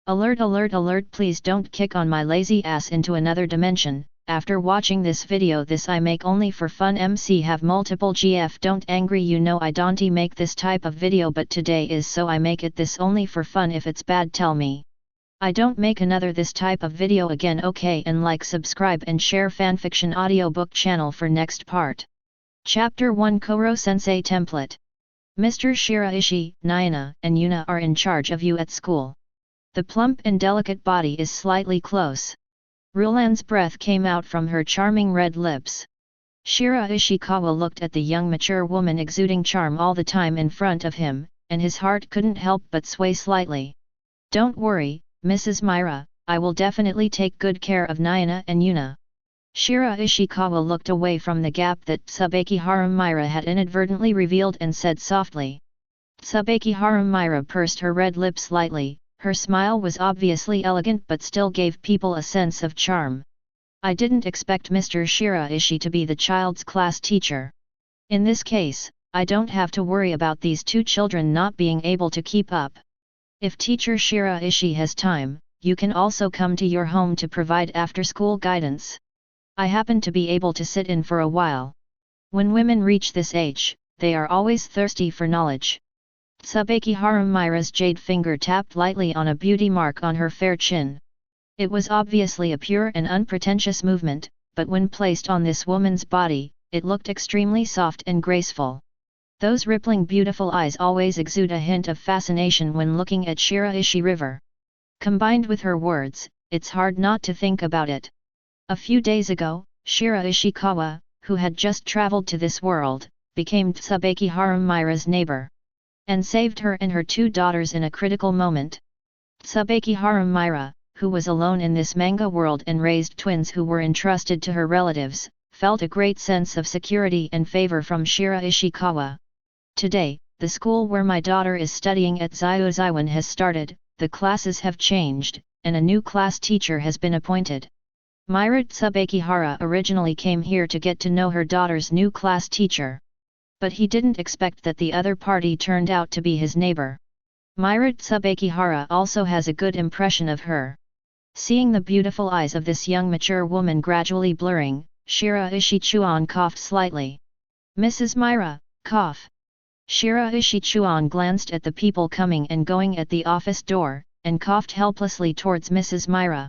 Alert alert alert, please don't kick on my lazy ass into another dimension. After watching this video, this I make only for fun. MC have multiple GF, don't angry, you know I don't make this type of video, but today is so I make it this only for fun. If it's bad tell me. I don't make another this type of video again, okay, and like, subscribe and share fanfiction audiobook channel for next part. Chapter 1 Koro-sensei Template. Mr. Shiraishi, Naina, and Yuna are in charge of you at school. The plump and delicate body is slightly close. Rulan's breath came out from her charming red lips. Shiraishikawa looked at the young mature woman exuding charm all the time in front of him, and his heart couldn't help but sway slightly. Don't worry, Mrs. Myra, I will definitely take good care of Naina and Yuna. Shiraishikawa looked away from the gap that Tsubakihara Myra had inadvertently revealed and said softly. Tsubakihara Myra pursed her red lips slightly. Her smile was obviously elegant but still gave people a sense of charm. I didn't expect Mr. Shiraishi to be the child's class teacher. In this case, I don't have to worry about these two children not being able to keep up. If Teacher Shiraishi has time, you can also come to your home to provide after-school guidance. I happen to be able to sit in for a while. When women reach this age, they are always thirsty for knowledge. Tsubakihara Myra's jade finger tapped lightly on a beauty mark on her fair chin. It was obviously a pure and unpretentious movement, but when placed on this woman's body, it looked extremely soft and graceful. Those rippling beautiful eyes always exude a hint of fascination when looking at Shiraishi River. Combined with her words, it's hard not to think about it. A few days ago, Shiraishikawa, who had just traveled to this world, became Tsubakihara Myra's neighbor. And saved her and her two daughters in a critical moment. Tsubakihara Myra, who was alone in this manga world and raised twins who were entrusted to her relatives, felt a great sense of security and favor from Shiraishikawa. Today, the school where my daughter is studying at Xioan has started, the classes have changed, and a new class teacher has been appointed. Myriad Tsubakihara originally came here to get to know her daughter's new class teacher. But he didn't expect that the other party turned out to be his neighbor. Myriad Tsubakihara also has a good impression of her. Seeing the beautiful eyes of this young mature woman gradually blurring, Shiraishi Chuan coughed slightly. Mrs. Myra, cough. Shiraishi Chuan glanced at the people coming and going at the office door, and coughed helplessly towards Mrs. Myra.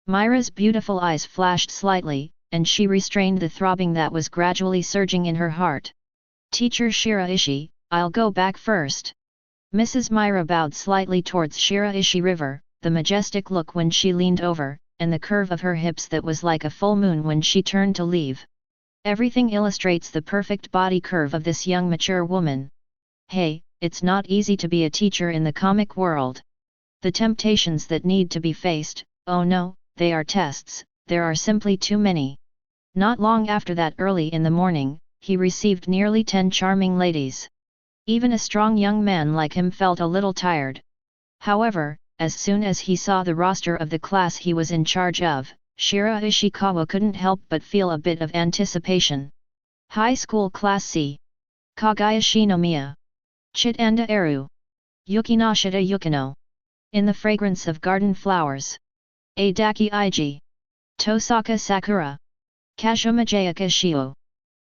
Myra's beautiful eyes flashed slightly, and she restrained the throbbing that was gradually surging in her heart. Teacher Shiraishi, I'll go back first. Mrs. Myra bowed slightly towards Shiraishi River, the majestic look when she leaned over, and the curve of her hips that was like a full moon when she turned to leave. Everything illustrates the perfect body curve of this young mature woman. Hey, it's not easy to be a teacher in the comic world. The temptations that need to be faced, oh no, they are tests, there are simply too many. Not long after that, early in the morning, he received nearly 10 charming ladies. Even a strong young man like him felt a little tired. However, as soon as he saw the roster of the class he was in charge of, Shiraishikawa couldn't help but feel a bit of anticipation. High School Class C. Kaguya Shinomiya. Chitanda Eru. Yukinoshita Yukino. In the fragrance of garden flowers. Adaki Iji. Tosaka Sakura. Kazumajayaka Shio.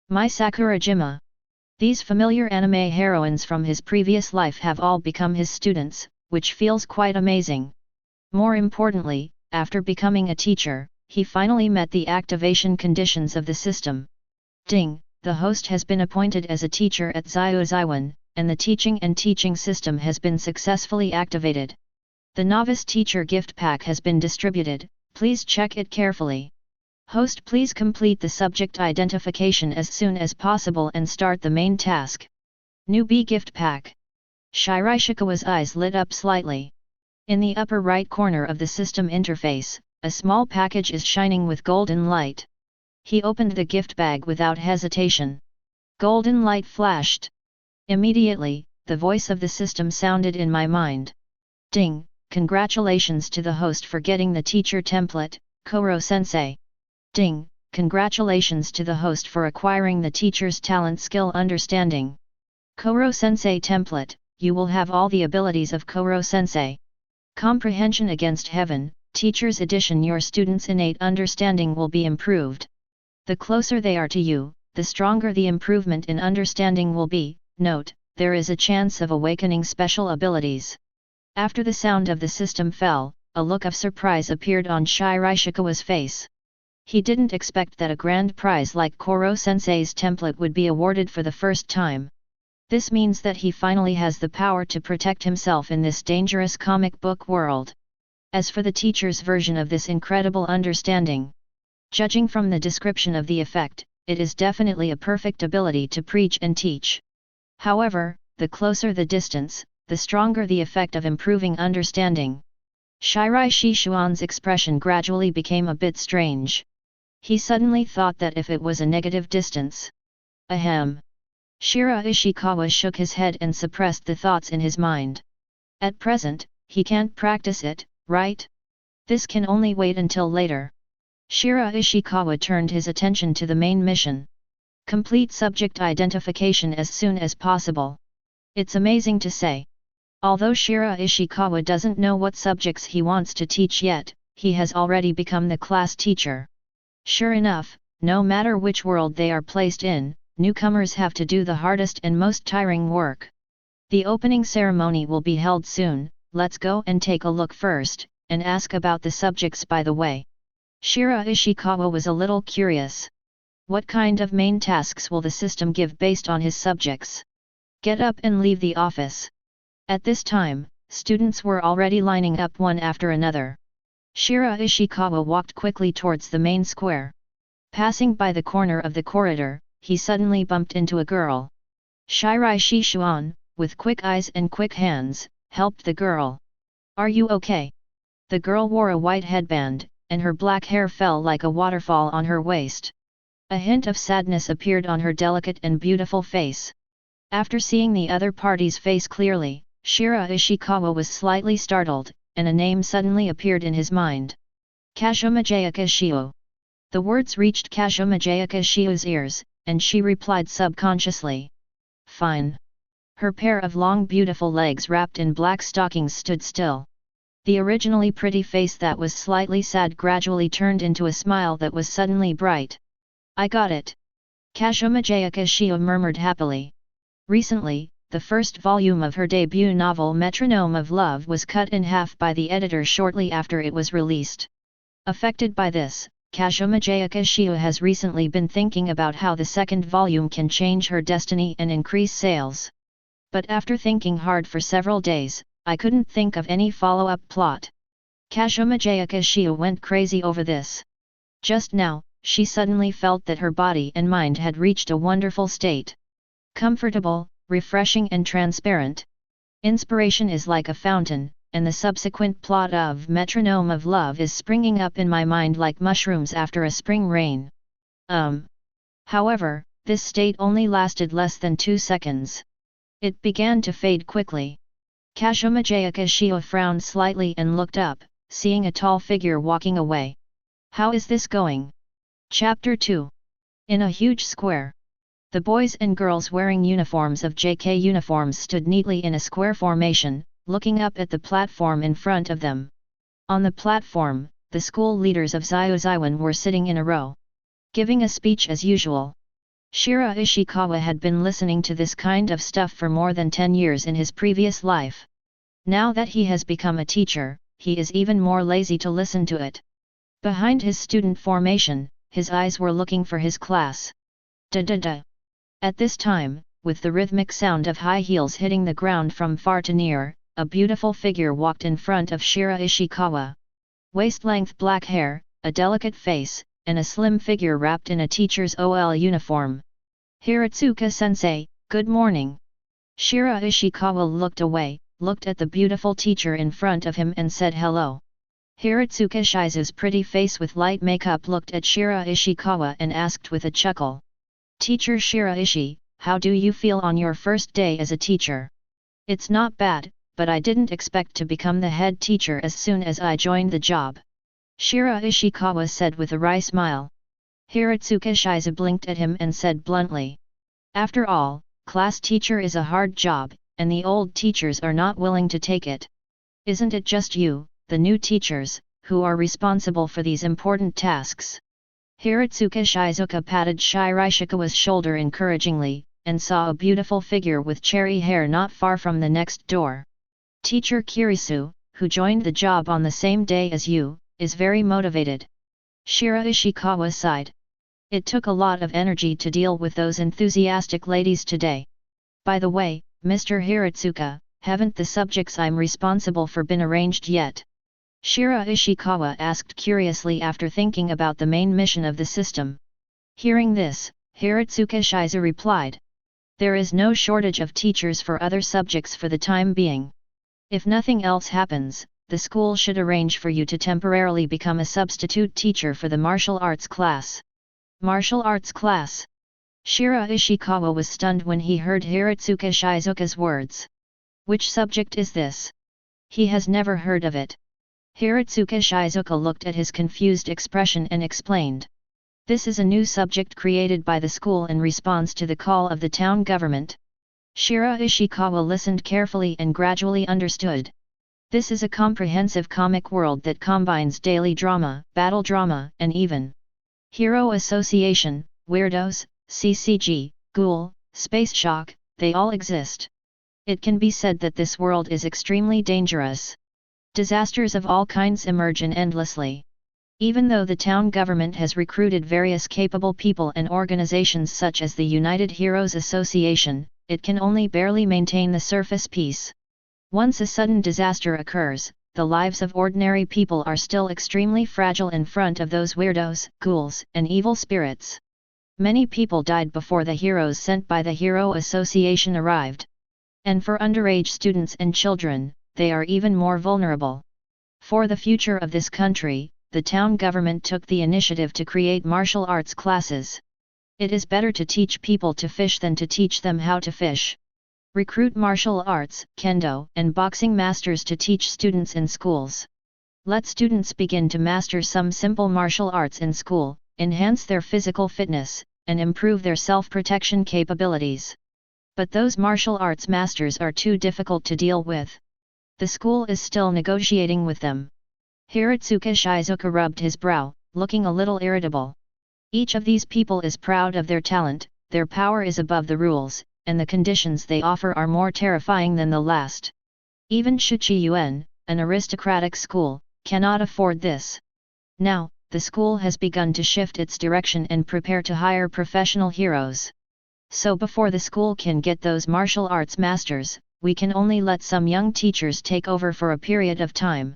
Mai Sakurajima. These familiar anime heroines from his previous life have all become his students, which feels quite amazing. More importantly, after becoming a teacher, he finally met the activation conditions of the system. Ding, the host has been appointed as a teacher at Xioan, and the teaching system has been successfully activated. The novice teacher gift pack has been distributed, please check it carefully. Host, please complete the subject identification as soon as possible and start the main task. Newbie gift pack. Shiraishikawa's eyes lit up slightly. In the upper right corner of the system interface, a small package is shining with golden light. He opened the gift bag without hesitation. Golden light flashed. Immediately, the voice of the system sounded in my mind. Ding, congratulations to the host for getting the teacher template, Koro-sensei. Ding, congratulations to the host for acquiring the teacher's talent skill understanding. Koro-sensei template, you will have all the abilities of Koro-sensei. Comprehension against heaven, Teacher's Edition. Your students' innate understanding will be improved. The closer they are to you, the stronger the improvement in understanding will be. Note, there is a chance of awakening special abilities. After the sound of the system fell, a look of surprise appeared on Shiraishikawa's face. He didn't expect that a grand prize like Koro-sensei's template would be awarded for the first time. This means that he finally has the power to protect himself in this dangerous comic book world. As for the teacher's version of this incredible understanding, judging from the description of the effect, it is definitely a perfect ability to preach and teach. However, the closer the distance, the stronger the effect of improving understanding. Shiraishi Chuan's expression gradually became a bit strange. He suddenly thought that if it was a negative distance. Ahem. Shiraishikawa shook his head and suppressed the thoughts in his mind. At present, he can't practice it, right? This can only wait until later. Shiraishikawa turned his attention to the main mission. Complete subject identification as soon as possible. It's amazing to say. Although Shiraishikawa doesn't know what subjects he wants to teach yet, he has already become the class teacher. Sure enough, no matter which world they are placed in, newcomers have to do the hardest and most tiring work. The opening ceremony will be held soon. Let's go and take a look first, and ask about the subjects by the way. Shiraishikawa was a little curious. What kind of main tasks will the system give based on his subjects? Get up and leave the office. At this time, students were already lining up one after another. Shiraishikawa walked quickly towards the main square. Passing by the corner of the corridor, he suddenly bumped into a girl. Shiraishi Chuan, with quick eyes and quick hands, helped the girl. Are you okay? The girl wore a white headband, and her black hair fell like a waterfall on her waist. A hint of sadness appeared on her delicate and beautiful face. After seeing the other party's face clearly, Shiraishikawa was slightly startled, and a name suddenly appeared in his mind. Kazumajaya Shio. The words reached Kazumajaya Shio's ears, and she replied subconsciously. Fine. Her pair of long beautiful legs wrapped in black stockings stood still. The originally pretty face that was slightly sad gradually turned into a smile that was suddenly bright. I got it. Kazumajaya Shio murmured happily. Recently, the first volume of her debut novel Metronome of Love was cut in half by the editor shortly after it was released. Affected by this, Kazumajaya Shio has recently been thinking about how the second volume can change her destiny and increase sales. But after thinking hard for several days, I couldn't think of any follow-up plot. Kazumajaya Shio went crazy over this. Just now, she suddenly felt that her body and mind had reached a wonderful state. Comfortable, refreshing and transparent. Inspiration is like a fountain, and the subsequent plot of Metronome of Love is springing up in my mind like mushrooms after a spring rain. However, this state only lasted less than 2 seconds. It began to fade quickly. Kazumajaya Shio frowned slightly and looked up, seeing a tall figure walking away. How is this going? Chapter 2. In a huge square. The boys and girls wearing uniforms of JK uniforms stood neatly in a square formation, looking up at the platform in front of them. On the platform, the school leaders of Xioan were sitting in a row, giving a speech as usual. Shiraishikawa had been listening to this kind of stuff for more than 10 years in his previous life. Now that he has become a teacher, he is even more lazy to listen to it. Behind his student formation, his eyes were looking for his class. Da-da-da. At this time, with the rhythmic sound of high heels hitting the ground from far to near, a beautiful figure walked in front of Shiraishikawa. Waist-length black hair, a delicate face, and a slim figure wrapped in a teacher's OL uniform. Hiratsuka-sensei, good morning. Shiraishikawa looked away, looked at the beautiful teacher in front of him and said hello. Hiratsuka Shizu's pretty face with light makeup looked at Shiraishikawa and asked with a chuckle. Teacher Shiraishi, how do you feel on your first day as a teacher? It's not bad, but I didn't expect to become the head teacher as soon as I joined the job. Shiraishikawa said with a wry smile. Hiratsuka Shizu blinked at him and said bluntly. After all, class teacher is a hard job, and the old teachers are not willing to take it. Isn't it just you, the new teachers, who are responsible for these important tasks? Hiratsuka Shizuka patted Shiraishikawa's shoulder encouragingly, and saw a beautiful figure with cherry hair not far from the next door. Teacher Kirisu, who joined the job on the same day as you, is very motivated. Shiraishikawa sighed. It took a lot of energy to deal with those enthusiastic ladies today. By the way, Mr. Hiratsuka, haven't the subjects I'm responsible for been arranged yet? Shiraishikawa asked curiously after thinking about the main mission of the system. Hearing this, Hiratsuka Shizu replied. There is no shortage of teachers for other subjects for the time being. If nothing else happens, the school should arrange for you to temporarily become a substitute teacher for the martial arts class. Martial arts class? Shiraishikawa was stunned when he heard Hiratsuka Shizuka's words. Which subject is this? He has never heard of it. Hiratsuka Shizuka looked at his confused expression and explained. This is a new subject created by the school in response to the call of the town government. Shiraishikawa listened carefully and gradually understood. This is a comprehensive comic world that combines daily drama, battle drama, and even hero association, weirdos, CCG, ghoul, space shock, they all exist. It can be said that this world is extremely dangerous. Disasters of all kinds emerge endlessly. Even though the town government has recruited various capable people and organizations such as the United Heroes Association, it can only barely maintain the surface peace. Once a sudden disaster occurs, the lives of ordinary people are still extremely fragile in front of those weirdos, ghouls, and evil spirits. Many people died before the heroes sent by the Hero Association arrived. And for underage students and children, they are even more vulnerable. For the future of this country, the town government took the initiative to create martial arts classes. It is better to teach people to fish than to teach them how to fish. Recruit martial arts, kendo, and boxing masters to teach students in schools. Let students begin to master some simple martial arts in school, enhance their physical fitness, and improve their self-protection capabilities. But those martial arts masters are too difficult to deal with. The school is still negotiating with them. Hiratsuka Shizuka rubbed his brow, looking a little irritable. Each of these people is proud of their talent, their power is above the rules, and the conditions they offer are more terrifying than the last. Even Shuchi-Yuan, an aristocratic school, cannot afford this. Now, the school has begun to shift its direction and prepare to hire professional heroes. So before the school can get those martial arts masters, we can only let some young teachers take over for a period of time.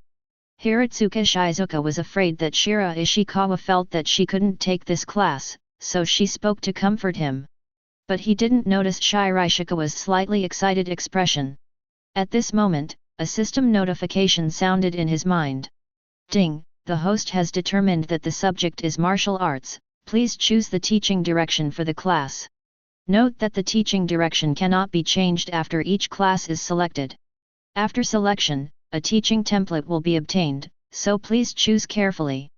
Hiratsuka Shizuka was afraid that Shiraishikawa felt that she couldn't take this class, so she spoke to comfort him. But he didn't notice Shiraishikawa's slightly excited expression. At this moment, a system notification sounded in his mind. Ding, the host has determined that the subject is martial arts, please choose the teaching direction for the class. Note that the teaching direction cannot be changed after each class is selected. After selection, a teaching template will be obtained, so please choose carefully.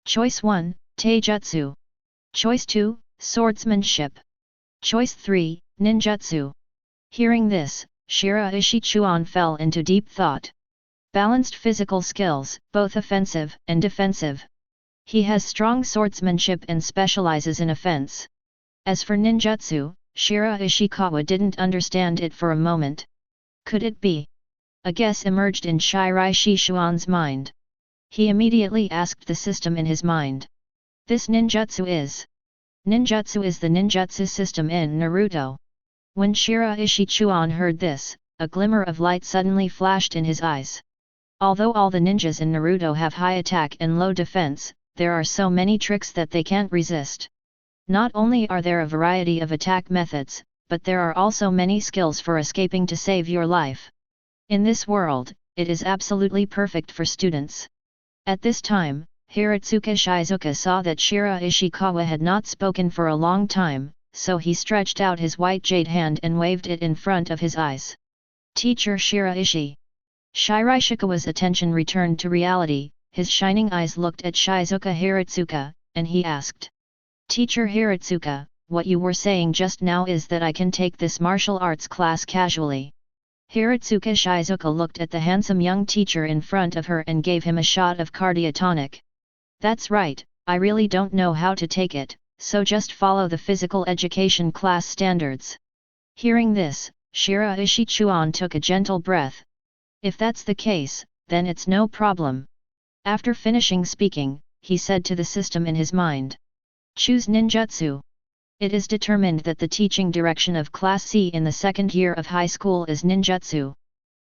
Choice 1, Taijutsu. Choice 2, Swordsmanship. Choice 3, Ninjutsu. Hearing this, Shiraishi Chuan fell into deep thought. Balanced physical skills, both offensive and defensive. He has strong swordsmanship and specializes in offense. As for ninjutsu, Shiraishikawa didn't understand it for a moment. Could it be? A guess emerged in Shiraishi Chuan's mind. He immediately asked the system in his mind. This ninjutsu is? Ninjutsu is the ninjutsu system in Naruto. When Shiraishi Chuan heard this, a glimmer of light suddenly flashed in his eyes. Although all the ninjas in Naruto have high attack and low defense, there are so many tricks that they can't resist. Not only are there a variety of attack methods, but there are also many skills for escaping to save your life. In this world, it is absolutely perfect for students. At this time, Hiratsuka Shizuka saw that Shiraishikawa had not spoken for a long time, so he stretched out his white jade hand and waved it in front of his eyes. Teacher Shiraishi. Shiraishikawa's attention returned to reality, his shining eyes looked at Shizuka Hiratsuka, and he asked. Teacher Hiratsuka, what you were saying just now is that I can take this martial arts class casually. Hiratsuka Shizuka looked at the handsome young teacher in front of her and gave him a shot of cardiotonic. That's right, I really don't know how to take it, so just follow the physical education class standards. Hearing this, Shiraishi Chuan took a gentle breath. If that's the case, then it's no problem. After finishing speaking, he said to the system in his mind. Choose Ninjutsu. It is determined that the teaching direction of Class C in the second year of high school is Ninjutsu.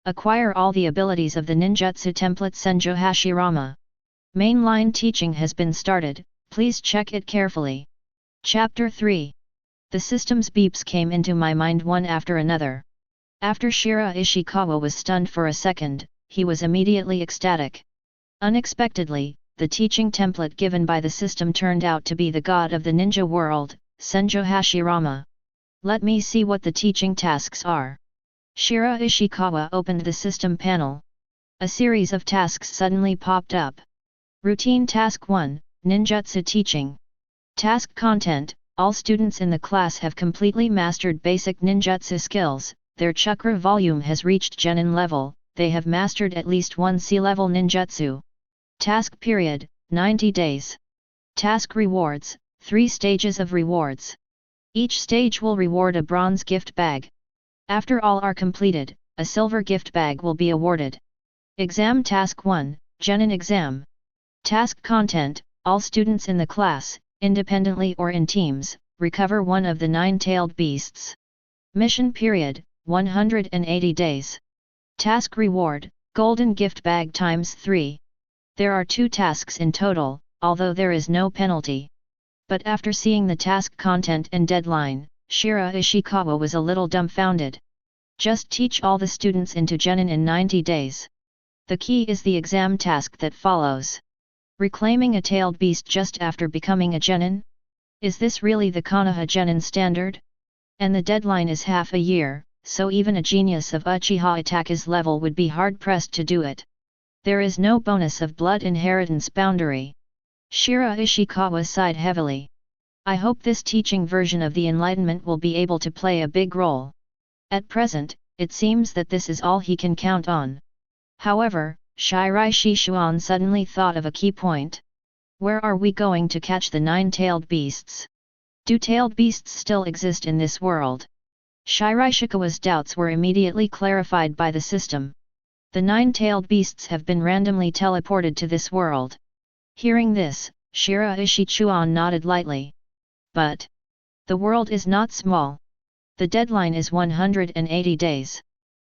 Acquire all the abilities of the Ninjutsu template Senjo Hashirama. Mainline teaching has been started, please check it carefully. Chapter 3. The system's beeps came into my mind one after another. After Shiraishikawa was stunned for a second, he was immediately ecstatic. Unexpectedly, the teaching template given by the system turned out to be the god of the ninja world, Senjo Hashirama. Let me see what the teaching tasks are. Shiraishikawa opened the system panel. A series of tasks suddenly popped up. Routine Task 1, Ninjutsu Teaching. Task Content: all students in the class have completely mastered basic ninjutsu skills, their chakra volume has reached genin level, they have mastered at least one C-level ninjutsu. Task Period: 90 days. Task Rewards: 3 stages of rewards. Each stage will reward a bronze gift bag. After all are completed, a silver gift bag will be awarded. Exam Task 1, Genin Exam. Task Content: all students in the class, independently or in teams, recover one of the 9-tailed beasts. Mission Period: 180 days. Task Reward: Golden Gift Bag times 3. There are 2 tasks in total, although there is no penalty. But after seeing the task content and deadline, Shiraishikawa was a little dumbfounded. Just teach all the students into genin in 90 days. The key is the exam task that follows. Reclaiming a tailed beast just after becoming a genin? Is this really the Konoha genin standard? And the deadline is half a year, so even a genius of Uchiha Itake's level would be hard-pressed to do it. There is no bonus of blood inheritance boundary. Shiraishikawa sighed heavily. I hope this teaching version of the Enlightenment will be able to play a big role. At present, it seems that this is all he can count on. However, Shiraishi Chuan suddenly thought of a key point. Where are we going to catch the 9-tailed beasts? Do tailed beasts still exist in this world? Shiraishikawa's doubts were immediately clarified by the system. The 9-tailed beasts have been randomly teleported to this world. Hearing this, Shiraishi Chuan nodded lightly. But the world is not small. The deadline is 180 days.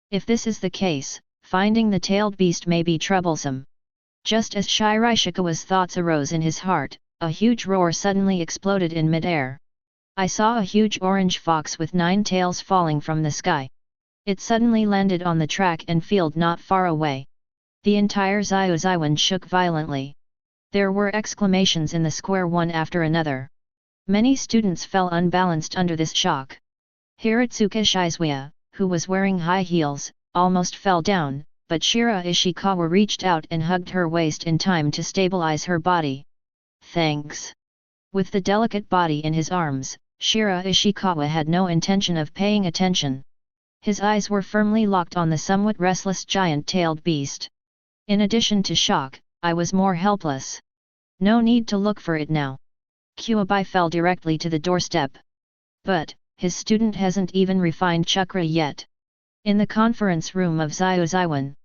If this is the case, finding the tailed beast may be troublesome. Just as Shiraishikawa's thoughts arose in his heart, a huge roar suddenly exploded in midair. I saw a huge orange fox with 9 tails falling from the sky. It suddenly landed on the track and field not far away. The entire Xioan shook violently. There were exclamations in the square one after another. Many students fell unbalanced under this shock. Hiratsuka Shizuya, who was wearing high heels, almost fell down, but Shiraishikawa reached out and hugged her waist in time to stabilize her body. Thanks. With the delicate body in his arms, Shiraishikawa had no intention of paying attention. His eyes were firmly locked on the somewhat restless giant-tailed beast. In addition to shock, I was more helpless. No need to look for it now. Kuabai fell directly to the doorstep. But his student hasn't even refined chakra yet. In the conference room of Xioan,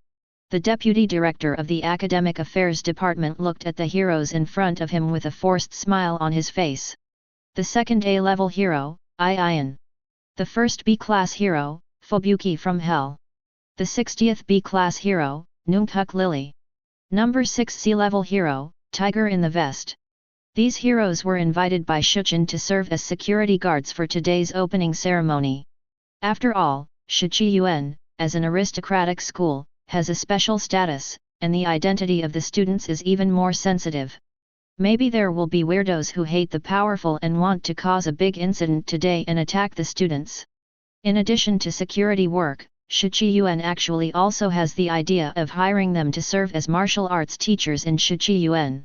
the deputy director of the Academic Affairs Department looked at the heroes in front of him with a forced smile on his face. The second A-level hero, Ian. The first B-class hero, Fubuki from Hell. The 60th B-class hero, Nunghuk Lily. Number 6 C-level hero, Tiger in the Vest. These heroes were invited by Shuchen to serve as security guards for today's opening ceremony. After all, Shichiyuan, as an aristocratic school, has a special status, and the identity of the students is even more sensitive. Maybe there will be weirdos who hate the powerful and want to cause a big incident today and attack the students. In addition to security work, Shichiyuan actually also has the idea of hiring them to serve as martial arts teachers in Shichiyuan.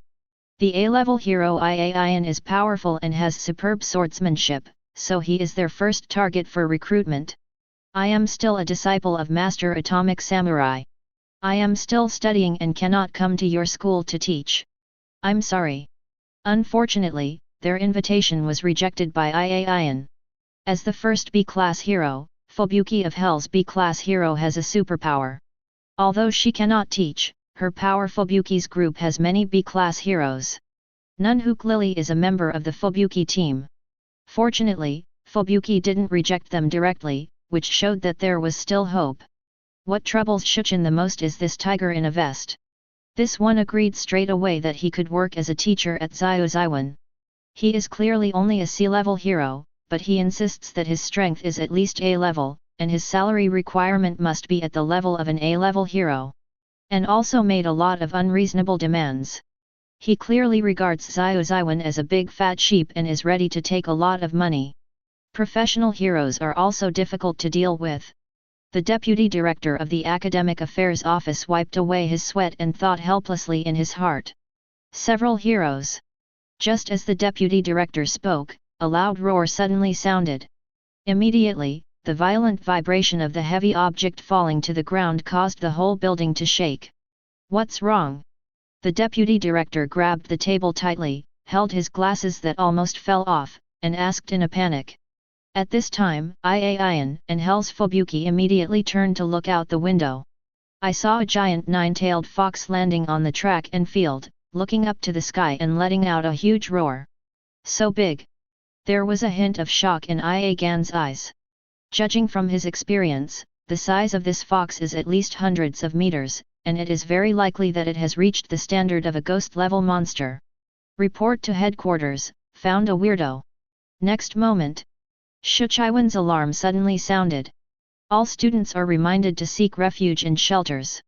The A-level hero Ian is powerful and has superb swordsmanship, so he is their first target for recruitment. I am still a disciple of Master Atomic Samurai. I am still studying and cannot come to your school to teach. I'm sorry. Unfortunately, their invitation was rejected by Ian. As the first B-class hero, Fubuki of Hell's B-class hero has a superpower. Although she cannot teach, her power Fubuki's group has many B-class heroes. Nunhook Lily is a member of the Fubuki team. Fortunately, Fubuki didn't reject them directly, which showed that there was still hope. What troubles Shuchin the most is this tiger in a vest. This one agreed straight away that he could work as a teacher at Xioan. He is clearly only a C-level hero, but he insists that his strength is at least A-level, and his salary requirement must be at the level of an A-level hero. And also made a lot of unreasonable demands. He clearly regards Xioan as a big fat sheep and is ready to take a lot of money. Professional heroes are also difficult to deal with. The deputy director of the Academic Affairs Office wiped away his sweat and thought helplessly in his heart. Several heroes. Just as the deputy director spoke, a loud roar suddenly sounded. Immediately, the violent vibration of the heavy object falling to the ground caused the whole building to shake. What's wrong? The deputy director grabbed the table tightly, held his glasses that almost fell off, and asked in a panic. At this time, Ian and Hell's Fubuki immediately turned to look out the window. I saw a giant nine-tailed fox landing on the track and field, looking up to the sky and letting out a huge roar. So big! There was a hint of shock in Ian's eyes. Judging from his experience, the size of this fox is at least hundreds of meters, and it is very likely that it has reached the standard of a ghost-level monster. Report to headquarters, found a weirdo. Next moment, Shuchiwan's alarm suddenly sounded. All students are reminded to seek refuge in shelters.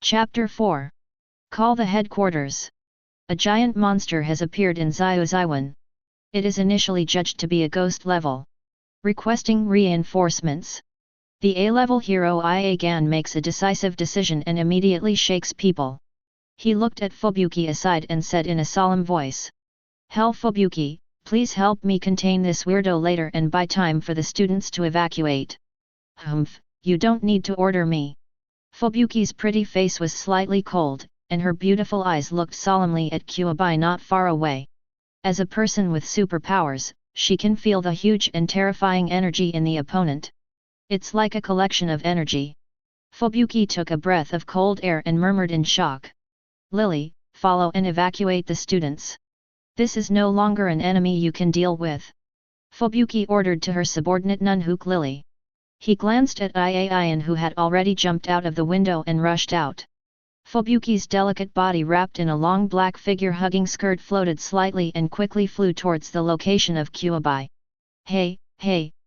Chapter 4. Call the headquarters. A giant monster has appeared in Xioan. It is initially judged to be a ghost level. Requesting reinforcements. The A-level hero Ian makes a decisive decision and immediately shakes people. He looked at Fubuki aside and said in a solemn voice. Hell Fubuki, please help me contain this weirdo later and buy time for the students to evacuate. Humph, you don't need to order me. Fubuki's pretty face was slightly cold, and her beautiful eyes looked solemnly at Kyuubi not far away. As a person with superpowers, she can feel the huge and terrifying energy in the opponent. It's like a collection of energy. Fubuki took a breath of cold air and murmured in shock. Lily, follow and evacuate the students. This is no longer an enemy you can deal with. Fubuki ordered to her subordinate Nunhook Lily. He glanced at Ian who had already jumped out of the window and rushed out. Fubuki's delicate body wrapped in a long black figure-hugging skirt floated slightly and quickly flew towards the location of Kyuubi. Hey,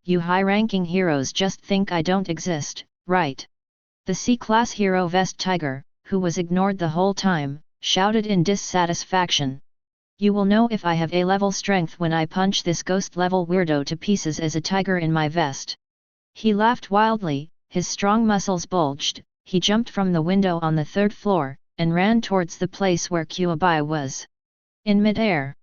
you high-ranking heroes just think I don't exist, right? The C-class hero Vest Tiger, who was ignored the whole time, shouted in dissatisfaction. You will know if I have A-level strength when I punch this ghost-level weirdo to pieces as a tiger in my vest. He laughed wildly, his strong muscles bulged, he jumped from the window on the third floor, and ran towards the place where Kyuubi was. In mid-air,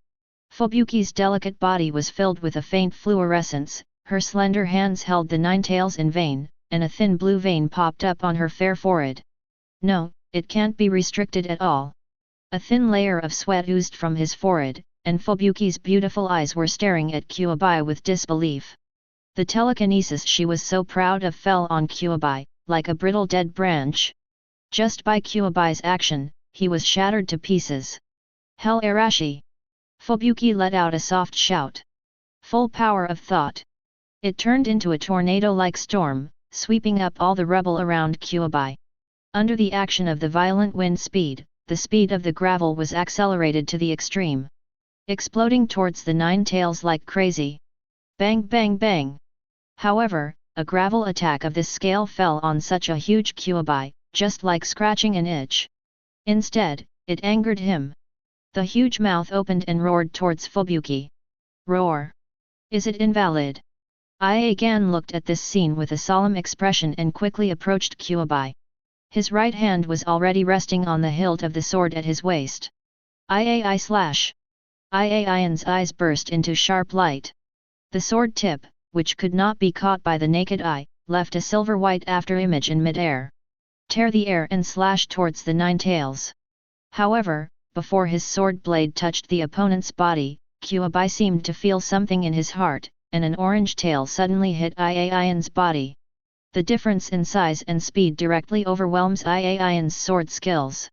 Fubuki's delicate body was filled with a faint fluorescence, her slender hands held the nine tails in vain, and a thin blue vein popped up on her fair forehead. No, it can't be restricted at all. A thin layer of sweat oozed from his forehead, and Fubuki's beautiful eyes were staring at Kyuubi with disbelief. The telekinesis she was so proud of fell on Kyuubi, like a brittle dead branch. Just by Kyuubi's action, he was shattered to pieces. Hell Arashi! Fubuki let out a soft shout. Full power of thought. It turned into a tornado-like storm, sweeping up all the rubble around Kyuubi. Under the action of the violent wind speed, the speed of the gravel was accelerated to the extreme. Exploding towards the nine tails like crazy. Bang bang bang! However, a gravel attack of this scale fell on such a huge Kyuubi, just like scratching an itch. Instead, it angered him. The huge mouth opened and roared towards Fubuki. Roar! Is it invalid? Igan looked at this scene with a solemn expression and quickly approached Kyuubi. His right hand was already resting on the hilt of the sword at his waist. Slash! Ian's eyes burst into sharp light. The sword tip, which could not be caught by the naked eye, left a silver-white after-image in mid-air. Tear the air and slash towards the nine tails. However, before his sword blade touched the opponent's body, Kyuubi seemed to feel something in his heart, and an orange tail suddenly hit Ian's body. The difference in size and speed directly overwhelms Ian's sword skills.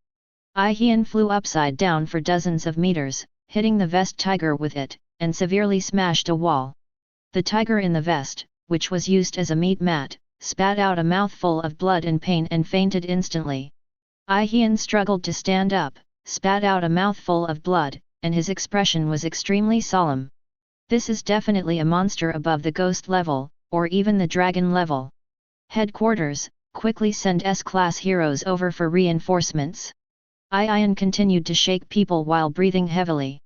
Ian flew upside down for dozens of meters, hitting the vest tiger with it, and severely smashed a wall. The tiger in the vest, which was used as a meat mat, spat out a mouthful of blood in pain and fainted instantly. Ian struggled to stand up, spat out a mouthful of blood, and his expression was extremely solemn. This is definitely a monster above the ghost level, or even the dragon level. Headquarters, quickly send S-class heroes over for reinforcements. Ian continued to shake people while breathing heavily.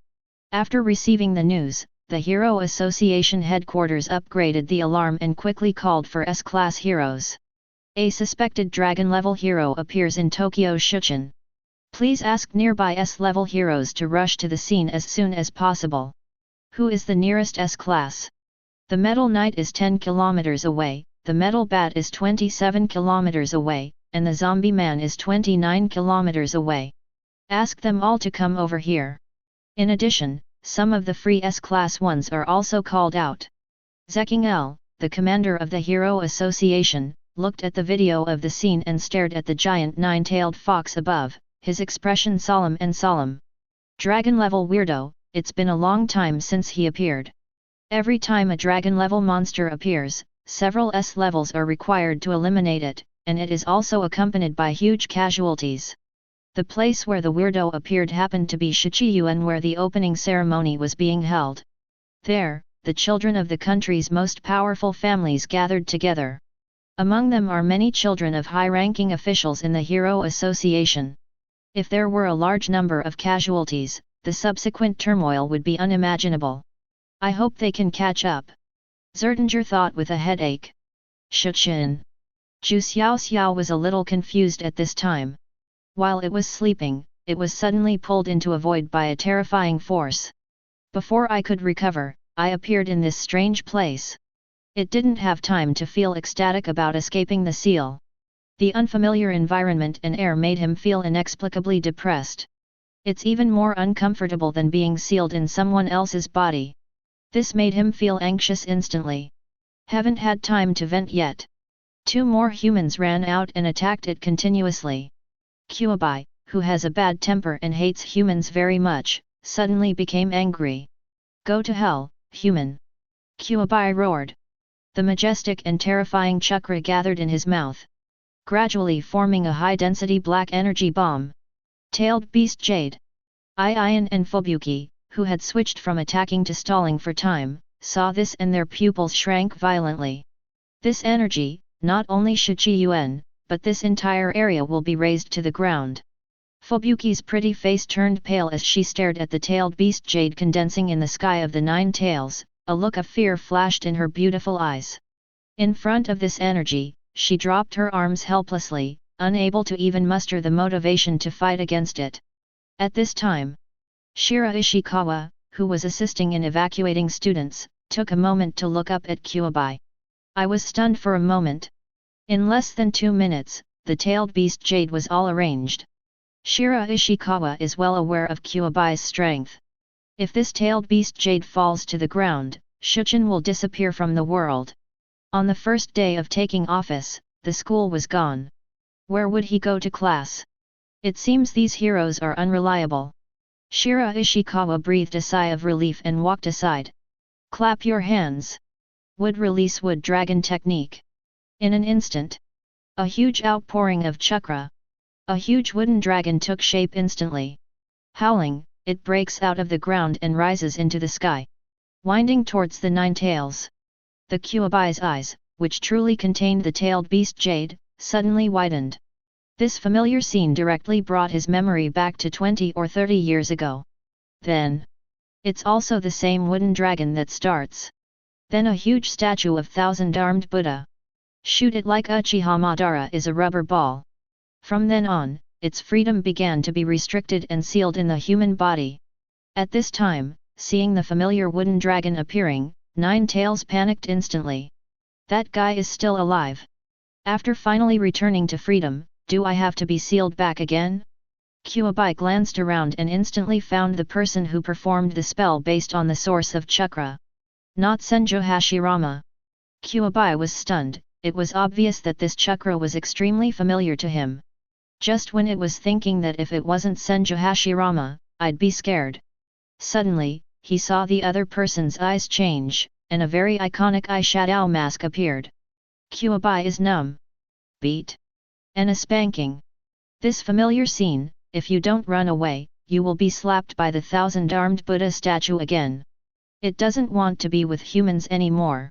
After receiving the news, the Hero Association headquarters upgraded the alarm and quickly called for S-class heroes. A suspected dragon-level hero appears in Tokyo Shuchen. Please ask nearby S-level heroes to rush to the scene as soon as possible. Who is the nearest S-class? The Metal Knight is 10 kilometers away, the Metal Bat is 27 kilometers away, and the Zombie Man is 29 kilometers away. Ask them all to come over here. In addition, some of the free S-class ones are also called out. Zeking L, the commander of the Hero Association, looked at the video of the scene and stared at the giant nine-tailed fox above, his expression solemn and solemn. Dragon-level weirdo, it's been a long time since he appeared. Every time a dragon-level monster appears, several S-levels are required to eliminate it, and it is also accompanied by huge casualties. The place where the weirdo appeared happened to be Shichiuan, where the opening ceremony was being held. There, the children of the country's most powerful families gathered together. Among them are many children of high-ranking officials in the Hero Association. If there were a large number of casualties, the subsequent turmoil would be unimaginable. I hope they can catch up. Zertinger thought with a headache. Shuchen. Zhu Xiao was a little confused at this time. While it was sleeping, it was suddenly pulled into a void by a terrifying force. Before I could recover, I appeared in this strange place. It didn't have time to feel ecstatic about escaping the seal. The unfamiliar environment and air made him feel inexplicably depressed. It's even more uncomfortable than being sealed in someone else's body. This made him feel anxious instantly. Haven't had time to vent yet. Two more humans ran out and attacked it continuously. Kyuubi, who has a bad temper and hates humans very much, suddenly became angry. Go to hell, human! Kyuubi roared. The majestic and terrifying chakra gathered in his mouth, gradually forming a high-density black energy bomb. Tailed Beast Jade. Ian and Fubuki, who had switched from attacking to stalling for time, saw this and their pupils shrank violently. This energy, not only Shichiuan, but this entire area will be razed to the ground. Fubuki's pretty face turned pale as she stared at the tailed beast jade condensing in the sky of the nine tails, a look of fear flashed in her beautiful eyes. In front of this energy, she dropped her arms helplessly, unable to even muster the motivation to fight against it. At this time, Shiraishikawa, who was assisting in evacuating students, took a moment to look up at Kyuubi. I was stunned for a moment. In less than 2 minutes, the tailed beast jade was all arranged. Shiraishikawa is well aware of Kyuubi's strength. If this tailed beast jade falls to the ground, Shuchen will disappear from the world. On the first day of taking office, the school was gone. Where would he go to class? It seems these heroes are unreliable. Shiraishikawa breathed a sigh of relief and walked aside. Clap your hands. Wood release wood dragon technique. In an instant, a huge outpouring of chakra. A huge wooden dragon took shape instantly. Howling, it breaks out of the ground and rises into the sky, winding towards the nine tails. The Kyuubi's eyes, which truly contained the tailed beast jade, suddenly widened. This familiar scene directly brought his memory back to 20 or 30 years ago. Then, it's also the same wooden dragon that starts. Then a huge statue of thousand-armed Buddha. Shoot it like Uchiha Madara is a rubber ball. From then on, its freedom began to be restricted and sealed in the human body. At this time, seeing the familiar wooden dragon appearing, Nine Tails panicked instantly. That guy is still alive. After finally returning to freedom, do I have to be sealed back again? Kyuubi glanced around and instantly found the person who performed the spell based on the source of chakra. Not Senjo Hashirama. Kyuubi was stunned. It was obvious that this chakra was extremely familiar to him. Just when it was thinking that if it wasn't Senjo Hashirama, I'd be scared. Suddenly, he saw the other person's eyes change, and a very iconic eyeshadow mask appeared. Kyuubi is numb. Beat. And a spanking. This familiar scene, if you don't run away, you will be slapped by the 1,000-armed Buddha statue again. It doesn't want to be with humans anymore.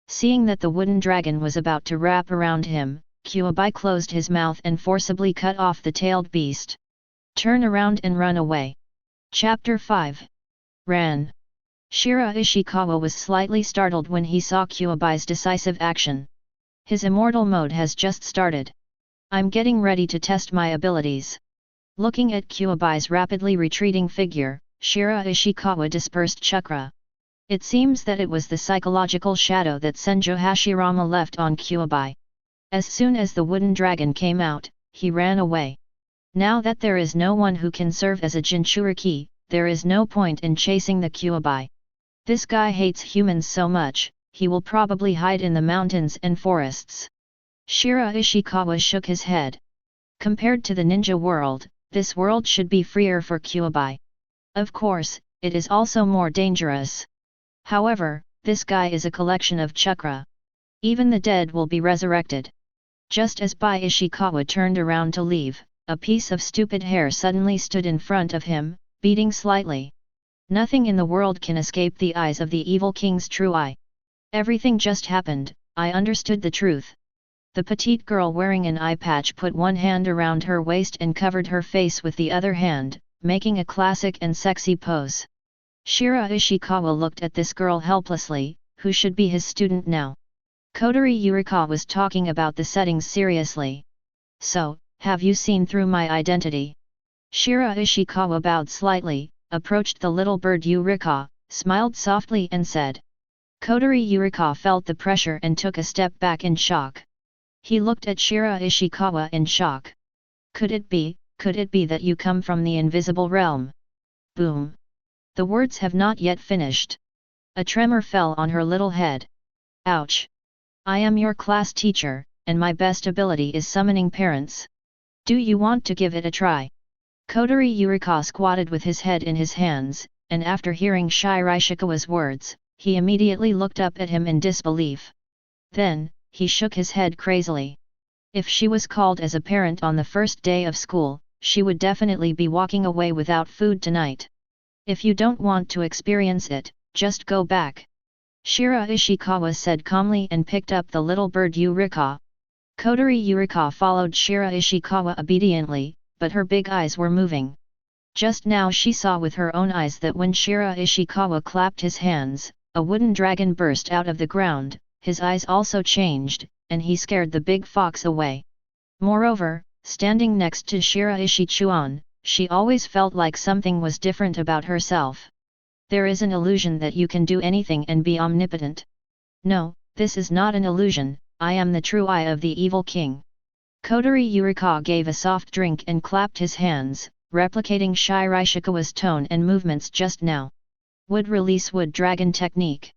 Seeing that the wooden dragon was about to wrap around him, Kyuubi closed his mouth and forcibly cut off the tailed beast. Turn around and run away. Chapter 5. Ran. Shiraishikawa was slightly startled when he saw Kyuubi's decisive action. His immortal mode has just started. I'm getting ready to test my abilities. Looking at Kyuubi's rapidly retreating figure, Shiraishikawa dispersed chakra. It seems that it was the psychological shadow that Senjo Hashirama left on Kyuubi. As soon as the wooden dragon came out, he ran away. Now that there is no one who can serve as a Jinchuriki, there is no point in chasing the Kyuubi. This guy hates humans so much, he will probably hide in the mountains and forests. Shiraishikawa shook his head. Compared to the ninja world, this world should be freer for Kyuubi. Of course, it is also more dangerous. However, this guy is a collection of chakra. Even the dead will be resurrected. Just as Bai Ishikawa turned around to leave, a piece of stupid hair suddenly stood in front of him, beating slightly. Nothing in the world can escape the eyes of the evil king's true eye. Everything just happened, I understood the truth. The petite girl wearing an eye patch put one hand around her waist and covered her face with the other hand, making a classic and sexy pose. Shiraishikawa looked at this girl helplessly, who should be his student now. Kotori Yurika was talking about the settings seriously. So, have you seen through my identity? Shiraishikawa bowed slightly, approached the little bird Yurika, smiled softly and said. Kotori Yurika felt the pressure and took a step back in shock. He looked at Shiraishikawa in shock. Could it be that you come from the invisible realm? Boom. The words have not yet finished. A tremor fell on her little head. Ouch! I am your class teacher, and my best ability is summoning parents. Do you want to give it a try? Kotori Yurika squatted with his head in his hands, and after hearing Shiraishikawa's words, he immediately looked up at him in disbelief. Then, he shook his head crazily. If she was called as a parent on the first day of school, she would definitely be walking away without food tonight. If you don't want to experience it, just go back. Shiraishikawa said calmly and picked up the little bird Yurika. Kotori Yurika followed Shiraishikawa obediently, but her big eyes were moving. Just now she saw with her own eyes that when Shiraishikawa clapped his hands, a wooden dragon burst out of the ground, his eyes also changed, and he scared the big fox away. Moreover, standing next to Shiraishi Chuan, she always felt like something was different about herself. There is an illusion that you can do anything and be omnipotent. No, this is not an illusion, I am the true eye of the evil king. Kotori Yurika gave a soft drink and clapped his hands, replicating Shiraishikawa's tone and movements just now. Wood release wood dragon technique.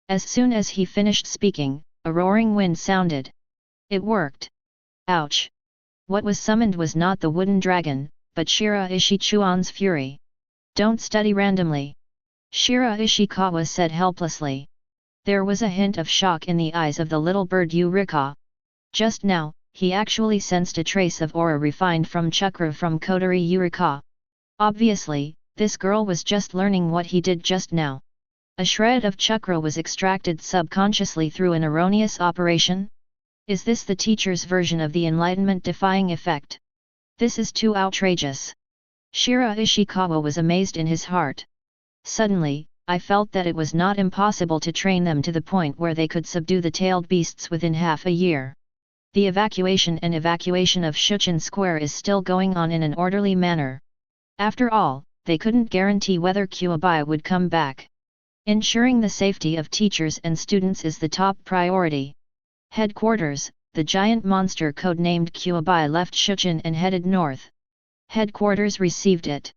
As soon as he finished speaking, a roaring wind sounded. It worked. Ouch! What was summoned was not the wooden dragon, but Shiraishi Chuan's fury. Don't study randomly. Shiraishikawa said helplessly. There was a hint of shock in the eyes of the little bird Yurika. Just now, he actually sensed a trace of aura refined from chakra from Kotori Yurika. Obviously, this girl was just learning what he did just now. A shred of chakra was extracted subconsciously through an erroneous operation? Is this the teacher's version of the enlightenment-defying effect? This is too outrageous. Shiraishikawa was amazed in his heart. Suddenly, I felt that it was not impossible to train them to the point where they could subdue the tailed beasts within half a year. The evacuation and evacuation of Shuchen Square is still going on in an orderly manner. After all, they couldn't guarantee whether Kyuubi would come back. Ensuring the safety of teachers and students is the top priority. Headquarters, the giant monster codenamed Kyuabai left Shuchin and headed north. Headquarters received it.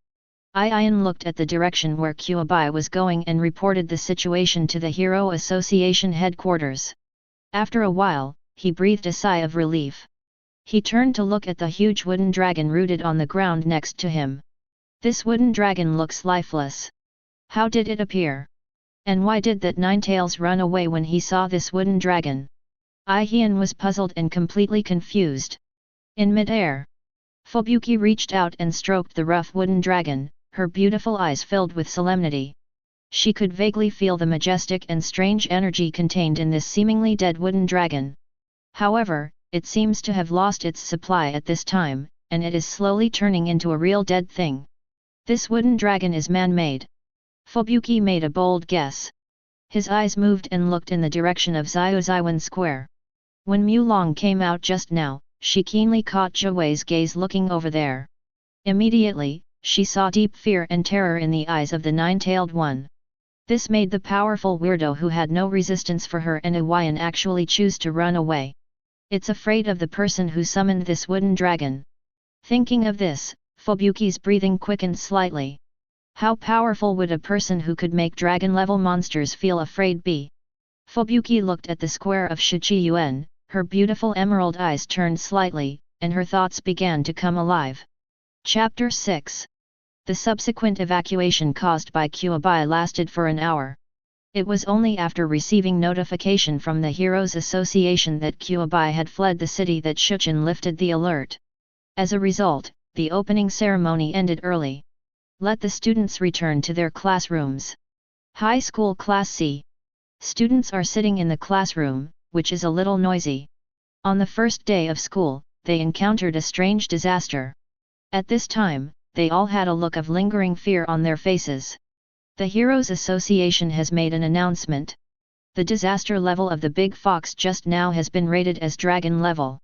Ian looked at the direction where Kyuabai was going and reported the situation to the Hero Association headquarters. After a while, he breathed a sigh of relief. He turned to look at the huge wooden dragon rooted on the ground next to him. This wooden dragon looks lifeless. How did it appear? And why did that Ninetails run away when he saw this wooden dragon? Ian was puzzled and completely confused. In mid-air, Fubuki reached out and stroked the rough wooden dragon, her beautiful eyes filled with solemnity. She could vaguely feel the majestic and strange energy contained in this seemingly dead wooden dragon. However, it seems to have lost its supply at this time, and it is slowly turning into a real dead thing. This wooden dragon is man-made. Fubuki made a bold guess. His eyes moved and looked in the direction of Xiaoziwan Square. When Mulong came out just now, she keenly caught Zhou's gaze looking over there. Immediately, she saw deep fear and terror in the eyes of the nine-tailed one. This made the powerful weirdo who had no resistance for her and Iwayan actually choose to run away. It's afraid of the person who summoned this wooden dragon. Thinking of this, Fubuki's breathing quickened slightly. How powerful would a person who could make dragon-level monsters feel afraid be? Fubuki looked at the square of Shichiyuan, her beautiful emerald eyes turned slightly, and her thoughts began to come alive. Chapter 6. The subsequent evacuation caused by Kyuabai lasted for an hour. It was only after receiving notification from the Heroes Association that Kyuabai had fled the city that Shuchin lifted the alert. As a result, the opening ceremony ended early. Let the students return to their classrooms. High School Class C. Students are sitting in the classroom, which is a little noisy. On the first day of school, they encountered a strange disaster. At this time, they all had a look of lingering fear on their faces. The Heroes Association has made an announcement. The disaster level of the Big Fox just now has been rated as Dragon level.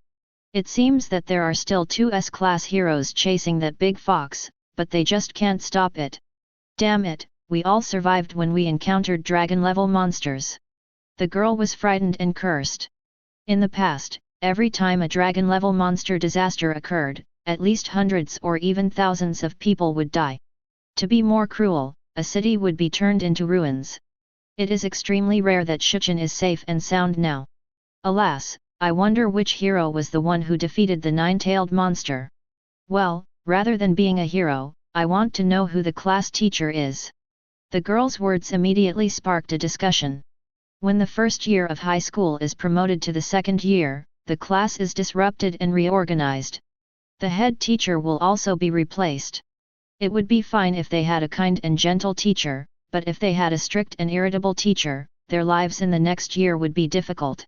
It seems that there are still two S-class heroes chasing that Big Fox, but they just can't stop it. Damn it, we all survived when we encountered Dragon-level monsters. The girl was frightened and cursed. In the past, every time a Dragon-level monster disaster occurred, at least hundreds or even thousands of people would die. To be more cruel, a city would be turned into ruins. It is extremely rare that Shuchin is safe and sound now. Alas, I wonder which hero was the one who defeated the nine-tailed monster. Well, rather than being a hero, I want to know who the class teacher is. The girl's words immediately sparked a discussion. When the first year of high school is promoted to the second year, the class is disrupted and reorganized. The head teacher will also be replaced. It would be fine if they had a kind and gentle teacher, but if they had a strict and irritable teacher, their lives in the next year would be difficult.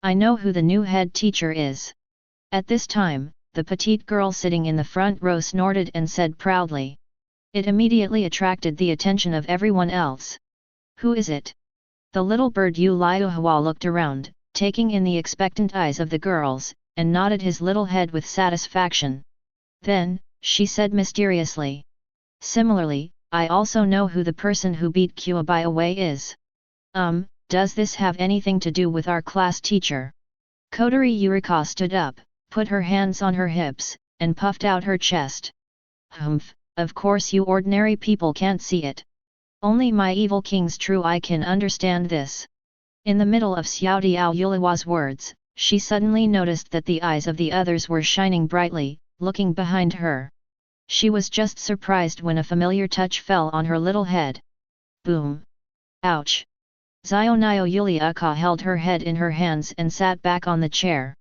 I know who the new head teacher is. At this time, the petite girl sitting in the front row snorted and said proudly. It immediately attracted the attention of everyone else. Who is it? The little bird Yu Liuhua looked around, taking in the expectant eyes of the girls, and nodded his little head with satisfaction. Then, she said mysteriously. Similarly, I also know who the person who beat Kyuabai away is. Does this have anything to do with our class teacher? Kotori Yurika stood up, put her hands on her hips, and puffed out her chest. Humph, of course you ordinary people can't see it. Only my evil king's true eye can understand this. In the middle of Xiao Diao Yuliwa's words, she suddenly noticed that the eyes of the others were shining brightly, looking behind her. She was just surprised when a familiar touch fell on her little head. Boom! Ouch! Xionio Yuliaka held her head in her hands and sat back on the chair.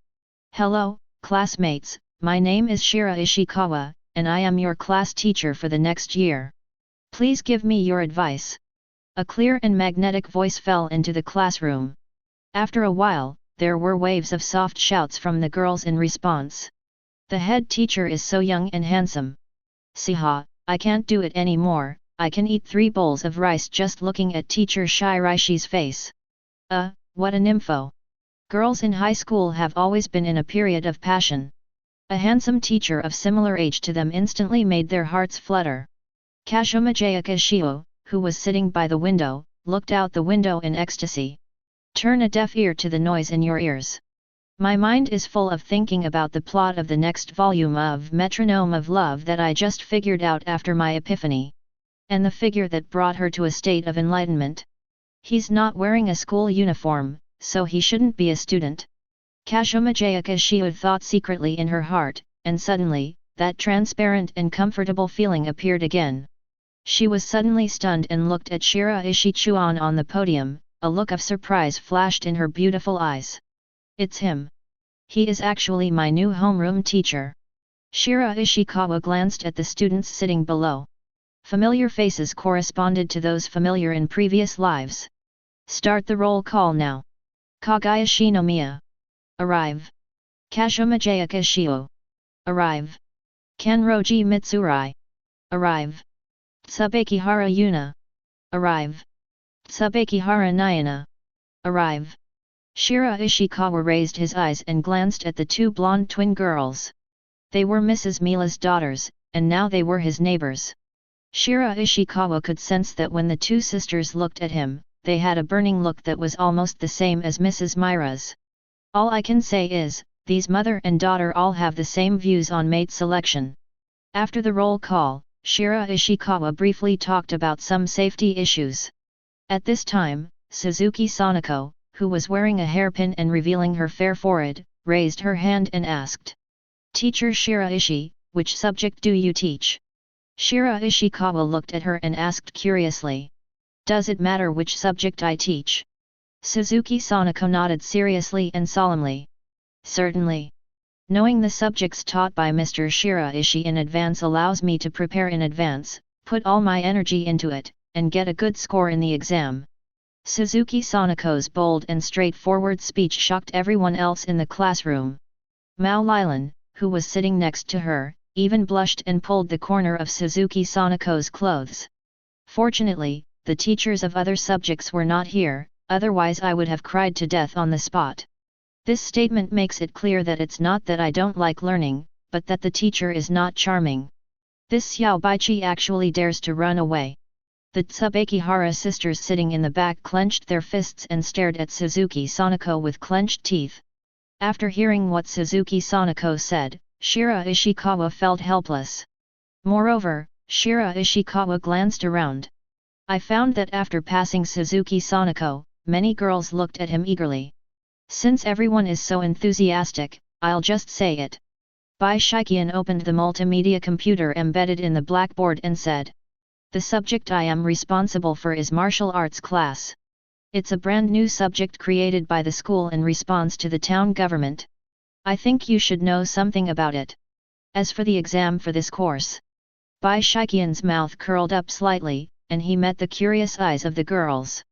Hello, classmates, my name is Shiraishikawa, and I am your class teacher for the next year. Please give me your advice. A clear and magnetic voice fell into the classroom. After a while, there were waves of soft shouts from the girls in response. The head teacher is so young and handsome. Siha, I can't do it anymore, I can eat 3 bowls of rice just looking at teacher Shiraishi's face. What an info. Girls in high school have always been in a period of passion. A handsome teacher of similar age to them instantly made their hearts flutter. Kazuma Jayakashio, who was sitting by the window, looked out the window in ecstasy. Turn a deaf ear to the noise in your ears. My mind is full of thinking about the plot of the next volume of Metronome of Love that I just figured out after my epiphany. And the figure that brought her to a state of enlightenment. He's not wearing a school uniform, so he shouldn't be a student. Kazumajaya Kashiu thought secretly in her heart, and suddenly, that transparent and comfortable feeling appeared again. She was suddenly stunned and looked at Shiraishi Chuan on the podium, a look of surprise flashed in her beautiful eyes. It's him. He is actually my new homeroom teacher. Shiraishikawa glanced at the students sitting below. Familiar faces corresponded to those familiar in previous lives. Start the roll call now. Kaguya Shinomiya. Arrive. Kazumajaya Kashiu. Arrive. Kenroji Mitsurai. Arrive. Tsubakihara Yuna. Arrive. Tsubakihara Nayana. Arrive. Shiraishikawa raised his eyes and glanced at the two blonde twin girls. They were Mrs. Mila's daughters, and now they were his neighbors. Shiraishikawa could sense that when the two sisters looked at him, they had a burning look that was almost the same as Mrs. Myra's. All I can say is, these mother and daughter all have the same views on mate selection. After the roll call, Shiraishikawa briefly talked about some safety issues. At this time, Suzuki Sanako, who was wearing a hairpin and revealing her fair forehead, raised her hand and asked. Teacher Shiraishi, which subject do you teach? Shiraishikawa looked at her and asked curiously. Does it matter which subject I teach? Suzuki Sanako nodded seriously and solemnly. Certainly. Knowing the subjects taught by Mr. Shiraishi in advance allows me to prepare in advance, put all my energy into it, and get a good score in the exam. Suzuki Sanako's bold and straightforward speech shocked everyone else in the classroom. Mao Lilan, who was sitting next to her, even blushed and pulled the corner of Suzuki Sanako's clothes. Fortunately, the teachers of other subjects were not here, otherwise I would have cried to death on the spot. This statement makes it clear that it's not that I don't like learning, but that the teacher is not charming. This Xiao Baichi actually dares to run away. The Tsubakihara sisters sitting in the back clenched their fists and stared at Suzuki Sanako with clenched teeth. After hearing what Suzuki Sanako said, Shiraishikawa felt helpless. Moreover, Shiraishikawa glanced around. I found that after passing Suzuki Sanako, many girls looked at him eagerly. Since everyone is so enthusiastic, I'll just say it. Bai Shikian opened the multimedia computer embedded in the blackboard and said. The subject I am responsible for is martial arts class. It's a brand new subject created by the school in response to the town government. I think you should know something about it. As for the exam for this course. Bai Shikian's mouth curled up slightly, and he met the curious eyes of the girls.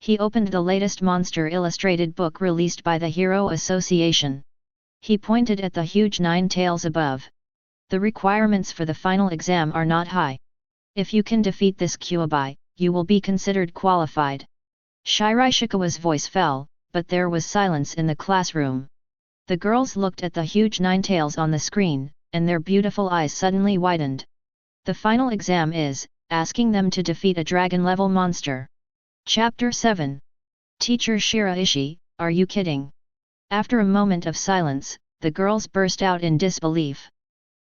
He opened the latest monster illustrated book released by the Hero Association. He pointed at the huge 9 tails above. The requirements for the final exam are not high. If you can defeat this Kyuubi, you will be considered qualified. Shiraishikawa's voice fell, but there was silence in the classroom. The girls looked at the huge 9 tails on the screen, and their beautiful eyes suddenly widened. The final exam is, asking them to defeat a dragon-level monster. Chapter 7. Teacher Shiraishi, are you kidding? After a moment of silence, the girls burst out in disbelief.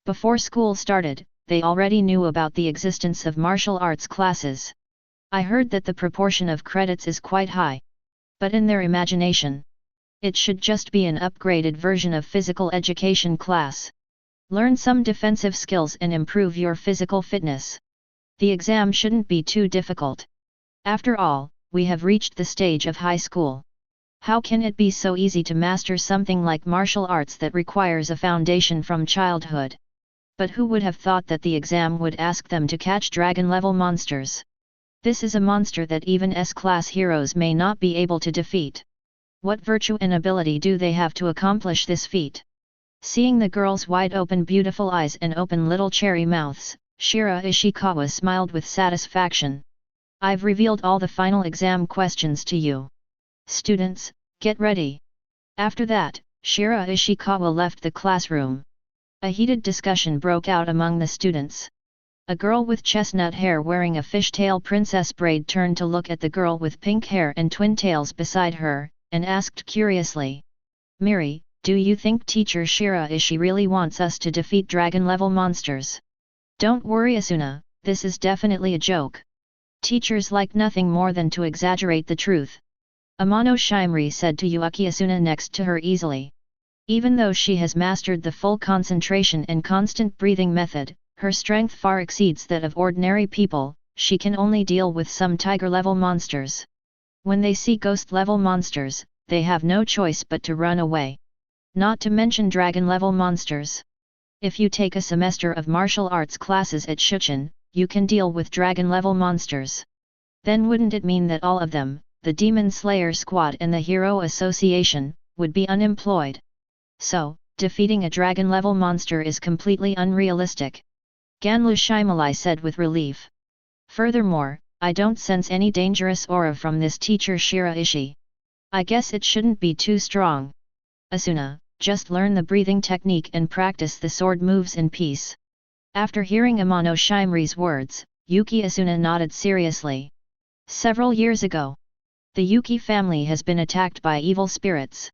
Before school started, they already knew about the existence of martial arts classes. I heard that the proportion of credits is quite high. But in their imagination, it should just be an upgraded version of physical education class. Learn some defensive skills and improve your physical fitness. The exam shouldn't be too difficult. After all, we have reached the stage of high school. How can it be so easy to master something like martial arts that requires a foundation from childhood? But who would have thought that the exam would ask them to catch dragon-level monsters? This is a monster that even S-class heroes may not be able to defeat. What virtue and ability do they have to accomplish this feat? Seeing the girls' wide-open beautiful eyes and open little cherry mouths, Shiraishikawa smiled with satisfaction. I've revealed all the final exam questions to you. Students, get ready. After that, Shiraishikawa left the classroom. A heated discussion broke out among the students. A girl with chestnut hair wearing a fishtail princess braid turned to look at the girl with pink hair and twin tails beside her, and asked curiously. Miri, do you think teacher Shiraishi really wants us to defeat dragon-level monsters? Don't worry Asuna, this is definitely a joke. Teachers like nothing more than to exaggerate the truth. Amano Shimri said to Yuki Asuna next to her easily. Even though she has mastered the full concentration and constant breathing method, her strength far exceeds that of ordinary people, she can only deal with some tiger-level monsters. When they see ghost-level monsters, they have no choice but to run away. Not to mention dragon-level monsters. If you take a semester of martial arts classes at Shuchen, you can deal with dragon-level monsters. Then wouldn't it mean that all of them, the Demon Slayer Squad and the Hero Association, would be unemployed? So, defeating a dragon-level monster is completely unrealistic. Ganlu Shimalai said with relief. Furthermore, I don't sense any dangerous aura from this teacher Shiraishi. I guess it shouldn't be too strong. Asuna, just learn the breathing technique and practice the sword moves in peace. After hearing Amano Shimri's words, Yuki Asuna nodded seriously. Several years ago, the Yuki family has been attacked by evil spirits.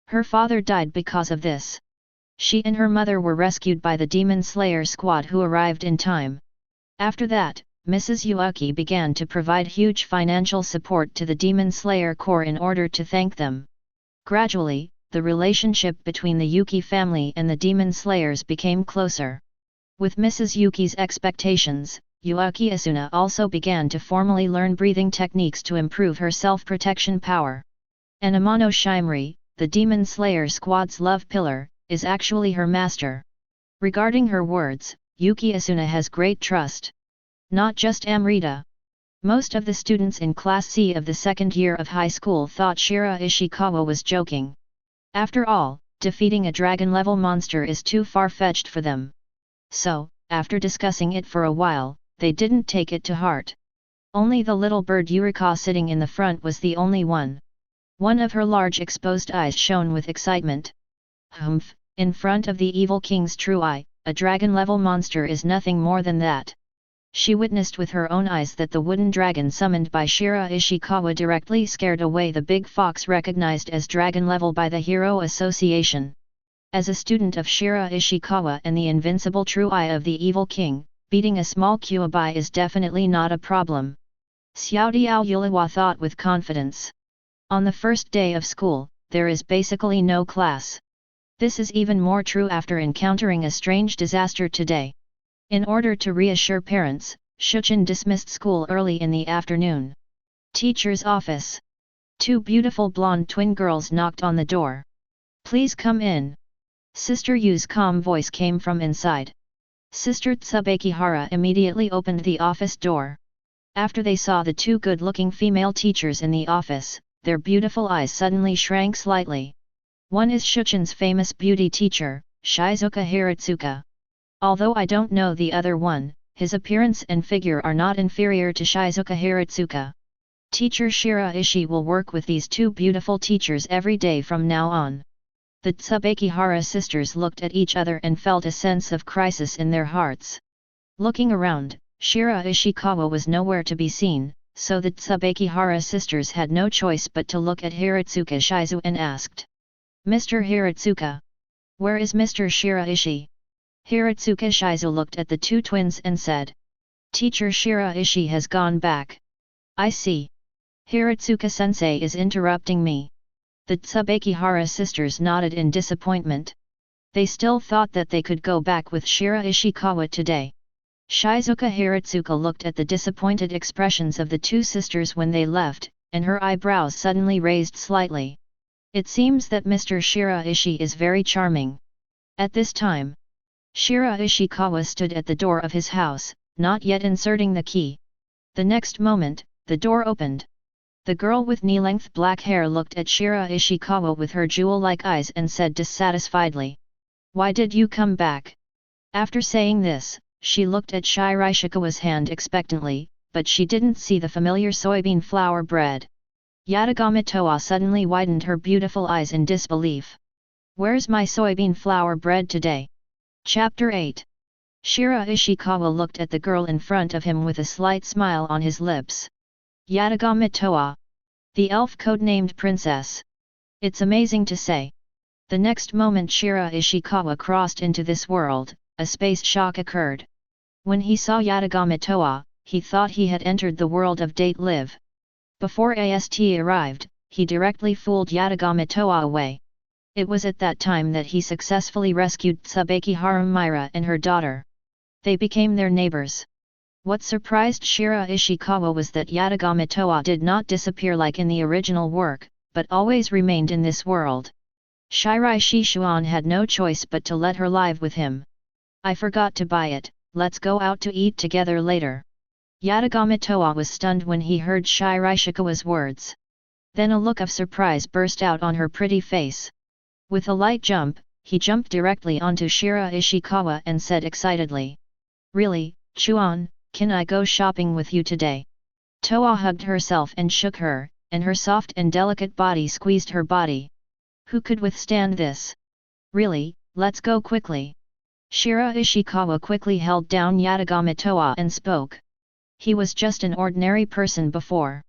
Her father died because of this. She and her mother were rescued by the Demon Slayer Squad who arrived in time. After that, Mrs. Yuki began to provide huge financial support to the Demon Slayer Corps in order to thank them. Gradually, the relationship between the Yuki family and the Demon Slayers became closer. With Mrs. Yuki's expectations, Yuki Asuna also began to formally learn breathing techniques to improve her self-protection power. And Amano Shimri, the Demon Slayer Squad's love pillar, is actually her master. Regarding her words, Yuki Asuna has great trust. Not just Amrita. Most of the students in Class C of the second year of high school thought Shiraishikawa was joking. After all, defeating a dragon-level monster is too far-fetched for them. So, after discussing it for a while, they didn't take it to heart. Only the little bird Yurika sitting in the front was the only one. One of her large exposed eyes shone with excitement. Humph, in front of the evil king's true eye, a dragon-level monster is nothing more than that. She witnessed with her own eyes that the wooden dragon summoned by Shiraishikawa directly scared away the big fox recognized as dragon level by the Hero Association. As a student of Shiraishikawa and the invincible true eye of the evil king, beating a small Kyuubi is definitely not a problem. Xiaodiao Yulawa thought with confidence. On the first day of school, there is basically no class. This is even more true after encountering a strange disaster today. In order to reassure parents, Shuchen dismissed school early in the afternoon. Teacher's office. Two beautiful blonde twin girls knocked on the door. Please come in. Sister Yu's calm voice came from inside. Sister Tsubakihara immediately opened the office door. After they saw the two good-looking female teachers in the office, their beautiful eyes suddenly shrank slightly. One is Shuchen's famous beauty teacher, Shizuka Hiratsuka. Although I don't know the other one, his appearance and figure are not inferior to Shizuka Hiratsuka. Teacher Shiraishi will work with these two beautiful teachers every day from now on. The Tsubakihara sisters looked at each other and felt a sense of crisis in their hearts. Looking around, Shiraishikawa was nowhere to be seen, so the Tsubakihara sisters had no choice but to look at Hiratsuka Shizu and asked, "Mr. Hiratsuka? Where is Mr. Shiraishi?" Hiratsuka Shizu looked at the two twins and said, "Teacher Shiraishi has gone back." "I see. Hiratsuka-sensei is interrupting me." The Tsubakihara sisters nodded in disappointment. They still thought that they could go back with Shiraishikawa today. Shizuka Hiratsuka looked at the disappointed expressions of the two sisters when they left, and her eyebrows suddenly raised slightly. It seems that Mr. Shiraishi is very charming. At this time, Shiraishikawa stood at the door of his house, not yet inserting the key. The next moment, the door opened. The girl with knee-length black hair looked at Shiraishikawa with her jewel-like eyes and said dissatisfiedly, "Why did you come back?" After saying this, she looked at Shiraishikawa's hand expectantly, but she didn't see the familiar soybean flour bread. Yatagami Toa suddenly widened her beautiful eyes in disbelief. "Where's my soybean flour bread today?" Chapter 8. Shiraishikawa looked at the girl in front of him with a slight smile on his lips. Yatagami Toa. The elf codenamed Princess. It's amazing to say. The next moment Shiraishikawa crossed into this world, a space shock occurred. When he saw Yatagami Toa, he thought he had entered the world of Date Live. Before AST arrived, he directly fooled Yatagami Toa away. It was at that time that he successfully rescued Tsubaki Harumira and her daughter. They became their neighbors. What surprised Shiraishikawa was that Yatagami Toa did not disappear like in the original work, but always remained in this world. Shiraishi Chuan had no choice but to let her live with him. I forgot to buy it, let's go out to eat together later. Yatagami Toa was stunned when he heard Shiraishikawa's words. Then a look of surprise burst out on her pretty face. With a light jump, he jumped directly onto Shiraishikawa and said excitedly, "Really, Chuan, can I go shopping with you today?" Toa hugged herself and shook her, and her soft and delicate body squeezed her body. Who could withstand this? Really, let's go quickly. Shiraishikawa quickly held down Yatagami Toa and spoke. He was just an ordinary person before.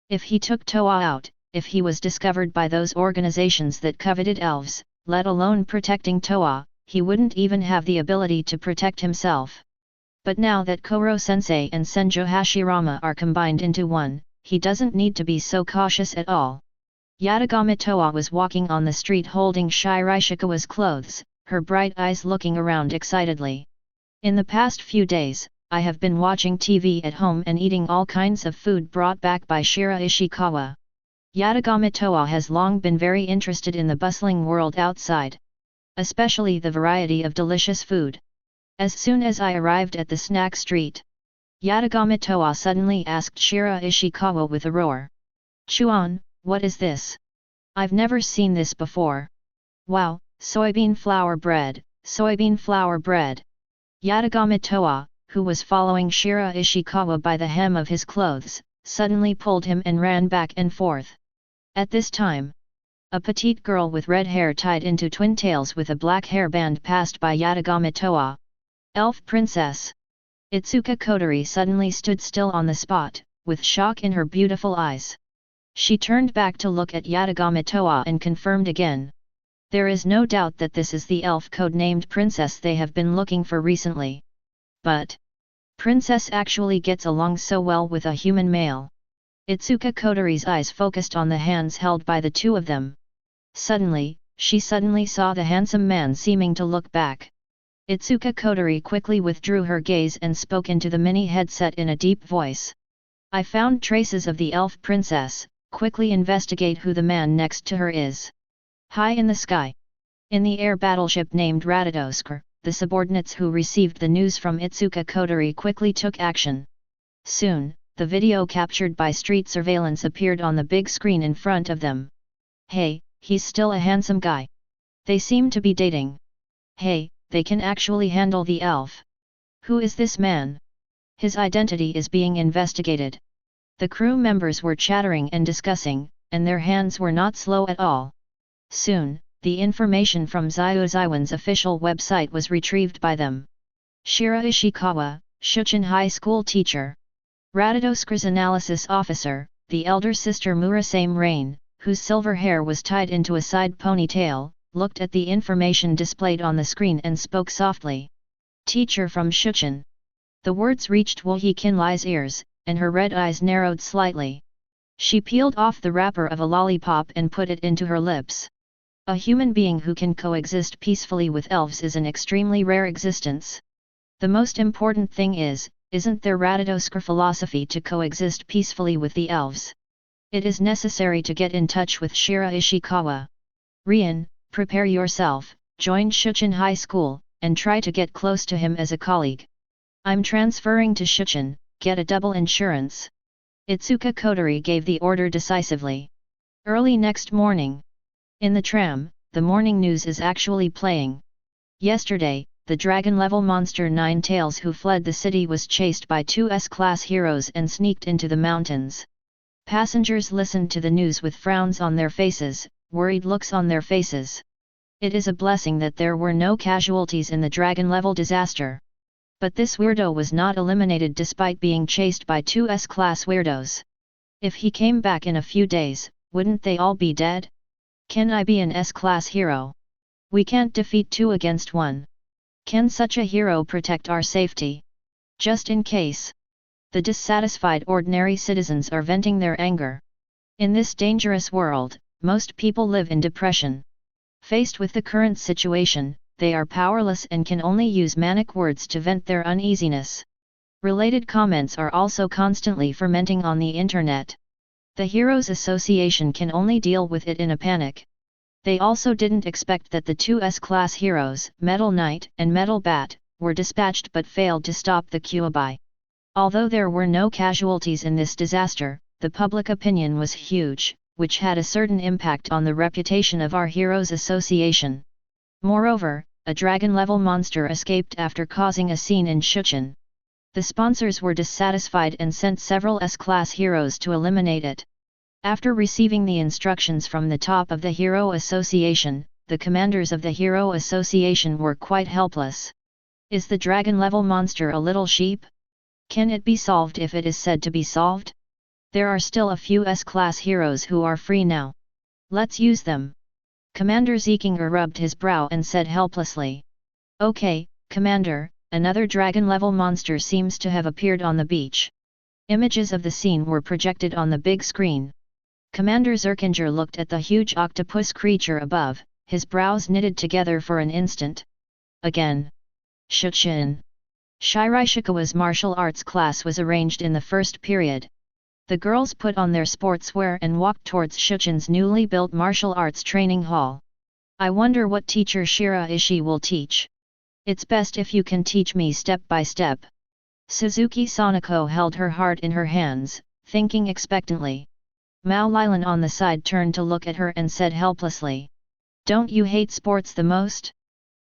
If he took Toa out, if he was discovered by those organizations that coveted elves, let alone protecting Toa, he wouldn't even have the ability to protect himself. But now that Koro-sensei and Senjo Hashirama are combined into one, he doesn't need to be so cautious at all. Yatagami Toa was walking on the street holding Shiraishikawa's clothes, her bright eyes looking around excitedly. In the past few days, I have been watching TV at home and eating all kinds of food brought back by Shiraishikawa. Yatagami Toa has long been very interested in the bustling world outside. Especially the variety of delicious food. As soon as I arrived at the snack street, Yatagami Toa suddenly asked Shiraishikawa with a roar. "Chuan, what is this? I've never seen this before. Wow, soybean flour bread, soybean flour bread." Yatagami Toa, who was following Shiraishikawa by the hem of his clothes, suddenly pulled him and ran back and forth. At this time, a petite girl with red hair tied into twin tails with a black hairband passed by Yatagami Toa. Elf Princess! Itsuka Kotori suddenly stood still on the spot, with shock in her beautiful eyes. She turned back to look at Yatagami Toa and confirmed again. There is no doubt that this is the elf code-named princess they have been looking for recently. But princess actually gets along so well with a human male. Itsuka Kotori's eyes focused on the hands held by the two of them. Suddenly, she saw the handsome man seeming to look back. Itsuka Kotori quickly withdrew her gaze and spoke into the mini headset in a deep voice. "I found traces of the elf princess, quickly investigate who the man next to her is." High in the sky. In the air battleship named Radadoskar, the subordinates who received the news from Itsuka Kotori quickly took action. Soon, the video captured by street surveillance appeared on the big screen in front of them. "Hey, he's still a handsome guy. They seem to be dating. Hey, they can actually handle the elf. Who is this man? His identity is being investigated." The crew members were chattering and discussing, and their hands were not slow at all. Soon, the information from Xioan's official website was retrieved by them. Shiraishikawa, Shuchin High School teacher. Radadoskar's analysis officer, the elder sister Murasame Rain, whose silver hair was tied into a side ponytail, looked at the information displayed on the screen and spoke softly. "Teacher from Shuchin." The words reached Wohee Kinlai's ears, and her red eyes narrowed slightly. She peeled off the wrapper of a lollipop and put it into her lips. A human being who can coexist peacefully with elves is an extremely rare existence. The most important thing isn't there Radadoskar philosophy to coexist peacefully with the elves? It is necessary to get in touch with Shiraishikawa. Rian, prepare yourself, join Shuchin High School, and try to get close to him as a colleague. I'm transferring to Shuchin, get a double insurance. Itsuka Kotori gave the order decisively. Early next morning. In the tram, the morning news is actually playing. Yesterday, the dragon-level monster Nine Tails who fled the city was chased by two S-class heroes and sneaked into the mountains. Passengers listened to the news with frowns on their faces, worried looks on their faces. It is a blessing that there were no casualties in the dragon-level disaster. But this weirdo was not eliminated despite being chased by two S-class weirdos. If he came back in a few days, wouldn't they all be dead? Can I be an S-class hero? We can't defeat 2 against 1. Can such a hero protect our safety? Just in case. The dissatisfied ordinary citizens are venting their anger. In this dangerous world, most people live in depression. Faced with the current situation, they are powerless and can only use manic words to vent their uneasiness. Related comments are also constantly fermenting on the internet. The Heroes Association can only deal with it in a panic. They also didn't expect that the 2 S-class heroes, Metal Knight and Metal Bat, were dispatched but failed to stop the Kyuubi. Although there were no casualties in this disaster, the public opinion was huge, which had a certain impact on the reputation of our Heroes Association. Moreover, a dragon-level monster escaped after causing a scene in Shuchen. The sponsors were dissatisfied and sent several S-class heroes to eliminate it. After receiving the instructions from the top of the Hero Association, the commanders of the Hero Association were quite helpless. Is the dragon-level monster a little sheep? Can it be solved if it is said to be solved? There are still a few S-class heroes who are free now. Let's use them. Commander Zekinger rubbed his brow and said helplessly. Okay, Commander, another dragon-level monster seems to have appeared on the beach. Images of the scene were projected on the big screen. Commander Zerkinger looked at the huge octopus creature above, his brows knitted together for an instant. Again. Shuchen. Shiraishikawa's martial arts class was arranged in the first period. The girls put on their sportswear and walked towards Shuchen's newly built martial arts training hall. I wonder what teacher Shiraishi will teach. It's best if you can teach me step by step. Suzuki Sanako held her heart in her hands, thinking expectantly. Mao Lilan on the side turned to look at her and said helplessly. Don't you hate sports the most?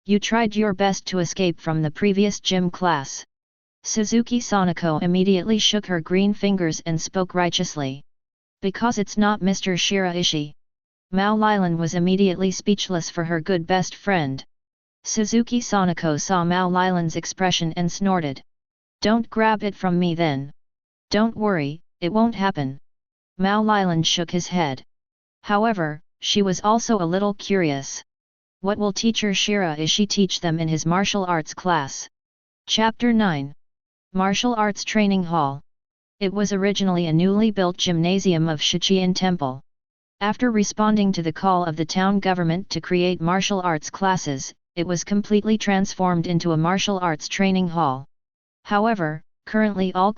You tried your best to escape from the previous gym class. Suzuki Sanako immediately shook her green fingers and spoke righteously. Because it's not Mr. Shiraishi. Mao Lilan was immediately speechless for her good best friend. Suzuki Sanako saw Mao Lilan's expression and snorted. Don't grab it from me then. Don't worry, it won't happen. Mao Lilan shook his head. However, she was also a little curious. What will teacher Shiraishi teach them in his martial arts class? Chapter 9. Martial Arts Training Hall. It was originally a newly built gymnasium of Shichiin Temple. After responding to the call of the town government to create martial arts classes, it was completely transformed into a martial arts training hall. However, currently all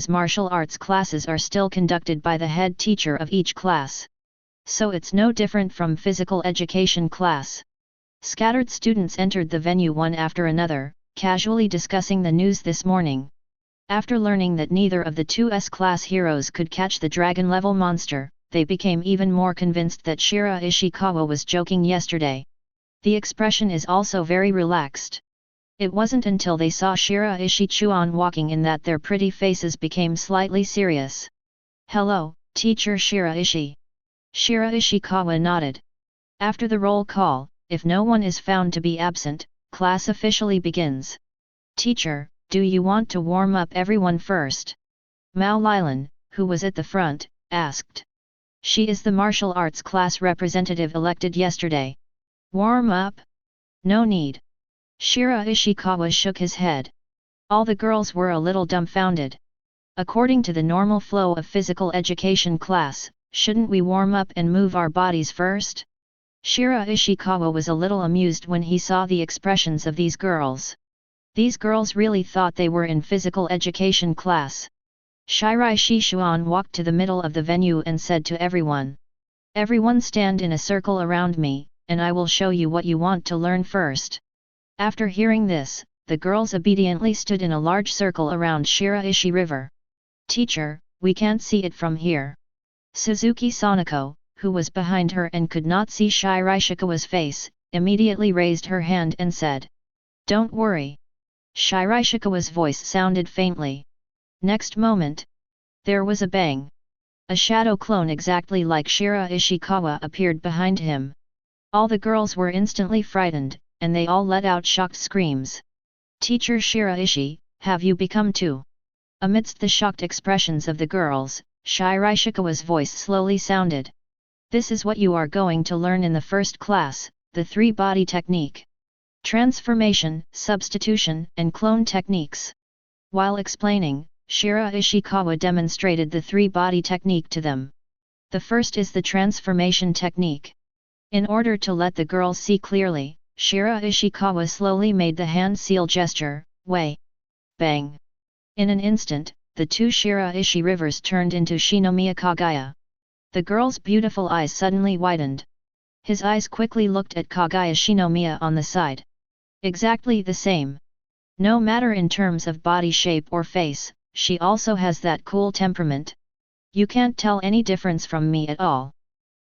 martial arts classes are still conducted by the head teacher of each class. So it's no different from physical education class. Scattered students entered the venue one after another, casually discussing the news this morning. After learning that neither of the 2 S-class heroes could catch the dragon-level monster, they became even more convinced that Shiraishikawa was joking yesterday. The expression is also very relaxed. It wasn't until they saw Shiraishi Chuan walking in that their pretty faces became slightly serious. Hello, teacher Shiraishi. Shiraishikawa nodded. After the roll call, if no one is found to be absent, class officially begins. Teacher, do you want to warm up everyone first? Mao Lilan, who was at the front, asked. She is the martial arts class representative elected yesterday. Warm up? No need. Shiraishikawa shook his head. All the girls were a little dumbfounded. According to the normal flow of physical education class, shouldn't we warm up and move our bodies first? Shiraishikawa was a little amused when he saw the expressions of these girls. These girls really thought they were in physical education class. Shiraishi Chuan walked to the middle of the venue and said to everyone. Everyone stand in a circle around me, and I will show you what you want to learn first. After hearing this, the girls obediently stood in a large circle around Shiraishi River. Teacher, we can't see it from here. Suzuki Sanako, who was behind her and could not see Shiraishikawa's face, immediately raised her hand and said. Don't worry. Shiraishikawa's voice sounded faintly. Next moment, there was a bang. A shadow clone exactly like Shiraishikawa appeared behind him. All the girls were instantly frightened, and they all let out shocked screams. Teacher Shiraishi, have you become too? Amidst the shocked expressions of the girls, Shiraishikawa's voice slowly sounded. This is what you are going to learn in the first class, the three-body technique. Transformation, substitution, and clone techniques. While explaining, Shiraishikawa demonstrated the three-body technique to them. The first is the transformation technique. In order to let the girls see clearly, Shiraishikawa slowly made the hand seal gesture, way. Bang! In an instant, the two Shiraishi rivers turned into Shinomiya Kaguya. The girl's beautiful eyes suddenly widened. His eyes quickly looked at Kaguya Shinomiya on the side. Exactly the same. No matter in terms of body shape or face, she also has that cool temperament. You can't tell any difference from me at all.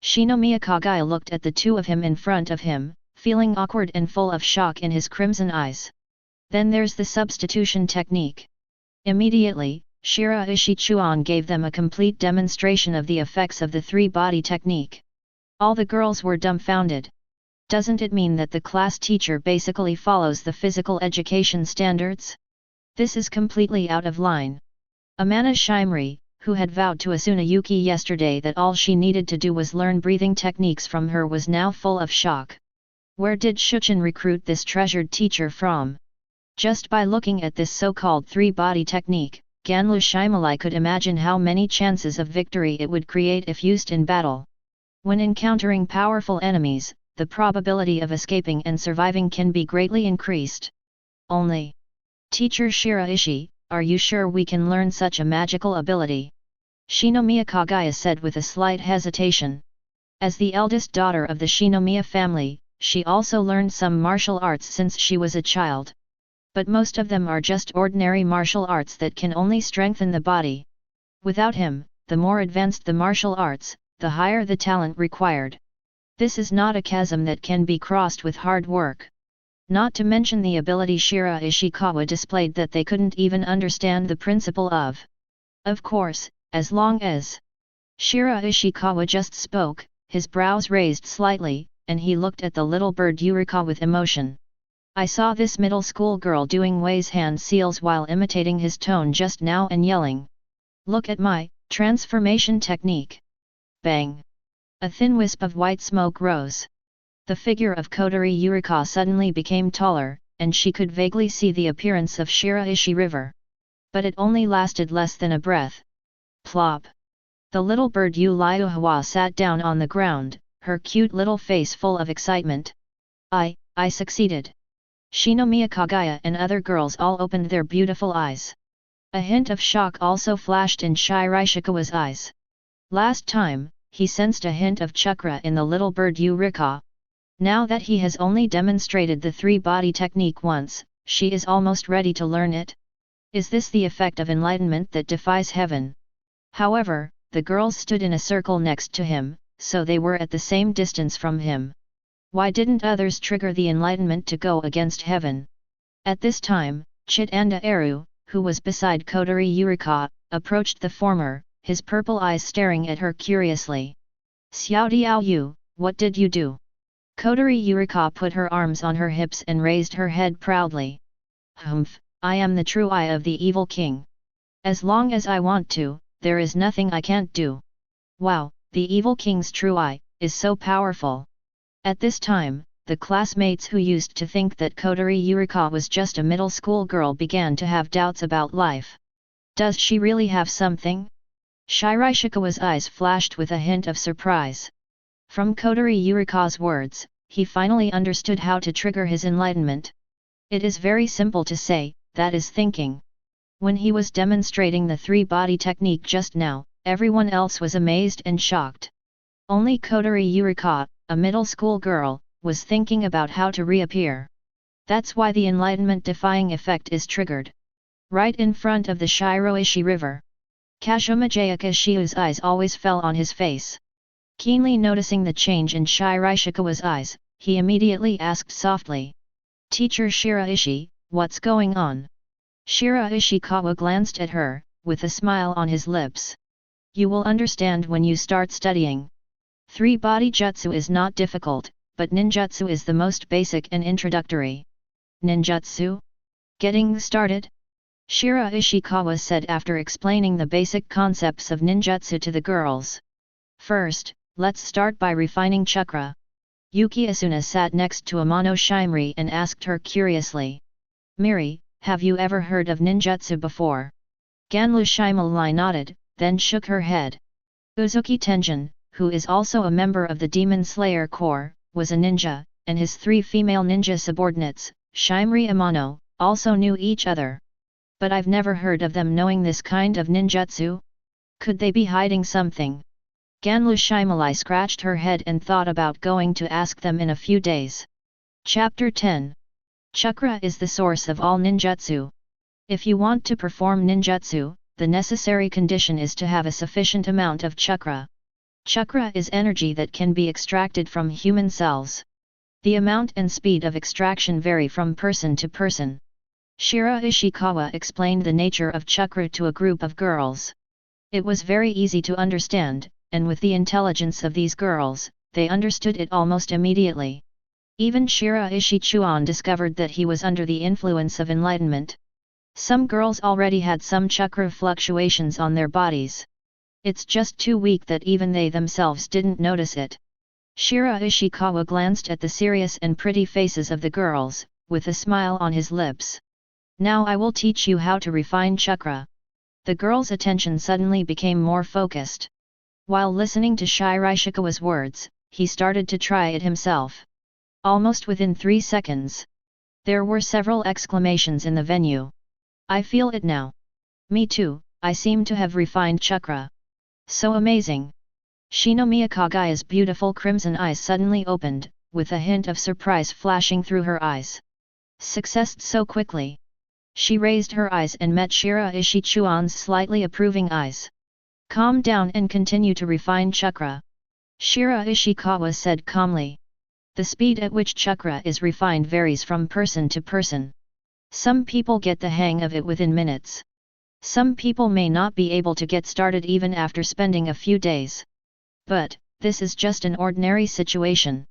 Shinomiya Kaguya looked at the two of him in front of him, feeling awkward and full of shock in his crimson eyes. Then there's the substitution technique. Immediately, Shiraishi Chuan gave them a complete demonstration of the effects of the three-body technique. All the girls were dumbfounded. Doesn't it mean that the class teacher basically follows the physical education standards? This is completely out of line. Amana Shimri, who had vowed to Asuna Yuki yesterday that all she needed to do was learn breathing techniques from her, was now full of shock. Where did Shuchen recruit this treasured teacher from? Just by looking at this so-called three-body technique, Ganlu Shimalai could imagine how many chances of victory it would create if used in battle. When encountering powerful enemies, the probability of escaping and surviving can be greatly increased. Only. Teacher Shiraishi, are you sure we can learn such a magical ability? Shinomiya Kaguya said with a slight hesitation. As the eldest daughter of the Shinomiya family, she also learned some martial arts since she was a child. But most of them are just ordinary martial arts that can only strengthen the body. Without him, the more advanced the martial arts, the higher the talent required. This is not a chasm that can be crossed with hard work. Not to mention the ability Shiraishikawa displayed that they couldn't even understand the principle of. Of course, as long as Shiraishikawa just spoke, his brows raised slightly, and he looked at the little bird Yurika with emotion. I saw this middle school girl doing Wei's hand seals while imitating his tone just now and yelling. Look at my transformation technique. Bang! A thin wisp of white smoke rose. The figure of Kotori Yurika suddenly became taller, and she could vaguely see the appearance of Shiraishi River. But it only lasted less than a breath. Plop! The little bird Yu Liuhua sat down on the ground, her cute little face full of excitement. I succeeded. Shinomiya Kaguya and other girls all opened their beautiful eyes. A hint of shock also flashed in Shiraishikawa's eyes. Last time, he sensed a hint of chakra in the little bird Yurika. Now that he has only demonstrated the three-body technique once, she is almost ready to learn it. Is this the effect of enlightenment that defies heaven? However, the girls stood in a circle next to him, so they were at the same distance from him. Why didn't others trigger the enlightenment to go against heaven? At this time, Chitanda Eru, who was beside Kotori Yurika, approached the former, his purple eyes staring at her curiously. Xiao Diao Yu, what did you do? Kotori Yurika put her arms on her hips and raised her head proudly. Humph, I am the true eye of the evil king. As long as I want to, there is nothing I can't do. Wow, the evil king's true eye is so powerful. At this time, the classmates who used to think that Kotori Yurika was just a middle school girl began to have doubts about life. Does she really have something? Shiraishikawa's eyes flashed with a hint of surprise. From Kotori Yurika's words, he finally understood how to trigger his enlightenment. It is very simple to say, that is thinking. When he was demonstrating the three-body technique just now, everyone else was amazed and shocked. Only Kotori Yurika, a middle school girl, was thinking about how to reappear. That's why the enlightenment-defying effect is triggered. Right in front of the Shiraishi River. Kazuma Jayakashiu's eyes always fell on his face. Keenly noticing the change in Shiraishikawa's eyes, he immediately asked softly. Teacher Shiraishi, what's going on? Shiraishikawa glanced at her, with a smile on his lips. You will understand when you start studying. Three-body jutsu is not difficult, but ninjutsu is the most basic and introductory. Ninjutsu? Getting started? Shiraishikawa said after explaining the basic concepts of ninjutsu to the girls. First, let's start by refining chakra. Yuki Asuna sat next to Amano Shimri and asked her curiously. Miri, have you ever heard of ninjutsu before? Ganlu Shimali nodded, then shook her head. Uzuki Tenjin, who is also a member of the Demon Slayer Corps, was a ninja, and his 3 female ninja subordinates, Shimri and Amano, also knew each other. But I've never heard of them knowing this kind of ninjutsu? Could they be hiding something? Ganlu Shimali scratched her head and thought about going to ask them in a few days. Chapter 10. Chakra is the source of all ninjutsu. If you want to perform ninjutsu, the necessary condition is to have a sufficient amount of chakra. Chakra is energy that can be extracted from human cells. The amount and speed of extraction vary from person to person. Shiraishikawa explained the nature of chakra to a group of girls. It was very easy to understand, and with the intelligence of these girls, they understood it almost immediately. Even Shiraishi Chuan discovered that he was under the influence of enlightenment. Some girls already had some chakra fluctuations on their bodies. It's just too weak that even they themselves didn't notice it. Shiraishikawa glanced at the serious and pretty faces of the girls, with a smile on his lips. Now I will teach you how to refine chakra. The girl's attention suddenly became more focused. While listening to Shiraishikawa's words, he started to try it himself. Almost within 3 seconds. There were several exclamations in the venue. I feel it now. Me too, I seem to have refined chakra. So amazing. Shinomiya Kaguya's beautiful crimson eyes suddenly opened, with a hint of surprise flashing through her eyes. Success so quickly. She raised her eyes and met Shiraishi Chuan's slightly approving eyes. Calm down and continue to refine chakra. Shiraishikawa said calmly. The speed at which chakra is refined varies from person to person. Some people get the hang of it within minutes. Some people may not be able to get started even after spending a few days. But, this is just an ordinary situation.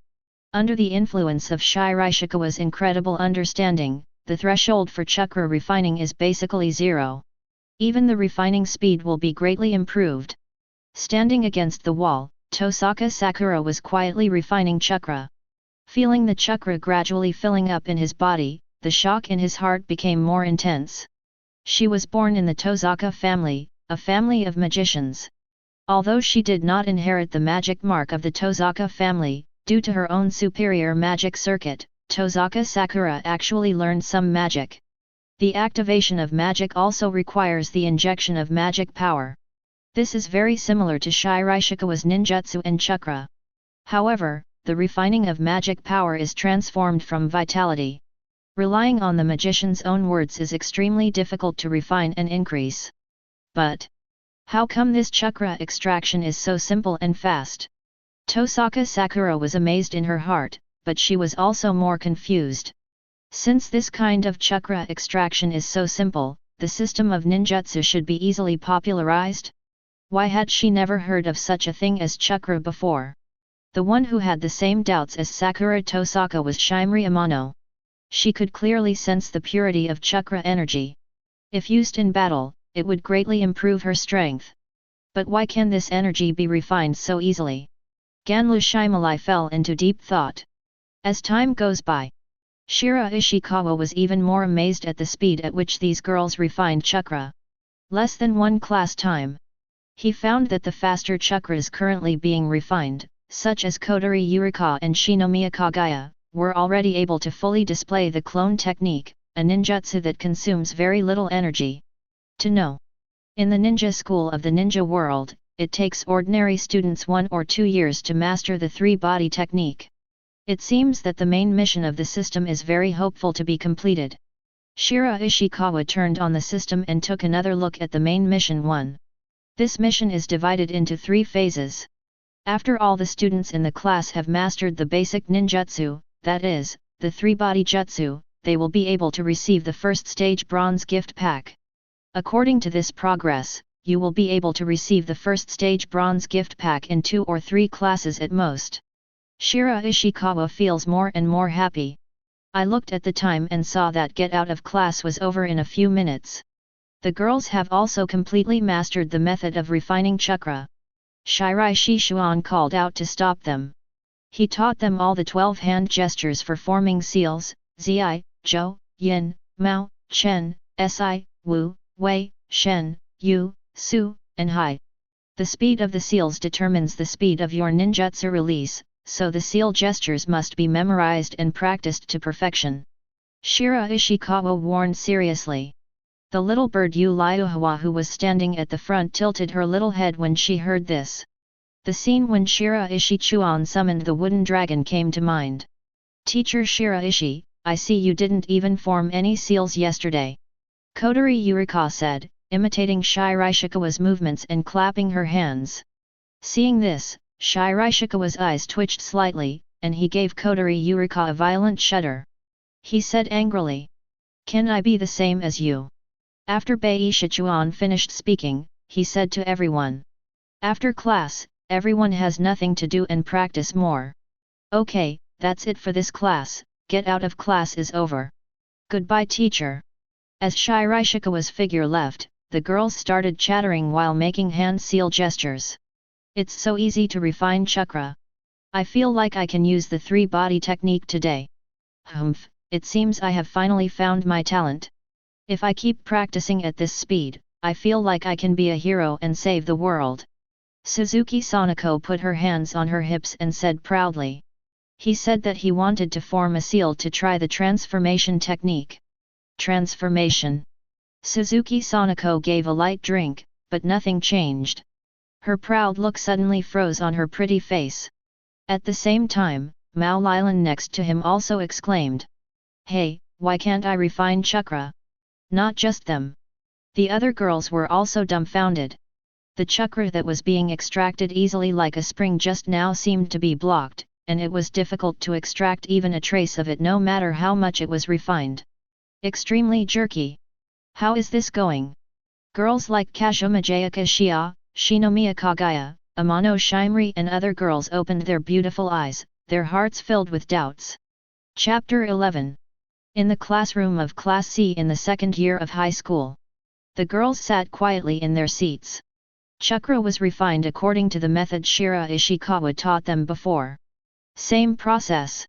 Under the influence of Shiraishikawa's incredible understanding, the threshold for chakra refining is basically 0. Even the refining speed will be greatly improved. Standing against the wall, Tosaka Sakura was quietly refining chakra. Feeling the chakra gradually filling up in his body, the shock in his heart became more intense. She was born in the Tosaka family, a family of magicians. Although she did not inherit the magic mark of the Tosaka family, due to her own superior magic circuit, Tosaka Sakura actually learned some magic. The activation of magic also requires the injection of magic power. This is very similar to Shiraishikawa's ninjutsu and chakra. However, the refining of magic power is transformed from vitality. Relying on the magician's own words is extremely difficult to refine and increase. But how come this chakra extraction is so simple and fast? Tosaka Sakura was amazed in her heart, but she was also more confused. Since this kind of chakra extraction is so simple, the system of ninjutsu should be easily popularized? Why had she never heard of such a thing as chakra before? The one who had the same doubts as Sakura Tosaka was Shimri Amano. She could clearly sense the purity of chakra energy. If used in battle, it would greatly improve her strength. But why can this energy be refined so easily? Ganlu Shimali fell into deep thought. As time goes by, Shiraishikawa was even more amazed at the speed at which these girls refined chakra. Less than 1 class time. He found that the faster chakras currently being refined, such as Kodori Yurika and Shinomiya Kaguya, were already able to fully display the clone technique, a ninjutsu that consumes very little energy. To know. In the ninja school of the ninja world, it takes ordinary students 1 or 2 years to master the 3-body technique. It seems that the main mission of the system is very hopeful to be completed. Shiraishikawa turned on the system and took another look at the main mission 1. This mission is divided into 3 phases. After all the students in the class have mastered the basic ninjutsu, that is, the 3-body jutsu, they will be able to receive the first stage bronze gift pack. According to this progress, you will be able to receive the first stage bronze gift pack in 2 or 3 classes at most. Shiraishikawa feels more and more happy. I looked at the time and saw that get out of class was over in a few minutes. The girls have also completely mastered the method of refining chakra. Shiraishi Chuan called out to stop them. He taught them all the 12 hand gestures for forming seals: Zi, Zhou, Yin, Mao, Chen, Si, Wu, Wei, Shen, Yu, Su, and Hai. The speed of the seals determines the speed of your ninjutsu release, so the seal gestures must be memorized and practiced to perfection. Shiraishikawa warned seriously. The little bird Yu Liuhua who was standing at the front tilted her little head when she heard this. The scene when Shiraishi Chuan summoned the wooden dragon came to mind. Teacher Shiraishi, I see you didn't even form any seals yesterday. Kotori Yurika said, imitating Shiraishikawa's movements and clapping her hands. Seeing this, Shiraishikawa's eyes twitched slightly, and he gave Kotori Yurika a violent shudder. He said angrily, "Can I be the same as you?" After Shiraishi Chuan finished speaking, he said to everyone, "After class, everyone has nothing to do and practice more. Okay, that's it for this class, get out of class is over. Goodbye teacher." As Shiraishikawa's figure left, the girls started chattering while making hand seal gestures. It's so easy to refine chakra. I feel like I can use the 3-body technique today. Humph, it seems I have finally found my talent. If I keep practicing at this speed, I feel like I can be a hero and save the world. Suzuki Sanako put her hands on her hips and said proudly. He said that he wanted to form a seal to try the transformation technique. Transformation. Suzuki Sanako gave a light drink, but nothing changed. Her proud look suddenly froze on her pretty face. At the same time, Mao Lilan next to him also exclaimed. Hey, why can't I refine chakra? Not just them. The other girls were also dumbfounded. The chakra that was being extracted easily like a spring just now seemed to be blocked, and it was difficult to extract even a trace of it no matter how much it was refined. Extremely jerky. How is this going? Girls like Kazuma Shia, Shinomiya Kaguya, Amano Shimri and other girls opened their beautiful eyes, their hearts filled with doubts. Chapter 11. In the classroom of Class C in the second year of high school. The girls sat quietly in their seats. Chakra was refined according to the method Shiraishikawa taught them before. Same process.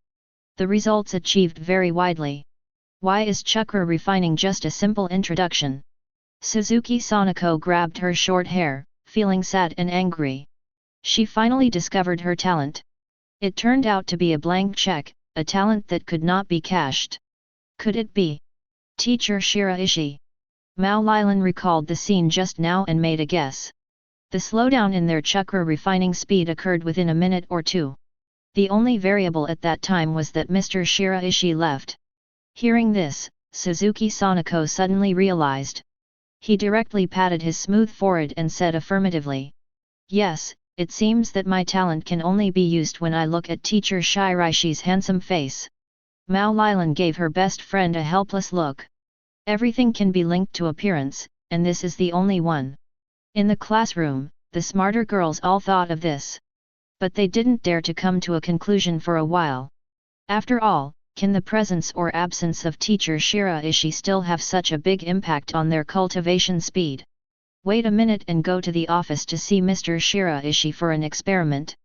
The results achieved very widely. Why is chakra refining just a simple introduction? Suzuki Sanako grabbed her short hair, feeling sad and angry. She finally discovered her talent. It turned out to be a blank check, a talent that could not be cashed. Could it be Teacher Shiraishi? Mao Lilan recalled the scene just now and made a guess. The slowdown in their chakra refining speed occurred within a minute or two. The only variable at that time was that Mr. Shiraishi left. Hearing this, Suzuki Sanako suddenly realized. He directly patted his smooth forehead and said affirmatively. Yes, it seems that my talent can only be used when I look at Teacher Shiraishi's handsome face. Mao Lilan gave her best friend a helpless look. Everything can be linked to appearance, and this is the only one. In the classroom, the smarter girls all thought of this. But they didn't dare to come to a conclusion for a while. After all, can the presence or absence of Teacher Shiraishi still have such a big impact on their cultivation speed? Wait a minute and go to the office to see Mr. Shiraishi for an experiment.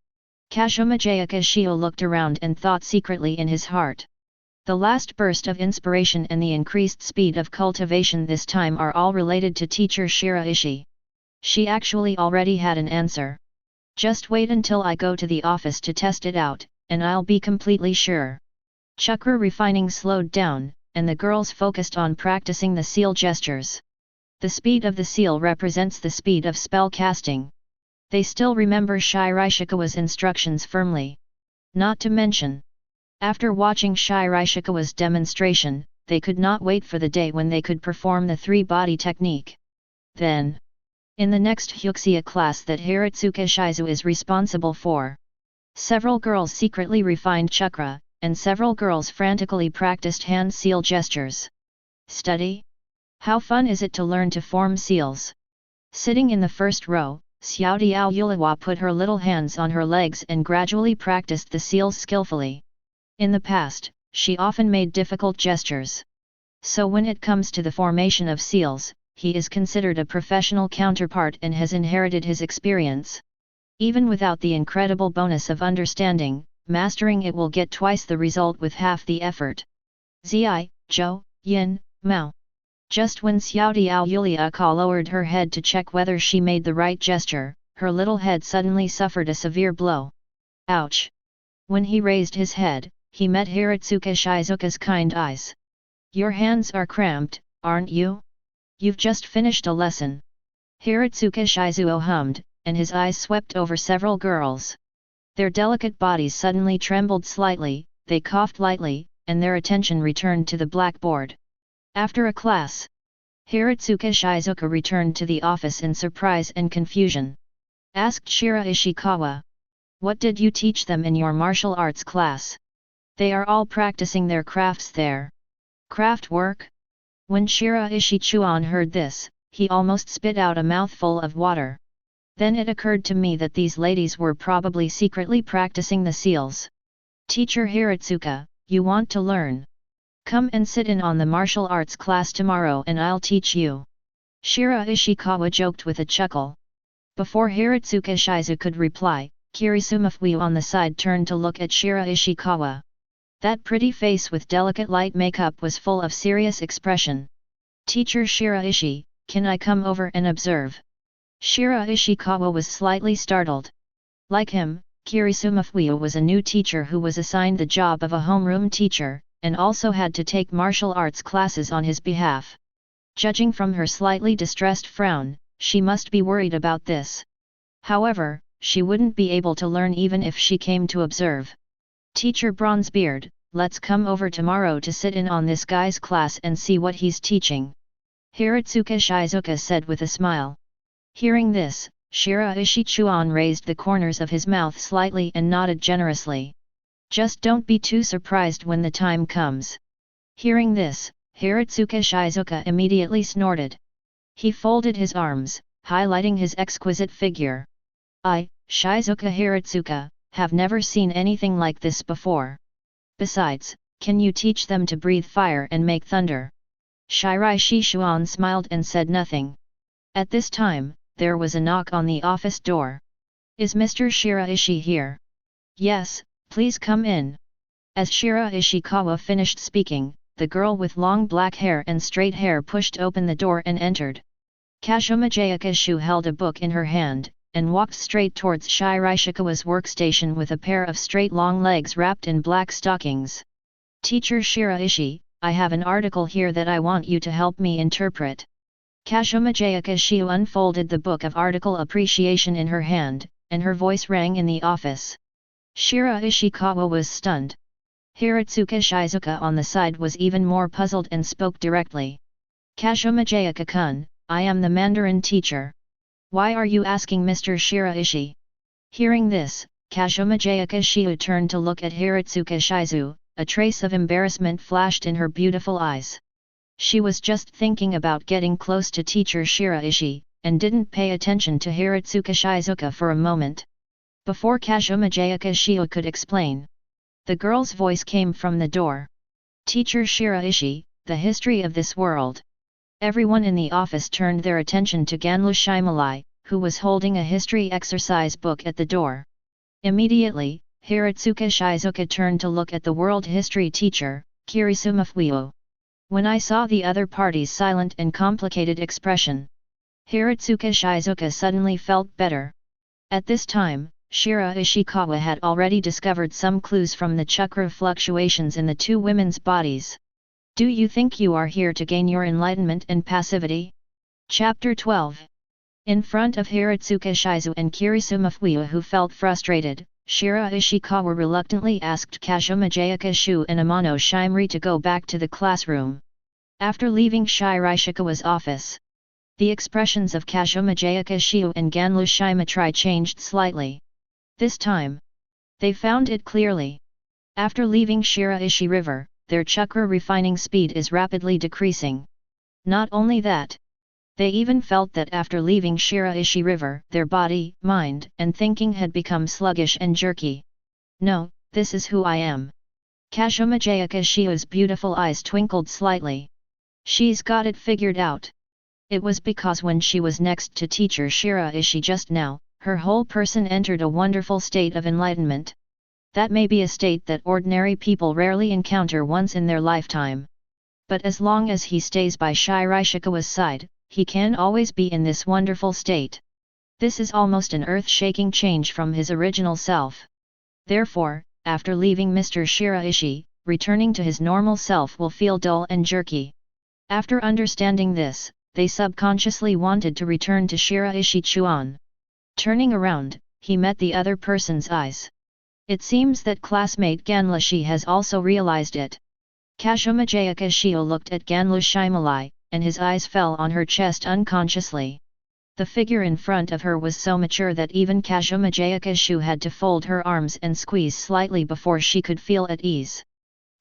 Kazuma Shio looked around and thought secretly in his heart. The last burst of inspiration and the increased speed of cultivation this time are all related to Teacher Shiraishi. She actually already had an answer. Just wait until I go to the office to test it out, and I'll be completely sure. Chakra refining slowed down, and the girls focused on practicing the seal gestures. The speed of the seal represents the speed of spell casting. They still remember Shiraishikawa's instructions firmly. Not to mention, after watching Shiraishikawa's demonstration, they could not wait for the day when they could perform the 3-body technique. Then, in the next Hyuxia class that Hiratsuka Shizu is responsible for, several girls secretly refined chakra, and several girls frantically practiced hand seal gestures. Study? How fun is it to learn to form seals? Sitting in the first row, Xiaodiao Yulawa put her little hands on her legs and gradually practiced the seals skillfully. In the past, she often made difficult gestures. So when it comes to the formation of seals, he is considered a professional counterpart and has inherited his experience. Even without the incredible bonus of understanding, mastering it will get twice the result with half the effort. Zi, Zhou, Yin, Mao. Just when Xiao Diao Yulia Ka lowered her head to check whether she made the right gesture, her little head suddenly suffered a severe blow. Ouch! When he raised his head, he met Hiratsuka Shizuka's kind eyes. Your hands are cramped, aren't you? You've just finished a lesson. Hiratsuka Shizuo hummed, and his eyes swept over several girls. Their delicate bodies suddenly trembled slightly, they coughed lightly, and their attention returned to the blackboard. After a class, Hiratsuka Shizuka returned to the office in surprise and confusion. Asked Shiraishikawa. What did you teach them in your martial arts class? They are all practicing their crafts there. Craft work? When Shiraishi Chuan heard this, he almost spit out a mouthful of water. Then it occurred to me that these ladies were probably secretly practicing the seals. Teacher Hiratsuka, you want to learn? Come and sit in on the martial arts class tomorrow and I'll teach you. Shiraishikawa joked with a chuckle. Before Hiratsuka Shizu could reply, Kirisuma on the side turned to look at Shiraishikawa. That pretty face with delicate light makeup was full of serious expression. Teacher Shiraishi, can I come over and observe? Shiraishikawa was slightly startled. Like him, Kirisuma was a new teacher who was assigned the job of a homeroom teacher, and also had to take martial arts classes on his behalf. Judging from her slightly distressed frown, she must be worried about this. However, she wouldn't be able to learn even if she came to observe. Teacher Bronzebeard, let's come over tomorrow to sit in on this guy's class and see what he's teaching. Hiratsuka Shizuka said with a smile. Hearing this, Shiraishi Chuan raised the corners of his mouth slightly and nodded generously. Just don't be too surprised when the time comes. Hearing this, Hiratsuka Shizuka immediately snorted. He folded his arms, highlighting his exquisite figure. I, Shizuka Hiratsuka, have never seen anything like this before. Besides, can you teach them to breathe fire and make thunder? Shiraishi Chuan smiled and said nothing. At this time, there was a knock on the office door. Is Mr. Shiraishi here? Yes, please come in. As Shiraishikawa finished speaking, the girl with long black hair and straight hair pushed open the door and entered. Kazuma Jayakishu held a book in her hand, and walked straight towards Shiraishikawa's workstation with a pair of straight long legs wrapped in black stockings. Teacher Shiraishi, I have an article here that I want you to help me interpret. Kazuma Jayakishu unfolded the book of article appreciation in her hand, and her voice rang in the office. Shiraishikawa was stunned. Hiratsuka Shizuka on the side was even more puzzled and spoke directly. Kazuma Jayaka-kun, I am the Mandarin teacher. Why are you asking Mr. Shiraishi? Hearing this, Kazuma Jayakishu turned to look at Hiratsuka Shizu, a trace of embarrassment flashed in her beautiful eyes. She was just thinking about getting close to teacher Shiraishi, and didn't pay attention to Hiratsuka Shizuka for a moment. Before Kazuma Jayakishu could explain, the girl's voice came from the door. Teacher Shiraishi, the history of this world. Everyone in the office turned their attention to Ganlu Shimalai, who was holding a history exercise book at the door. Immediately, Hiratsuka Shizuka turned to look at the world history teacher, Kirisuma. When I saw the other party's silent and complicated expression, Hiratsuka Shizuka suddenly felt better. At this time, Shiraishikawa had already discovered some clues from the chakra fluctuations in the two women's bodies. Do you think you are here to gain your enlightenment and passivity? Chapter 12. In front of Hiratsuka Shizu and Kirisuma who felt frustrated, Shiraishikawa reluctantly asked Kazuma Jayakishu and Amano Shimri to go back to the classroom. After leaving Shiraishikawa's office, the expressions of Kazuma Jayakishu and Ganlu Shimatri changed slightly. This time, they found it clearly. After leaving Shiraishi River, their chakra refining speed is rapidly decreasing. Not only that, they even felt that after leaving Shiraishi River, their body, mind, and thinking had become sluggish and jerky. No, this is who I am. Kazuma Jayakishu's beautiful eyes twinkled slightly. She's got it figured out. It was because when she was next to teacher Shiraishi just now, her whole person entered a wonderful state of enlightenment. That may be a state that ordinary people rarely encounter once in their lifetime. But as long as he stays by Shiraishikawa's side, he can always be in this wonderful state. This is almost an earth-shaking change from his original self. Therefore, after leaving Mr. Shiraishi, returning to his normal self will feel dull and jerky. After understanding this, they subconsciously wanted to return to Shiraishi Chuan. Turning around, he met the other person's eyes. It seems that classmate Ganlashi has also realized it. Kazuma Jayakashio looked at Ganlushimali, and his eyes fell on her chest unconsciously. The figure in front of her was so mature that even Kazuma Jayakashu had to fold her arms and squeeze slightly before she could feel at ease.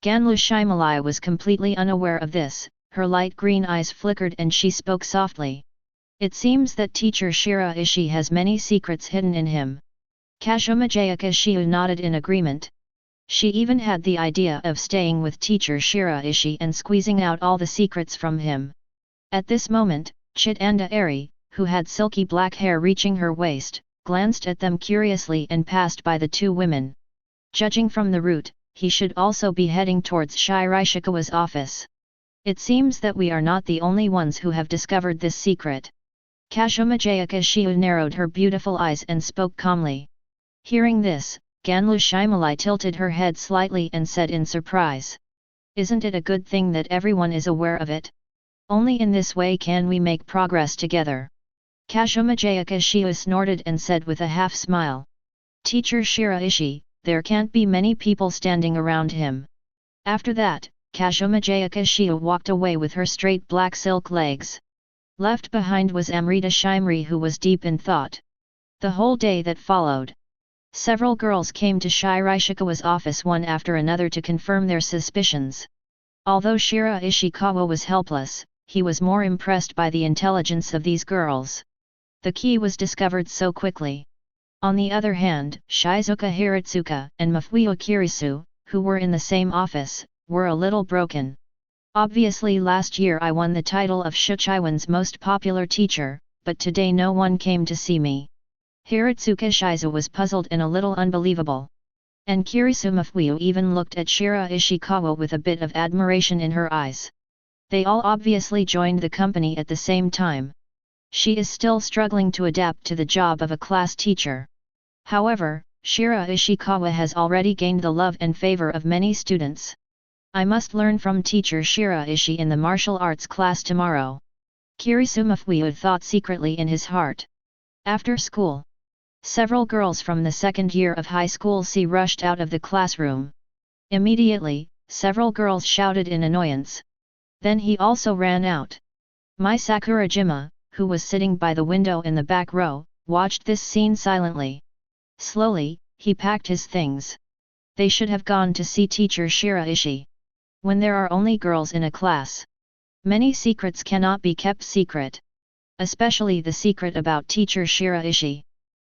Ganlushimali was completely unaware of this, her light green eyes flickered and she spoke softly. It seems that teacher Shiraishi has many secrets hidden in him. Kazuma Jayakashiu nodded in agreement. She even had the idea of staying with teacher Shiraishi and squeezing out all the secrets from him. At this moment, Chitanda Eri, who had silky black hair reaching her waist, glanced at them curiously and passed by the two women. Judging from the route, he should also be heading towards Shiraishikawa's office. It seems that we are not the only ones who have discovered this secret. Kazuma Jayakashiu narrowed her beautiful eyes and spoke calmly. Hearing this, Ganlushimali tilted her head slightly and said in surprise. Isn't it a good thing that everyone is aware of it? Only in this way can we make progress together. Kazuma Jayakashiu snorted and said with a half smile. Teacher Shiraishi, there can't be many people standing around him. After that, Kazuma Jayakashiu walked away with her straight black silk legs. Left behind was Amrita Shimri, who was deep in thought. The whole day that followed, several girls came to Shiraishikawa's office one after another to confirm their suspicions. Although Shiraishikawa was helpless, he was more impressed by the intelligence of these girls. The key was discovered so quickly. On the other hand, Shizuka Hiratsuka and Mafuyo Kirisu, who were in the same office, were a little broken. Obviously last year I won the title of Shuchiwan's most popular teacher, but today no one came to see me. Hiratsuka Shizu was puzzled and a little unbelievable. And Kirisu Mafuyo even looked at Shiraishikawa with a bit of admiration in her eyes. They all obviously joined the company at the same time. She is still struggling to adapt to the job of a class teacher. However, Shiraishikawa has already gained the love and favor of many students. I must learn from teacher Shiraishi in the martial arts class tomorrow. Kirisu Mafuyo thought secretly in his heart. After school, several girls from the second year of high school C rushed out of the classroom. Immediately, several girls shouted in annoyance. Then he also ran out. Mai Sakurajima, who was sitting by the window in the back row, watched this scene silently. Slowly, he packed his things. They should have gone to see teacher Shiraishi. When there are only girls in a class, many secrets cannot be kept secret. Especially the secret about teacher Shiraishi.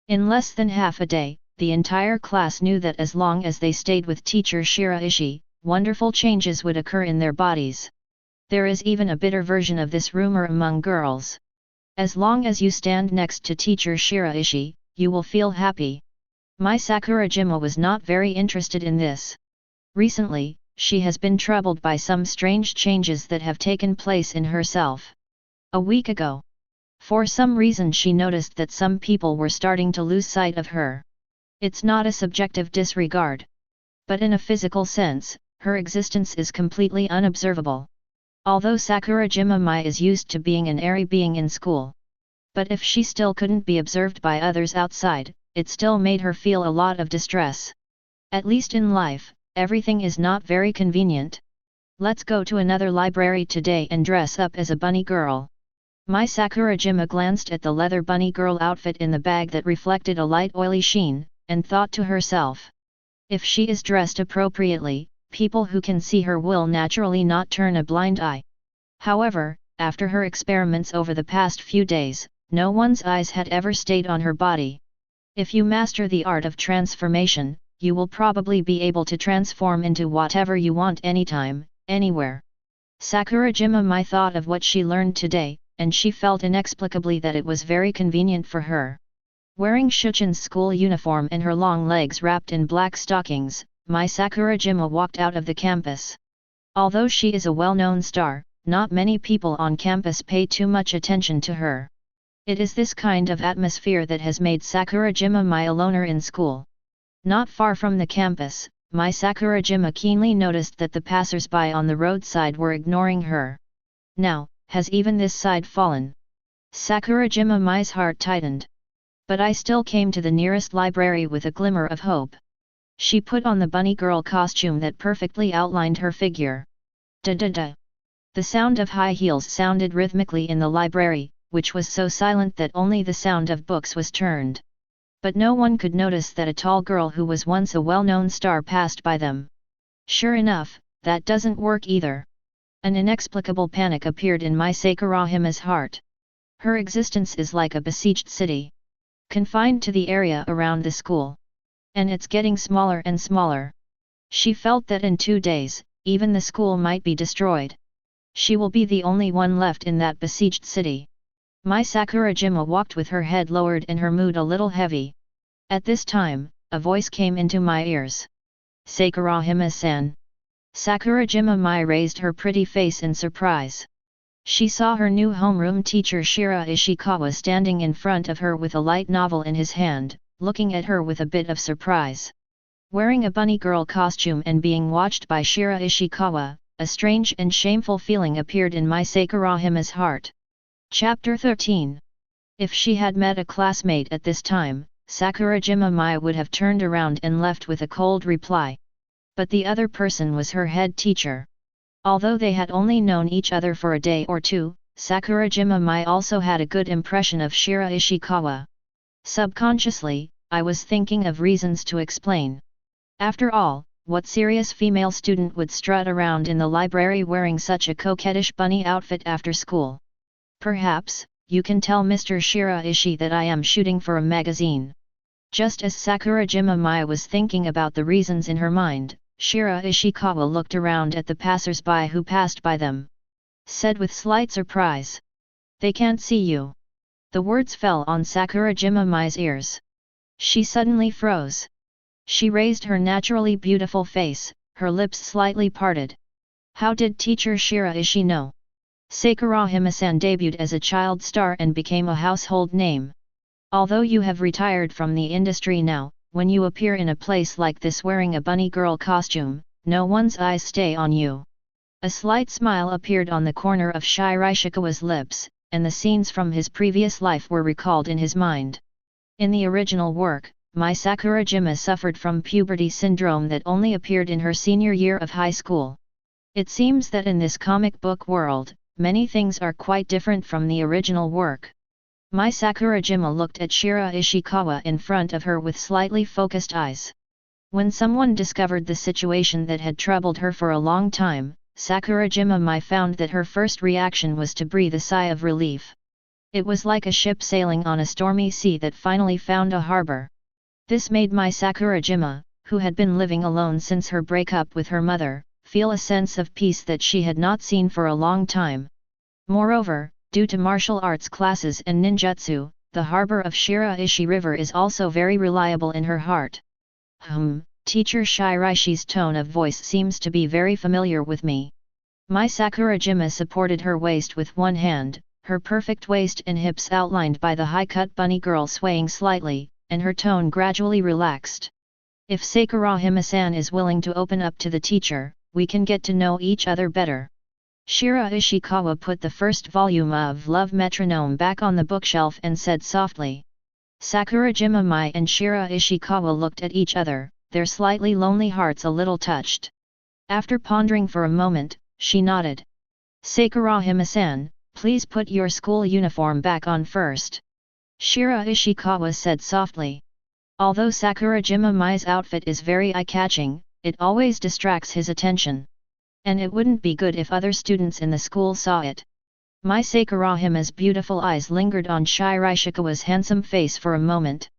In less than half a day, the entire class knew that as long as they stayed with teacher Shiraishi, wonderful changes would occur in their bodies. There is even a bitter version of this rumor among girls. As long as you stand next to teacher Shiraishi, you will feel happy. Mai Sakurajima was not very interested in this. Recently, she has been troubled by some strange changes that have taken place in herself. A week ago, for some reason she noticed that some people were starting to lose sight of her. It's not a subjective disregard. But in a physical sense, her existence is completely unobservable. Although Sakurajima Mai is used to being an airy being in school. But if she still couldn't be observed by others outside, it still made her feel a lot of distress. At least in life, everything is not very convenient. Let's go to another library today and dress up as a bunny girl. Mai Sakurajima glanced at the leather bunny girl outfit in the bag that reflected a light oily sheen, and thought to herself. If she is dressed appropriately, people who can see her will naturally not turn a blind eye. However, after her experiments over the past few days, no one's eyes had ever stayed on her body. If you master the art of transformation, you will probably be able to transform into whatever you want anytime, anywhere. Sakurajima Mai thought of what she learned today, and she felt inexplicably that it was very convenient for her. Wearing Shuchin's school uniform and her long legs wrapped in black stockings, Mai Sakurajima walked out of the campus. Although she is a well-known star, not many people on campus pay too much attention to her. It is this kind of atmosphere that has made Sakurajima Mai a loner in school. Not far from the campus, Mai Sakurajima keenly noticed that the passers-by on the roadside were ignoring her. Now, has even this side fallen? Sakurajima Mai's heart tightened. But I still came to the nearest library with a glimmer of hope. She put on the bunny girl costume that perfectly outlined her figure. Da-da-da. The sound of high heels sounded rhythmically in the library, which was so silent that only the sound of books was turned. But no one could notice that a tall girl who was once a well-known star passed by them. Sure enough, that doesn't work either. An inexplicable panic appeared in Mai Sakurajima's heart. Her existence is like a besieged city, confined to the area around the school. And it's getting smaller and smaller. She felt that in 2 days, even the school might be destroyed. She will be the only one left in that besieged city. Mai Sakurajima walked with her head lowered and her mood a little heavy. At this time, a voice came into my ears. Sakurajima-san. Sakurajima Mai raised her pretty face in surprise. She saw her new homeroom teacher Shiraishikawa standing in front of her with a light novel in his hand, looking at her with a bit of surprise. Wearing a bunny girl costume and being watched by Shiraishikawa, a strange and shameful feeling appeared in Mai Sakurajima's heart. Chapter 13. If she had met a classmate at this time, Sakurajima Mai would have turned around and left with a cold reply. But the other person was her head teacher. Although they had only known each other for a day or two, Sakurajima Mai also had a good impression of Shiraishikawa. Subconsciously, I was thinking of reasons to explain. After all, what serious female student would strut around in the library wearing such a coquettish bunny outfit after school? Perhaps, you can tell Mr. Shiraishi that I am shooting for a magazine. Just as Sakurajima Mai was thinking about the reasons in her mind, Shiraishikawa looked around at the passers-by who passed by them. Said with slight surprise. They can't see you. The words fell on Sakurajima Mai's ears. She suddenly froze. She raised her naturally beautiful face, her lips slightly parted. How did teacher Shiraishi know? Sakurajima-san debuted as a child star and became a household name. Although you have retired from the industry now, when you appear in a place like this wearing a bunny girl costume, no one's eyes stay on you. A slight smile appeared on the corner of Shiraishikawa's lips, and the scenes from his previous life were recalled in his mind. In the original work, Mai Sakurajima suffered from puberty syndrome that only appeared in her senior year of high school. It seems that in this comic book world, many things are quite different from the original work. Mai Sakurajima looked at Shiraishikawa in front of her with slightly focused eyes. When someone discovered the situation that had troubled her for a long time, Sakurajima Mai found that her first reaction was to breathe a sigh of relief. It was like a ship sailing on a stormy sea that finally found a harbor. This made Mai Sakurajima, who had been living alone since her breakup with her mother, feel a sense of peace that she had not seen for a long time. Moreover, due to martial arts classes and ninjutsu, the harbor of Shiraishi River is also very reliable in her heart. Teacher Shiraishi's tone of voice seems to be very familiar with me. Mai Sakurajima supported her waist with one hand, her perfect waist and hips outlined by the high-cut bunny girl swaying slightly, and her tone gradually relaxed. If Sakurajima-san is willing to open up to the teacher, we can get to know each other better. Shiraishikawa put the first volume of Love Metronome back on the bookshelf and said softly. Sakurajima Mai and Shiraishikawa looked at each other, their slightly lonely hearts a little touched. After pondering for a moment, she nodded. Sakurajima-san, please put your school uniform back on first. Shiraishikawa said softly. Although Sakurajima Mai's outfit is very eye-catching, it always distracts his attention. And it wouldn't be good if other students in the school saw it. Mai Sakurajima's beautiful eyes lingered on Shiraishikawa's handsome face for a moment.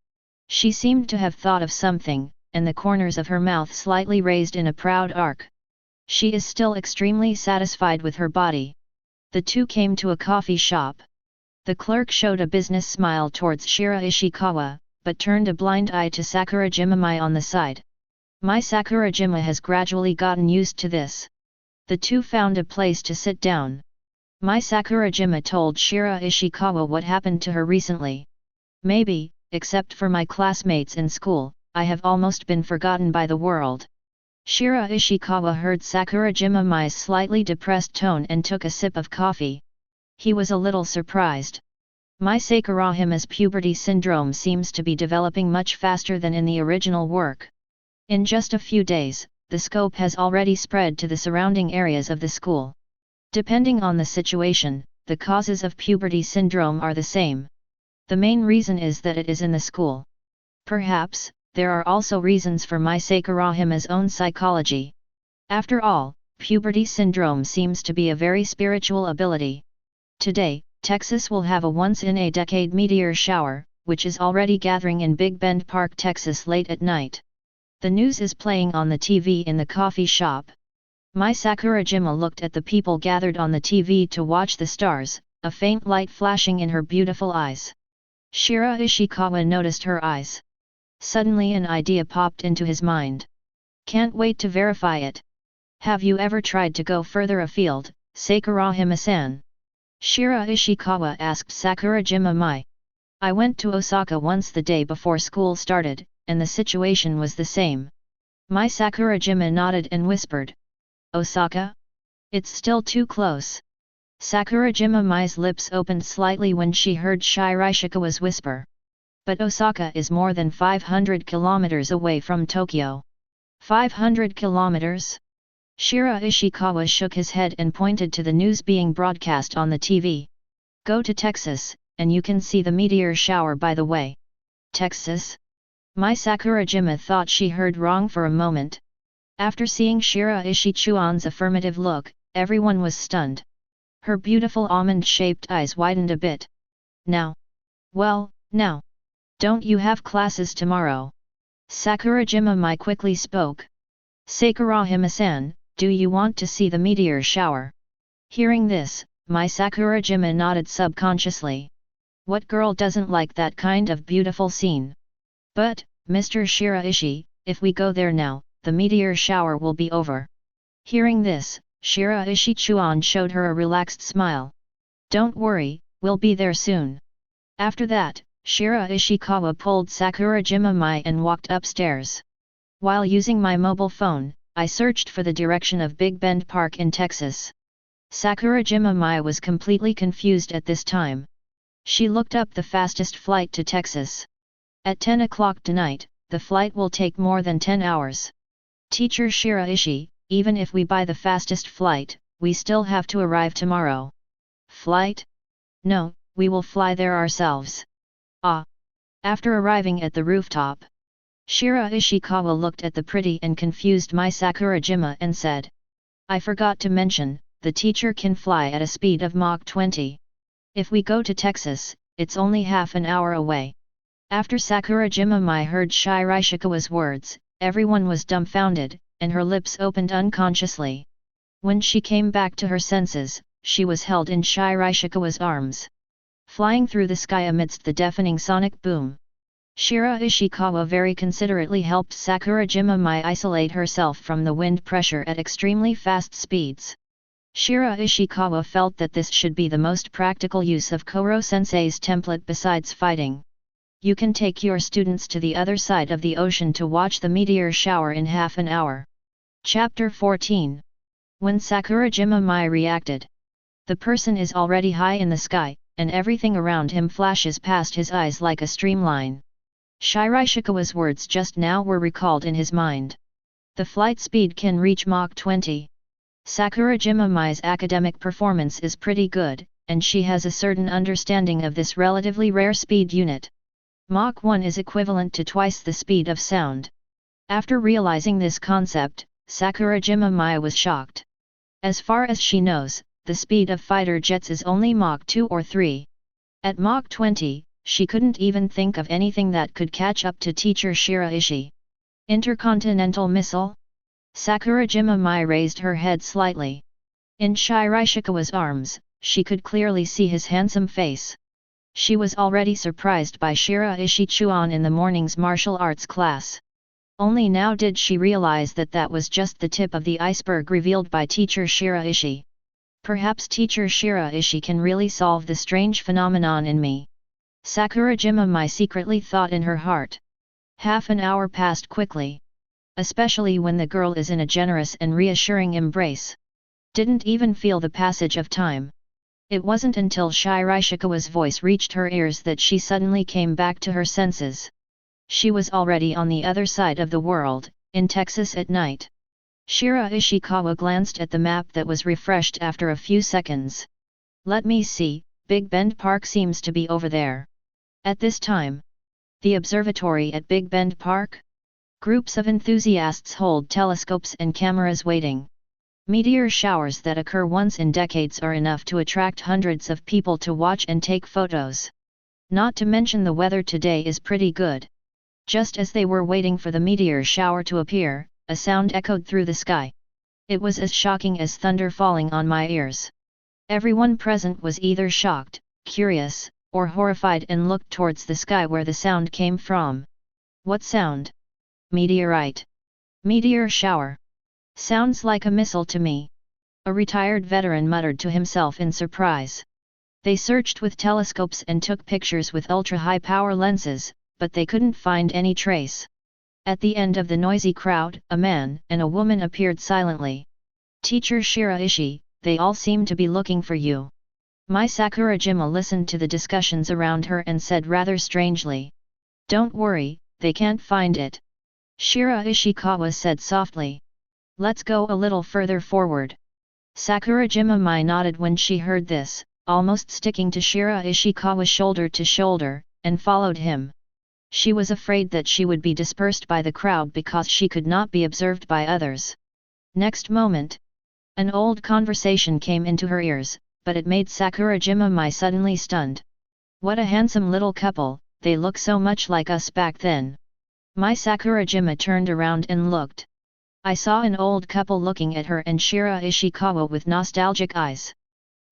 She seemed to have thought of something, and the corners of her mouth slightly raised in a proud arc. She is still extremely satisfied with her body. The two came to a coffee shop. The clerk showed a business smile towards Shiraishikawa, but turned a blind eye to Sakurajima Mai on the side. Mai Sakurajima has gradually gotten used to this. The two found a place to sit down. Mai Sakurajima told Shiraishikawa what happened to her recently. Maybe, except for my classmates in school, I have almost been forgotten by the world. Shiraishikawa heard Sakurajima Mai's slightly depressed tone and took a sip of coffee. He was a little surprised. Mai Sakurajima's puberty syndrome seems to be developing much faster than in the original work. In just a few days, the scope has already spread to the surrounding areas of the school. Depending on the situation, the causes of puberty syndrome are the same. The main reason is that it is in the school. Perhaps, there are also reasons for Mai Sakurajima's own psychology. After all, puberty syndrome seems to be a very spiritual ability. Today, Texas will have a once-in-a-decade meteor shower, which is already gathering in Big Bend Park, Texas late at night. The news is playing on the TV in the coffee shop. Mai Sakurajima looked at the people gathered on the TV to watch the stars, a faint light flashing in her beautiful eyes. Shiraishikawa noticed her eyes. Suddenly an idea popped into his mind. Can't wait to verify it. Have you ever tried to go further afield, Sakurajima-san? Shiraishikawa asked Sakurajima Mai. I went to Osaka once the day before school started, and the situation was the same. Mai Sakurajima nodded and whispered. Osaka? It's still too close. Sakurajima Mai's lips opened slightly when she heard Shiraishikawa's whisper. But Osaka is more than 500 kilometers away from Tokyo. 500 kilometers? Shiraishikawa shook his head and pointed to the news being broadcast on the TV. Go to Texas, and you can see the meteor shower by the way. Texas? Mai Sakurajima thought she heard wrong for a moment. After seeing Shiraishi Chuan's affirmative look, everyone was stunned. Her beautiful almond-shaped eyes widened a bit. Now? Well, now. Don't you have classes tomorrow? Sakurajima Mai quickly spoke. Sakurajima-san, do you want to see the meteor shower? Hearing this, Mai Sakurajima nodded subconsciously. What girl doesn't like that kind of beautiful scene? But, Mr. Shiraishi, if we go there now, the meteor shower will be over. Hearing this, Shiraishi Chuan showed her a relaxed smile. Don't worry, we'll be there soon. After that, Shiraishikawa pulled Sakurajima Mai and walked upstairs. While using my mobile phone, I searched for the direction of Big Bend Park in Texas. Sakurajima Mai was completely confused at this time. She looked up the fastest flight to Texas. At 10 o'clock tonight, the flight will take more than 10 hours. Teacher Shiraishi, even if we buy the fastest flight, we still have to arrive tomorrow. Flight? No, we will fly there ourselves. Ah! After arriving at the rooftop, Shiraishikawa looked at the pretty and confused Mai Sakurajima and said. I forgot to mention, the teacher can fly at a speed of Mach 20. If we go to Texas, it's only half an hour away. After Sakurajima Mai heard Shiraishikawa's words, everyone was dumbfounded, and her lips opened unconsciously. When she came back to her senses, she was held in Shiraishikawa's arms. Flying through the sky amidst the deafening sonic boom. Shiraishikawa very considerately helped Sakurajima Mai isolate herself from the wind pressure at extremely fast speeds. Shiraishikawa felt that this should be the most practical use of Koro-sensei's template besides fighting. You can take your students to the other side of the ocean to watch the meteor shower in half an hour. Chapter 14. When Sakurajima Mai reacted. The person is already high in the sky, and everything around him flashes past his eyes like a streamline. Shiraishikawa's words just now were recalled in his mind. The flight speed can reach Mach 20. Sakurajima Mai's academic performance is pretty good, and she has a certain understanding of this relatively rare speed unit. Mach 1 is equivalent to twice the speed of sound. After realizing this concept, Sakurajima Mai was shocked. As far as she knows, the speed of fighter jets is only Mach 2 or 3. At Mach 20, she couldn't even think of anything that could catch up to teacher Shiraishi. Intercontinental missile? Sakurajima Mai raised her head slightly. In Shiraishikawa's arms, she could clearly see his handsome face. She was already surprised by Shiraishi Chuan in the morning's martial arts class. Only now did she realize that that was just the tip of the iceberg revealed by teacher Shiraishi. Perhaps teacher Shiraishi can really solve the strange phenomenon in me. Sakurajima Mai secretly thought in her heart. Half an hour passed quickly. Especially when the girl is in a generous and reassuring embrace. Didn't even feel the passage of time. It wasn't until Shiraishikawa's voice reached her ears that she suddenly came back to her senses. She was already on the other side of the world, in Texas at night. Shiraishikawa glanced at the map that was refreshed after a few seconds. Let me see, Big Bend Park seems to be over there. At this time. The observatory at Big Bend Park? Groups of enthusiasts hold telescopes and cameras waiting. Meteor showers that occur once in decades are enough to attract hundreds of people to watch and take photos. Not to mention the weather today is pretty good. Just as they were waiting for the meteor shower to appear, a sound echoed through the sky. It was as shocking as thunder falling on my ears. Everyone present was either shocked, curious, or horrified and looked towards the sky where the sound came from. What sound? Meteorite. Meteor shower. Sounds like a missile to me. A retired veteran muttered to himself in surprise. They searched with telescopes and took pictures with ultra-high power lenses, but they couldn't find any trace. At the end of the noisy crowd, a man and a woman appeared silently. Teacher Shiraishi, they all seem to be looking for you. Mai Sakurajima listened to the discussions around her and said rather strangely. Don't worry, they can't find it. Shiraishikawa said softly. Let's go a little further forward. Sakurajima Mai nodded when she heard this, almost sticking to Shiraishikawa shoulder to shoulder, and followed him. She was afraid that she would be dispersed by the crowd because she could not be observed by others. Next moment, an old conversation came into her ears, but it made Sakurajima Mai suddenly stunned. What a handsome little couple, they look so much like us back then. Mai Sakurajima turned around and looked. I saw an old couple looking at her and Shiraishikawa with nostalgic eyes.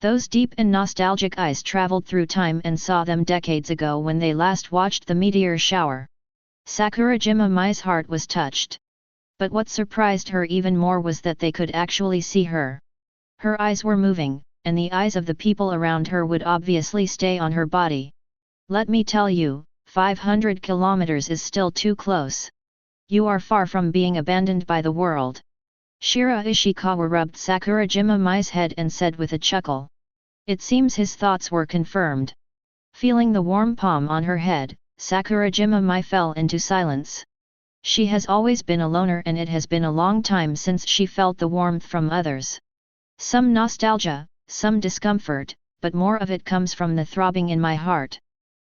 Those deep and nostalgic eyes traveled through time and saw them decades ago when they last watched the meteor shower. Sakurajima Mai's heart was touched. But what surprised her even more was that they could actually see her. Her eyes were moving, and the eyes of the people around her would obviously stay on her body. Let me tell you, 500 kilometers is still too close. You are far from being abandoned by the world. Shiraishikawa rubbed Sakurajima Mai's head and said with a chuckle. It seems his thoughts were confirmed. Feeling the warm palm on her head, Sakurajima Mai fell into silence. She has always been a loner and it has been a long time since she felt the warmth from others. Some nostalgia, some discomfort, but more of it comes from the throbbing in my heart.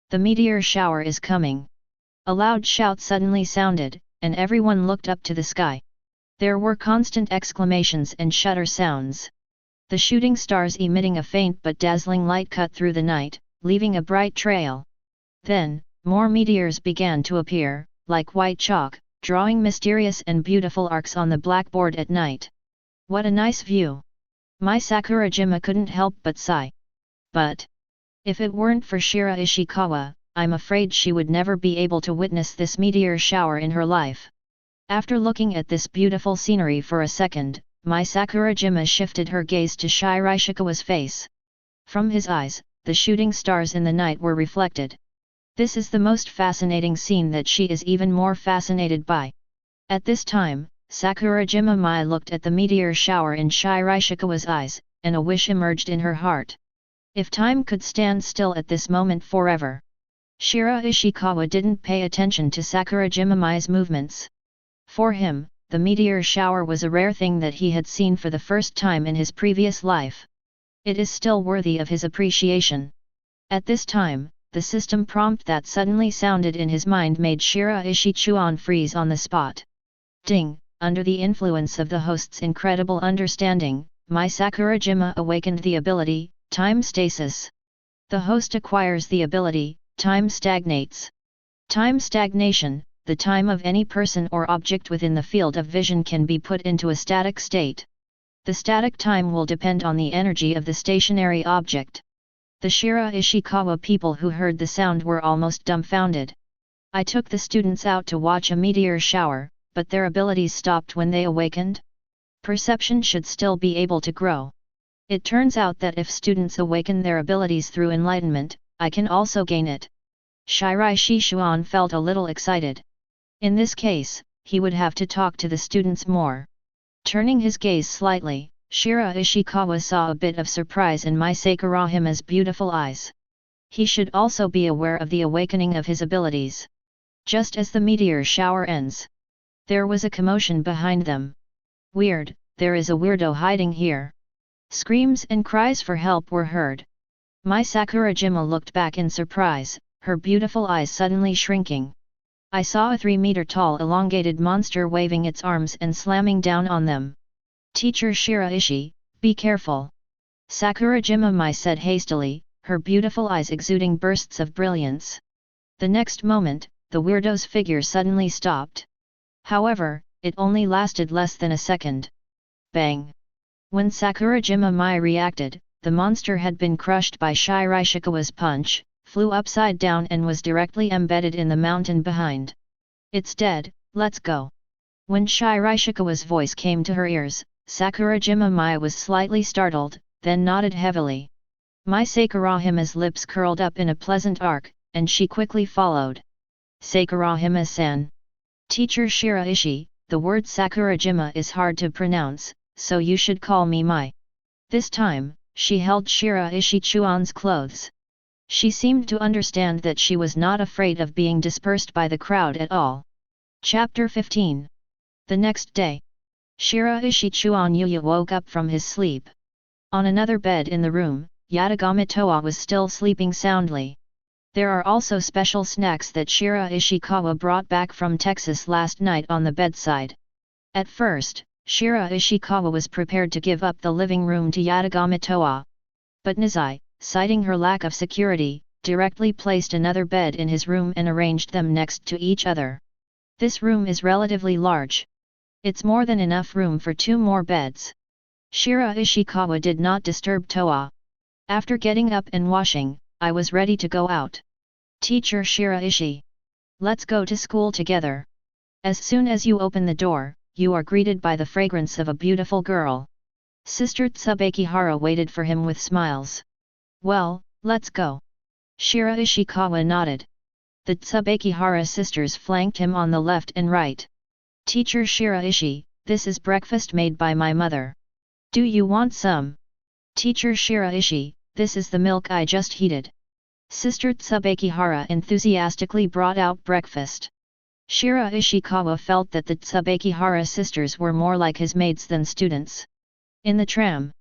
The meteor shower is coming. A loud shout suddenly sounded, and everyone looked up to the sky. There were constant exclamations and shudder sounds. The shooting stars emitting a faint but dazzling light cut through the night, leaving a bright trail. Then, more meteors began to appear, like white chalk, drawing mysterious and beautiful arcs on the blackboard at night. What a nice view! Mai Sakurajima couldn't help but sigh. But if it weren't for Shiraishikawa, I'm afraid she would never be able to witness this meteor shower in her life. After looking at this beautiful scenery for a second, Mai Sakurajima shifted her gaze to Shiraishikawa's face. From his eyes, the shooting stars in the night were reflected. This is the most fascinating scene that she is even more fascinated by. At this time, Sakurajima Mai looked at the meteor shower in Shiraishikawa's eyes, and a wish emerged in her heart. If time could stand still at this moment forever. Shiraishikawa didn't pay attention to Sakurajima Mai's movements. For him, the meteor shower was a rare thing that he had seen for the first time in his previous life. It is still worthy of his appreciation. At this time, the system prompt that suddenly sounded in his mind made Shiraishi Chuan freeze on the spot. Ding! Under the influence of the host's incredible understanding, Mai Sakurajima awakened the ability, Time Stasis. The host acquires the ability, Time Stagnates. Time stagnation, the time of any person or object within the field of vision can be put into a static state. The static time will depend on the energy of the stationary object. The Shiraishikawa people who heard the sound were almost dumbfounded. I took the students out to watch a meteor shower, but their abilities stopped when they awakened? Perception should still be able to grow. It turns out that if students awaken their abilities through enlightenment, I can also gain it. Shiraishi Chuan felt a little excited. In this case, he would have to talk to the students more. Turning his gaze slightly, Shiraishikawa saw a bit of surprise in Mai Sakurajima's beautiful eyes. He should also be aware of the awakening of his abilities. Just as the meteor shower ends, there was a commotion behind them. Weird, there is a weirdo hiding here. Screams and cries for help were heard. Mai Sakurajima looked back in surprise, her beautiful eyes suddenly shrinking. I saw a 3-meter-tall elongated monster waving its arms and slamming down on them. Teacher Shiraishi, be careful. Sakurajima Mai said hastily, her beautiful eyes exuding bursts of brilliance. The next moment, the weirdo's figure suddenly stopped. However, it only lasted less than a second. Bang! When Sakurajima Mai reacted, the monster had been crushed by Shiraishikawa's punch, flew upside down and was directly embedded in the mountain behind. It's dead, let's go. When Shiraishikawa's voice came to her ears, Sakurajima Mai was slightly startled, then nodded heavily. Mai Sakurajima's lips curled up in a pleasant arc, and she quickly followed. Sakurajima-san. Teacher Shiraishi, the word Sakurajima is hard to pronounce, so you should call me Mai. This time, she held Shiraishi Chuan's clothes. She seemed to understand that she was not afraid of being dispersed by the crowd at all. Chapter 15. The next day, Shiraishi Chuan Yuya woke up from his sleep. On another bed in the room, Yatagami Toa was still sleeping soundly. There are also special snacks that Shiraishikawa brought back from Texas last night on the bedside. At first, Shiraishikawa was prepared to give up the living room to Yatagami Toa. But Nizai, citing her lack of security, directly placed another bed in his room and arranged them next to each other. This room is relatively large. It's more than enough room for 2 more beds. Shiraishikawa did not disturb Toa. After getting up and washing, I was ready to go out. Teacher Shiraishi. Let's go to school together. As soon as you open the door, you are greeted by the fragrance of a beautiful girl. Sister Tsubakihara waited for him with smiles. Well, let's go. Shiraishikawa nodded. The Tsubakihara sisters flanked him on the left and right. Teacher Shiraishi, this is breakfast made by my mother. Do you want some? Teacher Shiraishi, this is the milk I just heated. Sister Tsubakihara enthusiastically brought out breakfast. Shiraishikawa felt that the Tsubakihara sisters were more like his maids than students. In the tram,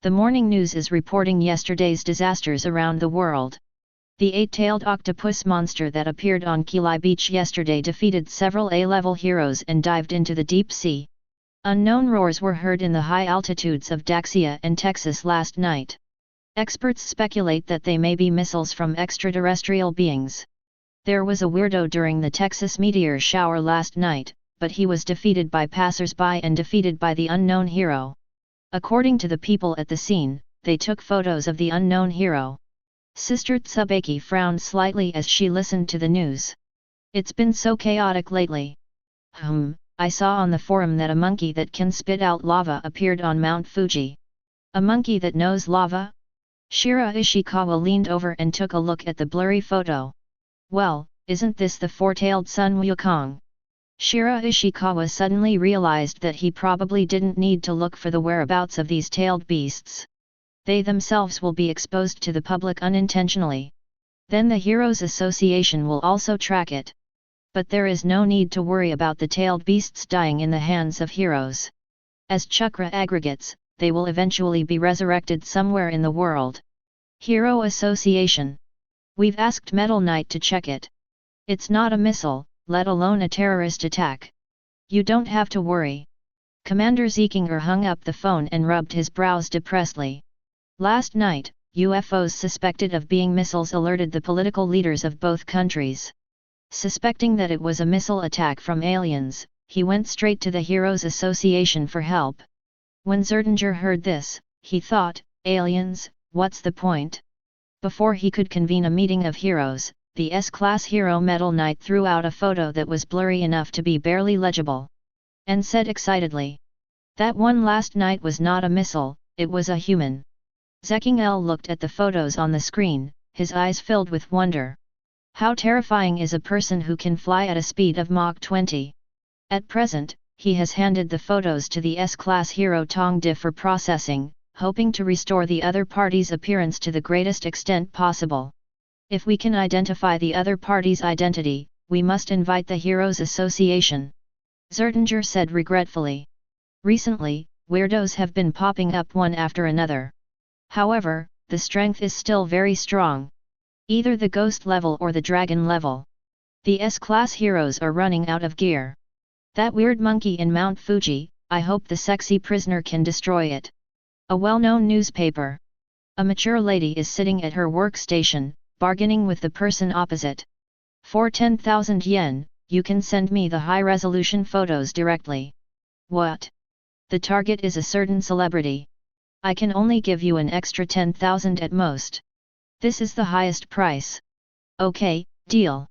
the morning news is reporting yesterday's disasters around the world. The 8-tailed octopus monster that appeared on Kili Beach yesterday defeated several A-level heroes and dived into the deep sea. Unknown roars were heard in the high altitudes of Daxia and Texas last night. Experts speculate that they may be missiles from extraterrestrial beings. There was a weirdo during the Texas meteor shower last night, but he was defeated by passers-by and defeated by the unknown hero. According to the people at the scene, they took photos of the unknown hero. Sister Tsubaki frowned slightly as she listened to the news. It's been so chaotic lately. I saw on the forum that a monkey that can spit out lava appeared on Mount Fuji. A monkey that knows lava? Shiraishikawa leaned over and took a look at the blurry photo. Well, isn't this the 4-tailed Sun Wukong? Shiraishikawa suddenly realized that he probably didn't need to look for the whereabouts of these tailed beasts. They themselves will be exposed to the public unintentionally. Then the Heroes Association will also track it. But there is no need to worry about the tailed beasts dying in the hands of heroes. As chakra aggregates, they will eventually be resurrected somewhere in the world. Hero Association. We've asked Metal Knight to check it. It's not a missile, let alone a terrorist attack. You don't have to worry. Commander Zekinger hung up the phone and rubbed his brows depressedly. Last night, UFOs suspected of being missiles alerted the political leaders of both countries. Suspecting that it was a missile attack from aliens, he went straight to the Heroes Association for help. When Zerdinger heard this, he thought, aliens, what's the point? Before he could convene a meeting of heroes, the S-Class Hero Metal Knight threw out a photo that was blurry enough to be barely legible. And said excitedly, "That one last night was not a missile, it was a human." Zeking L looked at the photos on the screen, his eyes filled with wonder. How terrifying is a person who can fly at a speed of Mach 20? At present, he has handed the photos to the S-Class Hero Tong Di for processing, hoping to restore the other party's appearance to the greatest extent possible. If we can identify the other party's identity, we must invite the Heroes Association. Zertinger said regretfully. Recently, weirdos have been popping up one after another. However, the strength is still very strong. Either the ghost level or the dragon level. The S-Class heroes are running out of gear. That weird monkey in Mount Fuji, I hope the sexy prisoner can destroy it. A well-known newspaper. A mature lady is sitting at her workstation, bargaining with the person opposite. For 10,000 yen, you can send me the high-resolution photos directly. What? The target is a certain celebrity. I can only give you an extra 10,000 at most. This is the highest price. Okay, deal.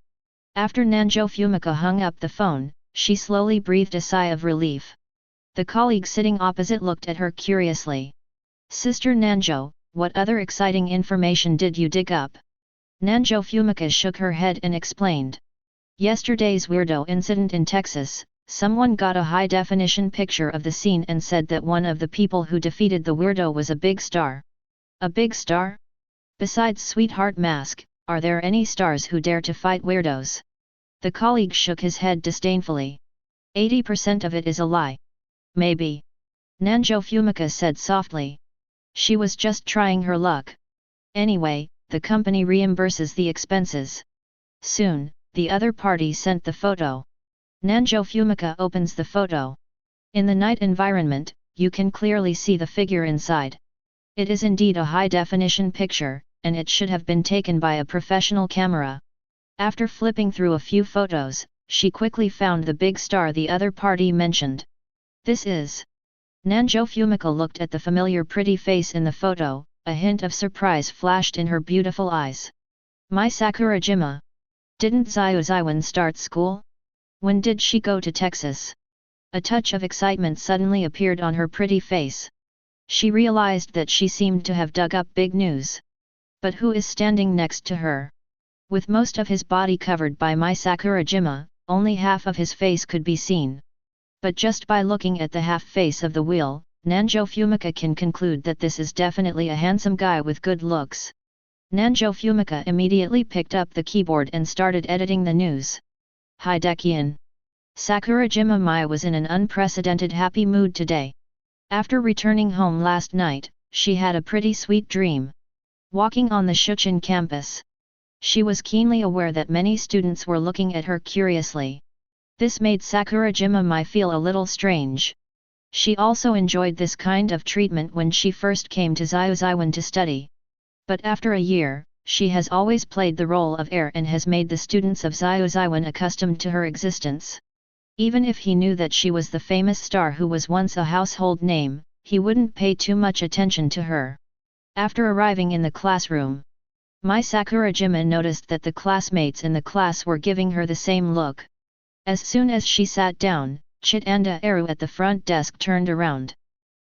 After Nanjo Fumika hung up the phone, she slowly breathed a sigh of relief. The colleague sitting opposite looked at her curiously. Sister Nanjo, what other exciting information did you dig up? Nanjo Fumika shook her head and explained. Yesterday's weirdo incident in Texas, someone got a high-definition picture of the scene and said that one of the people who defeated the weirdo was a big star. A big star? Besides Sweetheart Mask, are there any stars who dare to fight weirdos? The colleague shook his head disdainfully. 80% of it is a lie. Maybe. Nanjo Fumika said softly. She was just trying her luck. Anyway, the company reimburses the expenses. Soon, the other party sent the photo. Nanjo Fumika opens the photo. In the night environment, you can clearly see the figure inside. It is indeed a high-definition picture, and it should have been taken by a professional camera. After flipping through a few photos, she quickly found the big star the other party mentioned. This is... Nanjo Fumika looked at the familiar pretty face in the photo, a hint of surprise flashed in her beautiful eyes. Mai Sakurajima. Didn't Xioan start school? When did she go to Texas? A touch of excitement suddenly appeared on her pretty face. She realized that she seemed to have dug up big news. But who is standing next to her? With most of his body covered by Mai Sakurajima, only half of his face could be seen. But just by looking at the half-face of the wheel, Nanjo Fumika can conclude that this is definitely a handsome guy with good looks. Nanjo Fumika immediately picked up the keyboard and started editing the news. Hidekian. Sakurajima Mai was in an unprecedented happy mood today. After returning home last night, she had a pretty sweet dream. Walking on the Shuchin campus. She was keenly aware that many students were looking at her curiously. This made Sakurajima Mai feel a little strange. She also enjoyed this kind of treatment when she first came to Xioan to study. But after a year, she has always played the role of heir and has made the students of Xioan accustomed to her existence. Even if he knew that she was the famous star who was once a household name, he wouldn't pay too much attention to her. After arriving in the classroom, Mai Sakurajima noticed that the classmates in the class were giving her the same look. As soon as she sat down, Chitanda Eru at the front desk turned around.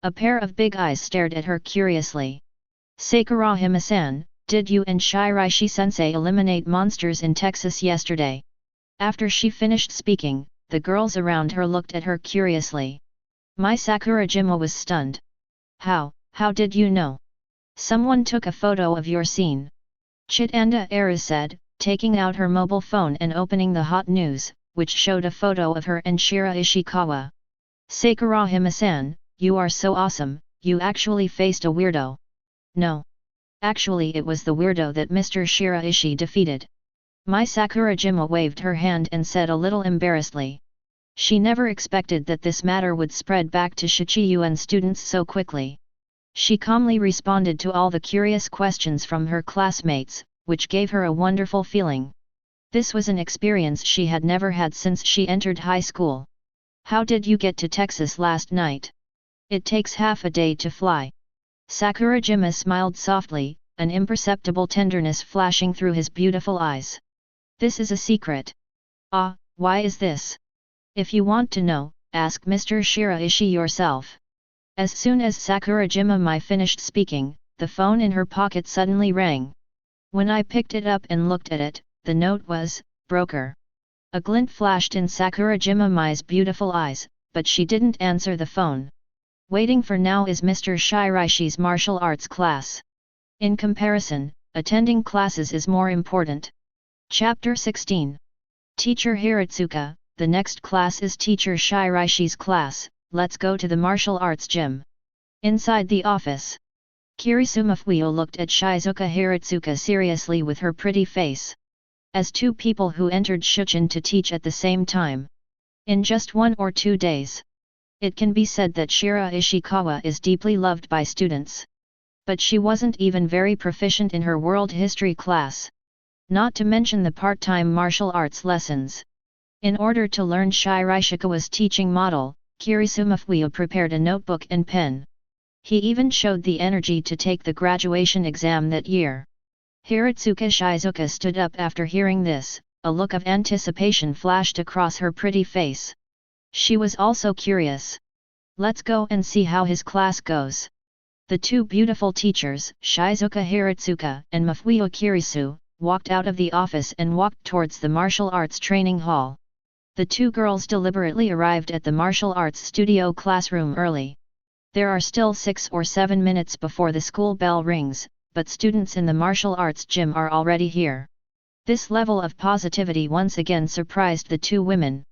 A pair of big eyes stared at her curiously. Sakurajima-san, did you and Shiraishi-sensei eliminate monsters in Texas yesterday? After she finished speaking, the girls around her looked at her curiously. Mai Sakurajima was stunned. How did you know? Someone took a photo of your scene. Chitanda Eru said, taking out her mobile phone and opening the hot news, which showed a photo of her and Shiraishikawa. Sakurajima-san, you are so awesome, you actually faced a weirdo. No. Actually it was the weirdo that Mr. Shiraishi defeated. Mai Sakurajima waved her hand and said a little embarrassedly. She never expected that this matter would spread back to Shichiuan students so quickly. She calmly responded to all the curious questions from her classmates, which gave her a wonderful feeling. This was an experience she had never had since she entered high school. How did you get to Texas last night? It takes half a day to fly. Sakurajima smiled softly, an imperceptible tenderness flashing through his beautiful eyes. This is a secret. Ah, why is this? If you want to know, ask Mr. Shiraishi yourself. As soon as Sakurajima Mai finished speaking, the phone in her pocket suddenly rang. When I picked it up and looked at it, the note was, "Broker." A glint flashed in Sakurajima Mai's beautiful eyes, but she didn't answer the phone. Waiting for now is Mr. Shiraishi's martial arts class. In comparison, attending classes is more important. Chapter 16. Teacher Hiratsuka, the next class is Teacher Shiraishi's class, let's go to the martial arts gym. Inside the office, Kirisuma Fuyo looked at Shizuka Hiratsuka seriously with her pretty face. As two people who entered Shuchin to teach at the same time. In just 1 or 2 days. It can be said that Shiraishikawa is deeply loved by students. But she wasn't even very proficient in her world history class. Not to mention the part-time martial arts lessons. In order to learn Shiraishikawa's teaching model, Kirisuma Fuyo prepared a notebook and pen. He even showed the energy to take the graduation exam that year. Hiratsuka Shizuka stood up after hearing this, a look of anticipation flashed across her pretty face. She was also curious. Let's go and see how his class goes. The two beautiful teachers, Shizuka Hiratsuka and Mafuyo Kirisu, walked out of the office and walked towards the martial arts training hall. The two girls deliberately arrived at the martial arts studio classroom early. There are still 6 or 7 minutes before the school bell rings, but students in the martial arts gym are already here. This level of positivity once again surprised the two women.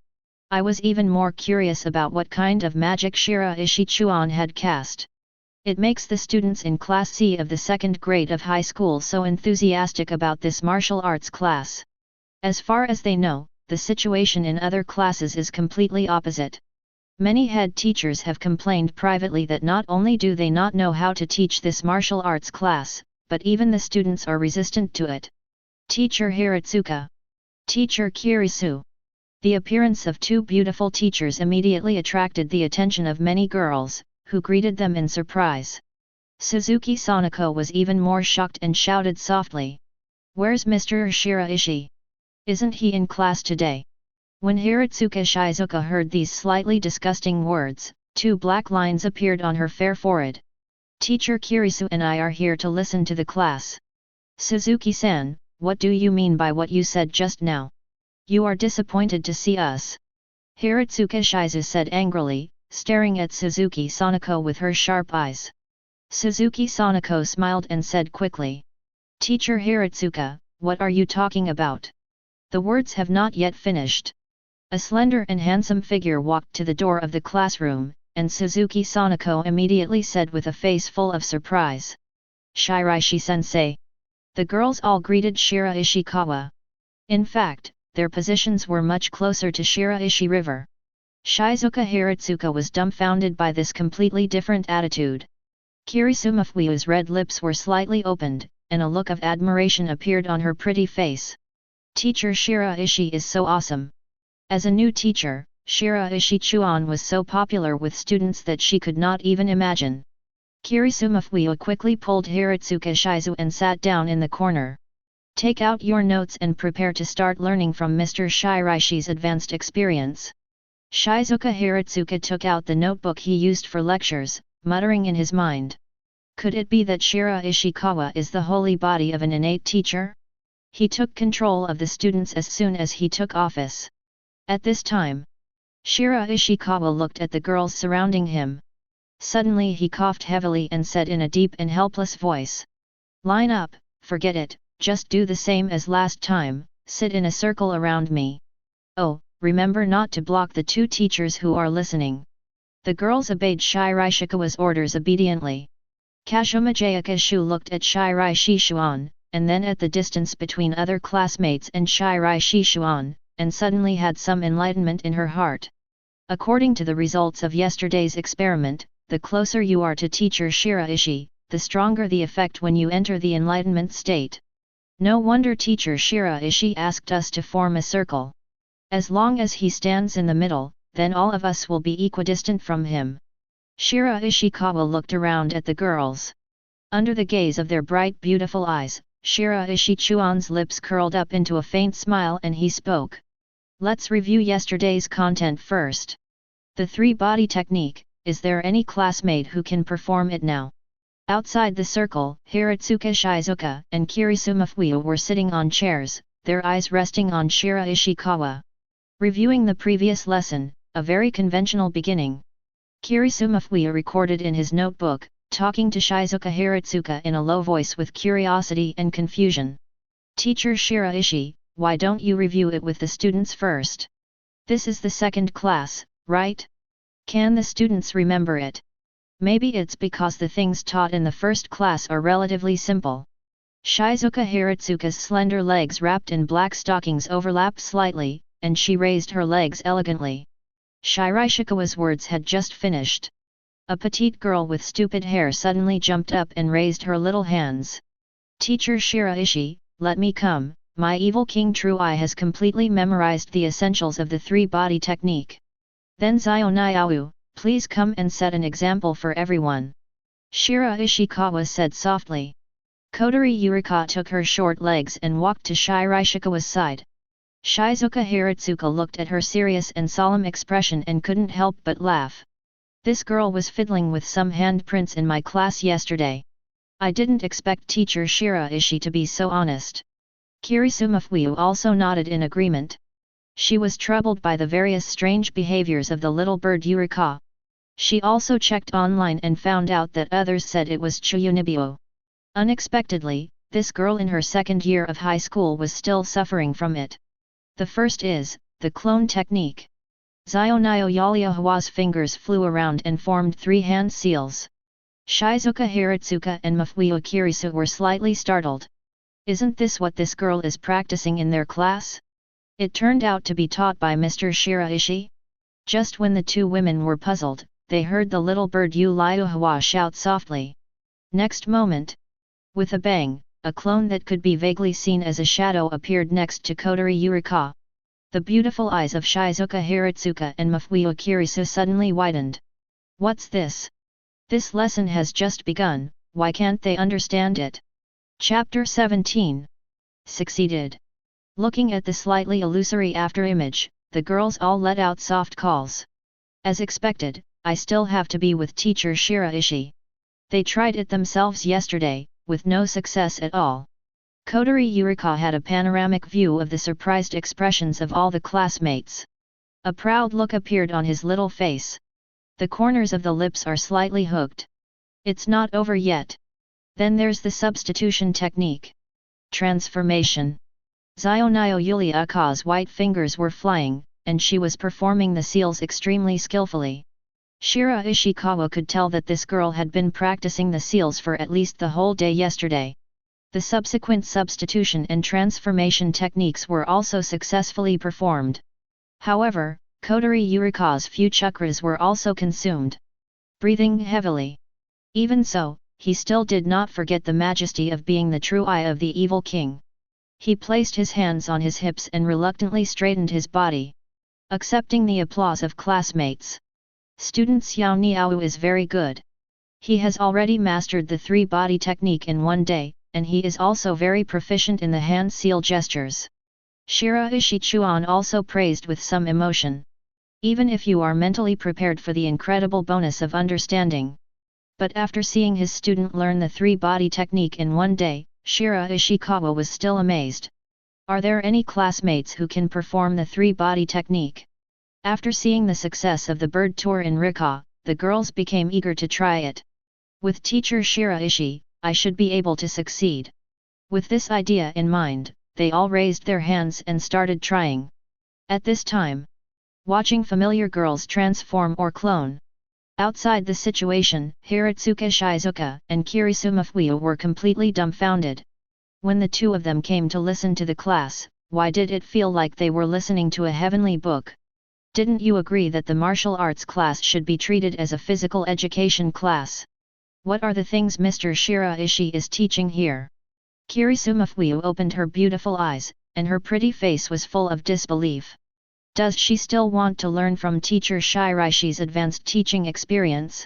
I was even more curious about what kind of magic Shiraishi Chuan had cast. It makes the students in Class C of the 2nd grade of high school so enthusiastic about this martial arts class. As far as they know, the situation in other classes is completely opposite. Many head teachers have complained privately that not only do they not know how to teach this martial arts class, but even the students are resistant to it. Teacher Hiratsuka. Teacher Kirisu. The appearance of two beautiful teachers immediately attracted the attention of many girls, who greeted them in surprise. Suzuki Sanako was even more shocked and shouted softly. "Where's Mr. Shiraishi? Isn't he in class today?" When Hiratsuka Shizuka heard these slightly disgusting words, 2 black lines appeared on her fair forehead. "Teacher Kirisu and I are here to listen to the class." "Suzuki-san, what do you mean by what you said just now? You are disappointed to see us?" Hiratsuka Shizu said angrily, staring at Suzuki Sanako with her sharp eyes. Suzuki Sanako smiled and said quickly. "Teacher Hiratsuka, what are you talking about?" The words have not yet finished. A slender and handsome figure walked to the door of the classroom, and Suzuki Sanako immediately said with a face full of surprise. "Shiraishi-sensei." The girls all greeted Shiraishikawa. In fact, their positions were much closer to Shiraishi River. Shizuka Hiratsuka was dumbfounded by this completely different attitude. Kirisuma Fuyu's red lips were slightly opened, and a look of admiration appeared on her pretty face. Teacher Shiraishi is so awesome. As a new teacher, Shiraishi Chuan was so popular with students that she could not even imagine. Kirisuma Fuyu quickly pulled Hiratsuka Shizu and sat down in the corner. "Take out your notes and prepare to start learning from Mr. Shiraishi's advanced experience." Shizuka Hiratsuka took out the notebook he used for lectures, muttering in his mind. Could it be that Shiraishikawa is the holy body of an innate teacher? He took control of the students as soon as he took office. At this time, Shiraishikawa looked at the girls surrounding him. Suddenly he coughed heavily and said in a deep and helpless voice. "Line up, forget it, just do the same as last time, sit in a circle around me. Oh, remember not to block the two teachers who are listening." The girls obeyed Shiraishikawa's orders obediently. Kazumajaya Shu looked at Shiraishi Chuan, and then at the distance between other classmates and Shiraishi Chuan, and suddenly had some enlightenment in her heart. According to the results of yesterday's experiment, the closer you are to teacher Shiraishi, the stronger the effect when you enter the enlightenment state. No wonder teacher Shiraishi asked us to form a circle. As long as he stands in the middle, then all of us will be equidistant from him. Shiraishikawa looked around at the girls. Under the gaze of their bright beautiful eyes, Shiraishi Chuan's lips curled up into a faint smile and he spoke. Let's review yesterday's content first. The three-body technique, is there any classmate who can perform it now? Outside the circle, Hiratsuka Shizuka and Kirisuma Fuyu were sitting on chairs, their eyes resting on Shiraishikawa. Reviewing the previous lesson, a very conventional beginning. Kirisuma Fuyu recorded in his notebook, talking to Shizuka Hiratsuka in a low voice with curiosity and confusion. Teacher Shiraishi, why don't you review it with the students first? This is the second class, right? Can the students remember it? Maybe it's because the things taught in the first class are relatively simple. Shizuka Hiratsuka's slender legs wrapped in black stockings overlapped slightly, and she raised her legs elegantly. Shiraishikawa's words had just finished. A petite girl with stupid hair suddenly jumped up and raised her little hands. Teacher Shiraishi, let me come, my evil king True Eye has completely memorized the essentials of the three-body technique. Then Xioan, please come and set an example for everyone. Shiraishikawa said softly. Kotori Yurika took her short legs and walked to Shiraishikawa's side. Shizuka Hiratsuka looked at her serious and solemn expression and couldn't help but laugh. This girl was fiddling with some handprints in my class yesterday. I didn't expect teacher Shiraishi to be so honest. Kirisuma Fuyu also nodded in agreement. She was troubled by the various strange behaviors of the little bird Yurika. She also checked online and found out that others said it was Chuyunibyo. Unexpectedly, this girl in her second year of high school was still suffering from it. The first is, the clone technique. Xioan Yaliahawa's fingers flew around and formed three hand seals. Shizuka Hiratsuka and Mafuyu Kirisu were slightly startled. Isn't this what this girl is practicing in their class? It turned out to be taught by Mr. Shiraishi. Just when the two women were puzzled, they heard the little bird Yaliahawa shout softly. Next moment, with a bang, a clone that could be vaguely seen as a shadow appeared next to Kotori Yurika. The beautiful eyes of Shizuka Hiratsuka and Mafuyu Kirisu suddenly widened. What's this? This lesson has just begun, why can't they understand it? Chapter 17. Succeeded. Looking at the slightly illusory after-image, the girls all let out soft calls. As expected, I still have to be with teacher Shiraishi. They tried it themselves yesterday, with no success at all. Kotori Yurika had a panoramic view of the surprised expressions of all the classmates. A proud look appeared on his little face. The corners of the lips are slightly hooked. It's not over yet. Then there's the substitution technique. Transformation. Xioan Yuliaka's white fingers were flying, and she was performing the seals extremely skillfully. Shiraishikawa could tell that this girl had been practicing the seals for at least the whole day yesterday. The subsequent substitution and transformation techniques were also successfully performed. However, Kotori Yurika's few chakras were also consumed. Breathing heavily. Even so, he still did not forget the majesty of being the true eye of the evil king. He placed his hands on his hips and reluctantly straightened his body. Accepting the applause of classmates. Student Xiao Niao is very good. He has already mastered the three-body technique in one day, and he is also very proficient in the hand seal gestures. Shiraishi Chuan also praised with some emotion. Even if you are mentally prepared for the incredible bonus of understanding. But after seeing his student learn the three-body technique in one day, Shiraishikawa was still amazed. Are there any classmates who can perform the three-body technique? After seeing the success of the bird tour in Rika, the girls became eager to try it. With teacher Shiraishi, I should be able to succeed. With this idea in mind, they all raised their hands and started trying. At this time, watching familiar girls transform or clone. Outside the situation, Hiratsuka Shizuka and Kirisuma Fuyu were completely dumbfounded. When the two of them came to listen to the class, why did it feel like they were listening to a heavenly book? Didn't you agree that the martial arts class should be treated as a physical education class? What are the things Mr. Shiraishi is teaching here? Kirisuma Fuyu opened her beautiful eyes, and her pretty face was full of disbelief. Does she still want to learn from teacher Shiraishi's advanced teaching experience?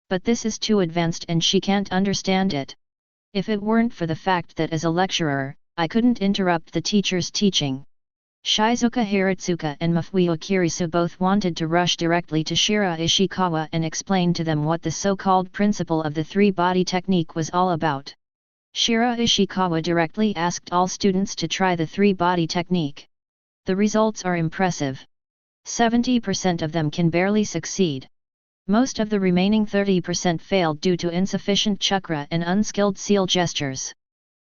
But this is too advanced and she can't understand it. If it weren't for the fact that as a lecturer, I couldn't interrupt the teacher's teaching. Shizuka Hiratsuka and Mafuio Kirisu both wanted to rush directly to Shiraishikawa and explain to them what the so-called principle of the three-body technique was all about. Shiraishikawa directly asked all students to try the three-body technique. The results are impressive. 70% of them can barely succeed. Most of the remaining 30% failed due to insufficient chakra and unskilled seal gestures.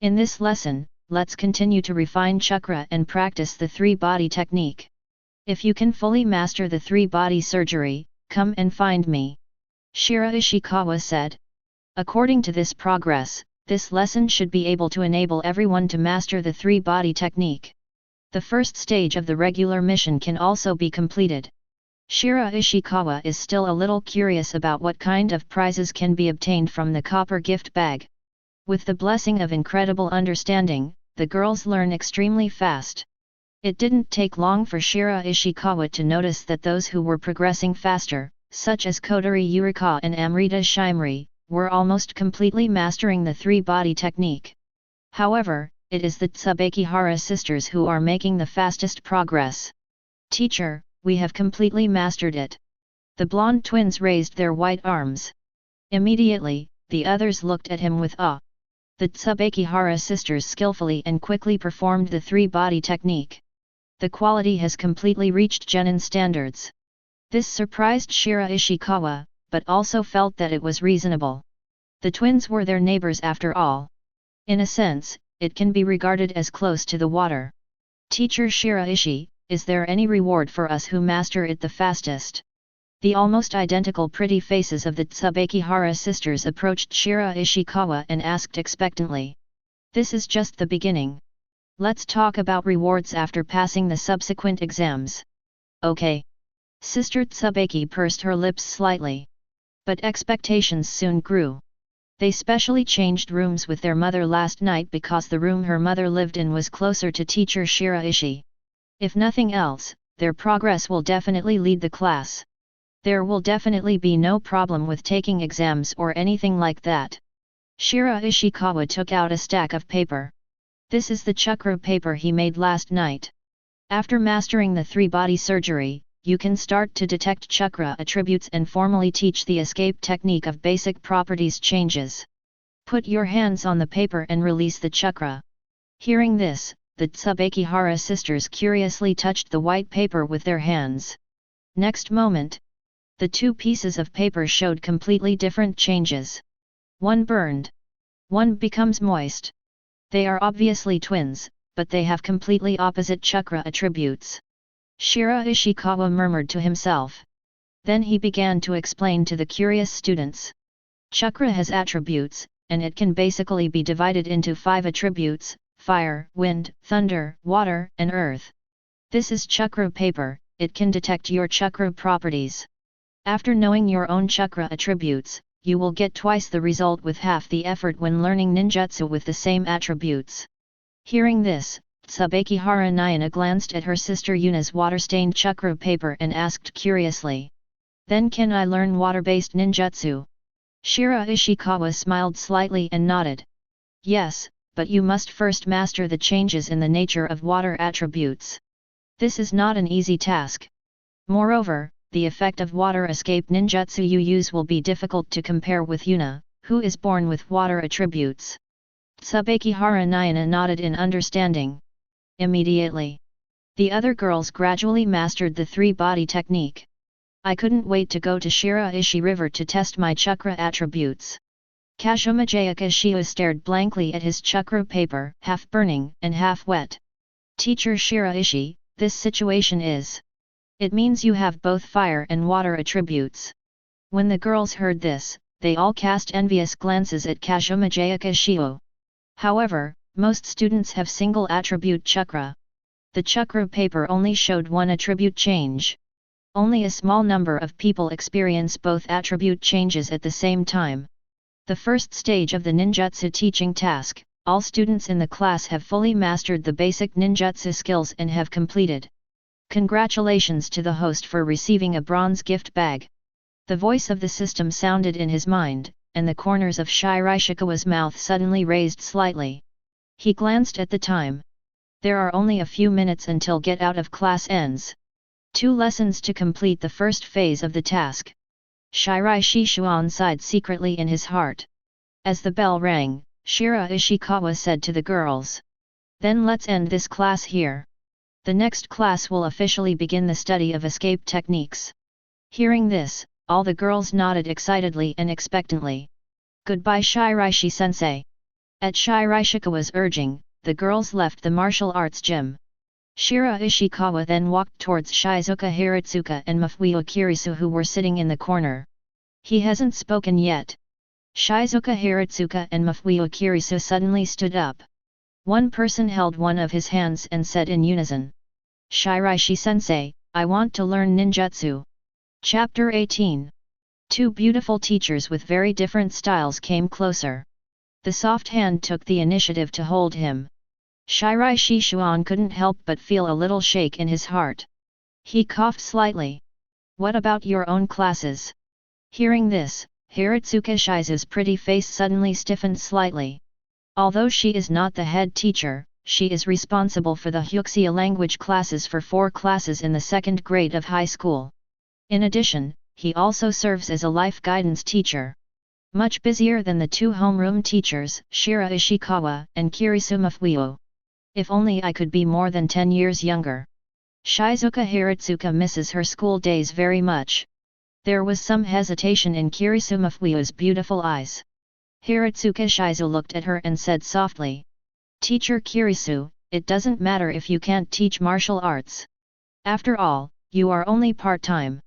In this lesson, let's continue to refine chakra and practice the three-body technique. If you can fully master the three-body surgery, come and find me. Shiraishikawa said. According to this progress, this lesson should be able to enable everyone to master the three-body technique. The first stage of the regular mission can also be completed. Shiraishikawa is still a little curious about what kind of prizes can be obtained from the copper gift bag. With the blessing of incredible understanding, the girls learn extremely fast. It didn't take long for Shiraishikawa to notice that those who were progressing faster, such as Kotori Yurika and Amrita Shimri, were almost completely mastering the three-body technique. However, it is the Tsubakihara sisters who are making the fastest progress. Teacher, we have completely mastered it. The blonde twins raised their white arms. Immediately, the others looked at him with awe. The Tsubakihara sisters skillfully and quickly performed the three-body technique. The quality has completely reached genin standards. This surprised Shiraishikawa, but also felt that it was reasonable. The twins were their neighbors after all. In a sense, it can be regarded as close to the water. Teacher Shiraishi, is there any reward for us who master it the fastest? The almost identical pretty faces of the Tsubakihara sisters approached Shiraishikawa and asked expectantly. This is just the beginning. Let's talk about rewards after passing the subsequent exams. Okay. Sister Tsubaki pursed her lips slightly. But expectations soon grew. They specially changed rooms with their mother last night because the room her mother lived in was closer to teacher Shiraishi. If nothing else, their progress will definitely lead the class. There will definitely be no problem with taking exams or anything like that. Shiraishikawa took out a stack of paper. This is the chakra paper he made last night. After mastering the three-body surgery, you can start to detect chakra attributes and formally teach the escape technique of basic properties changes. Put your hands on the paper and release the chakra. Hearing this, the Tsubakihara sisters curiously touched the white paper with their hands. Next moment, the two pieces of paper showed completely different changes. One burned. One becomes moist. They are obviously twins, but they have completely opposite chakra attributes. Shiraishikawa murmured to himself. Then he began to explain to the curious students. Chakra has attributes, and it can basically be divided into 5 attributes: fire, wind, thunder, water, and earth. This is chakra paper, it can detect your chakra properties. After knowing your own chakra attributes, you will get twice the result with half the effort when learning ninjutsu with the same attributes. Hearing this, Tsubakihara Nayana glanced at her sister Yuna's water-stained chakra paper and asked curiously. Then can I learn water-based ninjutsu? Shiraishikawa smiled slightly and nodded. Yes, but you must first master the changes in the nature of water attributes. This is not an easy task. Moreover, the effect of water escape ninjutsu you use will be difficult to compare with Yuna, who is born with water attributes. Tsubakihara Nayana nodded in understanding. Immediately, the other girls gradually mastered the three-body technique. I couldn't wait to go to Shiraishi River to test my chakra attributes. Kazuma Shio stared blankly at his chakra paper, half burning and half wet. Teacher Shiraishi, this situation is. It means you have both fire and water attributes. When the girls heard this, they all cast envious glances at Kazuma Shio. However, most students have single attribute chakra. The chakra paper only showed one attribute change. Only a small number of people experience both attribute changes at the same time. The first stage of the ninjutsu teaching task, all students in the class have fully mastered the basic ninjutsu skills and have completed. Congratulations to the host for receiving a bronze gift bag. The voice of the system sounded in his mind, and the corners of Shiraishikawa's mouth suddenly raised slightly. He glanced at the time. There are only a few minutes until get out of class ends. 2 lessons to complete the first phase of the task. Shiraishi Chuan sighed secretly in his heart. As the bell rang, Shiraishikawa said to the girls, "Then let's end this class here. The next class will officially begin the study of escape techniques." Hearing this, all the girls nodded excitedly and expectantly. "Goodbye Shiraishi-sensei." At Shiraishikawa's urging, the girls left the martial arts gym. Shiraishikawa then walked towards Shizuka Hiratsuka and Mafuio Kirisu, who were sitting in the corner. "He hasn't spoken yet." Shizuka Hiratsuka and Mafuio Kirisu suddenly stood up. One person held one of his hands and said in unison, "Shiraishi-sensei, I want to learn ninjutsu." Chapter 18. 2 beautiful teachers with very different styles came closer. The soft hand took the initiative to hold him. Shiraishi Chuan couldn't help but feel a little shake in his heart. He coughed slightly. "What about your own classes?" Hearing this, Hiratsuka Shizu's pretty face suddenly stiffened slightly. Although she is not the head teacher, she is responsible for the Hyuxia language classes for 4 classes in the 2nd grade of high school. In addition, he also serves as a life guidance teacher. Much busier than the 2 homeroom teachers, Shiraishikawa and Kirisu Mafuio. If only I could be more than 10 years younger. Shizuka Hiratsuka misses her school days very much. There was some hesitation in Kirisu Mafuio's beautiful eyes. Hiratsuka Shizu looked at her and said softly, "Teacher Kirisu, it doesn't matter if you can't teach martial arts. After all, you are only part-time.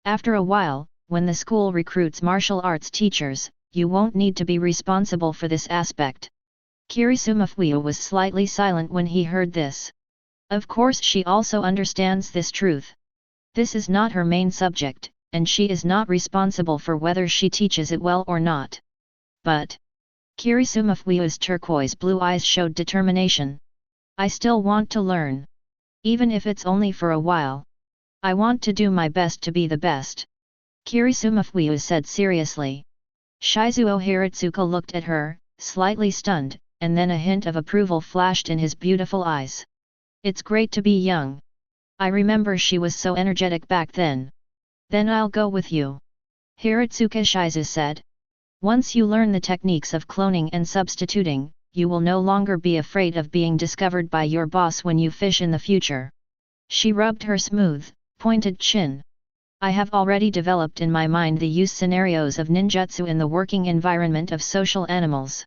After a while, when the school recruits martial arts teachers, you won't need to be responsible for this aspect." Kirisu Mafuio was slightly silent when he heard this. Of course she also understands this truth. This is not her main subject, and she is not responsible for whether she teaches it well or not. But Kirisu Mafuio's turquoise blue eyes showed determination. "I still want to learn. Even if it's only for a while. I want to do my best to be the best." Kirisu Mafuio said seriously. Shizuo Hiratsuka looked at her, slightly stunned, and then a hint of approval flashed in his beautiful eyes. "It's great to be young. I remember she was so energetic back then." "Then I'll go with you," Hiratsuka Shizu said. "Once you learn the techniques of cloning and substituting, you will no longer be afraid of being discovered by your boss when you fish in the future." She rubbed her smooth, pointed chin. "I have already developed in my mind the use scenarios of ninjutsu in the working environment of social animals.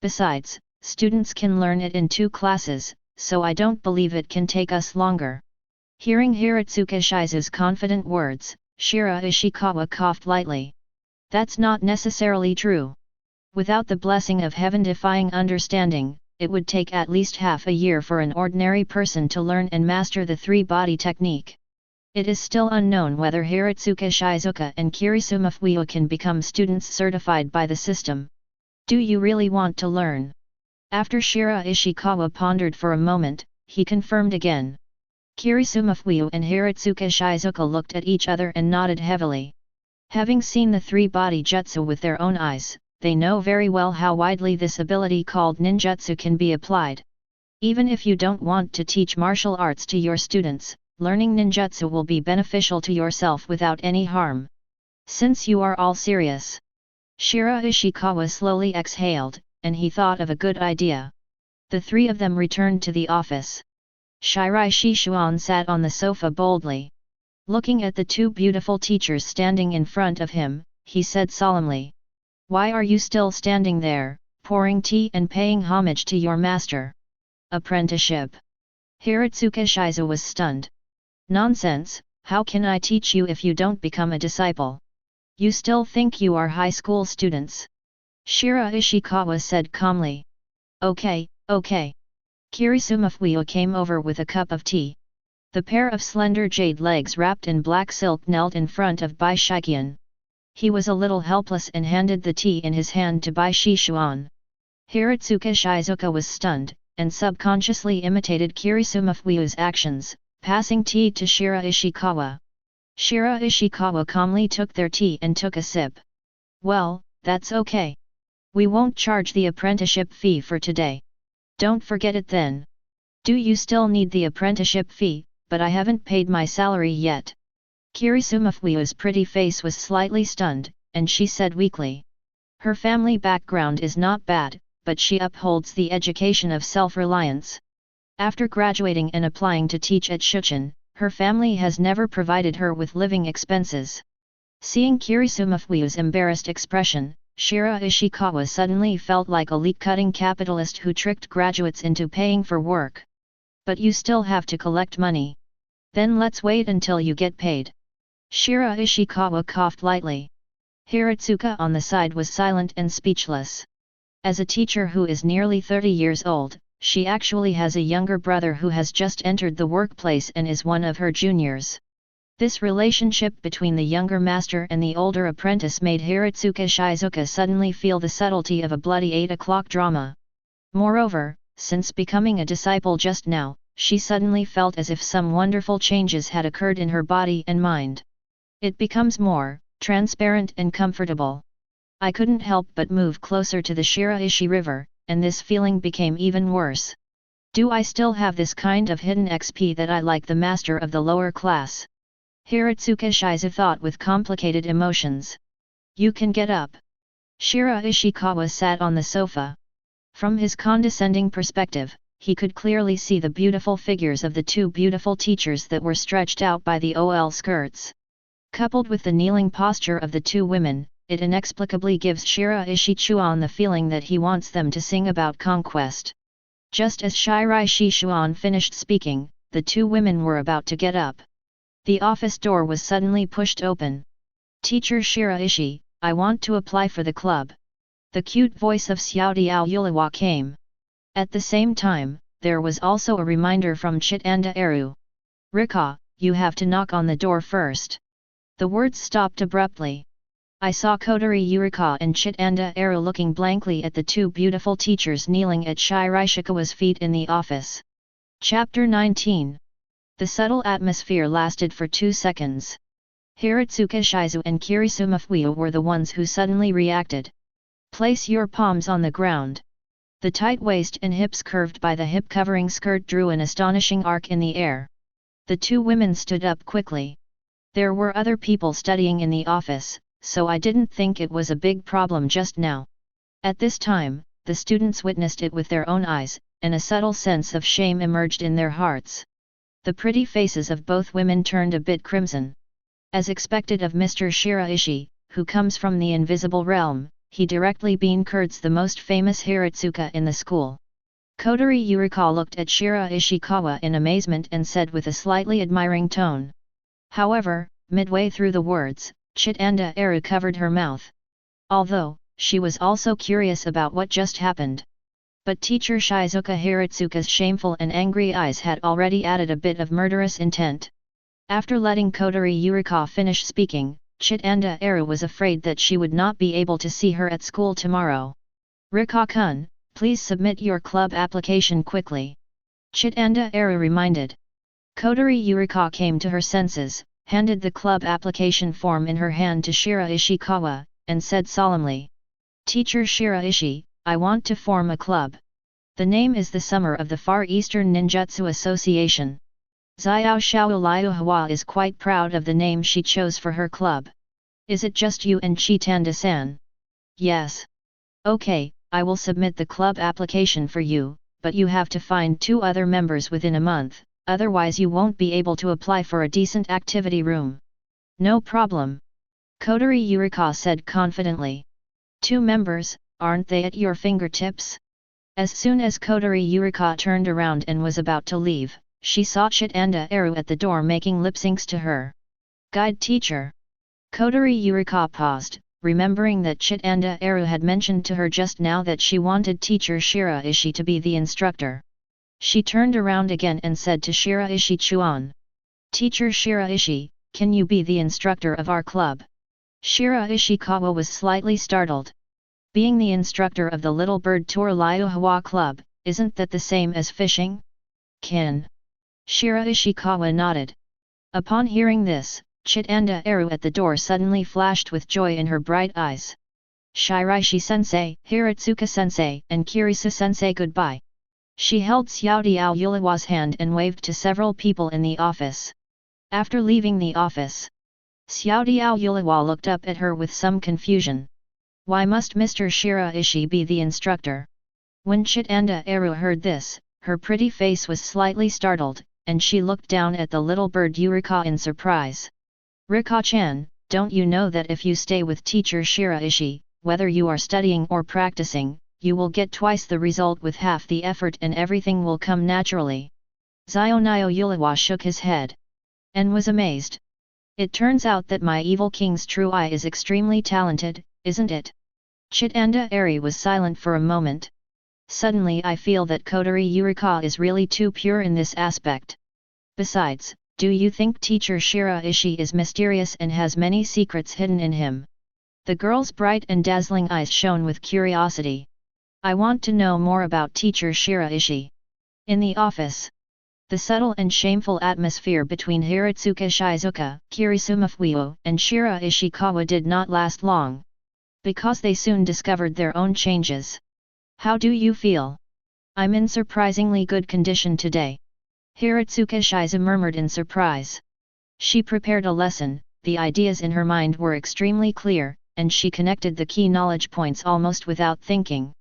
Besides, students can learn it in 2 classes, so I don't believe it can take us longer." Hearing Hiratsuka Shizu's confident words, Shiraishikawa coughed lightly. "That's not necessarily true. Without the blessing of heaven-defying understanding, it would take at least half a year for an ordinary person to learn and master the 3-body technique. It is still unknown whether Hiratsuka Shizuka and Kirisu Mafuio can become students certified by the system. Do you really want to learn?" After Shiraishikawa pondered for a moment, he confirmed again. Kirisu Mafuio and Hiratsuka Shizuka looked at each other and nodded heavily. Having seen the 3-body jutsu with their own eyes, they know very well how widely this ability called ninjutsu can be applied. Even if you don't want to teach martial arts to your students, learning ninjutsu will be beneficial to yourself without any harm. Since you are all serious. Shiraishikawa slowly exhaled, and he thought of a good idea. The 3 of them returned to the office. Shiraishi Chuan sat on the sofa boldly. Looking at the 2 beautiful teachers standing in front of him, he said solemnly, "Why are you still standing there, pouring tea and paying homage to your master?" Apprenticeship. Hiratsuka Shizu was stunned. "Nonsense, how can I teach you if you don't become a disciple? You still think you are high school students?" Shiraishikawa said calmly. Okay. Kirisu Mafuio came over with a cup of tea. The pair of slender jade legs wrapped in black silk knelt in front of Bai Shikian. He was a little helpless and handed the tea in his hand to Bai Shishuan. Hiratsuka Shizuka was stunned, and subconsciously imitated Kirisu Mafuio's actions, passing tea to Shiraishikawa. Shiraishikawa calmly took their tea and took a sip. "Well, That's okay. We won't charge the apprenticeship fee for today. Don't forget it then. Do you still need the apprenticeship fee? But I haven't paid my salary yet. Kirisumafui's pretty face was slightly stunned, and she said weakly. Her family background is not bad, but she upholds the education of self-reliance. After graduating and applying to teach at Shuchen, her family has never provided her with living expenses. Seeing Kirisumafui's embarrassed expression, Shiraishikawa suddenly felt like a leak-cutting capitalist who tricked graduates into paying for work. But you still have to collect money. Then let's wait until you get paid. Shiraishikawa coughed lightly. Hiratsuka on the side was silent and speechless. As a teacher who is nearly 30 years old, she actually has a younger brother who has just entered the workplace and is one of her juniors. This relationship between the younger master and the older apprentice made Hiratsuka Shizuka suddenly feel the subtlety of a bloody 8 o'clock drama. Moreover, since becoming a disciple just now, she suddenly felt as if some wonderful changes had occurred in her body and mind. It becomes more transparent and comfortable. I couldn't help but move closer to the Shiraishi River, and this feeling became even worse. Do I still have this kind of hidden XP that I like the master of the lower class? Hiratsuka Shizu thought with complicated emotions. You can get up. Shiraishikawa sat on the sofa. From his condescending perspective, he could clearly see the beautiful figures of the two beautiful teachers that were stretched out by the OL skirts. Coupled with the kneeling posture of the two women, it inexplicably gives Shiraishi Chuan the feeling that he wants them to sing about conquest. Just as Shiraishi Chuan finished speaking, the two women were about to get up. The office door was suddenly pushed open. Teacher Shiraishi, I want to apply for the club. The cute voice of Xiaodiao Yulawa came. At the same time, there was also a reminder from Chitanda Eru. Rika, you have to knock on the door first. The words stopped abruptly. I saw Kotori Yurika and Chitanda Eru looking blankly at the two beautiful teachers kneeling at Shiraishikawa's feet in the office. Chapter 19. The subtle atmosphere lasted for 2 seconds. Hiratsuka Shizu and Kirisumafuya were the ones who suddenly reacted. Place your palms on the ground. The tight waist and hips curved by the hip-covering skirt drew an astonishing arc in the air. The two women stood up quickly. There were other people studying in the office, so I didn't think it was a big problem just now. At this time, the students witnessed it with their own eyes, and a subtle sense of shame emerged in their hearts. The pretty faces of both women turned a bit crimson. As expected of Mr. Shiraishi, who comes from the invisible realm, he directly bean-curds the most famous Hiratsuka in the school. Kotori Yurika looked at Shiraishikawa in amazement and said with a slightly admiring tone. However, midway through the words, Chitanda Eru covered her mouth. Although, she was also curious about what just happened. But teacher Shizuka Hiratsuka's shameful and angry eyes had already added a bit of murderous intent. After letting Kotori Yurika finish speaking, Chitanda Eru was afraid that she would not be able to see her at school tomorrow. Rika-kun, please submit your club application quickly. Chitanda Eru reminded. Kotori Yurika came to her senses, handed the club application form in her hand to Shiraishikawa, and said solemnly. Teacher Shiraishi, I want to form a club. The name is the Summer of the Far Eastern Ninjutsu Association. Xiao Xiao Liuhua is quite proud of the name she chose for her club. Is it just you and Chitanda-san? Yes. Okay, I will submit the club application for you, but you have to find 2 other members within a month, otherwise you won't be able to apply for a decent activity room. No problem. Kotori Yurika said confidently. 2 members, aren't they at your fingertips? As soon as Kotori Yurika turned around and was about to leave, she saw Chitanda Eru at the door making lip syncs to her. Guide teacher. Kotori Yurika paused, remembering that Chitanda Eru had mentioned to her just now that she wanted teacher Shiraishi to be the instructor. She turned around again and said to Shiraishi Chuan. Teacher Shiraishi, can you be the instructor of our club? Shiraishikawa was slightly startled. Being the instructor of the Little Bird Tour Liuhua Club, isn't that the same as fishing? Can. Shiraishikawa nodded. Upon hearing this, Chitanda Eru at the door suddenly flashed with joy in her bright eyes. Shiraishi-sensei, Hiratsuka-sensei, and Kirisu-sensei goodbye. She held Xiao Yuliwa's hand and waved to several people in the office. After leaving the office, Xiao Yuliwa looked up at her with some confusion. Why must Mr. Shiraishi be the instructor? When Chitanda Eru heard this, her pretty face was slightly startled, and she looked down at the little bird Yurika in surprise. Rika-chan, don't you know that if you stay with teacher Shiraishi, whether you are studying or practicing, you will get twice the result with half the effort and everything will come naturally? Xioan Yuliwa shook his head and was amazed. It turns out that my evil king's true eye is extremely talented, isn't it? Chitanda Eri was silent for a moment. Suddenly I feel that Kotori Yurika is really too pure in this aspect. Besides, do you think teacher Shiraishi is mysterious and has many secrets hidden in him? The girl's bright and dazzling eyes shone with curiosity. I want to know more about teacher Shiraishi. In the office, the subtle and shameful atmosphere between Hiratsuka Shizuka, Kirisuma and Shiraishikawa did not last long, because they soon discovered their own changes. How do you feel? I'm in surprisingly good condition today. Hiratsuka Shizu murmured in surprise. She prepared a lesson, the ideas in her mind were extremely clear, and she connected the key knowledge points almost without thinking.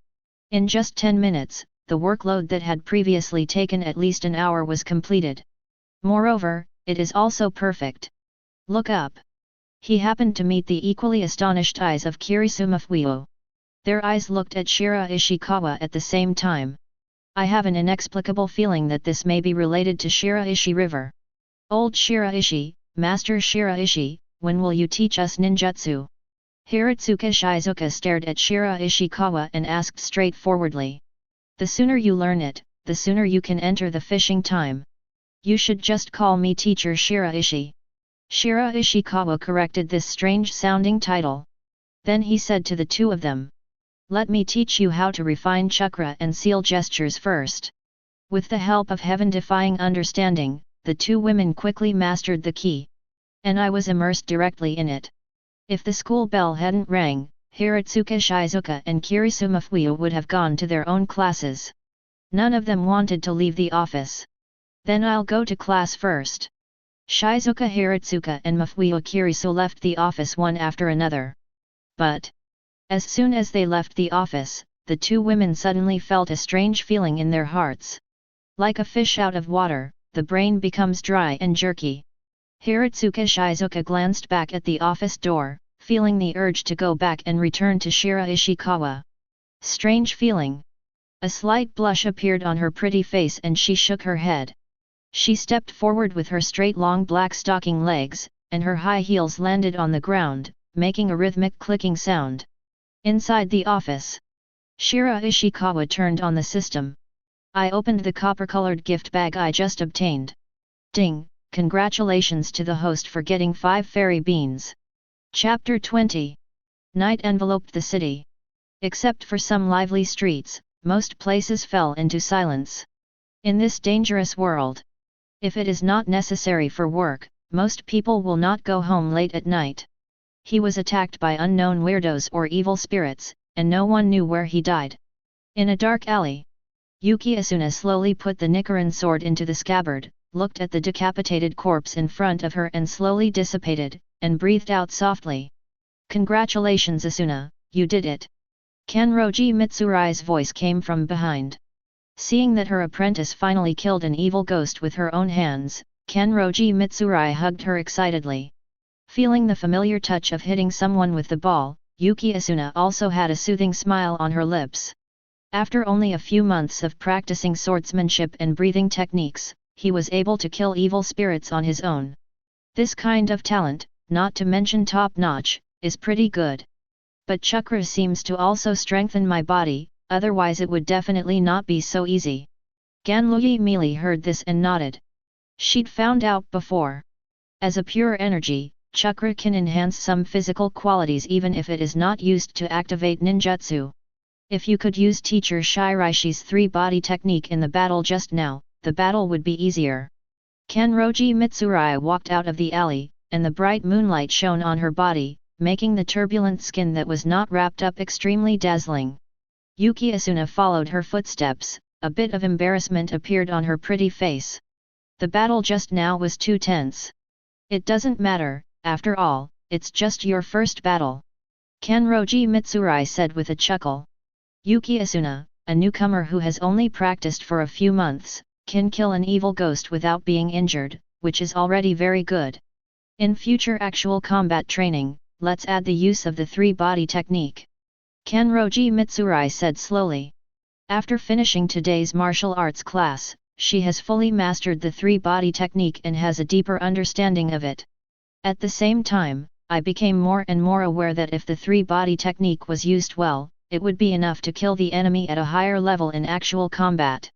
In just 10 minutes, the workload that had previously taken at least an hour was completed. Moreover, it is also perfect. Look up. He happened to meet the equally astonished eyes of Kirisuma. Their eyes looked at Shiraishikawa at the same time. I have an inexplicable feeling that this may be related to Shiraishi River. Old Shiraishi, Master Shiraishi, when will you teach us ninjutsu? Hiratsuka Shizuka stared at Shiraishikawa and asked straightforwardly. The sooner you learn it, the sooner you can enter the fishing time. You should just call me teacher Shiraishi. Shiraishikawa corrected this strange-sounding title. Then he said to the two of them. Let me teach you how to refine chakra and seal gestures first. With the help of heaven-defying understanding, the two women quickly mastered the key. And I was immersed directly in it. If the school bell hadn't rang, Hiratsuka Shizuka and Kirisuma would have gone to their own classes. None of them wanted to leave the office. Then I'll go to class first. Shizuka Hiratsuka and Mafuyu Kirisu left the office one after another. But as soon as they left the office, the two women suddenly felt a strange feeling in their hearts. Like a fish out of water, the brain becomes dry and jerky. Hiratsuka Shizuka glanced back at the office door, feeling the urge to go back and return to Shiraishikawa. Strange feeling. A slight blush appeared on her pretty face and she shook her head. She stepped forward with her straight long black stocking legs, and her high heels landed on the ground, making a rhythmic clicking sound. Inside the office, Shiraishikawa turned on the system. I opened the copper-colored gift bag I just obtained. Ding! Congratulations to the host for getting 5 fairy beans. Chapter 20. Night enveloped the city. Except for some lively streets, most places fell into silence. In this dangerous world, if it is not necessary for work, most people will not go home late at night. He was attacked by unknown weirdos or evil spirits, and no one knew where he died. In a dark alley, Yuki Asuna slowly put the Nichiren sword into the scabbard, looked at the decapitated corpse in front of her and slowly dissipated, and breathed out softly. Congratulations Asuna, you did it. Kanroji Mitsurai's voice came from behind. Seeing that her apprentice finally killed an evil ghost with her own hands, Kanroji Mitsurai hugged her excitedly. Feeling the familiar touch of hitting someone with the ball, Yuki Asuna also had a soothing smile on her lips. After only a few months of practicing swordsmanship and breathing techniques, he was able to kill evil spirits on his own. This kind of talent, not to mention top-notch, is pretty good. But chakra seems to also strengthen my body, otherwise it would definitely not be so easy. Ganluyi Mili heard this and nodded. She'd found out before. As a pure energy, chakra can enhance some physical qualities even if it is not used to activate ninjutsu. If you could use teacher Shiraishi's 3-body technique in the battle just now, the battle would be easier. Kanroji Mitsurai walked out of the alley, and the bright moonlight shone on her body, making the turbulent skin that was not wrapped up extremely dazzling. Yuki Asuna followed her footsteps, a bit of embarrassment appeared on her pretty face. The battle just now was too tense. It doesn't matter, after all, it's just your first battle. Kanroji Mitsurai said with a chuckle. Yuki Asuna, a newcomer who has only practiced for a few months, can kill an evil ghost without being injured, which is already very good. In future actual combat training, let's add the use of the three-body technique. Kanroji Mitsurai said slowly. After finishing today's martial arts class, she has fully mastered the three-body technique and has a deeper understanding of it. At the same time, I became more and more aware that if the three-body technique was used well, it would be enough to kill the enemy at a higher level in actual combat.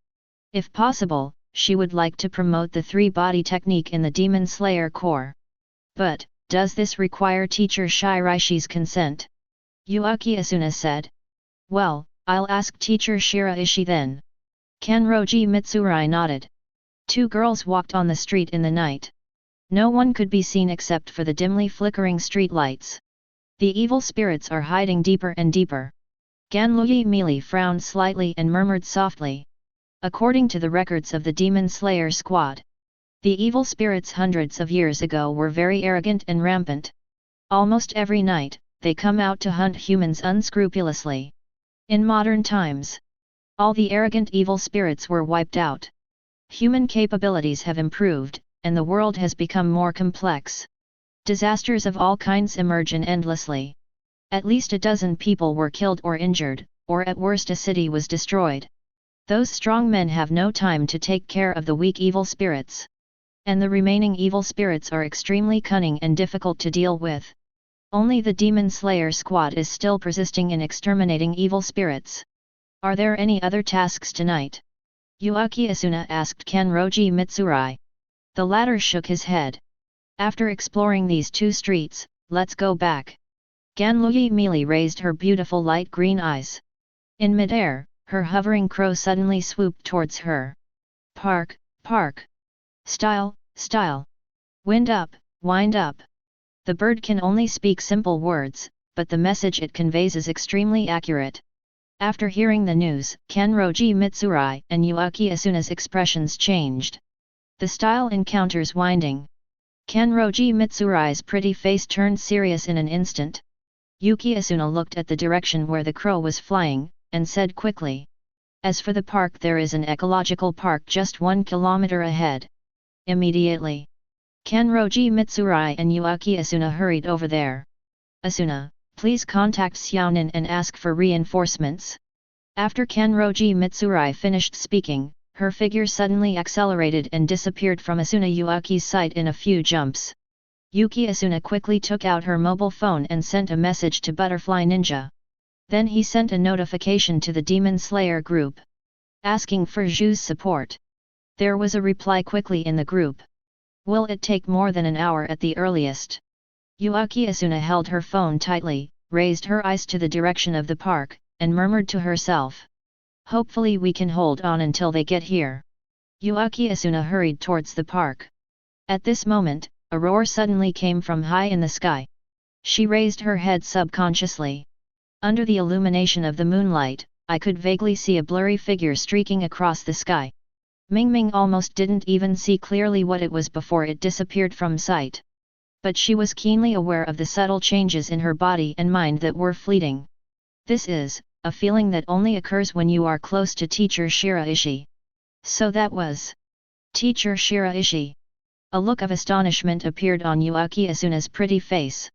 If possible, she would like to promote the three-body technique in the Demon Slayer Corps. But, does this require teacher Shiraishi's consent? Yuaki Asuna said. Well, I'll ask teacher Shiraishi then. Kanroji Mitsurai nodded. Two girls walked on the street in the night. No one could be seen except for the dimly flickering street lights. The evil spirits are hiding deeper and deeper. Ganluyi Mili frowned slightly and murmured softly. According to the records of the Demon Slayer squad, the evil spirits hundreds of years ago were very arrogant and rampant. Almost every night, they come out to hunt humans unscrupulously. In modern times, all the arrogant evil spirits were wiped out. Human capabilities have improved, and the world has become more complex. Disasters of all kinds emerge endlessly. At least a dozen people were killed or injured, or at worst a city was destroyed. Those strong men have no time to take care of the weak evil spirits. And the remaining evil spirits are extremely cunning and difficult to deal with. Only the Demon Slayer squad is still persisting in exterminating evil spirits. Are there any other tasks tonight? Yuaki Asuna asked Kanroji Mitsurai. The latter shook his head. After exploring these two streets, let's go back. Ganluyi Mili raised her beautiful light green eyes. In midair, her hovering crow suddenly swooped towards her. Park, park. Style, style. Wind up, wind up. The bird can only speak simple words, but the message it conveys is extremely accurate. After hearing the news, Kanroji Mitsurai and Yuaki Asuna's expressions changed. The style encounters winding. Kanroji Mitsurai's pretty face turned serious in an instant. Yuki Asuna looked at the direction where the crow was flying, and said quickly. As for the park, there is an ecological park just 1 kilometer ahead. Immediately, Kanroji Mitsurai and Yuaki Asuna hurried over there. Asuna, please contact Xioan and ask for reinforcements. After Kanroji Mitsurai finished speaking, her figure suddenly accelerated and disappeared from Asuna Yuaki's sight in a few jumps. Yuki Asuna quickly took out her mobile phone and sent a message to Butterfly Ninja. Then he sent a notification to the Demon Slayer group, asking for Zhu's support. There was a reply quickly in the group. Will it take more than an hour at the earliest? Yuaki Asuna held her phone tightly, raised her eyes to the direction of the park, and murmured to herself. Hopefully we can hold on until they get here. Yuaki Asuna hurried towards the park. At this moment, a roar suddenly came from high in the sky. She raised her head subconsciously. Under the illumination of the moonlight, I could vaguely see a blurry figure streaking across the sky. Mingming almost didn't even see clearly what it was before it disappeared from sight. But she was keenly aware of the subtle changes in her body and mind that were fleeting. This is a feeling that only occurs when you are close to teacher Shiraishi. So that was teacher Shiraishi. A look of astonishment appeared on Yuaki Asuna's pretty face.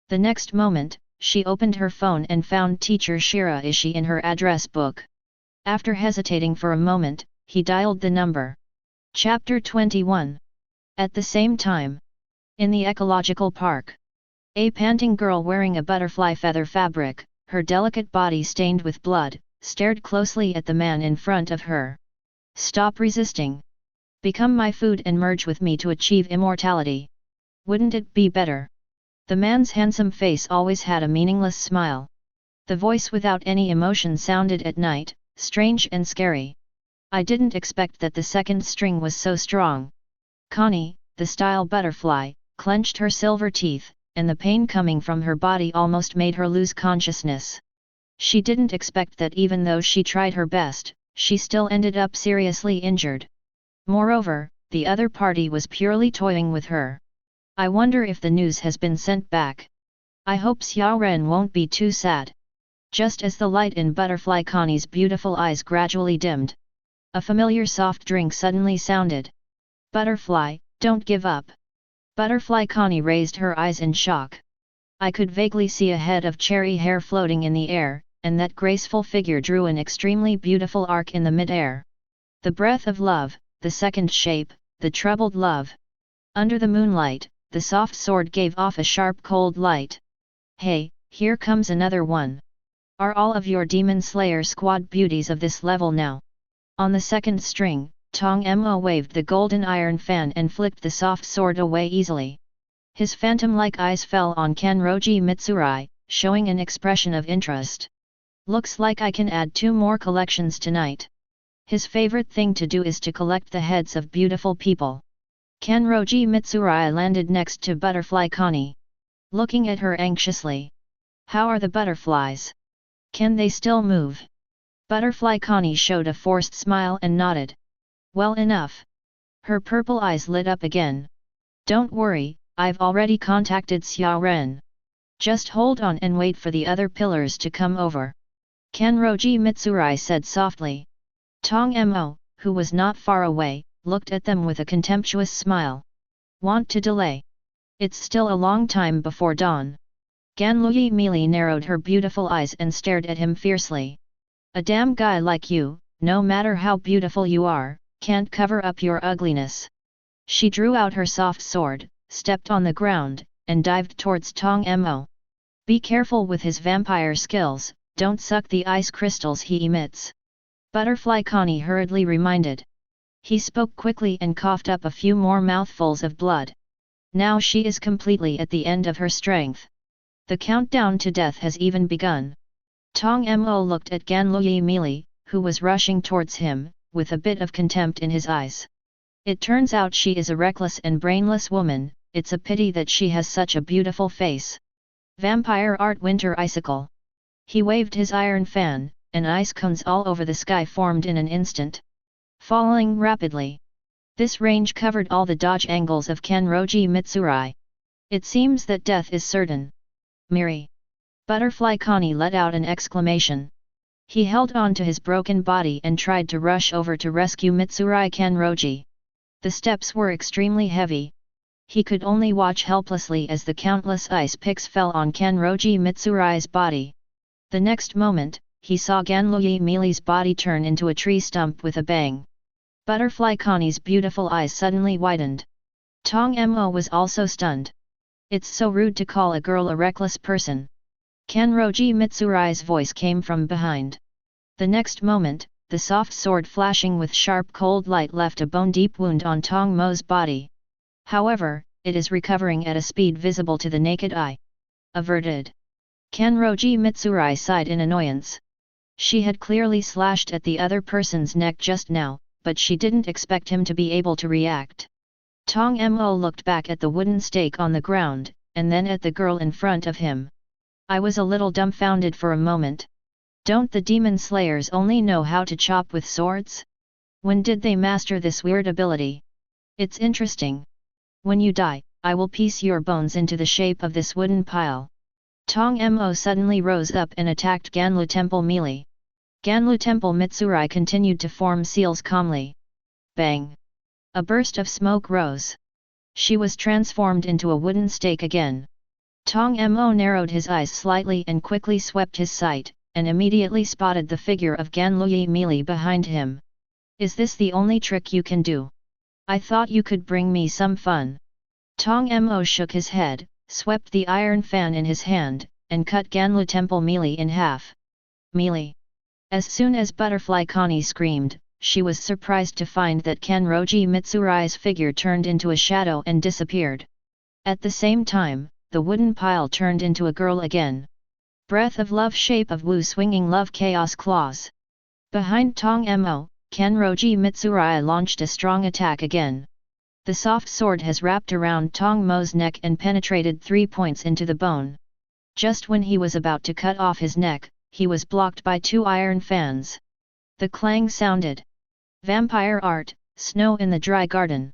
The next moment, she opened her phone and found teacher Shiraishi in her address book. After hesitating for a moment, he dialed the number. Chapter 21. At the same time, in the ecological park, a panting girl wearing a butterfly feather fabric, her delicate body stained with blood, stared closely at the man in front of her. Stop resisting. Become my food and merge with me to achieve immortality. Wouldn't it be better? The man's handsome face always had a meaningless smile. The voice without any emotion sounded at night, strange and scary. I didn't expect that the second string was so strong. Connie, the style butterfly, clenched her silver teeth, and the pain coming from her body almost made her lose consciousness. She didn't expect that even though she tried her best, she still ended up seriously injured. Moreover, the other party was purely toying with her. I wonder if the news has been sent back. I hope Xioan won't be too sad. Just as the light in Butterfly Connie's beautiful eyes gradually dimmed, a familiar soft drink suddenly sounded. Butterfly, don't give up. Butterfly Connie raised her eyes in shock. I could vaguely see a head of cherry hair floating in the air, and that graceful figure drew an extremely beautiful arc in the mid-air. The breath of love, the second shape, the troubled love. Under the moonlight, the soft sword gave off a sharp cold light. Hey, here comes another one. Are all of your Demon Slayer squad beauties of this level now? On the second string, Tong Mo waved the golden iron fan and flicked the soft sword away easily. His phantom-like eyes fell on Kanroji Mitsurai, showing an expression of interest. Looks like I can add 2 more collections tonight. His favorite thing to do is to collect the heads of beautiful people. Kanroji Mitsurai landed next to Butterfly Connie, looking at her anxiously. How are the butterflies? Can they still move? Butterfly Connie showed a forced smile and nodded. Well enough. Her purple eyes lit up again. Don't worry, I've already contacted Xioan. Just hold on and wait for the other pillars to come over. Kanroji Mitsurai said softly. Tong Mo, who was not far away, looked at them with a contemptuous smile. Want to delay? It's still a long time before dawn. Ganluyi Meili narrowed her beautiful eyes and stared at him fiercely. A damn guy like you, no matter how beautiful you are, can't cover up your ugliness. She drew out her soft sword, stepped on the ground, and dived towards Tong Mo. Be careful with his vampire skills, don't suck the ice crystals he emits. Butterfly Connie hurriedly reminded. He spoke quickly and coughed up a few more mouthfuls of blood. Now she is completely at the end of her strength. The countdown to death has even begun. Tong Mo looked at Ganluyi Meili, who was rushing towards him, with a bit of contempt in his eyes. It turns out she is a reckless and brainless woman, it's a pity that she has such a beautiful face. Vampire Art Winter Icicle. He waved his iron fan, and ice cones all over the sky formed in an instant, falling rapidly. This range covered all the dodge angles of Kanroji Mitsurai. It seems that death is certain. Miri. Butterfly Connie let out an exclamation. He held on to his broken body and tried to rush over to rescue Mitsurai Kanroji. The steps were extremely heavy. He could only watch helplessly as the countless ice picks fell on Kanroji Mitsurai's body. The next moment, he saw Ganluyi Meili's body turn into a tree stump with a bang. Butterfly Connie's beautiful eyes suddenly widened. Tong Mo was also stunned. It's so rude to call a girl a reckless person. Kanroji Mitsurai's voice came from behind. The next moment, the soft sword flashing with sharp cold light left a bone-deep wound on Tong Mo's body. However, it is recovering at a speed visible to the naked eye. Averted. Kanroji Mitsurai sighed in annoyance. She had clearly slashed at the other person's neck just now, but she didn't expect him to be able to react. Tong Mo looked back at the wooden stake on the ground, and then at the girl in front of him. I was a little dumbfounded for a moment. Don't the demon slayers only know how to chop with swords? When did they master this weird ability? It's interesting. When you die, I will piece your bones into the shape of this wooden pile. Tong Mo suddenly rose up and attacked Ganlu Temple Meili. Ganlu Temple Mitsurai continued to form seals calmly. Bang! A burst of smoke rose. She was transformed into a wooden stake again. Tong Mo narrowed his eyes slightly and quickly swept his sight, and immediately spotted the figure of Ganluyi Meili behind him. Is this the only trick you can do? I thought you could bring me some fun. Tong Mo shook his head, swept the iron fan in his hand, and cut Ganlu Temple Meili in half. Meili. As soon as Butterfly Connie screamed, she was surprised to find that Kanroji Mitsurai's figure turned into a shadow and disappeared. At the same time, the wooden pile turned into a girl again. Breath of love, shape of Wu, swinging love, chaos claws. Behind Tong Mo, Kanroji Mitsurai launched a strong attack again. The soft sword has wrapped around Tong Mo's neck and penetrated 3 points into the bone. Just when he was about to cut off his neck, he was blocked by 2 iron fans. The clang sounded. Vampire art, snow in the dry garden.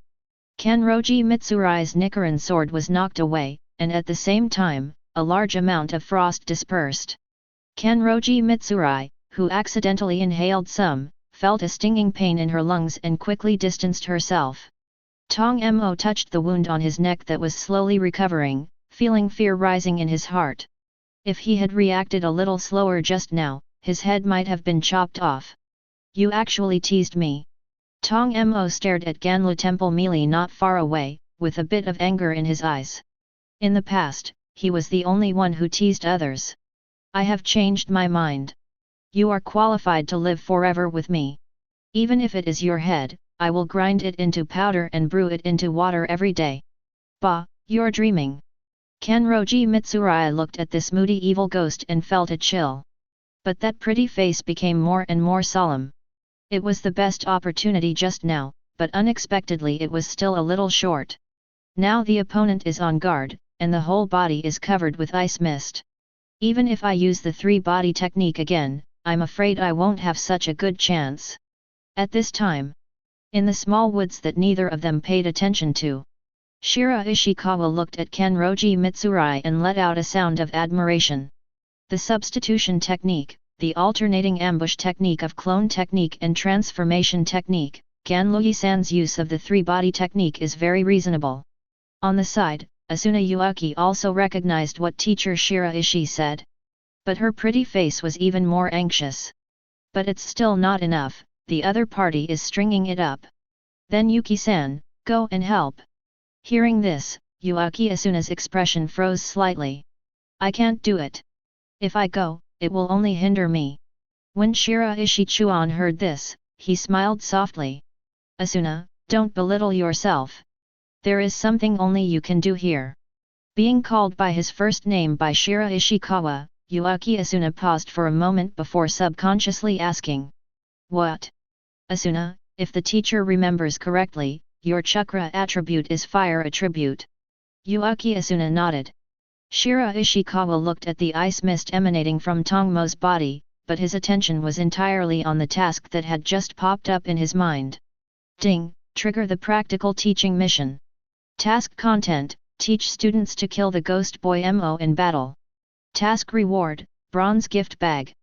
Kanroji Mitsurai's Nichiren sword was knocked away, and at the same time, a large amount of frost dispersed. Kanroji Mitsurai, who accidentally inhaled some, felt a stinging pain in her lungs and quickly distanced herself. Tong Mo touched the wound on his neck that was slowly recovering, feeling fear rising in his heart. If he had reacted a little slower just now, his head might have been chopped off. You actually teased me. Tong Mo stared at Ganlu Temple melee not far away, with a bit of anger in his eyes. In the past, he was the only one who teased others. I have changed my mind. You are qualified to live forever with me. Even if it is your head, I will grind it into powder and brew it into water every day. Bah, you're dreaming. Kanroji Mitsurai looked at this moody evil ghost and felt a chill. But that pretty face became more and more solemn. It was the best opportunity just now, but unexpectedly it was still a little short. Now the opponent is on guard, and the whole body is covered with ice mist. Even if I use the 3-body technique again, I'm afraid I won't have such a good chance. At this time, in the small woods that neither of them paid attention to, Shiraishikawa looked at Kanroji Mitsurai and let out a sound of admiration. The substitution technique, the alternating ambush technique of clone technique and transformation technique, Ganluyi-san's use of the 3-body technique is very reasonable. On the side, Asuna Yuaki also recognized what teacher Shiraishi said. But her pretty face was even more anxious. But it's still not enough, the other party is stringing it up. Then Yuki-san, go and help. Hearing this, Yuaki Asuna's expression froze slightly. I can't do it. If I go, it will only hinder me. When Shiraishi Chuan heard this, he smiled softly. Asuna, don't belittle yourself. There is something only you can do here. Being called by his first name by Shiraishikawa, Yuaki Asuna paused for a moment before subconsciously asking. What? Asuna, if the teacher remembers correctly, your chakra attribute is fire attribute. Yuaki Asuna nodded. Shiraishikawa looked at the ice mist emanating from Tongmo's body, but his attention was entirely on the task that had just popped up in his mind. Ding! Trigger the practical teaching mission. Task content, teach students to kill the ghost boy Mo in battle. Task reward, bronze gift bag.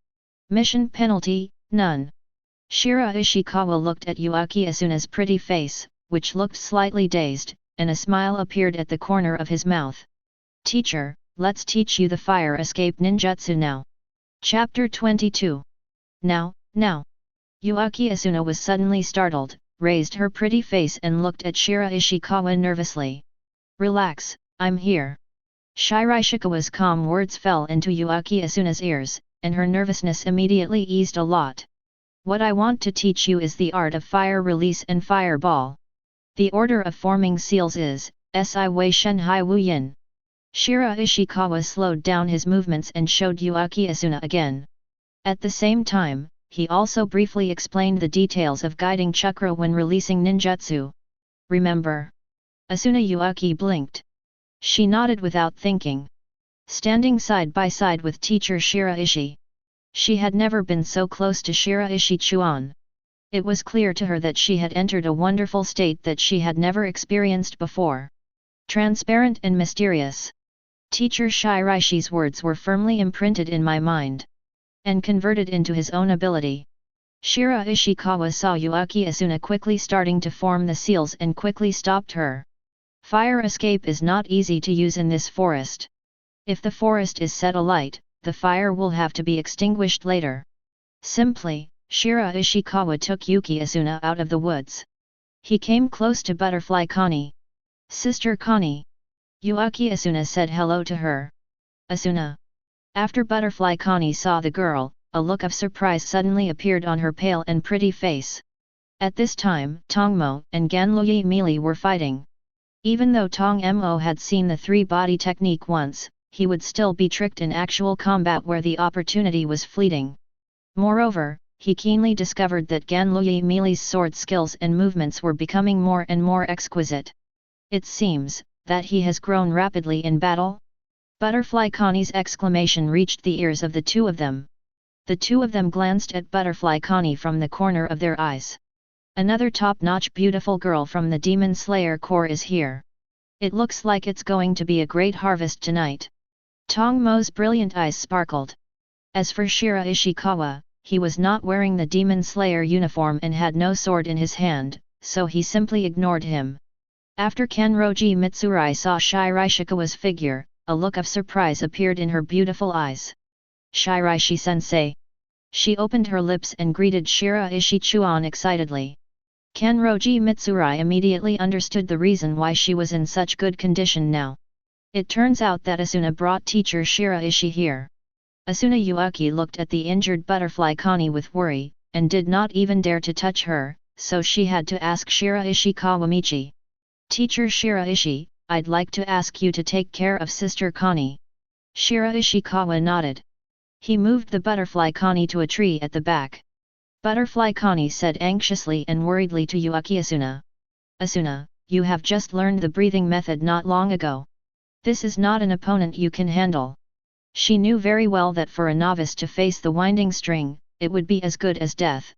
Mission penalty, none. Shiraishikawa looked at Yuaki Asuna's pretty face, which looked slightly dazed, and a smile appeared at the corner of his mouth. Teacher, let's teach you the fire escape ninjutsu now. Chapter 22. Now. Yuaki Asuna was suddenly startled, raised her pretty face and looked at Shiraishikawa nervously. Relax, I'm here. Shiraishikawa's calm words fell into Yuaki Asuna's ears, and her nervousness immediately eased a lot. What I want to teach you is the art of fire release and fireball. The order of forming seals is, Si Wei Shen Hai Wu Yin. Shiraishikawa slowed down his movements and showed Yuaki Asuna again. At the same time, he also briefly explained the details of guiding chakra when releasing ninjutsu. Remember? Asuna Yuaki blinked. She nodded without thinking. Standing side by side with teacher Shiraishi, she had never been so close to Shiraishi Chuan. It was clear to her that she had entered a wonderful state that she had never experienced before. Transparent and mysterious. Teacher Shiraishi's words were firmly imprinted in my mind. And converted into his own ability. Shiraishikawa saw Yuaki Asuna quickly starting to form the seals and quickly stopped her. Fire escape is not easy to use in this forest. If the forest is set alight, the fire will have to be extinguished later. Simply, Shiraishikawa took Yuki Asuna out of the woods. He came close to Butterfly Connie. Sister Connie. Yuaki Asuna said hello to her. Asuna. After Butterfly Connie saw the girl, a look of surprise suddenly appeared on her pale and pretty face. At this time, Tongmo and Ganluyi melee were fighting. Even though Tong Mo had seen the 3-body technique once, he would still be tricked in actual combat where the opportunity was fleeting. Moreover, he keenly discovered that Ganluyi melee's sword skills and movements were becoming more and more exquisite. It seems that he has grown rapidly in battle. Butterfly Connie's exclamation reached the ears of the two of them. The two of them glanced at Butterfly Connie from the corner of their eyes. Another top-notch beautiful girl from the Demon Slayer Corps is here. It looks like it's going to be a great harvest tonight. Tong Mo's brilliant eyes sparkled. As for Shiraishikawa, he was not wearing the Demon Slayer uniform and had no sword in his hand, so he simply ignored him. After Kenroji Mitsurai saw Shiraishikawa's figure, a look of surprise appeared in her beautiful eyes. Shiraishi-sensei. She opened her lips and greeted Shiraishi Chuan excitedly. Kenroji Mitsurai immediately understood the reason why she was in such good condition now. It turns out that Asuna brought teacher Shiraishi here. Asuna Yuaki looked at the injured Butterfly Connie with worry, and did not even dare to touch her, so she had to ask Shiraishi Kawamichi. Teacher Shiraishi, I'd like to ask you to take care of Sister Connie. Shiraishikawa nodded. He moved the Butterfly Connie to a tree at the back. Butterfly Connie said anxiously and worriedly to Yuaki Asuna. Asuna, you have just learned the breathing method not long ago. This is not an opponent you can handle. She knew very well that for a novice to face the winding string, it would be as good as death.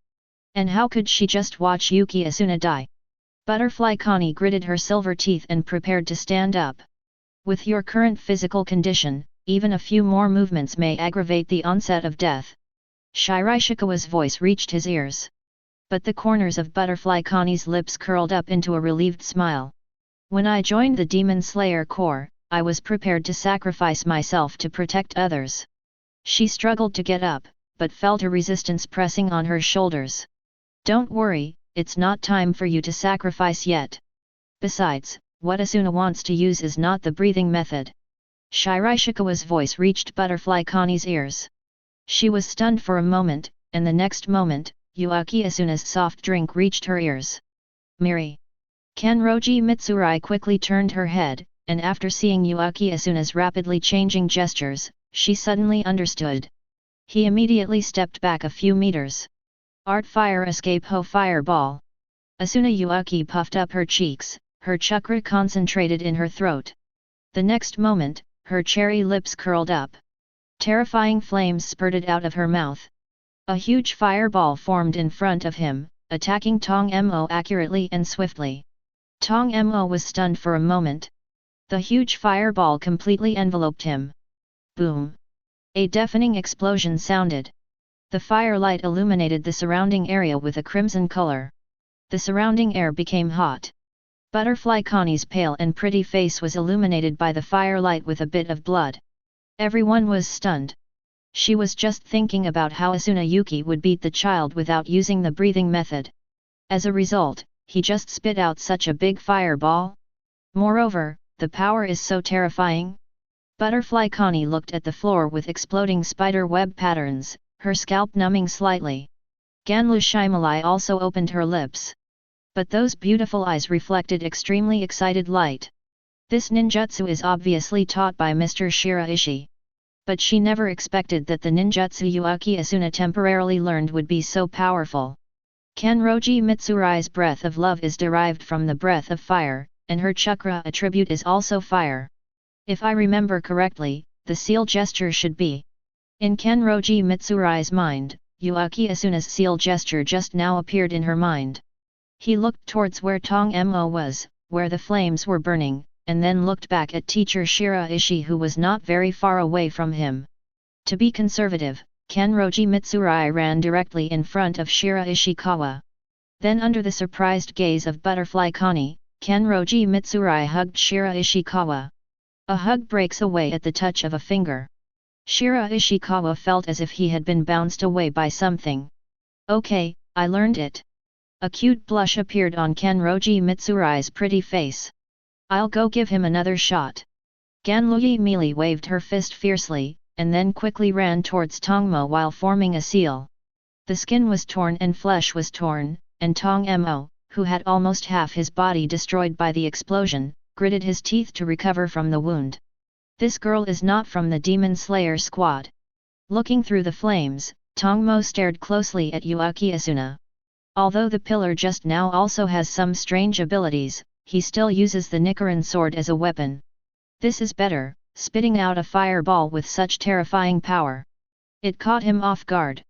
And how could she just watch Yuki Asuna die? Butterfly Connie gritted her silver teeth and prepared to stand up. With your current physical condition, even a few more movements may aggravate the onset of death. Shiraishikawa's voice reached his ears. But the corners of Butterfly Connie's lips curled up into a relieved smile. When I joined the Demon Slayer Corps, I was prepared to sacrifice myself to protect others. She struggled to get up, but felt a resistance pressing on her shoulders. Don't worry, it's not time for you to sacrifice yet. Besides, what Asuna wants to use is not the breathing method. Shiraishikawa's voice reached Butterfly Connie's ears. She was stunned for a moment, and the next moment, Yuaki Asuna's soft drink reached her ears. Miri. Kenroji Mitsurai quickly turned her head, and after seeing Yuaki Asuna's rapidly changing gestures, she suddenly understood. He immediately stepped back a few meters. Art Fire Escape Ho Fireball. Asuna Yuaki puffed up her cheeks, her chakra concentrated in her throat. The next moment, her cherry lips curled up. Terrifying flames spurted out of her mouth. A huge fireball formed in front of him, attacking Tong Mo accurately and swiftly. Tong Mo was stunned for a moment. The huge fireball completely enveloped him. Boom! A deafening explosion sounded. The firelight illuminated the surrounding area with a crimson color. The surrounding air became hot. Butterfly Connie's pale and pretty face was illuminated by the firelight with a bit of blood. Everyone was stunned. She was just thinking about how Asuna Yuki would beat the child without using the breathing method. As a result, he just spit out such a big fireball. Moreover, the power is so terrifying. Butterfly Connie looked at the floor with exploding spider web patterns, her scalp numbing slightly. Ganlu Shimalai also opened her lips. But those beautiful eyes reflected extremely excited light. This ninjutsu is obviously taught by Mr. Shiraishi. But she never expected that the ninjutsu Yuaki Asuna temporarily learned would be so powerful. Kenroji Mitsurai's breath of love is derived from the breath of fire, and her chakra attribute is also fire. If I remember correctly, the seal gesture should be. In Kenroji Mitsurai's mind, Yuaki Asuna's seal gesture just now appeared in her mind. He looked towards where Tong Mo was, where the flames were burning, and then looked back at teacher Shiraishi who was not very far away from him. To be conservative, Kenroji Mitsurai ran directly in front of Shiraishikawa. Then under the surprised gaze of Butterfly Connie, Kenroji Mitsurai hugged Shiraishikawa. A hug breaks away at the touch of a finger. Shiraishikawa felt as if he had been bounced away by something. Okay, I learned it. A cute blush appeared on Kenroji Mitsurai's pretty face. I'll go give him another shot. Ganluyi Meili waved her fist fiercely, and then quickly ran towards Tongmo while forming a seal. The skin was torn and flesh was torn, and Tong Mo, who had almost half his body destroyed by the explosion, gritted his teeth to recover from the wound. This girl is not from the Demon Slayer squad. Looking through the flames, Tongmo stared closely at Yuaki Asuna. Although the pillar just now also has some strange abilities, he still uses the Nichiren sword as a weapon. This is better, spitting out a fireball with such terrifying power. It caught him off guard.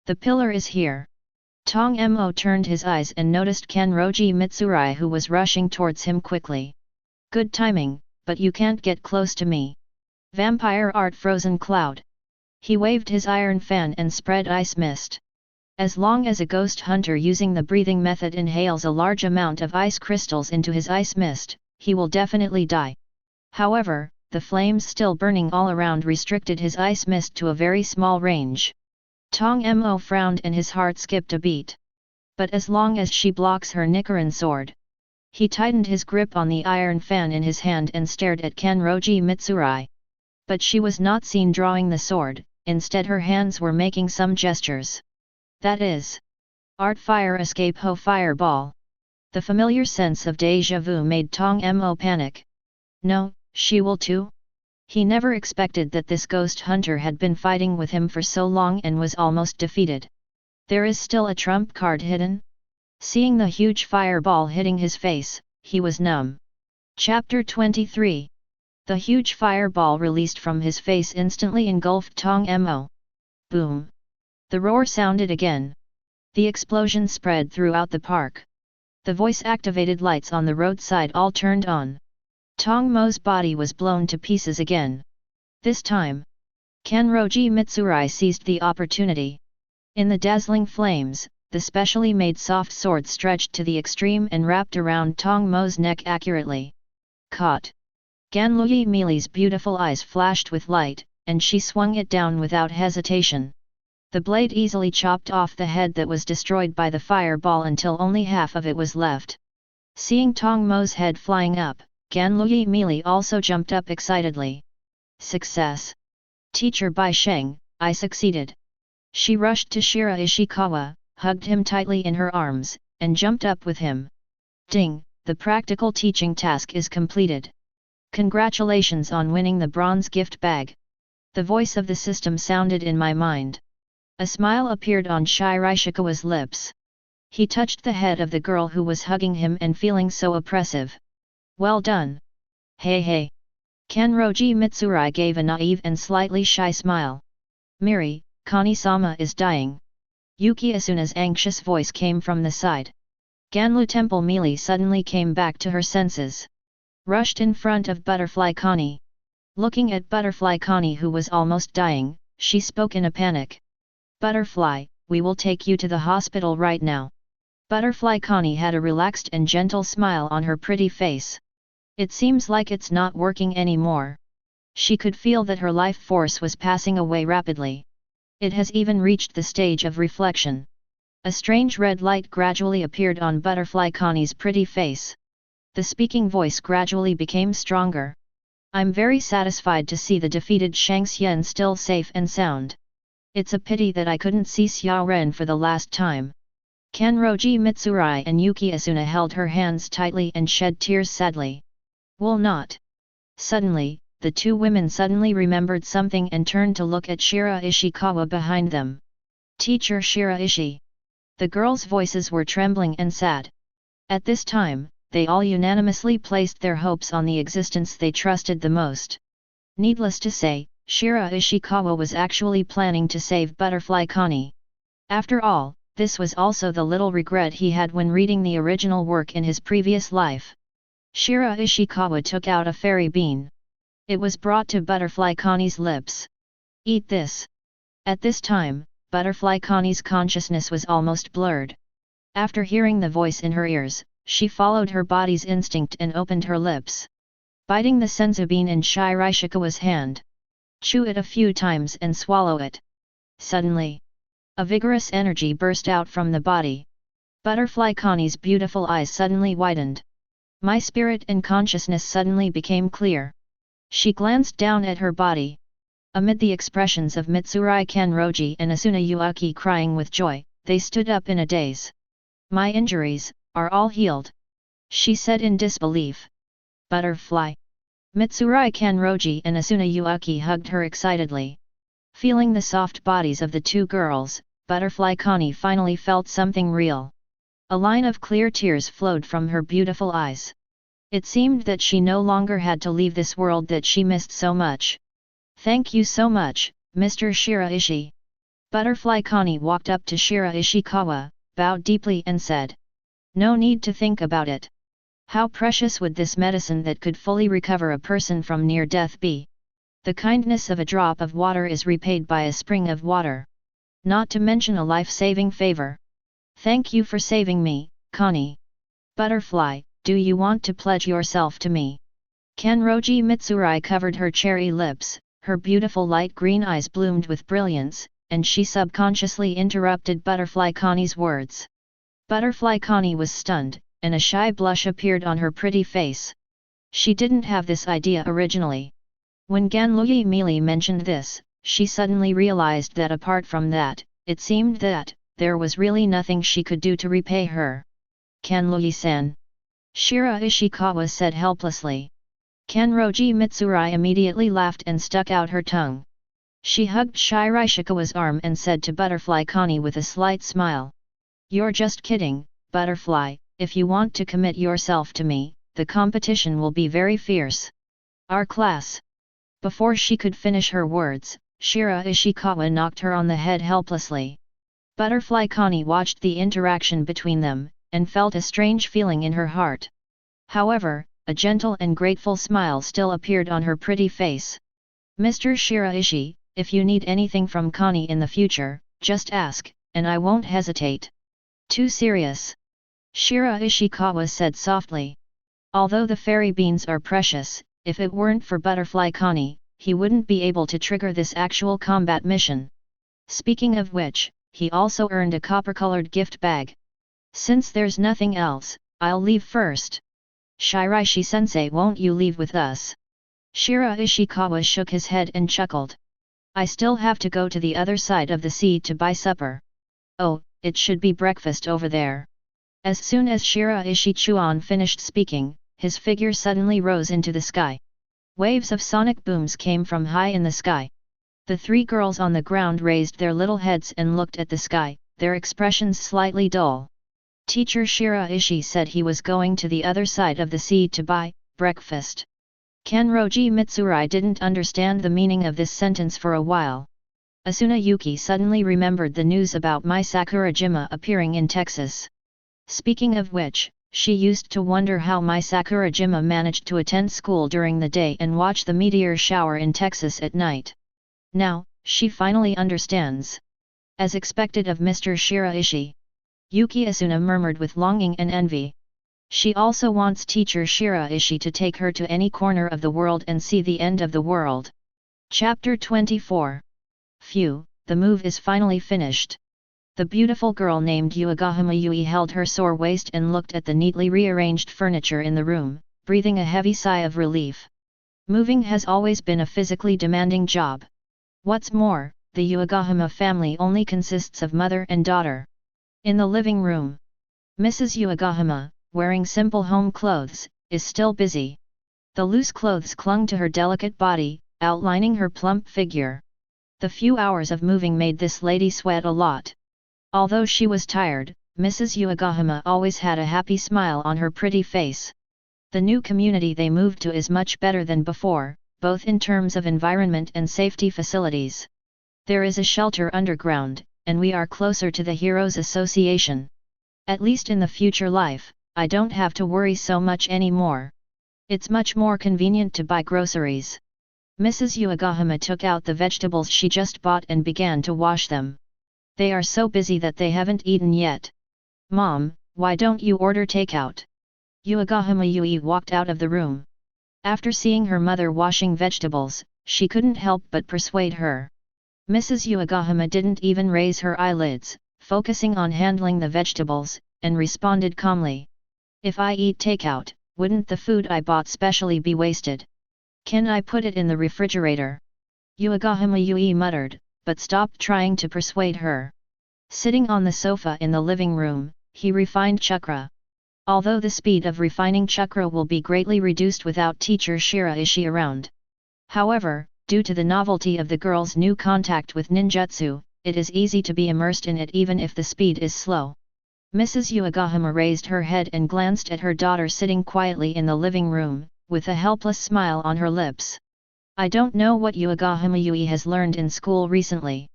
The pillar is here. Tong Mo turned his eyes and noticed Kanroji Mitsurai, who was rushing towards him quickly. Good timing, but you can't get close to me. Vampire art frozen cloud. He waved his iron fan and spread ice mist. As long as a ghost hunter using the breathing method inhales a large amount of ice crystals into his ice mist, he will definitely die. However, the flames still burning all around restricted his ice mist to a very small range. Tong Mo frowned and his heart skipped a beat. But as long as she blocks her Nichiren sword. He tightened his grip on the iron fan in his hand and stared at Kanroji Mitsurai. But she was not seen drawing the sword, instead her hands were making some gestures. That is. Art fire escape ho fireball. The familiar sense of déjà vu made Tong Mo panic. No, she will too? He never expected that this ghost hunter had been fighting with him for so long and was almost defeated. There is still a trump card hidden? Seeing the huge fireball hitting his face, he was numb. Chapter 23. The huge fireball released from his face instantly engulfed Tong Mo. Boom! The roar sounded again. The explosion spread throughout the park. The voice-activated lights on the roadside all turned on. Tong Mo's body was blown to pieces again. This time, Kanroji Mitsurai seized the opportunity. In the dazzling flames, the specially made soft sword stretched to the extreme and wrapped around Tong Mo's neck accurately. Caught! Ganluyi Mili's beautiful eyes flashed with light, and she swung it down without hesitation. The blade easily chopped off the head that was destroyed by the fireball until only half of it was left. Seeing Tong Mo's head flying up, Ganluyi Mili also jumped up excitedly. Success! Teacher Bai Sheng, I succeeded! She rushed to Shiraishikawa, hugged him tightly in her arms, and jumped up with him. Ding! The practical teaching task is completed. Congratulations on winning the bronze gift bag. The voice of the system sounded in my mind. A smile appeared on Shiraishikawa's lips. He touched the head of the girl who was hugging him and feeling so oppressive. Well done! Hey hey! Kanroji Mitsurai gave a naive and slightly shy smile. Miri, Kani-sama is dying. Yuki Asuna's anxious voice came from the side. Ganlu Temple Mili suddenly came back to her senses. Rushed in front of Butterfly Kani. Looking at Butterfly Kani, who was almost dying, she spoke in a panic. Butterfly, we will take you to the hospital right now. Butterfly Kani had a relaxed and gentle smile on her pretty face. It seems like it's not working anymore. She could feel that her life force was passing away rapidly. It has even reached the stage of reflection. A strange red light gradually appeared on Butterfly Kani's pretty face. The speaking voice gradually became stronger. I'm very satisfied to see the defeated Shangxian still safe and sound. It's a pity that I couldn't see Xiao Ren for the last time. Kanroji Mitsurai and Yuki Asuna held her hands tightly and shed tears sadly. Will not. Suddenly, the two women suddenly remembered something and turned to look at Shiraishikawa behind them. Teacher Shiraishi. The girls' voices were trembling and sad. At this time, they all unanimously placed their hopes on the existence they trusted the most. Needless to say, Shiraishikawa was actually planning to save Butterfly Kani. After all, this was also the little regret he had when reading the original work in his previous life. Shiraishikawa took out a fairy bean. It was brought to Butterfly Kani's lips. Eat this. At this time, Butterfly Kani's consciousness was almost blurred. After hearing the voice in her ears, she followed her body's instinct and opened her lips. Biting the senzu bean in Shiraishikawa's hand. Chew it a few times and swallow it. Suddenly, a vigorous energy burst out from the body. Butterfly Kani's beautiful eyes suddenly widened. My spirit and consciousness suddenly became clear. She glanced down at her body. Amid the expressions of Mitsurai Kanroji and Asuna Yuaki crying with joy, they stood up in a daze. My injuries are all healed, she said in disbelief. Butterfly. Mitsurai Kanroji and Asuna Yuaki hugged her excitedly. Feeling the soft bodies of the two girls, Butterfly Kani finally felt something real. A line of clear tears flowed from her beautiful eyes. It seemed that she no longer had to leave this world that she missed so much. Thank you so much, Mr. Shiraishi. Butterfly Connie walked up to Shiraishikawa, bowed deeply and said. No need to think about it. How precious would this medicine that could fully recover a person from near death be? The kindness of a drop of water is repaid by a spring of water. Not to mention a life-saving favor. Thank you for saving me, Connie. Butterfly, do you want to pledge yourself to me? Kenroji Mitsurai covered her cherry lips, her beautiful light green eyes bloomed with brilliance, and she subconsciously interrupted Butterfly Connie's words. Butterfly Connie was stunned, and a shy blush appeared on her pretty face. She didn't have this idea originally. When Ganluyi Meili mentioned this, she suddenly realized that apart from that, it seemed that there was really nothing she could do to repay her. Kanluyi-san. Shiraishikawa said helplessly. Kenroji Mitsurai immediately laughed and stuck out her tongue. She hugged Shiraishikawa's arm and said to Butterfly Connie with a slight smile. You're just kidding, Butterfly, if you want to commit yourself to me, the competition will be very fierce. Our class. Before she could finish her words, Shiraishikawa knocked her on the head helplessly. Butterfly Connie watched the interaction between them, and felt a strange feeling in her heart. However, a gentle and grateful smile still appeared on her pretty face. Mr. Shiraishi, if you need anything from Connie in the future, just ask, and I won't hesitate. Too serious? Shiraishikawa said softly. Although the fairy beans are precious, if it weren't for Butterfly Connie, he wouldn't be able to trigger this actual combat mission. Speaking of which, he also earned a copper-colored gift bag. Since there's nothing else, I'll leave first. Shiraishi-sensei, won't you leave with us? Shiraishikawa shook his head and chuckled. I still have to go to the other side of the sea to buy supper. Oh, it should be breakfast over there. As soon as Shiraishi Chuan finished speaking, his figure suddenly rose into the sky. Waves of sonic booms came from high in the sky. The three girls on the ground raised their little heads and looked at the sky, their expressions slightly dull. Teacher Shiraishi said he was going to the other side of the sea to buy breakfast. Kenroji Mitsurai didn't understand the meaning of this sentence for a while. Asuna Yuki suddenly remembered the news about Mai Sakurajima appearing in Texas. Speaking of which, she used to wonder how Mai Sakurajima managed to attend school during the day and watch the meteor shower in Texas at night. Now, she finally understands. As expected of Mr. Shiraishi. Yuki Asuna murmured with longing and envy. She also wants teacher Shiraishi to take her to any corner of the world and see the end of the world. Chapter 24. Phew, the move is finally finished. The beautiful girl named Uegahama Yui held her sore waist and looked at the neatly rearranged furniture in the room, breathing a heavy sigh of relief. Moving has always been a physically demanding job. What's more, the Uegahama family only consists of mother and daughter. In the living room, Mrs. Uegahama, wearing simple home clothes, is still busy. The loose clothes clung to her delicate body, outlining her plump figure. The few hours of moving made this lady sweat a lot. Although she was tired, Mrs. Uegahama always had a happy smile on her pretty face. The new community they moved to is much better than before, both in terms of environment and safety facilities. There is a shelter underground, and we are closer to the Heroes Association. At least in the future life, I don't have to worry so much anymore. It's much more convenient to buy groceries. Mrs. Uegahama took out the vegetables she just bought and began to wash them. They are so busy that they haven't eaten yet. Mom, why don't you order takeout? Uegahama Yui walked out of the room. After seeing her mother washing vegetables, she couldn't help but persuade her. Mrs. Uegahama didn't even raise her eyelids, focusing on handling the vegetables, and responded calmly. If I eat takeout, wouldn't the food I bought specially be wasted? Can I put it in the refrigerator? Uegahama Yui muttered, but stopped trying to persuade her. Sitting on the sofa in the living room, he refined chakra. Although the speed of refining chakra will be greatly reduced without teacher Shiraishi around. However, due to the novelty of the girl's new contact with ninjutsu, it is easy to be immersed in it even if the speed is slow. Mrs. Uegahama raised her head and glanced at her daughter sitting quietly in the living room, with a helpless smile on her lips. I don't know what Uegahama Yui has learned in school recently.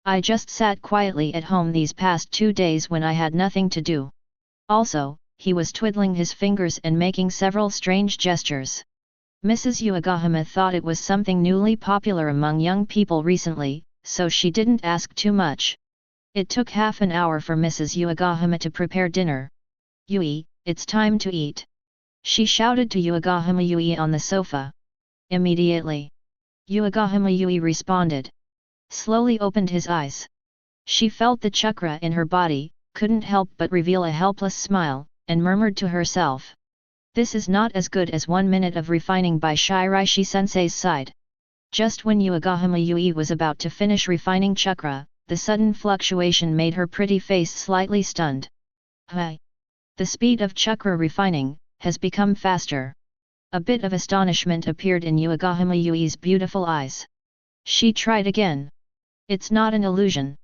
I just sat quietly at home these past 2 days when I had nothing to do. Also, he was twiddling his fingers and making several strange gestures. Mrs. Uegahama thought it was something newly popular among young people recently, so she didn't ask too much. It took half an hour for Mrs. Uegahama to prepare dinner. Yui, it's time to eat. She shouted to Uegahama Yui on the sofa. Immediately, Uegahama Yui responded. Slowly opened his eyes. She felt the chakra in her body, couldn't help but reveal a helpless smile, and murmured to herself. This is not as good as 1 minute of refining by Shiraishi-sensei's side. Just when Uegahama Yui was about to finish refining chakra, the sudden fluctuation made her pretty face slightly stunned. Hi! The speed of chakra refining has become faster. A bit of astonishment appeared in Uegahama Yui's beautiful eyes. She tried again. It's not an illusion.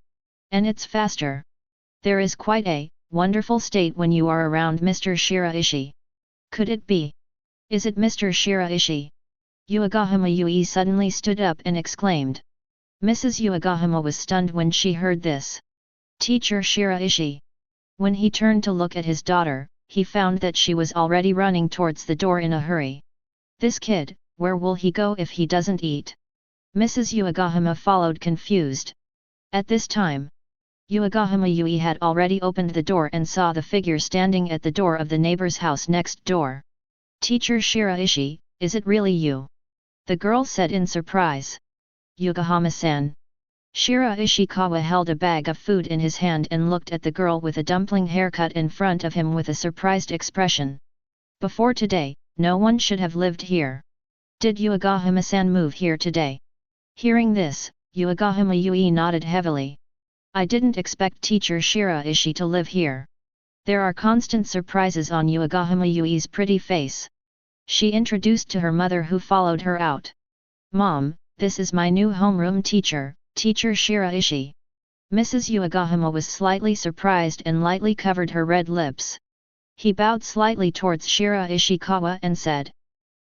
And it's faster. There is quite a wonderful state when you are around Mr. Shiraishi. Could it be? Is it Mr. Shiraishi? Uegahama Yui suddenly stood up and exclaimed. Mrs. Uegahama was stunned when she heard this. Teacher Shiraishi. When he turned to look at his daughter, he found that she was already running towards the door in a hurry. This kid, where will he go if he doesn't eat? Mrs. Uegahama followed confused. At this time, Uegahama Yui had already opened the door and saw the figure standing at the door of the neighbor's house next door. Teacher Shiraishi, is it really you? The girl said in surprise. Uegahama-san. Shiraishikawa held a bag of food in his hand and looked at the girl with a dumpling haircut in front of him with a surprised expression. Before today, no one should have lived here. Did Uegahama-san move here today? Hearing this, Uegahama Yui nodded heavily. I didn't expect teacher Shiraishi to live here. There are constant surprises on Uegahama Yui's pretty face. She introduced to her mother who followed her out. Mom, this is my new homeroom teacher, Teacher Shiraishi. Mrs. Uegahama was slightly surprised and lightly covered her red lips. He bowed slightly towards Shiraishikawa and said.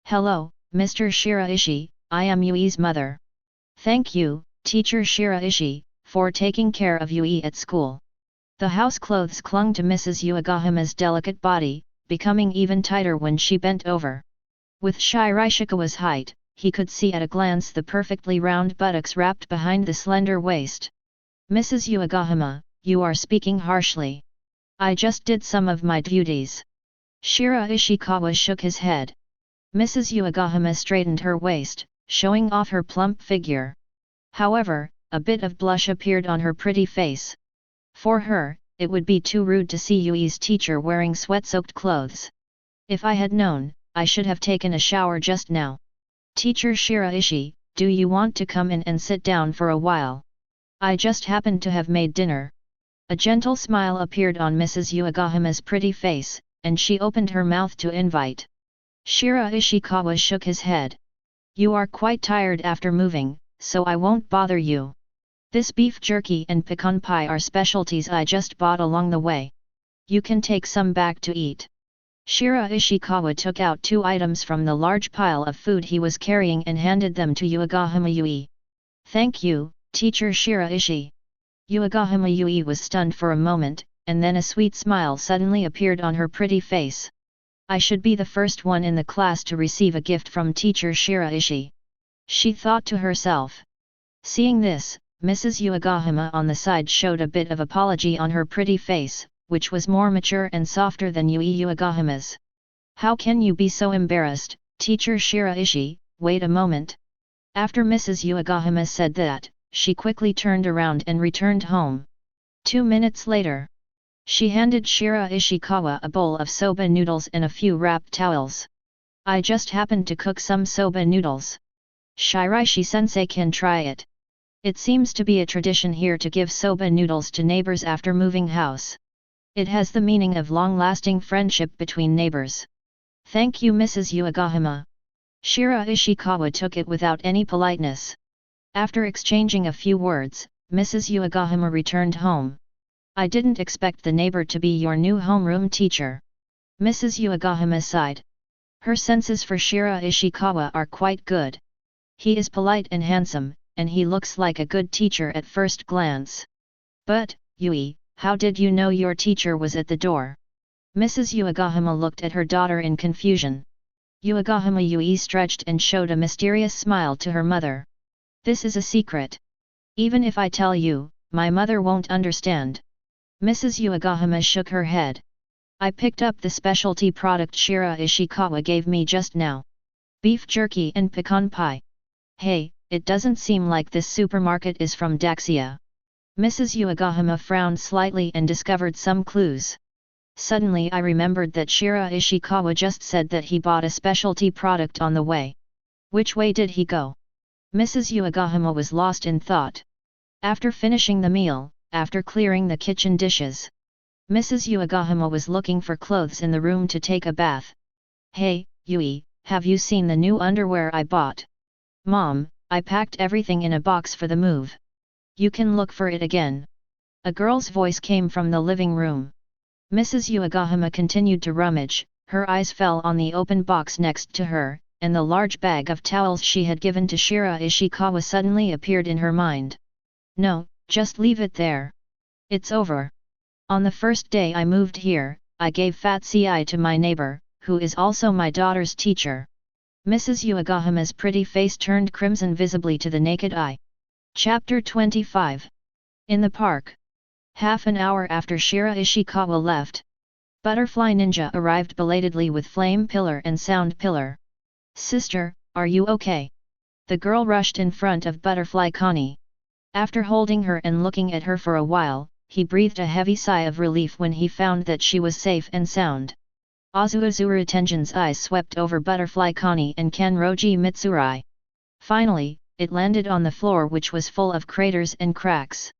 Hello, Mr. Shiraishi, I am Yui's mother. Thank you, Teacher Shiraishi, for taking care of Yui at school. The house clothes clung to Mrs. Uegahama's delicate body, becoming even tighter when she bent over. With Shiraishikawa's height, he could see at a glance the perfectly round buttocks wrapped behind the slender waist. Mrs. Uegahama, you are speaking harshly. I just did some of my duties. Shiraishikawa shook his head. Mrs. Uegahama straightened her waist, showing off her plump figure. However, a bit of blush appeared on her pretty face. For her, it would be too rude to see Yui's teacher wearing sweat-soaked clothes. If I had known, I should have taken a shower just now. Teacher Shiraishi, do you want to come in and sit down for a while? I just happened to have made dinner. A gentle smile appeared on Mrs. Uegahama's pretty face, and she opened her mouth to invite. Shiraishikawa shook his head. You are quite tired after moving, so I won't bother you. This beef jerky and pecan pie are specialties I just bought along the way. You can take some back to eat. Shiraishikawa took out 2 items from the large pile of food he was carrying and handed them to Uegahama Yui. Thank you, Teacher Shiraishi. Uegahama Yui was stunned for a moment, and then a sweet smile suddenly appeared on her pretty face. I should be the first one in the class to receive a gift from Teacher Shiraishi. She thought to herself. Seeing this, Mrs. Uegahama on the side showed a bit of apology on her pretty face, which was more mature and softer than Yui Uegahama's. How can you be so embarrassed, Teacher Shiraishi? Wait a moment. After Mrs. Uegahama said that, she quickly turned around and returned home. 2 minutes later, she handed Shiraishikawa a bowl of soba noodles and a few wrapped towels. I just happened to cook some soba noodles. Shiraishi-sensei can try it. It seems to be a tradition here to give soba noodles to neighbors after moving house. It has the meaning of long-lasting friendship between neighbors. Thank you, Mrs. Uegahama. Shiraishikawa took it without any politeness. After exchanging a few words, Mrs. Uegahama returned home. I didn't expect the neighbor to be your new homeroom teacher. Mrs. Uegahama sighed. Her senses for Shiraishikawa are quite good. He is polite and handsome, and he looks like a good teacher at first glance. But, Yui, how did you know your teacher was at the door? Mrs. Uegahama looked at her daughter in confusion. Uegahama Yui stretched and showed a mysterious smile to her mother. This is a secret. Even if I tell you, my mother won't understand. Mrs. Uegahama shook her head. I picked up the specialty product Shiraishikawa gave me just now. Beef jerky and pecan pie. Hey, it doesn't seem like this supermarket is from Daxia. Mrs. Uegahama frowned slightly and discovered some clues. Suddenly I remembered that Shiraishikawa just said that he bought a specialty product on the way. Which way did he go? Mrs. Uegahama was lost in thought. After finishing the meal, after clearing the kitchen dishes, Mrs. Uegahama was looking for clothes in the room to take a bath. Hey, Yui, have you seen the new underwear I bought? Mom, I packed everything in a box for the move. You can look for it again. A girl's voice came from the living room. Mrs. Uegahama continued to rummage, her eyes fell on the open box next to her, and the large bag of towels she had given to Shiraishikawa suddenly appeared in her mind. No, just leave it there. It's over. On the first day I moved here, I gave Fat CI to my neighbor, who is also my daughter's teacher. Mrs. Uegahama's pretty face turned crimson visibly to the naked eye. Chapter 25. In the park. Half an hour after Shiraishikawa left, Butterfly Ninja arrived belatedly with Flame Pillar and Sound Pillar. Sister, are you okay? The girl rushed in front of Butterfly Connie. After holding her and looking at her for a while, he breathed a heavy sigh of relief when he found that she was safe and sound. Azuazuru Tenjin's eyes swept over Butterfly Connie and Kanroji Mitsurai. Finally, it landed on the floor, which was full of craters and cracks.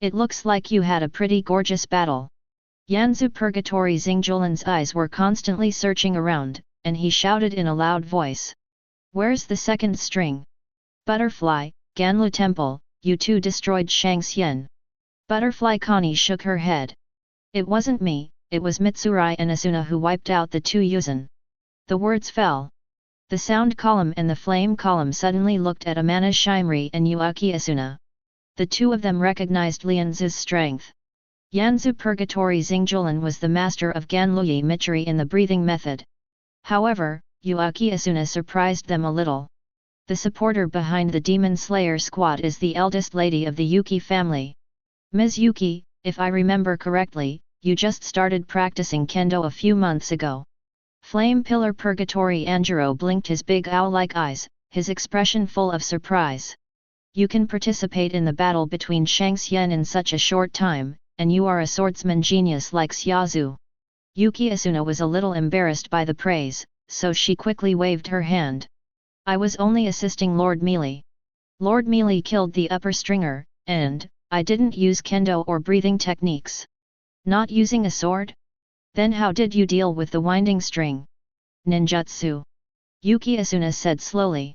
It looks like you had a pretty gorgeous battle. Yanzu Purgatory Xingjulan's eyes were constantly searching around, and he shouted in a loud voice. Where's the second string? Butterfly, Ganlu Temple, you two destroyed Shangxian. Butterfly Connie shook her head. It wasn't me, it was Mitsurai and Asuna who wiped out the two Yuzan. The words fell. The sound column and the flame column suddenly looked at Amana Shimri and Yuaki Asuna. The two of them recognized Lianzu's strength. Yanzu Purgatory Xingjulan was the master of Ganluyi Michiri in the breathing method. However, Yuaki Asuna surprised them a little. The supporter behind the Demon Slayer squad is the eldest lady of the Yuki family. Ms. Yuki, if I remember correctly, you just started practicing kendo a few months ago. Flame Pillar Purgatory Anjiro blinked his big owl-like eyes, his expression full of surprise. You can participate in the battle between Shangxian in such a short time, and you are a swordsman genius like Xiaozu. Yuki Asuna was a little embarrassed by the praise, so she quickly waved her hand. I was only assisting Lord Mealy. Lord Mealy killed the upper stringer, and I didn't use kendo or breathing techniques. Not using a sword? Then how did you deal with the winding string? Ninjutsu. Yuki Asuna said slowly.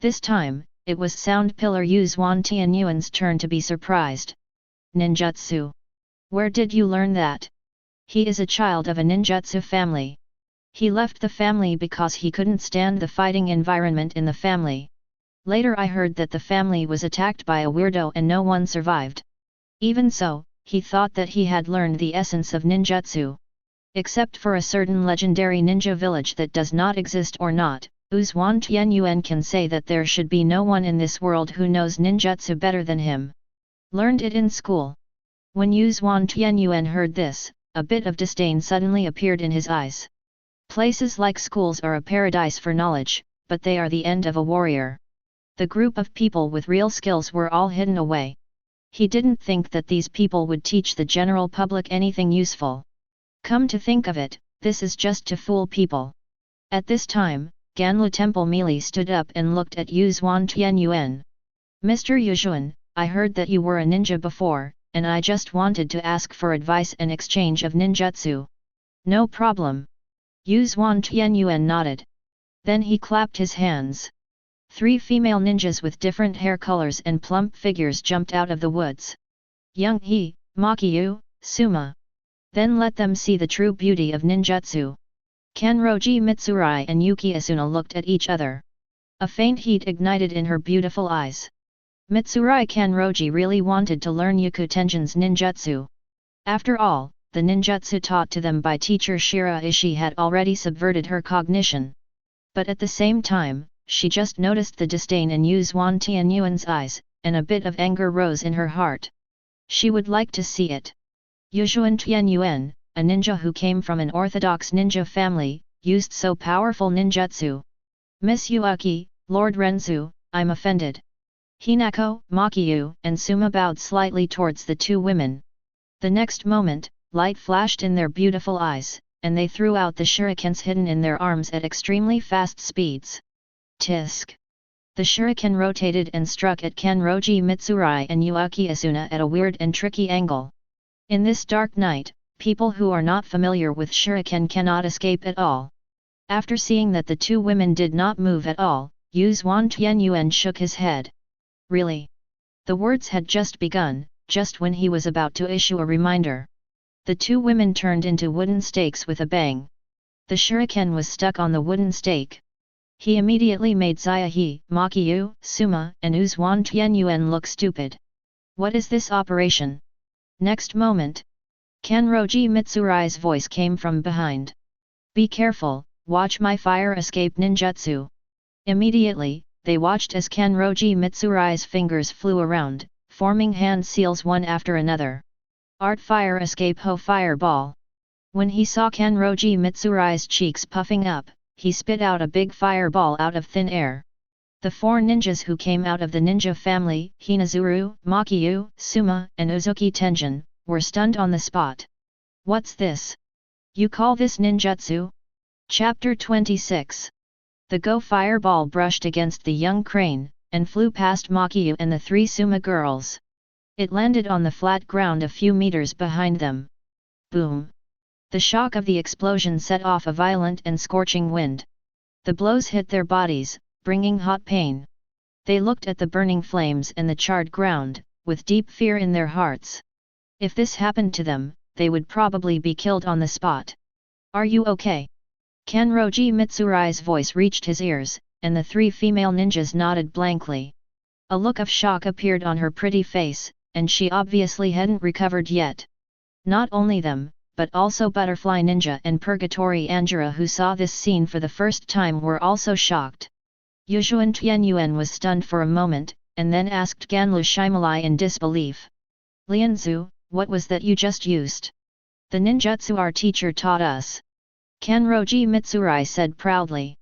This time, it was Sound Pillar Xioan Tianyuan's turn to be surprised. Ninjutsu. Where did you learn that? He is a child of a ninjutsu family. He left the family because he couldn't stand the fighting environment in the family. Later I heard that the family was attacked by a weirdo and no one survived. Even so, he thought that he had learned the essence of ninjutsu. Except for a certain legendary ninja village that does not exist or not, Xioan Tianyuan can say that there should be no one in this world who knows ninjutsu better than him. Learned it in school. When Xioan Tianyuan heard this, a bit of disdain suddenly appeared in his eyes. Places like schools are a paradise for knowledge, but they are the end of a warrior. The group of people with real skills were all hidden away. He didn't think that these people would teach the general public anything useful. Come to think of it, this is just to fool people. At this time, Ganlu Temple Mealy stood up and looked at Xioan Tianyuan. Mr. Yuzhuan, I heard that you were a ninja before, and I just wanted to ask for advice and exchange of ninjutsu. No problem. Xioan Tianyuan nodded. Then he clapped his hands. 3 female ninjas with different hair colors and plump figures jumped out of the woods. Young He, Makiyu, Suma. Then let them see the true beauty of ninjutsu. Kanroji Mitsurai and Yuki Asuna looked at each other. A faint heat ignited in her beautiful eyes. Mitsurai Kanroji really wanted to learn Yuku Tenjin's ninjutsu. After all, the ninjutsu taught to them by teacher Shiraishi had already subverted her cognition. But at the same time, she just noticed the disdain in Xioan Tianyuan's eyes, and a bit of anger rose in her heart. She would like to see it. Xioan Tianyuan, a ninja who came from an orthodox ninja family, used so powerful ninjutsu. Miss Yuaki, Lord Renzu, I'm offended. Hinako, Makiyu, and Suma bowed slightly towards the two women. The next moment, light flashed in their beautiful eyes, and they threw out the shurikens hidden in their arms at extremely fast speeds. Tisk! The shuriken rotated and struck at Kanroji Mitsurai and Yuaki Asuna at a weird and tricky angle. In this dark night, people who are not familiar with shuriken cannot escape at all. After seeing that the two women did not move at all, Xioan Tianyuan shook his head. Really? The words had just begun, just when he was about to issue a reminder. The two women turned into wooden stakes with a bang. The shuriken was stuck on the wooden stake. He immediately made Zaihi, Makiyu, Suma, and Xioan Tianyuan look stupid. What is this operation? Next moment, Kanroji Mitsurai's voice came from behind. Be careful, watch my fire escape ninjutsu. Immediately, they watched as Kanroji Mitsurai's fingers flew around, forming hand seals one after another. Art fire escape ho fireball. When he saw Kanroji Mitsurai's cheeks puffing up, he spit out a big fireball out of thin air. The four ninjas who came out of the ninja family, Hinazuru, Makiyu, Suma, and Uzuki Tenjin, were stunned on the spot. What's this? You call this ninjutsu? Chapter 26. The Go fireball brushed against the young crane, and flew past Makiyu and the three Suma girls. It landed on the flat ground a few meters behind them. Boom! The shock of the explosion set off a violent and scorching wind. The blows hit their bodies, bringing hot pain. They looked at the burning flames and the charred ground, with deep fear in their hearts. If this happened to them, they would probably be killed on the spot. Are you okay? Kanroji Mitsurai's voice reached his ears, and the three female ninjas nodded blankly. A look of shock appeared on her pretty face, and she obviously hadn't recovered yet. Not only them, but also Butterfly Ninja and Purgatory Anjura, who saw this scene for the first time, were also shocked. Xioan Tianyuan was stunned for a moment, and then asked Ganlu Shimalai in disbelief. Lianzu, what was that you just used? The ninjutsu our teacher taught us. Kanroji Mitsurai said proudly.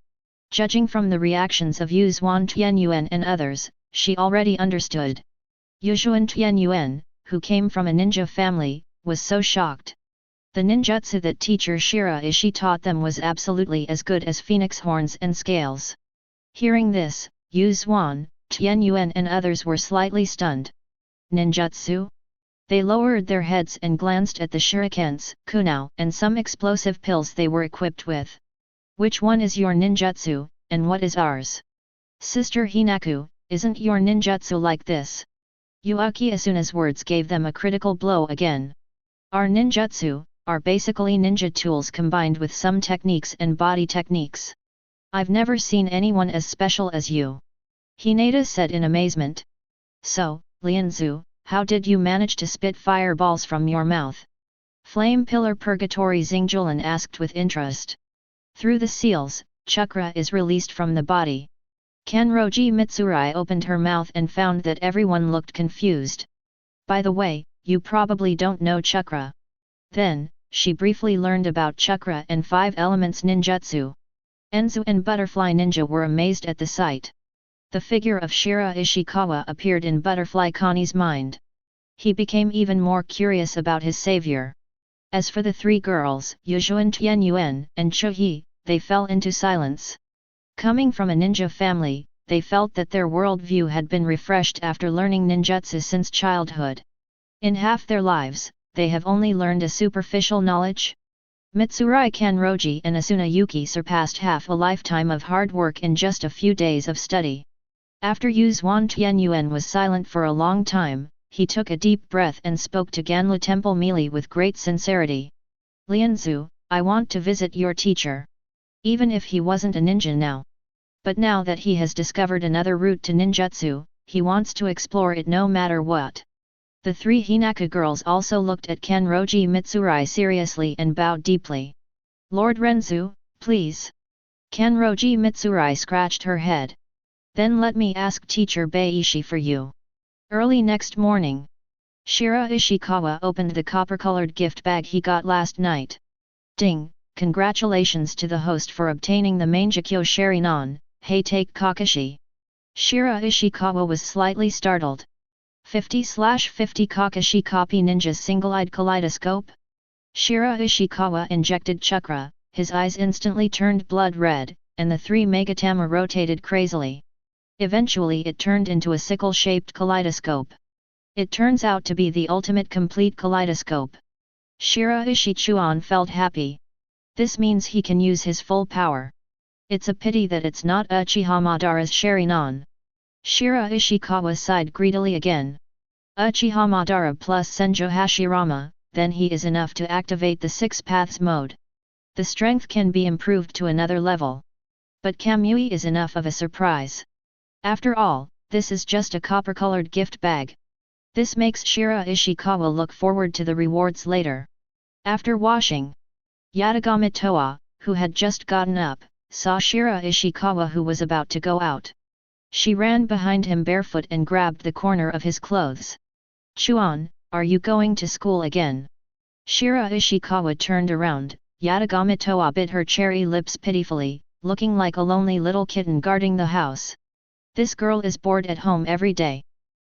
Judging from the reactions of Xioan Tianyuan and others, she already understood. Xioan Tianyuan, who came from a ninja family, was so shocked. The ninjutsu that teacher Shiraishi taught them was absolutely as good as phoenix horns and scales. Hearing this, Xioan, Tianyuan and others were slightly stunned. Ninjutsu? They lowered their heads and glanced at the shurikens, kunao, and some explosive pills they were equipped with. Which one is your ninjutsu, and what is ours? Sister Hinaku, isn't your ninjutsu like this? Yuaki Asuna's words gave them a critical blow again. Our ninjutsu are basically ninja tools combined with some techniques and body techniques. I've never seen anyone as special as you. Hinata said in amazement. So, Lianzu, how did you manage to spit fireballs from your mouth? Flame Pillar Purgatory Xingjulan asked with interest. Through the seals, chakra is released from the body. Kanroji Mitsurai opened her mouth and found that everyone looked confused. By the way, you probably don't know chakra. Then, she briefly learned about chakra and 5 elements ninjutsu. Enzu and Butterfly Ninja were amazed at the sight. The figure of Shiraishikawa appeared in Butterfly Connie's mind. He became even more curious about his savior. As for the 3 girls, Xioan Tianyuan and Chuhi, they fell into silence. Coming from a ninja family, they felt that their worldview had been refreshed after learning ninjutsu since childhood. In half their lives, they have only learned a superficial knowledge. Mitsurai Kanroji and Asuna Yuki surpassed half a lifetime of hard work in just a few days of study. After Xioan Tianyuan was silent for a long time, he took a deep breath and spoke to Ganlu Temple Mealy with great sincerity. Lianzu, I want to visit your teacher. Even if he wasn't a ninja now. But now that he has discovered another route to ninjutsu, he wants to explore it no matter what. The three Hinaka girls also looked at Kanroji Mitsurai seriously and bowed deeply. Lord Renzu, please. Kanroji Mitsurai scratched her head. Then let me ask Teacher Baishi for you. Early next morning, Shiraishikawa opened the copper-colored gift bag he got last night. Ding, congratulations to the host for obtaining the Mangekyo Sharinon, hey take Kakashi. Shiraishikawa was slightly startled. 50/50 Kakashi copy ninja's single-eyed kaleidoscope? Shiraishikawa injected chakra, his eyes instantly turned blood red, and the three Megatama rotated crazily. Eventually it turned into a sickle-shaped kaleidoscope. It turns out to be the ultimate complete kaleidoscope. Shiraishi Chuan felt happy. This means he can use his full power. It's a pity that it's not Uchiha Madara's Sharinon. Shiraishikawa sighed greedily again. Uchiha Madara plus Senjo Hashirama, then he is enough to activate the Six Paths mode. The strength can be improved to another level. But Kamui is enough of a surprise. After all, this is just a copper-colored gift bag. This makes Shiraishikawa look forward to the rewards later. After washing, Yatagami Toa, who had just gotten up, saw Shiraishikawa who was about to go out. She ran behind him barefoot and grabbed the corner of his clothes. Chuan, are you going to school again? Shiraishikawa turned around. Yatagami Toa bit her cherry lips pitifully, looking like a lonely little kitten guarding the house. This girl is bored at home every day.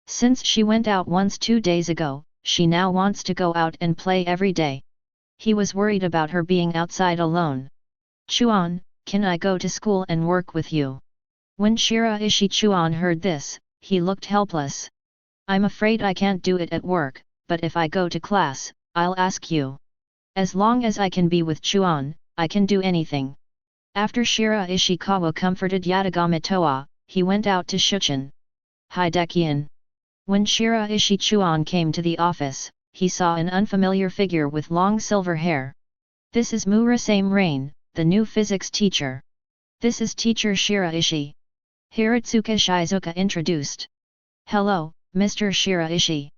Since she went out once 2 days ago, she now wants to go out and play every day. He was worried about her being outside alone. Chuan, can I go to school and work with you? When Shiraishi Chuan heard this, he looked helpless. I'm afraid I can't do it at work, but if I go to class, I'll ask you. As long as I can be with Chuan, I can do anything. After Shiraishikawa comforted Yatagami Toa, he went out to Shuchen. Hidekian. When Shiraishi Chuan came to the office, he saw an unfamiliar figure with long silver hair. This is Murasame Rain, the new physics teacher. This is teacher Shiraishi. Hiratsuka Shizuka introduced. Hello, Mr. Shiraishi.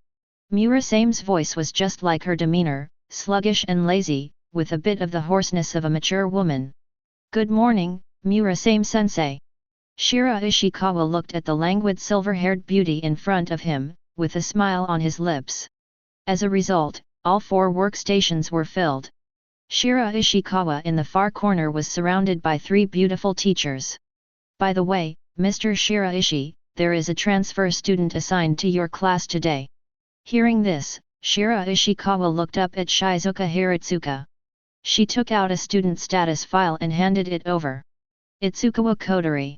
Murasame's voice was just like her demeanor, sluggish and lazy, with a bit of the hoarseness of a mature woman. Good morning, Murasame-sensei. Shiraishikawa looked at the languid silver-haired beauty in front of him, with a smile on his lips. As a result, all 4 workstations were filled. Shiraishikawa in the far corner was surrounded by 3 beautiful teachers. By the way, Mr. Shiraishi, there is a transfer student assigned to your class today. Hearing this, Shiraishikawa looked up at Shizuka Hiratsuka. She took out a student status file and handed it over. Itsukawa Kodari.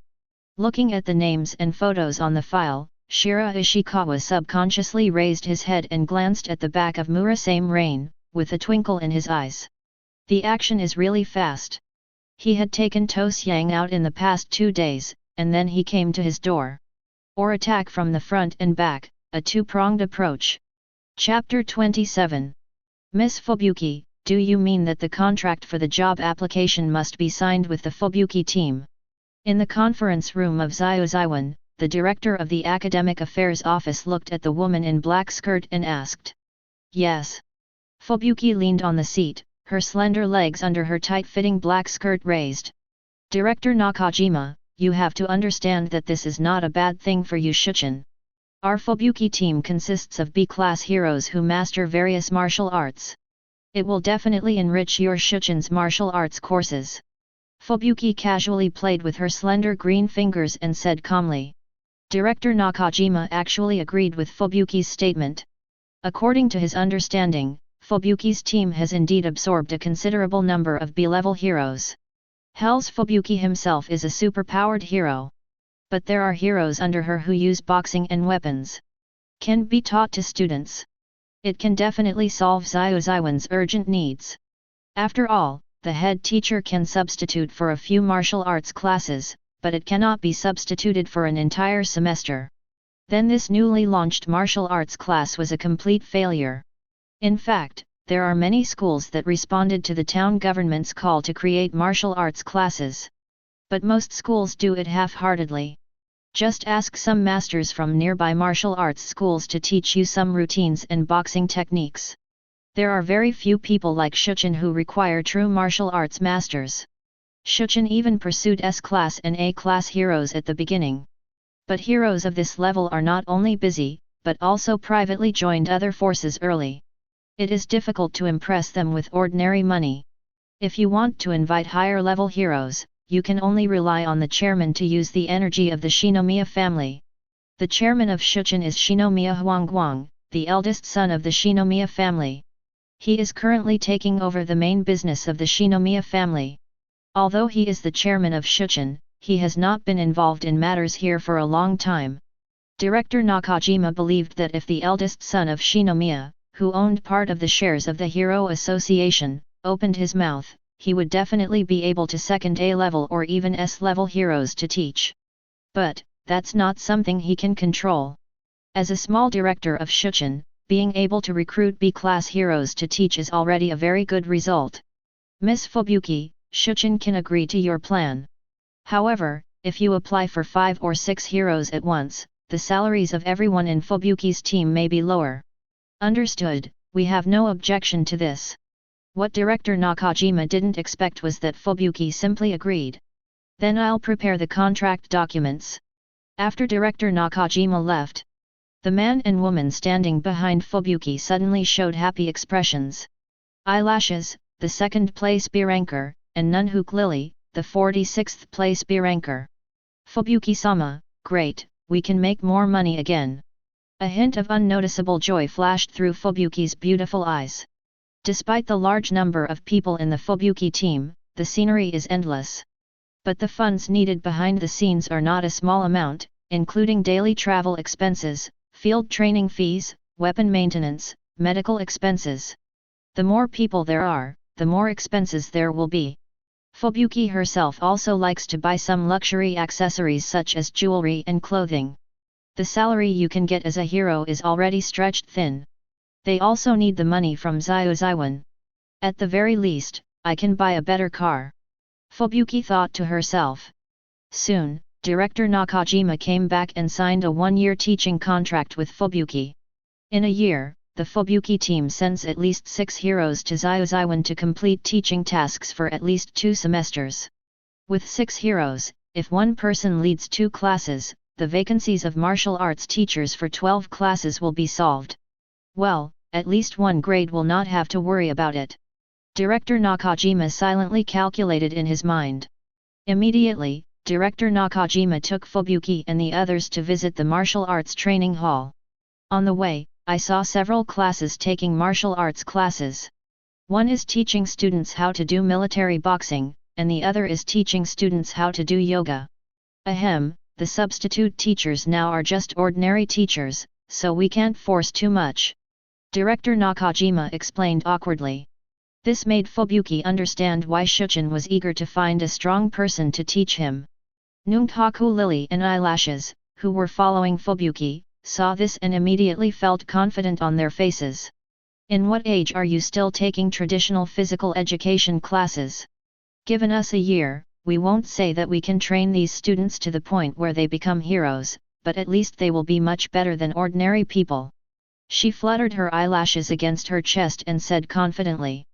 Looking at the names and photos on the file, Shiraishikawa subconsciously raised his head and glanced at the back of Murasame Rain, with a twinkle in his eyes. The action is really fast. He had taken Tosyang out in the past 2 days, and then he came to his door. Or attack from the front and back, a 2-pronged approach. Chapter 27. Miss Fubuki, do you mean that the contract for the job application must be signed with the Fubuki team? In the conference room of Xioan, the director of the Academic Affairs Office looked at the woman in black skirt and asked. Yes. Fubuki leaned on the seat, her slender legs under her tight-fitting black skirt raised. Director Nakajima, you have to understand that this is not a bad thing for you Shuchen. Our Fubuki team consists of B-class heroes who master various martial arts. It will definitely enrich your Shuchen's martial arts courses. Fubuki casually played with her slender green fingers and said calmly. Director Nakajima actually agreed with Fubuki's statement. According to his understanding, Fubuki's team has indeed absorbed a considerable number of B-level heroes. Hell's Fubuki himself is a super-powered hero. But there are heroes under her who use boxing and weapons. Can be taught to students. It can definitely solve Xioan's urgent needs. After all, the head teacher can substitute for a few martial arts classes, but it cannot be substituted for an entire semester. Then this newly launched martial arts class was a complete failure. In fact, there are many schools that responded to the town government's call to create martial arts classes. But most schools do it half-heartedly. Just ask some masters from nearby martial arts schools to teach you some routines and boxing techniques. There are very few people like Shuchen who require true martial arts masters. Shuchen even pursued S-class and A-class heroes at the beginning. But heroes of this level are not only busy, but also privately joined other forces early. It is difficult to impress them with ordinary money. If you want to invite higher-level heroes, you can only rely on the chairman to use the energy of the Shinomiya family. The chairman of Shuchen is Shinomiya Huangguang, the eldest son of the Shinomiya family. He is currently taking over the main business of the Shinomiya family. Although he is the chairman of Shuchen, he has not been involved in matters here for a long time. Director Nakajima believed that if the eldest son of Shinomiya, who owned part of the shares of the Hero Association, opened his mouth, he would definitely be able to second A-level or even S-level heroes to teach. But, that's not something he can control. As a small director of Shuchen, being able to recruit B-class heroes to teach is already a very good result. Miss Fubuki, Shuchen can agree to your plan. However, if you apply for 5 or 6 heroes at once, the salaries of everyone in Fubuki's team may be lower. Understood, we have no objection to this. What Director Nakajima didn't expect was that Fubuki simply agreed. Then I'll prepare the contract documents. After Director Nakajima left, the man and woman standing behind Fubuki suddenly showed happy expressions. Eyelashes, the second-place B-ranker, and Nunhook Lily, the 46th place B-ranker. Fubuki-sama, great, we can make more money again. A hint of unnoticeable joy flashed through Fubuki's beautiful eyes. Despite the large number of people in the Fubuki team, the scenery is endless. But the funds needed behind the scenes are not a small amount, including daily travel expenses, field training fees, weapon maintenance, medical expenses. The more people there are, the more expenses there will be. Fubuki herself also likes to buy some luxury accessories such as jewelry and clothing. The salary you can get as a hero is already stretched thin. They also need the money from Xioan. At the very least, I can buy a better car. Fubuki thought to herself. Soon, Director Nakajima came back and signed a 1-year teaching contract with Fubuki. In a year, the Fubuki team sends at least 6 heroes to Xioan to complete teaching tasks for at least 2 semesters. With 6 heroes, if one person leads 2 classes, the vacancies of martial arts teachers for 12 classes will be solved. Well, at least one grade will not have to worry about it. Director Nakajima silently calculated in his mind. Immediately, Director Nakajima took Fubuki and the others to visit the martial arts training hall. On the way, I saw several classes taking martial arts classes. One is teaching students how to do military boxing, and the other is teaching students how to do yoga. Ahem, the substitute teachers now are just ordinary teachers, so we can't force too much. Director Nakajima explained awkwardly. This made Fubuki understand why Shuchen was eager to find a strong person to teach him. Nunhaku Lily and Eyelashes, who were following Fubuki, saw this and immediately felt confident on their faces. In what age are you still taking traditional physical education classes? Given us a year, we won't say that we can train these students to the point where they become heroes, but at least they will be much better than ordinary people. She fluttered her eyelashes against her chest and said confidently.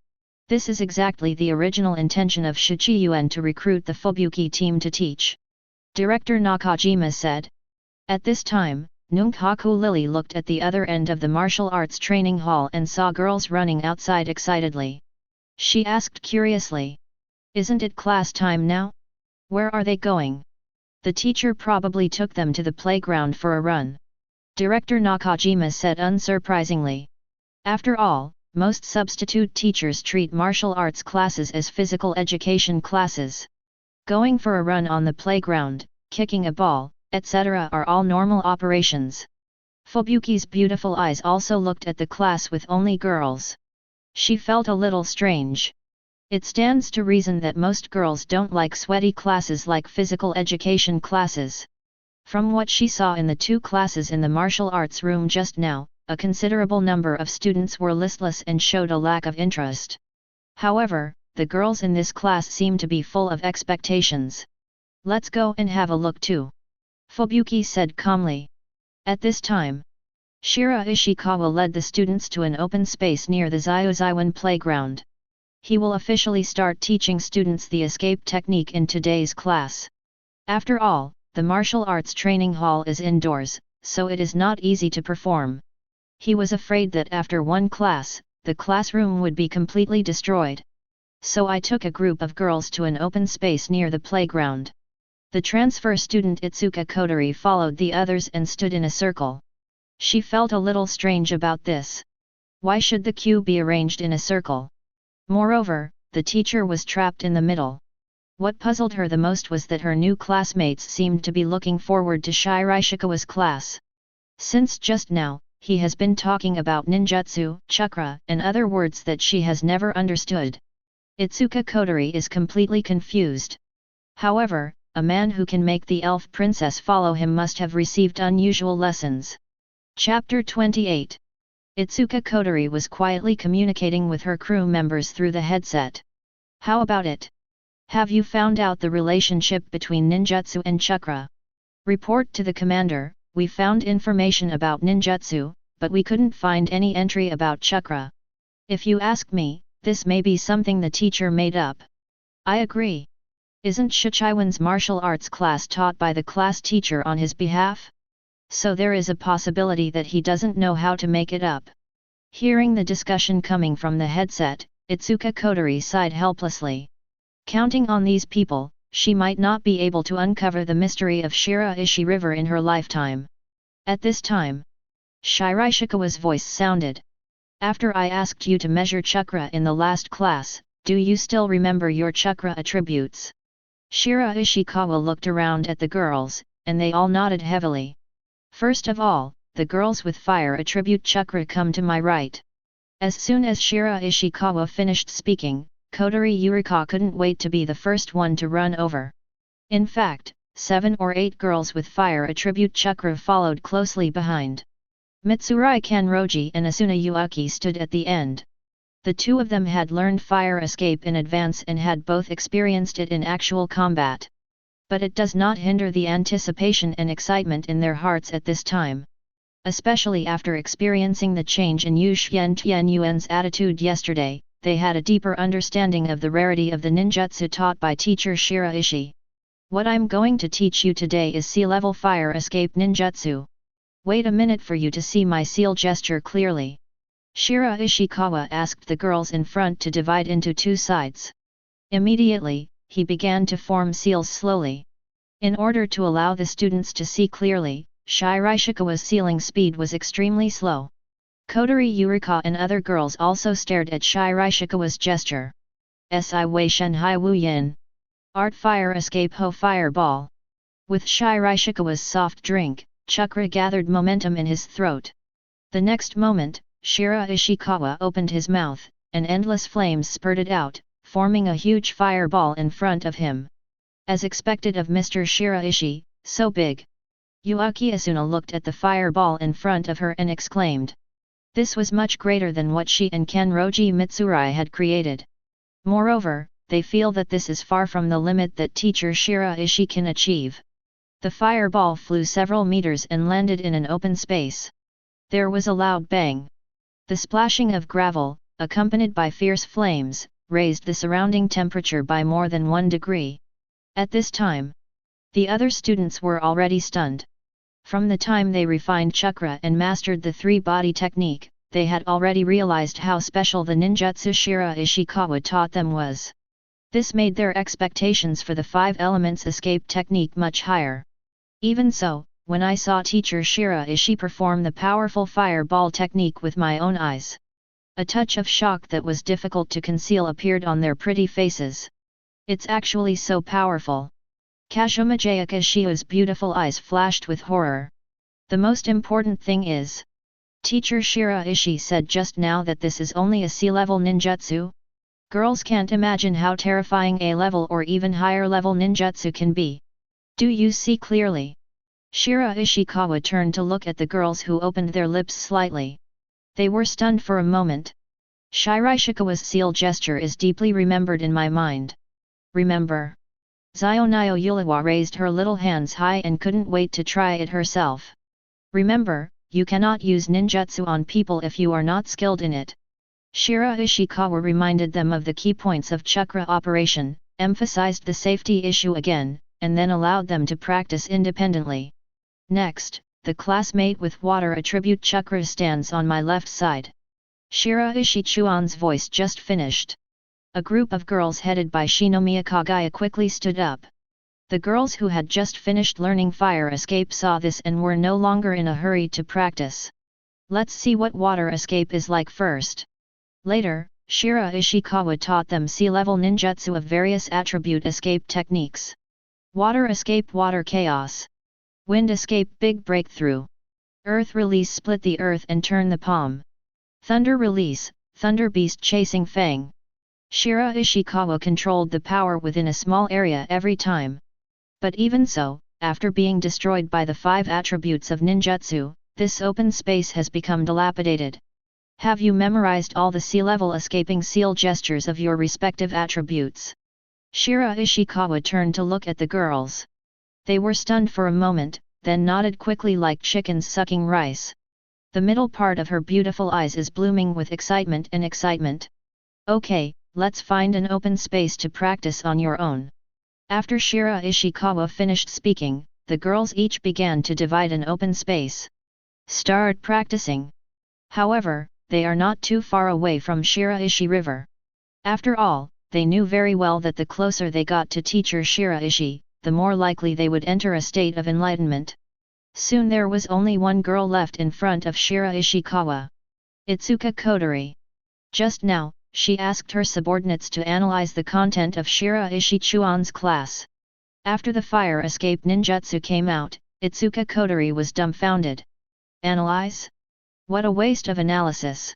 This is exactly the original intention of Shiraishi to recruit the Fubuki team to teach. Director Nakajima said. At this time, Nunhaku Lily looked at the other end of the martial arts training hall and saw girls running outside excitedly. She asked curiously. Isn't it class time now? Where are they going? The teacher probably took them to the playground for a run. Director Nakajima said unsurprisingly. After all, most substitute teachers treat martial arts classes as physical education classes. Going for a run on the playground, kicking a ball, etc. are all normal operations. Fubuki's beautiful eyes also looked at the class with only girls. She felt a little strange. It stands to reason that most girls don't like sweaty classes like physical education classes. From what she saw in the 2 classes in the martial arts room just now, a considerable number of students were listless and showed a lack of interest. However, the girls in this class seemed to be full of expectations. "Let's go and have a look too," Fubuki said calmly. At this time, Shiraishikawa led the students to an open space near the Xioan playground. He will officially start teaching students the escape technique in today's class. After all, the martial arts training hall is indoors, so it is not easy to perform. He was afraid that after one class, the classroom would be completely destroyed. So I took a group of girls to an open space near the playground. The transfer student Itsuka Kodori followed the others and stood in a circle. She felt a little strange about this. Why should the queue be arranged in a circle? Moreover, the teacher was trapped in the middle. What puzzled her the most was that her new classmates seemed to be looking forward to Shiraishikawa's class. Since just now, he has been talking about ninjutsu, chakra, and other words that she has never understood. Itsuka Kodori is completely confused. However, a man who can make the elf princess follow him must have received unusual lessons. Chapter 28. Itsuka Kodori was quietly communicating with her crew members through the headset. "How about it? Have you found out the relationship between ninjutsu and chakra? Report to the commander. We found information about ninjutsu, but we couldn't find any entry about chakra. If you ask me, this may be something the teacher made up." "I agree. Isn't Shichiwan's martial arts class taught by the class teacher on his behalf? So there is a possibility that he doesn't know how to make it up." Hearing the discussion coming from the headset, Itsuka Kodori sighed helplessly. Counting on these people, she might not be able to uncover the mystery of Shiraishi River in her lifetime. At this time, Shiraishikawa's voice sounded. "After I asked you to measure chakra in the last class, do you still remember your chakra attributes?" Shiraishikawa looked around at the girls, and they all nodded heavily. "First of all, the girls with fire attribute chakra come to my right." As soon as Shiraishikawa finished speaking, Kodori Yurika couldn't wait to be the first one to run over. In fact, 7 or 8 girls with fire attribute chakra followed closely behind. Mitsurai Kanroji and Asuna Yuaki stood at the end. The 2 of them had learned fire escape in advance and had both experienced it in actual combat. But it does not hinder the anticipation and excitement in their hearts at this time. Especially after experiencing the change in Yu Xian Tianyuan's attitude yesterday, they had a deeper understanding of the rarity of the ninjutsu taught by teacher Shiraishi. "What I'm going to teach you today is sea-level fire escape ninjutsu. Wait a minute for you to see my seal gesture clearly." Shiraishikawa asked the girls in front to divide into 2 sides. Immediately, he began to form seals slowly. In order to allow the students to see clearly, Shiraishikawa's sealing speed was extremely slow. Kodori Yurika and other girls also stared at Shiraishikawa's gesture. "Si Wei Shen Hai Wu Yin. Art Fire Escape Ho Fireball." With Shiraishikawa's soft drink, chakra gathered momentum in his throat. The next moment, Shiraishikawa opened his mouth, and endless flames spurted out, forming a huge fireball in front of him. As expected of Mr. Shiraishi, so big. Yuaki Asuna looked at the fireball in front of her and exclaimed. This was much greater than what she and Kanroji Mitsurai had created. Moreover, they feel that this is far from the limit that teacher Shiraishi can achieve. The fireball flew several meters and landed in an open space. There was a loud bang. The splashing of gravel, accompanied by fierce flames, raised the surrounding temperature by more than 1 degree. At this time, the other students were already stunned. From the time they refined chakra and mastered the 3-body technique, they had already realized how special the ninjutsu Shiraishikawa taught them was. This made their expectations for the 5 elements escape technique much higher. Even so, when I saw teacher Shiraishi perform the powerful fireball technique with my own eyes, a touch of shock that was difficult to conceal appeared on their pretty faces. It's actually so powerful. Kazumajaya Kashiu's beautiful eyes flashed with horror. The most important thing is, teacher Shiraishi said just now that this is only a C-level ninjutsu? Girls can't imagine how terrifying A-level or even higher level ninjutsu can be. Do you see clearly? Shiraishikawa turned to look at the girls who opened their lips slightly. They were stunned for a moment. Shiraishikawa's seal gesture is deeply remembered in my mind. Remember? Xioan Yulawa raised her little hands high and couldn't wait to try it herself. Remember, you cannot use ninjutsu on people if you are not skilled in it. Shiraishikawa reminded them of the key points of chakra operation, emphasized the safety issue again, and then allowed them to practice independently. Next, the classmate with water attribute chakra stands on my left side. Shiraishi Chuan's voice just finished. A group of girls headed by Shinomiya Kaguya quickly stood up. The girls who had just finished learning fire escape saw this and were no longer in a hurry to practice. Let's see what water escape is like first. Later, Shiraishikawa taught them sea-level ninjutsu of various attribute escape techniques. Water escape, water chaos. Wind escape, big breakthrough. Earth release, split the earth and turn the palm. Thunder release, thunder beast chasing fang. Shiraishikawa controlled the power within a small area every time. But even so, after being destroyed by the 5 attributes of ninjutsu, this open space has become dilapidated. Have you memorized all the sea-level escaping seal gestures of your respective attributes? Shiraishikawa turned to look at the girls. They were stunned for a moment, then nodded quickly like chickens sucking rice. The middle part of her beautiful eyes is blooming with excitement and excitement. Okay, let's find an open space to practice on your own. After Shiraishikawa finished speaking, the girls each began to divide an open space. Start practicing. However, they are not too far away from Shiraishi River. After all, they knew very well that the closer they got to teacher Shiraishi, the more likely they would enter a state of enlightenment. Soon there was only one girl left in front of Shiraishikawa. Itsuka Kodori. Just now, she asked her subordinates to analyze the content of Shiraishi Chuan's class. After the fire escape ninjutsu came out, Itsuka Kodori was dumbfounded. Analyze? What a waste of analysis!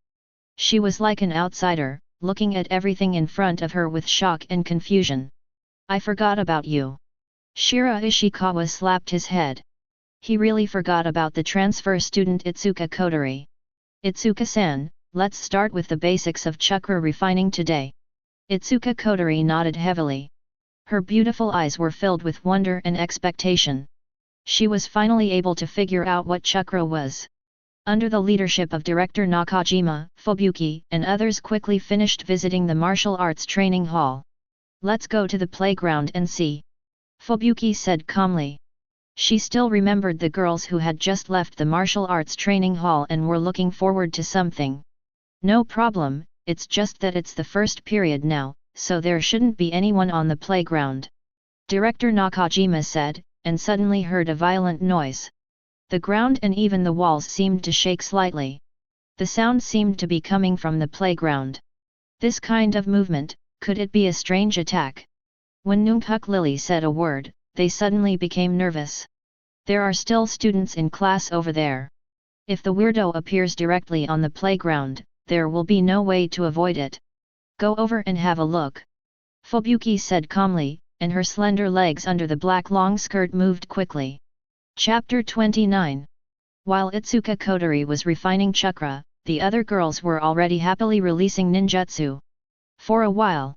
She was like an outsider, looking at everything in front of her with shock and confusion. I forgot about you. Shiraishikawa slapped his head. He really forgot about the transfer student Itsuka Kodori. Itsuka-san, let's start with the basics of chakra refining today. Itsuka Kodori nodded heavily. Her beautiful eyes were filled with wonder and expectation. She was finally able to figure out what chakra was. Under the leadership of Director Nakajima, Fubuki, and others quickly finished visiting the martial arts training hall. Let's go to the playground and see. Fubuki said calmly. She still remembered the girls who had just left the martial arts training hall and were looking forward to something. No problem, it's just that it's the first period now, so there shouldn't be anyone on the playground. Director Nakajima said, and suddenly heard a violent noise. The ground and even the walls seemed to shake slightly. The sound seemed to be coming from the playground. This kind of movement, could it be a strange attack? When Nungkuk Lily said a word, they suddenly became nervous. There are still students in class over there. If the weirdo appears directly on the playground, there will be no way to avoid it. Go over and have a look. Fubuki said calmly, and her slender legs under the black long skirt moved quickly. Chapter 29. While Itsuka Kodori was refining chakra, the other girls were already happily releasing ninjutsu. For a while,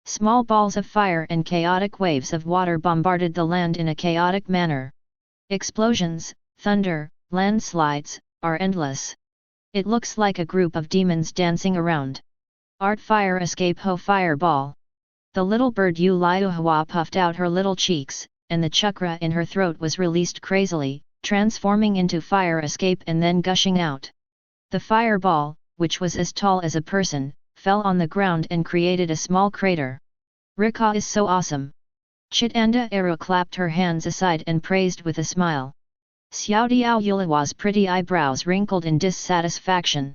small balls of fire and chaotic waves of water bombarded the land in a chaotic manner. Explosions, thunder, landslides, are endless. It looks like a group of demons dancing around. Art fire escape ho fireball. The little bird Yu Liu Hua puffed out her little cheeks, and the chakra in her throat was released crazily, transforming into fire escape and then gushing out. The fireball, which was as tall as a person, fell on the ground and created a small crater. Rika is so awesome. Chitanda Eru clapped her hands aside and praised with a smile. Xiaodiao Yulawa's pretty eyebrows wrinkled in dissatisfaction.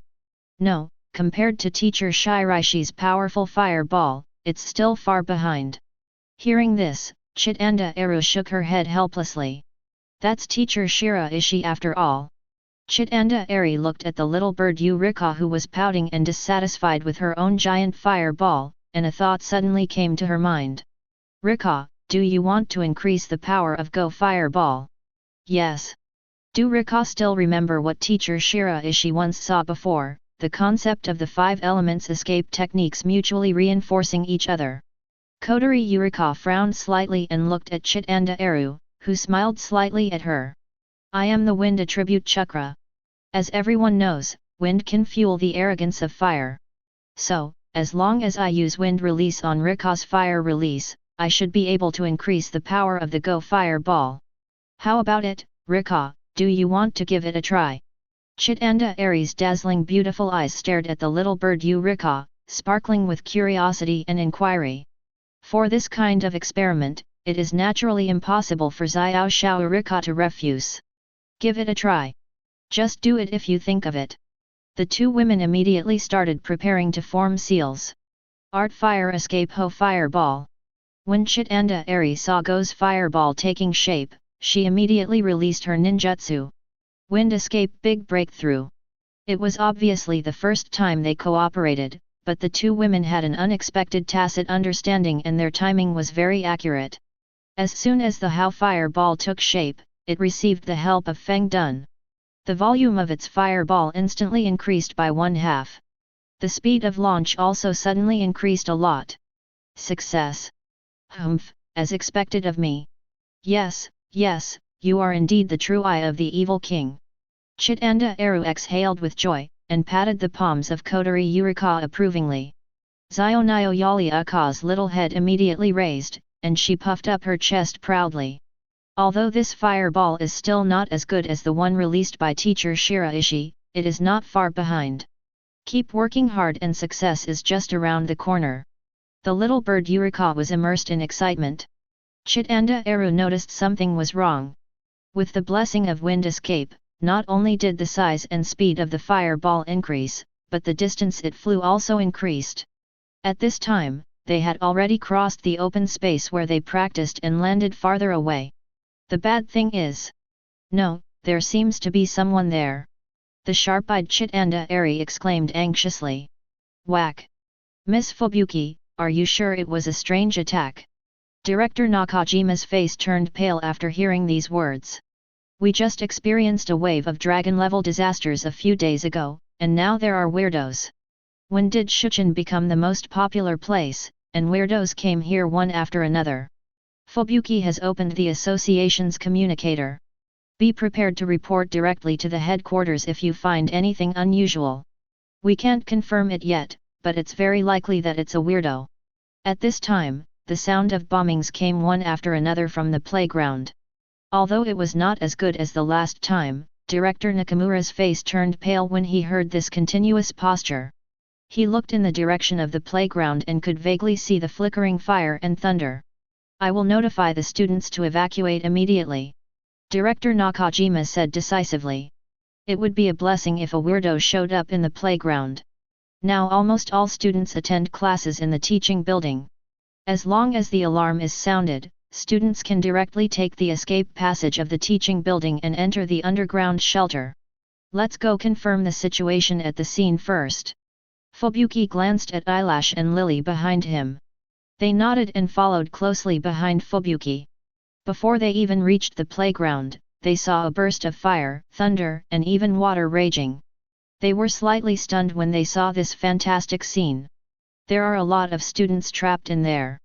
No, compared to teacher Shiraishi's powerful fireball, it's still far behind. Hearing this, Chitanda Eru shook her head helplessly. That's teacher Shiraishi after all. Chitanda Eri looked at the little bird Eureka who was pouting and dissatisfied with her own giant fireball, and a thought suddenly came to her mind. Rika, do you want to increase the power of Go Fireball? Yes. Do Rika still remember what teacher Shiraishi once saw before, the concept of the 5 elements escape techniques mutually reinforcing each other? Kotori Yurika frowned slightly and looked at Chitanda Eru, who smiled slightly at her. I am the wind attribute chakra. As everyone knows, wind can fuel the arrogance of fire. So, as long as I use wind release on Rika's fire release, I should be able to increase the power of the Go Fire Ball. How about it, Rika, do you want to give it a try? Chitanda Eri's dazzling beautiful eyes stared at the little bird Rika, sparkling with curiosity and inquiry. For this kind of experiment, it is naturally impossible for Xiao Xiao Rika to refuse. Give it a try. Just do it if you think of it. The 2 women immediately started preparing to form seals. Art Fire Escape Ho Fireball. When Chitanda Eri saw Go's fireball taking shape, she immediately released her ninjutsu. Wind Escape Big Breakthrough. It was obviously the first time they cooperated, but the 2 women had an unexpected tacit understanding and their timing was very accurate. As soon as the Hao fireball took shape, it received the help of Feng Dun. The volume of its fireball instantly increased by 1/2. The speed of launch also suddenly increased a lot. Success! Humph, as expected of me. Yes, yes, you are indeed the true eye of the evil king. Chitanda Eru exhaled with joy, and patted the palms of Kotori Yurika approvingly. Xionio Yali Aka's little head immediately raised, and she puffed up her chest proudly. Although this fireball is still not as good as the one released by teacher Shiraishi, it is not far behind. Keep working hard and success is just around the corner. The little bird Yurika was immersed in excitement. Chitanda Eru noticed something was wrong. With the blessing of wind escape, not only did the size and speed of the fireball increase, but the distance it flew also increased. At this time, they had already crossed the open space where they practiced and landed farther away. The bad thing is... No, there seems to be someone there. The sharp-eyed Chitanda Eri exclaimed anxiously. Whack! Miss Fubuki, are you sure it was a strange attack? Director Nakajima's face turned pale after hearing these words. We just experienced a wave of dragon-level disasters a few days ago, and now there are weirdos. When did Shichun become the most popular place, and weirdos came here one after another? Fubuki has opened the association's communicator. Be prepared to report directly to the headquarters if you find anything unusual. We can't confirm it yet, but it's very likely that it's a weirdo. At this time, the sound of bombings came one after another from the playground. Although it was not as good as the last time, Director Nakamura's face turned pale when he heard this continuous posture. He looked in the direction of the playground and could vaguely see the flickering fire and thunder. I will notify the students to evacuate immediately. Director Nakajima said decisively. It would be a blessing if a weirdo showed up in the playground. Now almost all students attend classes in the teaching building. As long as the alarm is sounded, students can directly take the escape passage of the teaching building and enter the underground shelter. Let's go confirm the situation at the scene first. Fubuki glanced at Eyelash and Lily behind him. They nodded and followed closely behind Fubuki. Before they even reached the playground, they saw a burst of fire, thunder, and even water raging. They were slightly stunned when they saw this fantastic scene. There are a lot of students trapped in there.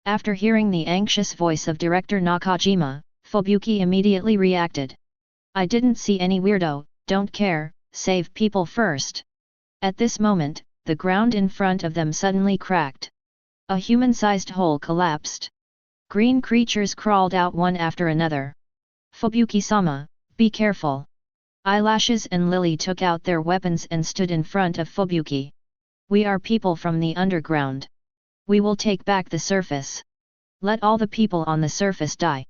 After hearing the anxious voice of Director Nakajima, Fubuki immediately reacted. I didn't see any weirdo, don't care, save people first. At this moment, the ground in front of them suddenly cracked. A human-sized hole collapsed. Green creatures crawled out one after another. Fubuki-sama, be careful. Eyelashes and Lily took out their weapons and stood in front of Fubuki. We are people from the underground. We will take back the surface. Let all the people on the surface die.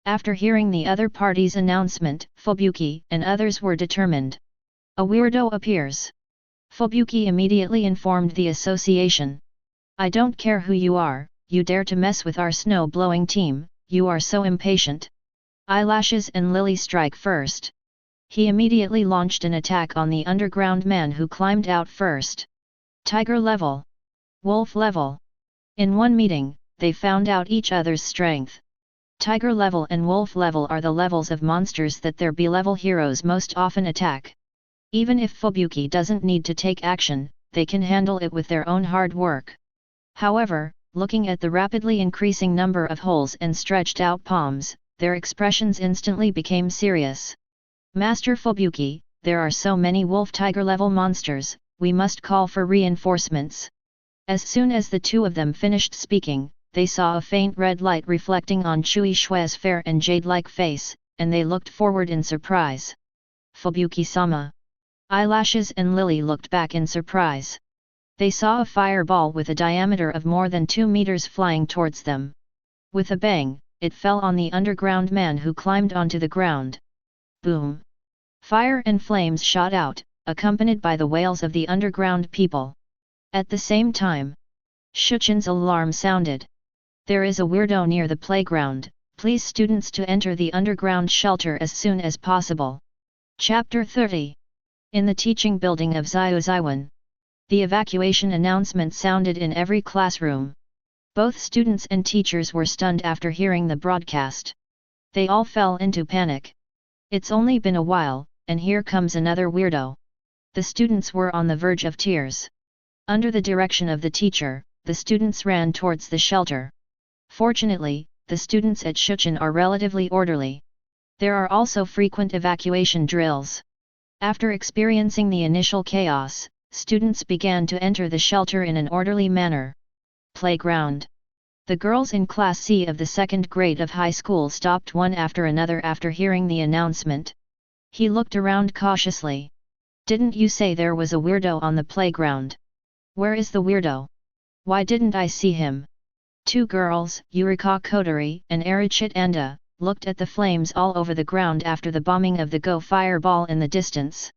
After hearing the other party's announcement, Fubuki and others were determined. A weirdo appears. Fubuki immediately informed the association. I don't care who you are, you dare to mess with our snow-blowing team, you are so impatient. Eyelashes and Lily strike first. He immediately launched an attack on the underground man who climbed out first. Tiger level. Wolf level. In one meeting, they found out each other's strength. Tiger level and wolf level are the levels of monsters that their B-level heroes most often attack. Even if Fubuki doesn't need to take action, they can handle it with their own hard work. However, looking at the rapidly increasing number of holes and stretched out palms, their expressions instantly became serious. Master Fubuki, there are so many wolf-tiger level monsters, we must call for reinforcements. As soon as the two of them finished speaking, they saw a faint red light reflecting on Chui Shue's fair and jade-like face, and they looked forward in surprise. Fubuki-sama. Eyelashes and Lily looked back in surprise. They saw a fireball with a diameter of more than 2 meters flying towards them. With a bang, it fell on the underground man who climbed onto the ground. Boom! Fire and flames shot out, accompanied by the wails of the underground people. At the same time, Shuchin's alarm sounded. There is a weirdo near the playground, please students to enter the underground shelter as soon as possible. Chapter 30. In the teaching building of Xioan. The evacuation announcement sounded in every classroom. Both students and teachers were stunned after hearing the broadcast. They all fell into panic. It's only been a while, and here comes another weirdo. The students were on the verge of tears. Under the direction of the teacher, the students ran towards the shelter. Fortunately, the students at Shuchin are relatively orderly. There are also frequent evacuation drills. After experiencing the initial chaos, students began to enter the shelter in an orderly manner. Playground. The girls in Class C of the second grade of high school stopped one after another after hearing the announcement. He looked around cautiously. Didn't you say there was a weirdo on the playground? Where is the weirdo? Why didn't I see him? Two girls, Yurika Kotori and Arichit Anda, looked at the flames all over the ground after the bombing of the Go fireball in the distance.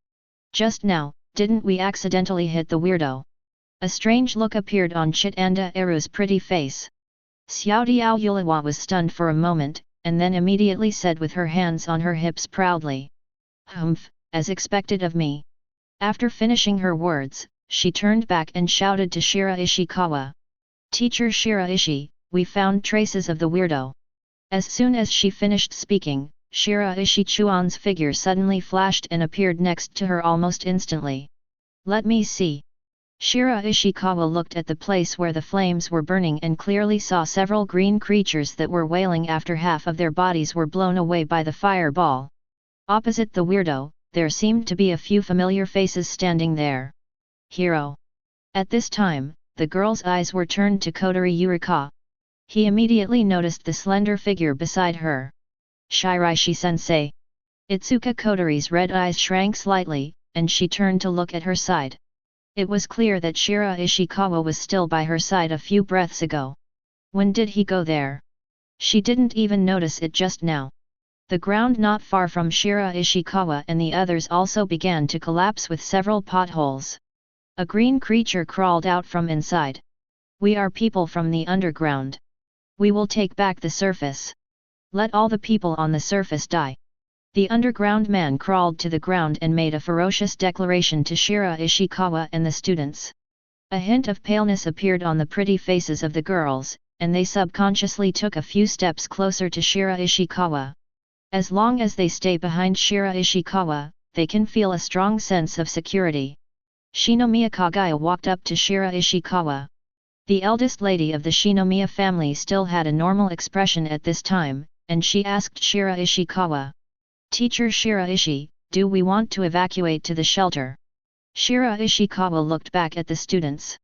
Just now, didn't we accidentally hit the weirdo? A strange look appeared on Chitanda Eru's pretty face. Xiaodiao Yulawa was stunned for a moment, and then immediately said with her hands on her hips proudly. Humph, as expected of me. After finishing her words, she turned back and shouted to Shiraishikawa. Teacher Shiraishi, we found traces of the weirdo. As soon as she finished speaking, Shiraishi Chuan's figure suddenly flashed and appeared next to her almost instantly. Let me see. Shiraishikawa looked at the place where the flames were burning and clearly saw several green creatures that were wailing after half of their bodies were blown away by the fireball. Opposite the weirdo, there seemed to be a few familiar faces standing there. Hero. At this time, the girl's eyes were turned to Kotori Yurika. He immediately noticed the slender figure beside her. Shiraishi-sensei. Itsuka Kotori's red eyes shrank slightly, and she turned to look at her side. It was clear that Shiraishikawa was still by her side a few breaths ago. When did he go there? She didn't even notice it just now. The ground not far from Shiraishikawa and the others also began to collapse with several potholes. A green creature crawled out from inside. We are people from the underground. We will take back the surface. Let all the people on the surface die. The underground man crawled to the ground and made a ferocious declaration to Shiraishikawa and the students. A hint of paleness appeared on the pretty faces of the girls, and they subconsciously took a few steps closer to Shiraishikawa. As long as they stay behind Shiraishikawa, they can feel a strong sense of security. Shinomiya Kaguya walked up to Shiraishikawa. The eldest lady of the Shinomiya family still had a normal expression at this time, and she asked Shiraishikawa. Teacher Shiraishi, do we want to evacuate to the shelter? Shiraishikawa looked back at the students.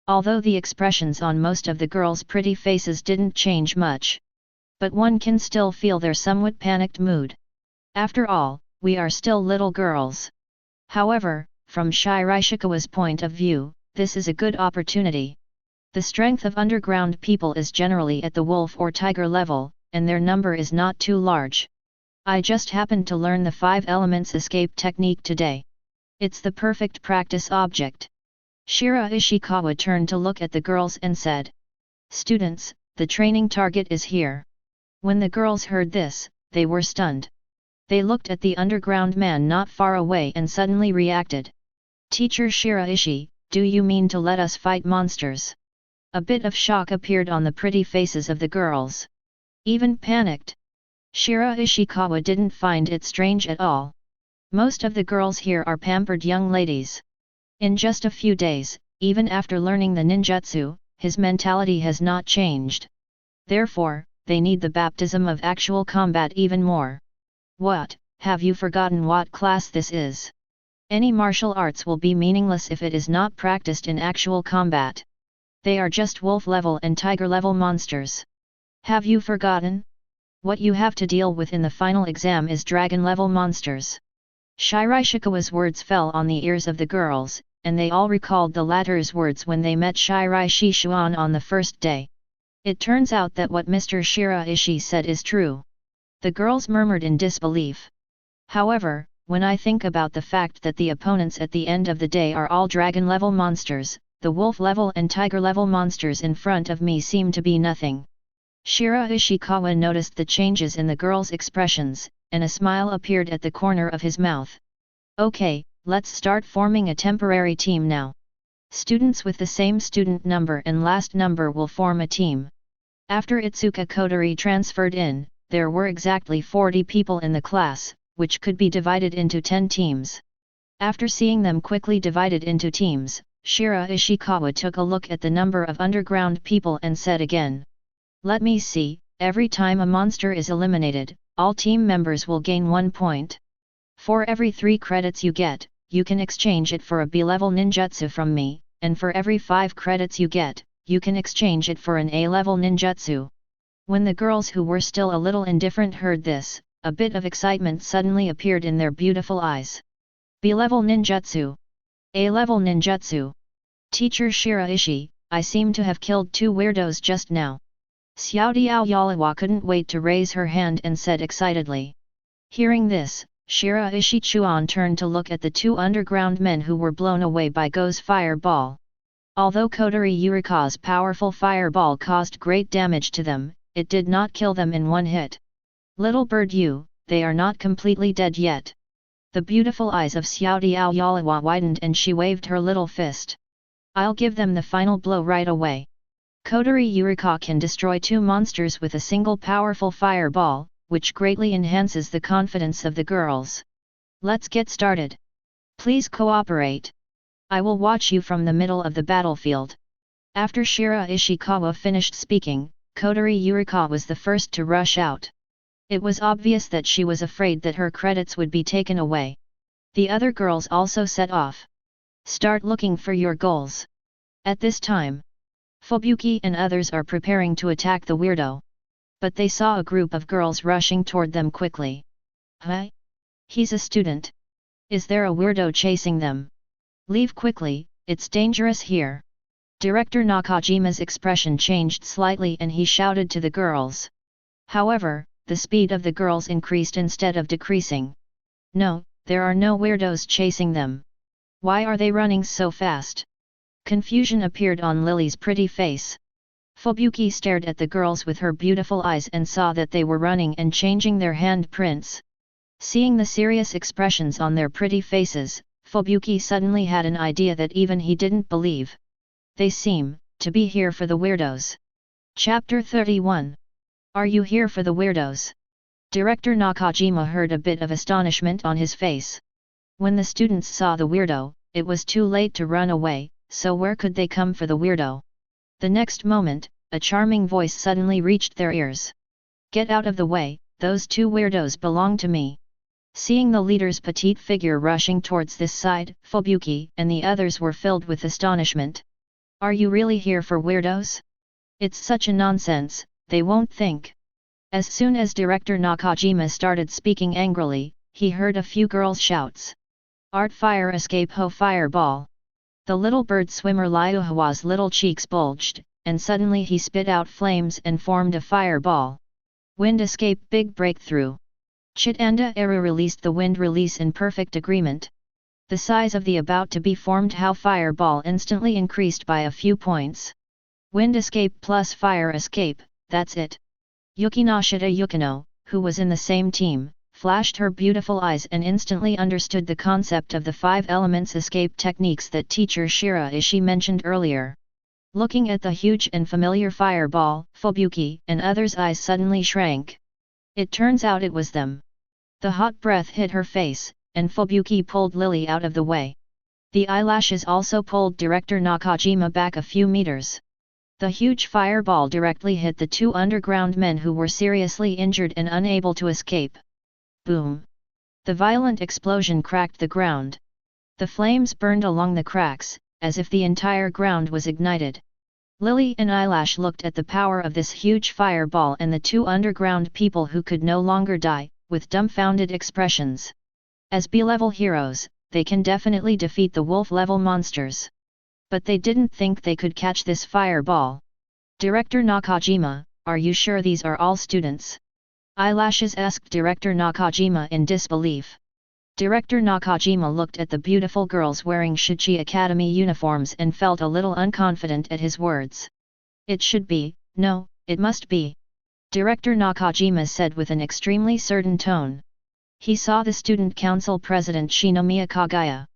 Although the expressions on most of the girls' pretty faces didn't change much, but one can still feel their somewhat panicked mood. After all, we are still little girls. However, from Shiraishikawa's point of view, this is a good opportunity. The strength of underground people is generally at the wolf or tiger level, and their number is not too large. I just happened to learn the 5 elements escape technique today. It's the perfect practice object. Shiraishikawa turned to look at the girls and said. Students, the training target is here. When the girls heard this, they were stunned. They looked at the underground man not far away and suddenly reacted. Teacher Shiraishi, do you mean to let us fight monsters? A bit of shock appeared on the pretty faces of the girls. Even panicked. Shiraishikawa didn't find it strange at all. Most of the girls here are pampered young ladies. In just a few days, even after learning the ninjutsu, his mentality has not changed. Therefore, they need the baptism of actual combat even more. What, have you forgotten what class this is? Any martial arts will be meaningless if it is not practiced in actual combat. They are just wolf level and tiger level monsters. Have you forgotten? What you have to deal with in the final exam is dragon level monsters. Shiraishikawa's words fell on the ears of the girls, and they all recalled the latter's words when they met Shiraishi Chuan on the first day. It turns out that what Mr. Shiraishi said is true. The girls murmured in disbelief. However, when I think about the fact that the opponents at the end of the day are all dragon level monsters, the wolf level and tiger level monsters in front of me seem to be nothing. Shiraishikawa noticed the changes in the girls' expressions, and a smile appeared at the corner of his mouth. Okay, let's start forming a temporary team now. Students with the same student number and last number will form a team. After Itsuka Kotori transferred in, there were exactly 40 people in the class, which could be divided into 10 teams. After seeing them quickly divided into teams, Shiraishikawa took a look at the number of underground people and said again. Let me see, every time a monster is eliminated, all team members will gain 1 point. For every 3 credits you get, you can exchange it for a B-level ninjutsu from me, and for every 5 credits you get, you can exchange it for an A-level ninjutsu. When the girls who were still a little indifferent heard this, a bit of excitement suddenly appeared in their beautiful eyes. B-level ninjutsu. A-level ninjutsu. Teacher Shiraishi, I seem to have killed 2 weirdos just now. Xiao Yalawa couldn't wait to raise her hand and said excitedly. Hearing this, Shiraishi Chuan turned to look at the 2 underground men who were blown away by Go's fireball. Although Kotori Yurika's powerful fireball caused great damage to them, it did not kill them in 1 hit. Little bird you, they are not completely dead yet. The beautiful eyes of Xiao Yalawa widened and she waved her little fist. I'll give them the final blow right away. Kotori Yurika can destroy 2 monsters with a single powerful fireball, which greatly enhances the confidence of the girls. Let's get started. Please cooperate. I will watch you from the middle of the battlefield. After Shiraishikawa finished speaking, Kotori Yurika was the first to rush out. It was obvious that she was afraid that her credits would be taken away. The other girls also set off. Start looking for your goals. At this time, Fubuki and others are preparing to attack the weirdo. But they saw a group of girls rushing toward them quickly. Huh? He's a student. Is there a weirdo chasing them? Leave quickly, it's dangerous here. Director Nakajima's expression changed slightly and he shouted to the girls. However, the speed of the girls increased instead of decreasing. No, there are no weirdos chasing them. Why are they running so fast? Confusion appeared on Lily's pretty face. Fubuki stared at the girls with her beautiful eyes and saw that they were running and changing their handprints. Seeing the serious expressions on their pretty faces, Fubuki suddenly had an idea that even he didn't believe. They seem to be here for the weirdos. Chapter 31. Are you here for the weirdos? Director Nakajima heard a bit of astonishment on his face. When the students saw the weirdo, it was too late to run away, so where could they come for the weirdo? The next moment, a charming voice suddenly reached their ears. Get out of the way, those 2 weirdos belong to me. Seeing the leader's petite figure rushing towards this side, Fubuki and the others were filled with astonishment. Are you really here for weirdos? It's such a nonsense, they won't think. As soon as Director Nakajima started speaking angrily, he heard a few girls' shouts. Art fire escape ho fireball. The little bird swimmer Liuhawa's little cheeks bulged, and suddenly he spit out flames and formed a fireball. Wind escape big breakthrough. Chitanda Eru released the wind release in perfect agreement. The size of the about to be formed how fireball instantly increased by a few points. Wind escape plus fire escape, that's it. Yukinoshita Yukino, who was in the same team, flashed her beautiful eyes and instantly understood the concept of the 5 elements escape techniques that teacher Shiraishi mentioned earlier. Looking at the huge and familiar fireball, Fubuki and others' eyes suddenly shrank. It turns out it was them. The hot breath hit her face, and Fubuki pulled Lily out of the way. The eyelashes also pulled Director Nakajima back a few meters. The huge fireball directly hit the two underground men who were seriously injured and unable to escape. Boom! The violent explosion cracked the ground. The flames burned along the cracks, as if the entire ground was ignited. Lily and Eyelash looked at the power of this huge fireball and the two underground people who could no longer die, with dumbfounded expressions. As B-level heroes, they can definitely defeat the wolf-level monsters. But they didn't think they could catch this fireball. Director Nakajima, are you sure these are all students? Eyelashes asked Director Nakajima in disbelief. Director Nakajima looked at the beautiful girls wearing Shichi Academy uniforms and felt a little unconfident at his words. It should be, no, it must be. Director Nakajima said with an extremely certain tone. He saw the student council president Shinomiya Kaguya.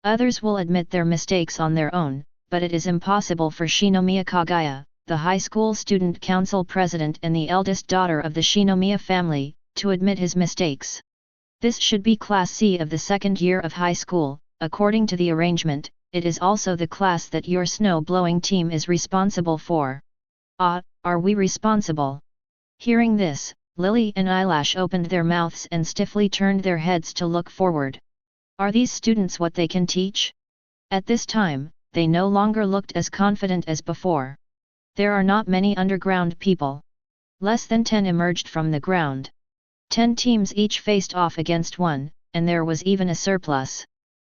Others will admit their mistakes on their own, but it is impossible for Shinomiya Kaguya, the high school student council president and the eldest daughter of the Shinomiya family, to admit his mistakes. This should be Class C of the second year of high school. According to the arrangement, it is also the class that your snow-blowing team is responsible for. Ah, are we responsible? Hearing this, Lily and Eyelash opened their mouths and stiffly turned their heads to look forward. Are these students what they can teach? At this time, they no longer looked as confident as before. There are not many underground people. Less than 10 emerged from the ground. 10 teams each faced off against one, and there was even a surplus.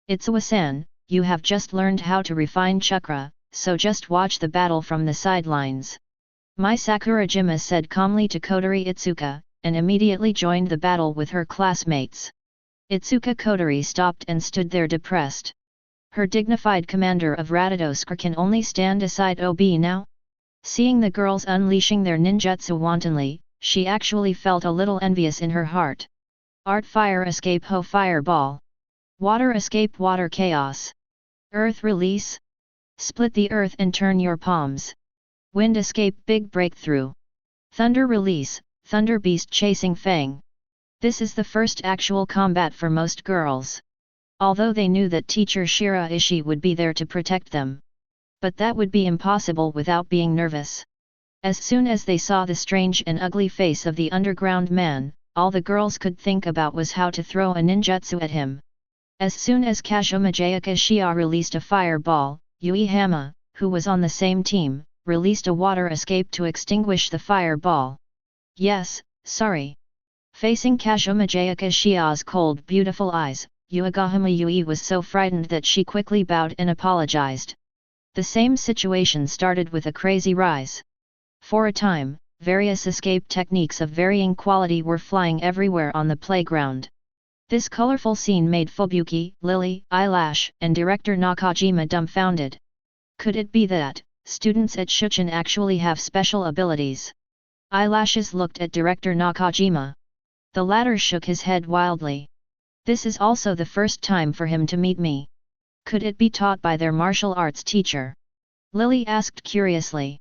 Itsuwa-san, you have just learned how to refine chakra, so just watch the battle from the sidelines. Mai Sakurajima said calmly to Kotori Itsuka, and immediately joined the battle with her classmates. Itsuka Kotori stopped and stood there depressed. Her dignified commander of Ratadosker can only stand aside OB now? Seeing the girls unleashing their ninjutsu wantonly, she actually felt a little envious in her heart. Art fire escape ho fireball. Water escape water chaos. Earth release. Split the earth and turn your palms. Wind escape big breakthrough. Thunder release, thunder beast chasing fang. This is the first actual combat for most girls. Although they knew that teacher Shiraishi would be there to protect them. But that would be impossible without being nervous. As soon as they saw the strange and ugly face of the underground man, all the girls could think about was how to throw a ninjutsu at him. As soon as Kazuma Kaguya released a fireball, Yui Hama, who was on the same team, released a water escape to extinguish the fireball. Yes, sorry. Facing Kazuma Kaguya's cold beautiful eyes, Uegahama Yui was so frightened that she quickly bowed and apologized. The same situation started with a crazy rise. For a time, various escape techniques of varying quality were flying everywhere on the playground. This colorful scene made Fubuki, Lily, Eyelash, and Director Nakajima dumbfounded. Could it be that students at Shuchen actually have special abilities? Eyelashes looked at Director Nakajima. The latter shook his head wildly. This is also the first time for him to meet me. Could it be taught by their martial arts teacher? Lily asked curiously.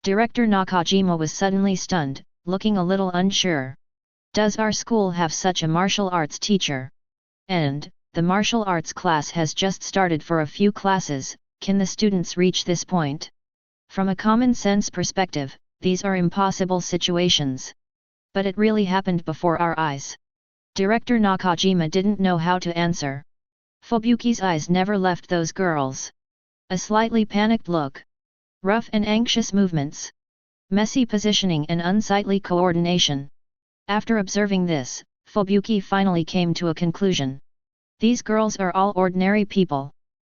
Director Nakajima was suddenly stunned, looking a little unsure. Does our school have such a martial arts teacher? And, the martial arts class has just started for a few classes, can the students reach this point? From a common sense perspective, these are impossible situations. But it really happened before our eyes. Director Nakajima didn't know how to answer. Fubuki's eyes never left those girls. A slightly panicked look. Rough and anxious movements. Messy positioning and unsightly coordination. After observing this, Fubuki finally came to a conclusion. These girls are all ordinary people.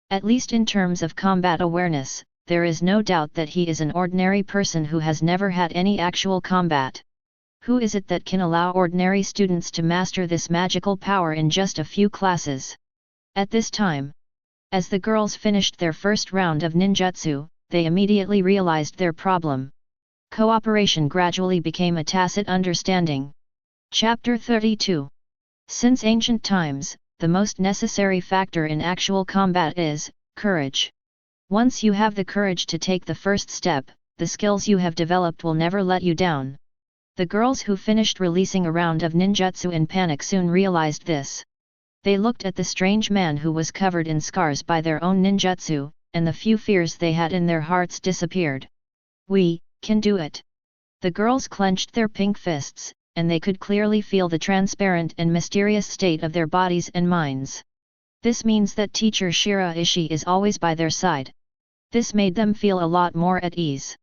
At least in terms of combat awareness, there is no doubt that he is an ordinary person who has never had any actual combat. Who is it that can allow ordinary students to master this magical power in just a few classes? At this time, as the girls finished their first round of ninjutsu, they immediately realized their problem. Cooperation gradually became a tacit understanding. Chapter 32. Since ancient times, the most necessary factor in actual combat is courage. Once you have the courage to take the first step, the skills you have developed will never let you down. The girls who finished releasing a round of ninjutsu in panic soon realized this. They looked at the strange man who was covered in scars by their own ninjutsu, and the few fears they had in their hearts disappeared. We can do it. The girls clenched their pink fists, and they could clearly feel the transparent and mysterious state of their bodies and minds. This means that teacher Shiraishi is always by their side. This made them feel a lot more at ease.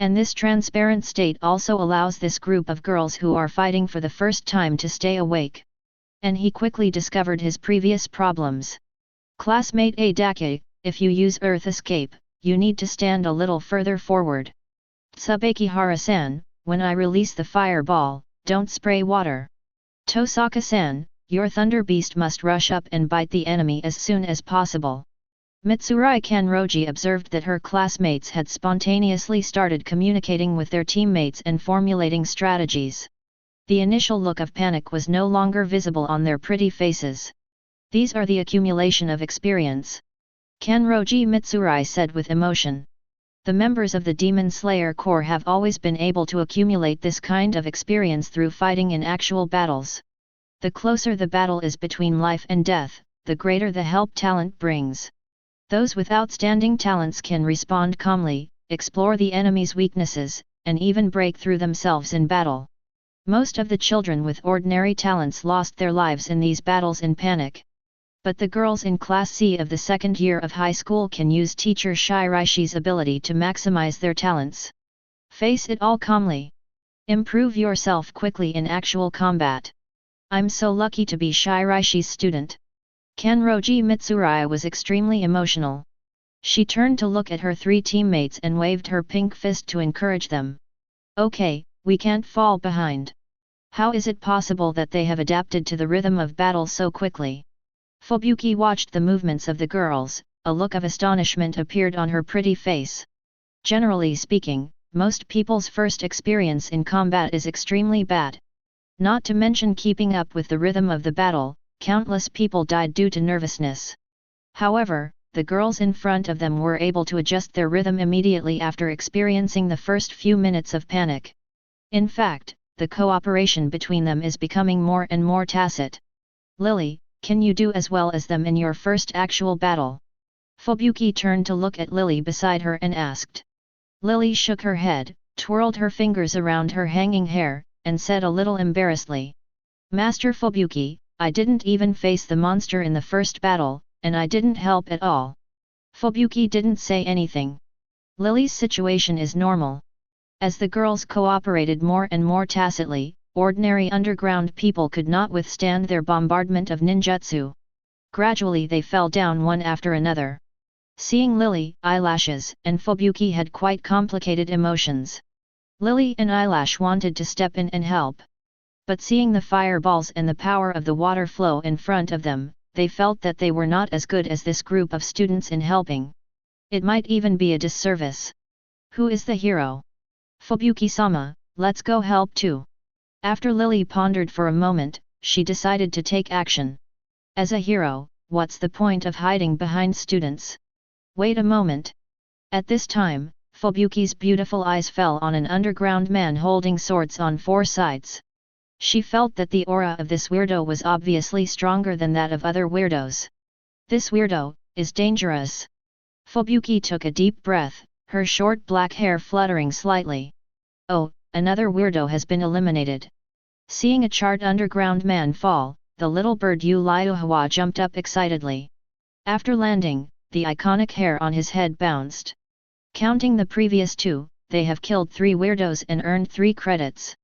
And this transparent state also allows this group of girls who are fighting for the first time to stay awake. And he quickly discovered his previous problems. Classmate Adake, if you use Earth Escape, you need to stand a little further forward. Tsubakihara-san, when I release the fireball, don't spray water. Tosaka-san, your Thunder Beast must rush up and bite the enemy as soon as possible. Mitsurai Kanroji observed that her classmates had spontaneously started communicating with their teammates and formulating strategies. The initial look of panic was no longer visible on their pretty faces. These are the accumulation of experience. Kanroji Mitsurai said with emotion. The members of the Demon Slayer Corps have always been able to accumulate this kind of experience through fighting in actual battles. The closer the battle is between life and death, the greater the help talent brings. Those with outstanding talents can respond calmly, explore the enemy's weaknesses, and even break through themselves in battle. Most of the children with ordinary talents lost their lives in these battles in panic. But the girls in Class C of the second year of high school can use teacher Shiraishi's ability to maximize their talents. Face it all calmly. Improve yourself quickly in actual combat. I'm so lucky to be Shiraishi's student. Kanroji Mitsurai was extremely emotional. She turned to look at her three teammates and waved her pink fist to encourage them. Okay, we can't fall behind. How is it possible that they have adapted to the rhythm of battle so quickly? Fubuki watched the movements of the girls, a look of astonishment appeared on her pretty face. Generally speaking, most people's first experience in combat is extremely bad. Not to mention keeping up with the rhythm of the battle, countless people died due to nervousness. However, the girls in front of them were able to adjust their rhythm immediately after experiencing the first few minutes of panic. In fact, the cooperation between them is becoming more and more tacit. Lily, can you do as well as them in your first actual battle? Fubuki turned to look at Lily beside her and asked. Lily shook her head, twirled her fingers around her hanging hair, and said a little embarrassedly. Master Fubuki, I didn't even face the monster in the first battle, and I didn't help at all. Fubuki didn't say anything. Lily's situation is normal. As the girls cooperated more and more tacitly, ordinary underground people could not withstand their bombardment of ninjutsu. Gradually they fell down one after another. Seeing Lily, Eyelash, and Fubuki had quite complicated emotions. Lily and Eyelash wanted to step in and help. But seeing the fireballs and the power of the water flow in front of them, they felt that they were not as good as this group of students in helping. It might even be a disservice. Who is the hero? Fubuki-sama, let's go help too. After Lily pondered for a moment, she decided to take action. As a hero, what's the point of hiding behind students? Wait a moment. At this time, Fubuki's beautiful eyes fell on an underground man holding swords on four sides. She felt that the aura of this weirdo was obviously stronger than that of other weirdos. This weirdo is dangerous. Fubuki took a deep breath, her short black hair fluttering slightly. Oh, another weirdo has been eliminated. Seeing a charred underground man fall, the little bird Yu Liuhua jumped up excitedly. After landing, the iconic hair on his head bounced. Counting the previous two, they have killed 3 weirdos and earned 3 credits.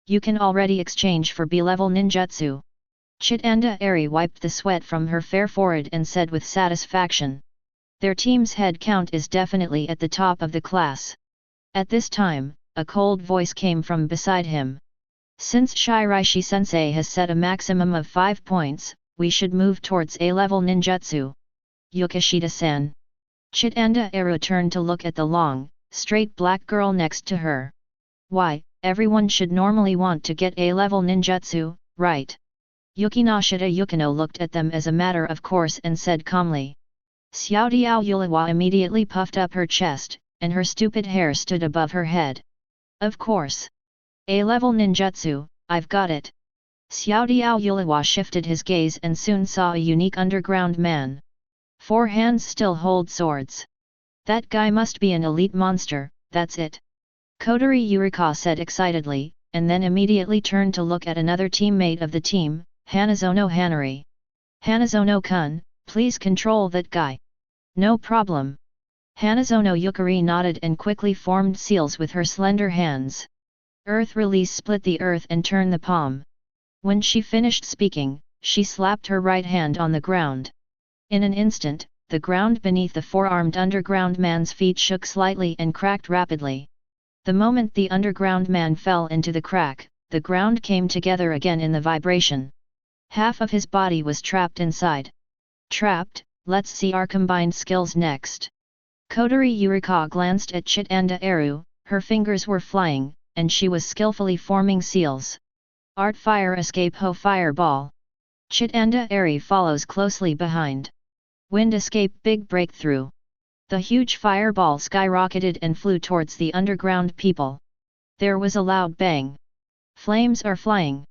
You can already exchange for B-level ninjutsu. Chitanda Eri wiped the sweat from her fair forehead and said with satisfaction. Their team's head count is definitely at the top of the class. At this time, a cold voice came from beside him. Since Shiraishi-sensei has set a maximum of 5 points, we should move towards A-level ninjutsu. Yukinoshita-san. Chitanda Eri turned to look at the long, straight black girl next to her. Why, everyone should normally want to get A-level ninjutsu, right? Yukinoshita Yukino looked at them as a matter of course and said calmly. Xiao Yuliwa immediately puffed up her chest, and her stupid hair stood above her head. Of course. A-level ninjutsu, I've got it. Xiao Yuliwa shifted his gaze and soon saw a unique underground man. 4 hands still hold swords. That guy must be an elite monster, that's it. Kotori Yurika said excitedly, and then immediately turned to look at another teammate of the team, Hanazono Hanari. Hanazono-kun, please control that guy. No problem. Hanazono Yukari nodded and quickly formed seals with her slender hands. Earth release split the earth and turn the palm. When she finished speaking, she slapped her right hand on the ground. In an instant, the ground beneath the 4-armed underground man's feet shook slightly and cracked rapidly. The moment the underground man fell into the crack, the ground came together again in the vibration. Half of his body was trapped inside. Trapped, let's see our combined skills next. Kotori Yurika glanced at Chitanda Eru, her fingers were flying, and she was skillfully forming seals. Art fire escape ho fireball. Chitanda Eri follows closely behind. Wind escape big breakthrough. The huge fireball skyrocketed and flew towards the underground people. There was a loud bang. Flames are flying.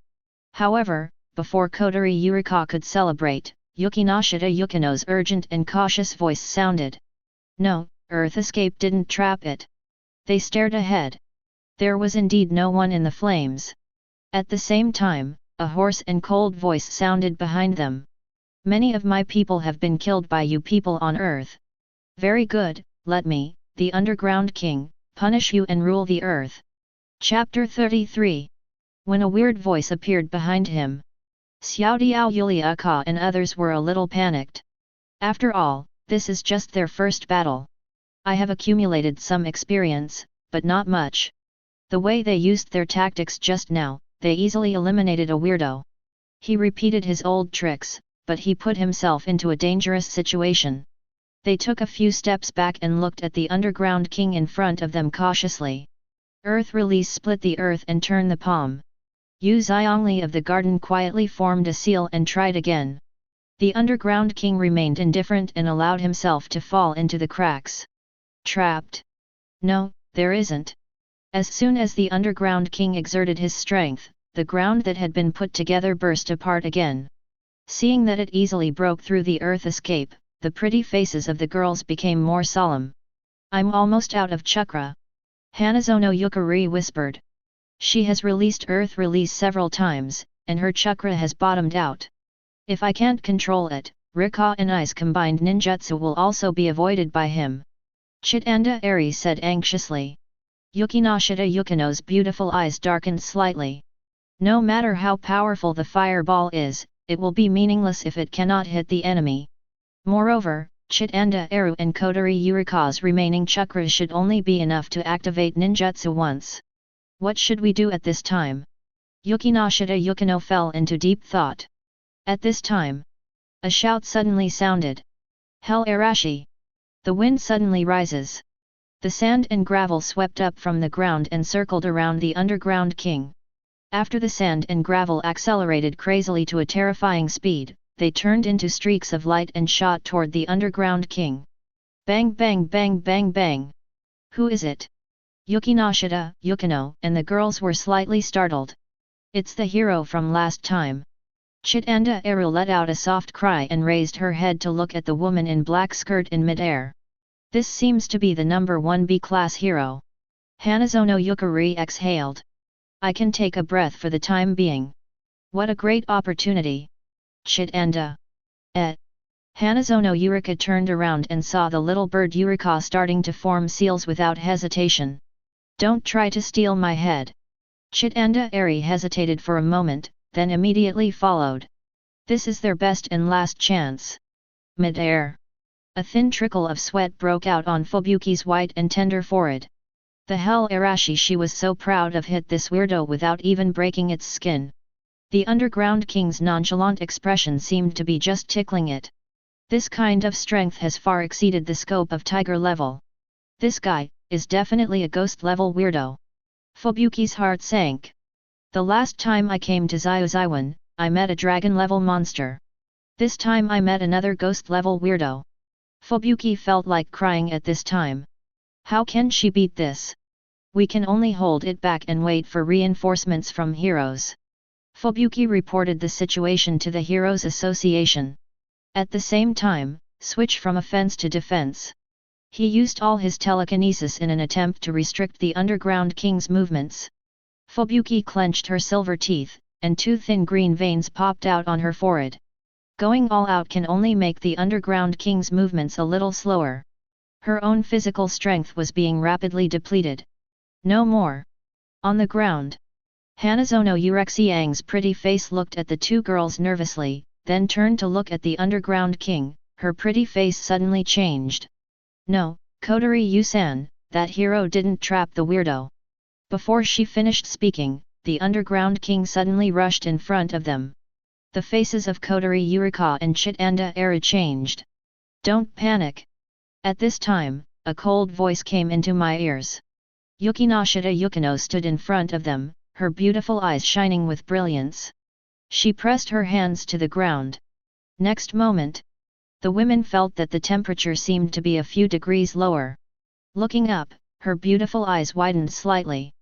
However, before Kotori Yurika could celebrate, Yukinoshita Yukino's urgent and cautious voice sounded. No, Earth escape didn't trap it. They stared ahead. There was indeed no one in the flames. At the same time, a hoarse and cold voice sounded behind them. Many of my people have been killed by you people on Earth. Very good, let me, the Underground King, punish you and rule the Earth. Chapter 33. When a weird voice appeared behind him, Xiao Yuliaka and others were a little panicked. After all, this is just their first battle. I have accumulated some experience, but not much. The way they used their tactics just now, they easily eliminated a weirdo. He repeated his old tricks, but he put himself into a dangerous situation. They took a few steps back and looked at the Underground King in front of them cautiously. Earth release split the earth and turn the palm. Yu Xiongli of the garden quietly formed a seal and tried again. The Underground King remained indifferent and allowed himself to fall into the cracks. Trapped? No, there isn't. As soon as the Underground King exerted his strength, the ground that had been put together burst apart again. Seeing that it easily broke through the earth escape, the pretty faces of the girls became more solemn. I'm almost out of chakra. Hanazono Yukari whispered. She has released earth release several times, and her chakra has bottomed out. If I can't control it, Rika and I's combined ninjutsu will also be avoided by him. Chitanda Eri said anxiously. Yukinoshita Yukino's beautiful eyes darkened slightly. No matter how powerful the fireball is, it will be meaningless if it cannot hit the enemy. Moreover, Chitanda Eru and Kotori Yurika's remaining chakras should only be enough to activate ninjutsu once. What should we do at this time? Yukinoshita Yukino fell into deep thought. At this time, a shout suddenly sounded. Hell Arashi! The wind suddenly rises. The sand and gravel swept up from the ground and circled around the Underground King. After the sand and gravel accelerated crazily to a terrifying speed, they turned into streaks of light and shot toward the Underground King. Bang bang bang bang bang! Who is it? Yukinoshita, Yukino, and the girls were slightly startled. It's the hero from last time. Chitanda Eru let out a soft cry and raised her head to look at the woman in black skirt in midair. This seems to be the number 1 B-class hero. Hanazono Yukari exhaled. I can take a breath for the time being. What a great opportunity. Chitanda. Hanazono Yurika turned around and saw the little bird Yurika starting to form seals without hesitation. Don't try to steal my head. Chitanda Eri hesitated for a moment, then immediately followed. This is their best and last chance. Mid-air. A thin trickle of sweat broke out on Fubuki's white and tender forehead. The hell Arashi she was so proud of hit this weirdo without even breaking its skin. The Underground King's nonchalant expression seemed to be just tickling it. This kind of strength has far exceeded the scope of tiger level. This guy is definitely a ghost level weirdo. Fubuki's heart sank. The last time I came to Xioan, I met a dragon level monster. This time I met another ghost level weirdo. Fubuki felt like crying at this time. How can she beat this? We can only hold it back and wait for reinforcements from heroes. Fubuki reported the situation to the Heroes Association. At the same time, switch from offense to defense. He used all his telekinesis in an attempt to restrict the Underground King's movements. Fubuki clenched her silver teeth, and two thin green veins popped out on her forehead. Going all out can only make the Underground King's movements a little slower. Her own physical strength was being rapidly depleted. No more. On the ground. Hanazono Urexiang's pretty face looked at the two girls nervously, then turned to look at the Underground King. Her pretty face suddenly changed. No, Kotori Yusan, that hero didn't trap the weirdo. Before she finished speaking, the Underground King suddenly rushed in front of them. The faces of Kotori Yurika and Chitanda Era changed. Don't panic. At this time, a cold voice came into my ears. Yukinoshita Yukino stood in front of them, her beautiful eyes shining with brilliance. She pressed her hands to the ground. Next moment, the women felt that the temperature seemed to be a few degrees lower. Looking up, her beautiful eyes widened slightly.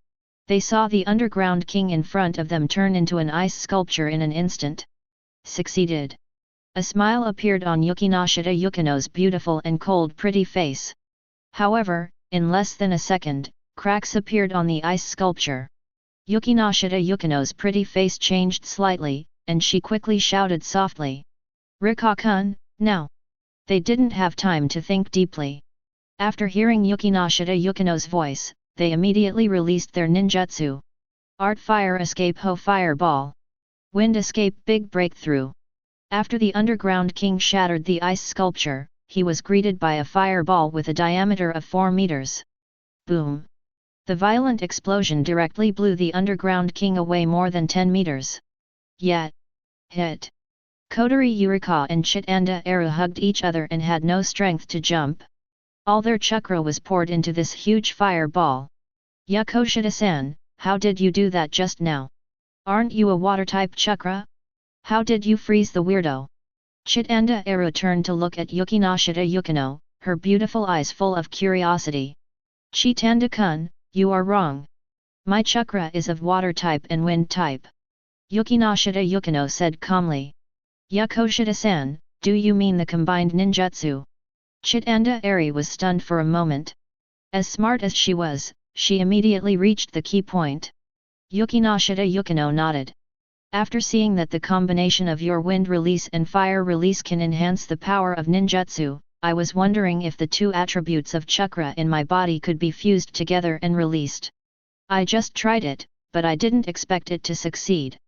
They saw the Underground King in front of them turn into an ice sculpture in an instant. Succeeded. A smile appeared on Yukinoshita Yukino's beautiful and cold pretty face. However, in less than a second, cracks appeared on the ice sculpture. Yukinoshita Yukino's pretty face changed slightly, and she quickly shouted softly. Rika-kun, now! They didn't have time to think deeply. After hearing Yukinoshita Yukino's voice, they immediately released their ninjutsu. Art Fire Escape Ho Fireball. Wind Escape Big Breakthrough. After the Underground King shattered the ice sculpture, he was greeted by a fireball with a diameter of 4 meters. Boom! The violent explosion directly blew the Underground King away more than 10 meters. Yet, hit. Kotori Yurika and Chitanda Era hugged each other and had no strength to jump. All their chakra was poured into this huge fireball. Yukinoshita-san, how did you do that just now? Aren't you a water-type chakra? How did you freeze the weirdo? Chitanda Era turned to look at Yukinoshita Yukino, her beautiful eyes full of curiosity. Chitanda-kun, you are wrong. My chakra is of water type and wind type. Yukinoshita Yukino said calmly. Yukinoshita-san, do you mean the combined ninjutsu? Chitanda Eri was stunned for a moment. As smart as she was, she immediately reached the key point. Yukinoshita Yukino nodded. After seeing that the combination of your wind release and fire release can enhance the power of ninjutsu, I was wondering if the two attributes of chakra in my body could be fused together and released. I just tried it, but I didn't expect it to succeed.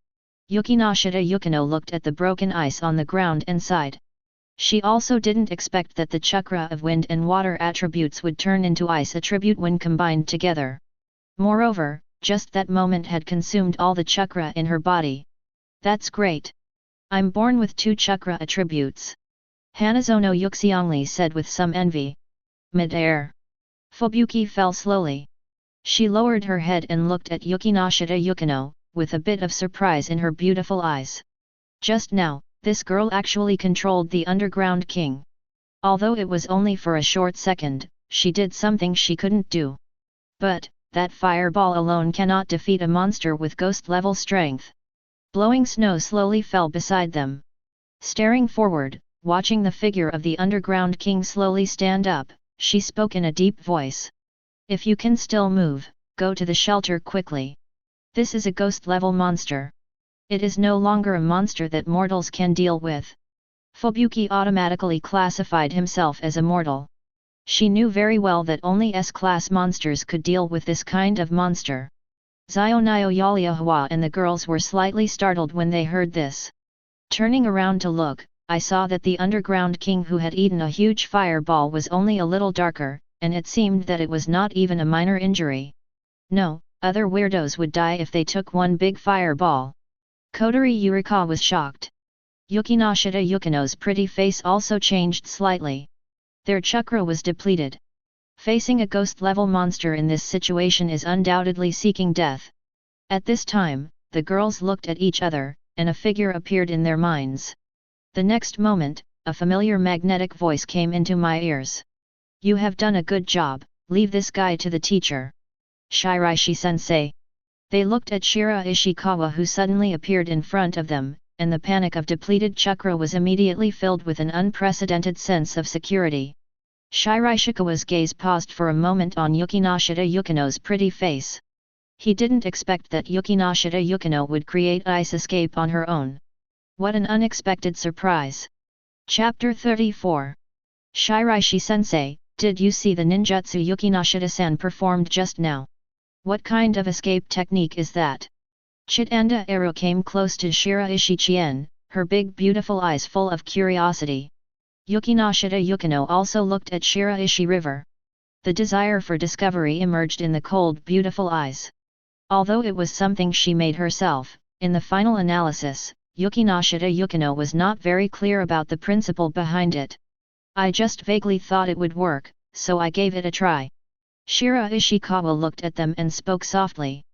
Yukinoshita Yukino looked at the broken ice on the ground and sighed. She also didn't expect that the chakra of wind and water attributes would turn into ice attribute when combined together. Moreover, just that moment had consumed all the chakra in her body. That's great. I'm born with 2 chakra attributes. Hanazono Yuxiangli said with some envy. Mid-air. Fubuki fell slowly. She lowered her head and looked at Yukinoshita Yukino, with a bit of surprise in her beautiful eyes. Just now, this girl actually controlled the Underground King. Although it was only for a short second, she did something she couldn't do. But, that fireball alone cannot defeat a monster with ghost-level strength. Blowing snow slowly fell beside them. Staring forward, watching the figure of the Underground King slowly stand up, she spoke in a deep voice. If you can still move, go to the shelter quickly. This is a ghost-level monster. It is no longer a monster that mortals can deal with. Fubuki automatically classified himself as a mortal. She knew very well that only S-class monsters could deal with this kind of monster. Xioan Yaliahua and the girls were slightly startled when they heard this. Turning around to look, I saw that the Underground King who had eaten a huge fireball was only a little darker, and it seemed that it was not even a minor injury. No, other weirdos would die if they took one big fireball. Kotori Yurika was shocked. Yukinoshita Yukino's pretty face also changed slightly. Their chakra was depleted. Facing a ghost-level monster in this situation is undoubtedly seeking death. At this time, the girls looked at each other, and a figure appeared in their minds. The next moment, a familiar magnetic voice came into my ears. You have done a good job, leave this guy to the teacher. Shiraishi-sensei. They looked at Shiraishikawa, who suddenly appeared in front of them, and the panic of depleted chakra was immediately filled with an unprecedented sense of security. Shiraishikawa's gaze paused for a moment on Yukinoshita Yukino's pretty face. He didn't expect that Yukinoshita Yukino would create ice escape on her own. What an unexpected surprise! Chapter 34. Shiraishi-sensei, did you see the ninjutsu Yukinoshita-san performed just now? What kind of escape technique is that? Chitanda Eru came close to Shiraishi Chuan, her big beautiful eyes full of curiosity. Yukinoshita Yukino also looked at Shiraishi River. The desire for discovery emerged in the cold beautiful eyes. Although it was something she made herself, in the final analysis, Yukinoshita Yukino was not very clear about the principle behind it. I just vaguely thought it would work, so I gave it a try. Shiraishikawa looked at them and spoke softly.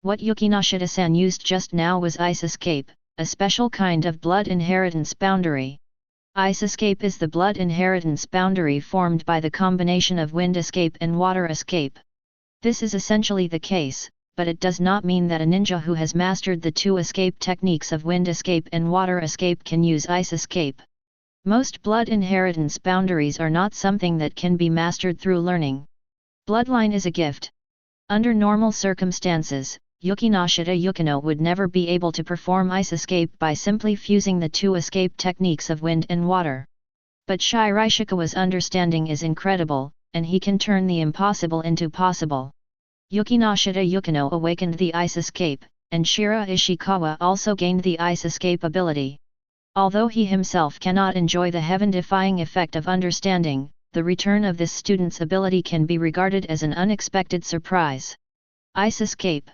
What Yukinoshita-san used just now was ice escape, a special kind of blood inheritance boundary. Ice escape is the blood inheritance boundary formed by the combination of wind escape and water escape. This is essentially the case, but it does not mean that a ninja who has mastered the two escape techniques of wind escape and water escape can use ice escape. Most blood inheritance boundaries are not something that can be mastered through learning. Bloodline is a gift. Under normal circumstances, Yukinoshita Yukino would never be able to perform ice escape by simply fusing the two escape techniques of wind and water. But Shiraishikawa's understanding is incredible, and he can turn the impossible into possible. Yukinoshita Yukino awakened the ice escape, and Shiraishikawa also gained the ice escape ability. Although he himself cannot enjoy the heaven-defying effect of understanding, the return of this student's ability can be regarded as an unexpected surprise. Ice escape.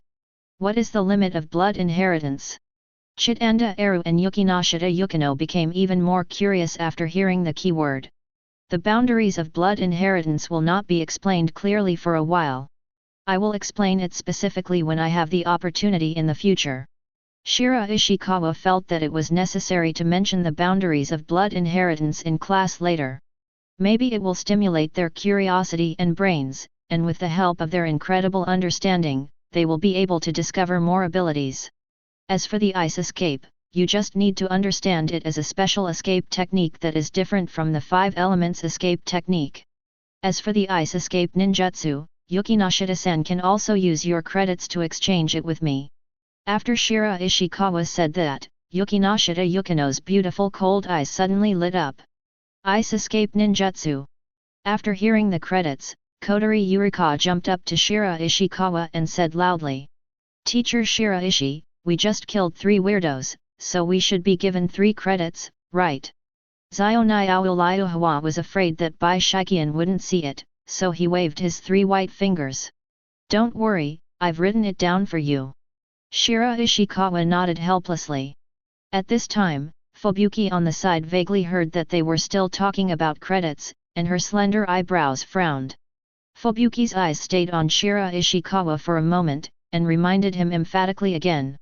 What is the limit of blood inheritance? Chitanda Eru and Yukinoshita Yukino became even more curious after hearing the keyword. The boundaries of blood inheritance will not be explained clearly for a while. I will explain it specifically when I have the opportunity in the future. Shiraishikawa felt that it was necessary to mention the boundaries of blood inheritance in class later. Maybe it will stimulate their curiosity and brains, and with the help of their incredible understanding, they will be able to discover more abilities. As for the ice escape, you just need to understand it as a special escape technique that is different from the 5 elements escape technique. As for the ice escape ninjutsu, Yukinoshita-san can also use your credits to exchange it with me. After Shiraishikawa said that, Yukinoshita Yukino's beautiful cold eyes suddenly lit up. Ice escape ninjutsu. After hearing the credits, Kotori Yurika jumped up to Shiraishikawa and said loudly. Teacher Shiraishi, we just killed 3 weirdos, so we should be given 3 credits, right? Xionai was afraid that Bai Shikian wouldn't see it, so he waved his 3 white fingers. Don't worry, I've written it down for you. Shiraishikawa nodded helplessly. At this time, Fubuki on the side vaguely heard that they were still talking about credits, and her slender eyebrows frowned. Fubuki's eyes stayed on Shiraishikawa for a moment, and reminded him emphatically again.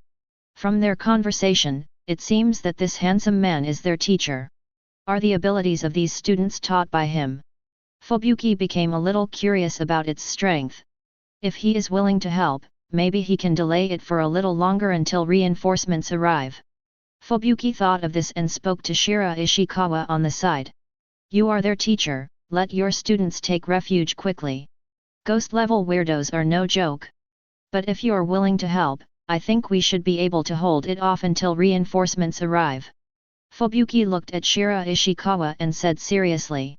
From their conversation, it seems that this handsome man is their teacher. Are the abilities of these students taught by him? Fubuki became a little curious about its strength. If he is willing to help, maybe he can delay it for a little longer until reinforcements arrive. Fubuki thought of this and spoke to Shiraishikawa on the side. You are their teacher, let your students take refuge quickly. Ghost-level weirdos are no joke. But if you're willing to help, I think we should be able to hold it off until reinforcements arrive. Fubuki looked at Shiraishikawa and said seriously.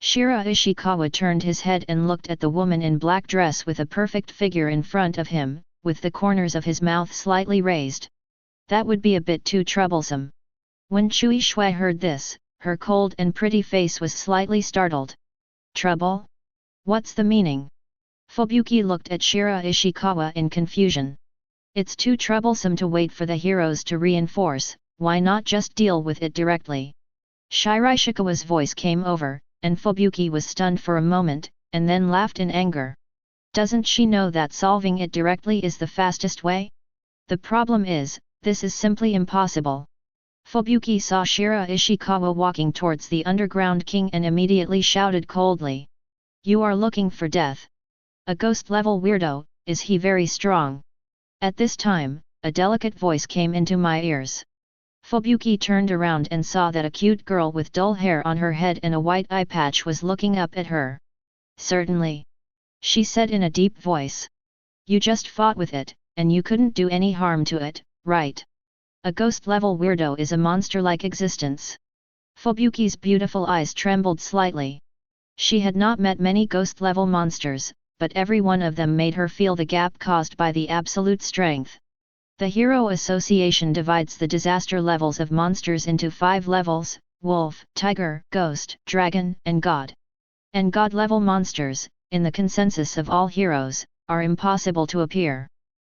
Shiraishikawa turned his head and looked at the woman in black dress with a perfect figure in front of him, with the corners of his mouth slightly raised. That would be a bit too troublesome. When Chui Shui heard this, her cold and pretty face was slightly startled. Trouble? What's the meaning? Fubuki looked at Shiraishikawa in confusion. It's too troublesome to wait for the heroes to reinforce, why not just deal with it directly? Shiraishikawa's voice came over, and Fubuki was stunned for a moment, and then laughed in anger. Doesn't she know that solving it directly is the fastest way? The problem is, this is simply impossible. Fubuki saw Shiraishikawa walking towards the underground king and immediately shouted coldly. You are looking for death. A ghost-level weirdo, is he very strong? At this time, a delicate voice came into my ears. Fubuki turned around and saw that a cute girl with dull hair on her head and a white eye patch was looking up at her. Certainly. She said in a deep voice. You just fought with it, and you couldn't do any harm to it, right? A ghost-level weirdo is a monster-like existence. Fubuki's beautiful eyes trembled slightly. She had not met many ghost-level monsters, but every one of them made her feel the gap caused by the absolute strength. The Hero Association divides the disaster levels of monsters into 5 levels: wolf, tiger, ghost, dragon, and god. And god-level monsters, in the consensus of all heroes, are impossible to appear.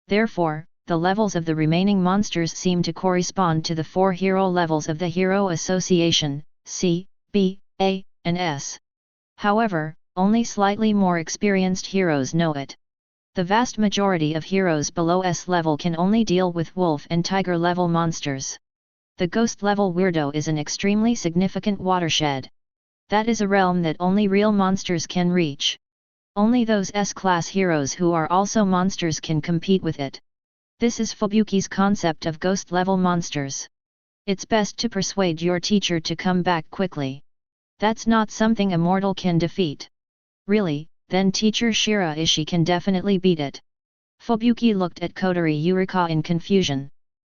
Therefore, the levels of the remaining monsters seem to correspond to the 4 hero levels of the Hero Association, C, B, A, and S. However, only slightly more experienced heroes know it. The vast majority of heroes below S level can only deal with wolf and tiger level monsters. The ghost level weirdo is an extremely significant watershed. That is a realm that only real monsters can reach. Only those S-class heroes who are also monsters can compete with it. This is Fubuki's concept of ghost-level monsters. It's best to persuade your teacher to come back quickly. That's not something a mortal can defeat. Really, then teacher Shiraishi can definitely beat it. Fubuki looked at Kotori Yurika in confusion.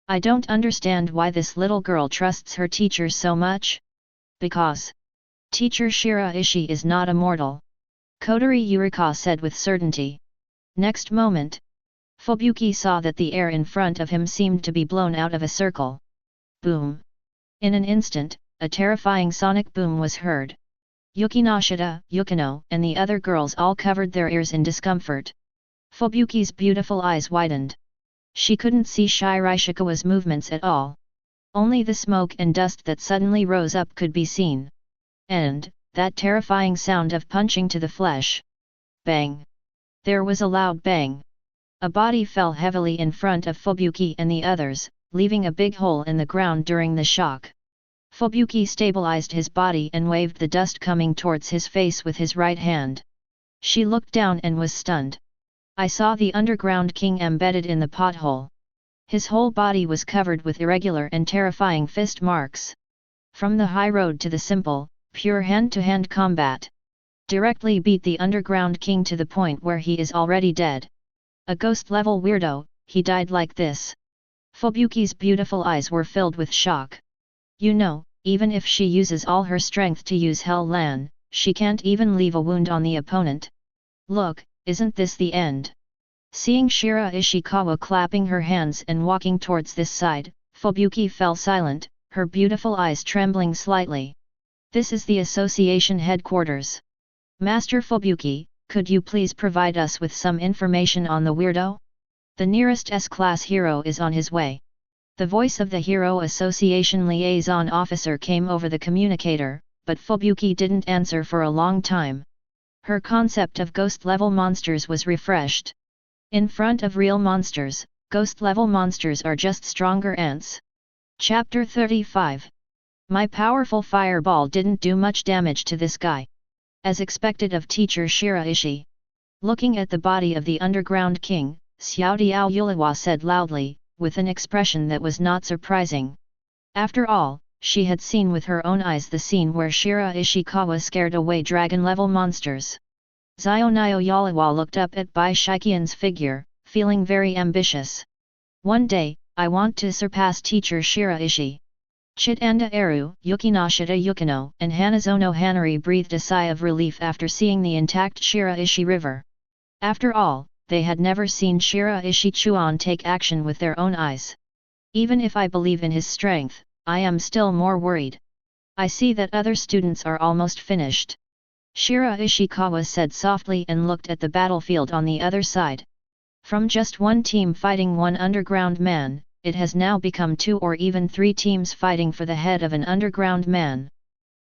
I don't understand why this little girl trusts her teacher so much. Because teacher Shiraishi is not a mortal. Kotori Yurika said with certainty. Next moment, Fubuki saw that the air in front of him seemed to be blown out of a circle. Boom! In an instant, a terrifying sonic boom was heard. Yukinoshita, Yukino, and the other girls all covered their ears in discomfort. Fubuki's beautiful eyes widened. She couldn't see Shiraishikawa's movements at all. Only the smoke and dust that suddenly rose up could be seen. And that terrifying sound of punching to the flesh. Bang! There was a loud bang. A body fell heavily in front of Fubuki and the others, leaving a big hole in the ground during the shock. Fubuki stabilized his body and waved the dust coming towards his face with his right hand. She looked down and was stunned. I saw the underground king embedded in the pothole. His whole body was covered with irregular and terrifying fist marks. From the high road to the simple, pure hand-to-hand combat. Directly beat the underground king to the point where he is already dead. A ghost-level weirdo, he died like this. Fubuki's beautiful eyes were filled with shock. You know, even if she uses all her strength to use Hell Lan, she can't even leave a wound on the opponent. Look, isn't this the end? Seeing Shiraishikawa clapping her hands and walking towards this side, Fubuki fell silent, her beautiful eyes trembling slightly. This is the association headquarters. Master Fubuki, could you please provide us with some information on the weirdo? The nearest S-class hero is on his way. The voice of the Hero Association liaison officer came over the communicator, but Fubuki didn't answer for a long time. Her concept of ghost-level monsters was refreshed. In front of real monsters, ghost-level monsters are just stronger ants. Chapter 35. My powerful fireball didn't do much damage to this guy. As expected of teacher Shiraishi. Looking at the body of the underground king, Xiao Diao Yulawa said loudly, with an expression that was not surprising. After all, she had seen with her own eyes the scene where Shiraishikawa scared away dragon-level monsters. Xioan Yulawa looked up at Bai Shikian's figure, feeling very ambitious. One day, I want to surpass teacher Shiraishi. Chitanda Eru, Yukinoshita Yukino, and Hanazono Hanari breathed a sigh of relief after seeing the intact Shiraishi river. After all, they had never seen Shiraishi Chuan take action with their own eyes. Even if I believe in his strength, I am still more worried. I see that other students are almost finished. Shiraishikawa said softly and looked at the battlefield on the other side. From just one team fighting one underground man, it has now become 2 or even 3 teams fighting for the head of an underground man.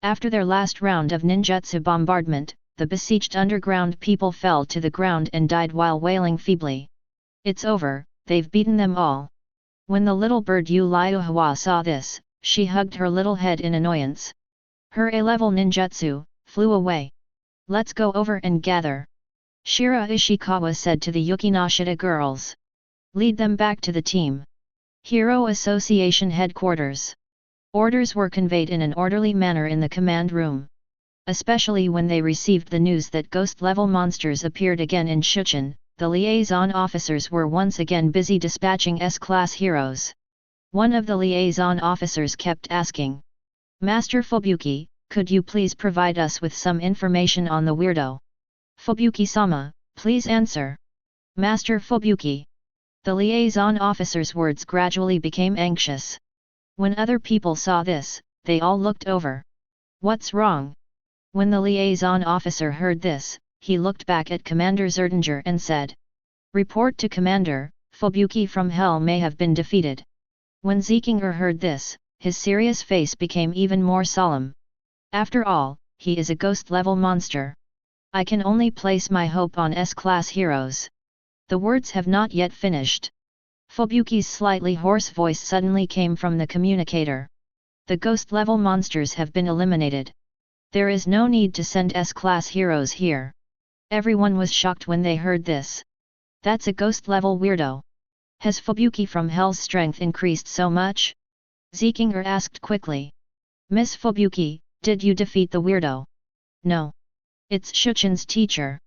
After their last round of ninjutsu bombardment, the besieged underground people fell to the ground and died while wailing feebly. It's over, they've beaten them all. When the little bird Yu Liuhua saw this, she hugged her little head in annoyance. Her A-level ninjutsu flew away. Let's go over and gather. Shiraishikawa said to the Yukinoshita girls. Lead them back to the team. Hero Association headquarters. Orders were conveyed in an orderly manner in the command room. Especially when they received the news that ghost-level monsters appeared again in Shuchen, the liaison officers were once again busy dispatching S-class heroes. One of the liaison officers kept asking. Master Fubuki, could you please provide us with some information on the weirdo? Fubuki-sama, please answer. Master Fubuki. The liaison officer's words gradually became anxious. When other people saw this, they all looked over. What's wrong? When the liaison officer heard this, he looked back at Commander Zerdinger and said. Report to Commander, Fubuki from Hell may have been defeated. When Zekinger heard this, his serious face became even more solemn. After all, he is a ghost-level monster. I can only place my hope on S-class heroes. The words have not yet finished. Fubuki's slightly hoarse voice suddenly came from the communicator. The ghost-level monsters have been eliminated. There is no need to send S-class heroes here. Everyone was shocked when they heard this. That's a ghost-level weirdo. Has Fubuki from Hell's strength increased so much? Zekinger asked quickly. Miss Fubuki, did you defeat the weirdo? No. It's Shuchen's teacher.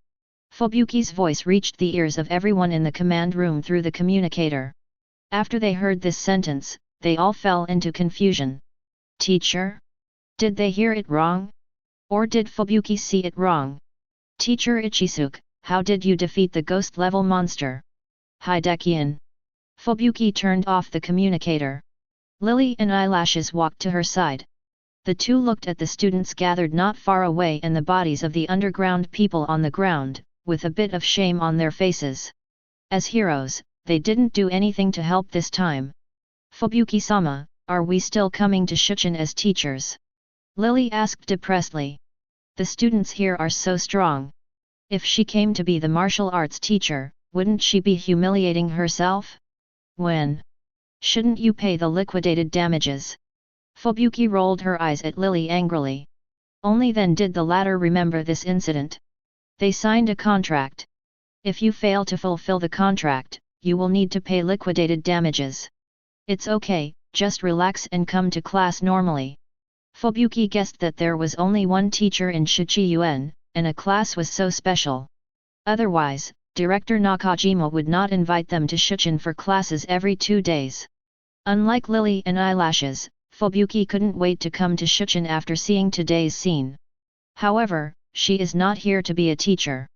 Fubuki's voice reached the ears of everyone in the command room through the communicator. After they heard this sentence, they all fell into confusion. Teacher? Did they hear it wrong? Or did Fubuki see it wrong? Teacher Ichisuke, how did you defeat the ghost-level monster? Hidekian. Fubuki turned off the communicator. Lily and Eyelashes walked to her side. The two looked at the students gathered not far away and the bodies of the underground people on the ground, with a bit of shame on their faces. As heroes, they didn't do anything to help this time. Fubuki-sama, are we still coming to Shuchen as teachers? Lily asked depressedly. The students here are so strong. If she came to be the martial arts teacher, wouldn't she be humiliating herself? When? Shouldn't you pay the liquidated damages? Fubuki rolled her eyes at Lily angrily. Only then did the latter remember this incident. They signed a contract. If you fail to fulfill the contract, you will need to pay liquidated damages. It's okay, just relax and come to class normally. Fubuki guessed that there was only one teacher in Shichi-yuan, and a class was so special. Otherwise, Director Nakajima would not invite them to Shuchen for classes every 2 days. Unlike Lily and Eyelashes, Fubuki couldn't wait to come to Shuchen after seeing today's scene. However, she is not here to be a teacher.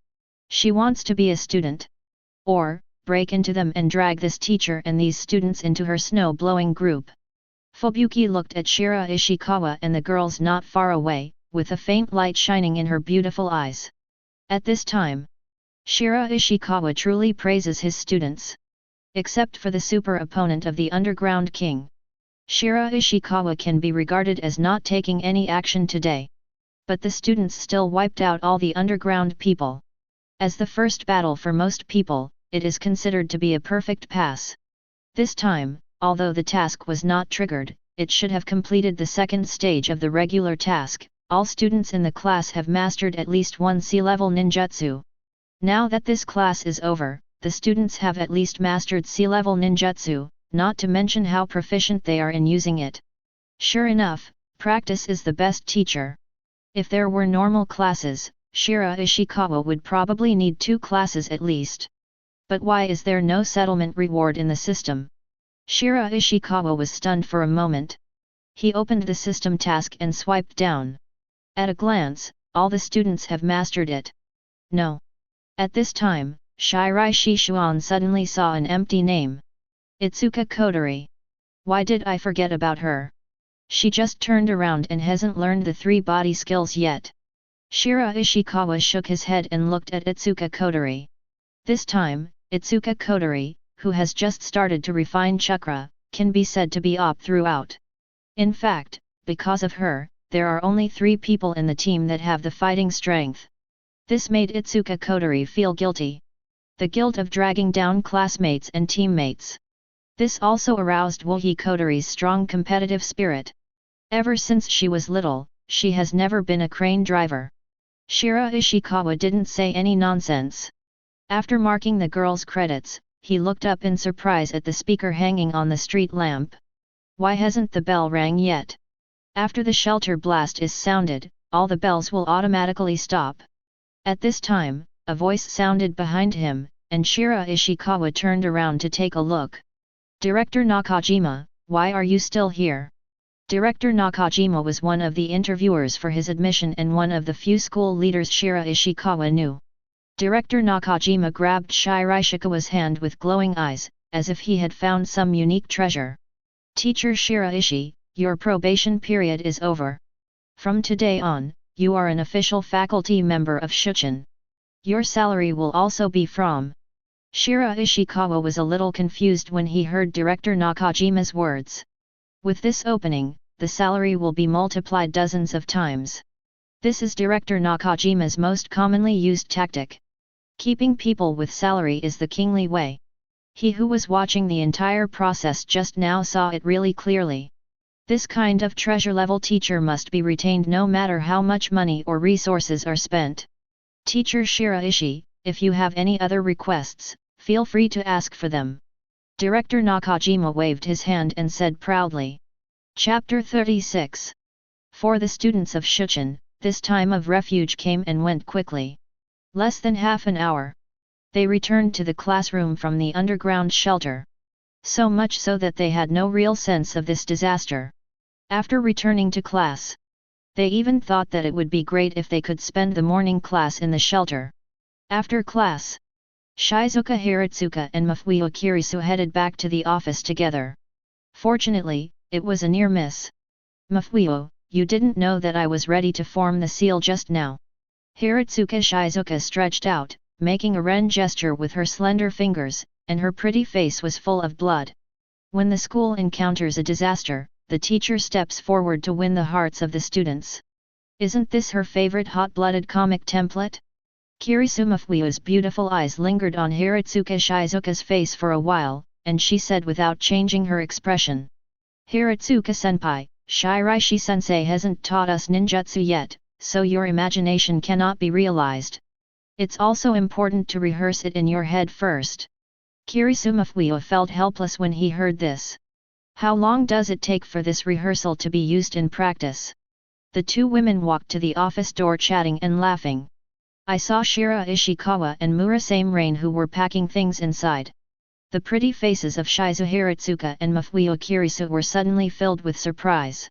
She wants to be a student. Or, break into them and drag this teacher and these students into her snow-blowing group. Fubuki looked at Shiraishikawa and the girls not far away, with a faint light shining in her beautiful eyes. At this time, Shiraishikawa truly praises his students. Except for the super opponent of the Underground King. Shiraishikawa can be regarded as not taking any action today. But the students still wiped out all the underground people. As the first battle for most people, it is considered to be a perfect pass. This time, although the task was not triggered, it should have completed the second stage of the regular task. All students in the class have mastered at least one C-level ninjutsu. Now that this class is over, the students have at least mastered C-level ninjutsu, not to mention how proficient they are in using it. Sure enough, practice is the best teacher. If there were normal classes, Shiraishikawa would probably need 2 classes at least. But why is there no settlement reward in the system? Shiraishikawa was stunned for a moment. He opened the system task and swiped down. At a glance, all the students have mastered it. No. At this time, Shiraishi Chuan suddenly saw an empty name. Itsuka Kodori. Why did I forget about her? She just turned around and hasn't learned the 3 body skills yet. Shiraishikawa shook his head and looked at Itsuka Kodori. This time, Itsuka Kodori, who has just started to refine chakra, can be said to be op throughout. In fact, because of her, there are only 3 people in the team that have the fighting strength. This made Itsuka Kodori feel guilty. The guilt of dragging down classmates and teammates. This also aroused Wohi Kotori's strong competitive spirit. Ever since she was little, she has never been a crane driver. Shiraishikawa didn't say any nonsense. After marking the girl's credits, he looked up in surprise at the speaker hanging on the street lamp. Why hasn't the bell rang yet? After the shelter blast is sounded, all the bells will automatically stop. At this time, a voice sounded behind him, and Shiraishikawa turned around to take a look. Director Nakajima, why are you still here? Director Nakajima was one of the interviewers for his admission and one of the few school leaders Shiraishikawa knew. Director Nakajima grabbed Shiraishikawa's hand with glowing eyes, as if he had found some unique treasure. Teacher Shiraishi, your probation period is over. From today on, you are an official faculty member of Shuchin. Your salary will also be from. Shiraishikawa was a little confused when he heard Director Nakajima's words. With this opening, the salary will be multiplied dozens of times. This is Director Nakajima's most commonly used tactic. Keeping people with salary is the kingly way. He who was watching the entire process just now saw it really clearly. This kind of treasure-level teacher must be retained no matter how much money or resources are spent. Teacher Shiraishi, if you have any other requests, feel free to ask for them. Director Nakajima waved his hand and said proudly. Chapter 36. For the students of Shuchin, this time of refuge came and went quickly. Less than half an hour. They returned to the classroom from the underground shelter. So much so that they had no real sense of this disaster. After returning to class, they even thought that it would be great if they could spend the morning class in the shelter. After class, Shizuka Hiratsuka and Mafuio Kirisu headed back to the office together. Fortunately, it was a near miss. Mafuio, you didn't know that I was ready to form the seal just now. Hiratsuka Shizuka stretched out, making a ren gesture with her slender fingers, and her pretty face was full of blood. When the school encounters a disaster, the teacher steps forward to win the hearts of the students. Isn't this her favorite hot-blooded comic template? Kirisu Mafuio's beautiful eyes lingered on Hiratsuka Shizuka's face for a while, and she said without changing her expression. Hiratsuka-senpai, Shiraishi-sensei hasn't taught us ninjutsu yet, so your imagination cannot be realized. It's also important to rehearse it in your head first. Kirisu Mafuio felt helpless when he heard this. How long does it take for this rehearsal to be used in practice? The two women walked to the office door chatting and laughing. I saw Shiraishikawa and Murasame Rain who were packing things inside. The pretty faces of Shizu Hiratsuka and Mafuio Kirisu were suddenly filled with surprise.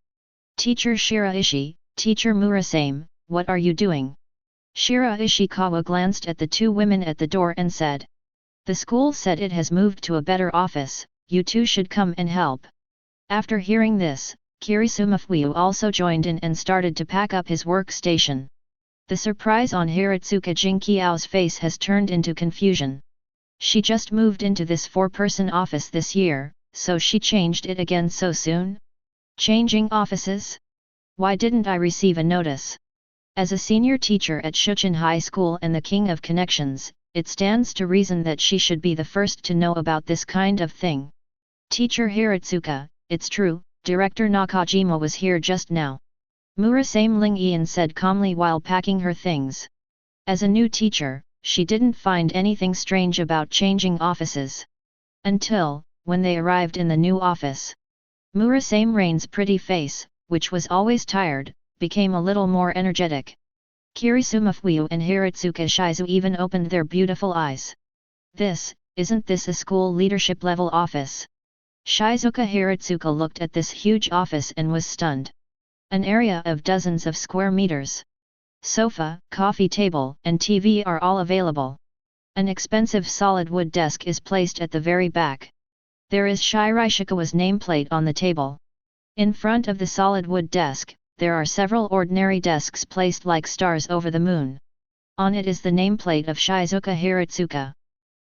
Teacher Shiraishi, Teacher Murasame, what are you doing? Shiraishikawa glanced at the two women at the door and said. The school said it has moved to a better office, you two should come and help. After hearing this, Kirisu Mafuio also joined in and started to pack up his workstation. The surprise on Hiratsuka Jinkiao's face has turned into confusion. She just moved into this 4-person office this year, so she changed it again so soon? Changing offices? Why didn't I receive a notice? As a senior teacher at Shuchin High School and the king of connections, it stands to reason that she should be the first to know about this kind of thing. Teacher Hiratsuka, it's true, Director Nakajima was here just now. Murasame Ling-ian said calmly while packing her things. As a new teacher, she didn't find anything strange about changing offices. Until, when they arrived in the new office. Murasame Rain's pretty face, which was always tired, became a little more energetic. Kirisu Mafuio and Hiratsuka Shizu even opened their beautiful eyes. Isn't this a school leadership level office? Shizuka Hiratsuka looked at this huge office and was stunned. An area of dozens of square meters. Sofa, coffee table, and TV are all available. An expensive solid wood desk is placed at the very back. There is Shiraishikawa's nameplate on the table. In front of the solid wood desk, there are several ordinary desks placed like stars over the moon. On it is the nameplate of Shizuka Hiratsuka.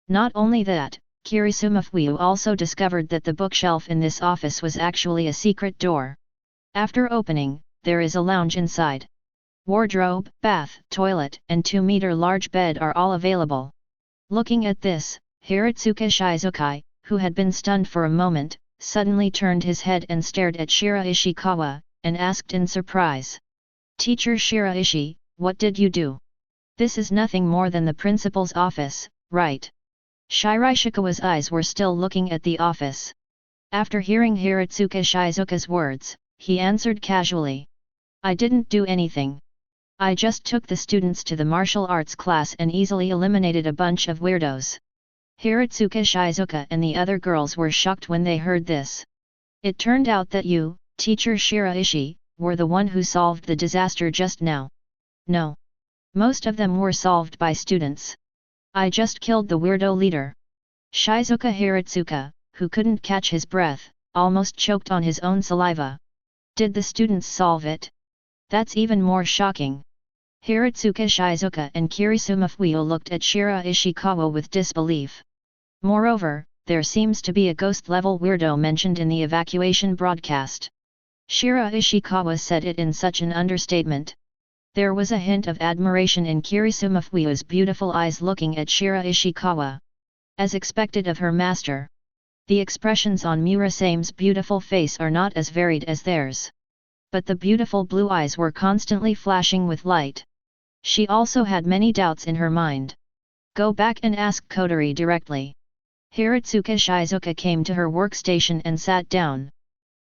Not only that, Kirisu Mafuio also discovered that the bookshelf in this office was actually a secret door. After opening, there is a lounge inside. Wardrobe, bath, toilet, and 2-meter large bed are all available. Looking at this, Hiratsuka Shizuka, who had been stunned for a moment, suddenly turned his head and stared at Shiraishikawa, and asked in surprise. "Teacher Shiraishi, what did you do? This is nothing more than the principal's office, right?" Shiraishikawa's eyes were still looking at the office. After hearing Hiratsuka Shizuka's words, he answered casually. "I didn't do anything. I just took the students to the martial arts class and easily eliminated a bunch of weirdos." Hiratsuka Shizuka and the other girls were shocked when they heard this. "It turned out that you, Teacher Shiraishi, were the one who solved the disaster just now." "No. Most of them were solved by students. I just killed the weirdo leader." Shizuka Hiratsuka, who couldn't catch his breath, almost choked on his own saliva. "Did the students solve it? That's even more shocking." Hiratsuka Shizuka and Kirisuma Fuyo looked at Shiraishikawa with disbelief. Moreover, there seems to be a ghost-level weirdo mentioned in the evacuation broadcast. Shiraishikawa said it in such an understatement. There was a hint of admiration in Kirisuma Fuyo's beautiful eyes looking at Shiraishikawa. As expected of her master, the expressions on Murasame's beautiful face are not as varied as theirs. But the beautiful blue eyes were constantly flashing with light. She also had many doubts in her mind. "Go back and ask Kotori directly." Hiratsuka Shizuka came to her workstation and sat down.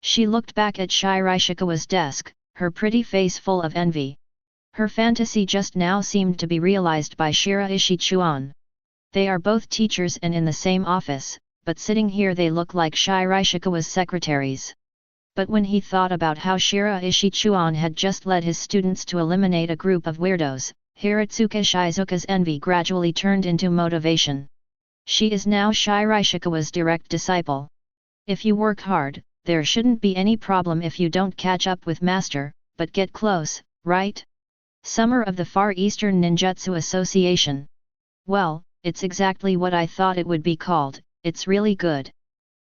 She looked back at Shiraishikawa's desk, her pretty face full of envy. Her fantasy just now seemed to be realized by Shiraishi Chuan. They are both teachers and in the same office, but sitting here they look like Shiraishikawa's secretaries. But when he thought about how Shiraishi Chuan had just led his students to eliminate a group of weirdos, Hiratsuka Shizuka's envy gradually turned into motivation. She is now Shiraishikawa's direct disciple. If you work hard, there shouldn't be any problem if you don't catch up with master, but get close, right? Summer of the Far Eastern Ninjutsu Association. Well, it's exactly what I thought it would be called, it's really good.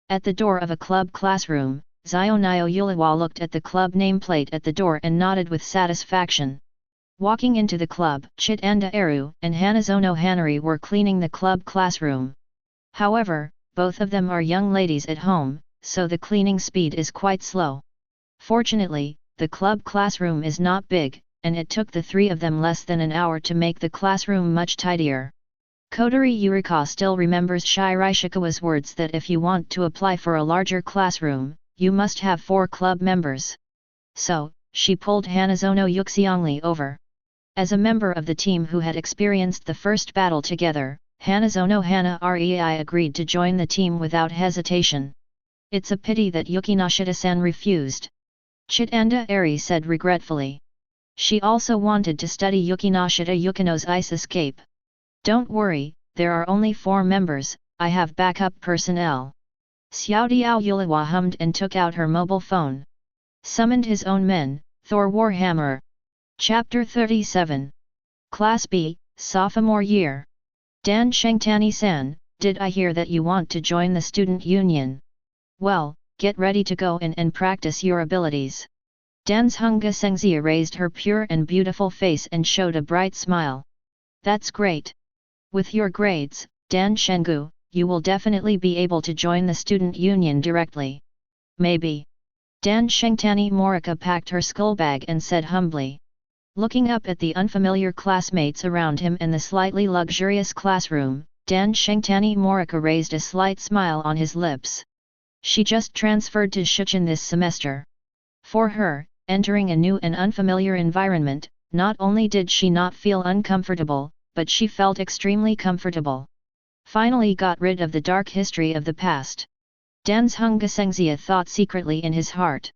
At the door of a club classroom, Xioan Urawa looked at the club nameplate at the door and nodded with satisfaction. Walking into the club, Chitanda Eru and Hanazono Hanari were cleaning the club classroom. However, both of them are young ladies at home, so the cleaning speed is quite slow. Fortunately, the club classroom is not big, and it took the three of them less than an hour to make the classroom much tidier. Kotori Yurika still remembers Shiraishikawa's words that if you want to apply for a larger classroom, you must have 4 club members. So, she pulled Hanazono Yuxiongli over. As a member of the team who had experienced the first battle together, Hanazono Hana Rei agreed to join the team without hesitation. "It's a pity that Yukinoshita-san refused," Chitanda Eri said regretfully. She also wanted to study Yukinoshita Yukino's ice escape. "Don't worry, there are only 4 members, I have backup personnel." Xiaodiao Urawa hummed and took out her mobile phone. Summoned his own men, Thor Warhammer. Chapter 37. Class B, Sophomore Year. Dan Shengtani-san, did I hear that you want to join the student union? Well, get ready to go in and practice your abilities. Dan's Hunga Sengzia raised her pure and beautiful face and showed a bright smile. That's great. With your grades, Dan Shengu, you will definitely be able to join the student union directly. Maybe. Dan Shengtani Morika packed her skull bag and said humbly. Looking up at the unfamiliar classmates around him and the slightly luxurious classroom, Dan Shengtani Morika raised a slight smile on his lips. She just transferred to Shichun this semester. For her, entering a new and unfamiliar environment, not only did she not feel uncomfortable, but she felt extremely comfortable. Finally got rid of the dark history of the past. Dan's Hunga Sengzia thought secretly in his heart.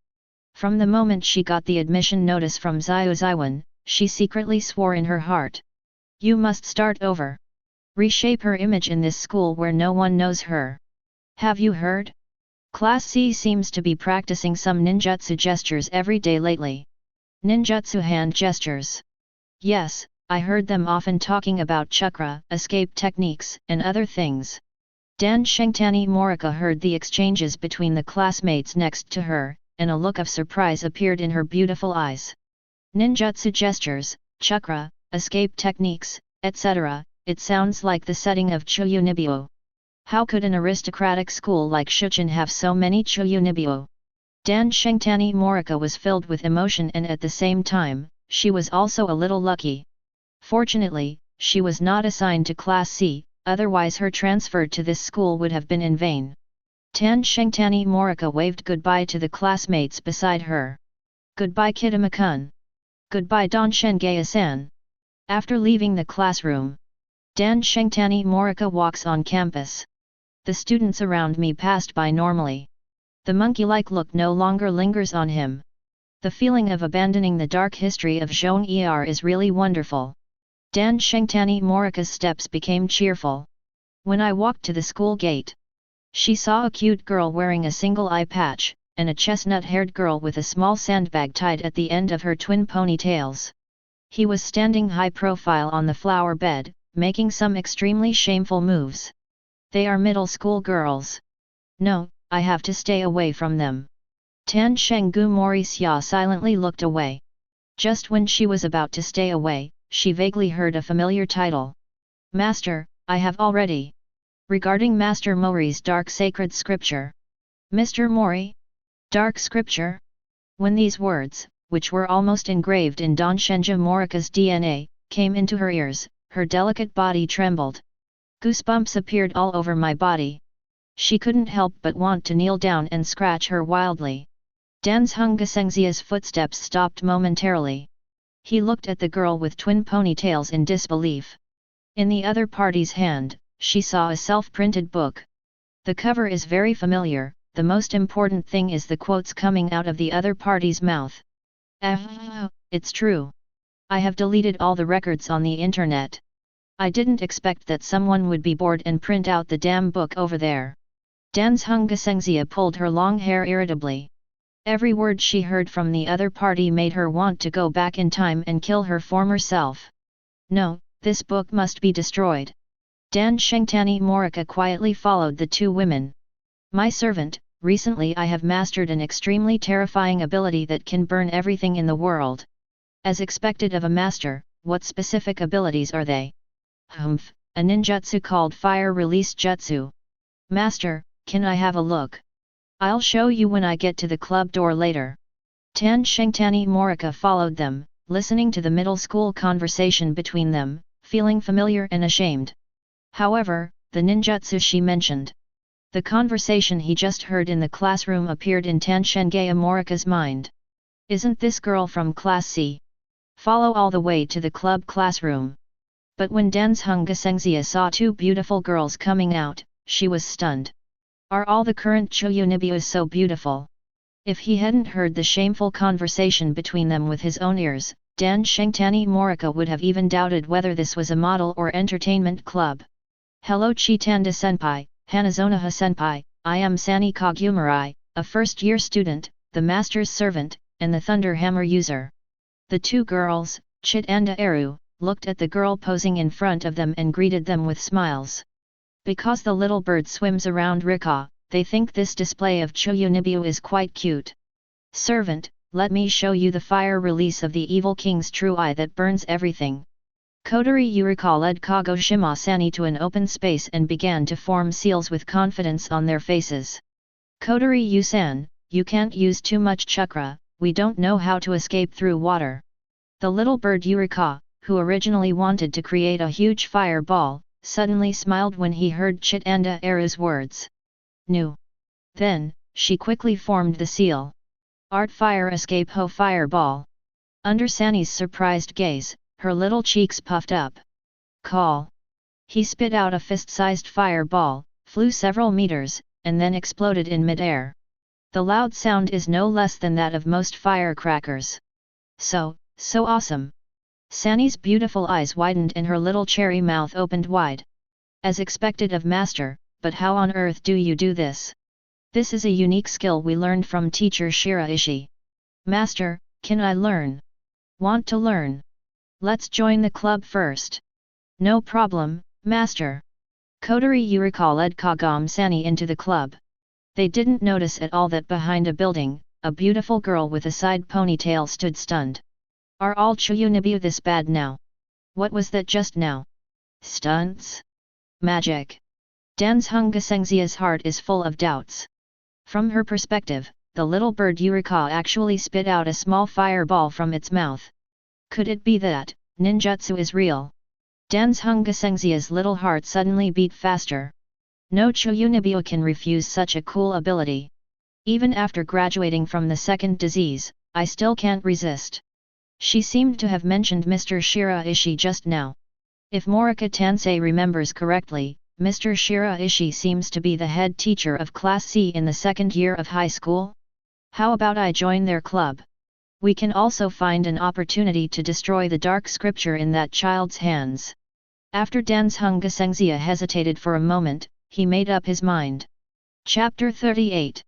From the moment she got the admission notice from Xioan, she secretly swore in her heart. You must start over. Reshape her image in this school where no one knows her. Have you heard? Class C seems to be practicing some ninjutsu gestures every day lately. Ninjutsu hand gestures. Yes, I heard them often talking about chakra, escape techniques, and other things. Dan Shengtani Morika heard the exchanges between the classmates next to her, and a look of surprise appeared in her beautiful eyes. Ninjutsu gestures, chakra, escape techniques, etc., it sounds like the setting of Chuyunibuo. How could an aristocratic school like Shuchen have so many Chiyunibuo? Dan Shengtani Morika was filled with emotion, and at the same time, she was also a little lucky. Fortunately, she was not assigned to Class C, otherwise her transfer to this school would have been in vain. Dan Shengtani Morika waved goodbye to the classmates beside her. Goodbye Kitama-kun. Goodbye Don Shengaya-san. After leaving the classroom, Dan Shengtani Morika walks on campus. The students around me passed by normally. The monkey-like look no longer lingers on him. The feeling of abandoning the dark history of Zhong is really wonderful. Dan Shengtani Morika's steps became cheerful. When I walked to the school gate, she saw a cute girl wearing a single eye patch, and a chestnut-haired girl with a small sandbag tied at the end of her twin ponytails. He was standing high profile on the flower bed, making some extremely shameful moves. They are middle school girls. No, I have to stay away from them. Tan Shenggu Morisya silently looked away. Just when she was about to stay away, she vaguely heard a familiar title. Master, I have already. Regarding Master Mori's dark sacred scripture. Mr. Mori? Dark scripture? When these words, which were almost engraved in Don Shenja Morika's DNA, came into her ears, her delicate body trembled. Goosebumps appeared all over my body. She couldn't help but want to kneel down and scratch her wildly. Dan's Hungasengzia's footsteps stopped momentarily. He looked at the girl with twin ponytails in disbelief. In the other party's hand, she saw a self-printed book. The cover is very familiar, the most important thing is the quotes coming out of the other party's mouth. It's true. I have deleted all the records on the internet. I didn't expect that someone would be bored and print out the damn book over there. Dan's Hungasengzia pulled her long hair irritably. Every word she heard from the other party made her want to go back in time and kill her former self. No, this book must be destroyed. Dan Shengtani Morika quietly followed the two women. My servant, recently I have mastered an extremely terrifying ability that can burn everything in the world. As expected of a master, what specific abilities are they? Humph, a ninjutsu called Fire Release Jutsu. Master, can I have a look? I'll show you when I get to the club door later. Tan Shengtani Morika followed them, listening to the middle school conversation between them, feeling familiar and ashamed. However, the ninjutsu she mentioned. The conversation he just heard in the classroom appeared in Tan Shengaya Morika's mind. Isn't this girl from Class C? Follow all the way to the club classroom. But when Dan's Hungasengzia saw two beautiful girls coming out, she was stunned. Are all the current Chiyunibuos so beautiful? If he hadn't heard the shameful conversation between them with his own ears, Dan Shengtani Morika would have even doubted whether this was a model or entertainment club. Hello Chitanda Senpai, Hanazonaha Senpai, I am Sani Kagumurai, a first-year student, the master's servant, and the Thunder Hammer user. The two girls, Chitanda Eru, looked at the girl posing in front of them and greeted them with smiles. Because the little bird swims around Rika, they think this display of Chiyunibuo is quite cute. Servant, let me show you the fire release of the evil king's true eye that burns everything. Kodori Yurika led Kagoshima Sani to an open space and began to form seals with confidence on their faces. Kodori Yusan, you can't use too much chakra, we don't know how to escape through water. The little bird Yurika, who originally wanted to create a huge fireball, suddenly smiled when he heard Chitanda Eru's words. Nu. Then, she quickly formed the seal. Art fire escape ho fireball. Under Sani's surprised gaze, her little cheeks puffed up. Call. He spit out a fist-sized fireball, flew several meters, and then exploded in midair. The loud sound is no less than that of most firecrackers. So awesome. Sani's beautiful eyes widened and her little cherry mouth opened wide. As expected of master, but how on earth do you do this? This is a unique skill we learned from teacher Shiraishi. Master, can I learn? Want to learn? Let's join the club first. No problem, master. Kodori Yurika led Kagam Sani into the club. They didn't notice at all that behind a building, a beautiful girl with a side ponytail stood stunned. Are all Chiyunibuo this bad now? What was that just now? Stunts? Magic? Danzhungasengzia's heart is full of doubts. From her perspective, the little bird Yurika actually spit out a small fireball from its mouth. Could it be that ninjutsu is real? Danzhungasengzia's little heart suddenly beat faster. No Chuyunibyo can refuse such a cool ability. Even after graduating from the second disease, I still can't resist. She seemed to have mentioned Mr. Shiraishi just now. If Morika Tansei remembers correctly, Mr. Shiraishi seems to be the head teacher of Class C in the second year of high school. How about I join their club? We can also find an opportunity to destroy the dark scripture in that child's hands. After Danzhungasengzia hesitated for a moment, he made up his mind. Chapter 38.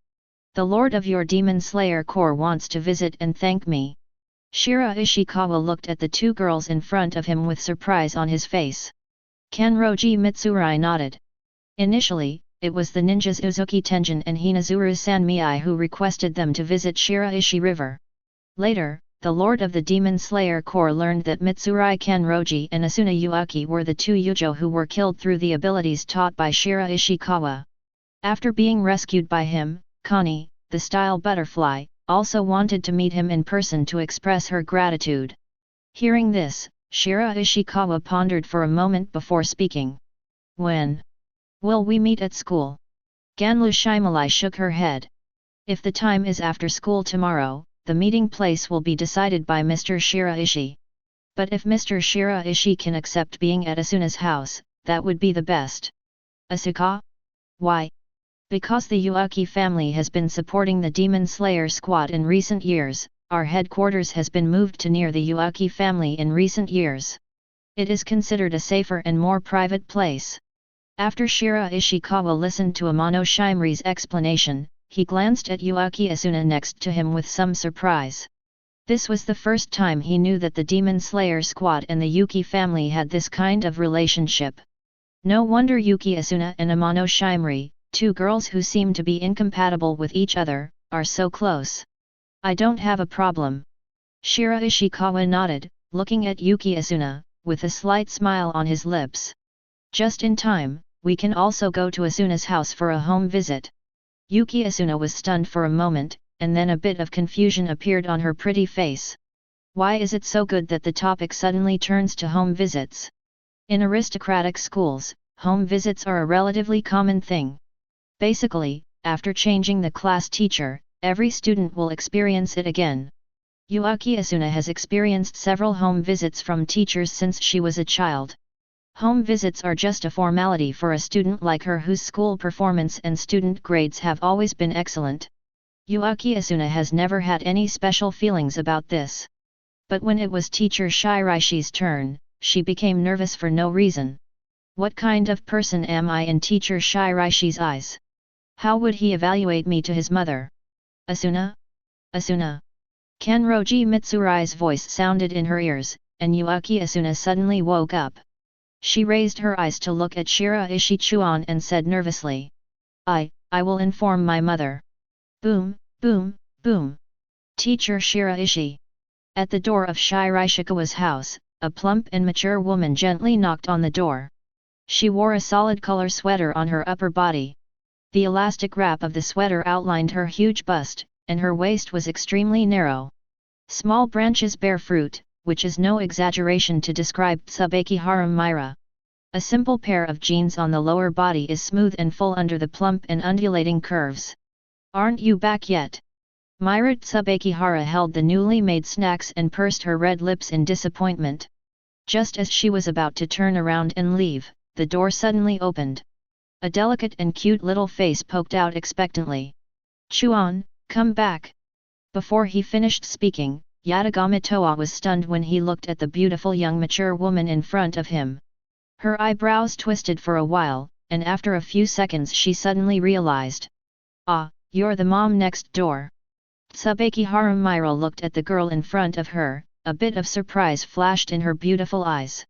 The Lord of your Demon Slayer Corps wants to visit and thank me. Shiraishikawa looked at the two girls in front of him with surprise on his face. Kanroji Mitsurai nodded. Initially, it was the ninjas Uzuki Tenjin and Hinazuru Sanmei who requested them to visit Shiraishi River. Later, the Lord of the Demon Slayer Corps learned that Mitsurai Kanroji and Asuna Yuaki were the two Yujo who were killed through the abilities taught by Shiraishikawa. After being rescued by him, Connie, the style butterfly, also wanted to meet him in person to express her gratitude. Hearing this, Shiraishikawa pondered for a moment before speaking. When will we meet at school? Ganlu Shimalai shook her head. If the time is after school tomorrow, the meeting place will be decided by Mr. Shiraishi. But if Mr. Shiraishi can accept being at Asuna's house, that would be the best. Asuka? Why? Because the Yuaki family has been supporting the Demon Slayer squad in recent years, our headquarters has been moved to near the Yuaki family in recent years. It is considered a safer and more private place. After Shiraishikawa listened to Amano Shimri's explanation, he glanced at Yuaki Asuna next to him with some surprise. This was the first time he knew that the Demon Slayer squad and the Yuki family had this kind of relationship. No wonder Yuki Asuna and Amano Shimri, two girls who seem to be incompatible with each other, are so close. I don't have a problem. Shiraishikawa nodded, looking at Yuki Asuna, with a slight smile on his lips. Just in time, we can also go to Asuna's house for a home visit. Yuki Asuna was stunned for a moment, and then a bit of confusion appeared on her pretty face. Why is it so good that the topic suddenly turns to home visits? In aristocratic schools, home visits are a relatively common thing. Basically, after changing the class teacher, every student will experience it again. Yuaki Asuna has experienced several home visits from teachers since she was a child. Home visits are just a formality for a student like her whose school performance and student grades have always been excellent. Yuaki Asuna has never had any special feelings about this. But when it was teacher Shiraishi's turn, she became nervous for no reason. What kind of person am I in teacher Shiraishi's eyes? How would he evaluate me to his mother? Asuna? Asuna? Kanroji Mitsurai's voice sounded in her ears, and Yuaki Asuna suddenly woke up. She raised her eyes to look at Shiraishi Chuan and said nervously. I will inform my mother. Boom, boom, boom. Teacher Shiraishi. At the door of Shiraishikawa's house, a plump and mature woman gently knocked on the door. She wore a solid color sweater on her upper body. The elastic wrap of the sweater outlined her huge bust, and her waist was extremely narrow. Small branches bear fruit, which is no exaggeration to describe Tsubaki Harum Myra. A simple pair of jeans on the lower body is smooth and full under the plump and undulating curves. Aren't you back yet? Myriad Tsubakihara held the newly made snacks and pursed her red lips in disappointment. Just as she was about to turn around and leave, the door suddenly opened. A delicate and cute little face poked out expectantly. Chuan, come back! Before he finished speaking, Yatagami Toa was stunned when he looked at the beautiful young mature woman in front of him. Her eyebrows twisted for a while, and after a few seconds she suddenly realized. Ah, you're the mom next door. Tsubaki Harumira looked at the girl in front of her, a bit of surprise flashed in her beautiful eyes.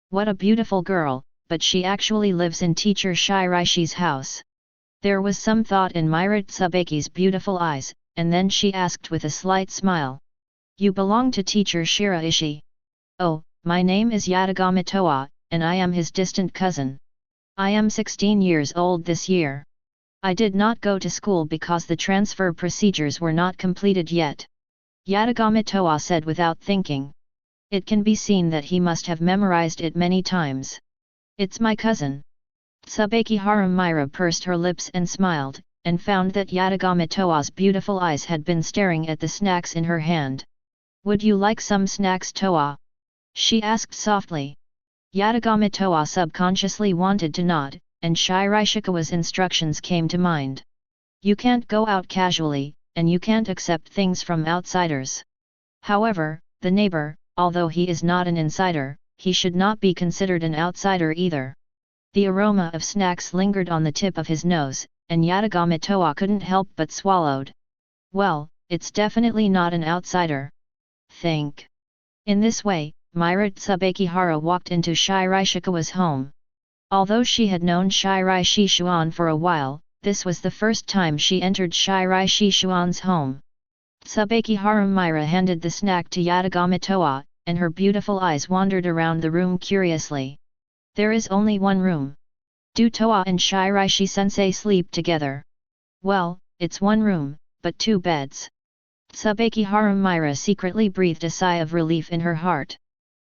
What a beautiful girl, but she actually lives in teacher Shiraishi's house. There was some thought in Myriad Tsubaki's beautiful eyes, and then she asked with a slight smile. You belong to teacher Shiraishi. Oh, my name is Yatagami Toa, and I am his distant cousin. I am 16 years old this year. I did not go to school because the transfer procedures were not completed yet. Yatagami Toa said without thinking. It can be seen that he must have memorized it many times. It's my cousin. Tsubaki Haramira pursed her lips and smiled, and found that Yatagami Toa's beautiful eyes had been staring at the snacks in her hand. Would you like some snacks, Toa? She asked softly. Yatagami Toa subconsciously wanted to nod, and Shiraishikawa's instructions came to mind. You can't go out casually, and you can't accept things from outsiders. However, the neighbor, although he is not an insider, he should not be considered an outsider either. The aroma of snacks lingered on the tip of his nose, and Yatagami Toa couldn't help but swallowed. Well, it's definitely not an outsider. Think. In this way, Myriad Tsubakihara walked into Shiraishikawa's home. Although she had known Shiraishi Chuan for a while, this was the first time she entered Shiraishi Chuan's home. Tsubakihara Myra handed the snack to Yatagami Toa, and her beautiful eyes wandered around the room curiously. There is only one room. Do Toa and Shiraishi-sensei sleep together? Well, it's one room, but 2 beds. Tsubakihara Myra secretly breathed a sigh of relief in her heart.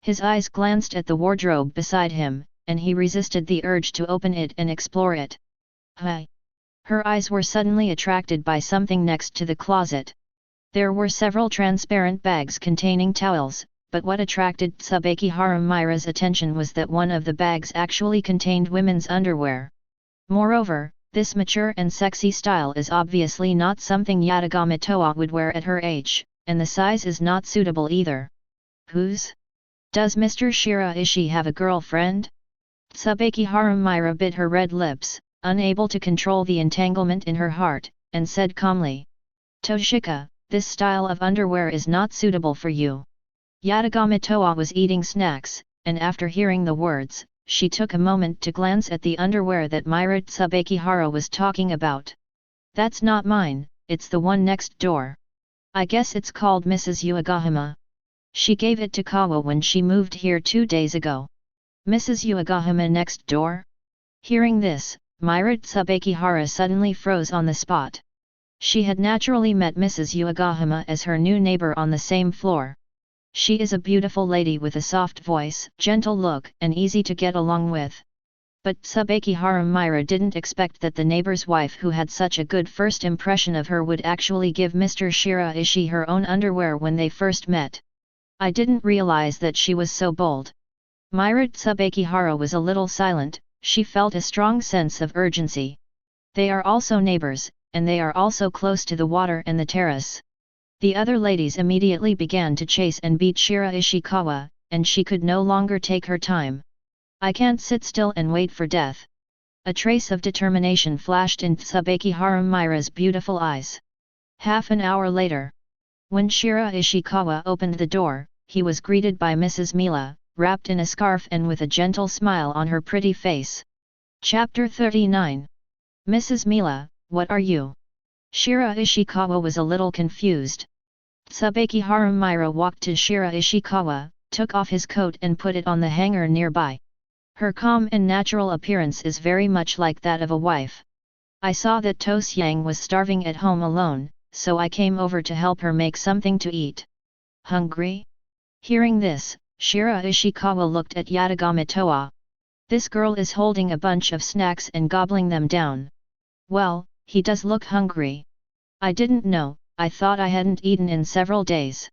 His eyes glanced at the wardrobe beside him, and he resisted the urge to open it and explore it. Hi! Her eyes were suddenly attracted by something next to the closet. There were several transparent bags containing towels, but what attracted Tsubakihara Myra's attention was that one of the bags actually contained women's underwear. Moreover, this mature and sexy style is obviously not something Yatagami Toa would wear at her age, and the size is not suitable either. Whose? Does Mr. Shiraishi have a girlfriend? Tsubakihara Myra bit her red lips, unable to control the entanglement in her heart, and said calmly. Toshika, this style of underwear is not suitable for you. Yatagami Toa was eating snacks, and after hearing the words, she took a moment to glance at the underwear that Myriad Tsubakihara was talking about. That's not mine, it's the one next door. I guess it's called Mrs. Uegahama. She gave it to Kawa when she moved here 2 days ago. Mrs. Uegahama next door? Hearing this, Myriad Tsubakihara suddenly froze on the spot. She had naturally met Mrs. Uegahama as her new neighbor on the same floor. She is a beautiful lady with a soft voice, gentle look, and easy to get along with. But Tsubakihara Myra didn't expect that the neighbor's wife who had such a good first impression of her would actually give Mr. Shiraishi her own underwear when they first met. I didn't realize that she was so bold. Myriad Tsubakihara was a little silent, she felt a strong sense of urgency. They are also neighbors, and they are also close to the water and the terrace. The other ladies immediately began to chase and beat Shiraishikawa, and she could no longer take her time. I can't sit still and wait for death. A trace of determination flashed in Tsubakihara Myra's beautiful eyes. Half an hour later, when Shiraishikawa opened the door, he was greeted by Mrs. Mila, wrapped in a scarf and with a gentle smile on her pretty face. Chapter 39. Mrs. Mila, what are you? Shiraishikawa was a little confused. Tsubakihara Myra walked to Shiraishikawa, took off his coat and put it on the hanger nearby. Her calm and natural appearance is very much like that of a wife. I saw that Tosyang was starving at home alone, so I came over to help her make something to eat. Hungry? Hearing this, Shiraishikawa looked at Yatagami Toa. This girl is holding a bunch of snacks and gobbling them down. Well, he does look hungry. I didn't know, I thought I hadn't eaten in several days.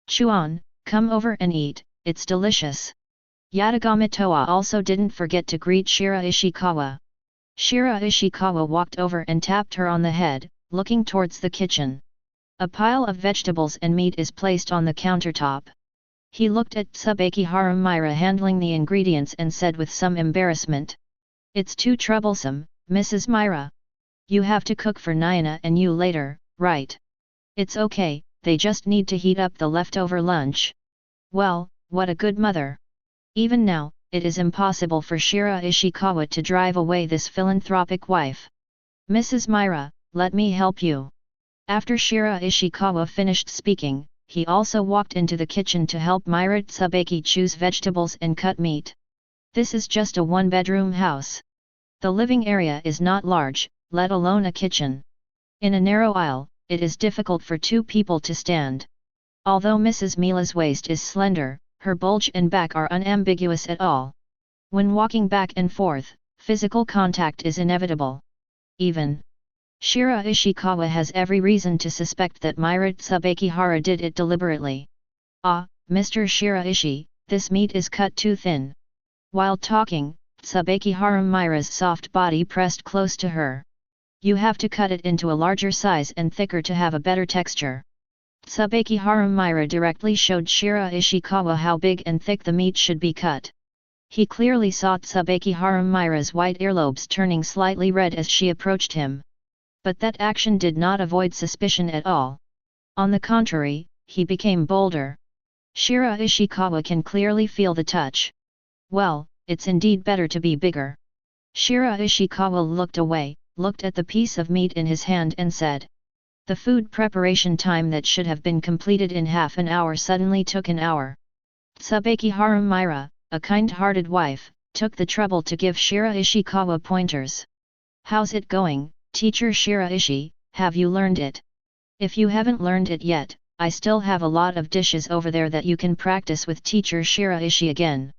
Xioan, come over and eat, it's delicious. Yatagami Toa also didn't forget to greet Shiraishikawa. Shiraishikawa walked over and tapped her on the head, looking towards the kitchen. A pile of vegetables and meat is placed on the countertop. He looked at Tsubakihara Myra handling the ingredients and said with some embarrassment. It's too troublesome, Mrs. Myra. You have to cook for Nayana and you later, right? It's okay, they just need to heat up the leftover lunch. Well, what a good mother. Even now, it is impossible for Shiraishikawa to drive away this philanthropic wife. Mrs. Myra, let me help you. After Shiraishikawa finished speaking, he also walked into the kitchen to help Myriad Tsubaki choose vegetables and cut meat. This is just a one-bedroom house. The living area is not large, let alone a kitchen. In a narrow aisle, it is difficult for two people to stand. Although Mrs. Mila's waist is slender, her bulge and back are unambiguous at all. When walking back and forth, physical contact is inevitable. Even Shiraishikawa has every reason to suspect that Myriad Tsubakihara did it deliberately. Ah, Mr. Shiraishi, this meat is cut too thin. While talking, Tsubakihara Myra's soft body pressed close to her. You have to cut it into a larger size and thicker to have a better texture. Tsubakihara Myra directly showed Shiraishikawa how big and thick the meat should be cut. He clearly saw Tsubakihara Myra's white earlobes turning slightly red as she approached him. But that action did not avoid suspicion at all. On the contrary, he became bolder. Shiraishikawa can clearly feel the touch. Well, it's indeed better to be bigger. Shiraishikawa looked away, looked at the piece of meat in his hand and said. The food preparation time that should have been completed in half an hour suddenly took an hour. Tsubakihara Myra, a kind-hearted wife, took the trouble to give Shiraishikawa pointers. How's it going, teacher Shiraishi, have you learned it? If you haven't learned it yet, I still have a lot of dishes over there that you can practice with teacher Shiraishi again.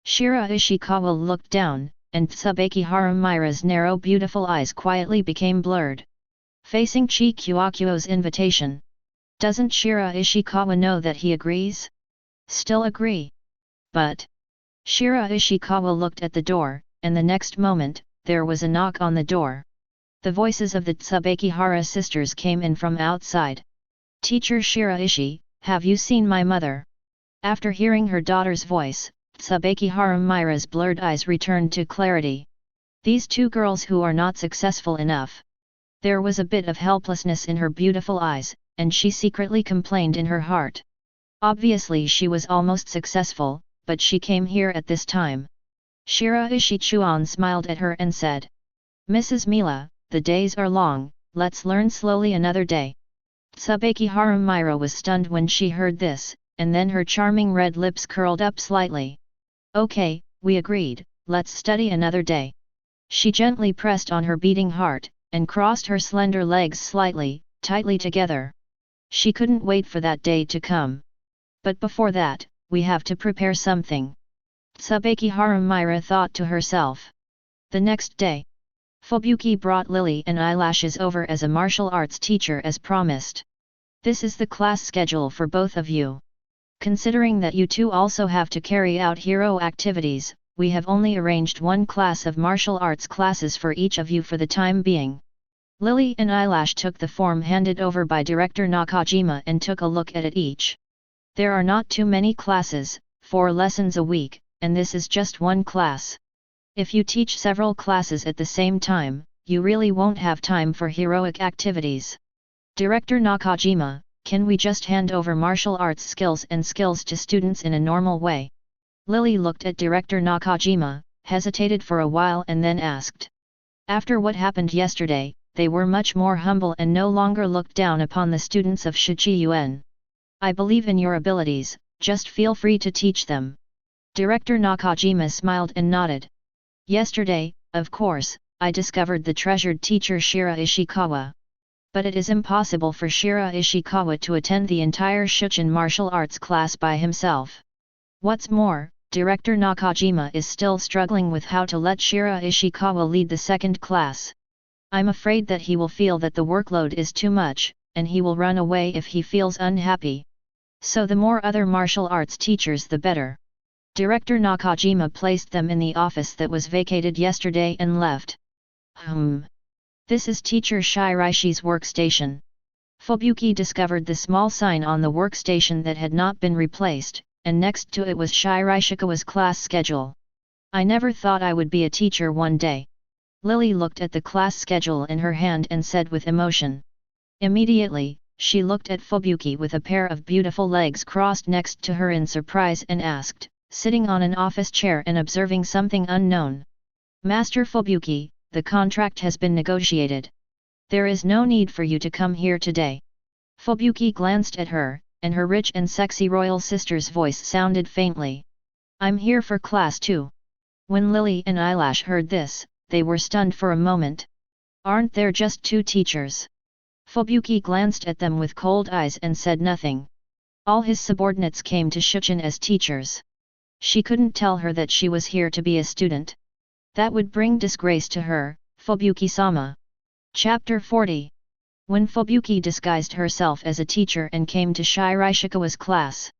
Shiraishikawa looked down, and Tsubakihara Myra's narrow beautiful eyes quietly became blurred. Facing Chikuakuo's invitation. Doesn't Shiraishikawa know that he agrees? Still agree. But Shiraishikawa looked at the door, and the next moment, there was a knock on the door. The voices of the Tsubakihara sisters came in from outside. Teacher Shiraishi, have you seen my mother? After hearing her daughter's voice, Tsubakihara Myra's blurred eyes returned to clarity. These two girls who are not successful enough. There was a bit of helplessness in her beautiful eyes, and she secretly complained in her heart. Obviously she was almost successful, but she came here at this time. Shiraishi Chuan smiled at her and said. Mrs. Mila, the days are long, let's learn slowly another day. Tsubakihara Myra was stunned when she heard this, and then her charming red lips curled up slightly. Okay, we agreed, let's study another day. She gently pressed on her beating heart, and crossed her slender legs slightly, tightly together. She couldn't wait for that day to come. But before that, we have to prepare something. Tsubakihara Myra thought to herself. The next day, Fubuki brought Lily and Eyelashes over as a martial arts teacher as promised. This is the class schedule for both of you. Considering that you two also have to carry out hero activities, we have only arranged one class of martial arts classes for each of you for the time being. Lily and Eyelash took the form handed over by Director Nakajima and took a look at it each. There are not too many classes, 4 lessons a week, and this is just one class. If you teach several classes at the same time, you really won't have time for heroic activities. Director Nakajima, can we just hand over martial arts skills to students in a normal way? Lily looked at Director Nakajima, hesitated for a while and then asked. After what happened yesterday, they were much more humble and no longer looked down upon the students of Shijiyuan. I believe in your abilities, just feel free to teach them. Director Nakajima smiled and nodded. Yesterday, of course, I discovered the treasured teacher Shiraishikawa. But it is impossible for Shiraishikawa to attend the entire Shuchin martial arts class by himself. What's more, Director Nakajima is still struggling with how to let Shiraishikawa lead the second class. I'm afraid that he will feel that the workload is too much, and he will run away if he feels unhappy. So the more other martial arts teachers the better. Director Nakajima placed them in the office that was vacated yesterday and left. This is teacher Shiraishi's workstation. Fubuki discovered the small sign on the workstation that had not been replaced, and next to it was Shiraishikawa's class schedule. I never thought I would be a teacher one day. Lily looked at the class schedule in her hand and said with emotion. Immediately, she looked at Fubuki with a pair of beautiful legs crossed next to her in surprise and asked, sitting on an office chair and observing something unknown. Master Fubuki, the contract has been negotiated. There is no need for you to come here today. Fubuki glanced at her, and her rich and sexy royal sister's voice sounded faintly. I'm here for class 2. When Lily and Eyelash heard this, they were stunned for a moment. Aren't there just two teachers? Fubuki glanced at them with cold eyes and said nothing. All his subordinates came to Shuchen as teachers. She couldn't tell her that she was here to be a student. That would bring disgrace to her, Fubuki-sama. Chapter 40. When Fubuki disguised herself as a teacher and came to Shiraishikawa's class,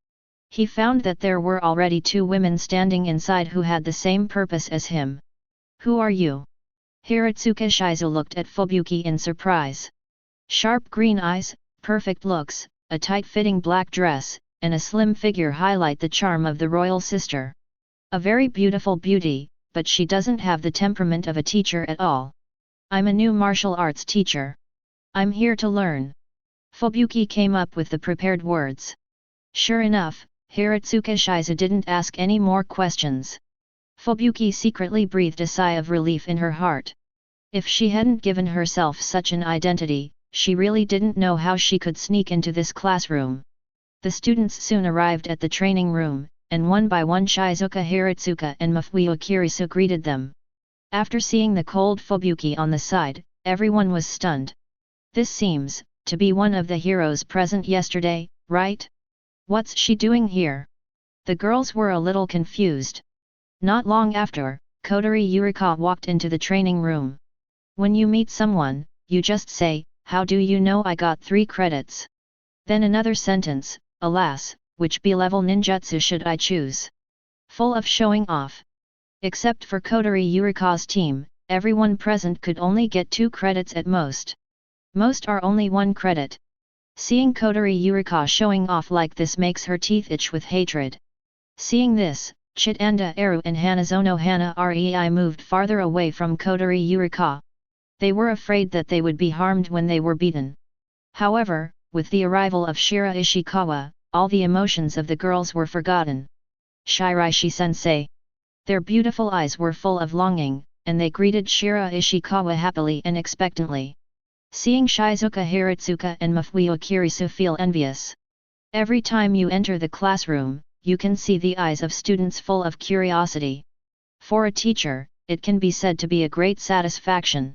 he found that there were already two women standing inside who had the same purpose as him. Who are you? Hiratsuka Shizu looked at Fubuki in surprise. Sharp green eyes, perfect looks, a tight-fitting black dress, and a slim figure highlight the charm of the royal sister. A very beautiful beauty, but she doesn't have the temperament of a teacher at all. I'm a new martial arts teacher. I'm here to learn. Fubuki came up with the prepared words. Sure enough, Hiratsuka Shizu didn't ask any more questions. Fubuki secretly breathed a sigh of relief in her heart. If she hadn't given herself such an identity, she really didn't know how she could sneak into this classroom. The students soon arrived at the training room, and one by one Shizuka Hiratsuka and Mafuyu Kirisu greeted them. After seeing the cold Fubuki on the side, everyone was stunned. This seems to be one of the heroes present yesterday, right? What's she doing here? The girls were a little confused. Not long after, Kotori Yurika walked into the training room. When you meet someone, you just say, "How do you know I got 3 credits?" Then another sentence, "Alas, which B-level ninjutsu should I choose?" Full of showing off. Except for Kotori Yurika's team, everyone present could only get 2 credits at most. Most are only 1 credit. Seeing Kotori Yurika showing off like this makes her teeth itch with hatred. Seeing this, Chitanda Eru and Hanazono Hana Rei moved farther away from Kotori Yurika. They were afraid that they would be harmed when they were beaten. However, with the arrival of Shiraishikawa, all the emotions of the girls were forgotten. Shiraishi-sensei. Their beautiful eyes were full of longing, and they greeted Shiraishikawa happily and expectantly. Seeing Shizuka Hiratsuka and Mafuyu Kirisu feel envious. Every time you enter the classroom, you can see the eyes of students full of curiosity. For a teacher, it can be said to be a great satisfaction.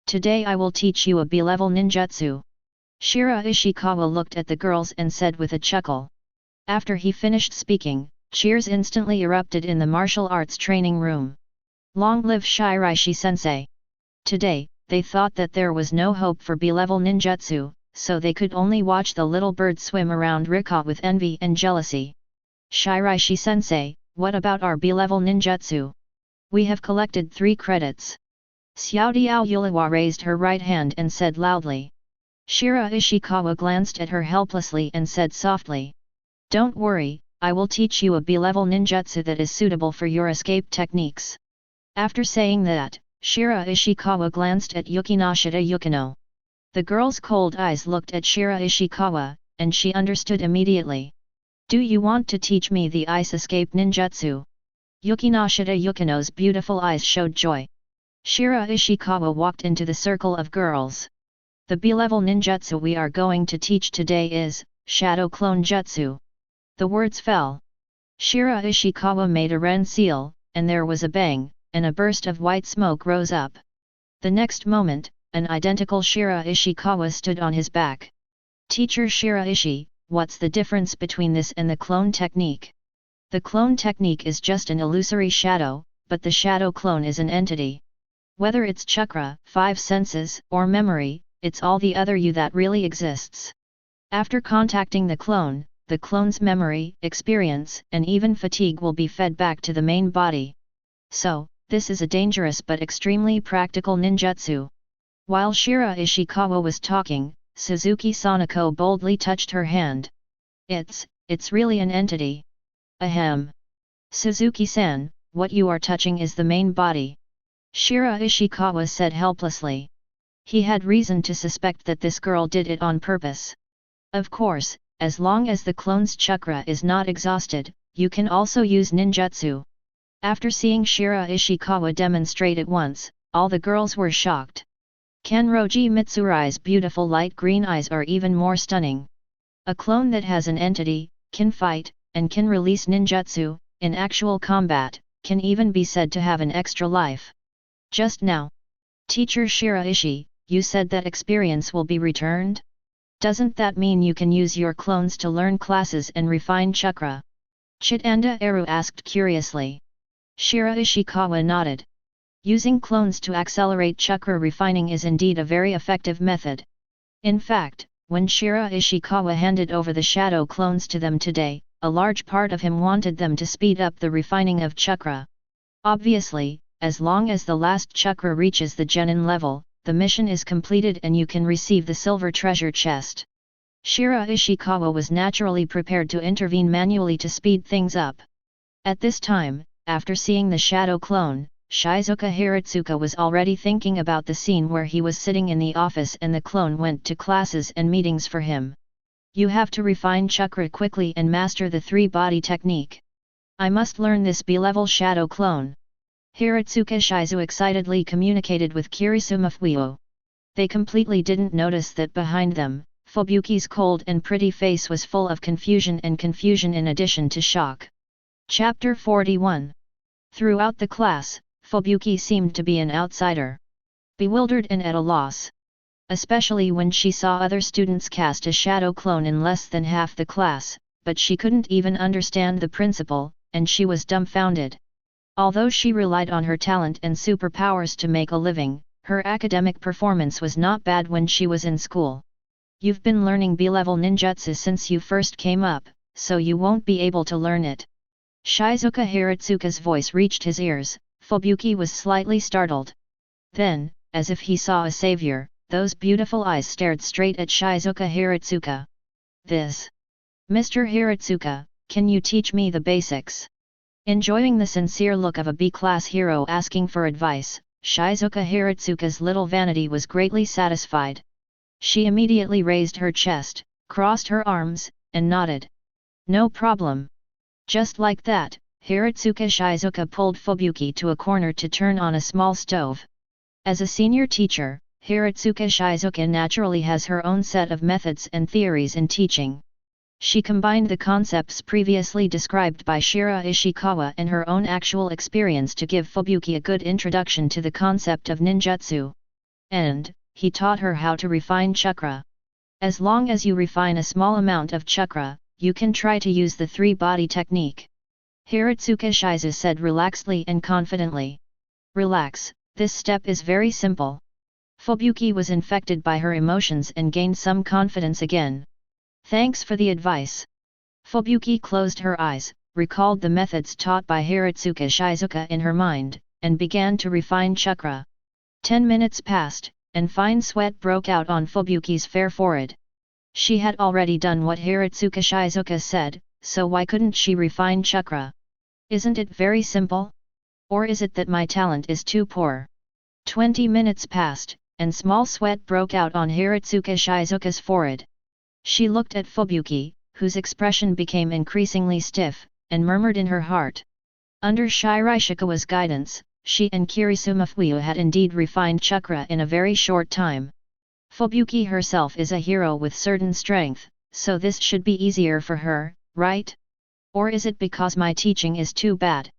Today I will teach you a B-level ninjutsu. Shiraishikawa looked at the girls and said with a chuckle. After he finished speaking, cheers instantly erupted in the martial arts training room. Long live Shiraishi-sensei! Today, they thought that there was no hope for B-level ninjutsu, so they could only watch the little bird swim around Rika with envy and jealousy. Shiraishi-sensei, what about our B-level ninjutsu? We have collected 3 credits. Xiaodiao Yulawa raised her right hand and said loudly. Shiraishikawa glanced at her helplessly and said softly. Don't worry, I will teach you a B-level ninjutsu that is suitable for your escape techniques. After saying that, Shiraishikawa glanced at Yukinoshita Yukino. The girl's cold eyes looked at Shiraishikawa, and she understood immediately. Do you want to teach me the ice escape ninjutsu? Yukinoshita Yukino's beautiful eyes showed joy. Shiraishikawa walked into the circle of girls. The B-level ninjutsu we are going to teach today is Shadow Clone Jutsu. The words fell. Shiraishikawa made a ren seal, and there was a bang, and a burst of white smoke rose up. The next moment, an identical Shiraishikawa stood on his back. Teacher Shiraishi, what's the difference between this and the clone technique? The clone technique is just an illusory shadow, but the shadow clone is an entity. Whether it's chakra, 5 senses, or memory, it's all the other you that really exists. After contacting the clone's memory, experience, and even fatigue will be fed back to the main body. So, this is a dangerous but extremely practical ninjutsu. While Shiraishikawa was talking, Suzuki Sanako boldly touched her hand. It's really an entity. Ahem. Suzuki-san, what you are touching is the main body. Shiraishikawa said helplessly. He had reason to suspect that this girl did it on purpose. Of course, as long as the clone's chakra is not exhausted, you can also use ninjutsu. After seeing Shiraishikawa demonstrate it once, all the girls were shocked. Kenroji Mitsurai's beautiful light green eyes are even more stunning. A clone that has an entity, can fight, and can release ninjutsu, in actual combat, can even be said to have an extra life. Just now. Teacher Shiraishi, you said that experience will be returned? Doesn't that mean you can use your clones to learn classes and refine chakra? Chitanda Eru asked curiously. Shiraishikawa nodded. Using clones to accelerate chakra refining is indeed a very effective method. In fact, when Shiraishikawa handed over the shadow clones to them today, a large part of him wanted them to speed up the refining of chakra. Obviously, as long as the last chakra reaches the genin level, the mission is completed and you can receive the silver treasure chest. Shiraishikawa was naturally prepared to intervene manually to speed things up. At this time, after seeing the shadow clone, Shizuka Hiratsuka was already thinking about the scene where he was sitting in the office and the clone went to classes and meetings for him. You have to refine chakra quickly and master the three-body technique. I must learn this B-level shadow clone. Hiratsuka Shizu excitedly communicated with Kirisuma Fuyo. They completely didn't notice that behind them, Fubuki's cold and pretty face was full of confusion in addition to shock. Chapter 41. Throughout the class, Fubuki seemed to be an outsider. Bewildered and at a loss. Especially when she saw other students cast a shadow clone in less than half the class, but she couldn't even understand the principle, and she was dumbfounded. Although she relied on her talent and superpowers to make a living, her academic performance was not bad when she was in school. You've been learning B-level ninjutsu since you first came up, so you won't be able to learn it. Shizuka Hiratsuka's voice reached his ears. Fubuki was slightly startled. Then, as if he saw a savior, those beautiful eyes stared straight at Shizuka Hiratsuka. This. Mr. Hiratsuka, can you teach me the basics? Enjoying the sincere look of a B-class hero asking for advice, Shizuka Hiratsuka's little vanity was greatly satisfied. She immediately raised her chest, crossed her arms, and nodded. No problem. Just like that, Hiratsuka Shizuka pulled Fubuki to a corner to turn on a small stove. As a senior teacher, Hiratsuka Shizuka naturally has her own set of methods and theories in teaching. She combined the concepts previously described by Shiraishikawa and her own actual experience to give Fubuki a good introduction to the concept of ninjutsu. And, he taught her how to refine chakra. As long as you refine a small amount of chakra, you can try to use the three-body technique. Hiratsuka Shizu said relaxedly and confidently. Relax, this step is very simple. Fubuki was infected by her emotions and gained some confidence again. Thanks for the advice. Fubuki closed her eyes, recalled the methods taught by Hiratsuka Shizuka in her mind, and began to refine chakra. 10 minutes passed, and fine sweat broke out on Fubuki's fair forehead. She had already done what Hiratsuka Shizuka said, so why couldn't she refine chakra? Isn't it very simple? Or is it that my talent is too poor? 20 minutes passed, and small sweat broke out on Hiratsuka Shizuka's forehead. She looked at Fubuki, whose expression became increasingly stiff, and murmured in her heart. Under Shiraishikawa's guidance, she and Kirisuma Fuyu had indeed refined chakra in a very short time. Fubuki herself is a hero with certain strength, so this should be easier for her, right? Or is it because my teaching is too bad?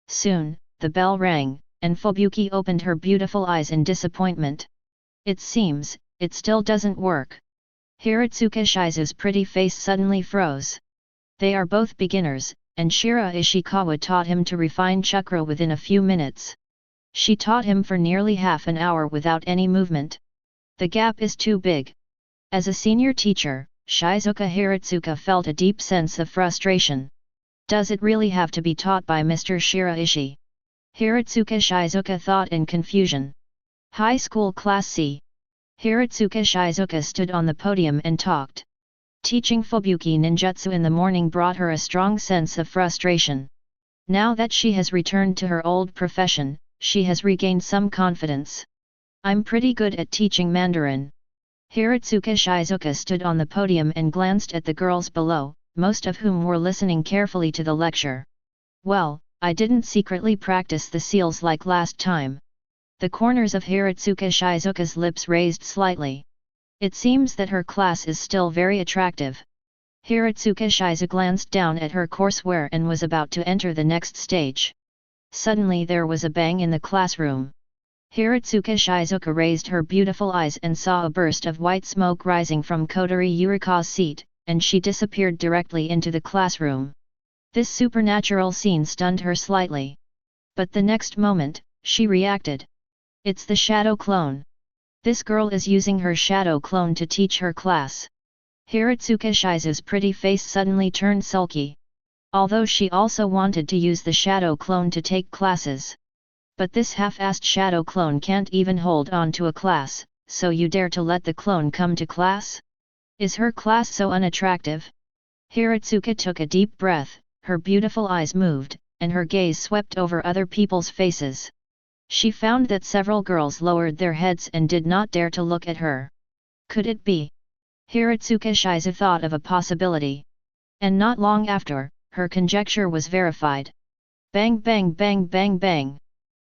Soon, the bell rang, and Fubuki opened her beautiful eyes in disappointment. It seems, it still doesn't work. Hiratsuka Shizu's pretty face suddenly froze. They are both beginners, and Shiraishikawa taught him to refine chakra within a few minutes. She taught him for nearly half an hour without any movement. The gap is too big. As a senior teacher, Shizuka Hiratsuka felt a deep sense of frustration. Does it really have to be taught by Mr. Shiraishi? Hiratsuka Shizuka thought in confusion. High School Class C. Hiratsuka Shizuka stood on the podium and talked. Teaching Fubuki ninjutsu in the morning brought her a strong sense of frustration. Now that she has returned to her old profession, she has regained some confidence. I'm pretty good at teaching Mandarin. Hiratsuka Shizuka stood on the podium and glanced at the girls below, most of whom were listening carefully to the lecture. Well, I didn't secretly practice the seals like last time. The corners of Hiratsuka Shizuka's lips raised slightly. It seems that her class is still very attractive. Hiratsuka Shizu glanced down at her courseware and was about to enter the next stage. Suddenly there was a bang in the classroom. Hiratsuka Shizuka raised her beautiful eyes and saw a burst of white smoke rising from Kotori Yurika's seat, and she disappeared directly into the classroom. This supernatural scene stunned her slightly. But the next moment, she reacted. It's the shadow clone. This girl is using her shadow clone to teach her class. Hiratsuka Shizu's pretty face suddenly turned sulky. Although she also wanted to use the shadow clone to take classes. But this half-assed shadow clone can't even hold on to a class, so you dare to let the clone come to class? Is her class so unattractive? Hiratsuka took a deep breath, her beautiful eyes moved, and her gaze swept over other people's faces. She found that several girls lowered their heads and did not dare to look at her. Could it be? Hiratsuka Shizu thought of a possibility. And not long after, her conjecture was verified. Bang bang bang bang bang.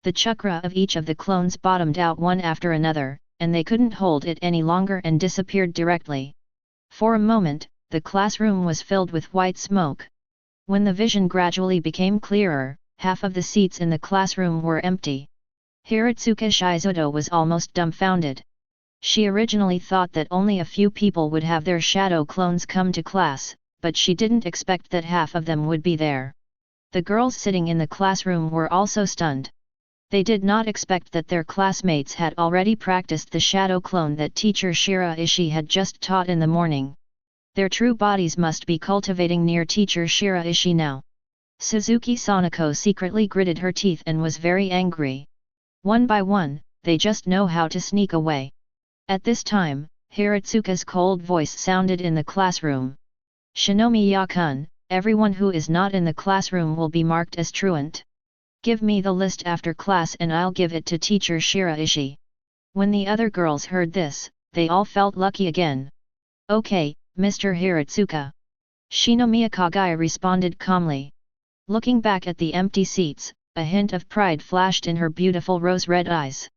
The chakra of each of the clones bottomed out one after another, and they couldn't hold it any longer and disappeared directly. For a moment, the classroom was filled with white smoke. When the vision gradually became clearer, half of the seats in the classroom were empty. Hiratsuka Shizuto was almost dumbfounded. She originally thought that only a few people would have their shadow clones come to class, but she didn't expect that half of them would be there. The girls sitting in the classroom were also stunned. They did not expect that their classmates had already practiced the shadow clone that teacher Shiraishi had just taught in the morning. Their true bodies must be cultivating near teacher Shiraishi now. Suzuki Sanako secretly gritted her teeth and was very angry. One by one, they just know how to sneak away. At this time, Hiratsuka's cold voice sounded in the classroom. Shinomiya-kun, everyone who is not in the classroom will be marked as truant. Give me the list after class and I'll give it to teacher Shiraishi. When the other girls heard this, they all felt lucky again. Okay, Mr. Hiratsuka. Shinomiya Kaguya responded calmly. Looking back at the empty seats, a hint of pride flashed in her beautiful rose-red eyes.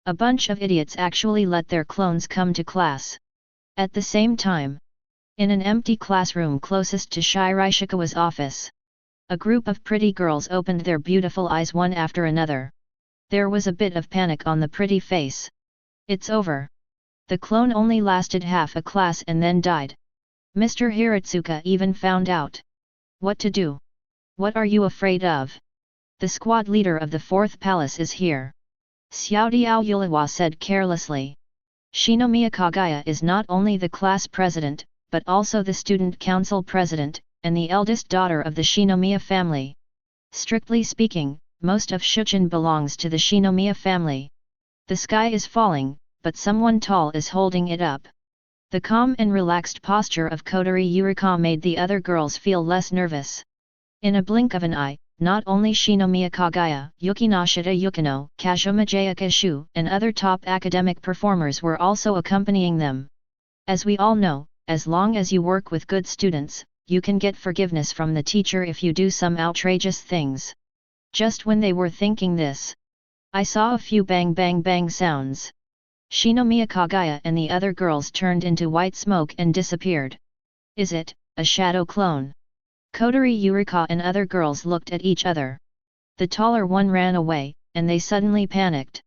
A bunch of idiots actually let their clones come to class. At the same time, in an empty classroom closest to Shiraishikawa's office, a group of pretty girls opened their beautiful eyes one after another. There was a bit of panic on the pretty face. It's over. The clone only lasted half a class and then died. Mr. Hiratsuka even found out what to do. What are you afraid of? The squad leader of the fourth palace is here. Xiaodiao Yulawa said carelessly. Shinomiya Kaguya is not only the class president, but also the student council president, and the eldest daughter of the Shinomiya family. Strictly speaking, most of Shuchin belongs to the Shinomiya family. The sky is falling, but someone tall is holding it up. The calm and relaxed posture of Kotori Yurika made the other girls feel less nervous. In a blink of an eye, not only Shinomiya Kaguya, Yukinoshita Yukino, Kazuma Kashu, and other top academic performers were also accompanying them. As we all know, as long as you work with good students, you can get forgiveness from the teacher if you do some outrageous things. Just when they were thinking this, I saw a few bang bang bang sounds. Shinomiya Kaguya and the other girls turned into white smoke and disappeared. Is it a shadow clone? Kotori Yurika and other girls looked at each other. The taller one ran away, and they suddenly panicked.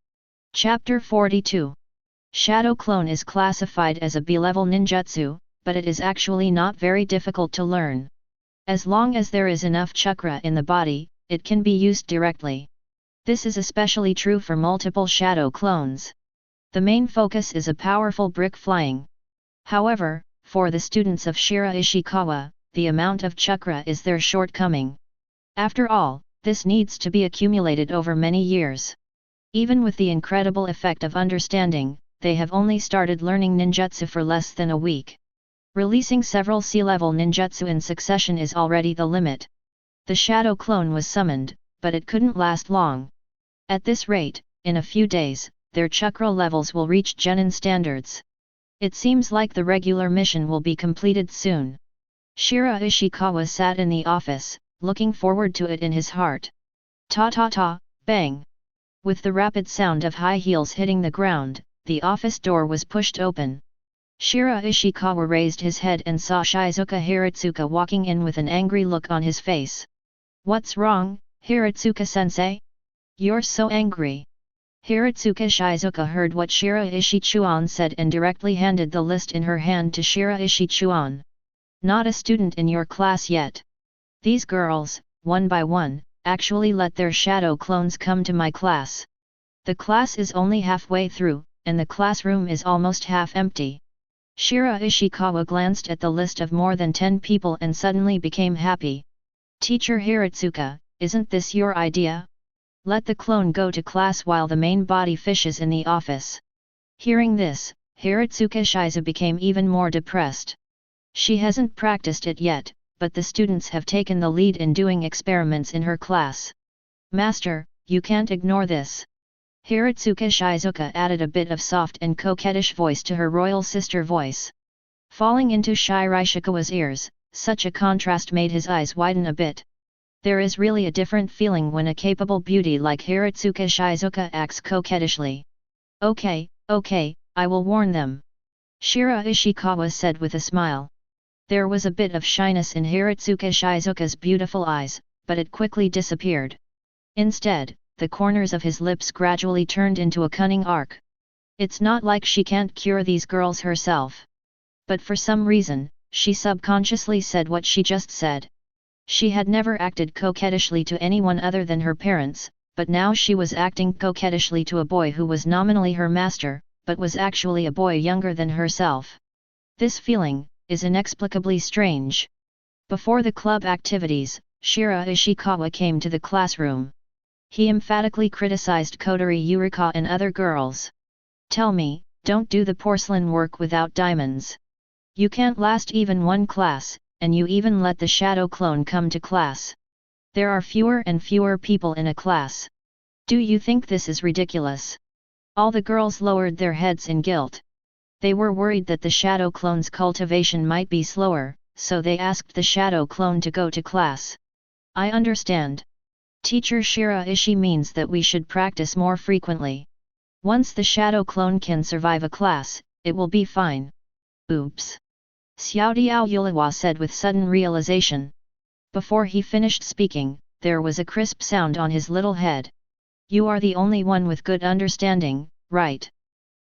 Chapter 42. Shadow clone is classified as a B-level ninjutsu, but it is actually not very difficult to learn. As long as there is enough chakra in the body, it can be used directly. This is especially true for multiple shadow clones. The main focus is a powerful brick flying. However, for the students of Shiraishikawa, the amount of chakra is their shortcoming. After all, this needs to be accumulated over many years. Even with the incredible effect of understanding, they have only started learning ninjutsu for less than a week. Releasing several C-level ninjutsu in succession is already the limit. The shadow clone was summoned, but it couldn't last long. At this rate, in a few days, their chakra levels will reach genin standards. It seems like the regular mission will be completed soon. Shiraishikawa sat in the office, looking forward to it in his heart. Ta-ta-ta, bang! With the rapid sound of high heels hitting the ground, the office door was pushed open. Shiraishikawa raised his head and saw Shizuka Hiratsuka walking in with an angry look on his face. What's wrong, Hiratsuka-sensei? You're so angry. Hiratsuka Shizuka heard what Shiraishi Chuan said and directly handed the list in her hand to Shiraishi Chuan. Not a student in your class yet. These girls, one by one, actually let their shadow clones come to my class. The class is only halfway through, and the classroom is almost half empty. Shiraishikawa glanced at the list of more than 10 people and suddenly became happy. Teacher Hiratsuka, isn't this your idea? Let the clone go to class while the main body fishes in the office. Hearing this, Hiratsuka Shizu became even more depressed. She hasn't practiced it yet, but the students have taken the lead in doing experiments in her class. Master, you can't ignore this. Hiratsuka Shizuka added a bit of soft and coquettish voice to her royal sister voice. Falling into Shiraishikawa's ears, such a contrast made his eyes widen a bit. There is really a different feeling when a capable beauty like Hiratsuka Shizuka acts coquettishly. Okay, I will warn them. Shiraishikawa said with a smile. There was a bit of shyness in Hiratsuka Shizuka's beautiful eyes, but it quickly disappeared. Instead, the corners of his lips gradually turned into a cunning arc. It's not like she can't cure these girls herself. But for some reason, she subconsciously said what she just said. She had never acted coquettishly to anyone other than her parents, but now she was acting coquettishly to a boy who was nominally her master, but was actually a boy younger than herself. This feeling is inexplicably strange. Before the club activities, Shiraishikawa came to the classroom. He emphatically criticized Kotori Yurika and other girls. Tell me, don't do the porcelain work without diamonds. You can't last even one class, and you even let the shadow clone come to class. There are fewer and fewer people in a class. Do you think this is ridiculous? All the girls lowered their heads in guilt. They were worried that the shadow clone's cultivation might be slower, so they asked the shadow clone to go to class. I understand. Teacher Shiraishi means that we should practice more frequently. Once the shadow clone can survive a class, it will be fine. Oops. Xiaodiao Yulawa said with sudden realization. Before he finished speaking, there was a crisp sound on his little head. You are the only one with good understanding, right?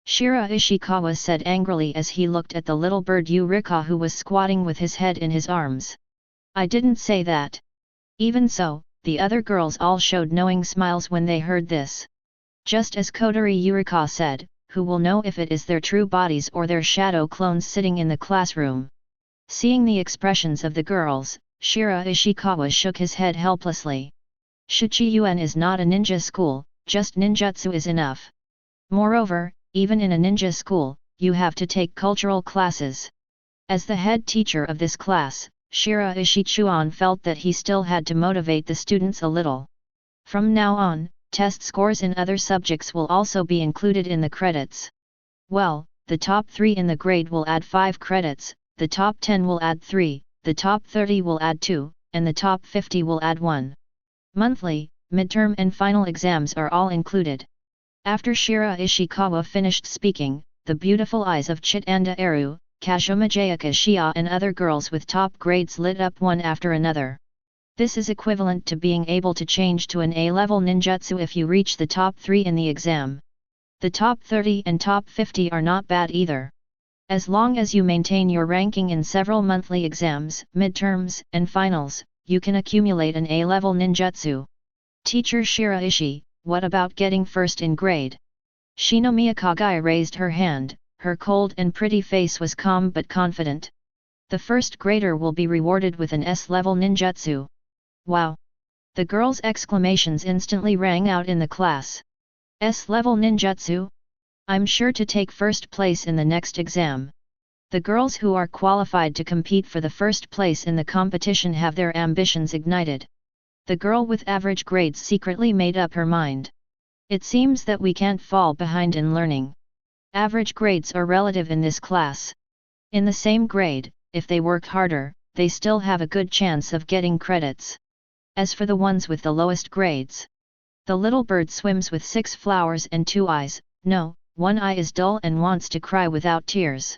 Shiraishikawa said angrily as he looked at the little bird Yurika who was squatting with his head in his arms. I didn't say that. Even so, the other girls all showed knowing smiles when they heard this. Just as Kotori Yurika said, who will know if it is their true bodies or their shadow clones sitting in the classroom? Seeing the expressions of the girls, Shiraishikawa shook his head helplessly. Shichiyuan is not a ninja school, just ninjutsu is enough. Moreover, even in a ninja school, you have to take cultural classes. As the head teacher of this class, Shiraishi Chuan felt that he still had to motivate the students a little. From now on, test scores in other subjects will also be included in the credits. Well, the top 3 in the grade will add 5 credits, the top 10 will add 3, the top 30 will add 2, and the top 50 will add 1. Monthly, midterm and final exams are all included. After Shiraishikawa finished speaking, the beautiful eyes of Chitanda Eru, Kazuma Jayaka Shia and other girls with top grades lit up one after another. This is equivalent to being able to change to an A-level ninjutsu if you reach the top 3 in the exam. The top 30 and top 50 are not bad either. As long as you maintain your ranking in several monthly exams, midterms, and finals, you can accumulate an A-level ninjutsu. Teacher Shiraishi, what about getting first in grade? Shinomiya Kaguya raised her hand, her cold and pretty face was calm but confident. The first grader will be rewarded with an S-level ninjutsu. Wow! The girls' exclamations instantly rang out in the class. S-level ninjutsu? I'm sure to take first place in the next exam. The girls who are qualified to compete for the first place in the competition have their ambitions ignited. The girl with average grades secretly made up her mind. It seems that we can't fall behind in learning. Average grades are relative in this class. In the same grade, if they work harder, they still have a good chance of getting credits. As for the ones with the lowest grades, the little bird swims with 6 flowers and 2 eyes, no, one eye is dull and wants to cry without tears.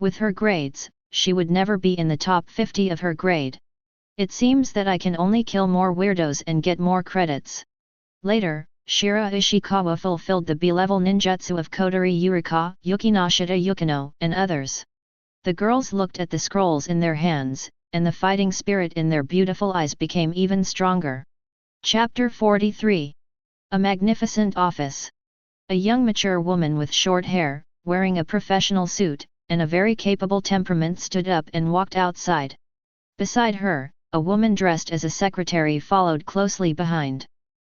With her grades, she would never be in the top 50 of her grade. It seems that I can only kill more weirdos and get more credits. Later, Shiraishikawa fulfilled the B-level ninjutsu of Kodori Yurika, Yukinoshita Yukino, and others. The girls looked at the scrolls in their hands, and the fighting spirit in their beautiful eyes became even stronger. Chapter 43. A magnificent office. A young mature woman with short hair, wearing a professional suit, and a very capable temperament stood up and walked outside. Beside her, a woman dressed as a secretary followed closely behind.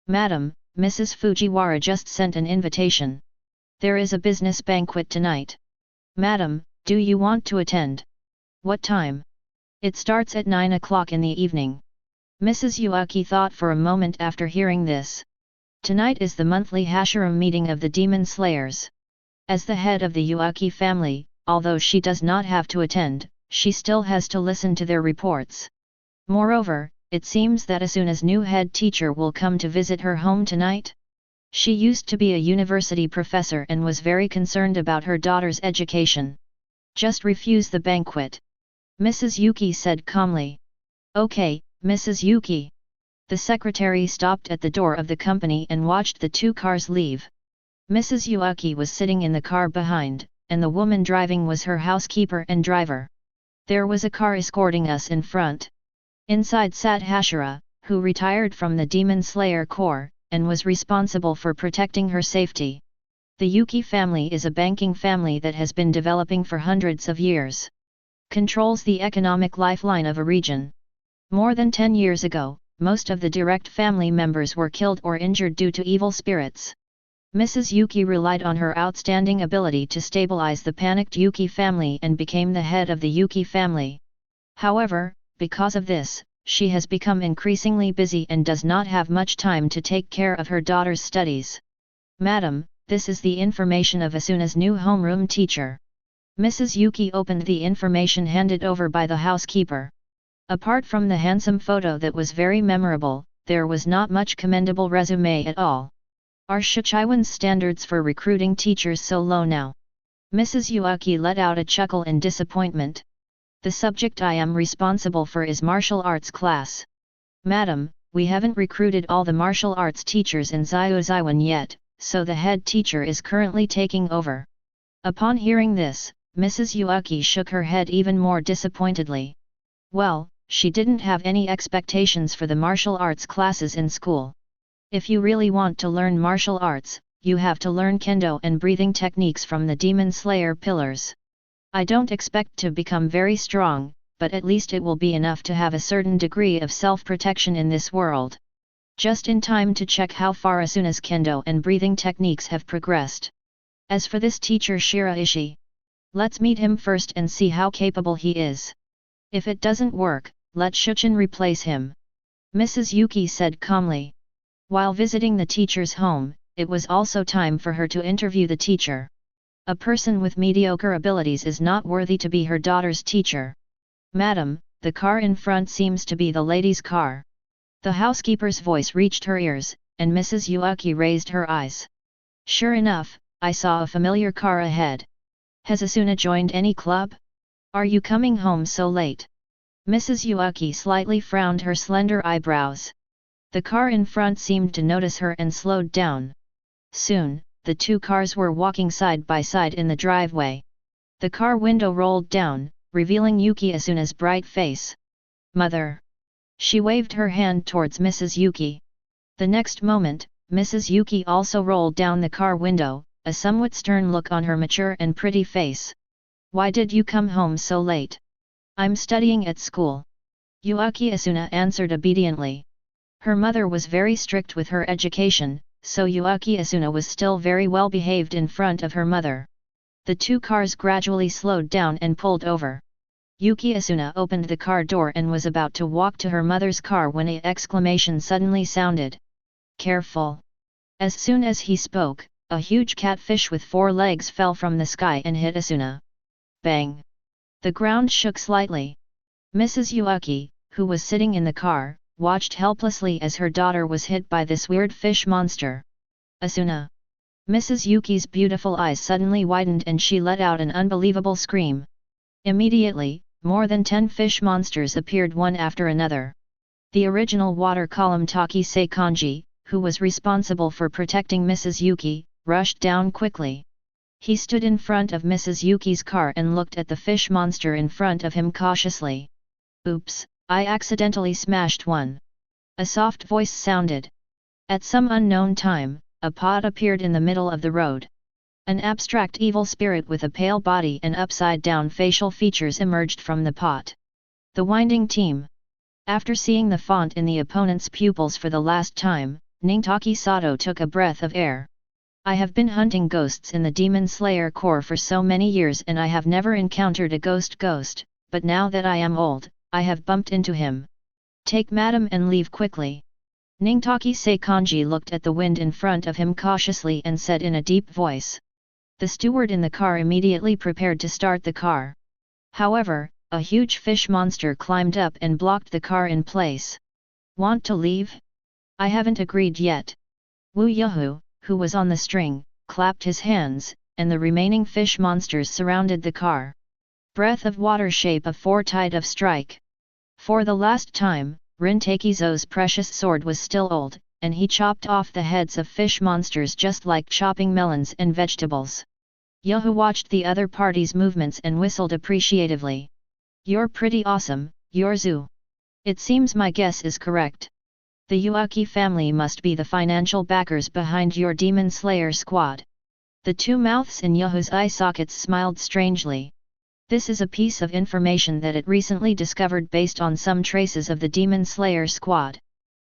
"Madam, Mrs. Fujiwara just sent an invitation. There is a business banquet tonight. Madam, do you want to attend?" "What time?" "It starts at 9 o'clock in the evening." Mrs. Yuaki thought for a moment after hearing this. Tonight is the monthly Hashira meeting of the Demon Slayers. As the head of the Yuaki family, although she does not have to attend, she still has to listen to their reports. Moreover, it seems that Asuna's new head teacher will come to visit her home tonight. She used to be a university professor and was very concerned about her daughter's education. "Just refuse the banquet," Mrs. Yuki said calmly. "Okay, Mrs. Yuki." The secretary stopped at the door of the company and watched the two cars leave. Mrs. Yuaki was sitting in the car behind, and the woman driving was her housekeeper and driver. There was a car escorting us in front. Inside sat Hashira, who retired from the Demon Slayer Corps, and was responsible for protecting her safety. The Yuki family is a banking family that has been developing for hundreds of years. Controls the economic lifeline of a region. More than 10 years ago, most of the direct family members were killed or injured due to evil spirits. Mrs. Yuki relied on her outstanding ability to stabilize the panicked Yuki family and became the head of the Yuki family. However, because of this, she has become increasingly busy and does not have much time to take care of her daughter's studies. "Madam, this is the information of Asuna's new homeroom teacher." Mrs. Yuki opened the information handed over by the housekeeper. Apart from the handsome photo that was very memorable, there was not much commendable resume at all. "Are Shichiwan's standards for recruiting teachers so low now?" Mrs. Yuaki let out a chuckle in disappointment. "The subject I am responsible for is martial arts class. Madam, we haven't recruited all the martial arts teachers in Xioan yet, so the head teacher is currently taking over." Upon hearing this, Mrs. Yuaki shook her head even more disappointedly. Well, she didn't have any expectations for the martial arts classes in school. If you really want to learn martial arts, you have to learn kendo and breathing techniques from the Demon Slayer pillars. I don't expect to become very strong, but at least it will be enough to have a certain degree of self-protection in this world. Just in time to check how far Asuna's kendo and breathing techniques have progressed. As for this teacher Shiraishi, let's meet him first and see how capable he is. If it doesn't work, let Shuchen replace him. Mrs. Yuki said calmly. While visiting the teacher's home, it was also time for her to interview the teacher. A person with mediocre abilities is not worthy to be her daughter's teacher. "Madam, the car in front seems to be the lady's car." The housekeeper's voice reached her ears, and Mrs. Yuaki raised her eyes. "Sure enough, I saw a familiar car ahead. Has Asuna joined any club? Are you coming home so late?" Mrs. Yuaki slightly frowned her slender eyebrows. The car in front seemed to notice her and slowed down. Soon, the two cars were walking side by side in the driveway. The car window rolled down, revealing Yuki Asuna's bright face. "Mother!" She waved her hand towards Mrs. Yuki. The next moment, Mrs. Yuki also rolled down the car window, a somewhat stern look on her mature and pretty face. "Why did you come home so late?" "I'm studying at school." Yuaki Asuna answered obediently. Her mother was very strict with her education, so Yuaki Asuna was still very well behaved in front of her mother. The two cars gradually slowed down and pulled over. Yuki Asuna opened the car door and was about to walk to her mother's car when an exclamation suddenly sounded. "Careful!" As soon as he spoke, a huge catfish with 4 legs fell from the sky and hit Asuna. Bang! The ground shook slightly. Mrs. Yuaki, who was sitting in the car, watched helplessly as her daughter was hit by this weird fish monster. "Asuna!" Mrs. Yuki's beautiful eyes suddenly widened and she let out an unbelievable scream. Immediately, more than 10 fish monsters appeared one after another. The original water column Taki-sei kanji, who was responsible for protecting Mrs. Yuki, rushed down quickly. He stood in front of Mrs. Yuki's car and looked at the fish monster in front of him cautiously. "Oops, I accidentally smashed one." A soft voice sounded. At some unknown time, a pot appeared in the middle of the road. An abstract evil spirit with a pale body and upside-down facial features emerged from the pot. The Winding Team. After seeing the font in the opponent's pupils for the last time, Ningtaki Sato took a breath of air. "I have been hunting ghosts in the Demon Slayer Corps for so many years and I have never encountered a ghost, but now that I am old, I have bumped into him. Take madam and leave quickly." Ningtaki Seikanji looked at the wind in front of him cautiously and said in a deep voice. The steward in the car immediately prepared to start the car. However, a huge fish monster climbed up and blocked the car in place. "Want to leave? I haven't agreed yet." Wu Yahu, who was on the string, clapped his hands, and the remaining fish monsters surrounded the car. Breath of water, shape of 4 tide of strike. For the last time, Rintakizo's precious sword was still old, and he chopped off the heads of fish monsters just like chopping melons and vegetables. Yahu watched the other party's movements and whistled appreciatively. "You're pretty awesome, Yorzu. It seems my guess is correct. The Yuaki family must be the financial backers behind your Demon Slayer squad." The 2 mouths in Yahu's eye sockets smiled strangely. This is a piece of information that it recently discovered based on some traces of the Demon Slayer squad.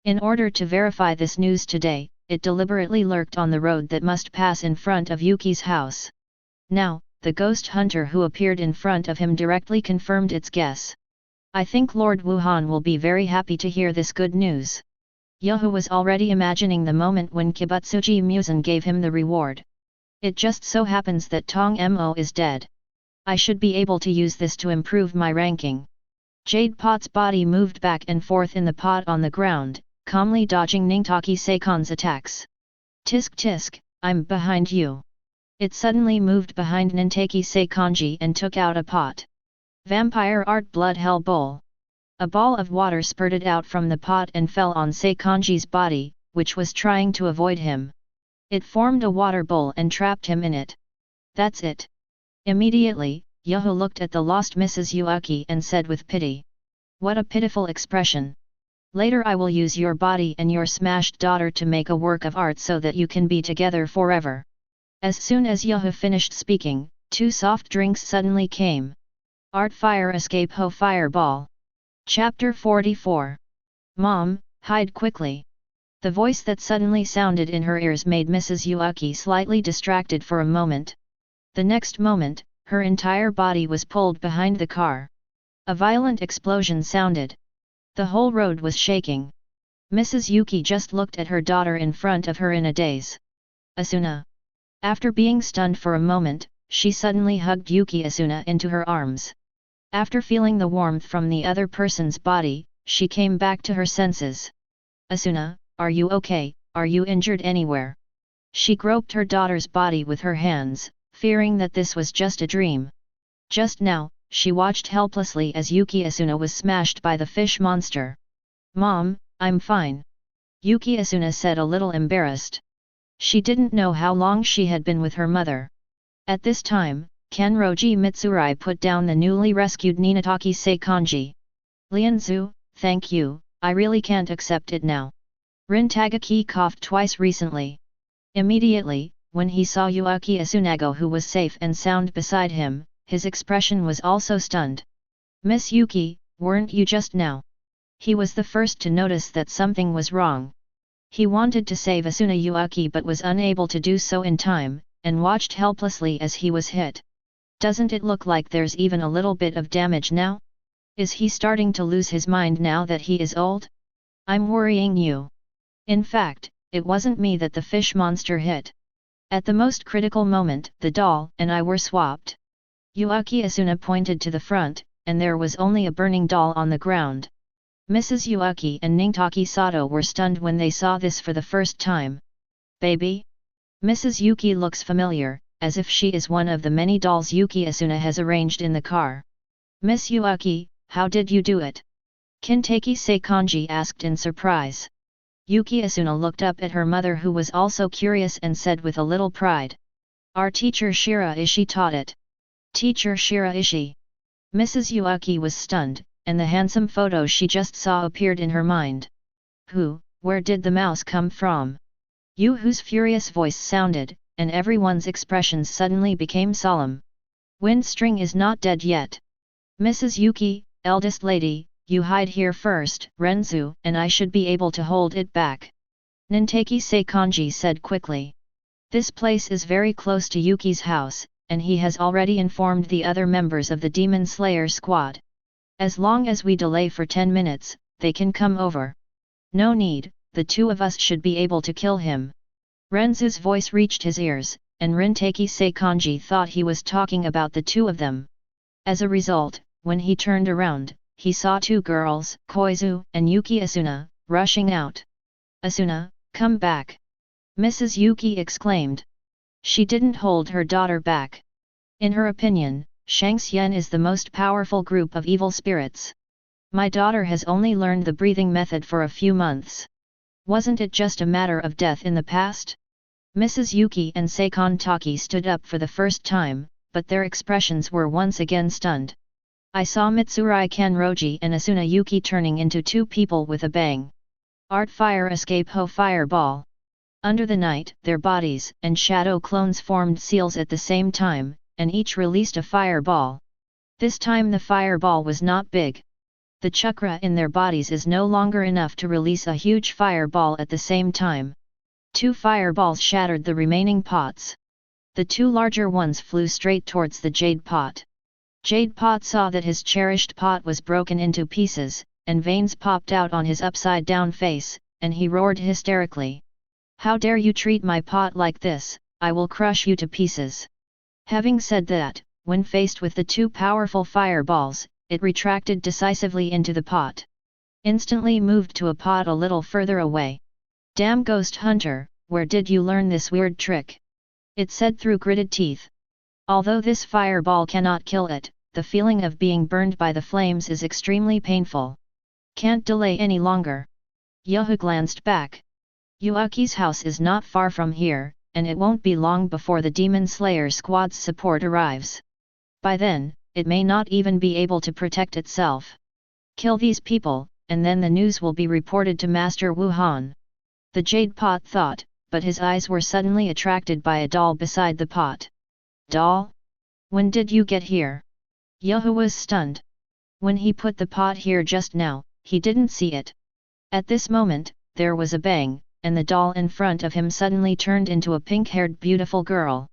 In order to verify this news today, it deliberately lurked on the road that must pass in front of Yuki's house. Now, the ghost hunter who appeared in front of him directly confirmed its guess. "I think Lord Wuhan will be very happy to hear this good news." Yahu was already imagining the moment when Kibutsuji Musen gave him the reward. "It just so happens that Tong Mo is dead. I should be able to use this to improve my ranking." Jade Pot's body moved back and forth in the pot on the ground, calmly dodging Ningtaki Seikan's attacks. "Tisk tisk, I'm behind you." It suddenly moved behind Nintaki Seikanji and took out a pot. Vampire Art Blood Hell Bowl. A ball of water spurted out from the pot and fell on Seikanji's body, which was trying to avoid him. It formed a water bowl and trapped him in it. "That's it." Immediately, Yahu looked at the lost Mrs. Yuaki and said with pity. "What a pitiful expression. Later I will use your body and your smashed daughter to make a work of art so that you can be together forever." As soon as Yahu finished speaking, 2 soft drinks suddenly came. Art Fire Escape Ho Fireball. Chapter 44. "Mom, hide quickly." The voice that suddenly sounded in her ears made Mrs. Yuaki slightly distracted for a moment. The next moment, her entire body was pulled behind the car. A violent explosion sounded. The whole road was shaking. Mrs. Yuki just looked at her daughter in front of her in a daze. "Asuna." After being stunned for a moment, she suddenly hugged Yuki Asuna into her arms. After feeling the warmth from the other person's body, she came back to her senses. "Asuna, are you okay? Are you injured anywhere?" She groped her daughter's body with her hands, fearing that this was just a dream. Just now, she watched helplessly as Yuki Asuna was smashed by the fish monster. "Mom, I'm fine," Yuki Asuna said, a little embarrassed. She didn't know how long she had been with her mother. At this time, Kanroji Mitsurai put down the newly rescued Ninataki Seikanji. "Lianzu, thank you, I really can't accept it now." Rintagaki coughed twice recently. Immediately, when he saw Yuaki Asunago who was safe and sound beside him, his expression was also stunned. "Miss Yuki, weren't you just now?" He was the first to notice that something was wrong. He wanted to save Asuna Yuaki but was unable to do so in time, and watched helplessly as he was hit. "Doesn't it look like there's even a little bit of damage now? Is he starting to lose his mind now that he is old? I'm worrying you. In fact, it wasn't me that the fish monster hit. At the most critical moment, the doll and I were swapped." Yuaki Asuna pointed to the front, and there was only a burning doll on the ground. Mrs. Yuaki and Ningtaki Sato were stunned when they saw this for the first time. "Baby?" Mrs. Yuki looks familiar, as if she is one of the many dolls Yuki Asuna has arranged in the car. "Miss Yuaki, how did you do it?" Kintaki Seikanji asked in surprise. Yuki Asuna looked up at her mother, who was also curious, and said with a little pride, "Our teacher Shiraishi taught it." Teacher Shiraishi. Mrs. Yuaki was stunned, and the handsome photo she just saw appeared in her mind. Where did the mouse come from? Yuhu's furious voice sounded, and everyone's expressions suddenly became solemn. Wind string is not dead yet. Mrs. Yuki, eldest lady, you hide here first, Renzu, and I should be able to hold it back. Ninteki Seikanji said quickly. This place is very close to Yuki's house, and he has already informed the other members of the Demon Slayer squad. As long as we delay for 10 minutes, they can come over. No need, the two of us should be able to kill him. Renzu's voice reached his ears, and Rinteki Seikanji thought he was talking about the two of them. As a result, when he turned around, he saw two girls, Koizu and Yuki Asuna, rushing out. "Asuna, come back!" Mrs. Yuki exclaimed. She didn't hold her daughter back. In her opinion, Shangxian is the most powerful group of evil spirits. My daughter has only learned the breathing method for a few months. Wasn't it just a matter of death in the past? Mrs. Yuki and Seikon Taki stood up for the first time, but their expressions were once again stunned. I saw Mitsurai Kanroji and Asuna Yuki turning into two people with a bang. Art fire escape ho fireball. Under the night, their bodies and shadow clones formed seals at the same time, and each released a fireball. This time the fireball was not big. The chakra in their bodies is no longer enough to release a huge fireball at the same time. Two fireballs shattered the remaining pots. The two larger ones flew straight towards the jade pot. Jade pot saw that his cherished pot was broken into pieces, and veins popped out on his upside-down face, and he roared hysterically. "How dare you treat my pot like this, I will crush you to pieces." Having said that, when faced with the two powerful fireballs, it retracted decisively into the pot. Instantly moved to a pot a little further away. "Damn ghost hunter, where did you learn this weird trick?" it said through gritted teeth. Although this fireball cannot kill it, the feeling of being burned by the flames is extremely painful. Can't delay any longer. Yuhu glanced back. Yuaki's house is not far from here, and it won't be long before the Demon Slayer squad's support arrives. By then, it may not even be able to protect itself. Kill these people, and then the news will be reported to Master Wuhan. The jade pot thought, but his eyes were suddenly attracted by a doll beside the pot. "Doll? When did you get here?" Yuhu was stunned. When he put the pot here just now, he didn't see it. At this moment, there was a bang, and the doll in front of him suddenly turned into a pink-haired beautiful girl.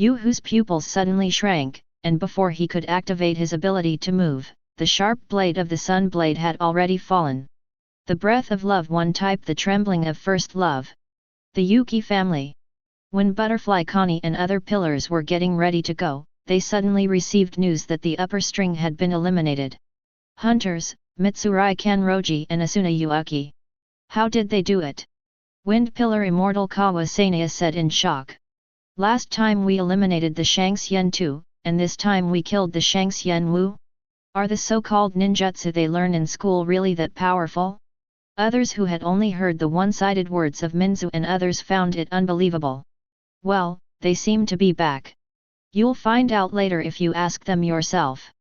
Yuhu's pupils suddenly shrank, and before he could activate his ability to move, the sharp blade of the sun blade had already fallen. The breath of love, one type, the trembling of first love. The Yuki family. When Butterfly Connie and other pillars were getting ready to go, they suddenly received news that the upper string had been eliminated. Hunters, Mitsurai Kanroji and Asuna Yuaki. How did they do it? Wind Pillar Immortal Kawasania said in shock. Last time we eliminated the Shangxian too, and this time we killed the Shangxian Wu? Are the so-called ninjutsu they learn in school really that powerful? Others who had only heard the one-sided words of Minzu and others found it unbelievable. Well, they seem to be back. You'll find out later if you ask them yourself.